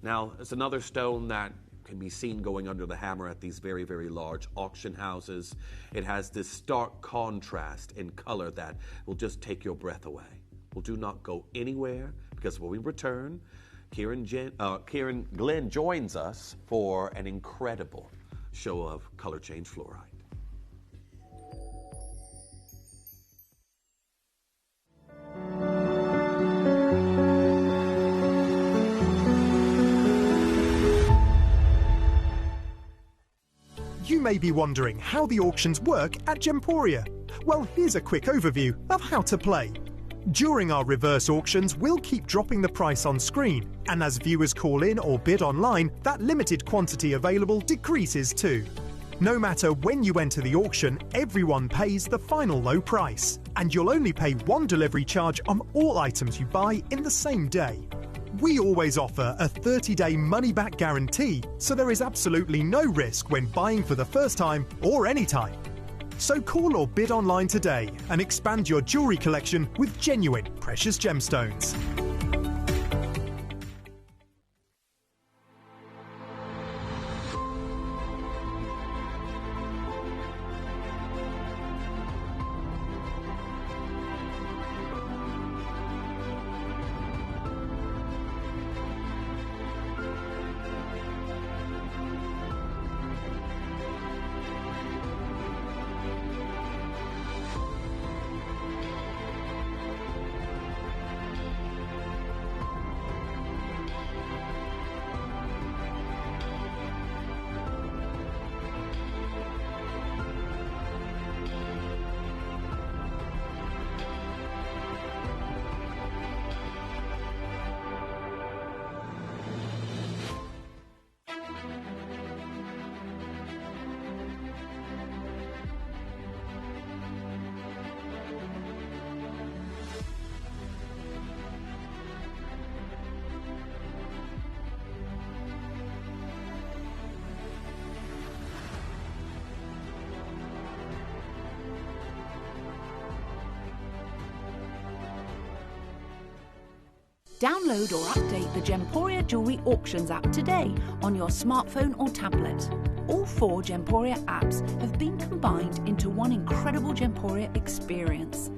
Now, it's another stone that can be seen going under the hammer at these very, very large auction houses. It has this stark contrast in color that will just take your breath away. Well, do not go anywhere, because when we return, Kieran Glenn joins us for an incredible show of color change fluorite. You may be wondering how the auctions work at Gemporia. Well, here's a quick overview of how to play. During our reverse auctions, we'll keep dropping the price on screen, and as viewers call in or bid online, that limited quantity available decreases too. No matter when you enter the auction, everyone pays the final low price, and you'll only pay one delivery charge on all items you buy in the same day. We always offer a 30-day money-back guarantee, so there is absolutely no risk when buying for the first time or any time. So call or bid online today and expand your jewellery collection with genuine precious gemstones. Download or update the Gemporia Jewellery Auctions app today on your smartphone or tablet. All 4 Gemporia apps have been combined into one incredible Gemporia experience.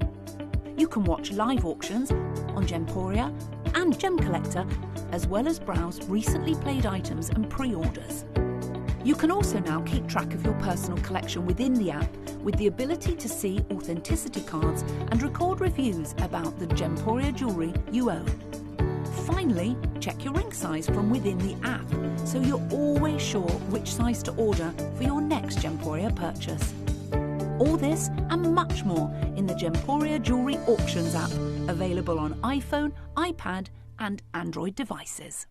You can watch live auctions on Gemporia and Gem Collector, as well as browse recently played items and pre-orders. You can also now keep track of your personal collection within the app with the ability to see authenticity cards and record reviews about the Gemporia jewellery you own. Finally, check your ring size from within the app, so you're always sure which size to order for your next Gemporia purchase. All this and much more in the Gemporia Jewellery Auctions app, available on iPhone, iPad and Android devices.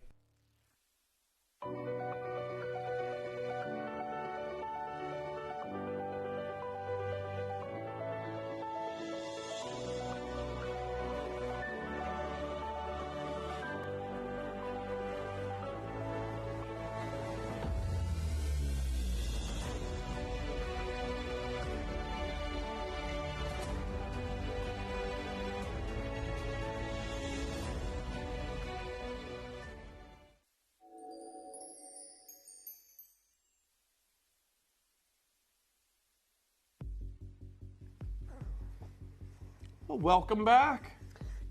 Well, welcome back.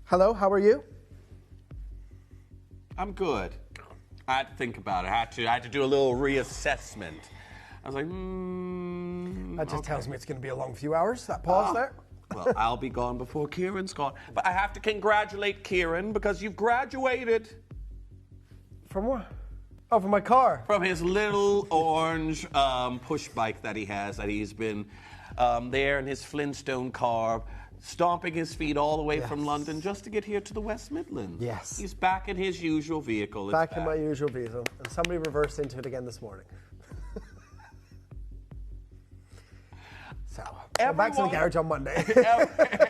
Hello, how are you? I'm good. I had to think about it. I had to do a little reassessment. I was like, That just tells me it's going to be a long few hours, that pause there. Well, I'll be gone before Kieran's gone. But I have to congratulate Kieran because you've graduated. From what? Oh, from my car. From his little orange push bike that he has, that he's been there in his Flintstone car, stomping his feet all the way from London just to get here to the West Midlands. Yes. He's back in his usual vehicle. Back in my usual vehicle. And somebody reversed into it again this morning. So, back to the garage on Monday.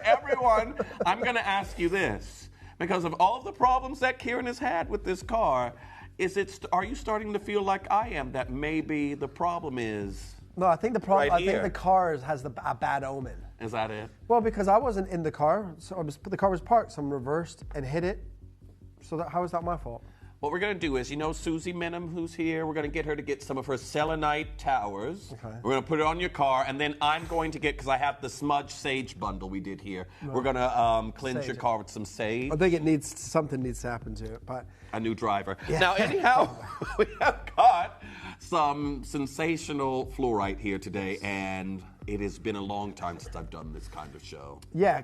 Everyone, I'm going to ask you this. Because of all of the problems that Kieran has had with this car, Are you starting to feel like I am that maybe the problem is? No, I think the problem. Right I think here. the car has a bad omen. Is that it? Well, because I wasn't in the car, so the car was parked. Someone reversed and hit it. So how is that my fault? What we're going to do is, you know Susie Minham, who's here? We're going to get her to get some of her selenite towers. Okay. We're going to put it on your car, and then I'm going to get, because I have the smudge sage bundle we did here. Right. We're going to cleanse Sage your it. car with some sage. I think something needs to happen to it, but a new driver. Yeah. Now, anyhow, we have got some sensational fluorite here today, and it has been a long time since I've done this kind of show. yeah,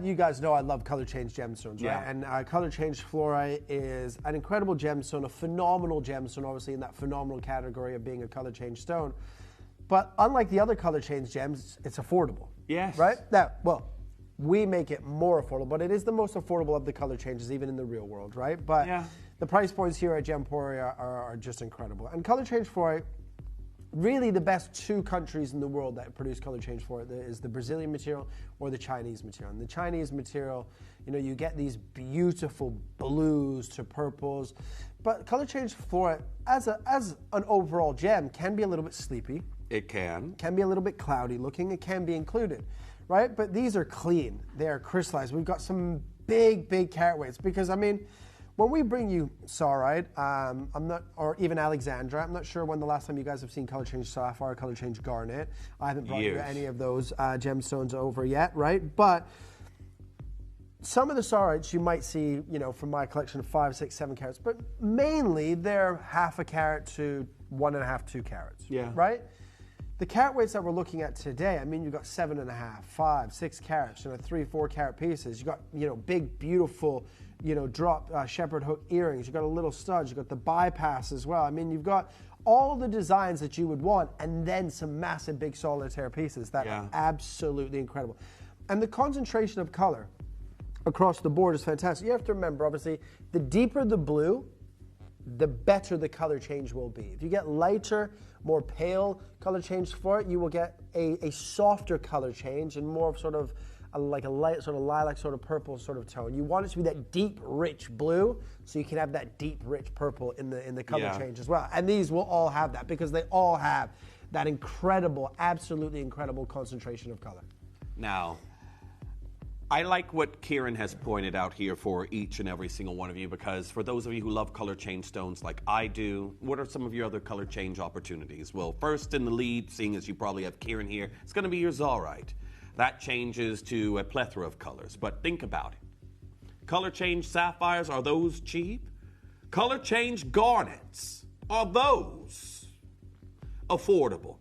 you guys know I love color change gemstones, Yeah. right? And color change fluorite is an incredible gemstone, a phenomenal gemstone, obviously in that phenomenal category of being a color change stone. But unlike the other color change gems, it's affordable. Yes. Right? Now, well, we make it more affordable, but it is the most affordable of the color changes, even in the real world, right? But Yeah. the price points here at Gemporia are just incredible. And color change fluorite, really the best two countries in the world that produce color change fluorite is the Brazilian material or the Chinese material. And the Chinese material, you know, you get these beautiful blues to purples, but color change fluorite as an overall gem can be a little bit sleepy. It can. Can be a little bit cloudy looking. It can be included, right? But these are clean. They are crystallized. We've got some big carat weights because, I mean, when we bring you saurite, or even Alexandra, I'm not sure when the last time you guys have seen color change sapphire, color change garnet. I haven't brought you any of those gemstones over yet, right? But some of the saurites you might see, you know, from my collection of 5, 6, 7 carats, but mainly they're half a carat to 1.5, 2 carats. Yeah. Right? The carat weights that we're looking at today, I mean, you've got 7.5, 5, 6 carats, 3, 4 carat pieces. You've got, big, beautiful, drop shepherd hook earrings. You've got a little studs. You've got the bypass as well. I mean, you've got all the designs that you would want, and then some massive, big solitaire pieces that are absolutely incredible. And the concentration of color across the board is fantastic. You have to remember, obviously, the deeper the blue, the better the color change will be. If you get lighter, more pale color change for it, you will get a softer color change and more of sort of like a light sort of lilac sort of purple sort of tone. You want it to be that deep, rich blue, so you can have that deep, rich purple in the color change as well. And these will all have that because they all have that incredible, absolutely incredible concentration of color. Now, I like what Kieran has pointed out here for each and every single one of you, because for those of you who love color change stones like I do, what are some of your other color change opportunities? Well, first in the lead, seeing as you probably have Kieran here, it's going to be your Zaurite. That changes to a plethora of colors, but think about it. Color change sapphires, are those cheap? Color change garnets, are those affordable?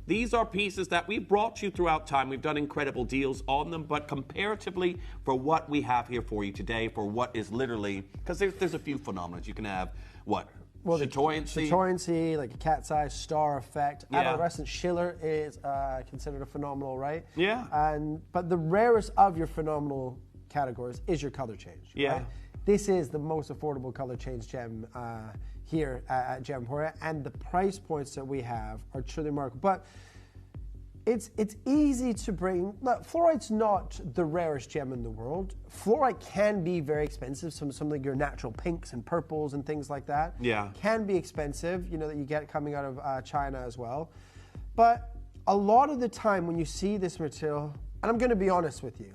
These are pieces that we've brought you throughout time. We've done incredible deals on them, but comparatively for what we have here for you today, for what is literally, because there's a few phenomena. You can have, what? Well, chatoyancy, like a cat's eye, star effect. Adolescent Schiller is considered a phenomenal, right? Yeah. But the rarest of your phenomenal categories is your color change. Yeah. Right? This is the most affordable color change gem here at Gemporia, and the price points that we have are truly remarkable. But it's easy to bring. Look, fluorite's not the rarest gem in the world. Fluorite can be very expensive. Some of your natural pinks and purples and things like that can be expensive. That you get coming out of China as well. But a lot of the time when you see this material, and I'm going to be honest with you,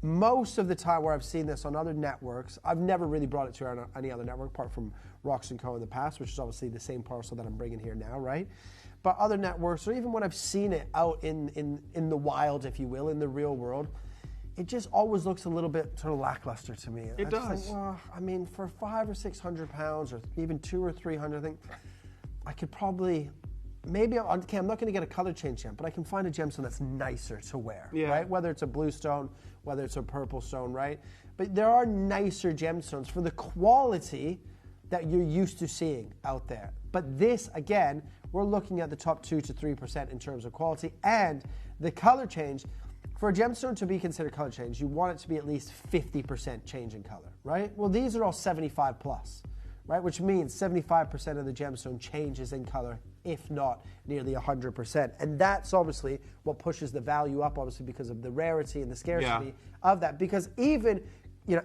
most of the time where I've seen this on other networks, I've never really brought it to any other network apart from Rocks & Co. in the past, which is obviously the same parcel that I'm bringing here now, right? But other networks, or even when I've seen it out in the wild, if you will, in the real world, it just always looks a little bit sort of lackluster to me. It does. Just think, well, I mean, for 500 or 600 pounds, or even 200 or 300, I think I could probably. Maybe, okay, I'm not going to get a color change gem, but I can find a gemstone that's nicer to wear, right? Whether it's a blue stone, whether it's a purple stone, right? But there are nicer gemstones for the quality that you're used to seeing out there. But this, again, we're looking at the top 2 to 3% in terms of quality, and the color change. For a gemstone to be considered color change, you want it to be at least 50% change in color, right? Well, these are all 75 plus, right? Which means 75% of the gemstone changes in color, if not nearly 100%. And that's obviously what pushes the value up, obviously, because of the rarity and the scarcity of that. Because even,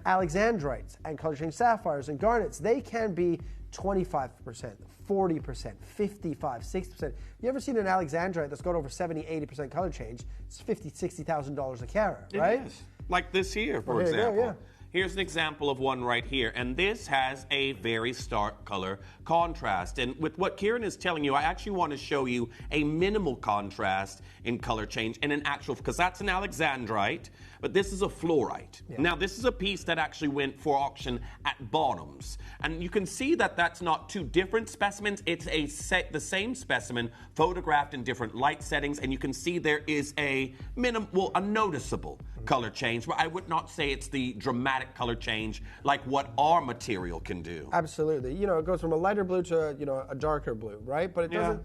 alexandrites and color change sapphires and garnets, they can be 25%, 40%, 55, 60%. You ever seen an Alexandrite that's got over 70, 80% color change? It's $50,000, $60,000 a carat, right? It is. Like this here, for Here you go, example. yeah. Here's an example of one right here, and this has a very stark color contrast. And with what Kieran is telling you, I actually want to show you a minimal contrast in color change and an actual, because that's an Alexandrite, but this is a fluorite. Yeah. Now, this is a piece that actually went for auction at Bonhams. And you can see that that's not two different specimens. It's the same specimen photographed in different light settings, and you can see there is a noticeable color change, but I would not say it's the dramatic color change like what our material can do. Absolutely. You know, it goes from a lighter blue to, you know, a darker blue, right? But it doesn't,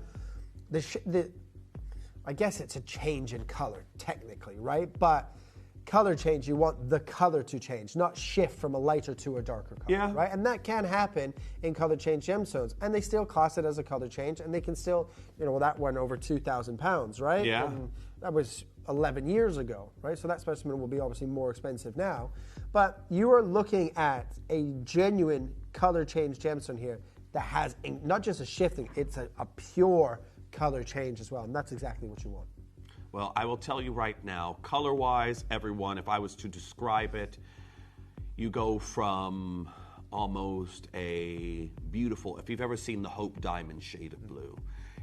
I guess it's a change in color, technically, right? But color change, you want the color to change, not shift from a lighter to a darker color, right? And that can happen in color change gemstones, and they still class it as a color change, and they can still, you know, that went over 2,000 pounds, right? Yeah. And that was 11 years ago, right? So that specimen will be obviously more expensive now. But you are looking at a genuine color change gemstone here that has not just a shifting, it's a pure color change as well. And that's exactly what you want. Well, I will tell you right now, color-wise, everyone, if I was to describe it, you go from almost a beautiful, if you've ever seen the Hope Diamond shade of blue,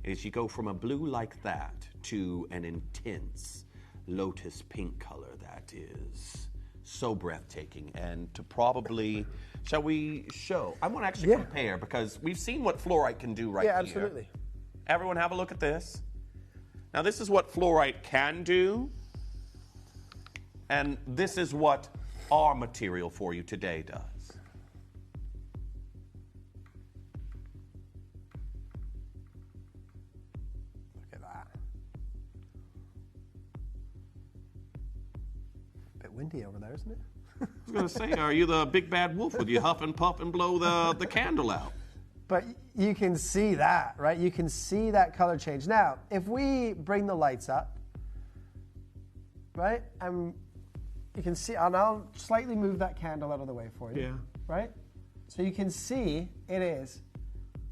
is you go from a blue like that to an intense lotus pink color that is so breathtaking. And to probably, shall we show? I want to actually compare, because we've seen what fluorite can do right here. Yeah, absolutely. Everyone have a look at this. Now this is what fluorite can do, and this is what our material for you today does. Look at that. A bit windy over there, isn't it? I was going to say, are you the big bad wolf? Would you huff and puff and blow the candle out? But you can see that, right? You can see that color change. Now, if we bring the lights up, right? And you can see, and I'll slightly move that candle out of the way for you. Yeah. Right? So you can see it is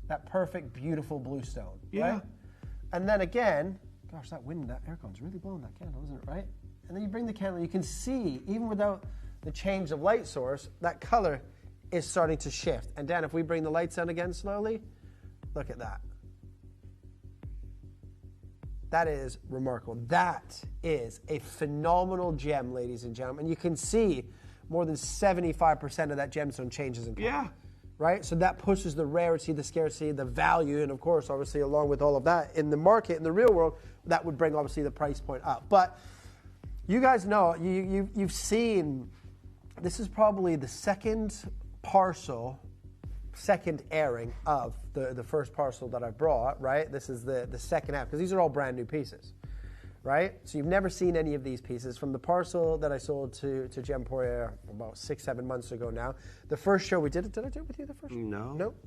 that perfect, beautiful blue stone. Yeah. Right? And then again, gosh, that wind, that aircon's really blowing that candle, isn't it, right? And then you bring the candle, you can see, even without the change of light source, that color is starting to shift. And Dan, if we bring the lights on again slowly, look at that. That is remarkable. That is a phenomenal gem, ladies and gentlemen. You can see more than 75% of that gemstone changes in color. Yeah. Right? So that pushes the rarity, the scarcity, the value, and of course, obviously, along with all of that, in the market, in the real world, that would bring, obviously, the price point up. But you guys know, you've seen, this is probably the second airing of the first parcel that I brought, right? This is the second half, because these are all brand new pieces, right? So you've never seen any of these pieces. From the parcel that I sold to Gemporia about 6-7 months ago now, the first show we did I do it with you the first show? No. Nope.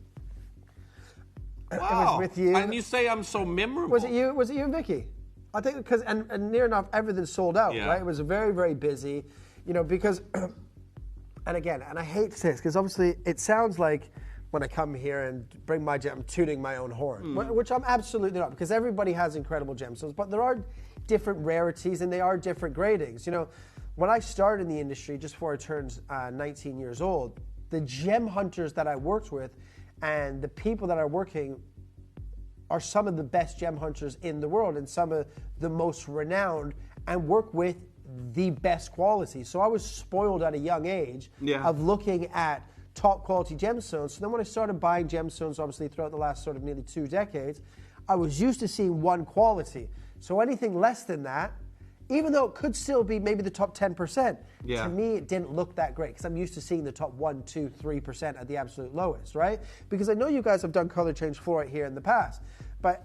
Wow. It was with you. And you say I'm so memorable. Was it you and Vicky? I think because, and near enough, everything sold out, right? It was very, very busy, you know, because... And again, and I hate to say this, because obviously it sounds like when I come here and bring my gem, I'm tooting my own horn, which I'm absolutely not, because everybody has incredible gemstones, but there are different rarities and they are different gradings. You know, when I started in the industry, just before I turned 19 years old, the gem hunters that I worked with and the people that are working are some of the best gem hunters in the world and some of the most renowned, and work with the best quality. So I was spoiled at a young age of looking at top quality gemstones. So then when I started buying gemstones, obviously throughout the last sort of nearly 2 decades, I was used to seeing one quality. So anything less than that, even though it could still be maybe the top 10%, to me it didn't look that great, because I'm used to seeing the top 1, 2, 3% at the absolute lowest, right? Because I know you guys have done color change fluorite here in the past.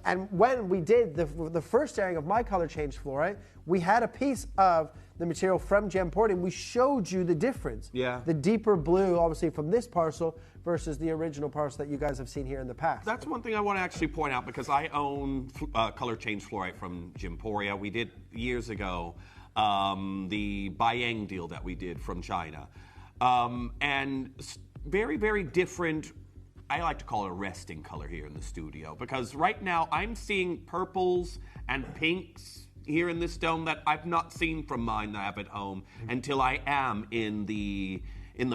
And when we did the first airing of my color change fluorite, we had a piece of the material from Gemporia, and we showed you the difference. Yeah. The deeper blue, obviously, from this parcel versus the original parcel that you guys have seen here in the past. That's one thing I want to actually point out, because I own color change fluorite from Gemporia. We did years ago the Bayang deal that we did from China. And very, very different I like to call it a resting color here in the studio, because right now I'm seeing purples and pinks here in this stone that I've not seen from mine that I have at home until I am in the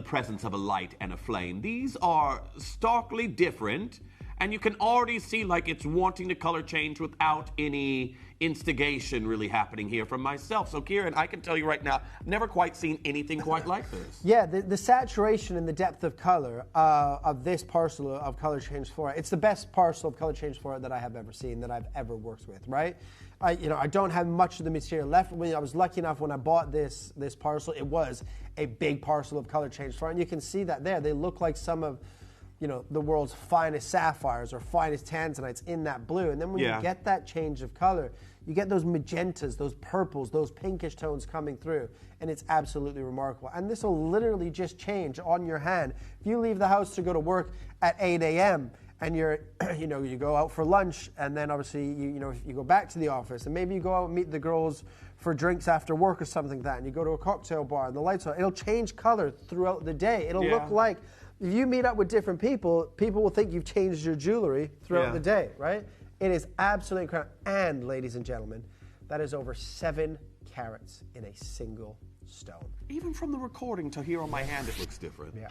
presence of a light and a flame. These are starkly different, and you can already see like it's wanting to color change without any instigation really happening here from myself. So Kieran, I can tell you right now, I've never quite seen anything quite like this. Yeah, the saturation and the depth of color of this parcel of color change fluorite, it's the best parcel of color change fluorite that I have ever seen, that I've ever worked with, right? I don't have much of the material left. When I was lucky enough when I bought this parcel, it was a big parcel of color change fluorite, and you can see that there. They look like some of the world's finest sapphires or finest tanzanites in that blue. And then when you get that change of color, you get those magentas, those purples, those pinkish tones coming through, and it's absolutely remarkable. And this will literally just change on your hand. If you leave the house to go to work at 8 a.m. and you're, you go out for lunch, and then obviously, you go back to the office, and maybe you go out and meet the girls for drinks after work or something like that, and you go to a cocktail bar and the lights are on, it'll change color throughout the day. It'll look like, if you meet up with different people, people will think you've changed your jewelry throughout the day, right? It is absolutely incredible. And, ladies and gentlemen, that is over 7 carats in a single stone. Even from the recording to here on my hand, it looks different. Yeah.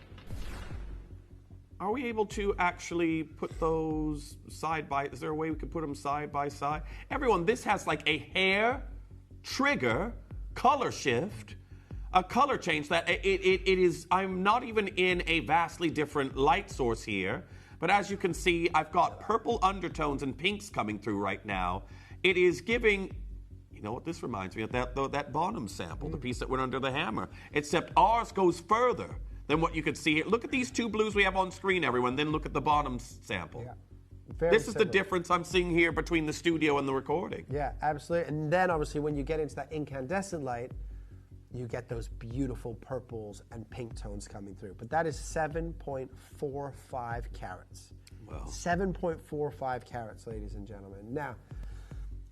Are we able to actually put those side by, is there a way we could put them side by side? Everyone, this has like a hair, trigger, color shift, a color change that it is, I'm not even in a vastly different light source here, but as you can see, I've got purple undertones and pinks coming through right now. It is giving, you know what this reminds me of, that Bonham sample, the piece that went under the hammer, except ours goes further than what you could see here. Look at these 2 blues we have on screen, everyone, then look at the Bonham sample. Yeah. This is the difference I'm seeing here between the studio and the recording. Yeah, absolutely. And then obviously when you get into that incandescent light, you get those beautiful purples and pink tones coming through. But that is 7.45 carats. Wow. 7.45 carats, ladies and gentlemen. Now,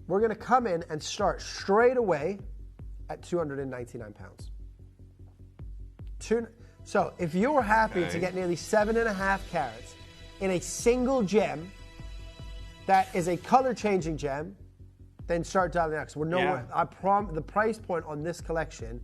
we're going to come in and start straight away at 299 pounds. So if you were happy to get nearly 7.5 carats in a single gem that is a color-changing gem, then start dialing out. We're nowhere. The price point on this collection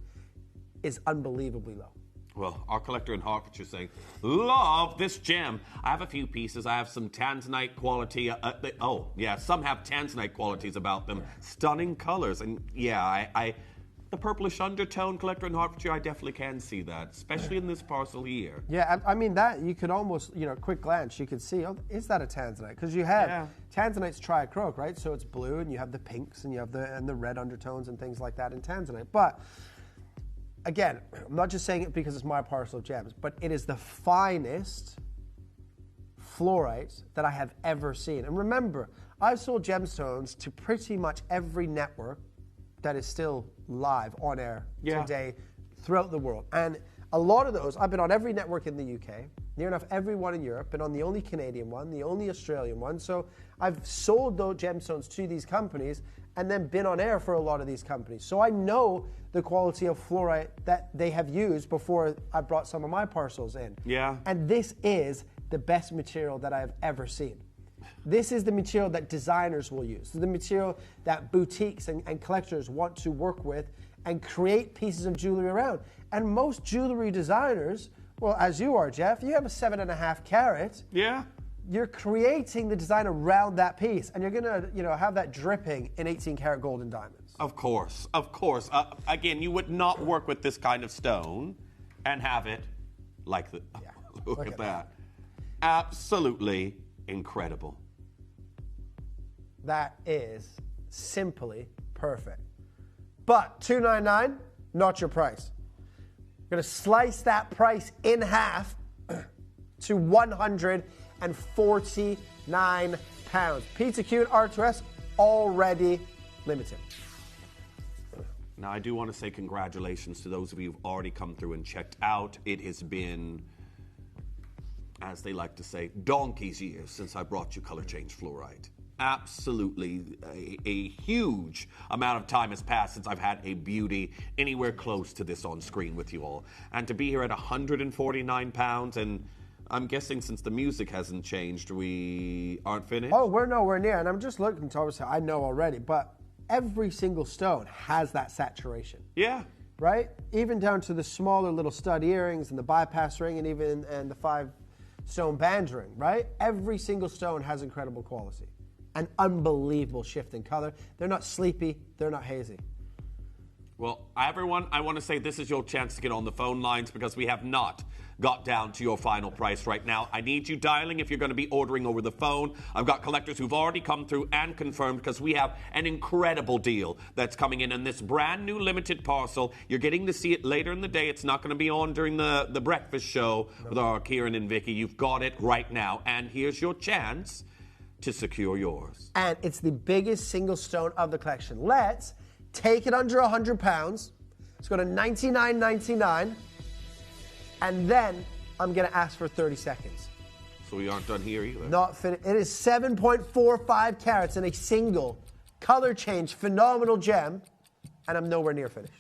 is unbelievably low. Well, our collector in Hertfordshire saying, love this gem. I have a few pieces. I have some tanzanite quality. Some have tanzanite qualities about them. Stunning colors. And the purplish undertone, collector in Hertfordshire, I definitely can see that, especially in this parcel here. Yeah, I mean, that you could almost, quick glance, you could see, is that a tanzanite? Because you have, tanzanite's triacrylic, right? So it's blue, and you have the pinks, and you have the red undertones and things like that in tanzanite. But, again, I'm not just saying it because it's my parcel of gems, but it is the finest fluorite that I have ever seen. And remember, I've sold gemstones to pretty much every network that is still live on air today throughout the world. And a lot of those, I've been on every network in the UK, near enough every one in Europe, been on the only Canadian one, the only Australian one. So I've sold those gemstones to these companies and then been on air for a lot of these companies. So I know the quality of fluorite that they have used before I brought some of my parcels in. Yeah. And this is the best material that I have ever seen. This is the material that designers will use, the material that boutiques and collectors want to work with and create pieces of jewelry around. And most jewelry designers, well, as you are, Jeff, you have a 7.5 carat. Yeah. You're creating the design around that piece, and you're gonna, have that dripping in 18 karat gold and diamonds. Of course, of course. Again, you would not work with this kind of stone and have it like the. Yeah. Look at that. Absolutely incredible. That is simply perfect. But $299, not your price. I'm going to slice that price in half to £149. Pizza Q and R2S already limited. Now, I do want to say congratulations to those of you who've already come through and checked out. It has been, as they like to say, donkey's years since I brought you color change fluorite. Absolutely a huge amount of time has passed since I've had a beauty anywhere close to this on screen with you all. And to be here at 149 pounds and I'm guessing since the music hasn't changed, we aren't finished? Oh, we're nowhere near. And I'm just looking to obviously, I know already, but every single stone has that saturation. Yeah. Right? Even down to the smaller little stud earrings and the bypass ring and even the 5-stone band ring, right? Every single stone has incredible quality. An unbelievable shift in color. They're not sleepy. They're not hazy. Well, everyone, I want to say this is your chance to get on the phone lines because we have not got down to your final price right now. I need you dialing if you're going to be ordering over the phone. I've got collectors who've already come through and confirmed because we have an incredible deal that's coming in this brand new limited parcel. You're getting to see it later in the day. It's not going to be on during the breakfast show with our Kieran and Vicky. You've got it right now. And here's your chance to secure yours. And it's the biggest single stone of the collection. Let's take it under £100. Let's go to $99.99. And then I'm going to ask for 30 seconds. So we aren't done here either. Not finished. It is 7.45 carats in a single color change, phenomenal gem. And I'm nowhere near finished.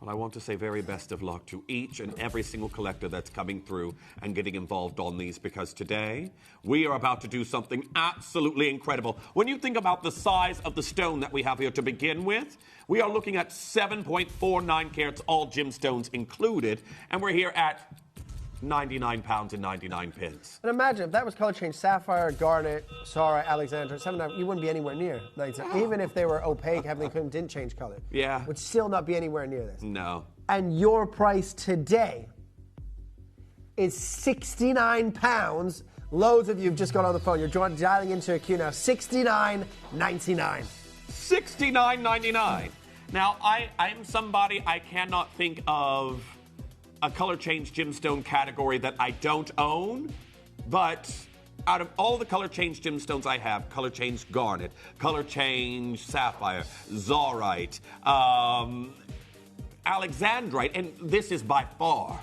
Well, I want to say very best of luck to each and every single collector that's coming through and getting involved on these, because today we are about to do something absolutely incredible. When you think about the size of the stone that we have here to begin with, we are looking at 7.49 carats, all gemstones included, and we're here at £99 and 99 pence. And imagine if that was color change, sapphire, garnet, Sarah, Alexander, you wouldn't be anywhere near 99. Even if they were opaque, didn't change color. Yeah. Would still not be anywhere near this. No. And your price today is £69. Loads of you have just got on the phone. You're dialing into a queue now. $69.99. $69.99. Now, I'm somebody I cannot think of a color change gemstone category that I don't own, but out of all the color change gemstones I have, color change garnet, color change sapphire, zaurite, alexandrite, and this is by far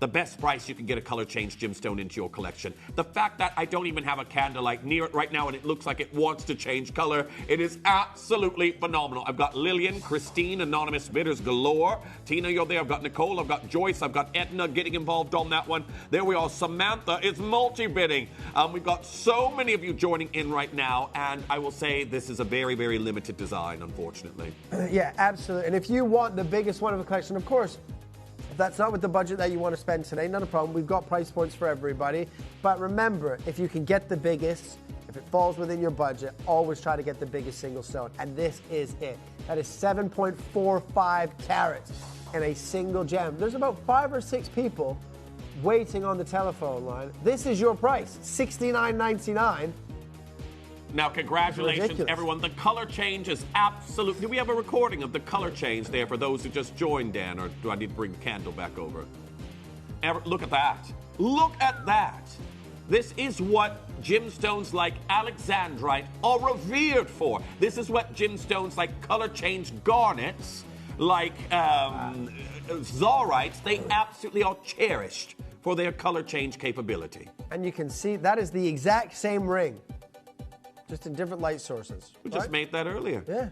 the best price you can get a color change gemstone into your collection. The fact that I don't even have a candlelight near it right now and it looks like it wants to change color, it is absolutely phenomenal. I've got Lillian, Christine, anonymous bidders galore. Tina, you're there. I've got Nicole, I've got Joyce, I've got Edna getting involved on that one. There we are. Samantha is multi-bidding. We've got so many of you joining in right now, and I will say this is a very, very limited design, unfortunately. Yeah, absolutely. And if you want the biggest one of the collection, of course, that's not with the budget that you want to spend today, not a problem. We've got price points for everybody. But remember, if you can get the biggest, if it falls within your budget, always try to get the biggest single stone. And this is it. That is 7.45 carats in a single gem. There's about 5 or 6 people waiting on the telephone line. This is your price, $69.99. Now, congratulations, everyone. The color change is absolute. Do we have a recording of the color change there for those who just joined, Dan, or do I need to bring the candle back over? Look at that. Look at that. This is what gemstones like alexandrite are revered for. This is what gemstones like color change garnets, like zaurites, they absolutely are cherished for their color change capability. And you can see that is the exact same ring, just in different light sources. We just made that earlier. Yeah.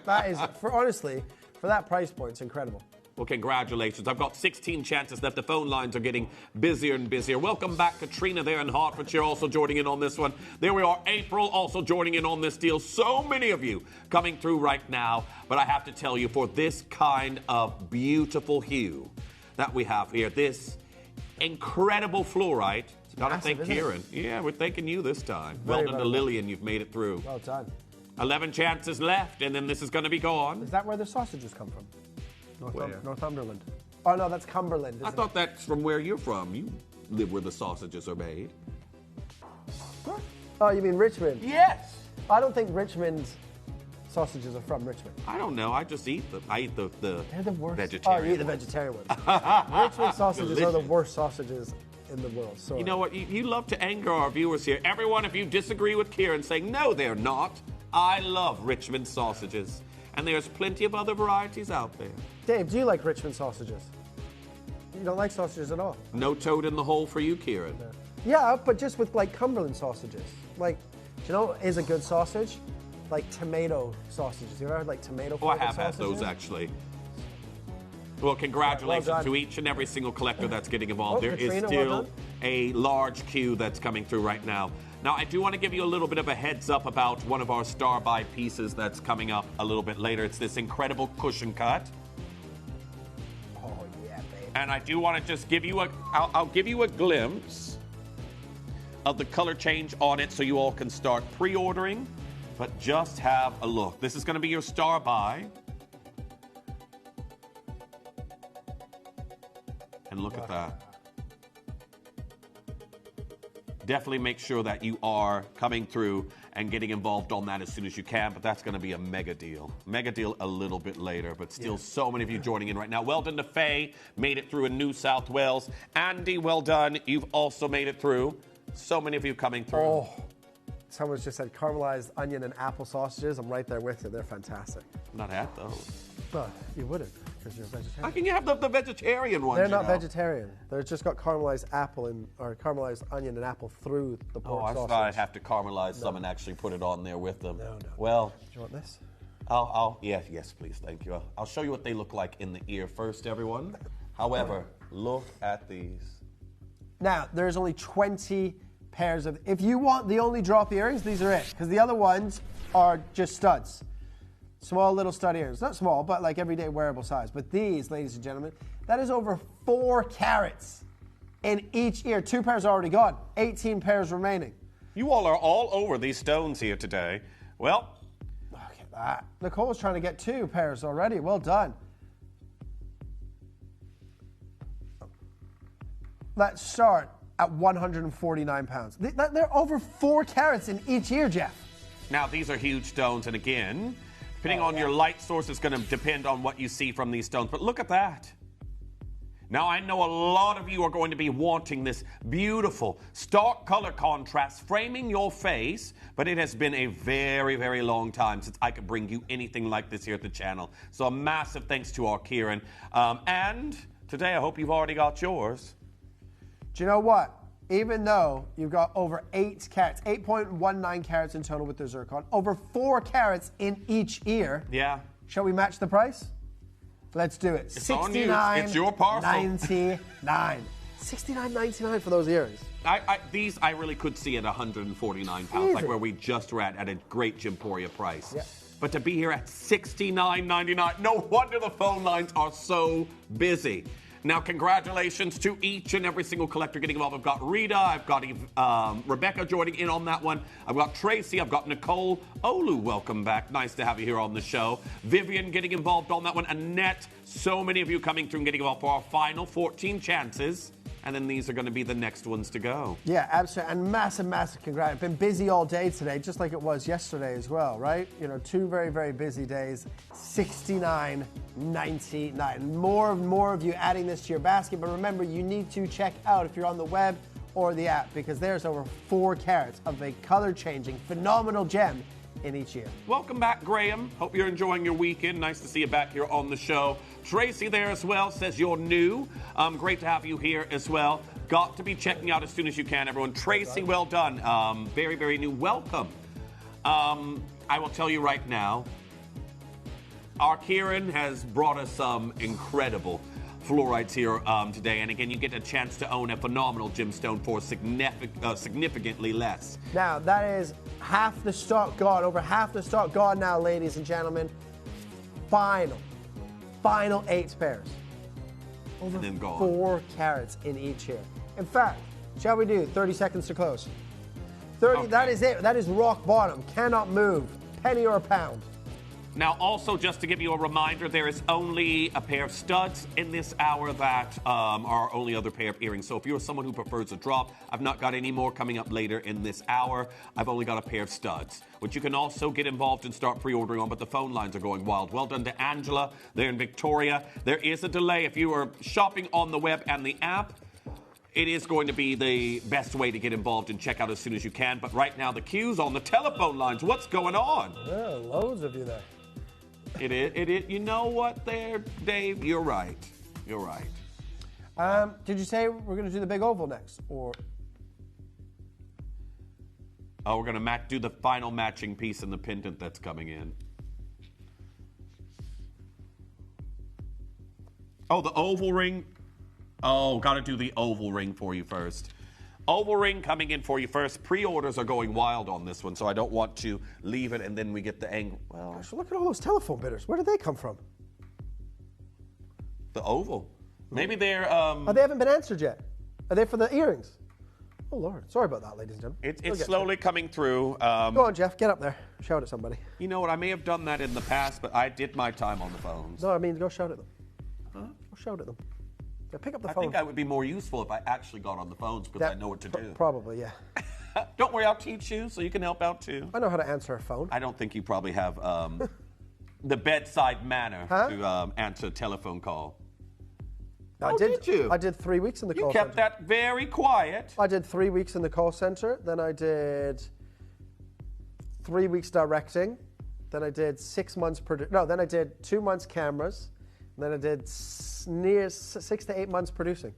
That is, honestly, for that price point, it's incredible. Well, congratulations. I've got 16 chances left. The phone lines are getting busier and busier. Welcome back, Katrina there in Hertfordshire, also joining in on this one. There we are, April, also joining in on this deal. So many of you coming through right now. But I have to tell you, for this kind of beautiful hue that we have here, this incredible fluorite, gotta thank Kieran. Yeah, we're thanking you this time. Well done to Lillian, you've made it through. Well done. 11 chances left, and then this is going to be gone. Is that where the sausages come from? Northumberland. Oh, no, that's Cumberland. I thought that's from where you're from. You live where the sausages are made. What? Oh, you mean Richmond? Yes. I don't think Richmond's sausages are from Richmond. I don't know. I just eat them. I eat the They're the worst. vegetarian. Oh, you eat the vegetarian ones. Richmond sausages are the worst sausages in the world. Sorry. You know what? You love to anger our viewers here. Everyone, if you disagree with Kieran, saying, no, they're not. I love Richmond sausages. And there's plenty of other varieties out there. Dave, do you like Richmond sausages? You don't like sausages at all? No toad in the hole for you, Kieran. Yeah, but just with, like, Cumberland sausages. Like, do you know what is a good sausage? Like tomato sausages. You ever had, like, tomato Oh, I have sausages? had those, actually. Well, congratulations to each and every single collector that's getting involved. There is Katrina, still well a large queue that's coming through right now. Now, I do want to give you a little bit of a heads up about one of our star buy pieces that's coming up a little bit later. It's this incredible cushion cut. Oh, yeah, babe. And I do want to just give you I'll give you a glimpse of the color change on it so you all can start pre-ordering. But just have a look. This is going to be your star buy. And look at that. Definitely make sure that you are coming through and getting involved on that as soon as you can, but that's going to be a mega deal. Mega deal a little bit later, but still so many of you joining in right now. Well done to Faye, made it through in New South Wales. Andy, well done. You've also made it through. So many of you coming through. Oh, someone's just said caramelized onion and apple sausages. I'm right there with you. They're fantastic. Not had those. Well, you wouldn't, because you're a vegetarian. How can you have the vegetarian ones? They're not vegetarian. They're just got caramelized apple or caramelized onion and apple through the pork sausage. I thought I'd have to caramelize some and actually put it on there with them. No. Well, do you want this? Yes, please, thank you. I'll show you what they look like in the ear first, everyone. However, look at these. Now, there's only 20 pairs of. If you want the only drop earrings, these are it, because the other ones are just studs. Small little stud earrings. Not small, but like everyday wearable size. But these, ladies and gentlemen, that is over 4 carats in each ear. 2 pairs are already gone. 18 pairs remaining. You all are all over these stones here today. Well, look at that. Nicole's trying to get 2 pairs already. Well done. Let's start at £149. They're over 4 carats in each ear, Jeff. now these are huge stones, and again, depending on your light source, is going to depend on what you see from these stones. But look at that. Now, I know a lot of you are going to be wanting this beautiful, stark color contrast framing your face, but it has been a very, very long time since I could bring you anything like this here at the channel. So a massive thanks to our Kieran. And today, I hope you've already got yours. Do you know what? Even though you've got over 8 carats, 8.19 carats in total with the zircon, over 4 carats in each ear. Yeah. Shall we match the price? Let's do it. It's on you. It's your parcel. $69.99. $69.99 for those earrings. These I really could see at 149 pounds, like where we just were at a great Gemporia price. Yeah. But to be here at $69.99, no wonder the phone lines are so busy. Now, congratulations to each and every single collector getting involved. I've got Rita, I've got Rebecca joining in on that one. I've got Tracy, I've got Nicole. Olu, welcome back. Nice to have you here on the show. Vivian getting involved on that one. Annette, so many of you coming through and getting involved for our final 14 chances. And then these are going to be the next ones to go. Yeah, absolutely. And massive, massive congrats. I've been busy all day today, just like it was yesterday as well, right? You know, 2 very, very busy days. $69.99. More of you adding this to your basket. But remember, you need to check out if you're on the web or the app, because there's over 4 carats of a color-changing, phenomenal gem in each ear. Welcome back, Graham. Hope you're enjoying your weekend. Nice to see you back here on the show. Tracy there as well says you're new. Great to have you here as well. Got to be checking out as soon as you can, everyone. Tracy, well done. Very, very new. Welcome. I will tell you right now, our Kieran has brought us some incredible fluorides here today. And again, you get a chance to own a phenomenal gemstone for significantly less. Now, that is half the stock gone. Over half the stock gone now, ladies and gentlemen. Final 8 pairs. Over 4 carats in each here. In fact, shall we do 30 seconds to close? 30, okay. That is it. That is rock bottom. Cannot move. Penny or a pound. Now, also, just to give you a reminder, there is only a pair of studs in this hour that are our only other pair of earrings. So if you're someone who prefers a drop, I've not got any more coming up later in this hour. I've only got a pair of studs, which you can also get involved and start pre-ordering on, but the phone lines are going wild. Well done to Angela. They're in Victoria. There is a delay. If you are shopping on the web and the app, it is going to be the best way to get involved and check out as soon as you can. But right now, the queue's on the telephone lines. What's going on? Yeah, loads of you there. It is. You know what there, Dave? You're right. You're right. Did you say we're going to do the big oval next? Or? Oh, we're going to do the final matching piece in the pendant that's coming in. Oh, the oval ring. Oh, got to do the oval ring for you first. Oval ring coming in for you first. Pre-orders are going wild on this one, so I don't want to leave it and then we get the angle. Well, Gosh, look at all those telephone bidders. Where did they come from? The oval. Maybe they're... Oh, they haven't been answered yet. Are they for the earrings? Oh, Lord. Sorry about that, ladies and gentlemen. It's slowly coming through. Go on, Jeff. Get up there. Shout at somebody. You know what? I may have done that in the past, but I did my time on the phones. No, I mean, go shout at them. Huh? Go shout at them. Yeah, pick up the phone. I think I would be more useful if I actually got on the phones because I know what to do. Probably, yeah. Don't worry, I'll teach you so you can help out too. I know how to answer a phone. I don't think you probably have the bedside manner to answer a telephone call. Did you? I did 3 weeks in the call center. You kept that very quiet. I did 3 weeks in the call center. Then I did 3 weeks directing. Then I did 6 months then I did 2 months cameras. And then I did near 6 to 8 months producing.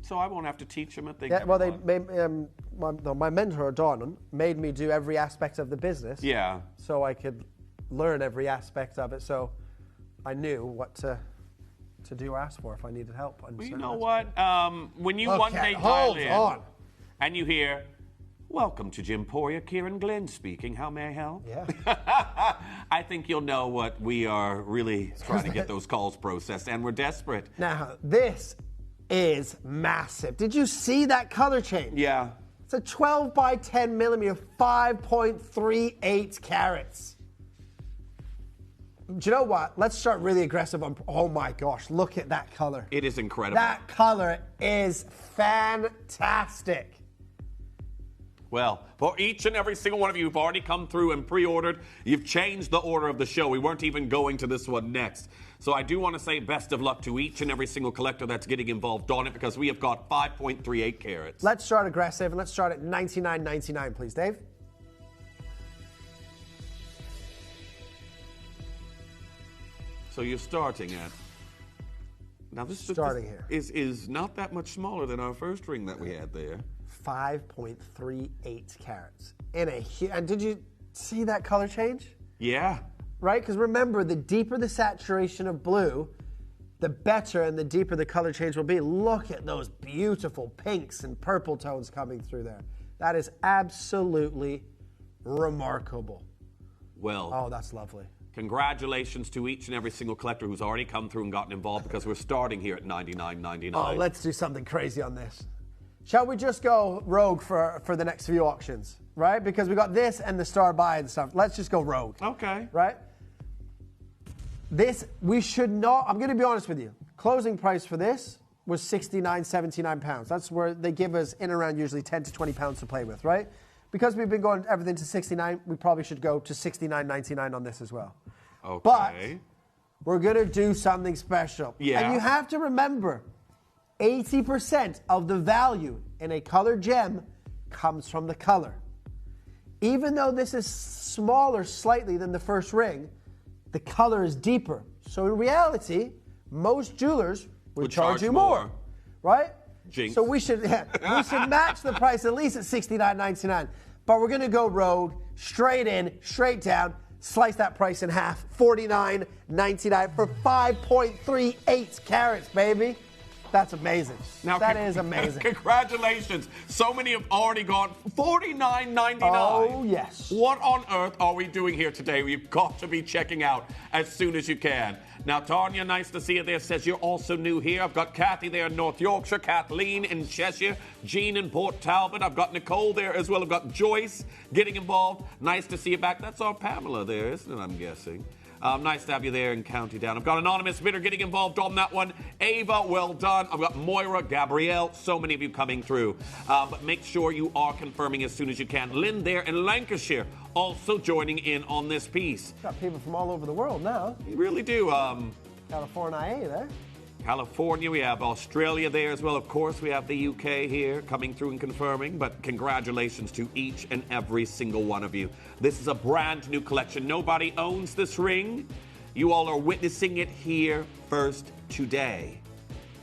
So I won't have to teach them a thing. Yeah, well, they made, my mentor, Dawn, made me do every aspect of the business. Yeah. So I could learn every aspect of it. So I knew what to do or ask for if I needed help. Well, you know what? When you one day dial in and you hear, "Welcome to Gemporia, Kieran Glenn speaking. How may I help?" Yeah. I think you'll know what we are really trying to get those calls processed, and we're desperate. Now, this is massive. Did you see that color change? Yeah. It's a 12 by 10 millimeter, 5.38 carats. Do you know what? Let's start really aggressive on... Oh my gosh, look at that color. It is incredible. That color is fantastic. Well, for each and every single one of you who've already come through and pre-ordered, you've changed the order of the show. We weren't even going to this one next. So I do want to say best of luck to each and every single collector that's getting involved on it because we have got 5.38 carats. Let's start aggressive and let's start at $99.99, please, Dave. So you're starting at... Now this here is not that much smaller than our first ring that we had there. 5.38 carats. And did you see that color change? Yeah. Right? Because remember, the deeper the saturation of blue, the better and the deeper the color change will be. Look at those beautiful pinks and purple tones coming through there. That is absolutely remarkable. Well. Oh, that's lovely. Congratulations to each and every single collector who's already come through and gotten involved because we're starting here at $99.99. Oh, let's do something crazy on this. Shall we just go rogue for the next few auctions, right? Because we got this and the star buy and stuff. Let's just go rogue. Okay. Right? This, we should not, I'm going to be honest with you. Closing price for this was £69, £79. That's where they give us in around usually 10 to 20 pounds to play with, right? Because we've been going everything to 69, we probably should go to $69.99 on this as well. Okay. But we're going to do something special. Yeah. And you have to remember, 80% of the value in a colored gem comes from the color. Even though this is smaller slightly than the first ring, the color is deeper. So in reality, most jewelers would charge you more. Right? Jinx. So we should match the price at least at $69.99. But we're going to go rogue, straight in, straight down, slice that price in half, $49.99 for 5.38 carats, baby. That's amazing. Now, that is amazing. Congratulations. So many have already gone $49.99. Oh, yes. What on earth are we doing here today? We've got to be checking out as soon as you can. Now, Tanya, nice to see you there, says you're also new here. I've got Kathy there in North Yorkshire, Kathleen in Cheshire, Jean in Port Talbot. I've got Nicole there as well. I've got Joyce getting involved. Nice to see you back. That's our Pamela there, isn't it, I'm guessing? Nice to have you there in County Down. I've got Anonymous Bidder getting involved on that one. Ava, well done. I've got Moira, Gabrielle, so many of you coming through. But make sure you are confirming as soon as you can. Lynn there in Lancashire also joining in on this piece. Got people from all over the world now. You really do. California there. California, we have Australia there as well. Of course, we have the UK here coming through and confirming, but congratulations to each and every single one of you. This is a brand new collection. Nobody owns this ring. You all are witnessing it here first today.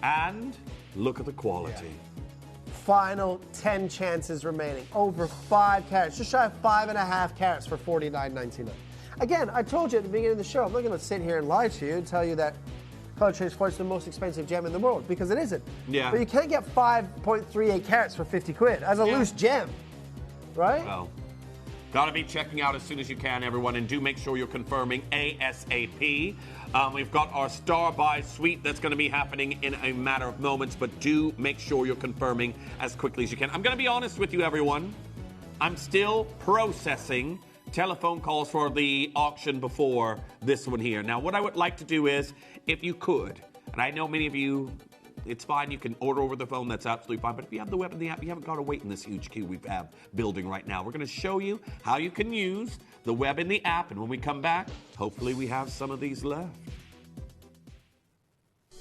And look at the quality. Yeah. Final 10 chances remaining. Over 5 carats. Just shy of 5.5 carats for $49.99. Again, I told you at the beginning of the show, I'm not going to sit here and lie to you and tell you that colour change for it's the most expensive gem in the world, because it isn't. Yeah. But you can't get 5.38 carats for 50 quid as a loose gem, right? Well, gotta be checking out as soon as you can, everyone, and do make sure you're confirming ASAP. We've got our Star Buy suite that's going to be happening in a matter of moments, but do make sure you're confirming as quickly as you can. I'm going to be honest with you, everyone. I'm still processing telephone calls for the auction before this one here. Now, what I would like to do is, if you could, and I know many of you, it's fine, you can order over the phone, that's absolutely fine, but if you have the web and the app, you haven't got to wait in this huge queue we have building right now. We're going to show you how you can use the web and the app, and when we come back, hopefully we have some of these left.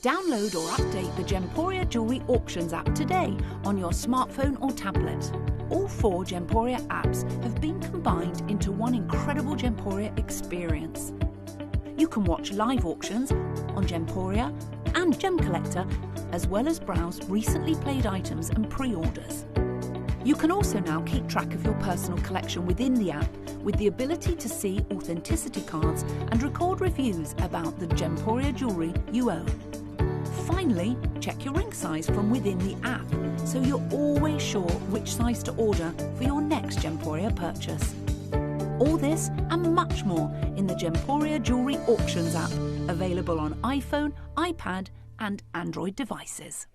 Download or update the Gemporia Jewellery Auctions app today on your smartphone or tablet. All 4 Gemporia apps have been combined into one incredible Gemporia experience. You can watch live auctions on Gemporia and Gem Collector, as well as browse recently played items and pre-orders. You can also now keep track of your personal collection within the app with the ability to see authenticity cards and record reviews about the Gemporia jewellery you own. Finally, check your ring size from within the app, so you're always sure which size to order for your next Gemporia purchase. All this and much more in the Gemporia Jewellery Auctions app, available on iPhone, iPad and Android devices.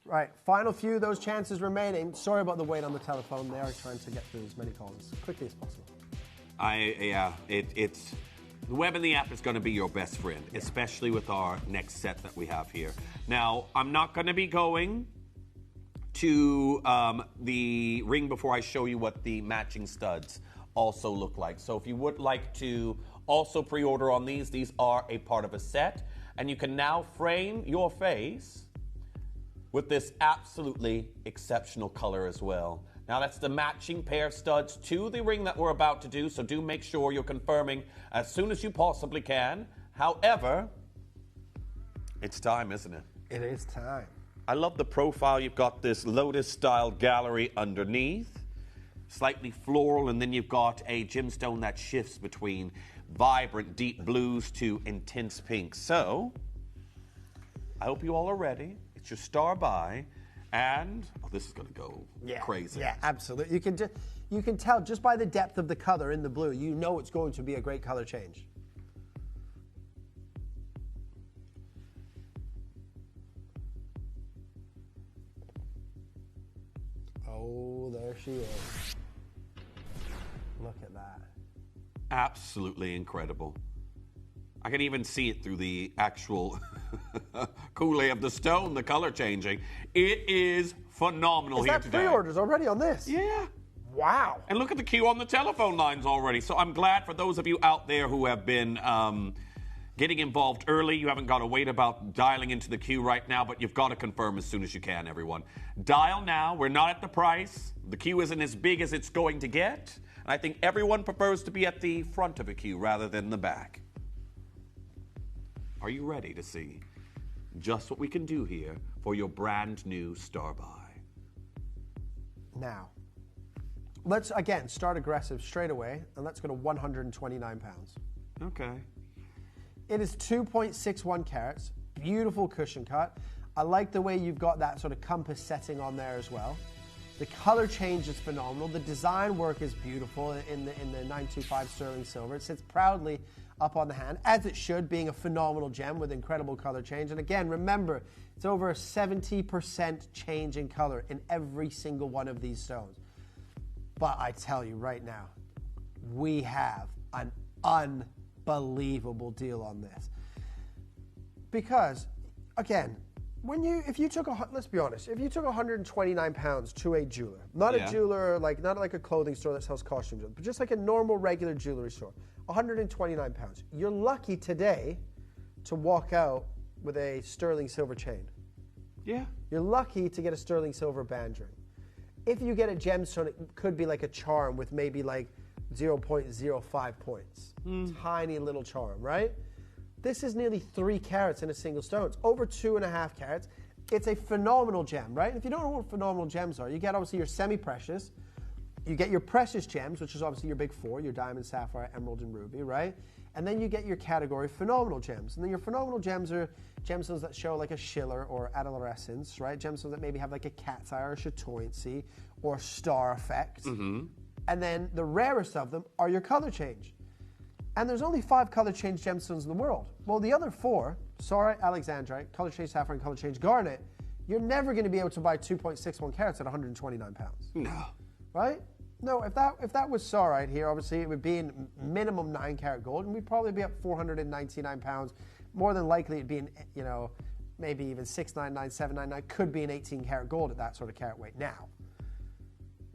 Right, final few, those chances remaining. Sorry about the wait on the telephone. They are trying to get through as many calls as quickly as possible. It's the web and the app is going to be your best friend, especially with our next set that we have here. Now, I'm not going to be going to the ring before I show you what the matching studs also look like. So if you would like to also pre-order on these are a part of a set, and you can now frame your face with this absolutely exceptional color as well. Now that's the matching pair of studs to the ring that we're about to do, so do make sure you're confirming as soon as you possibly can. However, it's time, isn't it? It is time. I love the profile. You've got this lotus-style gallery underneath, slightly floral, and then you've got a gemstone that shifts between vibrant deep blues to intense pinks. So, I hope you all are ready. It's your Star Buy, and this is going to go crazy. Yeah, absolutely. You can tell just by the depth of the color in the blue. You know it's going to be a great color change. Oh, there she is. Look at that. Absolutely incredible. I can even see it through the actual coulee of the stone, the color changing. It is phenomenal here today. Is that pre-orders already on this? Yeah. Wow. And look at the queue on the telephone lines already. So I'm glad for those of you out there who have been getting involved early. You haven't got to wait about dialing into the queue right now, but you've got to confirm as soon as you can, everyone. Dial now. We're not at the price. The queue isn't as big as it's going to get. And I think everyone prefers to be at the front of a queue rather than the back. Are you ready to see just what we can do here for your brand new Star Buy? Now. let's, again, start aggressive straight away, and let's go to £129. Okay. It is 2.61 carats, beautiful cushion cut. I like the way you've got that sort of compass setting on there as well. The color change is phenomenal. The design work is beautiful in the 925 sterling silver. It sits proudly up on the hand, as it should, being a phenomenal gem with incredible color change. And again, remember, it's over a 70% change in color in every single one of these stones. But I tell you right now, we have an unbelievable deal on this. Because, again, if you took let's be honest, if you took £129 to a jeweler, not a jeweler, not like a clothing store that sells costumes, but just like a normal regular jewelry store, £129. You're lucky today to walk out with a sterling silver chain. Yeah. You're lucky to get a sterling silver band ring. If you get a gemstone, it could be like a charm with maybe like 0.05 points. Tiny little charm, right? This is nearly 3 carats in a single stone. It's over 2.5 carats. It's a phenomenal gem, right? If you don't know what phenomenal gems are, you get obviously your semi-precious, you get your precious gems, which is obviously your big 4, your diamond, sapphire, emerald, and ruby, right? And then you get your category phenomenal gems. And then your phenomenal gems are gemstones that show like a Schiller or adolescence, right? Gemstones that maybe have like a cat's eye or a chatoyancy or star effect. And then the rarest of them are your color change. And there's only 5 color change gemstones in the world. Well, the other 4, Saurite, Alexandrite, color change sapphire, and color change garnet, you're never going to be able to buy 2.61 carats at £129. No. Right? No, if that was Saurite here, obviously it would be in minimum 9 carat gold, and we'd probably be at £499. More than likely it'd be in, maybe even 699, 799, could be an 18 carat gold at that sort of carat weight now.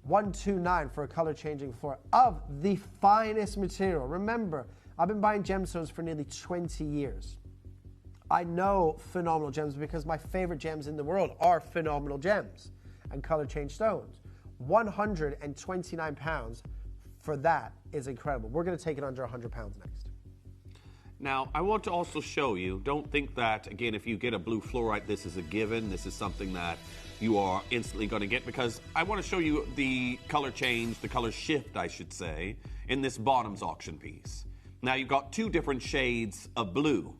129 for a color changing floor of the finest material. Remember, I've been buying gemstones for nearly 20 years. I know phenomenal gems because my favorite gems in the world are phenomenal gems and color change stones. £129 for that is incredible. We're going to take it under £100 next. Now, I want to also show you, don't think that, again, if you get a blue fluorite, this is a given. This is something that you are instantly going to get, because I want to show you the color change, the color shift, I should say, in this bottoms auction piece. Now, you've got 2 different shades of blue.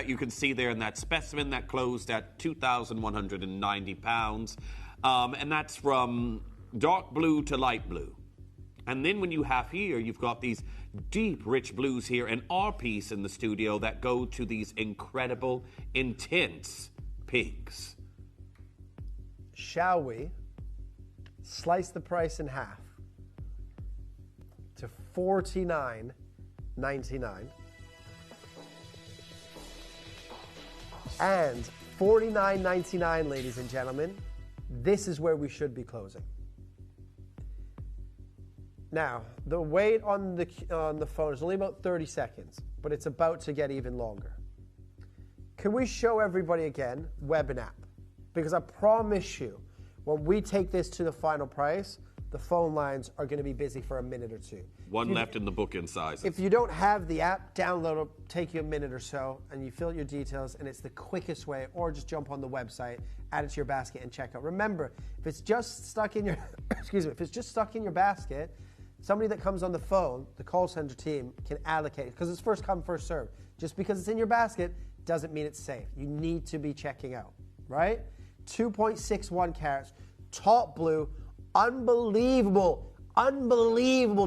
You can see there in that specimen that closed at £2,190. And that's from dark blue to light blue. And then when you have here, you've got these deep, rich blues here in our piece in the studio that go to these incredible, intense pinks. Shall we slice the price in half to $49.99 and $49.99, ladies and gentlemen? This is where we should be closing. Now, the wait on the phone is only about 30 seconds, but it's about to get even longer. Can we show everybody again, web and app? Because I promise you, when we take this to the final price, the phone lines are going to be busy for a minute or 2. One left in the bookend sizes. If you don't have the app, download it, take you a minute or so, and you fill your details, and it's the quickest way, or just jump on the website, add it to your basket, and check out. Remember, if it's just stuck in your, if it's just stuck in your basket, somebody that comes on the phone, the call center team, can allocate it, because it's first come, first served. Just because it's in your basket doesn't mean it's safe. You need to be checking out, right? 2.61 carats, top blue, unbelievable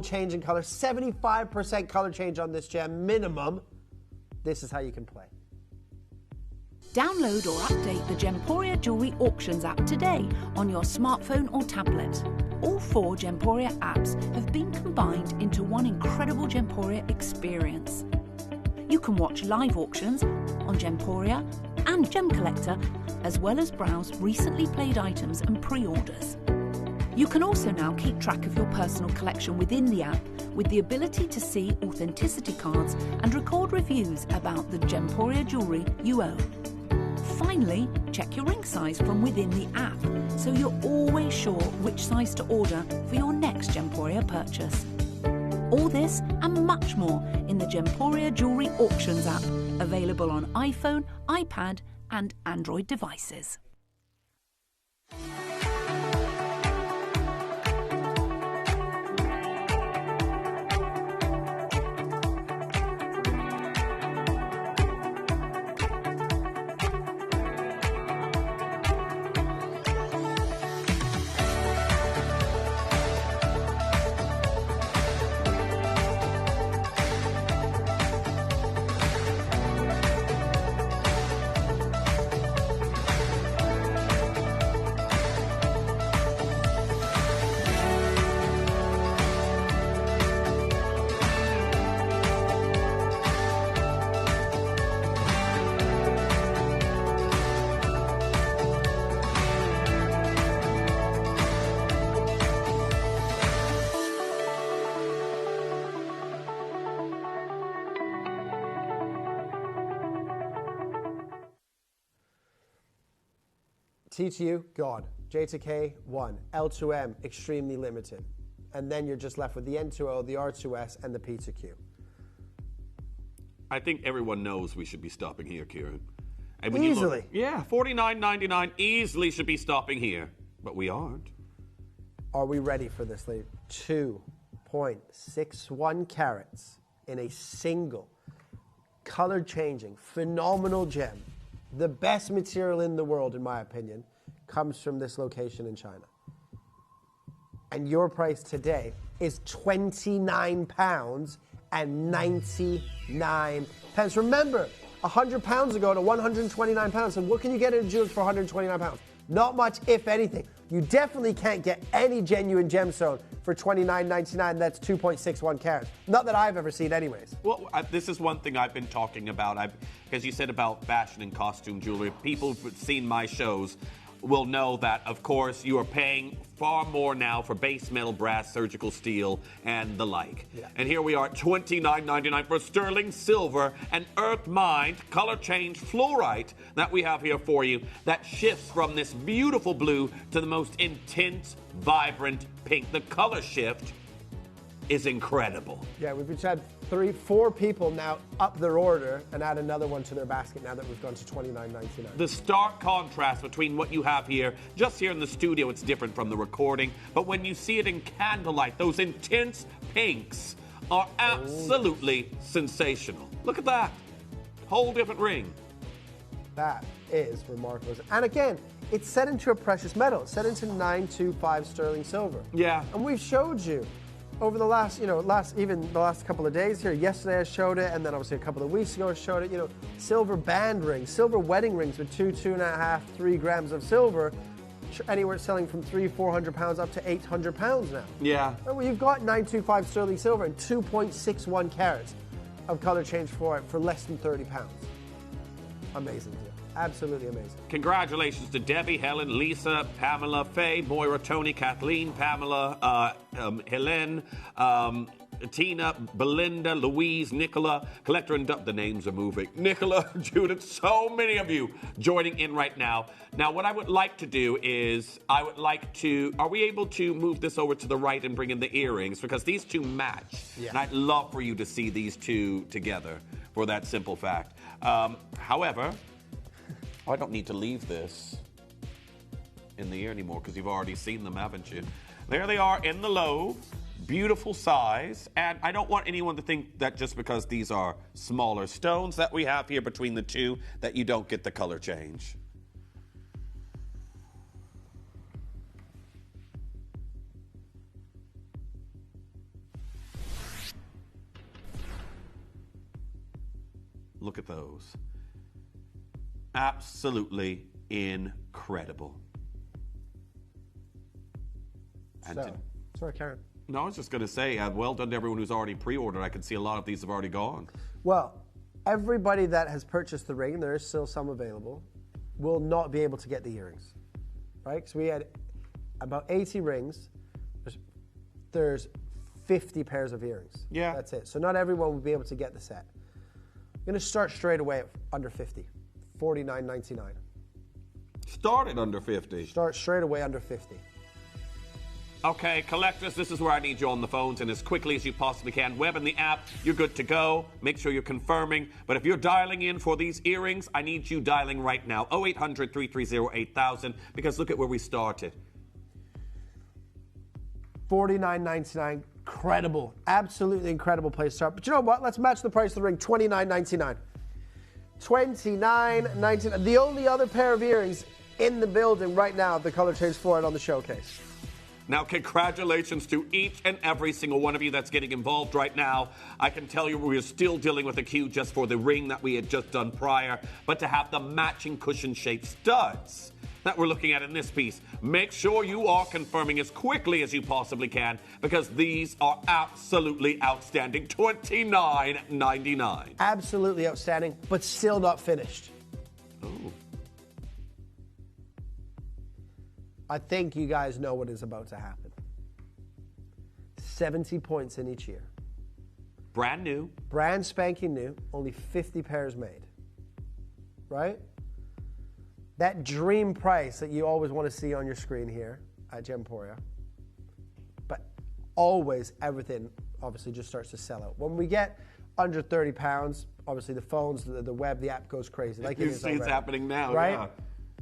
change in color, 75% color change on this gem, minimum. This is how you can play. Download or update the Gemporia Jewellery Auctions app today on your smartphone or tablet. All 4 Gemporia apps have been combined into one incredible Gemporia experience. You can watch live auctions on Gemporia and Gem Collector, as well as browse recently played items and pre-orders. You can also now keep track of your personal collection within the app with the ability to see authenticity cards and record reviews about the Gemporia jewellery you own. Finally, check your ring size from within the app so you're always sure which size to order for your next Gemporia purchase. All this and much more in the Gemporia Jewellery Auctions app, available on iPhone, iPad and Android devices. T to U, gone. J to K, 1. L to M, extremely limited. And then you're just left with the N to O, the R to S, and the P to Q. I think everyone knows we should be stopping here, Kieran. And Easily. Yeah, $49.99 easily should be stopping here. But we aren't. Are we ready for this, lady? 2.61 carats in a single color changing, phenomenal gem. The best material in the world, in my opinion, comes from this location in China. And your price today is £29.99. Remember, 100 pounds ago to 129 pounds. So what can you get at a jewelry for 129 pounds? Not much, if anything. You definitely can't get any genuine gemstone for $29.99. That's 2.61 carats. Not that I've ever seen anyways. Well, this is one thing I've been talking about. As you said about fashion and costume jewelry, people who've seen my shows will know that, of course, you are paying far more now for base metal, brass, surgical steel, and the like. Yeah. And here we are at $29.99 for sterling silver and earth mined color change fluorite that we have here for you that shifts from this beautiful blue to the most intense, vibrant pink. The color shift is incredible. Yeah, we've just had 4 people now up their order and add another one to their basket now that we've gone to $29.99. The stark contrast between what you have here, just here in the studio, it's different from the recording, but when you see it in candlelight, those intense pinks are absolutely sensational. Look at that. Whole different ring. That is remarkable. And again, it's set into a precious metal. It's set into 925 sterling silver. Yeah. And we've showed you over the last, even the last couple of days here. Yesterday I showed it, and then obviously a couple of weeks ago I showed it. Silver band rings, silver wedding rings with 2.5, 3 grams of silver, anywhere selling from £300-400 up to £800 now. Yeah. Well, you've got 925 sterling silver and 2.61 carats of color change for it for less than £30. Amazing deal. Absolutely amazing. Congratulations to Debbie, Helen, Lisa, Pamela, Faye, Moira, Tony, Kathleen, Pamela, Helen, Tina, Belinda, Louise, Nicola, Collector and the names are moving. Nicola, Judith, so many of you joining in right now. Now, what I would like to do is, are we able to move this over to the right and bring in the earrings? Because these two match. Yeah. And I'd love for you to see these two together for that simple fact. However, I don't need to leave this in the ear anymore because you've already seen them, haven't you? There they are in the lobe, beautiful size, and I don't want anyone to think that just because these are smaller stones that we have here between the two that you don't get the color change. Look at those. Absolutely incredible. Sorry, Karen. No, I was just going to say, well done to everyone who's already pre-ordered. I can see a lot of these have already gone. Well, everybody that has purchased the ring, there is still some available, will not be able to get the earrings, right? Because we had about 80 rings. There's 50 pairs of earrings. Yeah. That's it. So not everyone will be able to get the set. I'm going to start straight away at under 50. $49.99. Start at under 50. Start straight away under 50. Okay, collectors, this is where I need you on the phones, and as quickly as you possibly can. Web and the app, you're good to go. Make sure you're confirming. But if you're dialing in for these earrings, I need you dialing right now. 0800-330-8000, because look at where we started. $49.99. Incredible. Absolutely incredible place to start. But you know what? Let's match the price of the ring. $29.99. $29.99. The only other pair of earrings in the building right now, the color change for it on the showcase. Now, congratulations to each and every single one of you that's getting involved right now. I can tell you we're still dealing with a queue just for the ring that we had just done prior, but to have the matching cushion-shaped studs that we're looking at in this piece, make sure you are confirming as quickly as you possibly can, because these are absolutely outstanding. $29.99. Absolutely outstanding, but still not finished. Ooh. I think you guys know what is about to happen. 70 points in each year. Brand new. Brand spanking new. Only 50 pairs made. Right? that dream price that you always want to see on your screen here at Gemporia. But always everything obviously just starts to sell out. When we get under £30, obviously the phones, the web, the app goes crazy. Like You see it's happening now, right? yeah.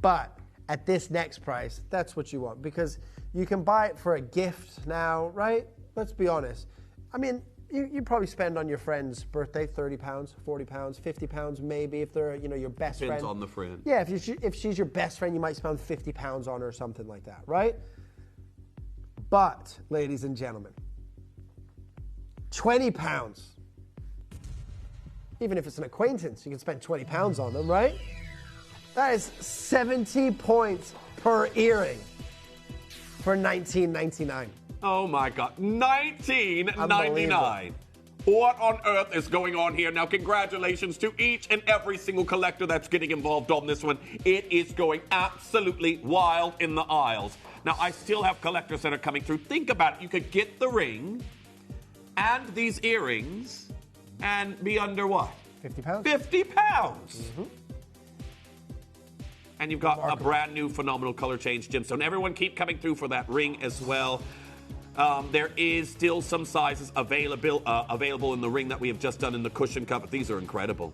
But at this next price, that's what you want because you can buy it for a gift now, right? Let's be honest. I mean, you probably spend on your friend's birthday £30, £40, £50 maybe if they're your best Depends friend. on the friend. Yeah, if she's your best friend, you might spend £50 on her or something like that, right? But, ladies and gentlemen, £20. Even if it's an acquaintance, you can spend £20 on them, right? That is 70 points per earring for $19.99. Oh my God, $19.99. Unbelievable. What on earth is going on here? Now, congratulations to each and every single collector that's getting involved on this one. It is going absolutely wild in the aisles. Now, I still have collectors that are coming through. Think about it. You could get the ring and these earrings and be under what? £50. £50. And you've got a brand new phenomenal color change gemstone. Everyone keep coming through for that ring as well. There is still some sizes available in the ring that we have just done in the cushion cup, but these are incredible.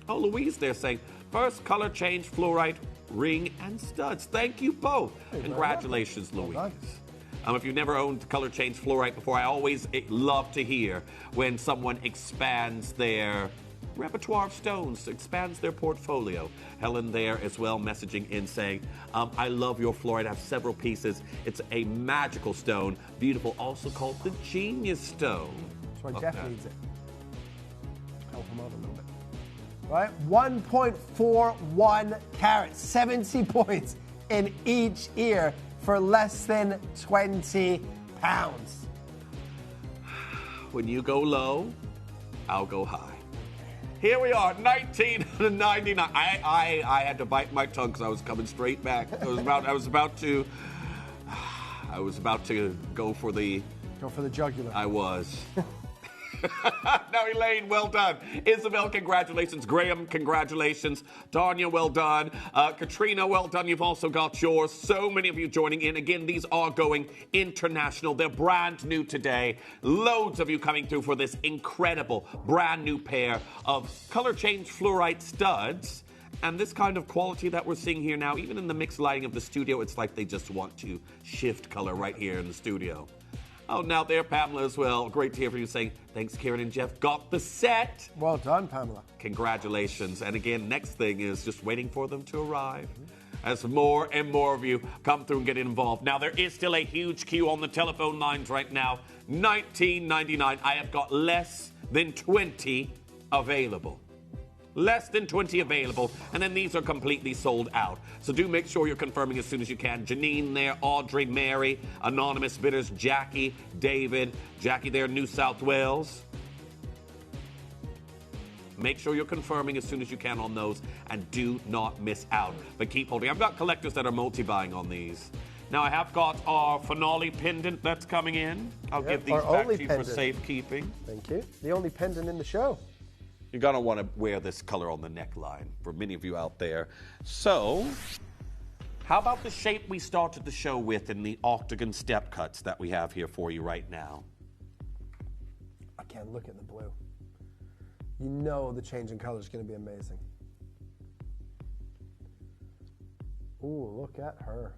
Oh, Louise, they're saying, first color change fluorite ring and studs. Thank you both. Congratulations, Louise. If you've never owned color change fluorite before, I always love to hear when someone expands their repertoire of stones, expands their portfolio. Helen there as well messaging in saying, I love your fluorite. I have several pieces. It's a magical stone. Beautiful, also called the Genius Stone. That's why Jeff needs it. Help him out a little bit. Right? 1.41 carats, 70 points in each ear for less than £20. When you go low, I'll go high. Here we are, $19.99. I had to bite my tongue because I was coming straight back. I was about to go for the jugular. I was. Now, Elaine, well done. Isabel, congratulations. Graham, congratulations. Tanya, well done. Katrina, well done. You've also got yours. So many of you joining in. Again, these are going international. They're brand new today. Loads of you coming through for this incredible brand new pair of color change fluorite studs. And this kind of quality that we're seeing here now, even in the mixed lighting of the studio, it's like they just want to shift color right here in the studio. Oh, now there, Pamela, as well. Great to hear from you saying, thanks, Karen and Jeff. Got the set. Well done, Pamela. Congratulations. And again, next thing is just waiting for them to arrive. As more and more of you come through and get involved. Now, there is still a huge queue on the telephone lines right now. $19.99. I have got less than 20 available. Less than 20 available, and then these are completely sold out. So do make sure you're confirming as soon as you can. Janine there, Audrey, Mary, anonymous bidders, Jackie, David, Jackie there, New South Wales. Make sure you're confirming as soon as you can on those, and do not miss out. But keep holding. I've got collectors that are multi-buying on these. Now, I have got our finale pendant that's coming in. I'll give these back to you for safekeeping. Thank you. The only pendant in the show. You're going to want to wear this color on the neckline for many of you out there. So, how about the shape we started the show with in the octagon step cuts that we have here for you right now? I can't look at the blue. You know the change in color is going to be amazing. Ooh, look at her.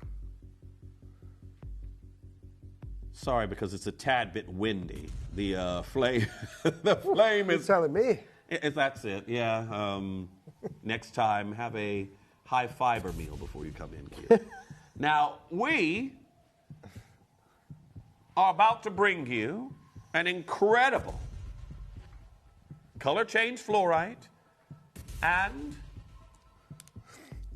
Sorry, because it's a tad bit windy. The flame, the flame is... You're telling me. That's it, yeah. Next time, have a high-fiber meal before you come in, kid. Now, we are about to bring you an incredible color change fluorite and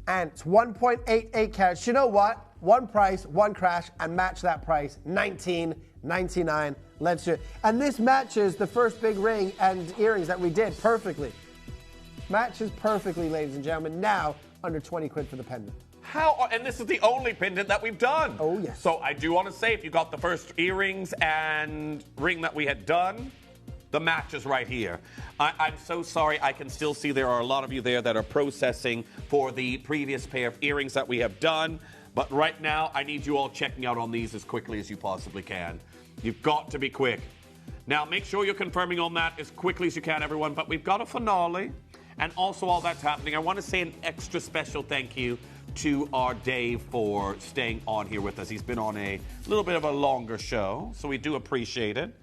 it's 1.88 carats. You know what? One price, one crash, and match that price. $19.99. Let's do it. And this matches the first big ring and earrings that we did perfectly. Matches perfectly, ladies and gentlemen. Now, under 20 quid for the pendant. How? And this is the only pendant that we've done. Oh, yes. So I do want to say, if you got the first earrings and ring that we had done, the match is right here. I'm so sorry. I can still see there are a lot of you there that are processing for the previous pair of earrings that we have done. But right now, I need you all checking out on these as quickly as you possibly can. You've got to be quick. Now, make sure you're confirming on that as quickly as you can, everyone. But we've got a finale, and also all that's happening. I want to say an extra special thank you to our Dave for staying on here with us. He's been on a little bit of a longer show, so we do appreciate it.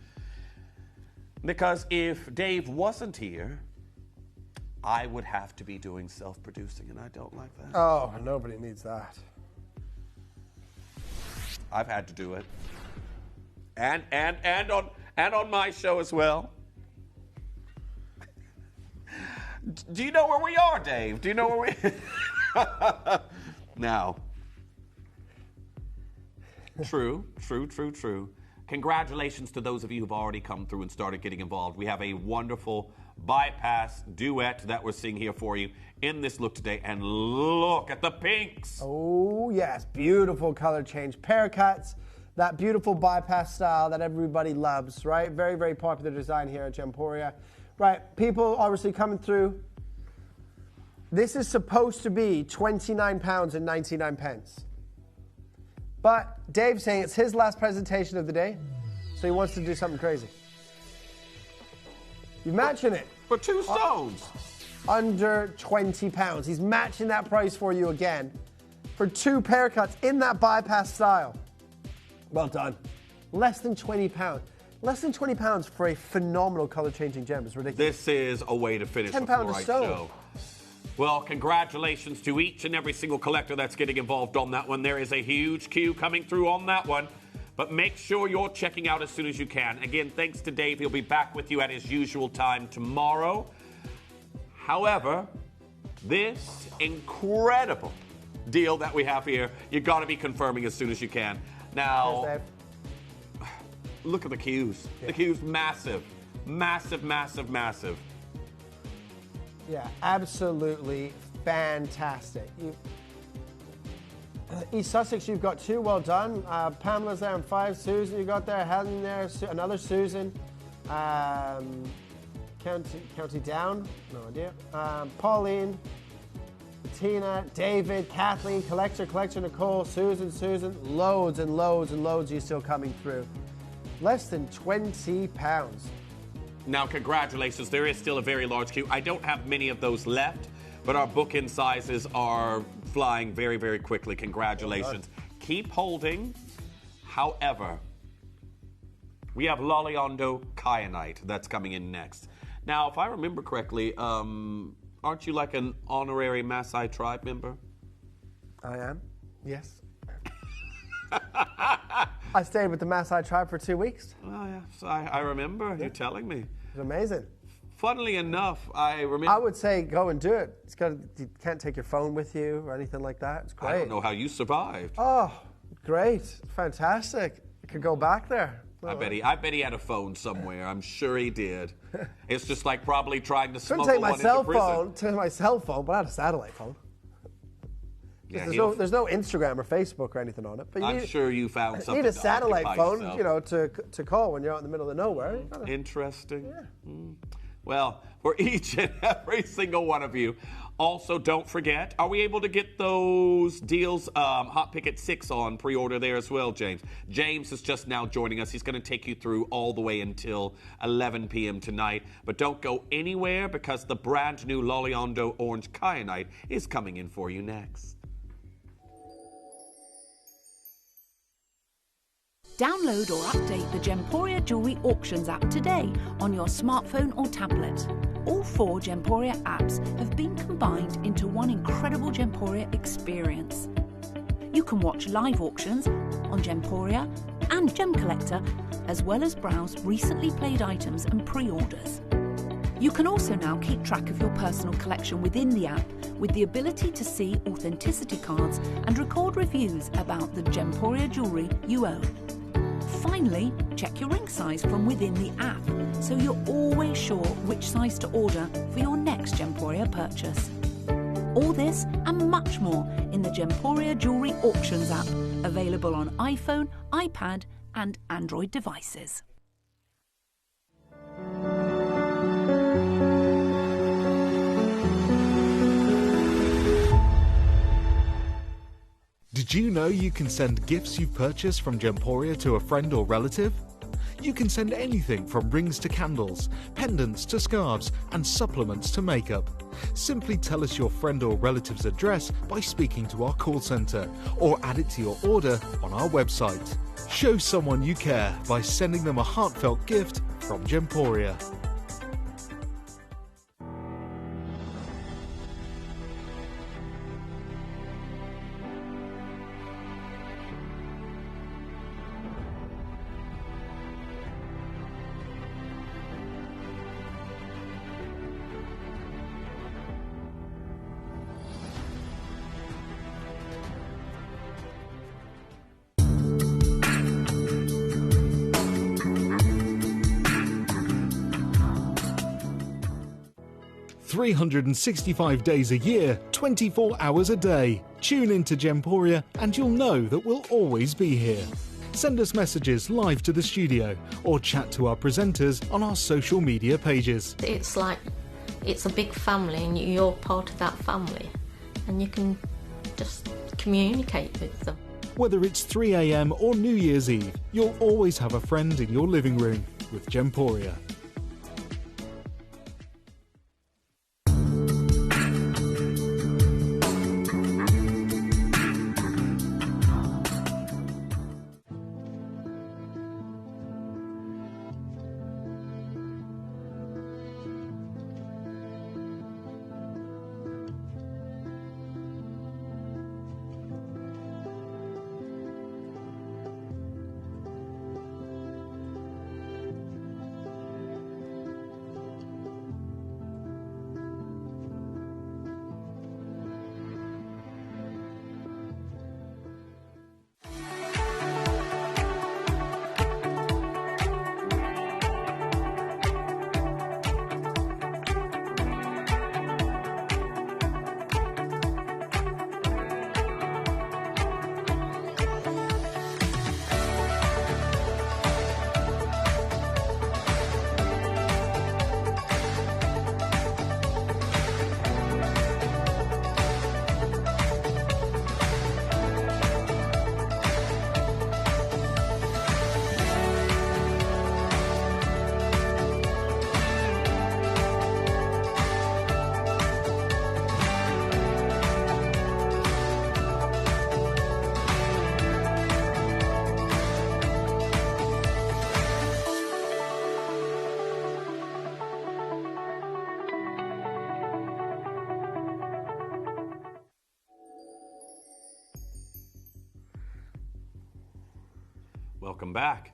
Because if Dave wasn't here, I would have to be doing self-producing, and I don't like that. Oh, nobody needs that. I've had to do it. And on my show as well. Do you know where we are, Dave? Do you know where we Now. True. Congratulations to those of you who've already come through and started getting involved. We have a wonderful bypass duet that we're seeing here for you in this look today. And look at the pinks. Oh, yes. Beautiful color change. Pair cuts. That beautiful bypass style that everybody loves, right? Very, very popular design here at Gemporia. Right, people obviously coming through. This is supposed to be £29.99. But Dave's saying it's his last presentation of the day, so he wants to do something crazy. You matching it. For 2 stones. Under £20. He's matching that price for you again for 2 pair cuts in that bypass style. Well done. Less than £20. Less than £20 for a phenomenal color-changing gem is ridiculous. This is a way to finish £10 before a I stone. show. Well, congratulations to each and every single collector that's getting involved on that one. There is a huge queue coming through on that one. But make sure you're checking out as soon as you can. Again, thanks to Dave. He'll be back with you at his usual time tomorrow. However, this incredible deal that we have here, you've got to be confirming as soon as you can. Now, look at the queues. Yeah. The queue's massive. Massive, massive, massive. Yeah, absolutely fantastic. East Sussex, you've got 2, well done. Pamela's there on 5. Susan, you got there. Helen there, another Susan. County Down, no idea. Pauline, Tina, David, Kathleen, Collector, Nicole, Susan. Loads and loads and loads of you still coming through. Less than £20. Now, congratulations. There is still a very large queue. I don't have many of those left, but our book-in sizes are flying very, very quickly. Congratulations. Keep holding. However, we have Loliondo Kyanite that's coming in next. Now, if I remember correctly, aren't you like an honorary Maasai tribe member? I am, yes. I stayed with the Maasai tribe for 2 weeks. Oh, yes, I remember you telling me. It was amazing. Funnily enough, I remember... I would say go and do it. You can't take your phone with you or anything like that. It's great. I don't know how you survived. Oh, great. Fantastic. I could go back there. I bet he had a phone somewhere. I'm sure he did. It's just like probably trying to smuggle Couldn't take one my into cell prison. phone. Take my cell phone, but I had a satellite phone. Yeah, there's no Instagram or Facebook or anything on it. But I'm sure you found something. You need a satellite occupy phone, yourself. you know, to call when you're out in the middle of nowhere. Interesting. Yeah. Well, for each and every single one of you. Also, don't forget, are we able to get those deals, Hot Pick at 6 on pre-order there as well, James? James is just now joining us. He's going to take you through all the way until 11 p.m. tonight. But don't go anywhere because the brand new Loliondo Orange Kyanite is coming in for you next. Download or update the Gemporia Jewellery Auctions app today on your smartphone or tablet. All 4 Gemporia apps have been combined into one incredible Gemporia experience. You can watch live auctions on Gemporia and Gem Collector, as well as browse recently played items and pre-orders. You can also now keep track of your personal collection within the app with the ability to see authenticity cards and record reviews about the Gemporia jewellery you own. Finally, check your ring size from within the app so you're always sure which size to order for your next Gemporia purchase. All this and much more in the Gemporia Jewellery Auctions app, available on iPhone, iPad and Android devices. Did you know you can send gifts you've purchased from Gemporia to a friend or relative? You can send anything from rings to candles, pendants to scarves, and supplements to makeup. Simply tell us your friend or relative's address by speaking to our call centre, or add it to your order on our website. Show someone you care by sending them a heartfelt gift from Gemporia. "365 days a year, 24 hours a day. Tune into Gemporia and you'll know that we'll always be here. Send us messages live to the studio or chat to our presenters on our social media pages. It's like, it's a big family and you're part of that family and you can just communicate with them. Whether it's 3 a.m. or New Year's Eve, you'll always have a friend in your living room with Gemporia. Welcome back.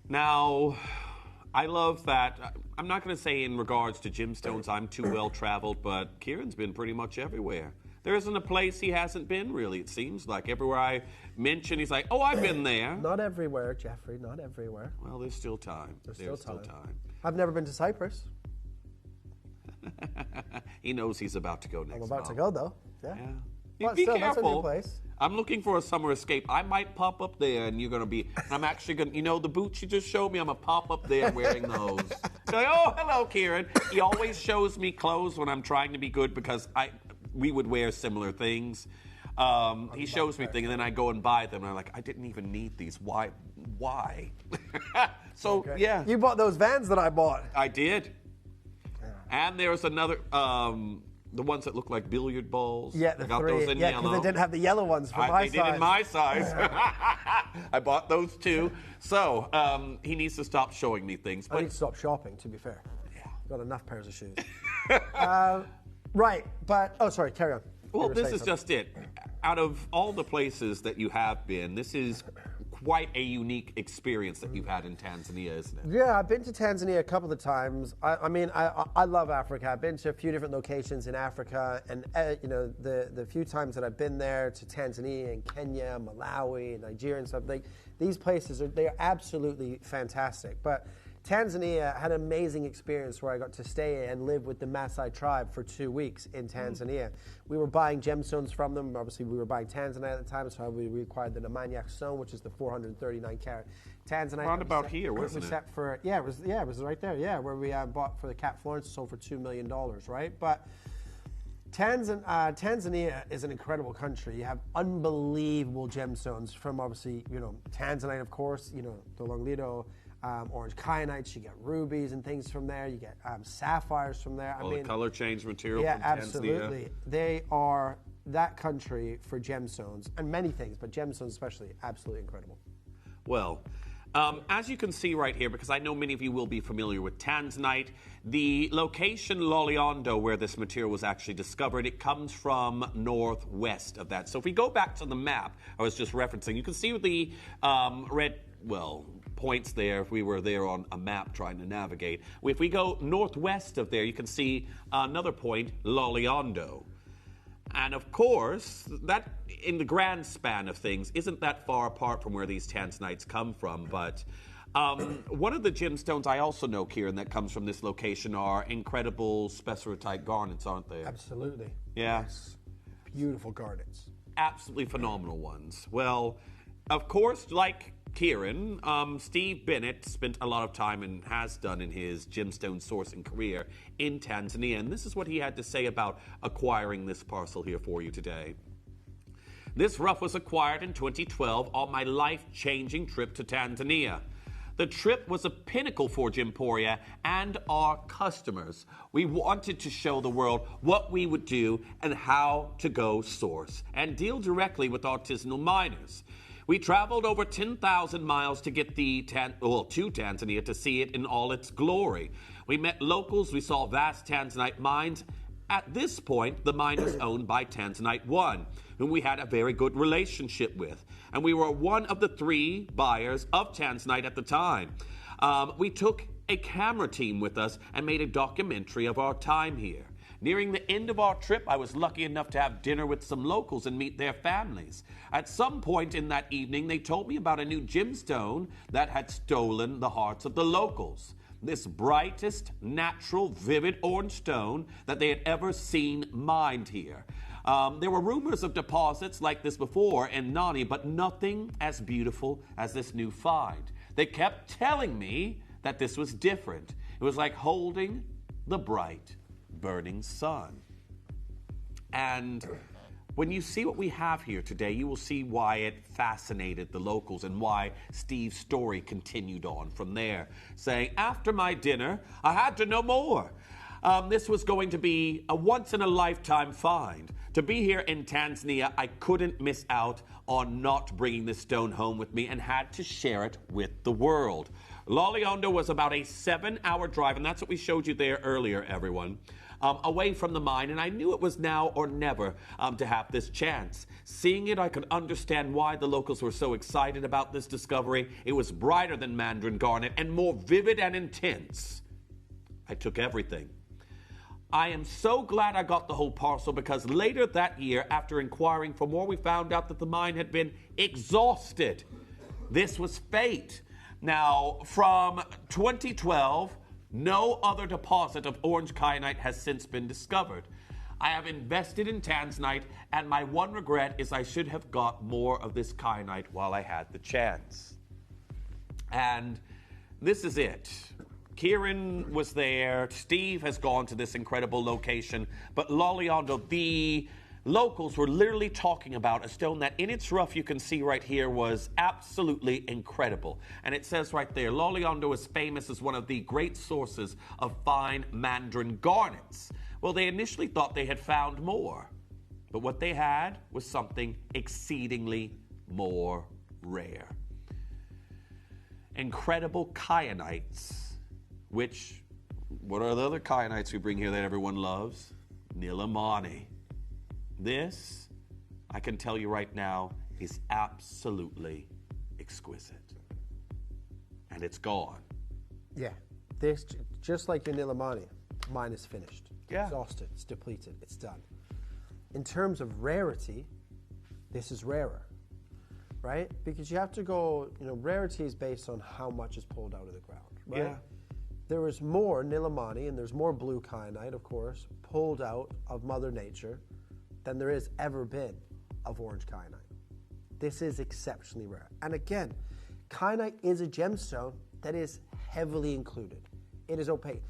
Now, I love that. I'm not going to say in regards to gemstones I'm too well traveled, but Kieran's been pretty much everywhere. There isn't a place he hasn't been, really, it seems like. Everywhere I mention, he's like, oh, I've been there. Not everywhere, Jeffrey, not everywhere. Well, there's still time. There's still time. I've never been to Cyprus. He knows he's about to go next. I'm about to go, though. Yeah. Be still, careful. That's a new place. I'm looking for a summer escape. I might pop up there, and you're going to be. I'm actually going to. You know, the boots you just showed me. I'm going to pop up there wearing those. Like, oh, hello, Kieran. He always shows me clothes when I'm trying to be good because we would wear similar things. He shows me things, and then I go and buy them, and I'm like, I didn't even need these. Why? So Okay. yeah, You bought those Vans that I bought. I did. And there's another. The ones that look like billiard balls. Yeah, the I got three. those in Yeah, yellow. because they didn't have the yellow ones for my They did in my size. I bought those too. So he needs to stop showing me things. I But need to stop shopping, to be fair. Yeah. Got enough pairs of shoes. Right, but, oh, sorry, carry on. well, You were this saying is just it. Out of all the places that you have been, this is quite a unique experience that you've had in Tanzania, isn't it? Yeah, I've been to Tanzania a couple of times. I love Africa. I've been to a few different locations in Africa, and you know, the few times that I've been there to Tanzania and Kenya, Malawi, and Nigeria and stuff, these places they're absolutely fantastic. But Tanzania had an amazing experience where I got to stay and live with the Maasai tribe for 2 weeks in Tanzania. We were buying gemstones from them. Obviously, we were buying Tanzanite at the time, so we acquired the Namanyak stone, which is the 439 carat Tanzanite. Round about here, wasn't it? It was right there. Yeah, where we bought for the Cat Florence, sold for $2 million, right? But Tanzania is an incredible country. You have unbelievable gemstones from obviously, Tanzanite, of course, the Longito, orange kyanites. You get rubies and things from there. You get sapphires from there. The color change material yeah, from Tanzania. Absolutely. They are that country for gemstones and many things, but gemstones especially, absolutely incredible. Well, as you can see right here, because I know many of you will be familiar with Tanzanite, the location Loliondo, where this material was actually discovered, it comes from northwest of that. So if we go back to the map I was just referencing, you can see the red, points there if we were there on a map trying to navigate. If we go northwest of there, you can see another point, Loliondo. And of course, that in the grand span of things isn't that far apart from where these tanzanites come from. But one of the gemstones I also know, Kieran, that comes from this location are incredible spessartite garnets, aren't they? Absolutely. Yeah. Yes. Beautiful garnets. Absolutely phenomenal ones. Well, of course, like Kieran, Steve Bennett spent a lot of time and has done in his gemstone sourcing career in Tanzania, and this is what he had to say about acquiring this parcel here for you today. This rough was acquired in 2012 on my life-changing trip to Tanzania. The trip was a pinnacle for Gemporia and our customers. We wanted to show the world what we would do and how to go source and deal directly with artisanal miners. We traveled over 10,000 miles to get to Tanzania to see it in all its glory. We met locals, we saw vast Tanzanite mines. At this point, the mine is owned by Tanzanite One, whom we had a very good relationship with. And we were one of the 3 buyers of Tanzanite at the time. We took a camera team with us and made a documentary of our time here. Nearing the end of our trip, I was lucky enough to have dinner with some locals and meet their families. At some point in that evening, they told me about a new gemstone that had stolen the hearts of the locals. This brightest, natural, vivid orange stone that they had ever seen mined here. There were rumors of deposits like this before in Nani, but nothing as beautiful as this new find. They kept telling me that this was different. It was like holding the bright, burning sun. And when you see what we have here today, you will see why it fascinated the locals and why Steve's story continued on from there, saying, after my dinner, I had to know more. This was going to be a once-in-a-lifetime find. To be here in Tanzania, I couldn't miss out on not bringing this stone home with me and had to share it with the world. Loliondo was about a 7-hour drive, and that's what we showed you there earlier, everyone, away from the mine, and I knew it was now or never to have this chance. Seeing it, I could understand why the locals were so excited about this discovery. It was brighter than Mandarin garnet and more vivid and intense. I took everything. I am so glad I got the whole parcel because later that year, after inquiring for more, we found out that the mine had been exhausted. This was fate. Now, from 2012, no other deposit of orange kyanite has since been discovered. I have invested in Tanzanite, and my one regret is I should have got more of this kyanite while I had the chance. And this is it. Kieran was there. Steve has gone to this incredible location. But Loliondo, the locals were literally talking about a stone that in its rough you can see right here was absolutely incredible. And it says right there, Loliondo is famous as one of the great sources of fine Mandarin garnets. Well, they initially thought they had found more. But what they had was something exceedingly more rare. Incredible kyanites. Which, what are the other kyanites we bring here that everyone loves? Nilamani. This, I can tell you right now, is absolutely exquisite. And it's gone. Yeah, this, just like your Nilamani, mine is finished. Yeah. Exhausted, it's depleted, it's done. In terms of rarity, this is rarer, right? Because you have to go, rarity is based on how much is pulled out of the ground, right? Yeah. There is more Nilamani and there's more blue kyanite, of course, pulled out of Mother Nature than there has ever been of orange kyanite. This is exceptionally rare. And again, kyanite is a gemstone that is heavily included. It is opaque.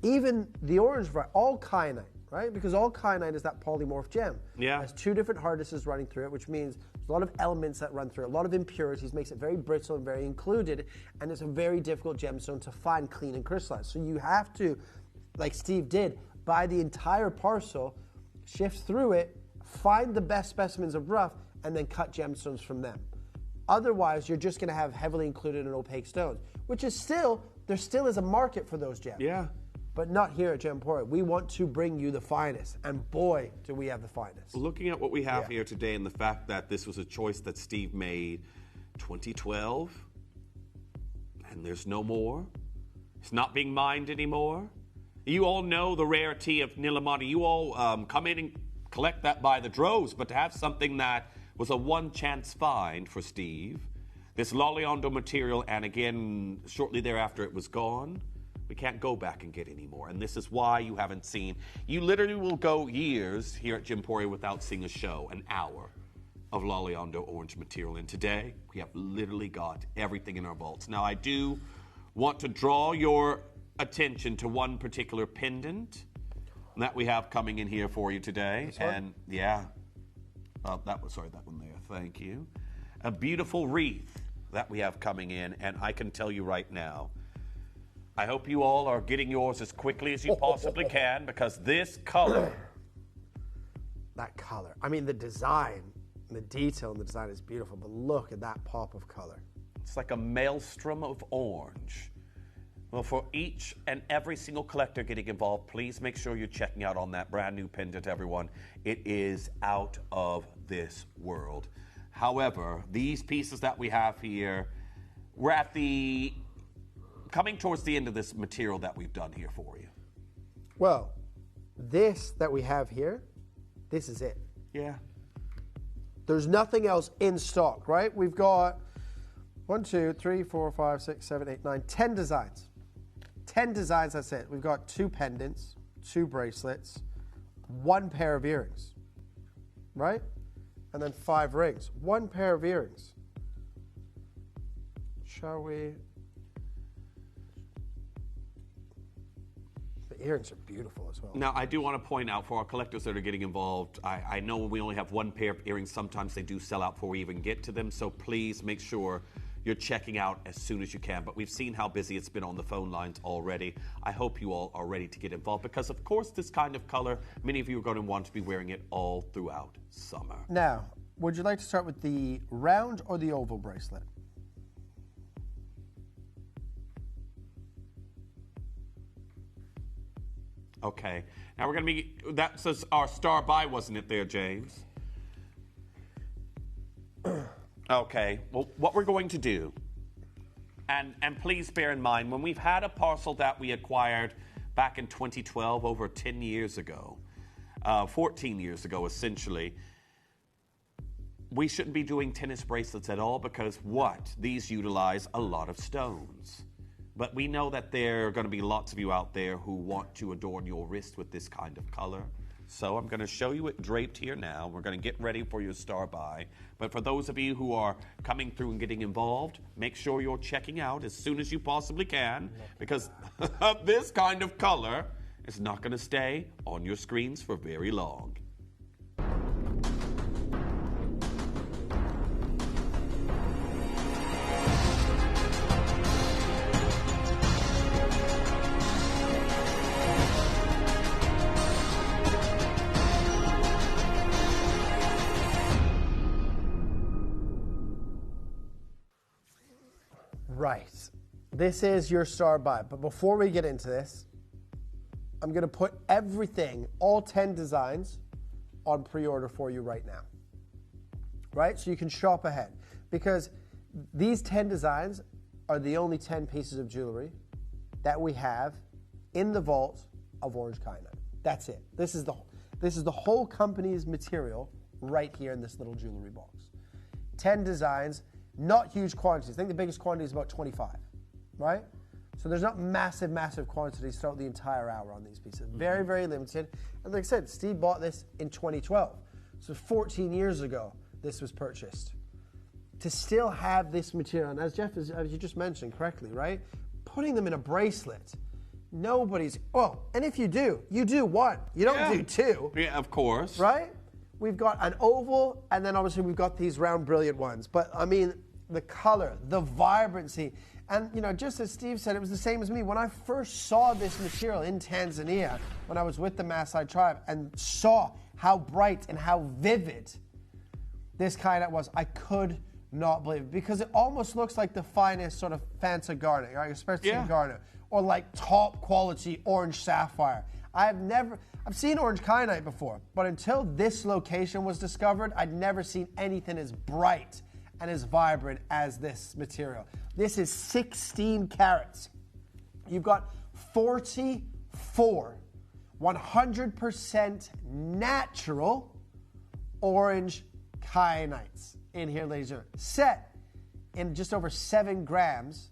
Even the orange, all kyanite, right? Because all kyanite is that polymorph gem. Yeah. It has 2 different harnesses running through it, which means there's a lot of elements that run through it, a lot of impurities, makes it very brittle and very included, and it's a very difficult gemstone to find, clean, and crystallize. So you have to, like Steve did, buy the entire parcel, shift through it, find the best specimens of rough, and then cut gemstones from them. Otherwise, you're just going to have heavily included and opaque stones, which is still, there still is a market for those gems. Yeah. But not here at Gemporia. We want to bring you the finest, and boy, do we have the finest. Looking at what we have here today and the fact that this was a choice that Steve made 2012, and there's no more. It's not being mined anymore. You all know the rarity of Nilamani. You all come in and collect that by the droves, but to have something that was a one-chance find for Steve, this Loliondo material, and again, shortly thereafter it was gone. We can't go back and get any more. And this is why you haven't seen, you literally will go years here at Gemporia without seeing a show, an hour of Loliondo orange material. And today, we have literally got everything in our vaults. Now, I do want to draw your attention to one particular pendant that we have coming in here for you today. And yeah, that one there, thank you. A beautiful wreath that we have coming in, and I can tell you right now, I hope you all are getting yours as quickly as you possibly can, because this color. That color. I mean, the design, the detail in the design is beautiful, but look at that pop of color. It's like a maelstrom of orange. Well, for each and every single collector getting involved, please make sure you're checking out on that brand new pendant, everyone. It is out of this world. However, these pieces that we have here, we're at the coming towards the end of this material that we've done here for you. Well, this that we have here, this is it. Yeah. There's nothing else in stock, right? We've got 1, 2, 3, 4, 5, 6, 7, 8, 9, 10 designs. 10 designs, that's it. We've got 2 pendants, 2 bracelets, 1 pair of earrings, right? And then 5 rings. 1 pair of earrings. Shall we? The earrings are beautiful as well. Now, I do want to point out for our collectors that are getting involved, I know we only have 1 pair of earrings. Sometimes they do sell out before we even get to them, so please make sure you're checking out as soon as you can. But we've seen how busy it's been on the phone lines already. I hope you all are ready to get involved, because, of course, this kind of color, many of you are going to want to be wearing it all throughout summer. Now, would you like to start with the round or the oval bracelet? Okay. Now we're going to be, that says our star by, wasn't it there, James? Okay. Well, what we're going to do, and please bear in mind, when we've had a parcel that we acquired back in 2012, over 10 years ago, 14 years ago, essentially, we shouldn't be doing tennis bracelets at all, because these utilize a lot of stones. But we know that there are going to be lots of you out there who want to adorn your wrist with this kind of color. So I'm going to show you it draped here now. We're going to get ready for your star by. But for those of you who are coming through and getting involved, make sure you're checking out as soon as you possibly can, because this kind of color is not going to stay on your screens for very long. Right. This is your star by. But before we get into this, I'm going to put everything, all 10 designs, on pre-order for you right now. Right? So you can shop ahead. Because these 10 designs are the only 10 pieces of jewelry that we have in the vault of orange kyanite. That's it. This is the whole company's material right here in this little jewelry box. 10 designs. Not huge quantities. I think the biggest quantity is about 25, right? So there's not massive, massive quantities throughout the entire hour on these pieces. Very, very limited. And like I said, Steve bought this in 2012. So 14 years ago, this was purchased. To still have this material, and as Jeff, as you just mentioned correctly, right? Putting them in a bracelet Nobody's. Oh, and if you do one. You don't do two. Yeah, of course. Right? We've got an oval, and then obviously we've got these round, brilliant ones. But I mean, the color, the vibrancy, and you know, just as Steve said, it was the same as me. When I first saw this material in Tanzania, when I was with the Maasai tribe, and saw how bright and how vivid this kainite was, I could not believe it, because it almost looks like the finest sort of Fanta garnet, right? Especially garnet, or like top quality orange sapphire. I've seen orange kainite before, but until this location was discovered, I'd never seen anything as bright and as vibrant as this material. This is 16 carats. You've got 44 100% natural orange kainites in here, ladies and gentlemen, set in just over 7 grams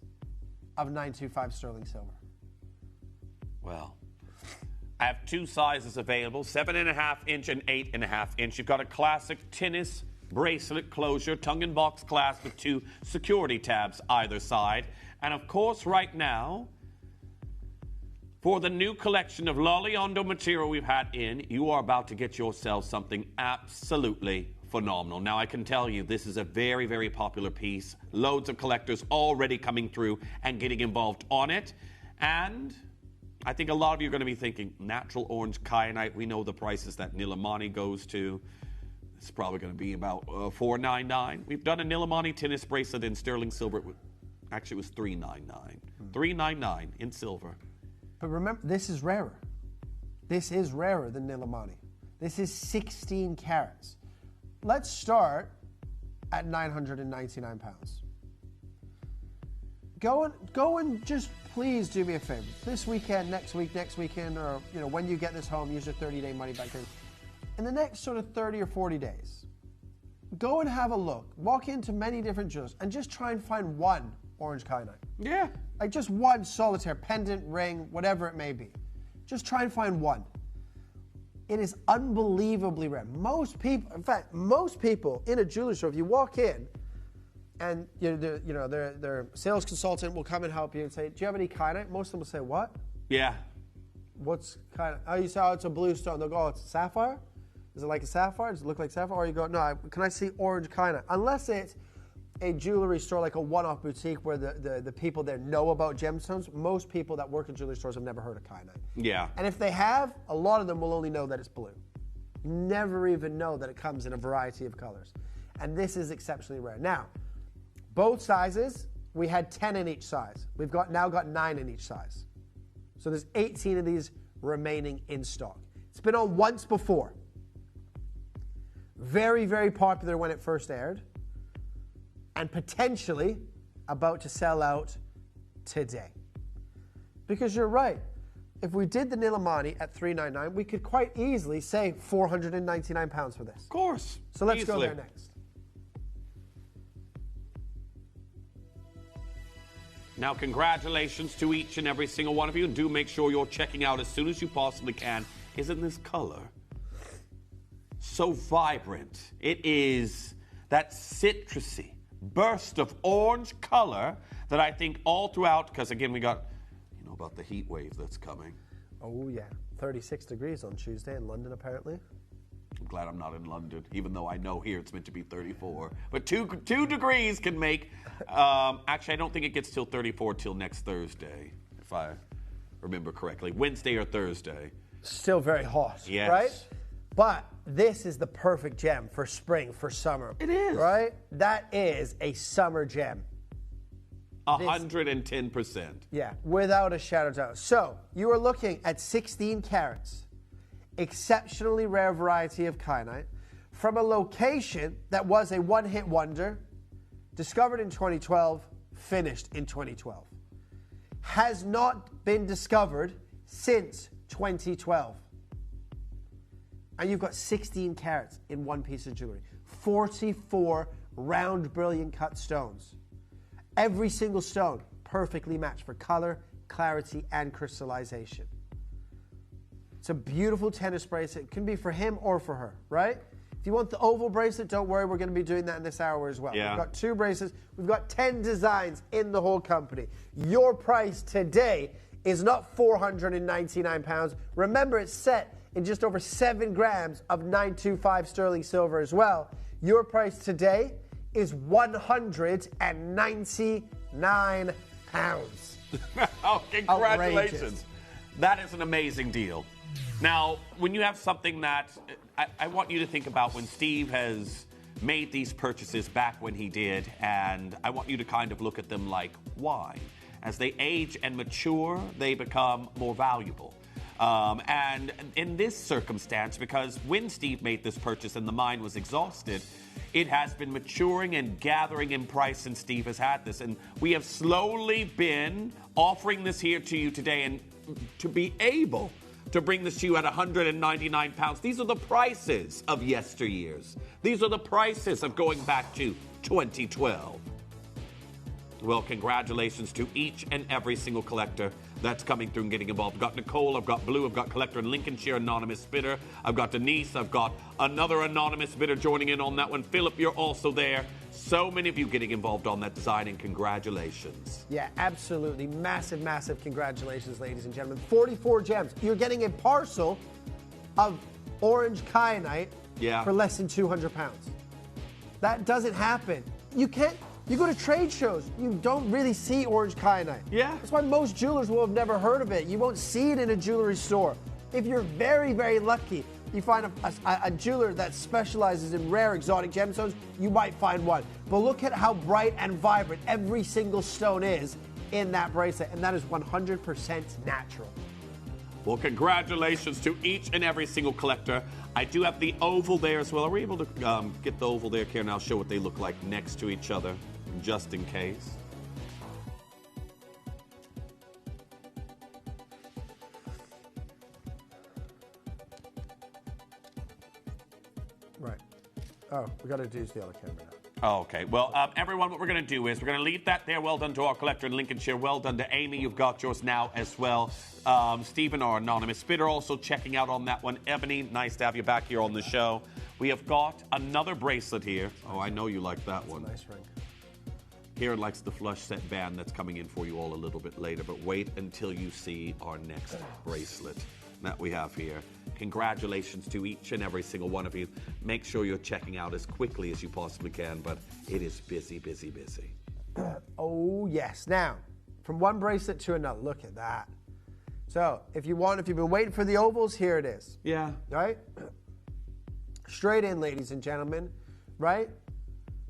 of 925 sterling silver. Well, I have 2 sizes available, 7.5 inch and 8.5 inch. You've got a classic tennis bracelet closure, tongue and box clasp with 2 security tabs either side. And of course, right now, for the new collection of Loliondo material we've had in, you are about to get yourself something absolutely phenomenal. Now, I can tell you this is a very, very popular piece. Loads of collectors already coming through and getting involved on it. And I think a lot of you are going to be thinking, natural orange kyanite, we know the prices that Nilamani goes to. It's probably going to be about $4.99. We've done a Nilamani tennis bracelet in sterling silver. Actually, it was $3.99. $3.99 in silver. But remember, this is rarer. This is rarer than Nilamani. This is 16 carats. Let's start at 999 pounds. Go and just please do me a favor. This weekend, next weekend, or you know, when you get this home, use your 30-day money back in. In the next sort of 30 or 40 days, go and have a look. Walk into many different jewelers and just try and find one orange kyanite. Yeah. Like just one solitaire pendant, ring, whatever it may be. Just try and find one. It is unbelievably rare. Most people, in fact, most people in a jewelry store, if you walk in and their sales consultant will come and help you and say, do you have any kyanite? Most of them will say, what? Yeah. What's kyanite? Oh, you say, oh, it's a blue stone. They'll go, oh, it's a sapphire? Is it like a sapphire? Does it look like sapphire? Or you go, no, can I see orange kyanite? Unless it's a jewelry store, like a one-off boutique where the people there know about gemstones, most people that work in jewelry stores have never heard of kyanite. Yeah. And if they have, a lot of them will only know that it's blue. Never even know that it comes in a variety of colors. And this is exceptionally rare. Now, both sizes, we had 10 in each size. We've now got 9 in each size. So there's 18 of these remaining in stock. It's been on once before. Very, very popular when it first aired. And potentially about to sell out today. Because you're right. If we did the Nilamani at $399, we could quite easily say £499 for this. Of course. So let's go there next. Now, congratulations to each and every single one of you. And do make sure you're checking out as soon as you possibly can. Isn't this color so vibrant? It is that citrusy burst of orange color that I think all throughout, because again, we got, you know, about the heat wave that's coming. Oh, yeah. 36 degrees on Tuesday in London, apparently. I'm glad I'm not in London, even though I know here it's meant to be 34. But two degrees can make, actually, I don't think it gets till 34 till next Thursday, if I remember correctly. Wednesday or Thursday. Still very hot, yes. Right? But this is the perfect gem for spring, for summer. It is. Right? That is a summer gem. 110%. Yeah, without a shadow of doubt. So, you are looking at 16 carats, exceptionally rare variety of kyanite, from a location that was a one-hit wonder, discovered in 2012, finished in 2012. Has not been discovered since 2012. And you've got 16 carats in one piece of jewelry. 44 round, brilliant cut stones. Every single stone perfectly matched for color, clarity, and crystallization. It's a beautiful tennis bracelet. It can be for him or for her, right? If you want the oval bracelet, don't worry, we're going to be doing that in this hour as well. Yeah. We've got 2 bracelets. We've got 10 designs in the whole company. Your price today is not £499. Remember, it's set in just over 7 grams of 925 sterling silver as well. Your price today is £199. Oh, congratulations. Outrageous. That is an amazing deal. Now, when you have something that I want you to think about when Steve has made these purchases back when he did, and I want you to kind of look at them like wine. As they age and mature, they become more valuable. And in this circumstance, because when Steve made this purchase and the mine was exhausted, it has been maturing and gathering in price since Steve has had this. And we have slowly been offering this here to you today, and to be able to bring this to you at £199. These are the prices of yesteryears. These are the prices of going back to 2012. Well, congratulations to each and every single collector that's coming through and getting involved. I've got Nicole, I've got Blue, I've got Collector in Lincolnshire, anonymous bidder. I've got Denise, I've got another anonymous bidder joining in on that one. Philip, you're also there. So many of you getting involved on that design, and congratulations. Yeah, absolutely. Massive, massive congratulations, ladies and gentlemen. 44 gems. You're getting a parcel of orange kyanite for less than £200. That doesn't happen. You can't. You go to trade shows, you don't really see orange kyanite. Yeah. That's why most jewelers will have never heard of it. You won't see it in a jewelry store. If you're very, very lucky, you find a jeweler that specializes in rare exotic gemstones, you might find one. But look at how bright and vibrant every single stone is in that bracelet, and that is 100% natural. Well, congratulations to each and every single collector. I do have the oval there as well. Are we able to get the oval there, Karen? I'll show what they look like next to each other, just in case. Right. Oh, we got to use the other camera now. Okay, well, everyone, what we're going to do is we're going to leave that there. Well done to our collector in Lincolnshire. Well done to Amy. You've got yours now as well. Stephen, our anonymous bidder, also checking out on that one. Ebony, nice to have you back here on the show. We have got another bracelet here. Oh, I know you like that one. Nice ring. Karen likes the flush set band that's coming in for you all a little bit later, but wait until you see our next bracelet that we have here. Congratulations to each and every single one of you. Make sure you're checking out as quickly as you possibly can, but it is busy, busy, busy. Oh, yes. Now, from one bracelet to another, look at that. So, if you've been waiting for the ovals, here it is. Yeah. Right? Straight in, ladies and gentlemen. Right?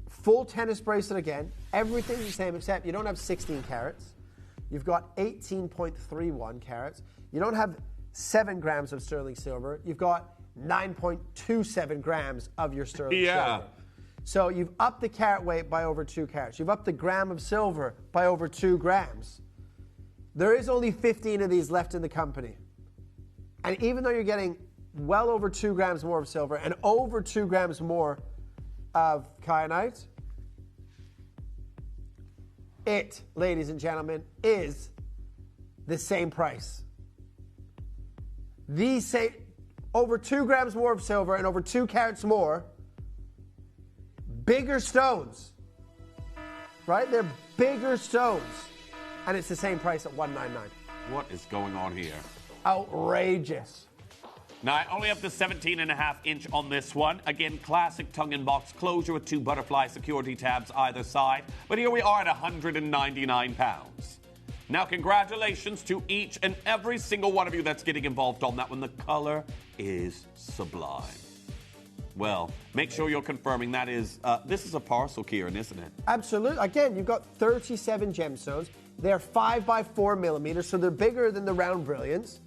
Full tennis bracelet again. Everything's the same, except you don't have 16 carats. You've got 18.31 carats. You don't have 7 grams of sterling silver. You've got 9.27 grams of your sterling silver. So you've upped the carat weight by over 2 carats. You've upped the gram of silver by over 2 grams. There is only 15 of these left in the company. And even though you're getting well over 2 grams more of silver and over 2 grams more of kyanite, it, ladies and gentlemen, is the same price. These say over 2 grams more of silver and over 2 carats more. Bigger stones. Right? They're bigger stones. And it's the same price at $199. What is going on here? Outrageous. Now, I only have the 17.5 inch on this one. Again, classic tongue-in-box closure with 2 butterfly security tabs either side. But here we are at £199. Now, congratulations to each and every single one of you that's getting involved on that one. The color is sublime. Well, make sure you're confirming that is, this is a parcel, Kieran, isn't it? Absolutely. Again, you've got 37 gemstones. They're 5 by 4 millimeters, so they're bigger than the round brilliants.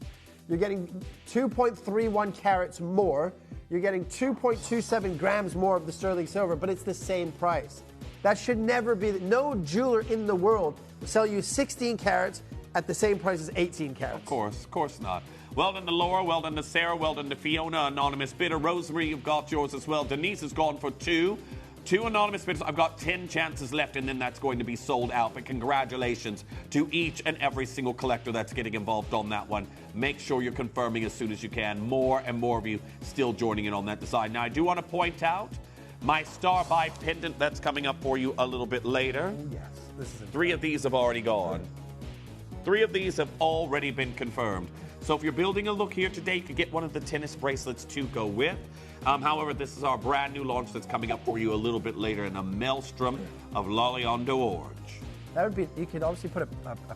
You're getting 2.31 carats more. You're getting 2.27 grams more of the sterling silver, but it's the same price. That should never be. No jeweler in the world will sell you 16 carats at the same price as 18 carats. Of course not. Well done to Laura, well done to Sarah, well done to Fiona, anonymous bidder. Rosemary, you've got yours as well. Denise has gone for 2. 2 anonymous bidders. I've got 10 chances left, and then that's going to be sold out. But congratulations to each and every single collector that's getting involved on that one. Make sure you're confirming as soon as you can. More and more of you still joining in on that design. Now, I do want to point out my Star by pendant that's coming up for you a little bit later. Yes, this is 3 of these have already gone. 3 of these have already been confirmed. So if you're building a look here today, you could get one of the tennis bracelets to go with. However, this is our brand new launch that's coming up for you a little bit later in a maelstrom of Loliondo Orange. That would be, you could obviously put a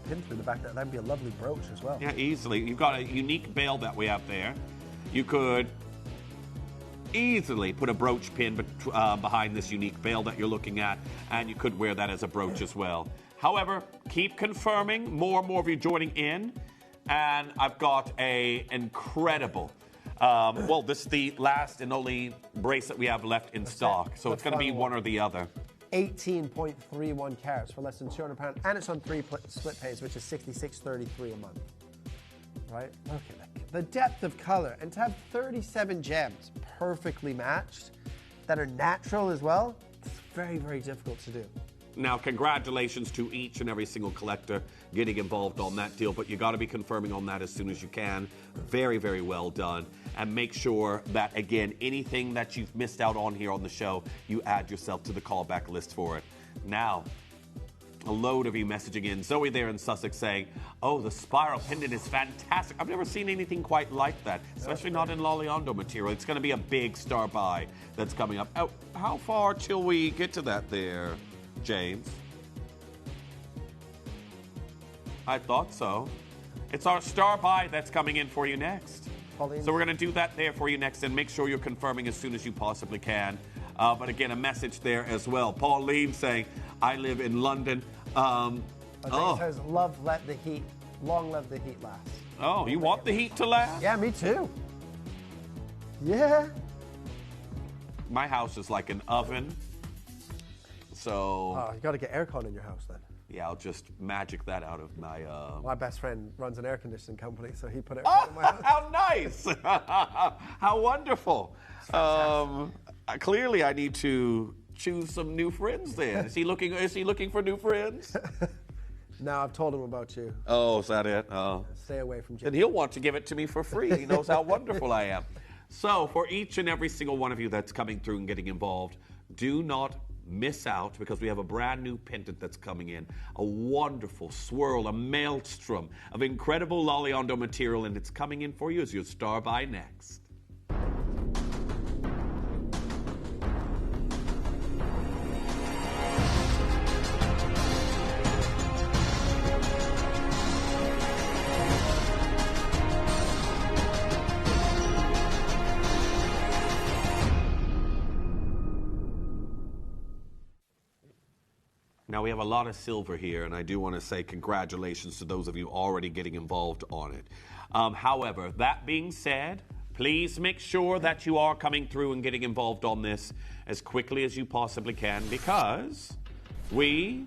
pin through the back. That would be a lovely brooch as well. Yeah, easily. You've got a unique bell that we have there. You could easily put a brooch pin behind this unique bell that you're looking at, and you could wear that as a brooch as well. However, keep confirming. More and more of you joining in, and I've got a incredible. Well, this is the last and only bracelet we have left in stock, so it's going to be one or the other. 18.31 carats for less than £200, and it's on 3 split pays, which is $66.33 a month. Right? Look at that. The depth of color, and to have 37 gems perfectly matched that are natural as well, it's very, very difficult to do. Now, congratulations to each and every single collector getting involved on that deal, but you got to be confirming on that as soon as you can. Very, very well done. And make sure that, again, anything that you've missed out on here on the show, you add yourself to the callback list for it. Now, a load of you messaging in. Zoe there in Sussex saying, oh, the spiral pendant is fantastic. I've never seen anything quite like that, especially not in Loliondo material. It's going to be a big star buy that's coming up. Oh, how far till we get to that there, James? I thought so. It's our star buy that's coming in for you next. Pauline. So we're going to do that there for you next, and make sure you're confirming as soon as you possibly can. But again, a message there as well. Pauline saying, I live in London. It says, love, let the heat, long live the heat last. Oh, you want the heat to last? Yeah, me too. Yeah. My house is like an oven. So. Oh, you got to get aircon in your house then. Yeah, I'll just magic that out of my. My best friend runs an air conditioning company, so he put it. Oh, in my house. How nice! How wonderful! Clearly, I need to choose some new friends. Then is he looking for new friends? No, I've told him about you. Oh, is that it? Oh, stay away from Jim. And he'll want to give it to me for free. He knows how wonderful I am. So, for each and every single one of you that's coming through and getting involved, do not miss out, because we have a brand new pendant that's coming in. A wonderful swirl, a maelstrom of incredible Loliondo material, and it's coming in for you as your star buy next. Now, we have a lot of silver here, and I do want to say congratulations to those of you already getting involved on it. However, that being said, please make sure that you are coming through and getting involved on this as quickly as you possibly can, because we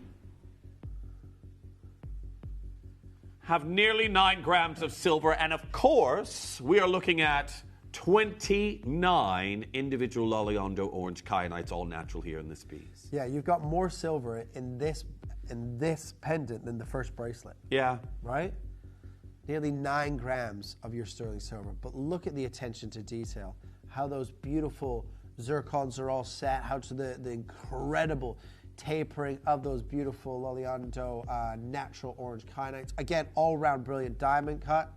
have nearly 9 grams of silver, and of course, we are looking at 29 individual Loliondo orange kyanites, all natural here in this piece. Yeah, you've got more silver in this pendant than the first bracelet. Yeah. Right? Nearly 9 grams of your sterling silver. But look at the attention to detail. How those beautiful zircons are all set. How to the incredible tapering of those beautiful Loliondo natural orange kyanites. Again, all-round brilliant diamond cut.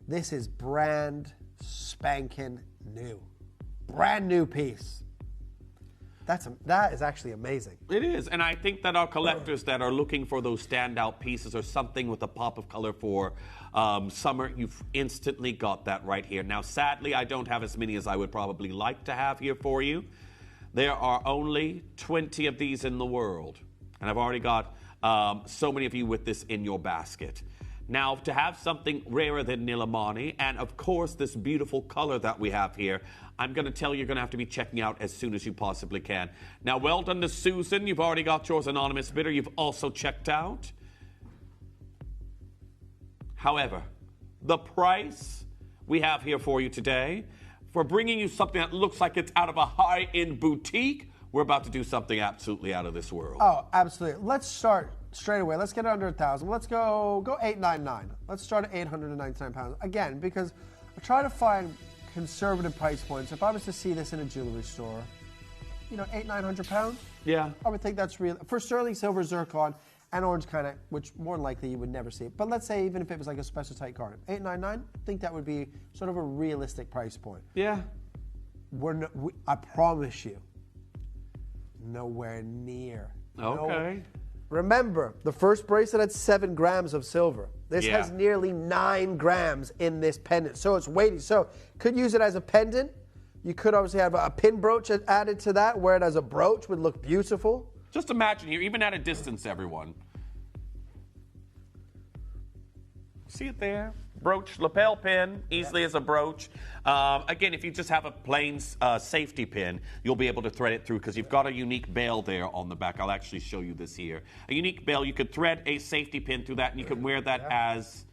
This is brand spanking new. Brand new piece. That is actually amazing. It is, and I think that our collectors that are looking for those standout pieces or something with a pop of color for summer, you've instantly got that right here. Now, sadly, I don't have as many as I would probably like to have here for you. There are only 20 of these in the world, and I've already got so many of you with this in your basket. Now, to have something rarer than Nilamani, and of course this beautiful color that we have here, I'm going to tell you you're going to have to be checking out as soon as you possibly can. Now, well done to Susan. You've already got yours, anonymous bidder. You've also checked out. However, the price we have here for you today, for bringing you something that looks like it's out of a high-end boutique, we're about to do something absolutely out of this world. Oh, absolutely. Let's start straight away. Let's get it under 1,000. Let's go $899. Let's start at £899. Again, because I try to find conservative price points. If I was to see this in a jewelry store, £800-900. Yeah. I would think that's real. For sterling silver zircon, and orange kyanite, which more than likely you would never see. But let's say even if it was like a special type card, $899, I think that would be sort of a realistic price point. Yeah. I promise you, nowhere near. Okay. Remember, the first bracelet had 7 grams of silver. This has nearly 9 grams in this pendant, so it's weighty. So could use it as a pendant. You could obviously have a pin brooch added to that, wear it as a brooch, would look beautiful. Just imagine here, even at a distance, everyone. See it there? Brooch, lapel pin, easily as a brooch. Again, if you just have a plain safety pin, you'll be able to thread it through because you've got a unique bail there on the back. I'll actually show you this here. A unique bail, you could thread a safety pin through that and you could wear that as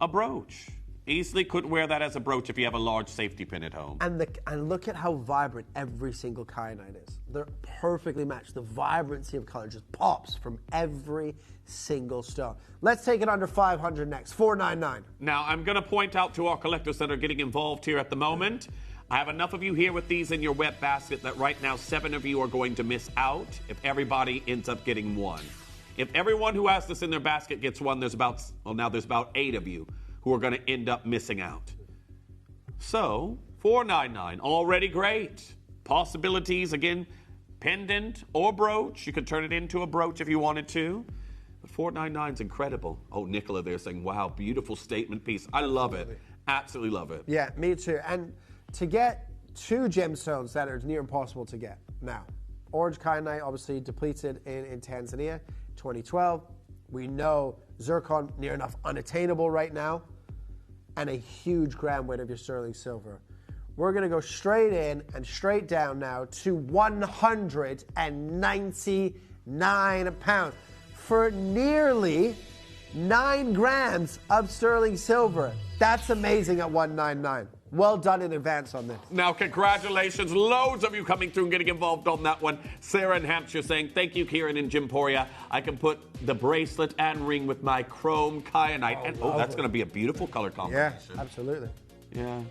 a brooch. Easily could wear that as a brooch if you have a large safety pin at home. And look at how vibrant every single kyanite is. They're perfectly matched. The vibrancy of color just pops from every single stone. Let's take it under 500 next, $499. Now, I'm going to point out to our collectors that are getting involved here at the moment, I have enough of you here with these in your web basket that right now 7 of you are going to miss out if everybody ends up getting one. If everyone who has this in their basket gets one, there's about 8 of you who are going to end up missing out. So, $499, already great. Possibilities, again, pendant or brooch. You could turn it into a brooch if you wanted to. But $499 is incredible. Oh, Nicola there saying, wow, beautiful statement piece. I love it. Absolutely love it. Yeah, me too. And to get 2 gemstones that are near impossible to get. Now, orange kyanite obviously depleted in Tanzania, 2012. We know zircon near enough unattainable right now. And a huge gram weight of your sterling silver. We're going to go straight in and straight down now to 199 pounds for nearly 9 grams of sterling silver. That's amazing at 199. Well done in advance on this. Now, congratulations. Loads of you coming through and getting involved on that one. Sarah in Hampshire saying, thank you, Kieran in Gemporia. I can put the bracelet and ring with my chrome kyanite. That's going to be a beautiful color combination. Yeah, absolutely. Yeah.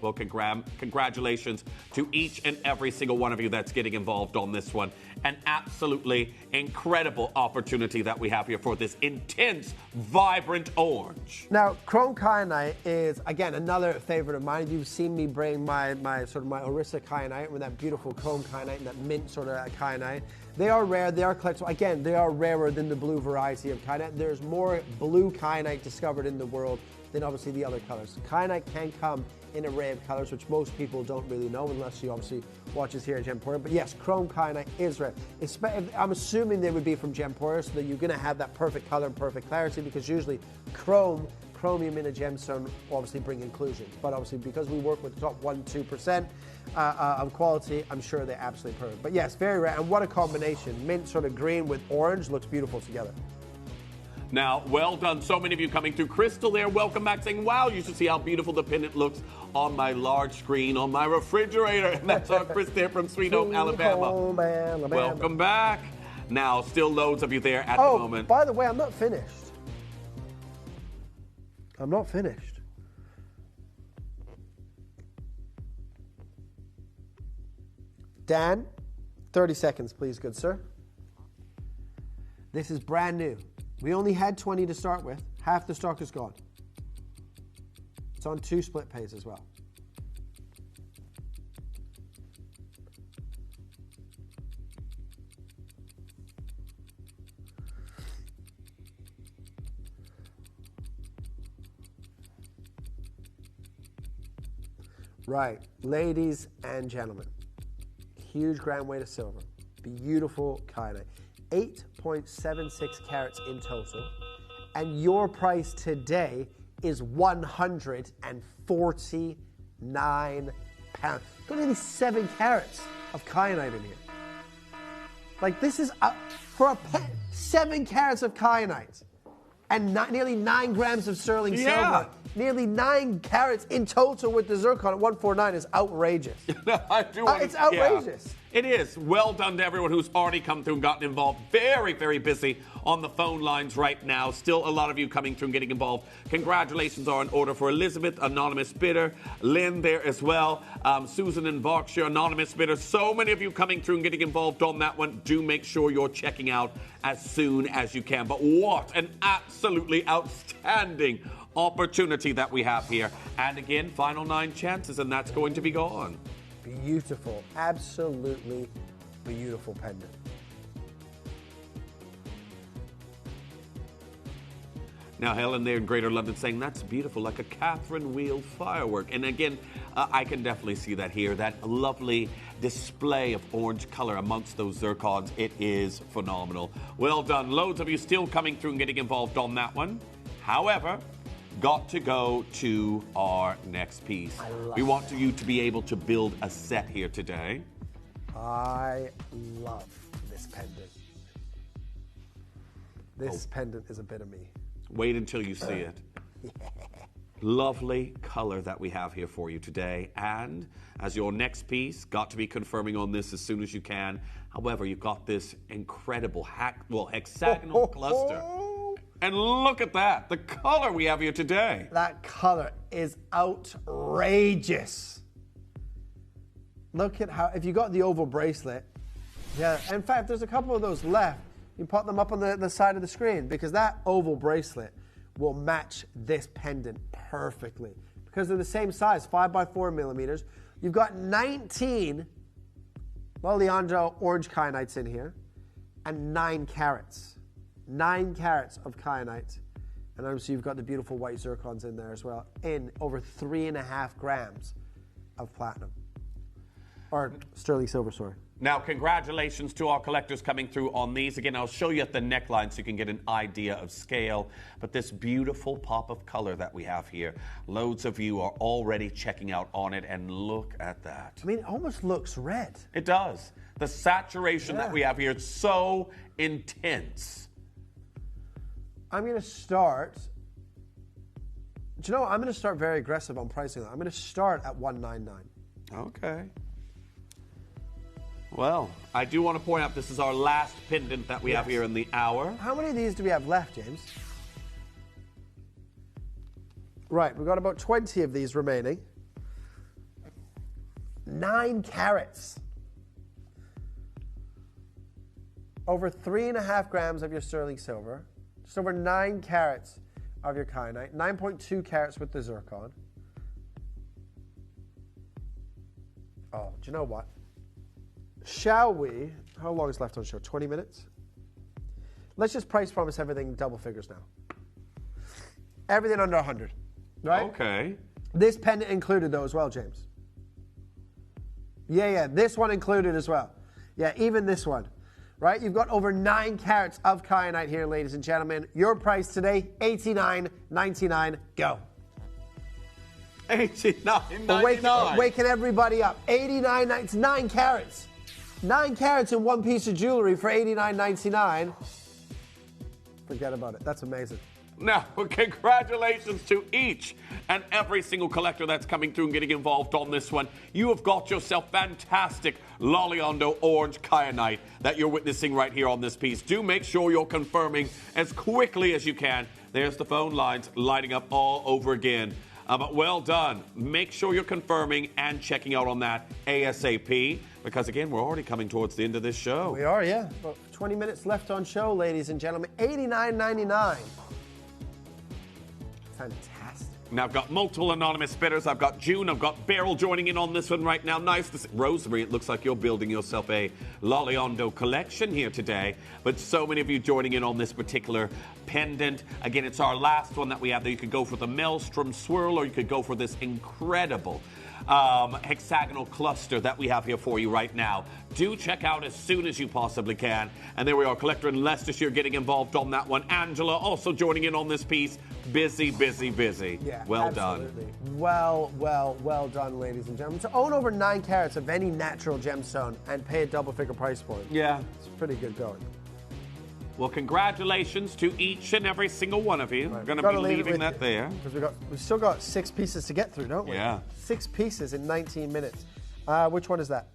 Well, congratulations to each and every single one of you that's getting involved on this one. An absolutely incredible opportunity that we have here for this intense, vibrant orange. Now, chrome kyanite is, again, another favorite of mine. You've seen me bring my Orissa kyanite with that beautiful chrome kyanite and that mint sort of kyanite. They are rare, they are collectible. Again, they are rarer than the blue variety of kyanite. There's more blue kyanite discovered in the world than obviously the other colors. Kyanite can come in an array of colors, which most people don't really know unless you obviously watch us here at Gemporia. But yes, chrome kyanite is rare. I'm assuming they would be from Gemporia, so that you're going to have that perfect color and perfect clarity, because usually chromium in a gemstone obviously bring inclusions. But obviously, because we work with the top 1-2% of quality, I'm sure they're absolutely perfect. But yes, very rare. And what a combination. Mint sort of green with orange looks beautiful together. Now, well done. So many of you coming through. Crystal there, welcome back, saying, wow, you should see how beautiful the pendant looks on my large screen on my refrigerator. And that's our Chris there from Sweet Home, Alabama. Welcome back. Now, still loads of you there at the moment. By the way, I'm not finished. I'm not finished. Dan, 30 seconds, please, good sir. This is brand new. We only had 20 to start with. Half the stock is gone. It's on 2 split pays as well. Right, ladies and gentlemen, huge gram weight of silver, beautiful kyanite. 8.76 carats in total, and your price today is 149 pounds. Got nearly 7 carats of kyanite in here. Like, this is for 7 carats of kyanite and nearly 9 grams of sterling silver. nearly 9 carats in total with the zircon at 149 is outrageous. It's outrageous. It is. Well done to everyone who's already come through and gotten involved. Very, very busy on the phone lines right now. Still a lot of you coming through and getting involved. Congratulations are in order for Elizabeth, anonymous bidder. Lynn there as well. Susan in Berkshire, anonymous bidder. So many of you coming through and getting involved on that one. Do make sure you're checking out as soon as you can. But what an absolutely outstanding opportunity that we have here. And again, final 9 chances, and that's going to be gone. Beautiful, absolutely beautiful pendant. Now, Helen there in Greater London saying that's beautiful, like a Catherine wheel firework. And again, I can definitely see that here, that lovely display of orange color amongst those zircons. It is phenomenal. Well done. Loads of you still coming through and getting involved on that one. However, got to go to our next piece. We want you to be able to build a set here today. I love this pendant. This pendant is a bit of me. Wait until you see it. Lovely color that we have here for you today. And as your next piece, got to be confirming on this as soon as you can. However, you've got this incredible hexagonal cluster. And look at that, the color we have here today. That color is outrageous. Look at how, if you got the oval bracelet, yeah, in fact, there's a couple of those left. You put them up on the side of the screen because that oval bracelet will match this pendant perfectly because they're the same size, 5x4 millimeters. You've got 19 Loliando orange kyanites in here and 9 carats. 9 carats of kyanite. And obviously you've got the beautiful white zircons in there as well, in over 3.5 grams of platinum. Or sterling silver, sorry. Now, congratulations to our collectors coming through on these. Again, I'll show you at the neckline so you can get an idea of scale. But this beautiful pop of color that we have here, loads of you are already checking out on it, and look at that. I mean, it almost looks red. It does. The saturation that we have here is so intense. I'm going to start. Do you know what? I'm going to start very aggressive on pricing. I'm going to start at $199. Okay. Well, I do want to point out this is our last pendant that we have here in the hour. How many of these do we have left, James? Right, we've got about 20 of these remaining. 9 carats. Over 3.5 grams of your sterling silver. Just over 9 carats of your kyanite. 9.2 carats with the zircon. Oh, do you know what? Shall we? How long is left on the show? 20 minutes? Let's just price promise everything double figures now. Everything under 100, right? Okay. This pendant included though as well, James. Yeah, this one included as well. Yeah, even this one, right? You've got over 9 carats of kyanite here, ladies and gentlemen. Your price today, $89.99. Go. $89.99. Waking everybody up. $89.99. It's 9 carats. 9 carats in one piece of jewelry for $89.99. Forget about it. That's amazing. Now, congratulations to each and every single collector that's coming through and getting involved on this one. You have got yourself fantastic Loliando orange kyanite that you're witnessing right here on this piece. Do make sure you're confirming as quickly as you can. There's the phone lines lighting up all over again. But well done. Make sure you're confirming and checking out on that ASAP because, again, we're already coming towards the end of this show. We are, yeah. About 20 minutes left on show, ladies and gentlemen. $89.99. Fantastic. Now, I've got multiple anonymous bidders. I've got June. I've got Beryl joining in on this one right now. Nice to see. Rosemary, it looks like you're building yourself a Loliando collection here today. But so many of you joining in on this particular pendant. Again, it's our last one that we have there. You could go for the Maelstrom Swirl or you could go for this incredible hexagonal cluster that we have here for you right now. Do check out as soon as you possibly can. And there we are, collector in Leicestershire getting involved on that one. Angela also joining in on this piece. Busy, busy, busy. Yeah, well absolutely. done. Well done, ladies and gentlemen. To own over 9 carats of any natural gemstone and pay a double-figure price point. Yeah. It's pretty good going. Well, congratulations to each and every single one of you. We're going to be leaving that there. Because we've still got 6 pieces to get through, don't we? Yeah. 6 pieces in 19 minutes. Which one is that?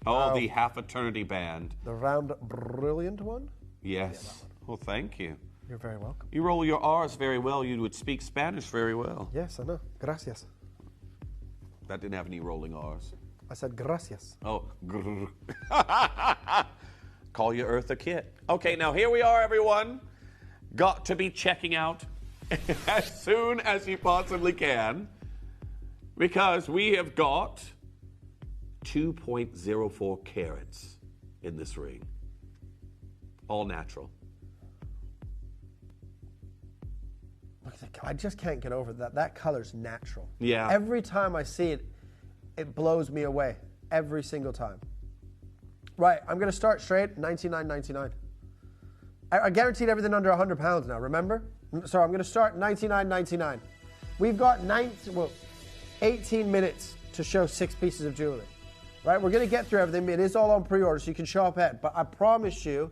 Oh, the Half Eternity Band. The round brilliant one? Yes. Well, thank you. You're very welcome. You roll your R's very well. You would speak Spanish very well. Yes, I know. Gracias. That didn't have any rolling R's. I said gracias. Oh, grrr. Call you Eartha Kitt. Okay, now here we are, everyone. Got to be checking out as soon as you possibly can, because we have got 2.04 carats in this ring. All natural. Look at that. I just can't get over that. That color's natural. Yeah. Every time I see it, it blows me away. Every single time. Right, I'm going to start straight, $99.99. I guaranteed everything under £100 now, remember? So I'm going to start $99.99. We've got 18 minutes to show 6 pieces of jewelry. Right, we're going to get through everything. It is all on pre-order, so you can show up ahead. But I promise you,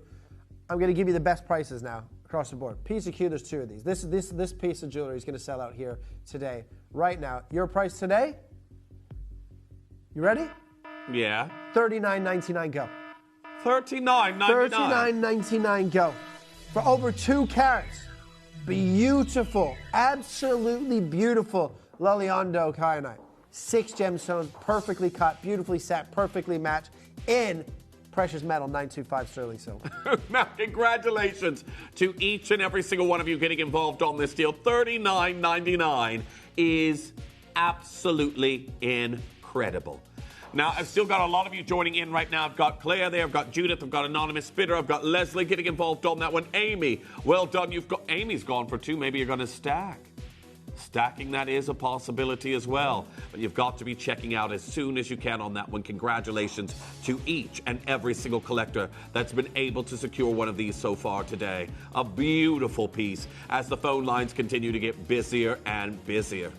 I'm going to give you the best prices now across the board. Piece of Q, there's 2 of these. This piece of jewelry is going to sell out here today, right now. Your price today? You ready? Yeah. $39.99 go. $39.99. $39.99 go. For over 2 carats. Beautiful, absolutely beautiful Loliondo kyanite. 6 gemstones, perfectly cut, beautifully set, perfectly matched in precious metal 925 sterling silver. Now, congratulations to each and every single one of you getting involved on this deal. $39.99 is absolutely incredible. Now, I've still got a lot of you joining in right now. I've got Claire there, I've got Judith, I've got Anonymous Spitter, I've got Leslie getting involved on that one. Amy, well done. You've got Amy's gone for 2. Maybe you're going to stack. Stacking, that is a possibility as well. But you've got to be checking out as soon as you can on that one. Congratulations to each and every single collector that's been able to secure one of these so far today. A beautiful piece as the phone lines continue to get busier and busier.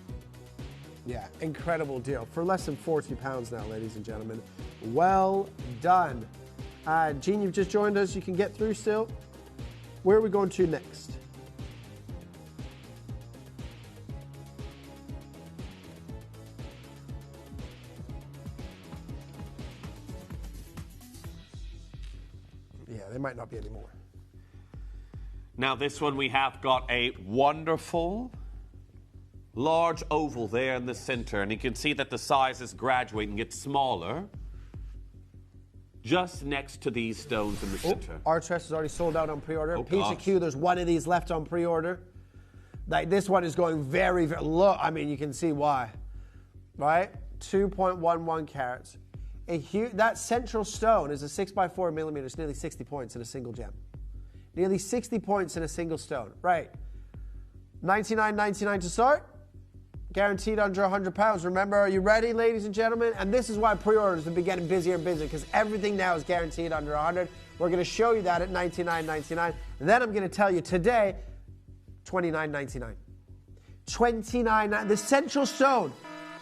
Yeah, incredible deal. For less than £40 now, ladies and gentlemen. Well done. Gene, you've just joined us. You can get through still. Where are we going to next? Yeah, there might not be any more. Now, this one we have got a wonderful large oval there in the center, and you can see that the size is graduating, gets smaller, just next to these stones in the center. Artress is already sold out on pre-order. Oh, Piece of Q, there's 1 of these left on pre-order. Like, this one is going very, very low. I mean, you can see why, right? 2.11 carats. That central stone is a 6x4 millimeters, nearly 60 points in a single gem. Nearly 60 points in a single stone, right? $99.99 to start. Guaranteed under £100. Remember, are you ready, ladies and gentlemen? And this is why pre-orders have been getting busier and busier, because everything now is guaranteed under $100. We're going to show you that at $99.99. Then I'm going to tell you today, $29.99. $29.99. The central stone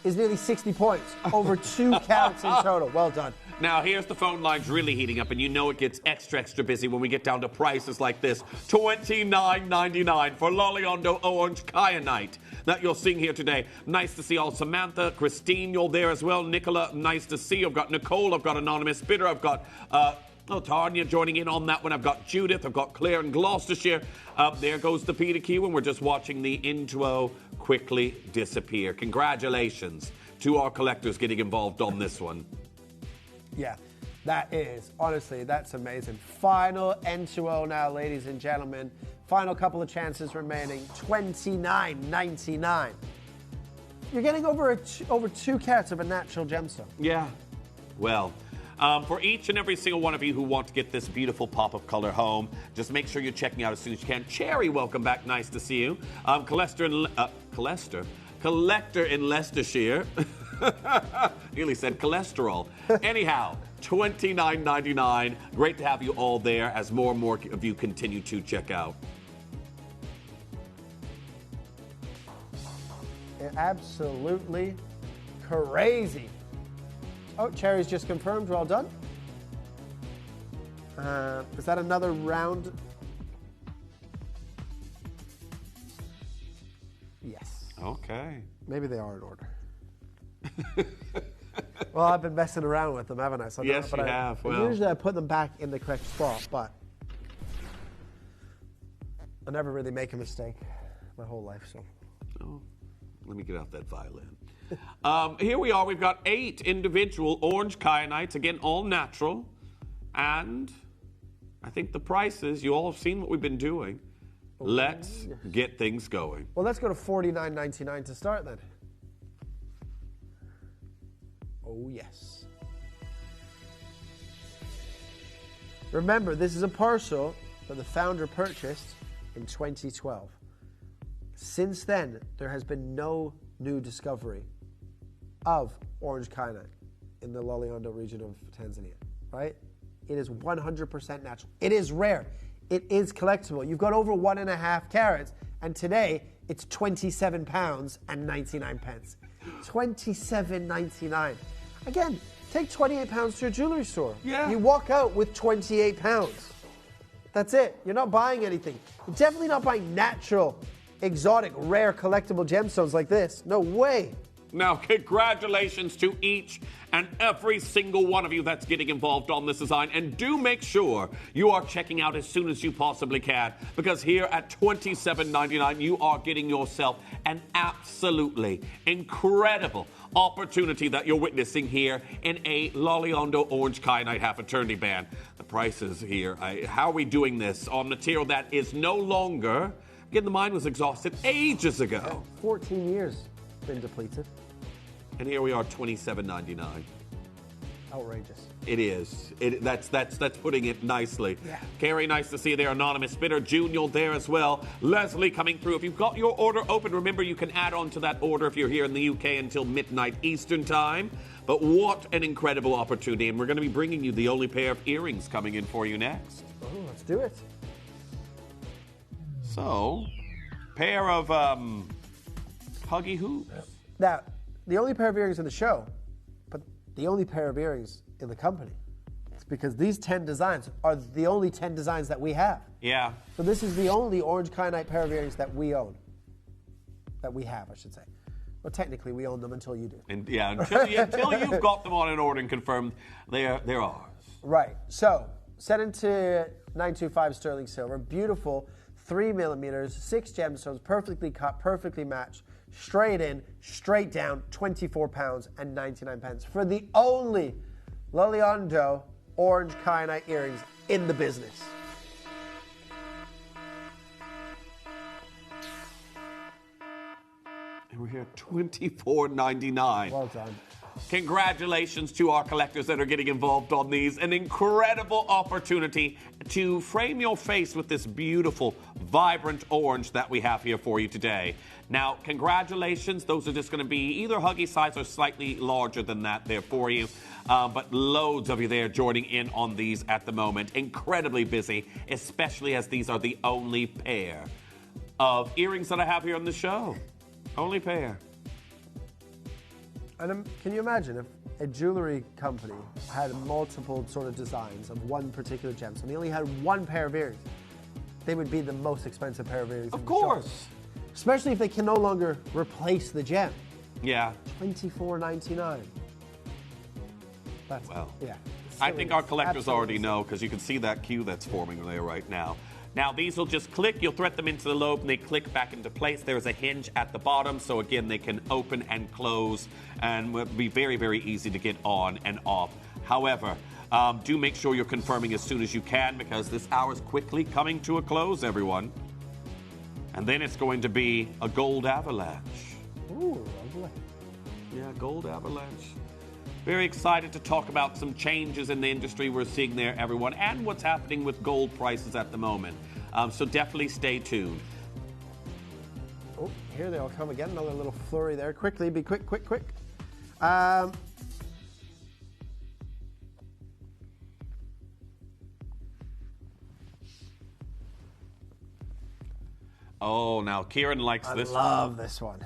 is nearly 60 points, over 2 carats in total. Well done. Now, here's the phone lines really heating up, and you know it gets extra, extra busy when we get down to prices like this. $29.99 for Loliondo Orange Kyanite that you're seeing here today. Nice to see all Samantha, Christine, you're there as well. Nicola, nice to see you. I've got Nicole, I've got Anonymous Spitter, I've got Tanya joining in on that one. I've got Judith, I've got Claire in Gloucestershire. There goes the P to Q, and we're just watching the intro quickly disappear. Congratulations to our collectors getting involved on this one. Yeah, that is, honestly, that's amazing. Final N2O now, ladies and gentlemen. Final couple of chances remaining, $29.99. You're getting over 2 carats of a natural gemstone. Yeah, well, for each and every single one of you who want to get this beautiful pop of color home, just make sure you're checking out as soon as you can. Cherry, welcome back. Nice to see you. Collector in Leicestershire. Nearly said cholesterol. Anyhow, $29.99. Great to have you all there as more and more of you continue to check out. Absolutely crazy. Oh, Cherry's just confirmed. Well done. Is that another round Yes. Okay. Maybe they are in order. Well, I've been messing around with them, haven't I? So Yes, you have. Well, usually I put them back in the correct spot, but I never really make a mistake my whole life. So. Oh, let me get out that violin. Here we are. We've got 8 individual orange kyanites, again, all natural. And I think the prices, you all have seen what we've been doing. Let's get things going. Well, let's go to $49.99 to start then. Oh, yes. Remember, this is a parcel that the founder purchased in 2012. Since then, there has been no new discovery of orange kyanite in the Loliondo region of Tanzania, right? It is 100% natural. It is rare. It is collectible. You've got over 1.5 carats, and today it's £27 and 99 pence. £27.99. Again, take £28 to a jewelry store. Yeah. You walk out with £28. That's it. You're not buying anything. You're definitely not buying natural, exotic, rare, collectible gemstones like this. No way. Now, congratulations to each and every single one of you that's getting involved on this design. And do make sure you are checking out as soon as you possibly can, because here at $27.99, you are getting yourself an absolutely incredible opportunity that you're witnessing here in a Loliondo Orange Kyanite Half Eternity Band. The prices here, how are we doing this on material that is no longer, again, the mine was exhausted ages ago. 14 years been depleted. And here we are, $27.99. Outrageous. It is. That's putting it nicely. Yeah. Carrie, nice to see you there. Anonymous Spitter, Junior there as well. Leslie coming through. If you've got your order open, remember you can add on to that order if you're here in the UK until midnight Eastern time. But what an incredible opportunity. And we're going to be bringing you the only pair of earrings coming in for you next. Oh, let's do it. So, pair of Huggy hoops. Now, the only pair of earrings in the show, but the only pair of earrings in the company. It's because these 10 designs are the only 10 designs that we have. Yeah. So this is the only orange kyanite pair of earrings that we own. That we have, I should say. Well, technically, we own them until you do. And yeah, until you've got them on an order and confirmed, they're ours. Right. So, set into 925 sterling silver. Beautiful 3 millimeters, 6 gemstones, perfectly cut, perfectly matched. Straight in, straight down, £24 and 99 pence for the only Loliondo orange kyanite earrings in the business. And we're here at $24.99. Well done. Congratulations to our collectors that are getting involved on these. An incredible opportunity to frame your face with this beautiful, vibrant orange that we have here for you today. Now, congratulations. Those are just going to be either Huggy size or slightly larger than that there for you. But loads of you there joining in on these at the moment. Incredibly busy, especially as these are the only pair of earrings that I have here on the show. Only pair. And can you imagine if a jewelry company had multiple sort of designs of one particular gem, so they only had one pair of earrings, they would be the most expensive pair of earrings. Of course. Especially if they can no longer replace the gem. Yeah. $24.99. That's, well, yeah. I think our collectors already know, because you can see that queue that's forming there right now. Now, these will just click. You'll thread them into the lobe, and they click back into place. There's a hinge at the bottom, so again, they can open and close, and will be very, very easy to get on and off. However, do make sure you're confirming as soon as you can, because this hour is quickly coming to a close, everyone. And then it's going to be a gold avalanche. Ooh, lovely. Yeah, gold avalanche. Very excited to talk about some changes in the industry we're seeing there, everyone, and what's happening with gold prices at the moment. So definitely stay tuned. Oh, here they all come again. Another little flurry there. Quickly, be quick, quick, quick. Oh, now Kieran likes this one. I love this one.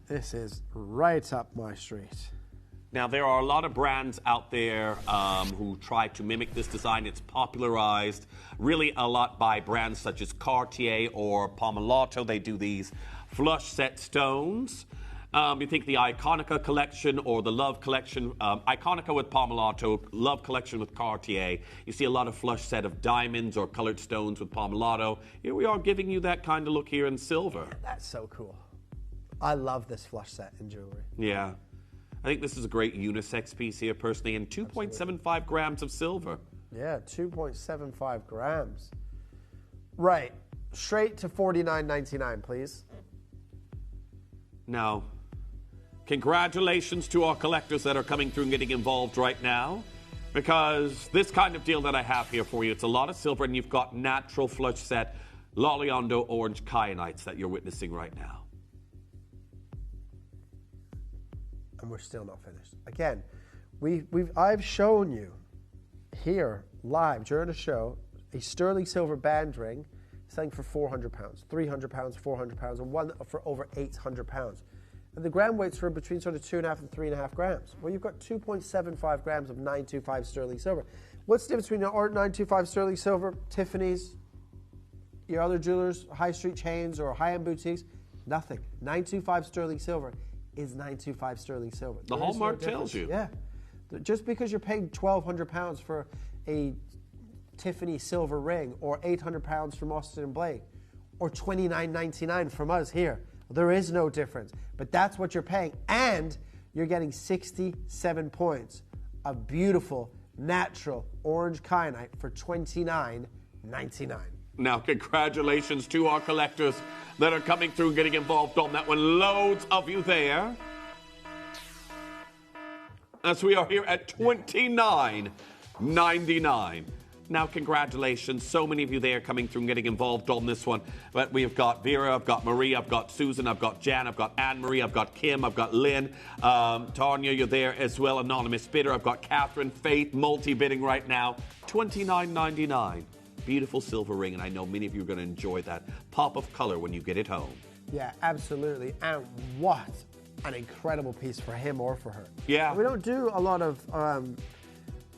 This is right up my street. Now, there are a lot of brands out there who try to mimic this design. It's popularized really a lot by brands such as Cartier or Pomellato. They do these flush set stones. You think the Iconica collection or the Love collection, Iconica with Pomellato, Love collection with Cartier. You see a lot of flush set of diamonds or colored stones with Pomellato. Here we are giving you that kind of look here in silver. That's so cool. I love this flush set in jewelry. Yeah. I think this is a great unisex piece here, personally, and 2.75 grams of silver. Yeah, 2.75 grams. Right. Straight to $49.99, please. Now, congratulations to our collectors that are coming through and getting involved right now, because this kind of deal that I have here for you, it's a lot of silver, and you've got natural flush set Loliondo orange kyanites that you're witnessing right now. And we're still not finished. Again, I've shown you here live during the show a sterling silver band ring selling for £400, £300, £400, and one for over £800. And the gram weights for between sort of 2.5 and 3.5 grams. Well, you've got 2.75 grams of 925 sterling silver. What's the difference between your 925 sterling silver, Tiffany's, your other jewelers, high street chains, or high-end boutiques? Nothing. 925 sterling silver is 925 sterling silver. The hallmark tells you. Yeah. Just because you're paying £1,200 for a Tiffany silver ring, or £800 from Austin & Blake, or $29.99 from us here, there is no difference. But that's what you're paying, and you're getting 67 of beautiful, natural orange kyanite for $29.99. Now, congratulations to our collectors that are coming through and getting involved on that one. Loads of you there. As we are here at $29.99. Now, congratulations. So many of you there coming through and getting involved on this one. But we've got Vera, I've got Marie, I've got Susan, I've got Jan, I've got Anne-Marie, I've got Kim, I've got Lynn, Tanya, you're there as well, Anonymous Bidder. I've got Catherine, Faith, multi-bidding right now. $29.99. Beautiful silver ring, and I know many of you are going to enjoy that pop of color when you get it home. Yeah, absolutely. And what an incredible piece for him or for her. Yeah. We don't do a lot of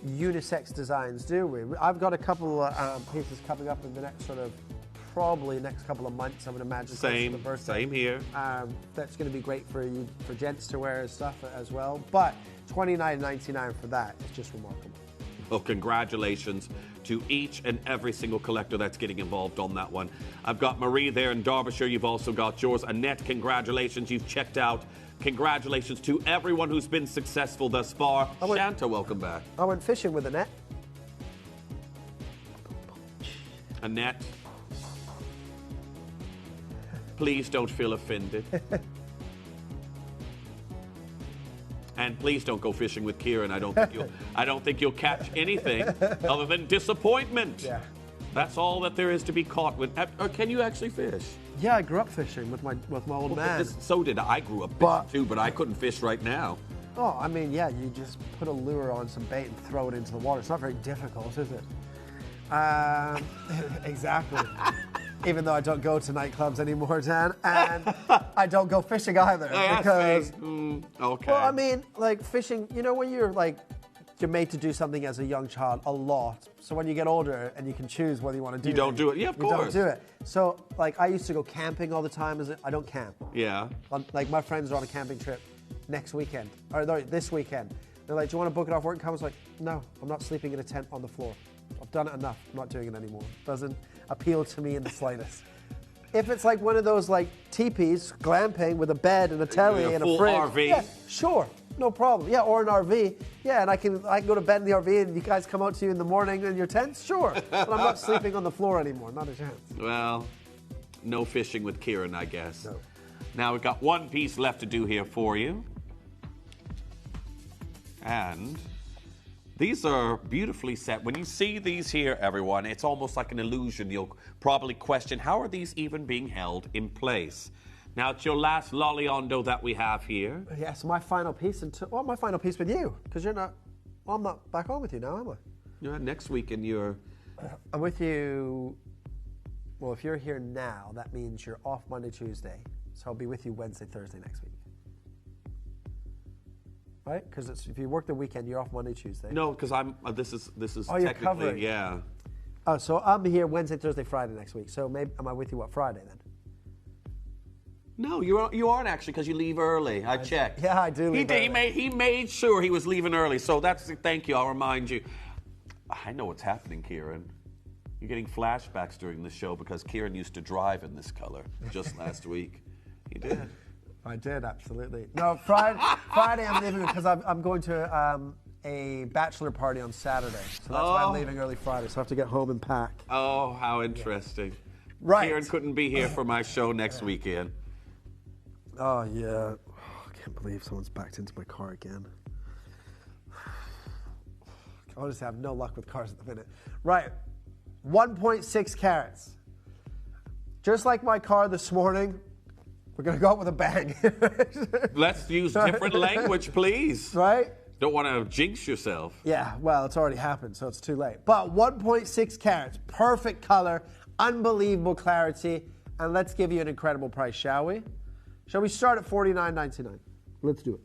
unisex designs, do we? I've got a couple pieces coming up in the next probably next couple of months, I would imagine. Same here. That's going to be great for you, for gents to wear and stuff as well. But $29.99 for that is just remarkable. Well, congratulations to each and every single collector that's getting involved on that one. I've got Marie there in Derbyshire. You've also got yours. Annette, congratulations. You've checked out. Congratulations to everyone who's been successful thus far. Shanta, welcome back. I went fishing with Annette. Annette, please don't feel offended. And please don't go fishing with Kieran. I don't think you'll catch anything other than disappointment. Yeah. That's all that there is to be caught with. Or can you actually fish? Yeah, I grew up fishing with my old man. So did I. I grew up fishing too, but I couldn't fish right now. Oh, I mean, yeah, you just put a lure on some bait and throw it into the water. It's not very difficult, is it? Exactly. Even though I don't go to nightclubs anymore, Dan, and I don't go fishing either. Because, okay. Well, I mean, like fishing, you know, when you're made to do something as a young child a lot. So when you get older and you can choose whether you want to do it. You don't do it. Yeah, of course. You don't do it. So, like, I used to go camping all the time. I don't camp. Yeah. Like, my friends are on a camping trip next weekend. Or no, this weekend. They're like, do you want to book it off work? And I was like, no, I'm not sleeping in a tent on the floor. I've done it enough. I'm not doing it anymore. Doesn't appeal to me in the slightest. If it's like one of those like teepees, glamping with a bed and a telly and a fridge, RV. Yeah, sure, no problem. Yeah, or an RV. Yeah, and I can go to bed in the RV and you guys come out to you in the morning in your tents. Sure, but I'm not sleeping on the floor anymore. Not a chance. Well, no fishing with Kieran, I guess. No. Now we've got one piece left to do here for you, and these are beautifully set. When you see these here, everyone, it's almost like an illusion. You'll probably question, how are these even being held in place? Now, it's your last Loliondo that we have here. Yes, my final piece. My final piece with you, because you're not. Well, I'm not back on with you now, am I? Yeah, next week, and you're. I'm with you. Well, if you're here now, that means you're off Monday, Tuesday. So I'll be with you Wednesday, Thursday next week. right? Because if you work the weekend, you're off Monday, Tuesday. No, because I'm. This is Oh, you're technically covering. yeah. Oh, so I'm here Wednesday, Thursday, Friday next week. So maybe am I with you? What, Friday then? No, you aren't actually, because you leave early. I checked. Yeah, I do. He made sure he was leaving early. So thank you. I'll remind you. I know what's happening, Kieran. You're getting flashbacks during the show because Kieran used to drive in this color just last week. He did. I did, absolutely. No, Friday I'm leaving because I'm going to a bachelor party on Saturday. So that's why I'm leaving early Friday. So I have to get home and pack. Oh, how interesting. Right. Kieran couldn't be here for my show next weekend. Oh, yeah. Oh, I can't believe someone's backed into my car again. I just have no luck with cars at the minute. Right. 1.6 carats. Just like my car this morning, we're going to go out with a bang. Let's use different language, please. Right? Don't want to jinx yourself. Yeah, well, it's already happened, so it's too late. But 1.6 carats, perfect color, unbelievable clarity, and let's give you an incredible price, shall we? Shall we start at $49.99? Let's do it.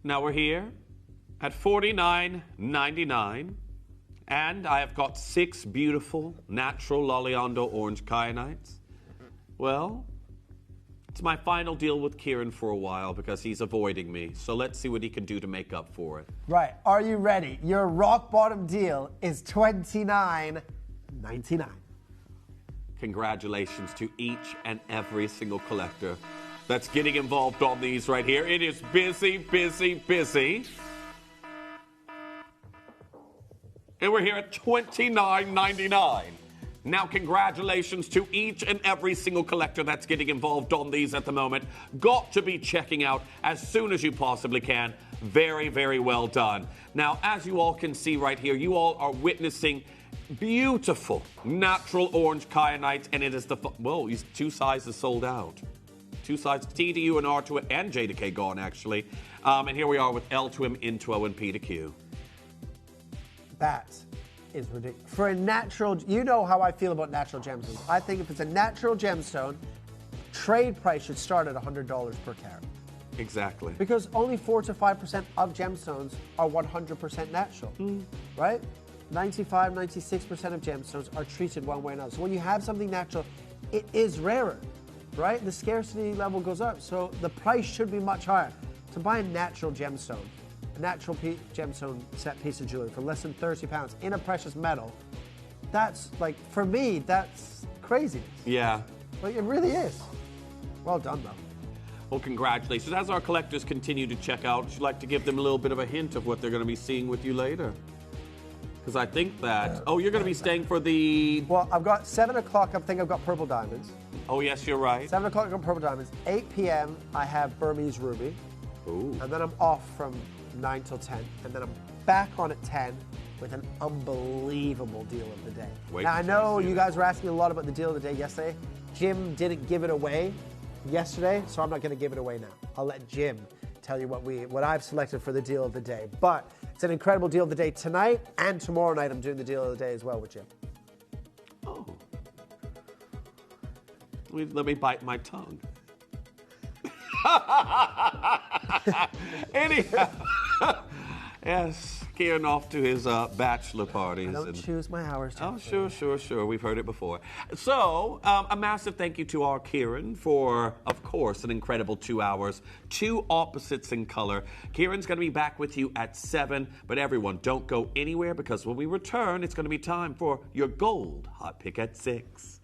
Now we're here at $49.99, and I have got 6 beautiful natural Loliondo orange kyanites. Well, it's my final deal with Kieran for a while because he's avoiding me. So let's see what he can do to make up for it. Right, are you ready? Your rock bottom deal is $29.99. Congratulations to each and every single collector that's getting involved on these right here. It is busy, busy, busy. And we're here at $29.99. Now, congratulations to each and every single collector that's getting involved on these at the moment. Got to be checking out as soon as you possibly can. Very, very well done. Now, as you all can see right here, you all are witnessing beautiful natural orange kyanites, and it is whoa, these 2 sizes sold out. 2 sizes, T to U and R to it, and J to K gone, actually. And here we are with L to M, N to O, and P to Q. That is ridiculous. For a natural, you know how I feel about natural gemstones. I think if it's a natural gemstone, trade price should start at $100 per carat. Exactly. Because only 4 to 5% of gemstones are 100% natural, right? 95, 96% of gemstones are treated one way or another. So when you have something natural, it is rarer, right? The scarcity level goes up, so the price should be much higher. To buy a natural gemstone, a natural gemstone set piece of jewelry for less than 30 pounds in a precious metal, that's like, for me, that's craziness. Yeah. Like, it really is. Well done, though. Well, congratulations. As our collectors continue to check out, would you like to give them a little bit of a hint of what they're going to be seeing with you later? Because I think that, you're going to be staying for the... Well, I've got 7 o'clock, I think I've got purple diamonds. Oh, yes, you're right. 7 o'clock, I've got purple diamonds. 8 p.m., I have Burmese ruby. Ooh. And then I'm off from 9 till 10. And then I'm back on at 10 with an unbelievable deal of the day. Now, I know you guys were asking a lot about the deal of the day yesterday. Jim didn't give it away yesterday, so I'm not going to give it away now. I'll let Jim tell you what I've selected for the deal of the day. But it's an incredible deal of the day tonight, and tomorrow night I'm doing the deal of the day as well with Jim. Oh. Let me bite my tongue. Anyhow, yes, Kieran off to his bachelor parties. I don't choose my hours. Oh, sure. We've heard it before. So, a massive thank you to our Kieran for, of course, an incredible 2 hours. 2 opposites in color. Kieran's going to be back with you at 7, but everyone, don't go anywhere because when we return, it's going to be time for your gold hot pick at 6.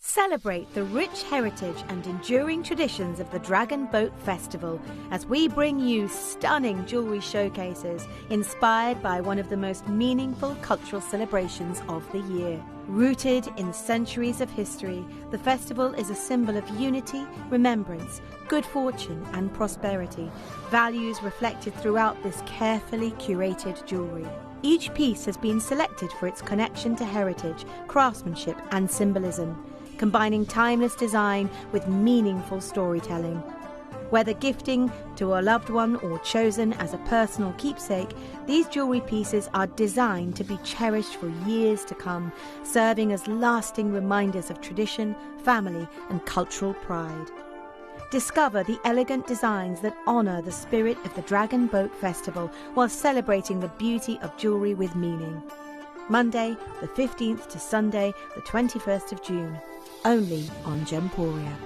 Celebrate the rich heritage and enduring traditions of the Dragon Boat Festival as we bring you stunning jewellery showcases inspired by one of the most meaningful cultural celebrations of the year. Rooted in centuries of history, the festival is a symbol of unity, remembrance, good fortune and prosperity, values reflected throughout this carefully curated jewellery. Each piece has been selected for its connection to heritage, craftsmanship and symbolism, combining timeless design with meaningful storytelling. Whether gifting to a loved one or chosen as a personal keepsake, these jewellery pieces are designed to be cherished for years to come, serving as lasting reminders of tradition, family and cultural pride. Discover the elegant designs that honour the spirit of the Dragon Boat Festival while celebrating the beauty of jewellery with meaning. Monday, the 15th to Sunday, the 21st of June. Only on Gemporia.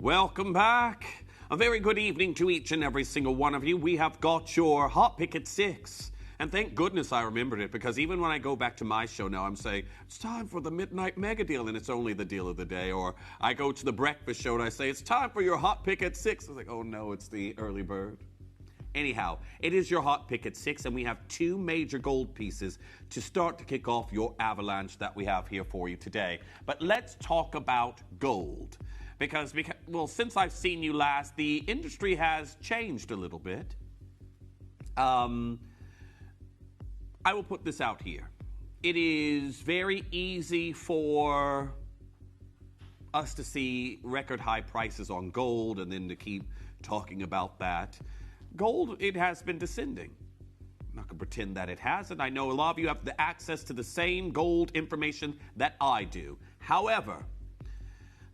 Welcome back. A very good evening to each and every single one of you. We have got your Hot Pick at 6. And thank goodness I remembered it, because even when I go back to my show now, I'm saying, it's time for the Midnight Mega Deal, and it's only the deal of the day. Or I go to the breakfast show and I say, it's time for your Hot Pick at 6. I was like, oh no, it's the early bird. Anyhow, it is your Hot Pick at 6, and we have two major gold pieces to start to kick off your avalanche that we have here for you today. But let's talk about gold. Because, well, since I've seen you last, the industry has changed a little bit. I will put this out here. It is very easy for us to see record high prices on gold and then to keep talking about that. Gold, it has been descending. I'm not going to pretend that it hasn't. I know a lot of you have the access to the same gold information that I do. However,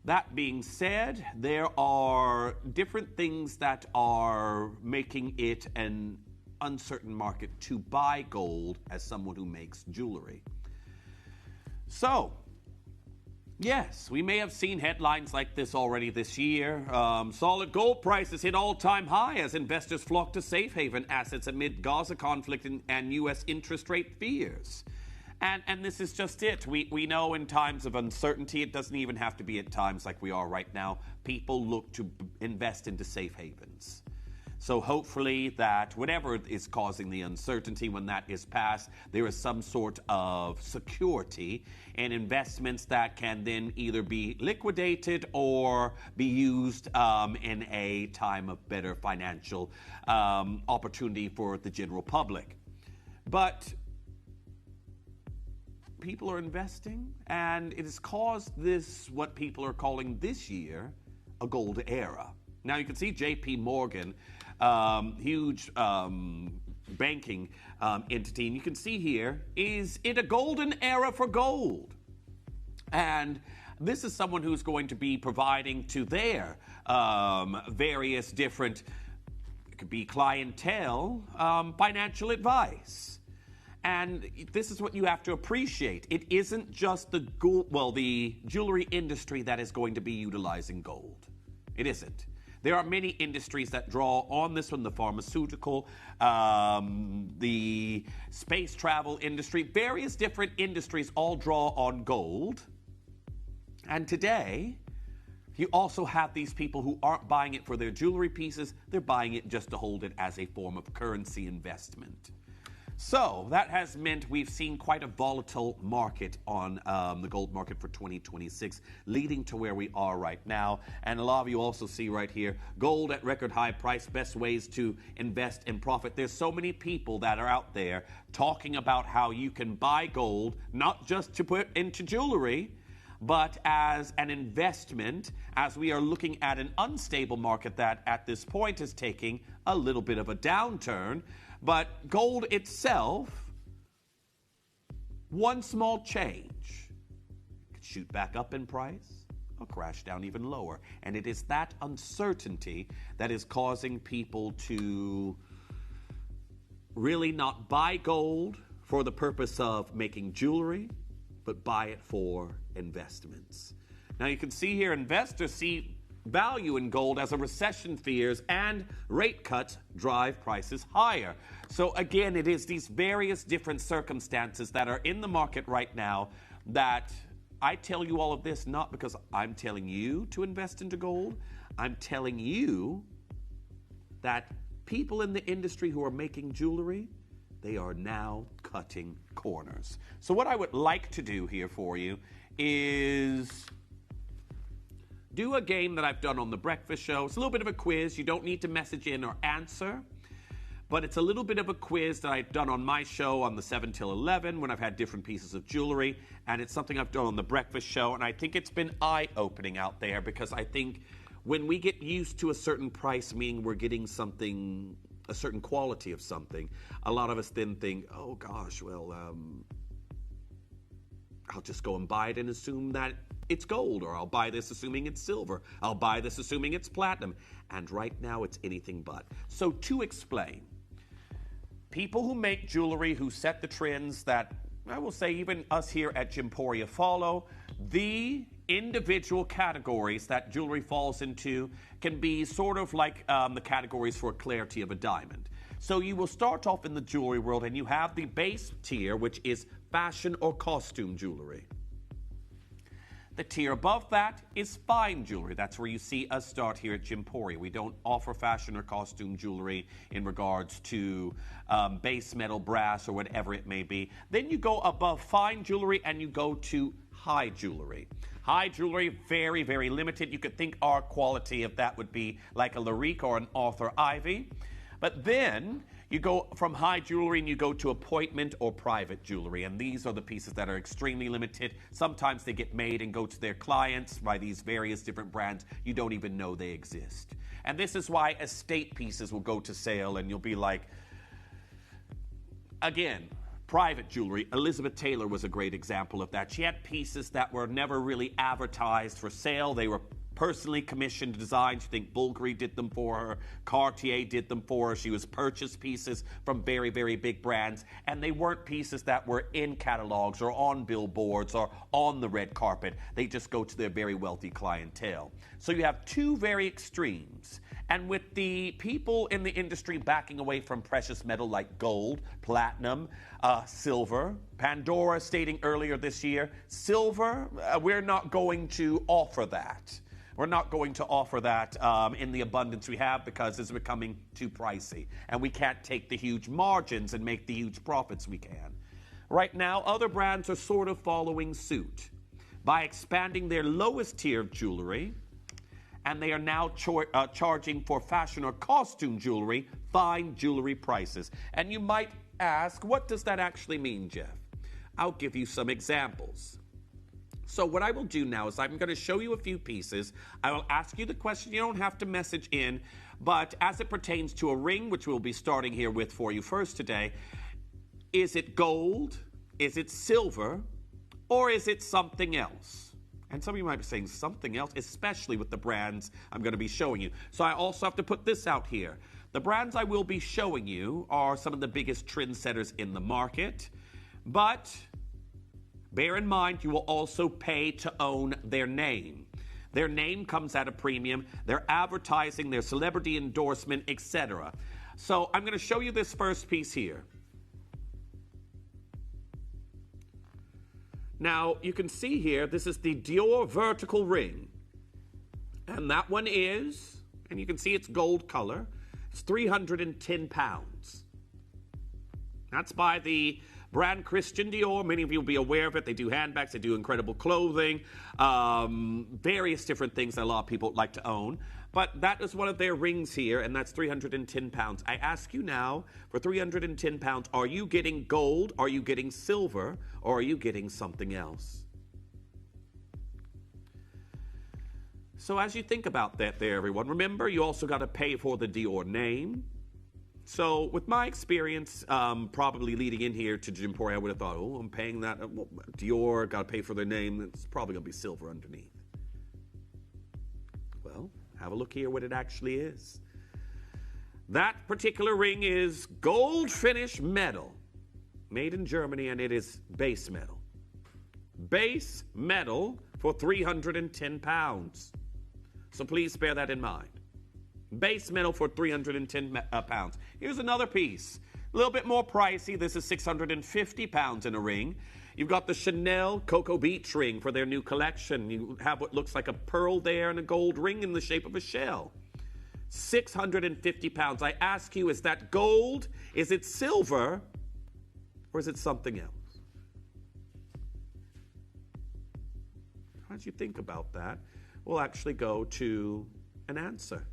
that being said, there are different things that are making it an uncertain market to buy gold as someone who makes jewelry. So, yes, we may have seen headlines like this already this year. Solid gold prices hit all-time high as investors flock to safe haven assets amid Gaza conflict and U.S. interest rate fears. And this is just it. We know in times of uncertainty, it doesn't even have to be at times like we are right now, people look to invest into safe havens. So hopefully that whatever is causing the uncertainty, when that is passed, there is some sort of security and investments that can then either be liquidated or be used in a time of better financial opportunity for the general public. But people are investing, and it has caused this, what people are calling this year, a gold era. Now you can see JP Morgan, huge banking entity, and you can see here, is it a golden era for gold? And this is someone who's going to be providing to their various different, it could be clientele, financial advice. And this is what you have to appreciate. It isn't just the the jewelry industry that is going to be utilizing gold. It isn't. There are many industries that draw on this one, the pharmaceutical, the space travel industry, various different industries all draw on gold. And today, you also have these people who aren't buying it for their jewelry pieces, they're buying it just to hold it as a form of currency investment. So that has meant we've seen quite a volatile market on the gold market for 2026, leading to where we are right now. And a lot of you also see right here, gold at record high price, best ways to invest and profit. There's so many people that are out there talking about how you can buy gold, not just to put into jewelry, but as an investment, as we are looking at an unstable market that at this point is taking a little bit of a downturn. But gold itself, one small change, could shoot back up in price or crash down even lower. And it is that uncertainty that is causing people to really not buy gold for the purpose of making jewelry, but buy it for investments. Now you can see here, investors see value in gold as a recession fears and rate cuts drive prices higher. So again, it is these various different circumstances that are in the market right now that I tell you all of this not because I'm telling you to invest into gold. I'm telling you that people in the industry who are making jewelry, they are now cutting corners. So what I would like to do here for you is do a game that I've done on The Breakfast Show. It's a little bit of a quiz. You don't need to message in or answer, but it's a little bit of a quiz that I've done on my show on the 7 till 11 when I've had different pieces of jewelry, and it's something I've done on The Breakfast Show, and I think it's been eye-opening out there because I think when we get used to a certain price, meaning we're getting something, a certain quality of something, a lot of us then think, oh gosh, well, I'll just go and buy it and assume that it's gold, or I'll buy this assuming it's silver. I'll buy this assuming it's platinum. And right now it's anything but. So to explain, people who make jewelry, who set the trends that I will say even us here at Gemporia follow, the individual categories that jewelry falls into can be sort of like the categories for clarity of a diamond. So you will start off in the jewelry world and you have the base tier, which is fashion or costume jewelry. The tier above that is fine jewelry. That's where you see us start here at Gemporia. We don't offer fashion or costume jewelry in regards to base metal, brass, or whatever it may be. Then you go above fine jewelry and you go to high jewelry. High jewelry, very, very limited. You could think our quality of that would be like a Larique or an Arthur Ivy. But then you go from high jewelry and you go to appointment or private jewelry. And these are the pieces that are extremely limited. Sometimes they get made and go to their clients by these various different brands. You don't even know they exist. And this is why estate pieces will go to sale and you'll be like, again, private jewelry. Elizabeth Taylor was a great example of that. She had pieces that were never really advertised for sale. They were personally commissioned designs. You think Bulgari did them for her, Cartier did them for her. She was purchased pieces from very, very big brands, and they weren't pieces that were in catalogs or on billboards or on the red carpet. They just go to their very wealthy clientele. So you have two very extremes. And with the people in the industry backing away from precious metal like gold, platinum, silver, Pandora stating earlier this year, silver, we're not going to offer that. We're not going to offer that in the abundance we have because it's becoming too pricey. And we can't take the huge margins and make the huge profits we can. Right now, other brands are sort of following suit by expanding their lowest tier of jewelry, and they are now charging for fashion or costume jewelry, fine jewelry prices. And you might ask, what does that actually mean, Jeff? I'll give you some examples. So what I will do now is I'm going to show you a few pieces. I will ask you the question. You don't have to message in, but as it pertains to a ring, which we'll be starting here with for you first today, is it gold, is it silver, or is it something else? And some of you might be saying something else, especially with the brands I'm going to be showing you. So I also have to put this out here. The brands I will be showing you are some of the biggest trendsetters in the market, but bear in mind, you will also pay to own their name. Their name comes at a premium, their advertising, their celebrity endorsement, etc. So I'm going to show you this first piece here. Now, you can see here, this is the Dior vertical ring. And that one is, and you can see it's gold color, it's 310 pounds. That's by the brand Christian Dior. Many of you will be aware of it. They do handbags, they do incredible clothing, various different things that a lot of people like to own. But that is one of their rings here, and that's 310 pounds. I ask you now, for 310 pounds, are you getting gold, are you getting silver, or are you getting something else? So as you think about that there, everyone, remember you also got to pay for the Dior name. So with my experience, probably leading in here to Gemporia, I would have thought, oh, I'm paying that. Dior, got to pay for their name. It's probably going to be silver underneath. Well, have a look here what it actually is. That particular ring is gold finish metal, made in Germany, and it is base metal. Base metal for 310 pounds. So please bear that in mind. Base metal for 310 pounds. Here's another piece. A little bit more pricey. This is 650 pounds in a ring. You've got the Chanel Cocoa Beach ring for their new collection. You have what looks like a pearl there and a gold ring in the shape of a shell. 650 pounds. I ask you, is that gold? Is it silver? Or is it something else? As you think about that, we'll actually go to an answer.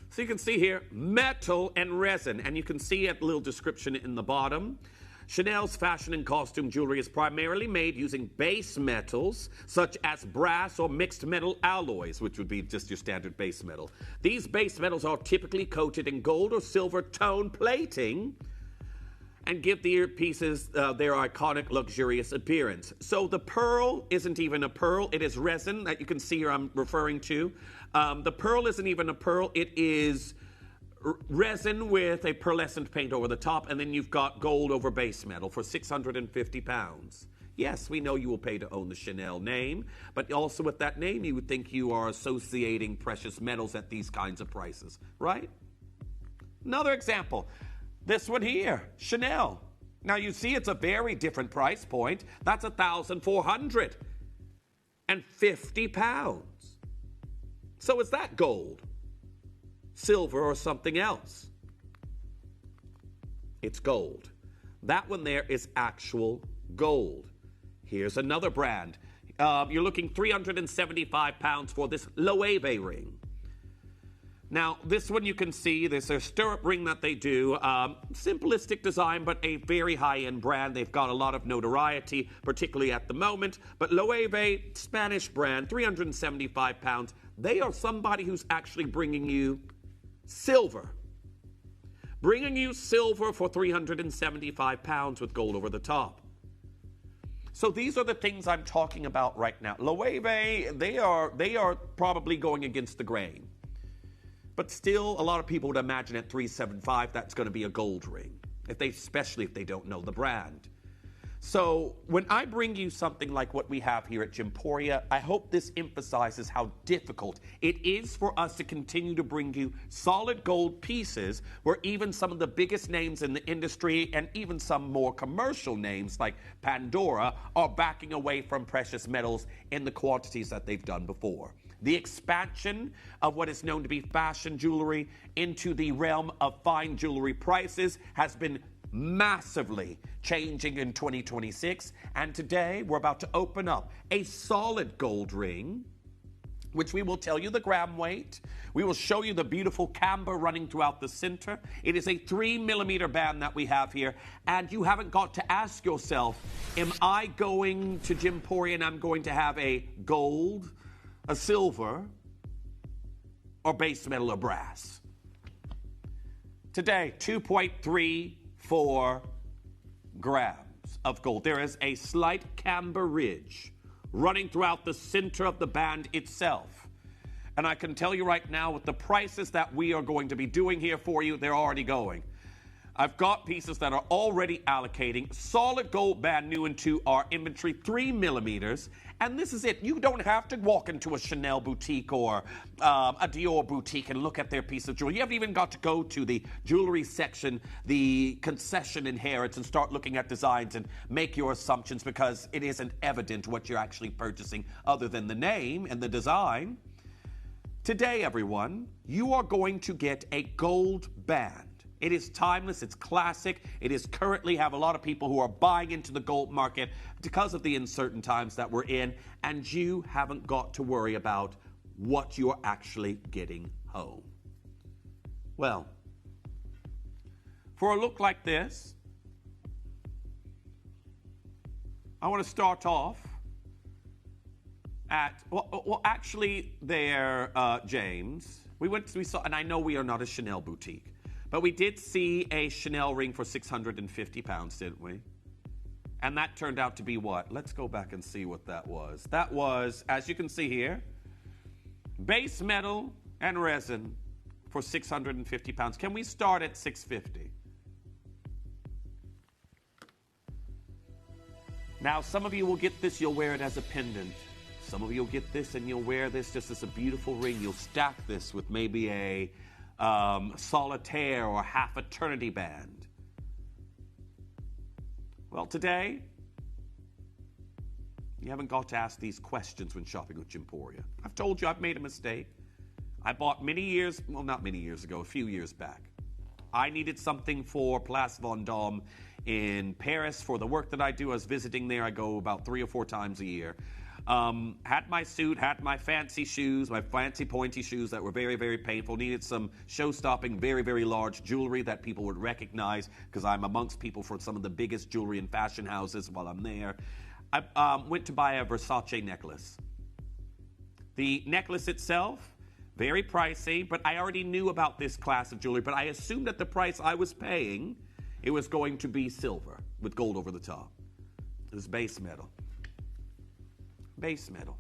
So you can see here, metal and resin, and you can see a little description in the bottom. Chanel's fashion and costume jewelry is primarily made using base metals, such as brass or mixed metal alloys, which would be just your standard base metal. These base metals are typically coated in gold or silver tone plating and give the earpieces their iconic, luxurious appearance. So the pearl isn't even a pearl. It is resin that you can see here I'm referring to. The pearl isn't even a pearl. It is resin with a pearlescent paint over the top, and then you've got gold over base metal for 650 pounds. Yes, we know you will pay to own the Chanel name, but also with that name, you would think you are associating precious metals at these kinds of prices, right? Another example. This one here, Chanel. Now you see it's a very different price point. That's 1,450 pounds. So is that gold, silver, or something else? It's gold. That one there is actual gold. Here's another brand. You're looking 375 pounds for this Loewe ring. Now, this one you can see, there's a stirrup ring that they do. Simplistic design, but a very high-end brand. They've got a lot of notoriety, particularly at the moment. But Loewe, Spanish brand, 375 pounds. They are somebody who's actually bringing you silver. Bringing you silver for 375 pounds with gold over the top. So these are the things I'm talking about right now. Loewe, they are probably going against the grain. But still, a lot of people would imagine at 375 that's going to be a gold ring, especially if they don't know the brand. So when I bring you something like what we have here at Gemporia, I hope this emphasizes how difficult it is for us to continue to bring you solid gold pieces where even some of the biggest names in the industry and even some more commercial names like Pandora are backing away from precious metals in the quantities that they've done before. The expansion of what is known to be fashion jewelry into the realm of fine jewelry prices has been massively changing in 2026. And today we're about to open up a solid gold ring which we will tell you the gram weight. We will show you the beautiful camber running throughout the center. It is a 3mm band that we have here, and you haven't got to ask yourself, am I going to Gemporia and I'm going to have a gold, a silver, or base metal or brass? Today, 2.34 grams of gold. There is a slight camber ridge running throughout the center of the band itself. And I can tell you right now, with the prices that we are going to be doing here for you, they're already going. I've got pieces that are already allocating. Solid gold band new into our inventory, 3mm. And this is it. You don't have to walk into a Chanel boutique or a Dior boutique and look at their piece of jewelry. You haven't even got to go to the jewelry section, the concession in Harrods, and start looking at designs and make your assumptions, because it isn't evident what you're actually purchasing other than the name and the design. Today, everyone, you are going to get a gold band. It is timeless, it's classic. It is currently have a lot of people who are buying into the gold market because of the uncertain times that we're in, and you haven't got to worry about what you're actually getting home. Well, for a look like this, I want to start off at, well actually there, James, we saw, and I know we are not a Chanel boutique, but we did see a Chanel ring for £650, didn't we? And that turned out to be what? Let's go back and see what that was. That was, as you can see here, base metal and resin for £650. Can we start at $650? Now, some of you will get this, you'll wear it as a pendant. Some of you will get this and you'll wear this just as a beautiful ring. You'll stack this with maybe a solitaire or half eternity band. Well, today, you haven't got to ask these questions when shopping with Gemporia. I've told you I've made a mistake. I bought many years, well, not many years ago, a few years back. I needed something for Place Vendôme in Paris for the work that I do. I was visiting there. I go about 3 or 4 times a year. Had my suit, had my fancy shoes, my fancy pointy shoes that were very, very painful. Needed some show-stopping, very, very large jewelry that people would recognize, because I'm amongst people for some of the biggest jewelry and fashion houses while I'm there. I went to buy a Versace necklace. The necklace itself, very pricey, but I already knew about this class of jewelry, but I assumed at the price I was paying, it was going to be silver with gold over the top. It was base metal. Base metal.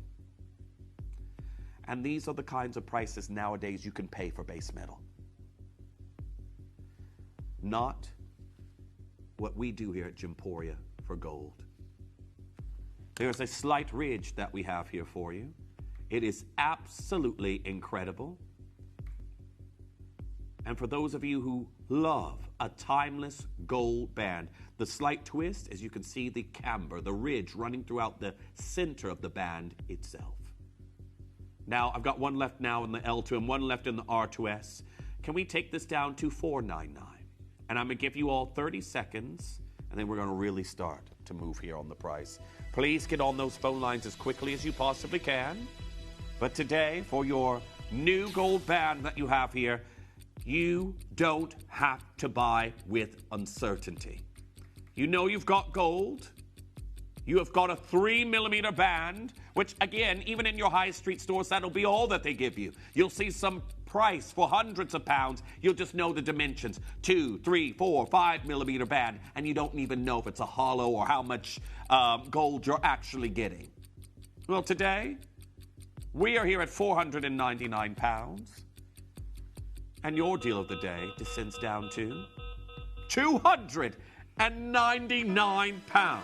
And these are the kinds of prices nowadays you can pay for base metal. Not what we do here at Gemporia for gold. There's a slight ridge that we have here for you. It is absolutely incredible. And for those of you who love a timeless gold band, the slight twist, as you can see, the camber, the ridge running throughout the center of the band itself. Now, I've got one left now in the L2 and one left in the R2S. Can we take this down to $499? And I'm going to give you all 30 seconds, and then we're going to really start to move here on the price. Please get on those phone lines as quickly as you possibly can. But today, for your new gold band that you have here, you don't have to buy with uncertainty. You know you've got gold. You have got a 3mm band, which again, even in your high street stores, that'll be all that they give you. You'll see some price for hundreds of pounds. You'll just know the dimensions, 2, 3, 4, 5mm band, and you don't even know if it's a hollow or how much gold you're actually getting. Well, today, we are here at £499. And your deal of the day descends down to £299.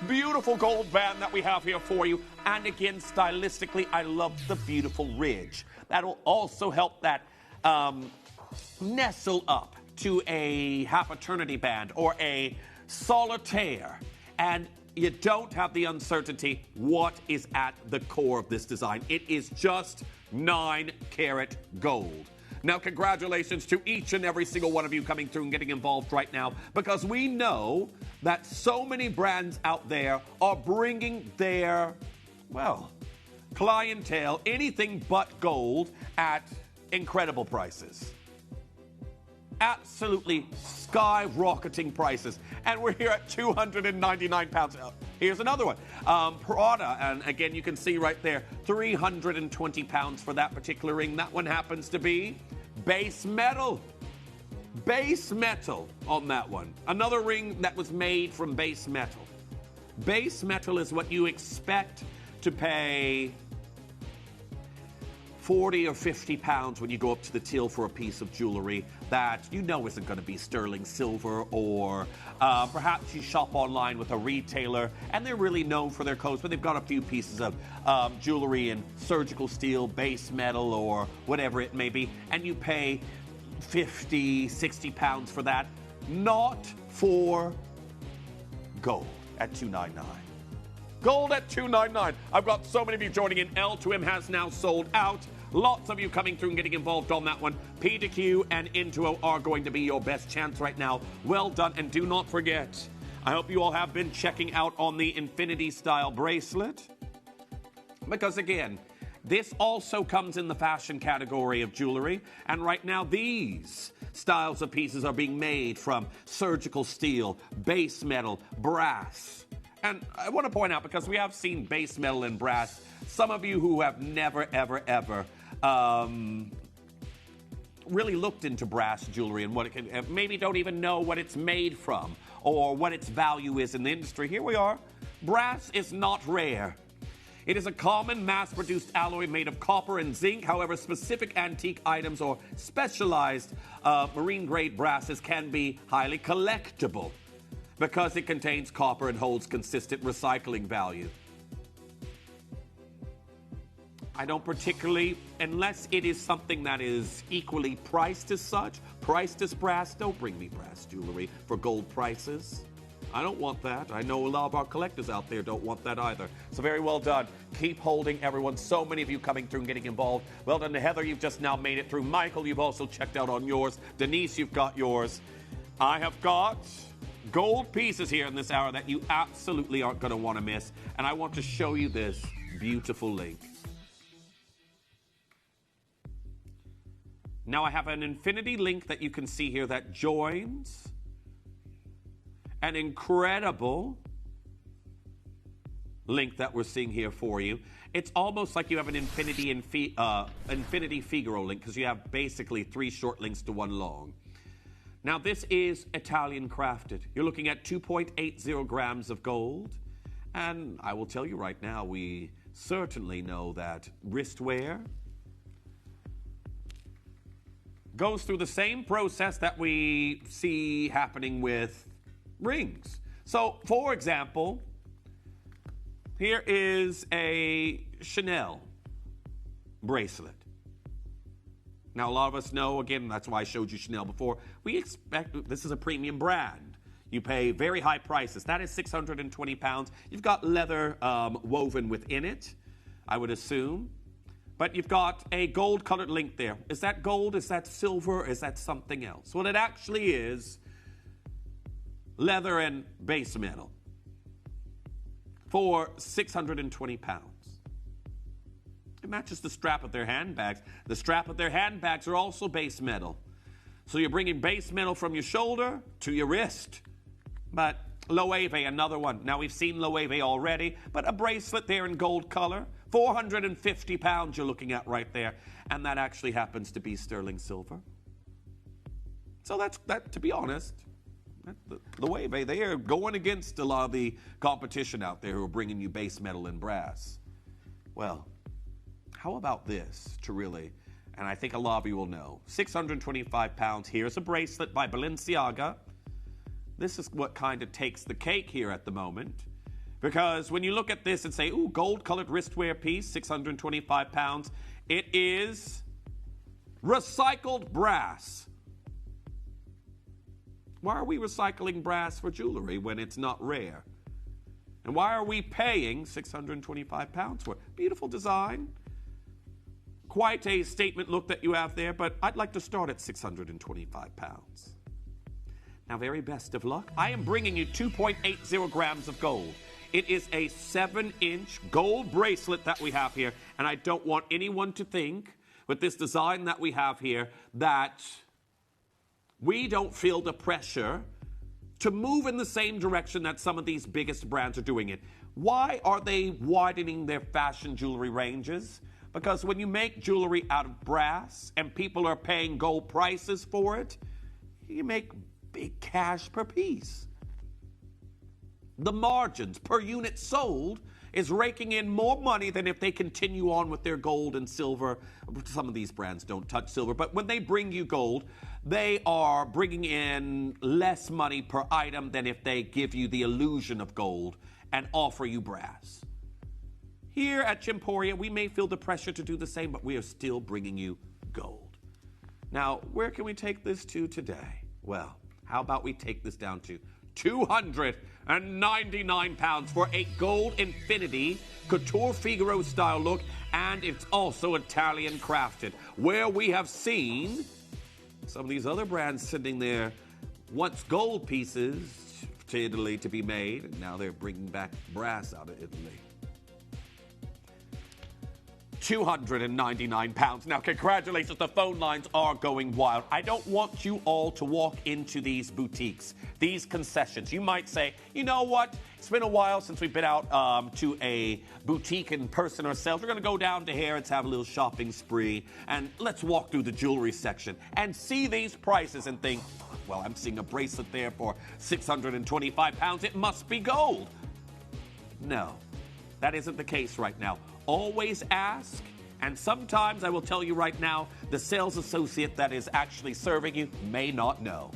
Beautiful gold band that we have here for you. And again, stylistically, I love the beautiful ridge. That'll also help that nestle up to a half eternity band or a solitaire. And you don't have the uncertainty what is at the core of this design. It is just 9-karat gold. Now, congratulations to each and every single one of you coming through and getting involved right now, because we know that so many brands out there are bringing their, well, clientele, anything but gold at incredible prices. Absolutely skyrocketing prices. And we're here at £299. Here's another one. Prada, and again, you can see right there, £320 for that particular ring. That one happens to be base metal. Base metal on that one. Another ring that was made from base metal. Base metal is what you expect to pay 40 or 50 pounds when you go up to the till for a piece of jewelry that you know isn't going to be sterling silver, or perhaps you shop online with a retailer and they're really known for their coats, but they've got a few pieces of jewelry in surgical steel, base metal, or whatever it may be, and you pay 50, 60 pounds for that. Not for gold at $299. Gold at $299. I've got so many of you joining in. L2M has now sold out. Lots of you coming through and getting involved on that one. P2Q and Intuo are going to be your best chance right now. Well done. And do not forget, I hope you all have been checking out on the Infinity style bracelet. Because again, this also comes in the fashion category of jewelry. And right now, these styles of pieces are being made from surgical steel, base metal, brass. And I want to point out, because we have seen base metal and brass, some of you who have never, ever, ever really looked into brass jewelry and what it can, maybe don't even know what it's made from or what its value is in the industry. Here we are. Brass is not rare. It is a common mass-produced alloy made of copper and zinc. However, specific antique items or specialized marine-grade brasses can be highly collectible because it contains copper and holds consistent recycling value. I don't particularly, unless it is something that is equally priced as such, priced as brass, don't bring me brass jewelry for gold prices. I don't want that. I know a lot of our collectors out there don't want that either. So very well done. Keep holding, everyone. So many of you coming through and getting involved. Well done to Heather. You've just now made it through. Michael, you've also checked out on yours. Denise, you've got yours. I have got gold pieces here in this hour that you absolutely aren't going to want to miss. And I want to show you this beautiful link. Now I have an infinity link that you can see here that joins an incredible link that we're seeing here for you. It's almost like you have an infinity Figaro link, because you have basically 3 short links to 1 long. Now this is Italian crafted. You're looking at 2.80 grams of gold. And I will tell you right now, we certainly know that wristwear goes through the same process that we see happening with rings. So, for example, here is a Chanel bracelet. Now, a lot of us know, again, that's why I showed you Chanel before, we expect, this is a premium brand. You pay very high prices. That is 620 pounds. You've got leather woven within it, I would assume. But you've got a gold-colored link there. Is that gold? Is that silver? Is that something else? Well, it actually is leather and base metal for 620 pounds. It matches the strap of their handbags. The strap of their handbags are also base metal. So you're bringing base metal from your shoulder to your wrist. But Loewe, another one. Now, we've seen Loewe already, but a bracelet there in gold color. 450 pounds you're looking at right there. And that actually happens to be sterling silver. So that's, to be honest, Loewe, they are going against a lot of the competition out there who are bringing you base metal and brass. Well, how about this to really, and I think a lot of you will know, 625 pounds. Here's a bracelet by Balenciaga. This is what kind of takes the cake here at the moment. Because when you look at this and say, ooh, gold-colored wristwear piece, 625 pounds, it is recycled brass. Why are we recycling brass for jewelry when it's not rare? And why are we paying 625 pounds for it? Beautiful design. Quite a statement look that you have there, but I'd like to start at 625 pounds. Now, very best of luck. I am bringing you 2.80 grams of gold. It is a 7-inch gold bracelet that we have here. And I don't want anyone to think with this design that we have here that we don't feel the pressure to move in the same direction that some of these biggest brands are doing it. Why are they widening their fashion jewelry ranges? Because when you make jewelry out of brass and people are paying gold prices for it, you make big cash per piece. The margins per unit sold is raking in more money than if they continue on with their gold and silver. Some of these brands don't touch silver, but when they bring you gold, they are bringing in less money per item than if they give you the illusion of gold and offer you brass. Here at Gemporia, we may feel the pressure to do the same, but we are still bringing you gold. Now, where can we take this to today? Well, how about we take this down to £299 for a gold infinity couture Figaro style look, and it's also Italian crafted, where we have seen some of these other brands sending their once gold pieces to Italy to be made, and now they're bringing back brass out of Italy. £299. Now, congratulations, the phone lines are going wild. I don't want you all to walk into these boutiques, these concessions. You might say, you know what? It's been a while since we've been out to a boutique in person ourselves. We're going to go down to Harrods, have a little shopping spree, and let's walk through the jewelry section and see these prices and think, well, I'm seeing a bracelet there for £625. It must be gold. No, that isn't the case right now. Always ask, and sometimes I will tell you right now, the sales associate that is actually serving you may not know.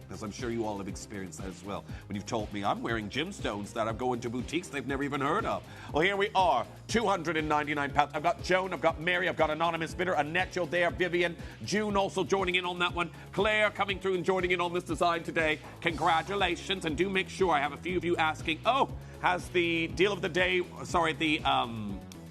Because I'm sure you all have experienced that as well. When you've told me I'm wearing gemstones that I'm going to boutiques they've never even heard of. Well, here we are, £299. I've got Joan, I've got Mary, I've got Anonymous Bidder, Annette there, Vivian, June also joining in on that one, Claire coming through and joining in on this design today. Congratulations, and do make sure, I have a few of you asking, oh, has the deal of the day, sorry, the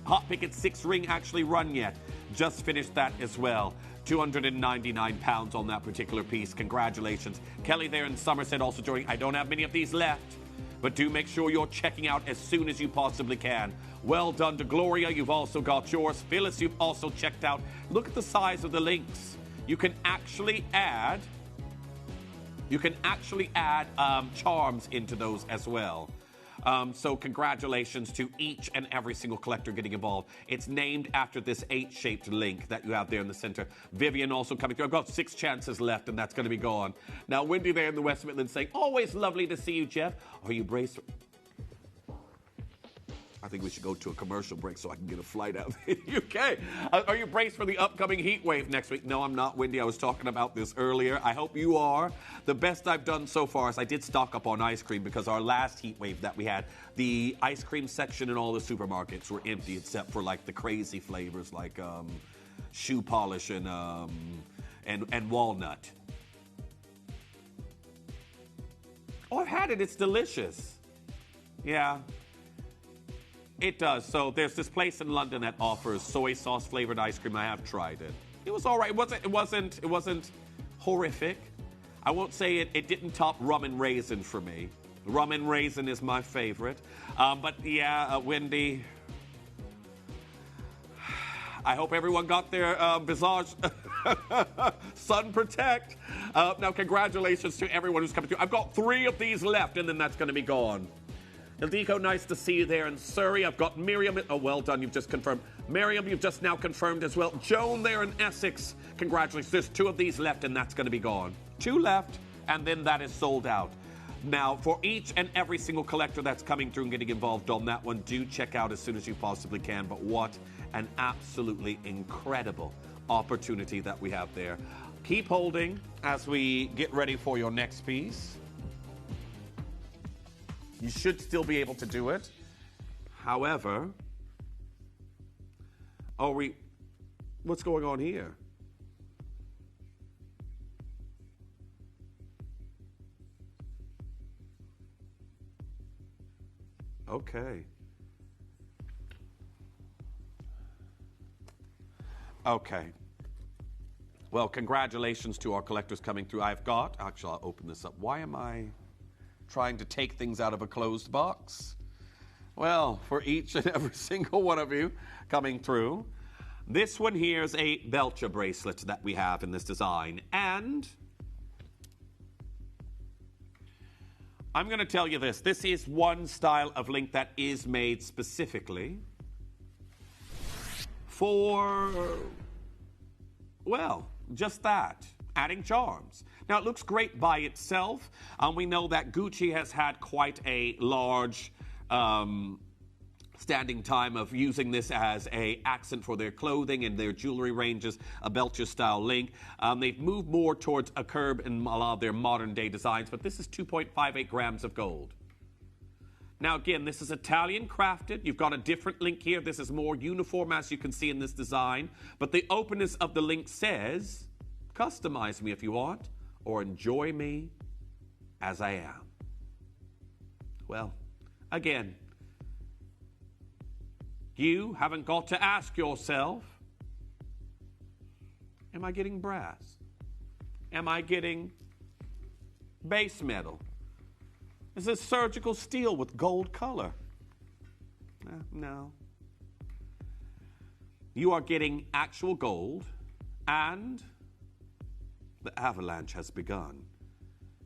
Hot Picket 6 ring actually run yet? Just finished that as well. £299 on that particular piece. Congratulations. Kelly there in Somerset also joining. I don't have many of these left, but do make sure you're checking out as soon as you possibly can. Well done to Gloria. You've also got yours. Phyllis, you've also checked out. Look at the size of the links. You can actually add charms into those as well. So congratulations to each and every single collector getting involved. It's named after this 8-shaped link that you have there in the center. Vivian also coming through. I've got 6 chances left, and that's going to be gone. Now, Wendy there in the West Midlands saying, always lovely to see you, Jeff. Are you braced? I think we should go to a commercial break so I can get a flight out of the UK. Are you braced for the upcoming heat wave next week? No, I'm not, Wendy. I was talking about this earlier. I hope you are. The best I've done so far is I did stock up on ice cream because our last heat wave that we had, the ice cream section in all the supermarkets were empty except for like the crazy flavors like shoe polish and walnut. Oh, I've had it. It's delicious. Yeah. It does. So there's this place in London that offers soy sauce flavored ice cream. I have tried it. It was all right. It wasn't horrific. I won't say it didn't top rum and raisin for me. Rum and raisin is my favorite. But yeah, Wendy, I hope everyone got their Visage Sun Protect. Now, congratulations to everyone who's coming through. I've got 3 of these left, and then that's going to be gone. Ildiko, nice to see you there in Surrey. I've got Miriam. Oh, well done. You've just confirmed. Miriam, you've just now confirmed as well. Joan there in Essex. Congratulations. There's 2 of these left, and that's going to be gone. 2 left, and then that is sold out. Now, for each and every single collector that's coming through and getting involved on that one, do check out as soon as you possibly can. But what an absolutely incredible opportunity that we have there. Keep holding as we get ready for your next piece. You should still be able to do it. However, what's going on here? Okay. Okay. Well, congratulations to our collectors coming through. Actually, I'll open this up. Why am I trying to take things out of a closed box? Well, for each and every single one of you coming through, this one here is a Belcher bracelet that we have in this design. And I'm going to tell you this. This is one style of link that is made specifically for, well, just that, adding charms. Now, it looks great by itself. We know that Gucci has had quite a large standing time of using this as an accent for their clothing and their jewelry ranges, a Belcher-style link. They've moved more towards a curb in a lot of their modern-day designs, but this is 2.58 grams of gold. Now, again, this is Italian crafted. You've got a different link here. This is more uniform, as you can see in this design. But the openness of the link says, customize me if you want, or enjoy me as I am. Well, again, you haven't got to ask yourself, am I getting brass? Am I getting base metal? Is this surgical steel with gold color? No. You are getting actual gold, and the avalanche has begun.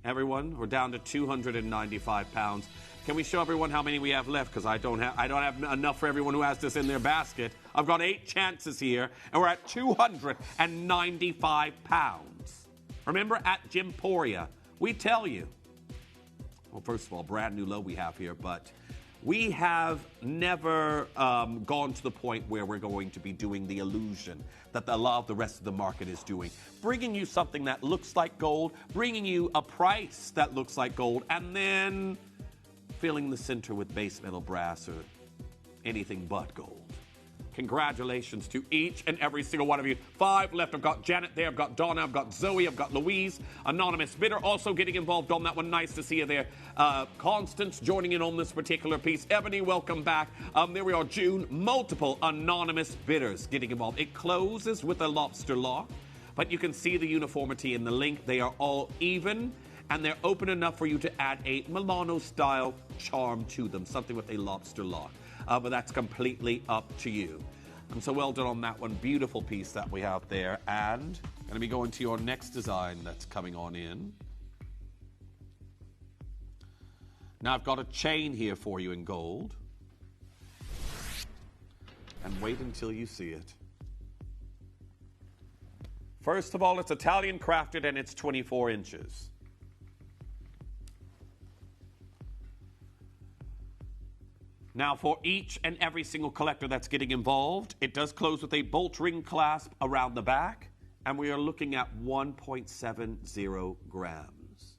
Everyone, we're down to 295 pounds. Can we show everyone how many we have left? Because I don't have enough for everyone who has this in their basket. I've got 8 chances here, and we're at 295 pounds. Remember, at Gemporia, we tell you, well, first of all, brand new low we have here, but we have never gone to the point where we're going to be doing the illusion that a lot of the rest of the market is doing. Bringing you something that looks like gold, bringing you a price that looks like gold, and then filling the center with base metal brass or anything but gold. Congratulations to each and every single one of you. 5 left. I've got Janet there. I've got Donna. I've got Zoe. I've got Louise. Anonymous bidder also getting involved on that one. Nice to see you there. Constance joining in on this particular piece. Ebony, welcome back. There we are, June. Multiple anonymous bidders getting involved. It closes with a lobster lock, but you can see the uniformity in the link. They are all even, and they're open enough for you to add a Milano-style charm to them, something with a lobster lock. But that's completely up to you. And so well done on that one. Beautiful piece that we have there. And going to be going to your next design that's coming on in. Now I've got a chain here for you in gold. And wait until you see it. First of all, it's Italian crafted and it's 24 inches. Now, for each and every single collector that's getting involved, it does close with a bolt ring clasp around the back, and we are looking at 1.70 grams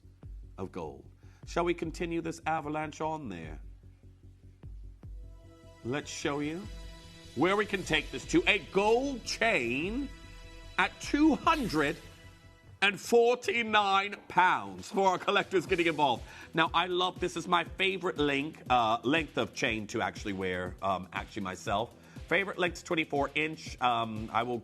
of gold. Shall we continue this avalanche on there? Let's show you where we can take this to. A gold chain at 249 pounds for our collectors getting involved. Now, I love this. Is my favorite length of chain to actually wear, actually myself. Favorite length's 24 inch. I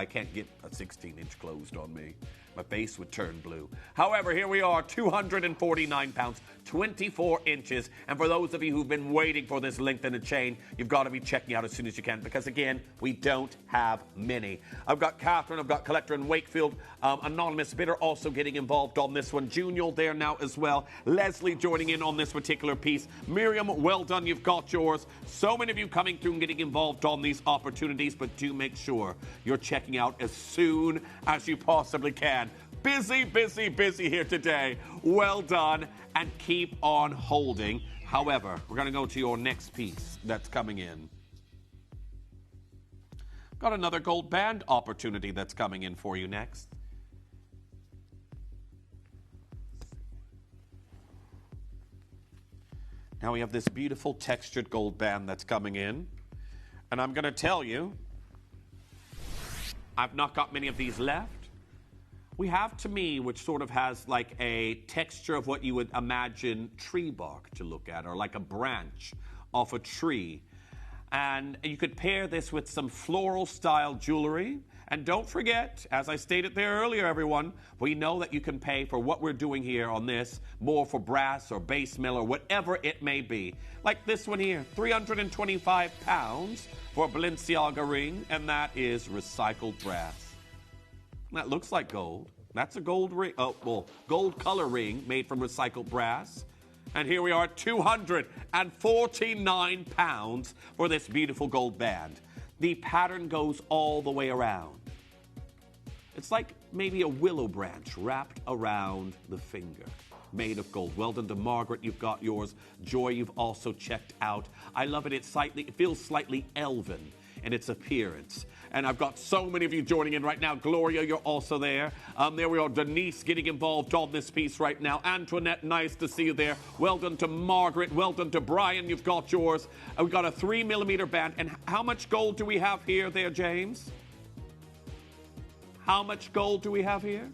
can't get a 16 inch closed on me. My face would turn blue. However, here we are, 249 pounds, 24 inches. And for those of you who've been waiting for this length in a chain, you've got to be checking out as soon as you can, because again, we don't have many. I've got Catherine, I've got Collector in Wakefield, anonymous bidder also getting involved on this one. Junior there now as well. Leslie joining in on this particular piece. Miriam, well done, you've got yours. So many of you coming through and getting involved on these opportunities, but do make sure you're checking out as soon as you possibly can. Busy, busy, busy here today. Well done, and keep on holding. However, we're going to go to your next piece that's coming in. Got another gold band opportunity that's coming in for you next. Now we have this beautiful textured gold band that's coming in. And I'm going to tell you, I've not got many of these left. We have, to me, which sort of has like a texture of what you would imagine tree bark to look at, or like a branch off a tree. And you could pair this with some floral style jewelry, And don't forget, as I stated there earlier, everyone, we know that you can pay for what we're doing here on this, more for brass or base mill or whatever it may be. Like this one here, £325 for a Balenciaga ring, and that is recycled brass. That looks like gold. That's a gold ring, gold color ring made from recycled brass. And here we are at £249 for this beautiful gold band. The pattern goes all the way around. It's like maybe a willow branch wrapped around the finger, made of gold. Well done to Margaret, you've got yours. Joy, you've also checked out. I love it. It feels slightly elven in its appearance. And I've got so many of you joining in right now. Gloria, you're also there. There we are. Denise getting involved on this piece right now. Antoinette, nice to see you there. Well done to Margaret. Well done to Brian. You've got yours. We've got a 3mm band. And how much gold do we have here there, James? How much gold do we have here?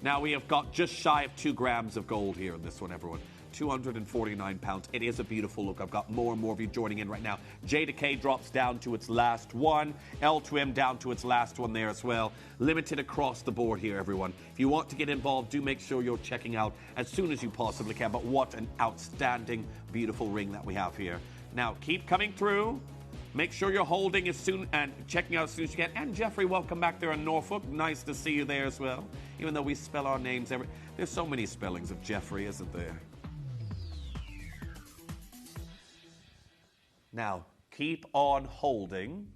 Now we have got just shy of 2 grams of gold here in this one, everyone. £249. It is a beautiful look. I've got more and more of you joining in right now. J to K drops down to its last one. L to M down to its last one there as well. Limited across the board here, everyone. If you want to get involved, do make sure you're checking out as soon as you possibly can. But what an outstanding, beautiful ring that we have here. Now, keep coming through. Make sure you're holding as soon and checking out as soon as you can. And Jeffrey, welcome back there in Norfolk. Nice to see you there as well. Even though we spell our names there's so many spellings of Jeffrey, isn't there? Now, keep on holding.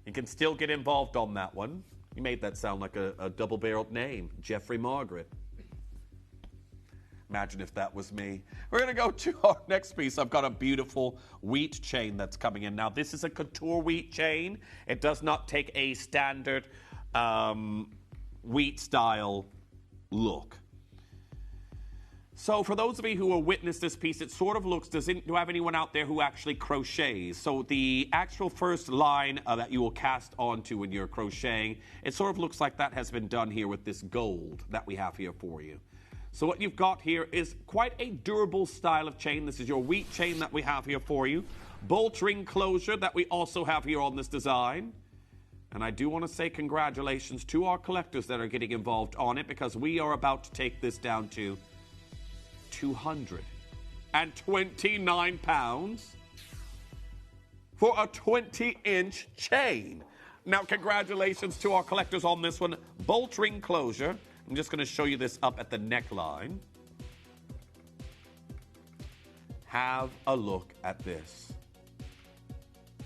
You can still get involved on that one. You made that sound like a double-barreled name, Jeffrey Margaret. Imagine if that was me. We're going to go to our next piece. I've got a beautiful wheat chain that's coming in. Now, this is a couture wheat chain. It does not take a standard wheat-style look. So for those of you who will witness this piece, it sort of looks, do you have anyone out there who actually crochets? So the actual first line that you will cast onto when you're crocheting, it sort of looks like that has been done here with this gold that we have here for you. So what you've got here is quite a durable style of chain. This is your wheat chain that we have here for you. Bolt ring closure that we also have here on this design. And I do want to say congratulations to our collectors that are getting involved on it, because we are about to take this down to £229 for a 20-inch chain. Now, congratulations to our collectors on this one. Bolt ring closure. I'm just going to show you this up at the neckline. Have a look at this.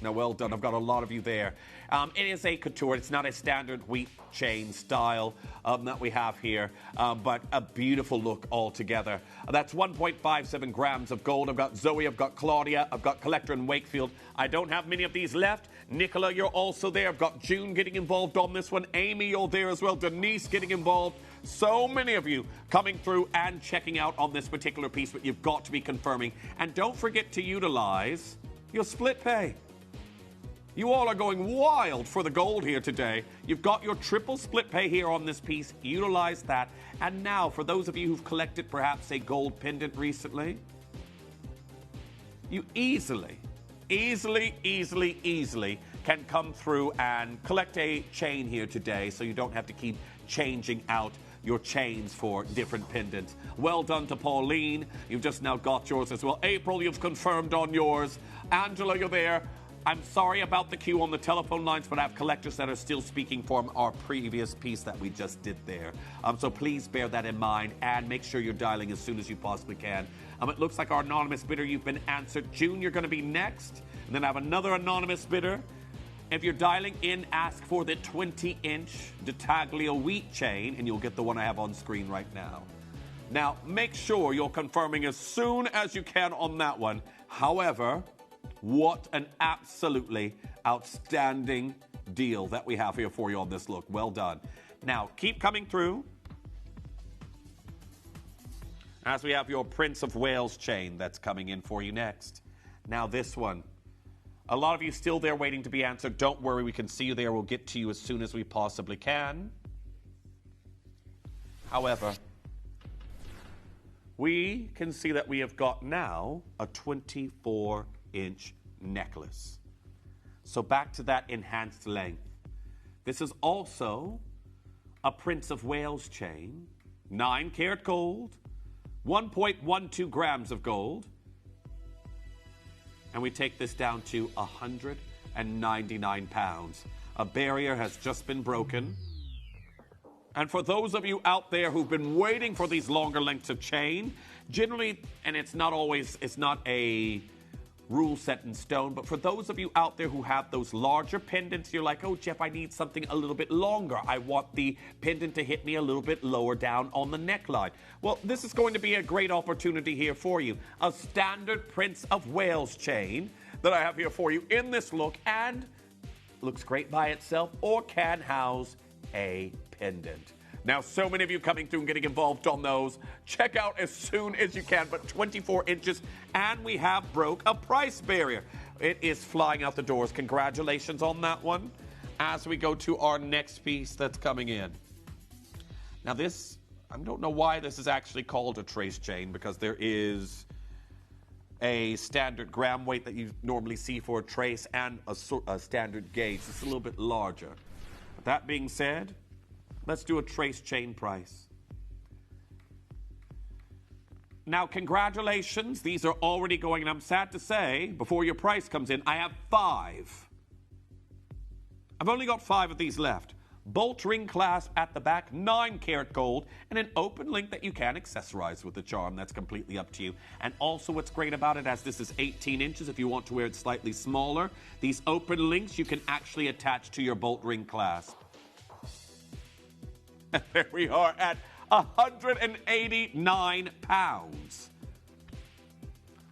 Now, well done. I've got a lot of you there. It is a couture. It's not a standard wheat chain style that we have here, but a beautiful look altogether. That's 1.57 grams of gold. I've got Zoe, I've got Claudia, I've got Collector in Wakefield. I don't have many of these left. Nicola, you're also there. I've got June getting involved on this one. Amy, you're there as well. Denise getting involved. So many of you coming through and checking out on this particular piece, but you've got to be confirming. And don't forget to utilize your split pay. You all are going wild for the gold here today. You've got your triple split pay here on this piece. Utilize that. And now, for those of you who've collected perhaps a gold pendant recently, you easily can come through and collect a chain here today, so you don't have to keep changing out your chains for different pendants. Well done to Pauline. You've just now got yours as well. April, you've confirmed on yours. Angela, you're there. I'm sorry about the queue on the telephone lines, but I have collectors that are still speaking from our previous piece that we just did there. So please bear that in mind and make sure you're dialing as soon as you possibly can. It looks like our anonymous bidder, you've been answered. June, you're going to be next. And then I have another anonymous bidder. If you're dialing in, ask for the 20-inch Dettaglio wheat chain, and you'll get the one I have on screen right now. Now, make sure you're confirming as soon as you can on that one. However, what an absolutely outstanding deal that we have here for you on this look. Well done. Now, keep coming through as we have your Prince of Wales chain that's coming in for you next. Now, this one. A lot of you still there waiting to be answered. Don't worry, we can see you there. We'll get to you as soon as we possibly can. However, we can see that we have got now a 24-inch necklace. So back to that enhanced length. This is also a Prince of Wales chain, 9-carat gold, 1.12 grams of gold. And we take this down to 199 pounds. A barrier has just been broken. And for those of you out there who've been waiting for these longer lengths of chain, generally, and it's not a rule set in stone, but for those of you out there who have those larger pendants, you're like, oh, Jeff, I need something a little bit longer. I want the pendant to hit me a little bit lower down on the neckline. Well, this is going to be a great opportunity here for you. A standard Prince of Wales chain that I have here for you in this look, and looks great by itself or can house a pendant. Now, so many of you coming through and getting involved on those. Check out as soon as you can, but 24 inches, and we have broke a price barrier. It is flying out the doors. Congratulations on that one. As we go to our next piece that's coming in. Now this, I don't know why this is actually called a trace chain, because there is a standard gram weight that you normally see for a trace and a standard gauge. It's a little bit larger. But that being said, let's do a trace chain price. Now, congratulations. These are already going, and I'm sad to say, before your price comes in, I have 5. I've only got 5 of these left. Bolt ring clasp at the back, 9-carat gold, and an open link that you can accessorize with the charm. That's completely up to you. And also what's great about it, as this is 18 inches, if you want to wear it slightly smaller, these open links you can actually attach to your bolt ring clasp. And there we are at 189 pounds.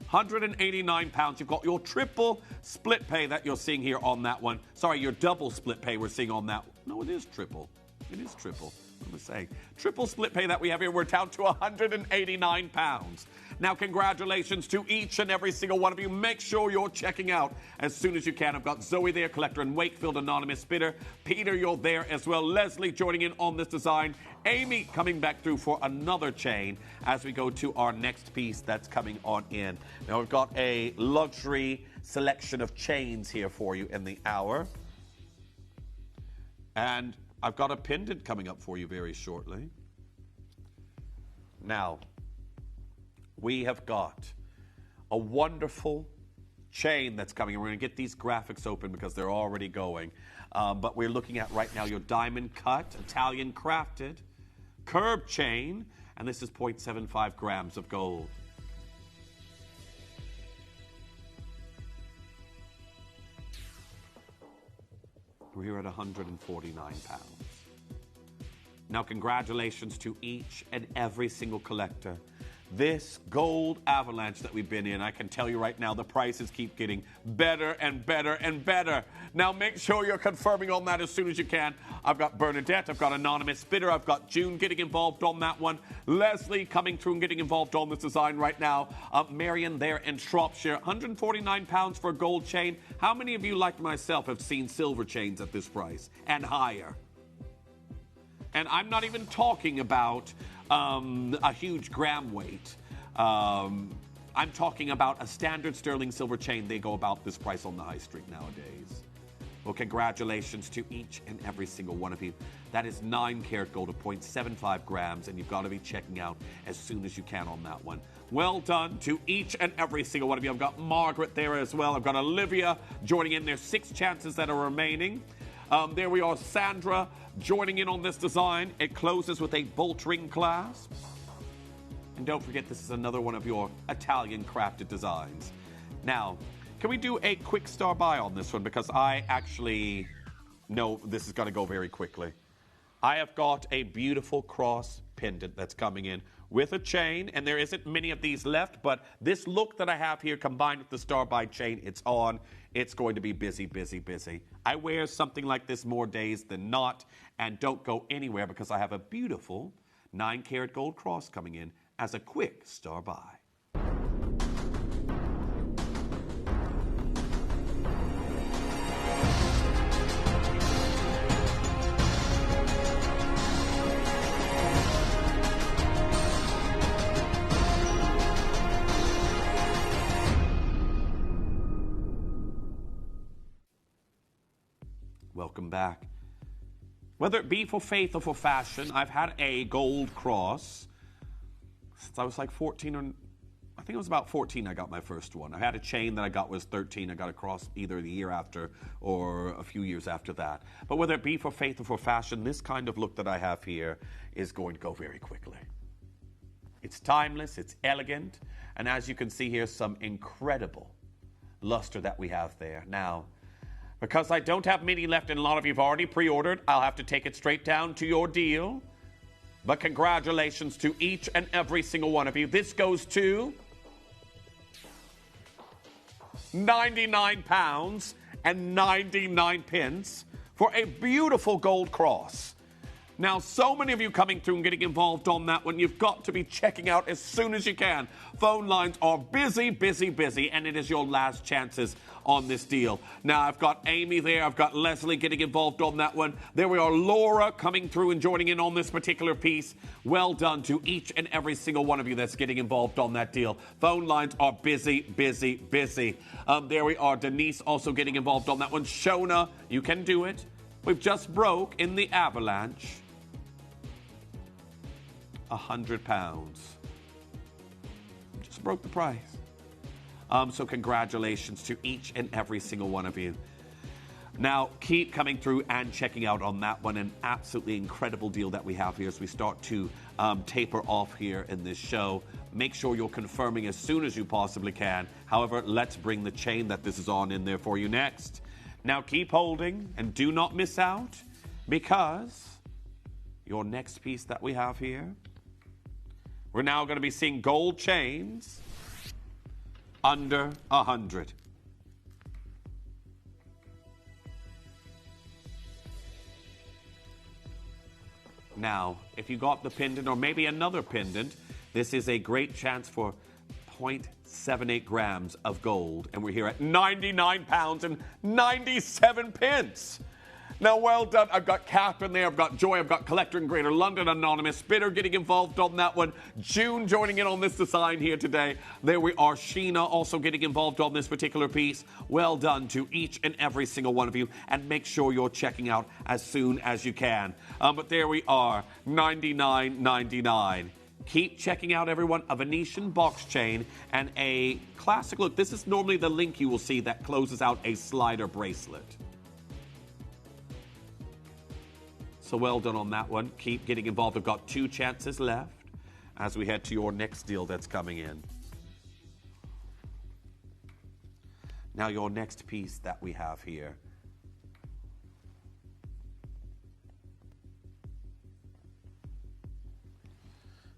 189 pounds. You've got your triple split pay that you're seeing here on that one. Sorry, your double split pay we're seeing on that one. No, it is triple. It is triple. What am I saying? Triple split pay that we have here. We're down to 189 pounds. Now, congratulations to each and every single one of you. Make sure you're checking out as soon as you can. I've got Zoe there, collector in Wakefield, anonymous bidder. Peter, you're there as well. Leslie joining in on this design. Amy coming back through for another chain as we go to our next piece that's coming on in. Now, we've got a luxury selection of chains here for you in the hour. And I've got a pendant coming up for you very shortly. Now, we have got a wonderful chain that's coming. We're going to get these graphics open because they're already going. But we're looking at right now your diamond cut, Italian crafted, curved chain, and this is 0.75 grams of gold. We're here at 149 pounds. Now, congratulations to each and every single collector. This gold avalanche that we've been in, I can tell you right now, the prices keep getting better and better and better. Now, make sure you're confirming on that as soon as you can. I've got Bernadette, I've got Anonymous Bidder, I've got June getting involved on that one. Leslie coming through and getting involved on this design right now. Marion there in Shropshire, 149 pounds for a gold chain. How many of you, like myself, have seen silver chains at this price and higher? And I'm not even talking about a huge gram weight. I'm talking about a standard sterling silver chain. They go about this price on the high street nowadays. Well, congratulations to each and every single one of you. That is 9-carat gold of 0.75 grams, and you've got to be checking out as soon as you can on that one. Well done to each and every single one of you. I've got Margaret there as well. I've got Olivia joining in. There's 6 chances that are remaining. There we are, Sandra joining in on this design. It closes with a bolt ring clasp. And don't forget, this is another one of your Italian crafted designs. Now, can we do a quick star buy on this one? Because I actually know this is going to go very quickly. I have got a beautiful cross pendant that's coming in with a chain, and there isn't many of these left, but this look that I have here combined with the star buy chain, it's on. It's going to be busy, busy, busy. I wear something like this more days than not, and don't go anywhere because I have a beautiful 9-carat gold cross coming in as a quick star buy. welcome back. Whether it be for faith or for fashion, I've had a gold cross since I was like 14 or I think it was about 14 I got my first one. I had a chain that I got was 13. I got a cross either the year after or a few years after that. But whether it be for faith or for fashion, this kind of look that I have here is going to go very quickly. It's timeless, it's elegant, and as you can see here, some incredible luster that we have there. Now, because I don't have many left and a lot of you have already pre-ordered, I'll have to take it straight down to your deal. But congratulations to each and every single one of you. This goes to £99 and 99 pence for a beautiful gold cross. Now, so many of you coming through and getting involved on that one, you've got to be checking out as soon as you can. Phone lines are busy, busy, busy, and it is your last chances on this deal. Now, I've got Amy there. I've got Leslie getting involved on that one. There we are, Laura coming through and joining in on this particular piece. Well done to each and every single one of you that's getting involved on that deal. Phone lines are busy, busy, busy. There we are, Denise also getting involved on that one. Shona, you can do it. We've just broke in the avalanche £100. Just broke the price. So congratulations to each and every single one of you. Now, keep coming through and checking out on that one. An absolutely incredible deal that we have here as we start to taper off here in this show. Make sure you're confirming as soon as you possibly can. However, let's bring the chain that this is on in there for you next. Now, keep holding and do not miss out, because your next piece that we have here, we're now going to be seeing gold chains under 100. Now, if you got the pendant or maybe another pendant, this is a great chance for 0.78 grams of gold. And we're here at £99 and 97 pence. Now, well done. I've got Catherine there. I've got Joy. I've got Collector in Greater London, Anonymous Spitter getting involved on that one. June joining in on this design here today. There we are. Sheena also getting involved on this particular piece. Well done to each and every single one of you. And make sure you're checking out as soon as you can. But there we are. $99.99. Keep checking out, everyone, a Venetian box chain and a classic look. This is normally the link you will see that closes out a slider bracelet. So well done on that one. Keep getting involved. We've got 2 chances left as we head to your next deal that's coming in. Now, your next piece that we have here.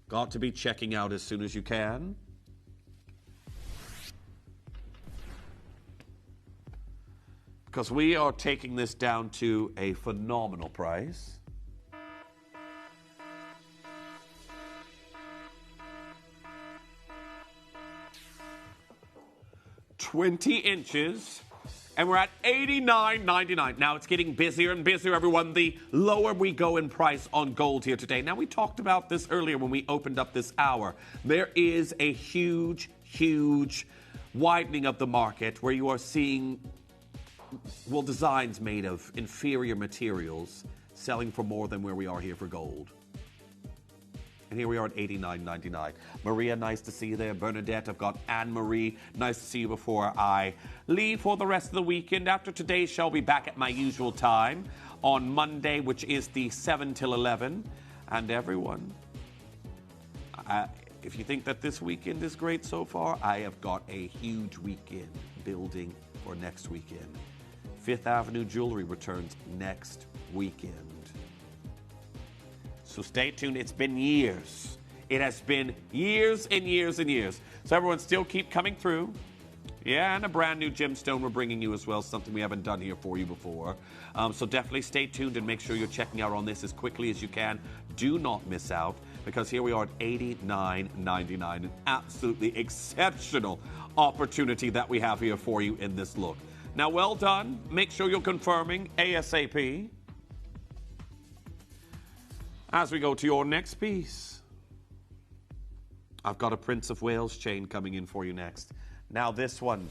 Got to be checking out as soon as you can. Because we are taking this down to a phenomenal price. 20 inches, and we're at $89.99. Now, it's getting busier and busier, everyone. The lower we go in price on gold here today. Now, we talked about this earlier when we opened up this hour. There is a huge, huge widening of the market where you are seeing, well, designs made of inferior materials selling for more than where we are here for gold. And here we are at $89.99. Maria, nice to see you there. Bernadette, I've got Anne-Marie. Nice to see you before I leave for the rest of the weekend. After today's show, I'll be back at my usual time on Monday, which is the 7 till 11. And everyone, if you think that this weekend is great so far, I have got a huge weekend building for next weekend. Fifth Avenue Jewelry returns next weekend. So stay tuned. It's been years. It has been years and years and years. So everyone still keep coming through. Yeah, and a brand new gemstone we're bringing you as well, something we haven't done here for you before. So definitely stay tuned and make sure you're checking out on this as quickly as you can. Do not miss out, because here we are at $89.99. An absolutely exceptional opportunity that we have here for you in this look. Now, well done. Make sure you're confirming ASAP. As we go to your next piece, I've got a Prince of Wales chain coming in for you next. Now this one.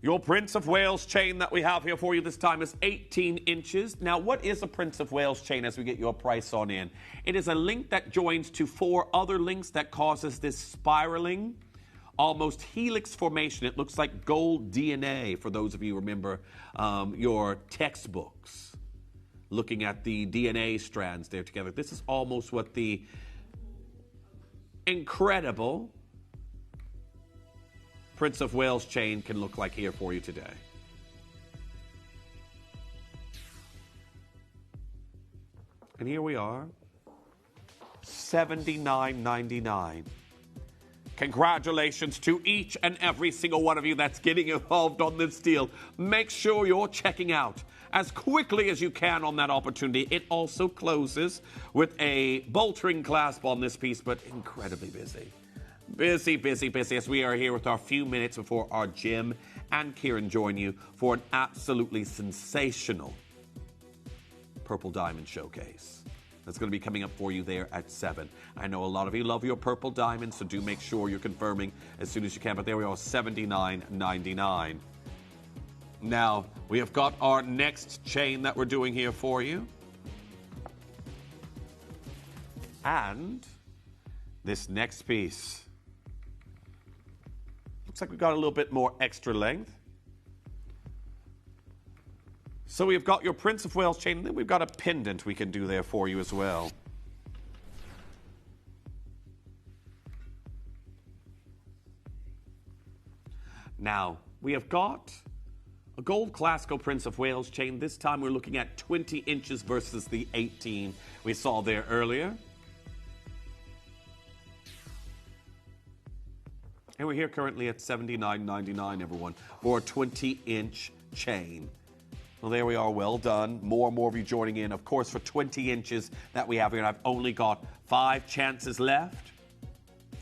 Your Prince of Wales chain that we have here for you this time is 18 inches. Now, what is a Prince of Wales chain as we get your price on in? It is a link that joins to 4 other links that causes this spiraling, almost helix formation. It looks like gold DNA for those of you who remember your textbooks, looking at the DNA strands there together. This is almost what the incredible Prince of Wales chain can look like here for you today. And here we are, $79.99. Congratulations to each and every single one of you that's getting involved on this deal. Make sure you're checking out as quickly as you can on that opportunity. It also closes with a boltering clasp on this piece, but incredibly busy. Busy, busy, busy as we are here with our few minutes before our Jim and Kieran join you for an absolutely sensational Purple Diamond Showcase. That's going to be coming up for you there at 7. I know a lot of you love your Purple Diamond, so do make sure you're confirming as soon as you can. But there we are, $79.99. Now, we have got our next chain that we're doing here for you. And this next piece looks like we've got a little bit more extra length. So we've got your Prince of Wales chain, and then we've got a pendant we can do there for you as well. Now, we have got a gold classical Prince of Wales chain. This time we're looking at 20 inches versus the 18 we saw there earlier. And we're here currently at $79.99, everyone, for a 20-inch chain. Well, there we are. Well done. More and more of you joining in. Of course, for 20 inches that we have here, and I've only got 5 chances left.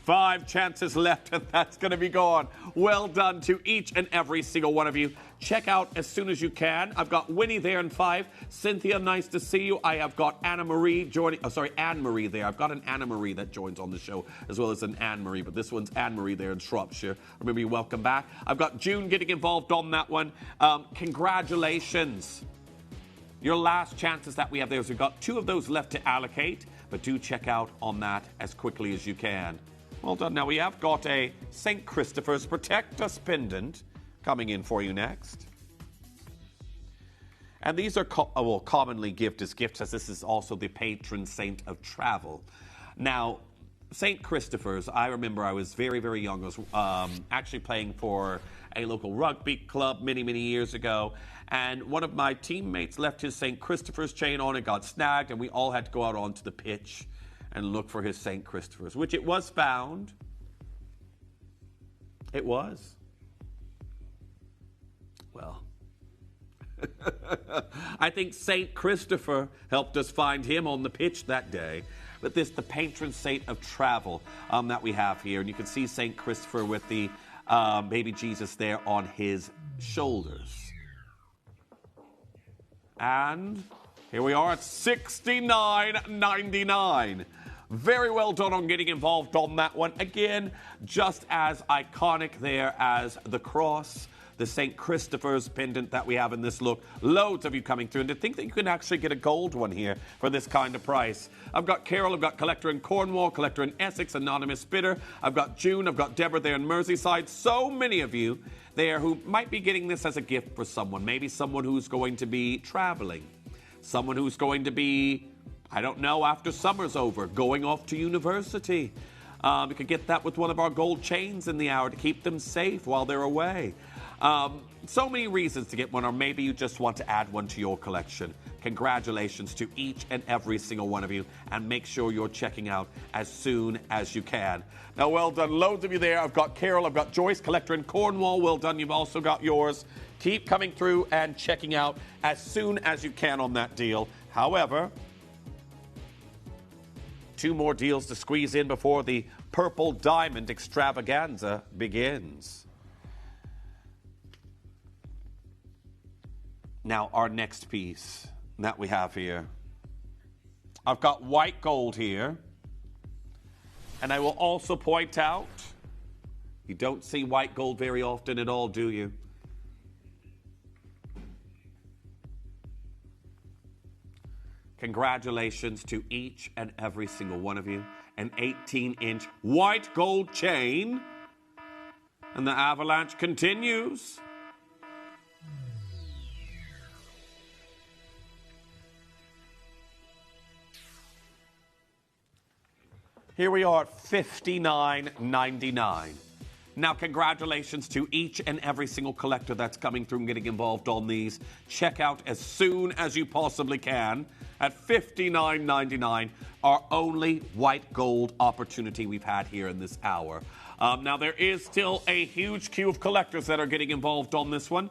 5 chances left, and that's going to be gone. Well done to each and every single one of you. Check out as soon as you can. I've got Winnie there in 5. Cynthia, nice to see you. I have got Anna-Marie joining. Oh, sorry, Anne-Marie there. I've got an Anna-Marie that joins on the show, as well as an Anne-Marie, but this one's Anne-Marie there in Shropshire. Remember, you welcome back. I've got June getting involved on that one. Congratulations. Your last chances that we have there is we've got 2 of those left to allocate, but do check out on that as quickly as you can. Well done. Now we have got a St. Christopher's Protect Us pendant coming in for you next. And these are commonly given as gifts, as this is also the patron saint of travel. Now, St. Christopher's, I remember I was very, very young. I was actually playing for a local rugby club many, many years ago. And one of my teammates left his St. Christopher's chain on. It got snagged, and we all had to go out onto the pitch and look for his St. Christopher's, which it was found. It was. Well, I think St. Christopher helped us find him on the pitch that day. But this, the patron saint of travel that we have here. And you can see St. Christopher with the baby Jesus there on his shoulders. And here we are at $69.99. Very well done on getting involved on that one. Again, just as iconic there as the cross, the St. Christopher's pendant that we have in this look. Loads of you coming through. And to think that you can actually get a gold one here for this kind of price. I've got Carol, I've got Collector in Cornwall, Collector in Essex, Anonymous Bidder. I've got June, I've got Deborah there in Merseyside. So many of you there who might be getting this as a gift for someone. Maybe someone who's going to be traveling. Someone who's going to be, I don't know, after summer's over, going off to university. You could get that with one of our gold chains in the hour to keep them safe while they're away. So many reasons to get one, or maybe you just want to add one to your collection. Congratulations to each and every single one of you, and make sure you're checking out as soon as you can. Now, well done. Loads of you there. I've got Carol, I've got Joyce, Collector in Cornwall. Well done. You've also got yours. Keep coming through and checking out as soon as you can on that deal. However, 2 more deals to squeeze in before the Purple Diamond extravaganza begins. Now, our next piece that we have here. I've got white gold here. And I will also point out, you don't see white gold very often at all, do you? Congratulations to each and every single one of you. An 18-inch white gold chain. And the avalanche continues. Here we are at $59.99. Now, congratulations to each and every single collector that's coming through and getting involved on these. Check out as soon as you possibly can at $59.99, our only white gold opportunity we've had here in this hour. Now, there is still a huge queue of collectors that are getting involved on this one.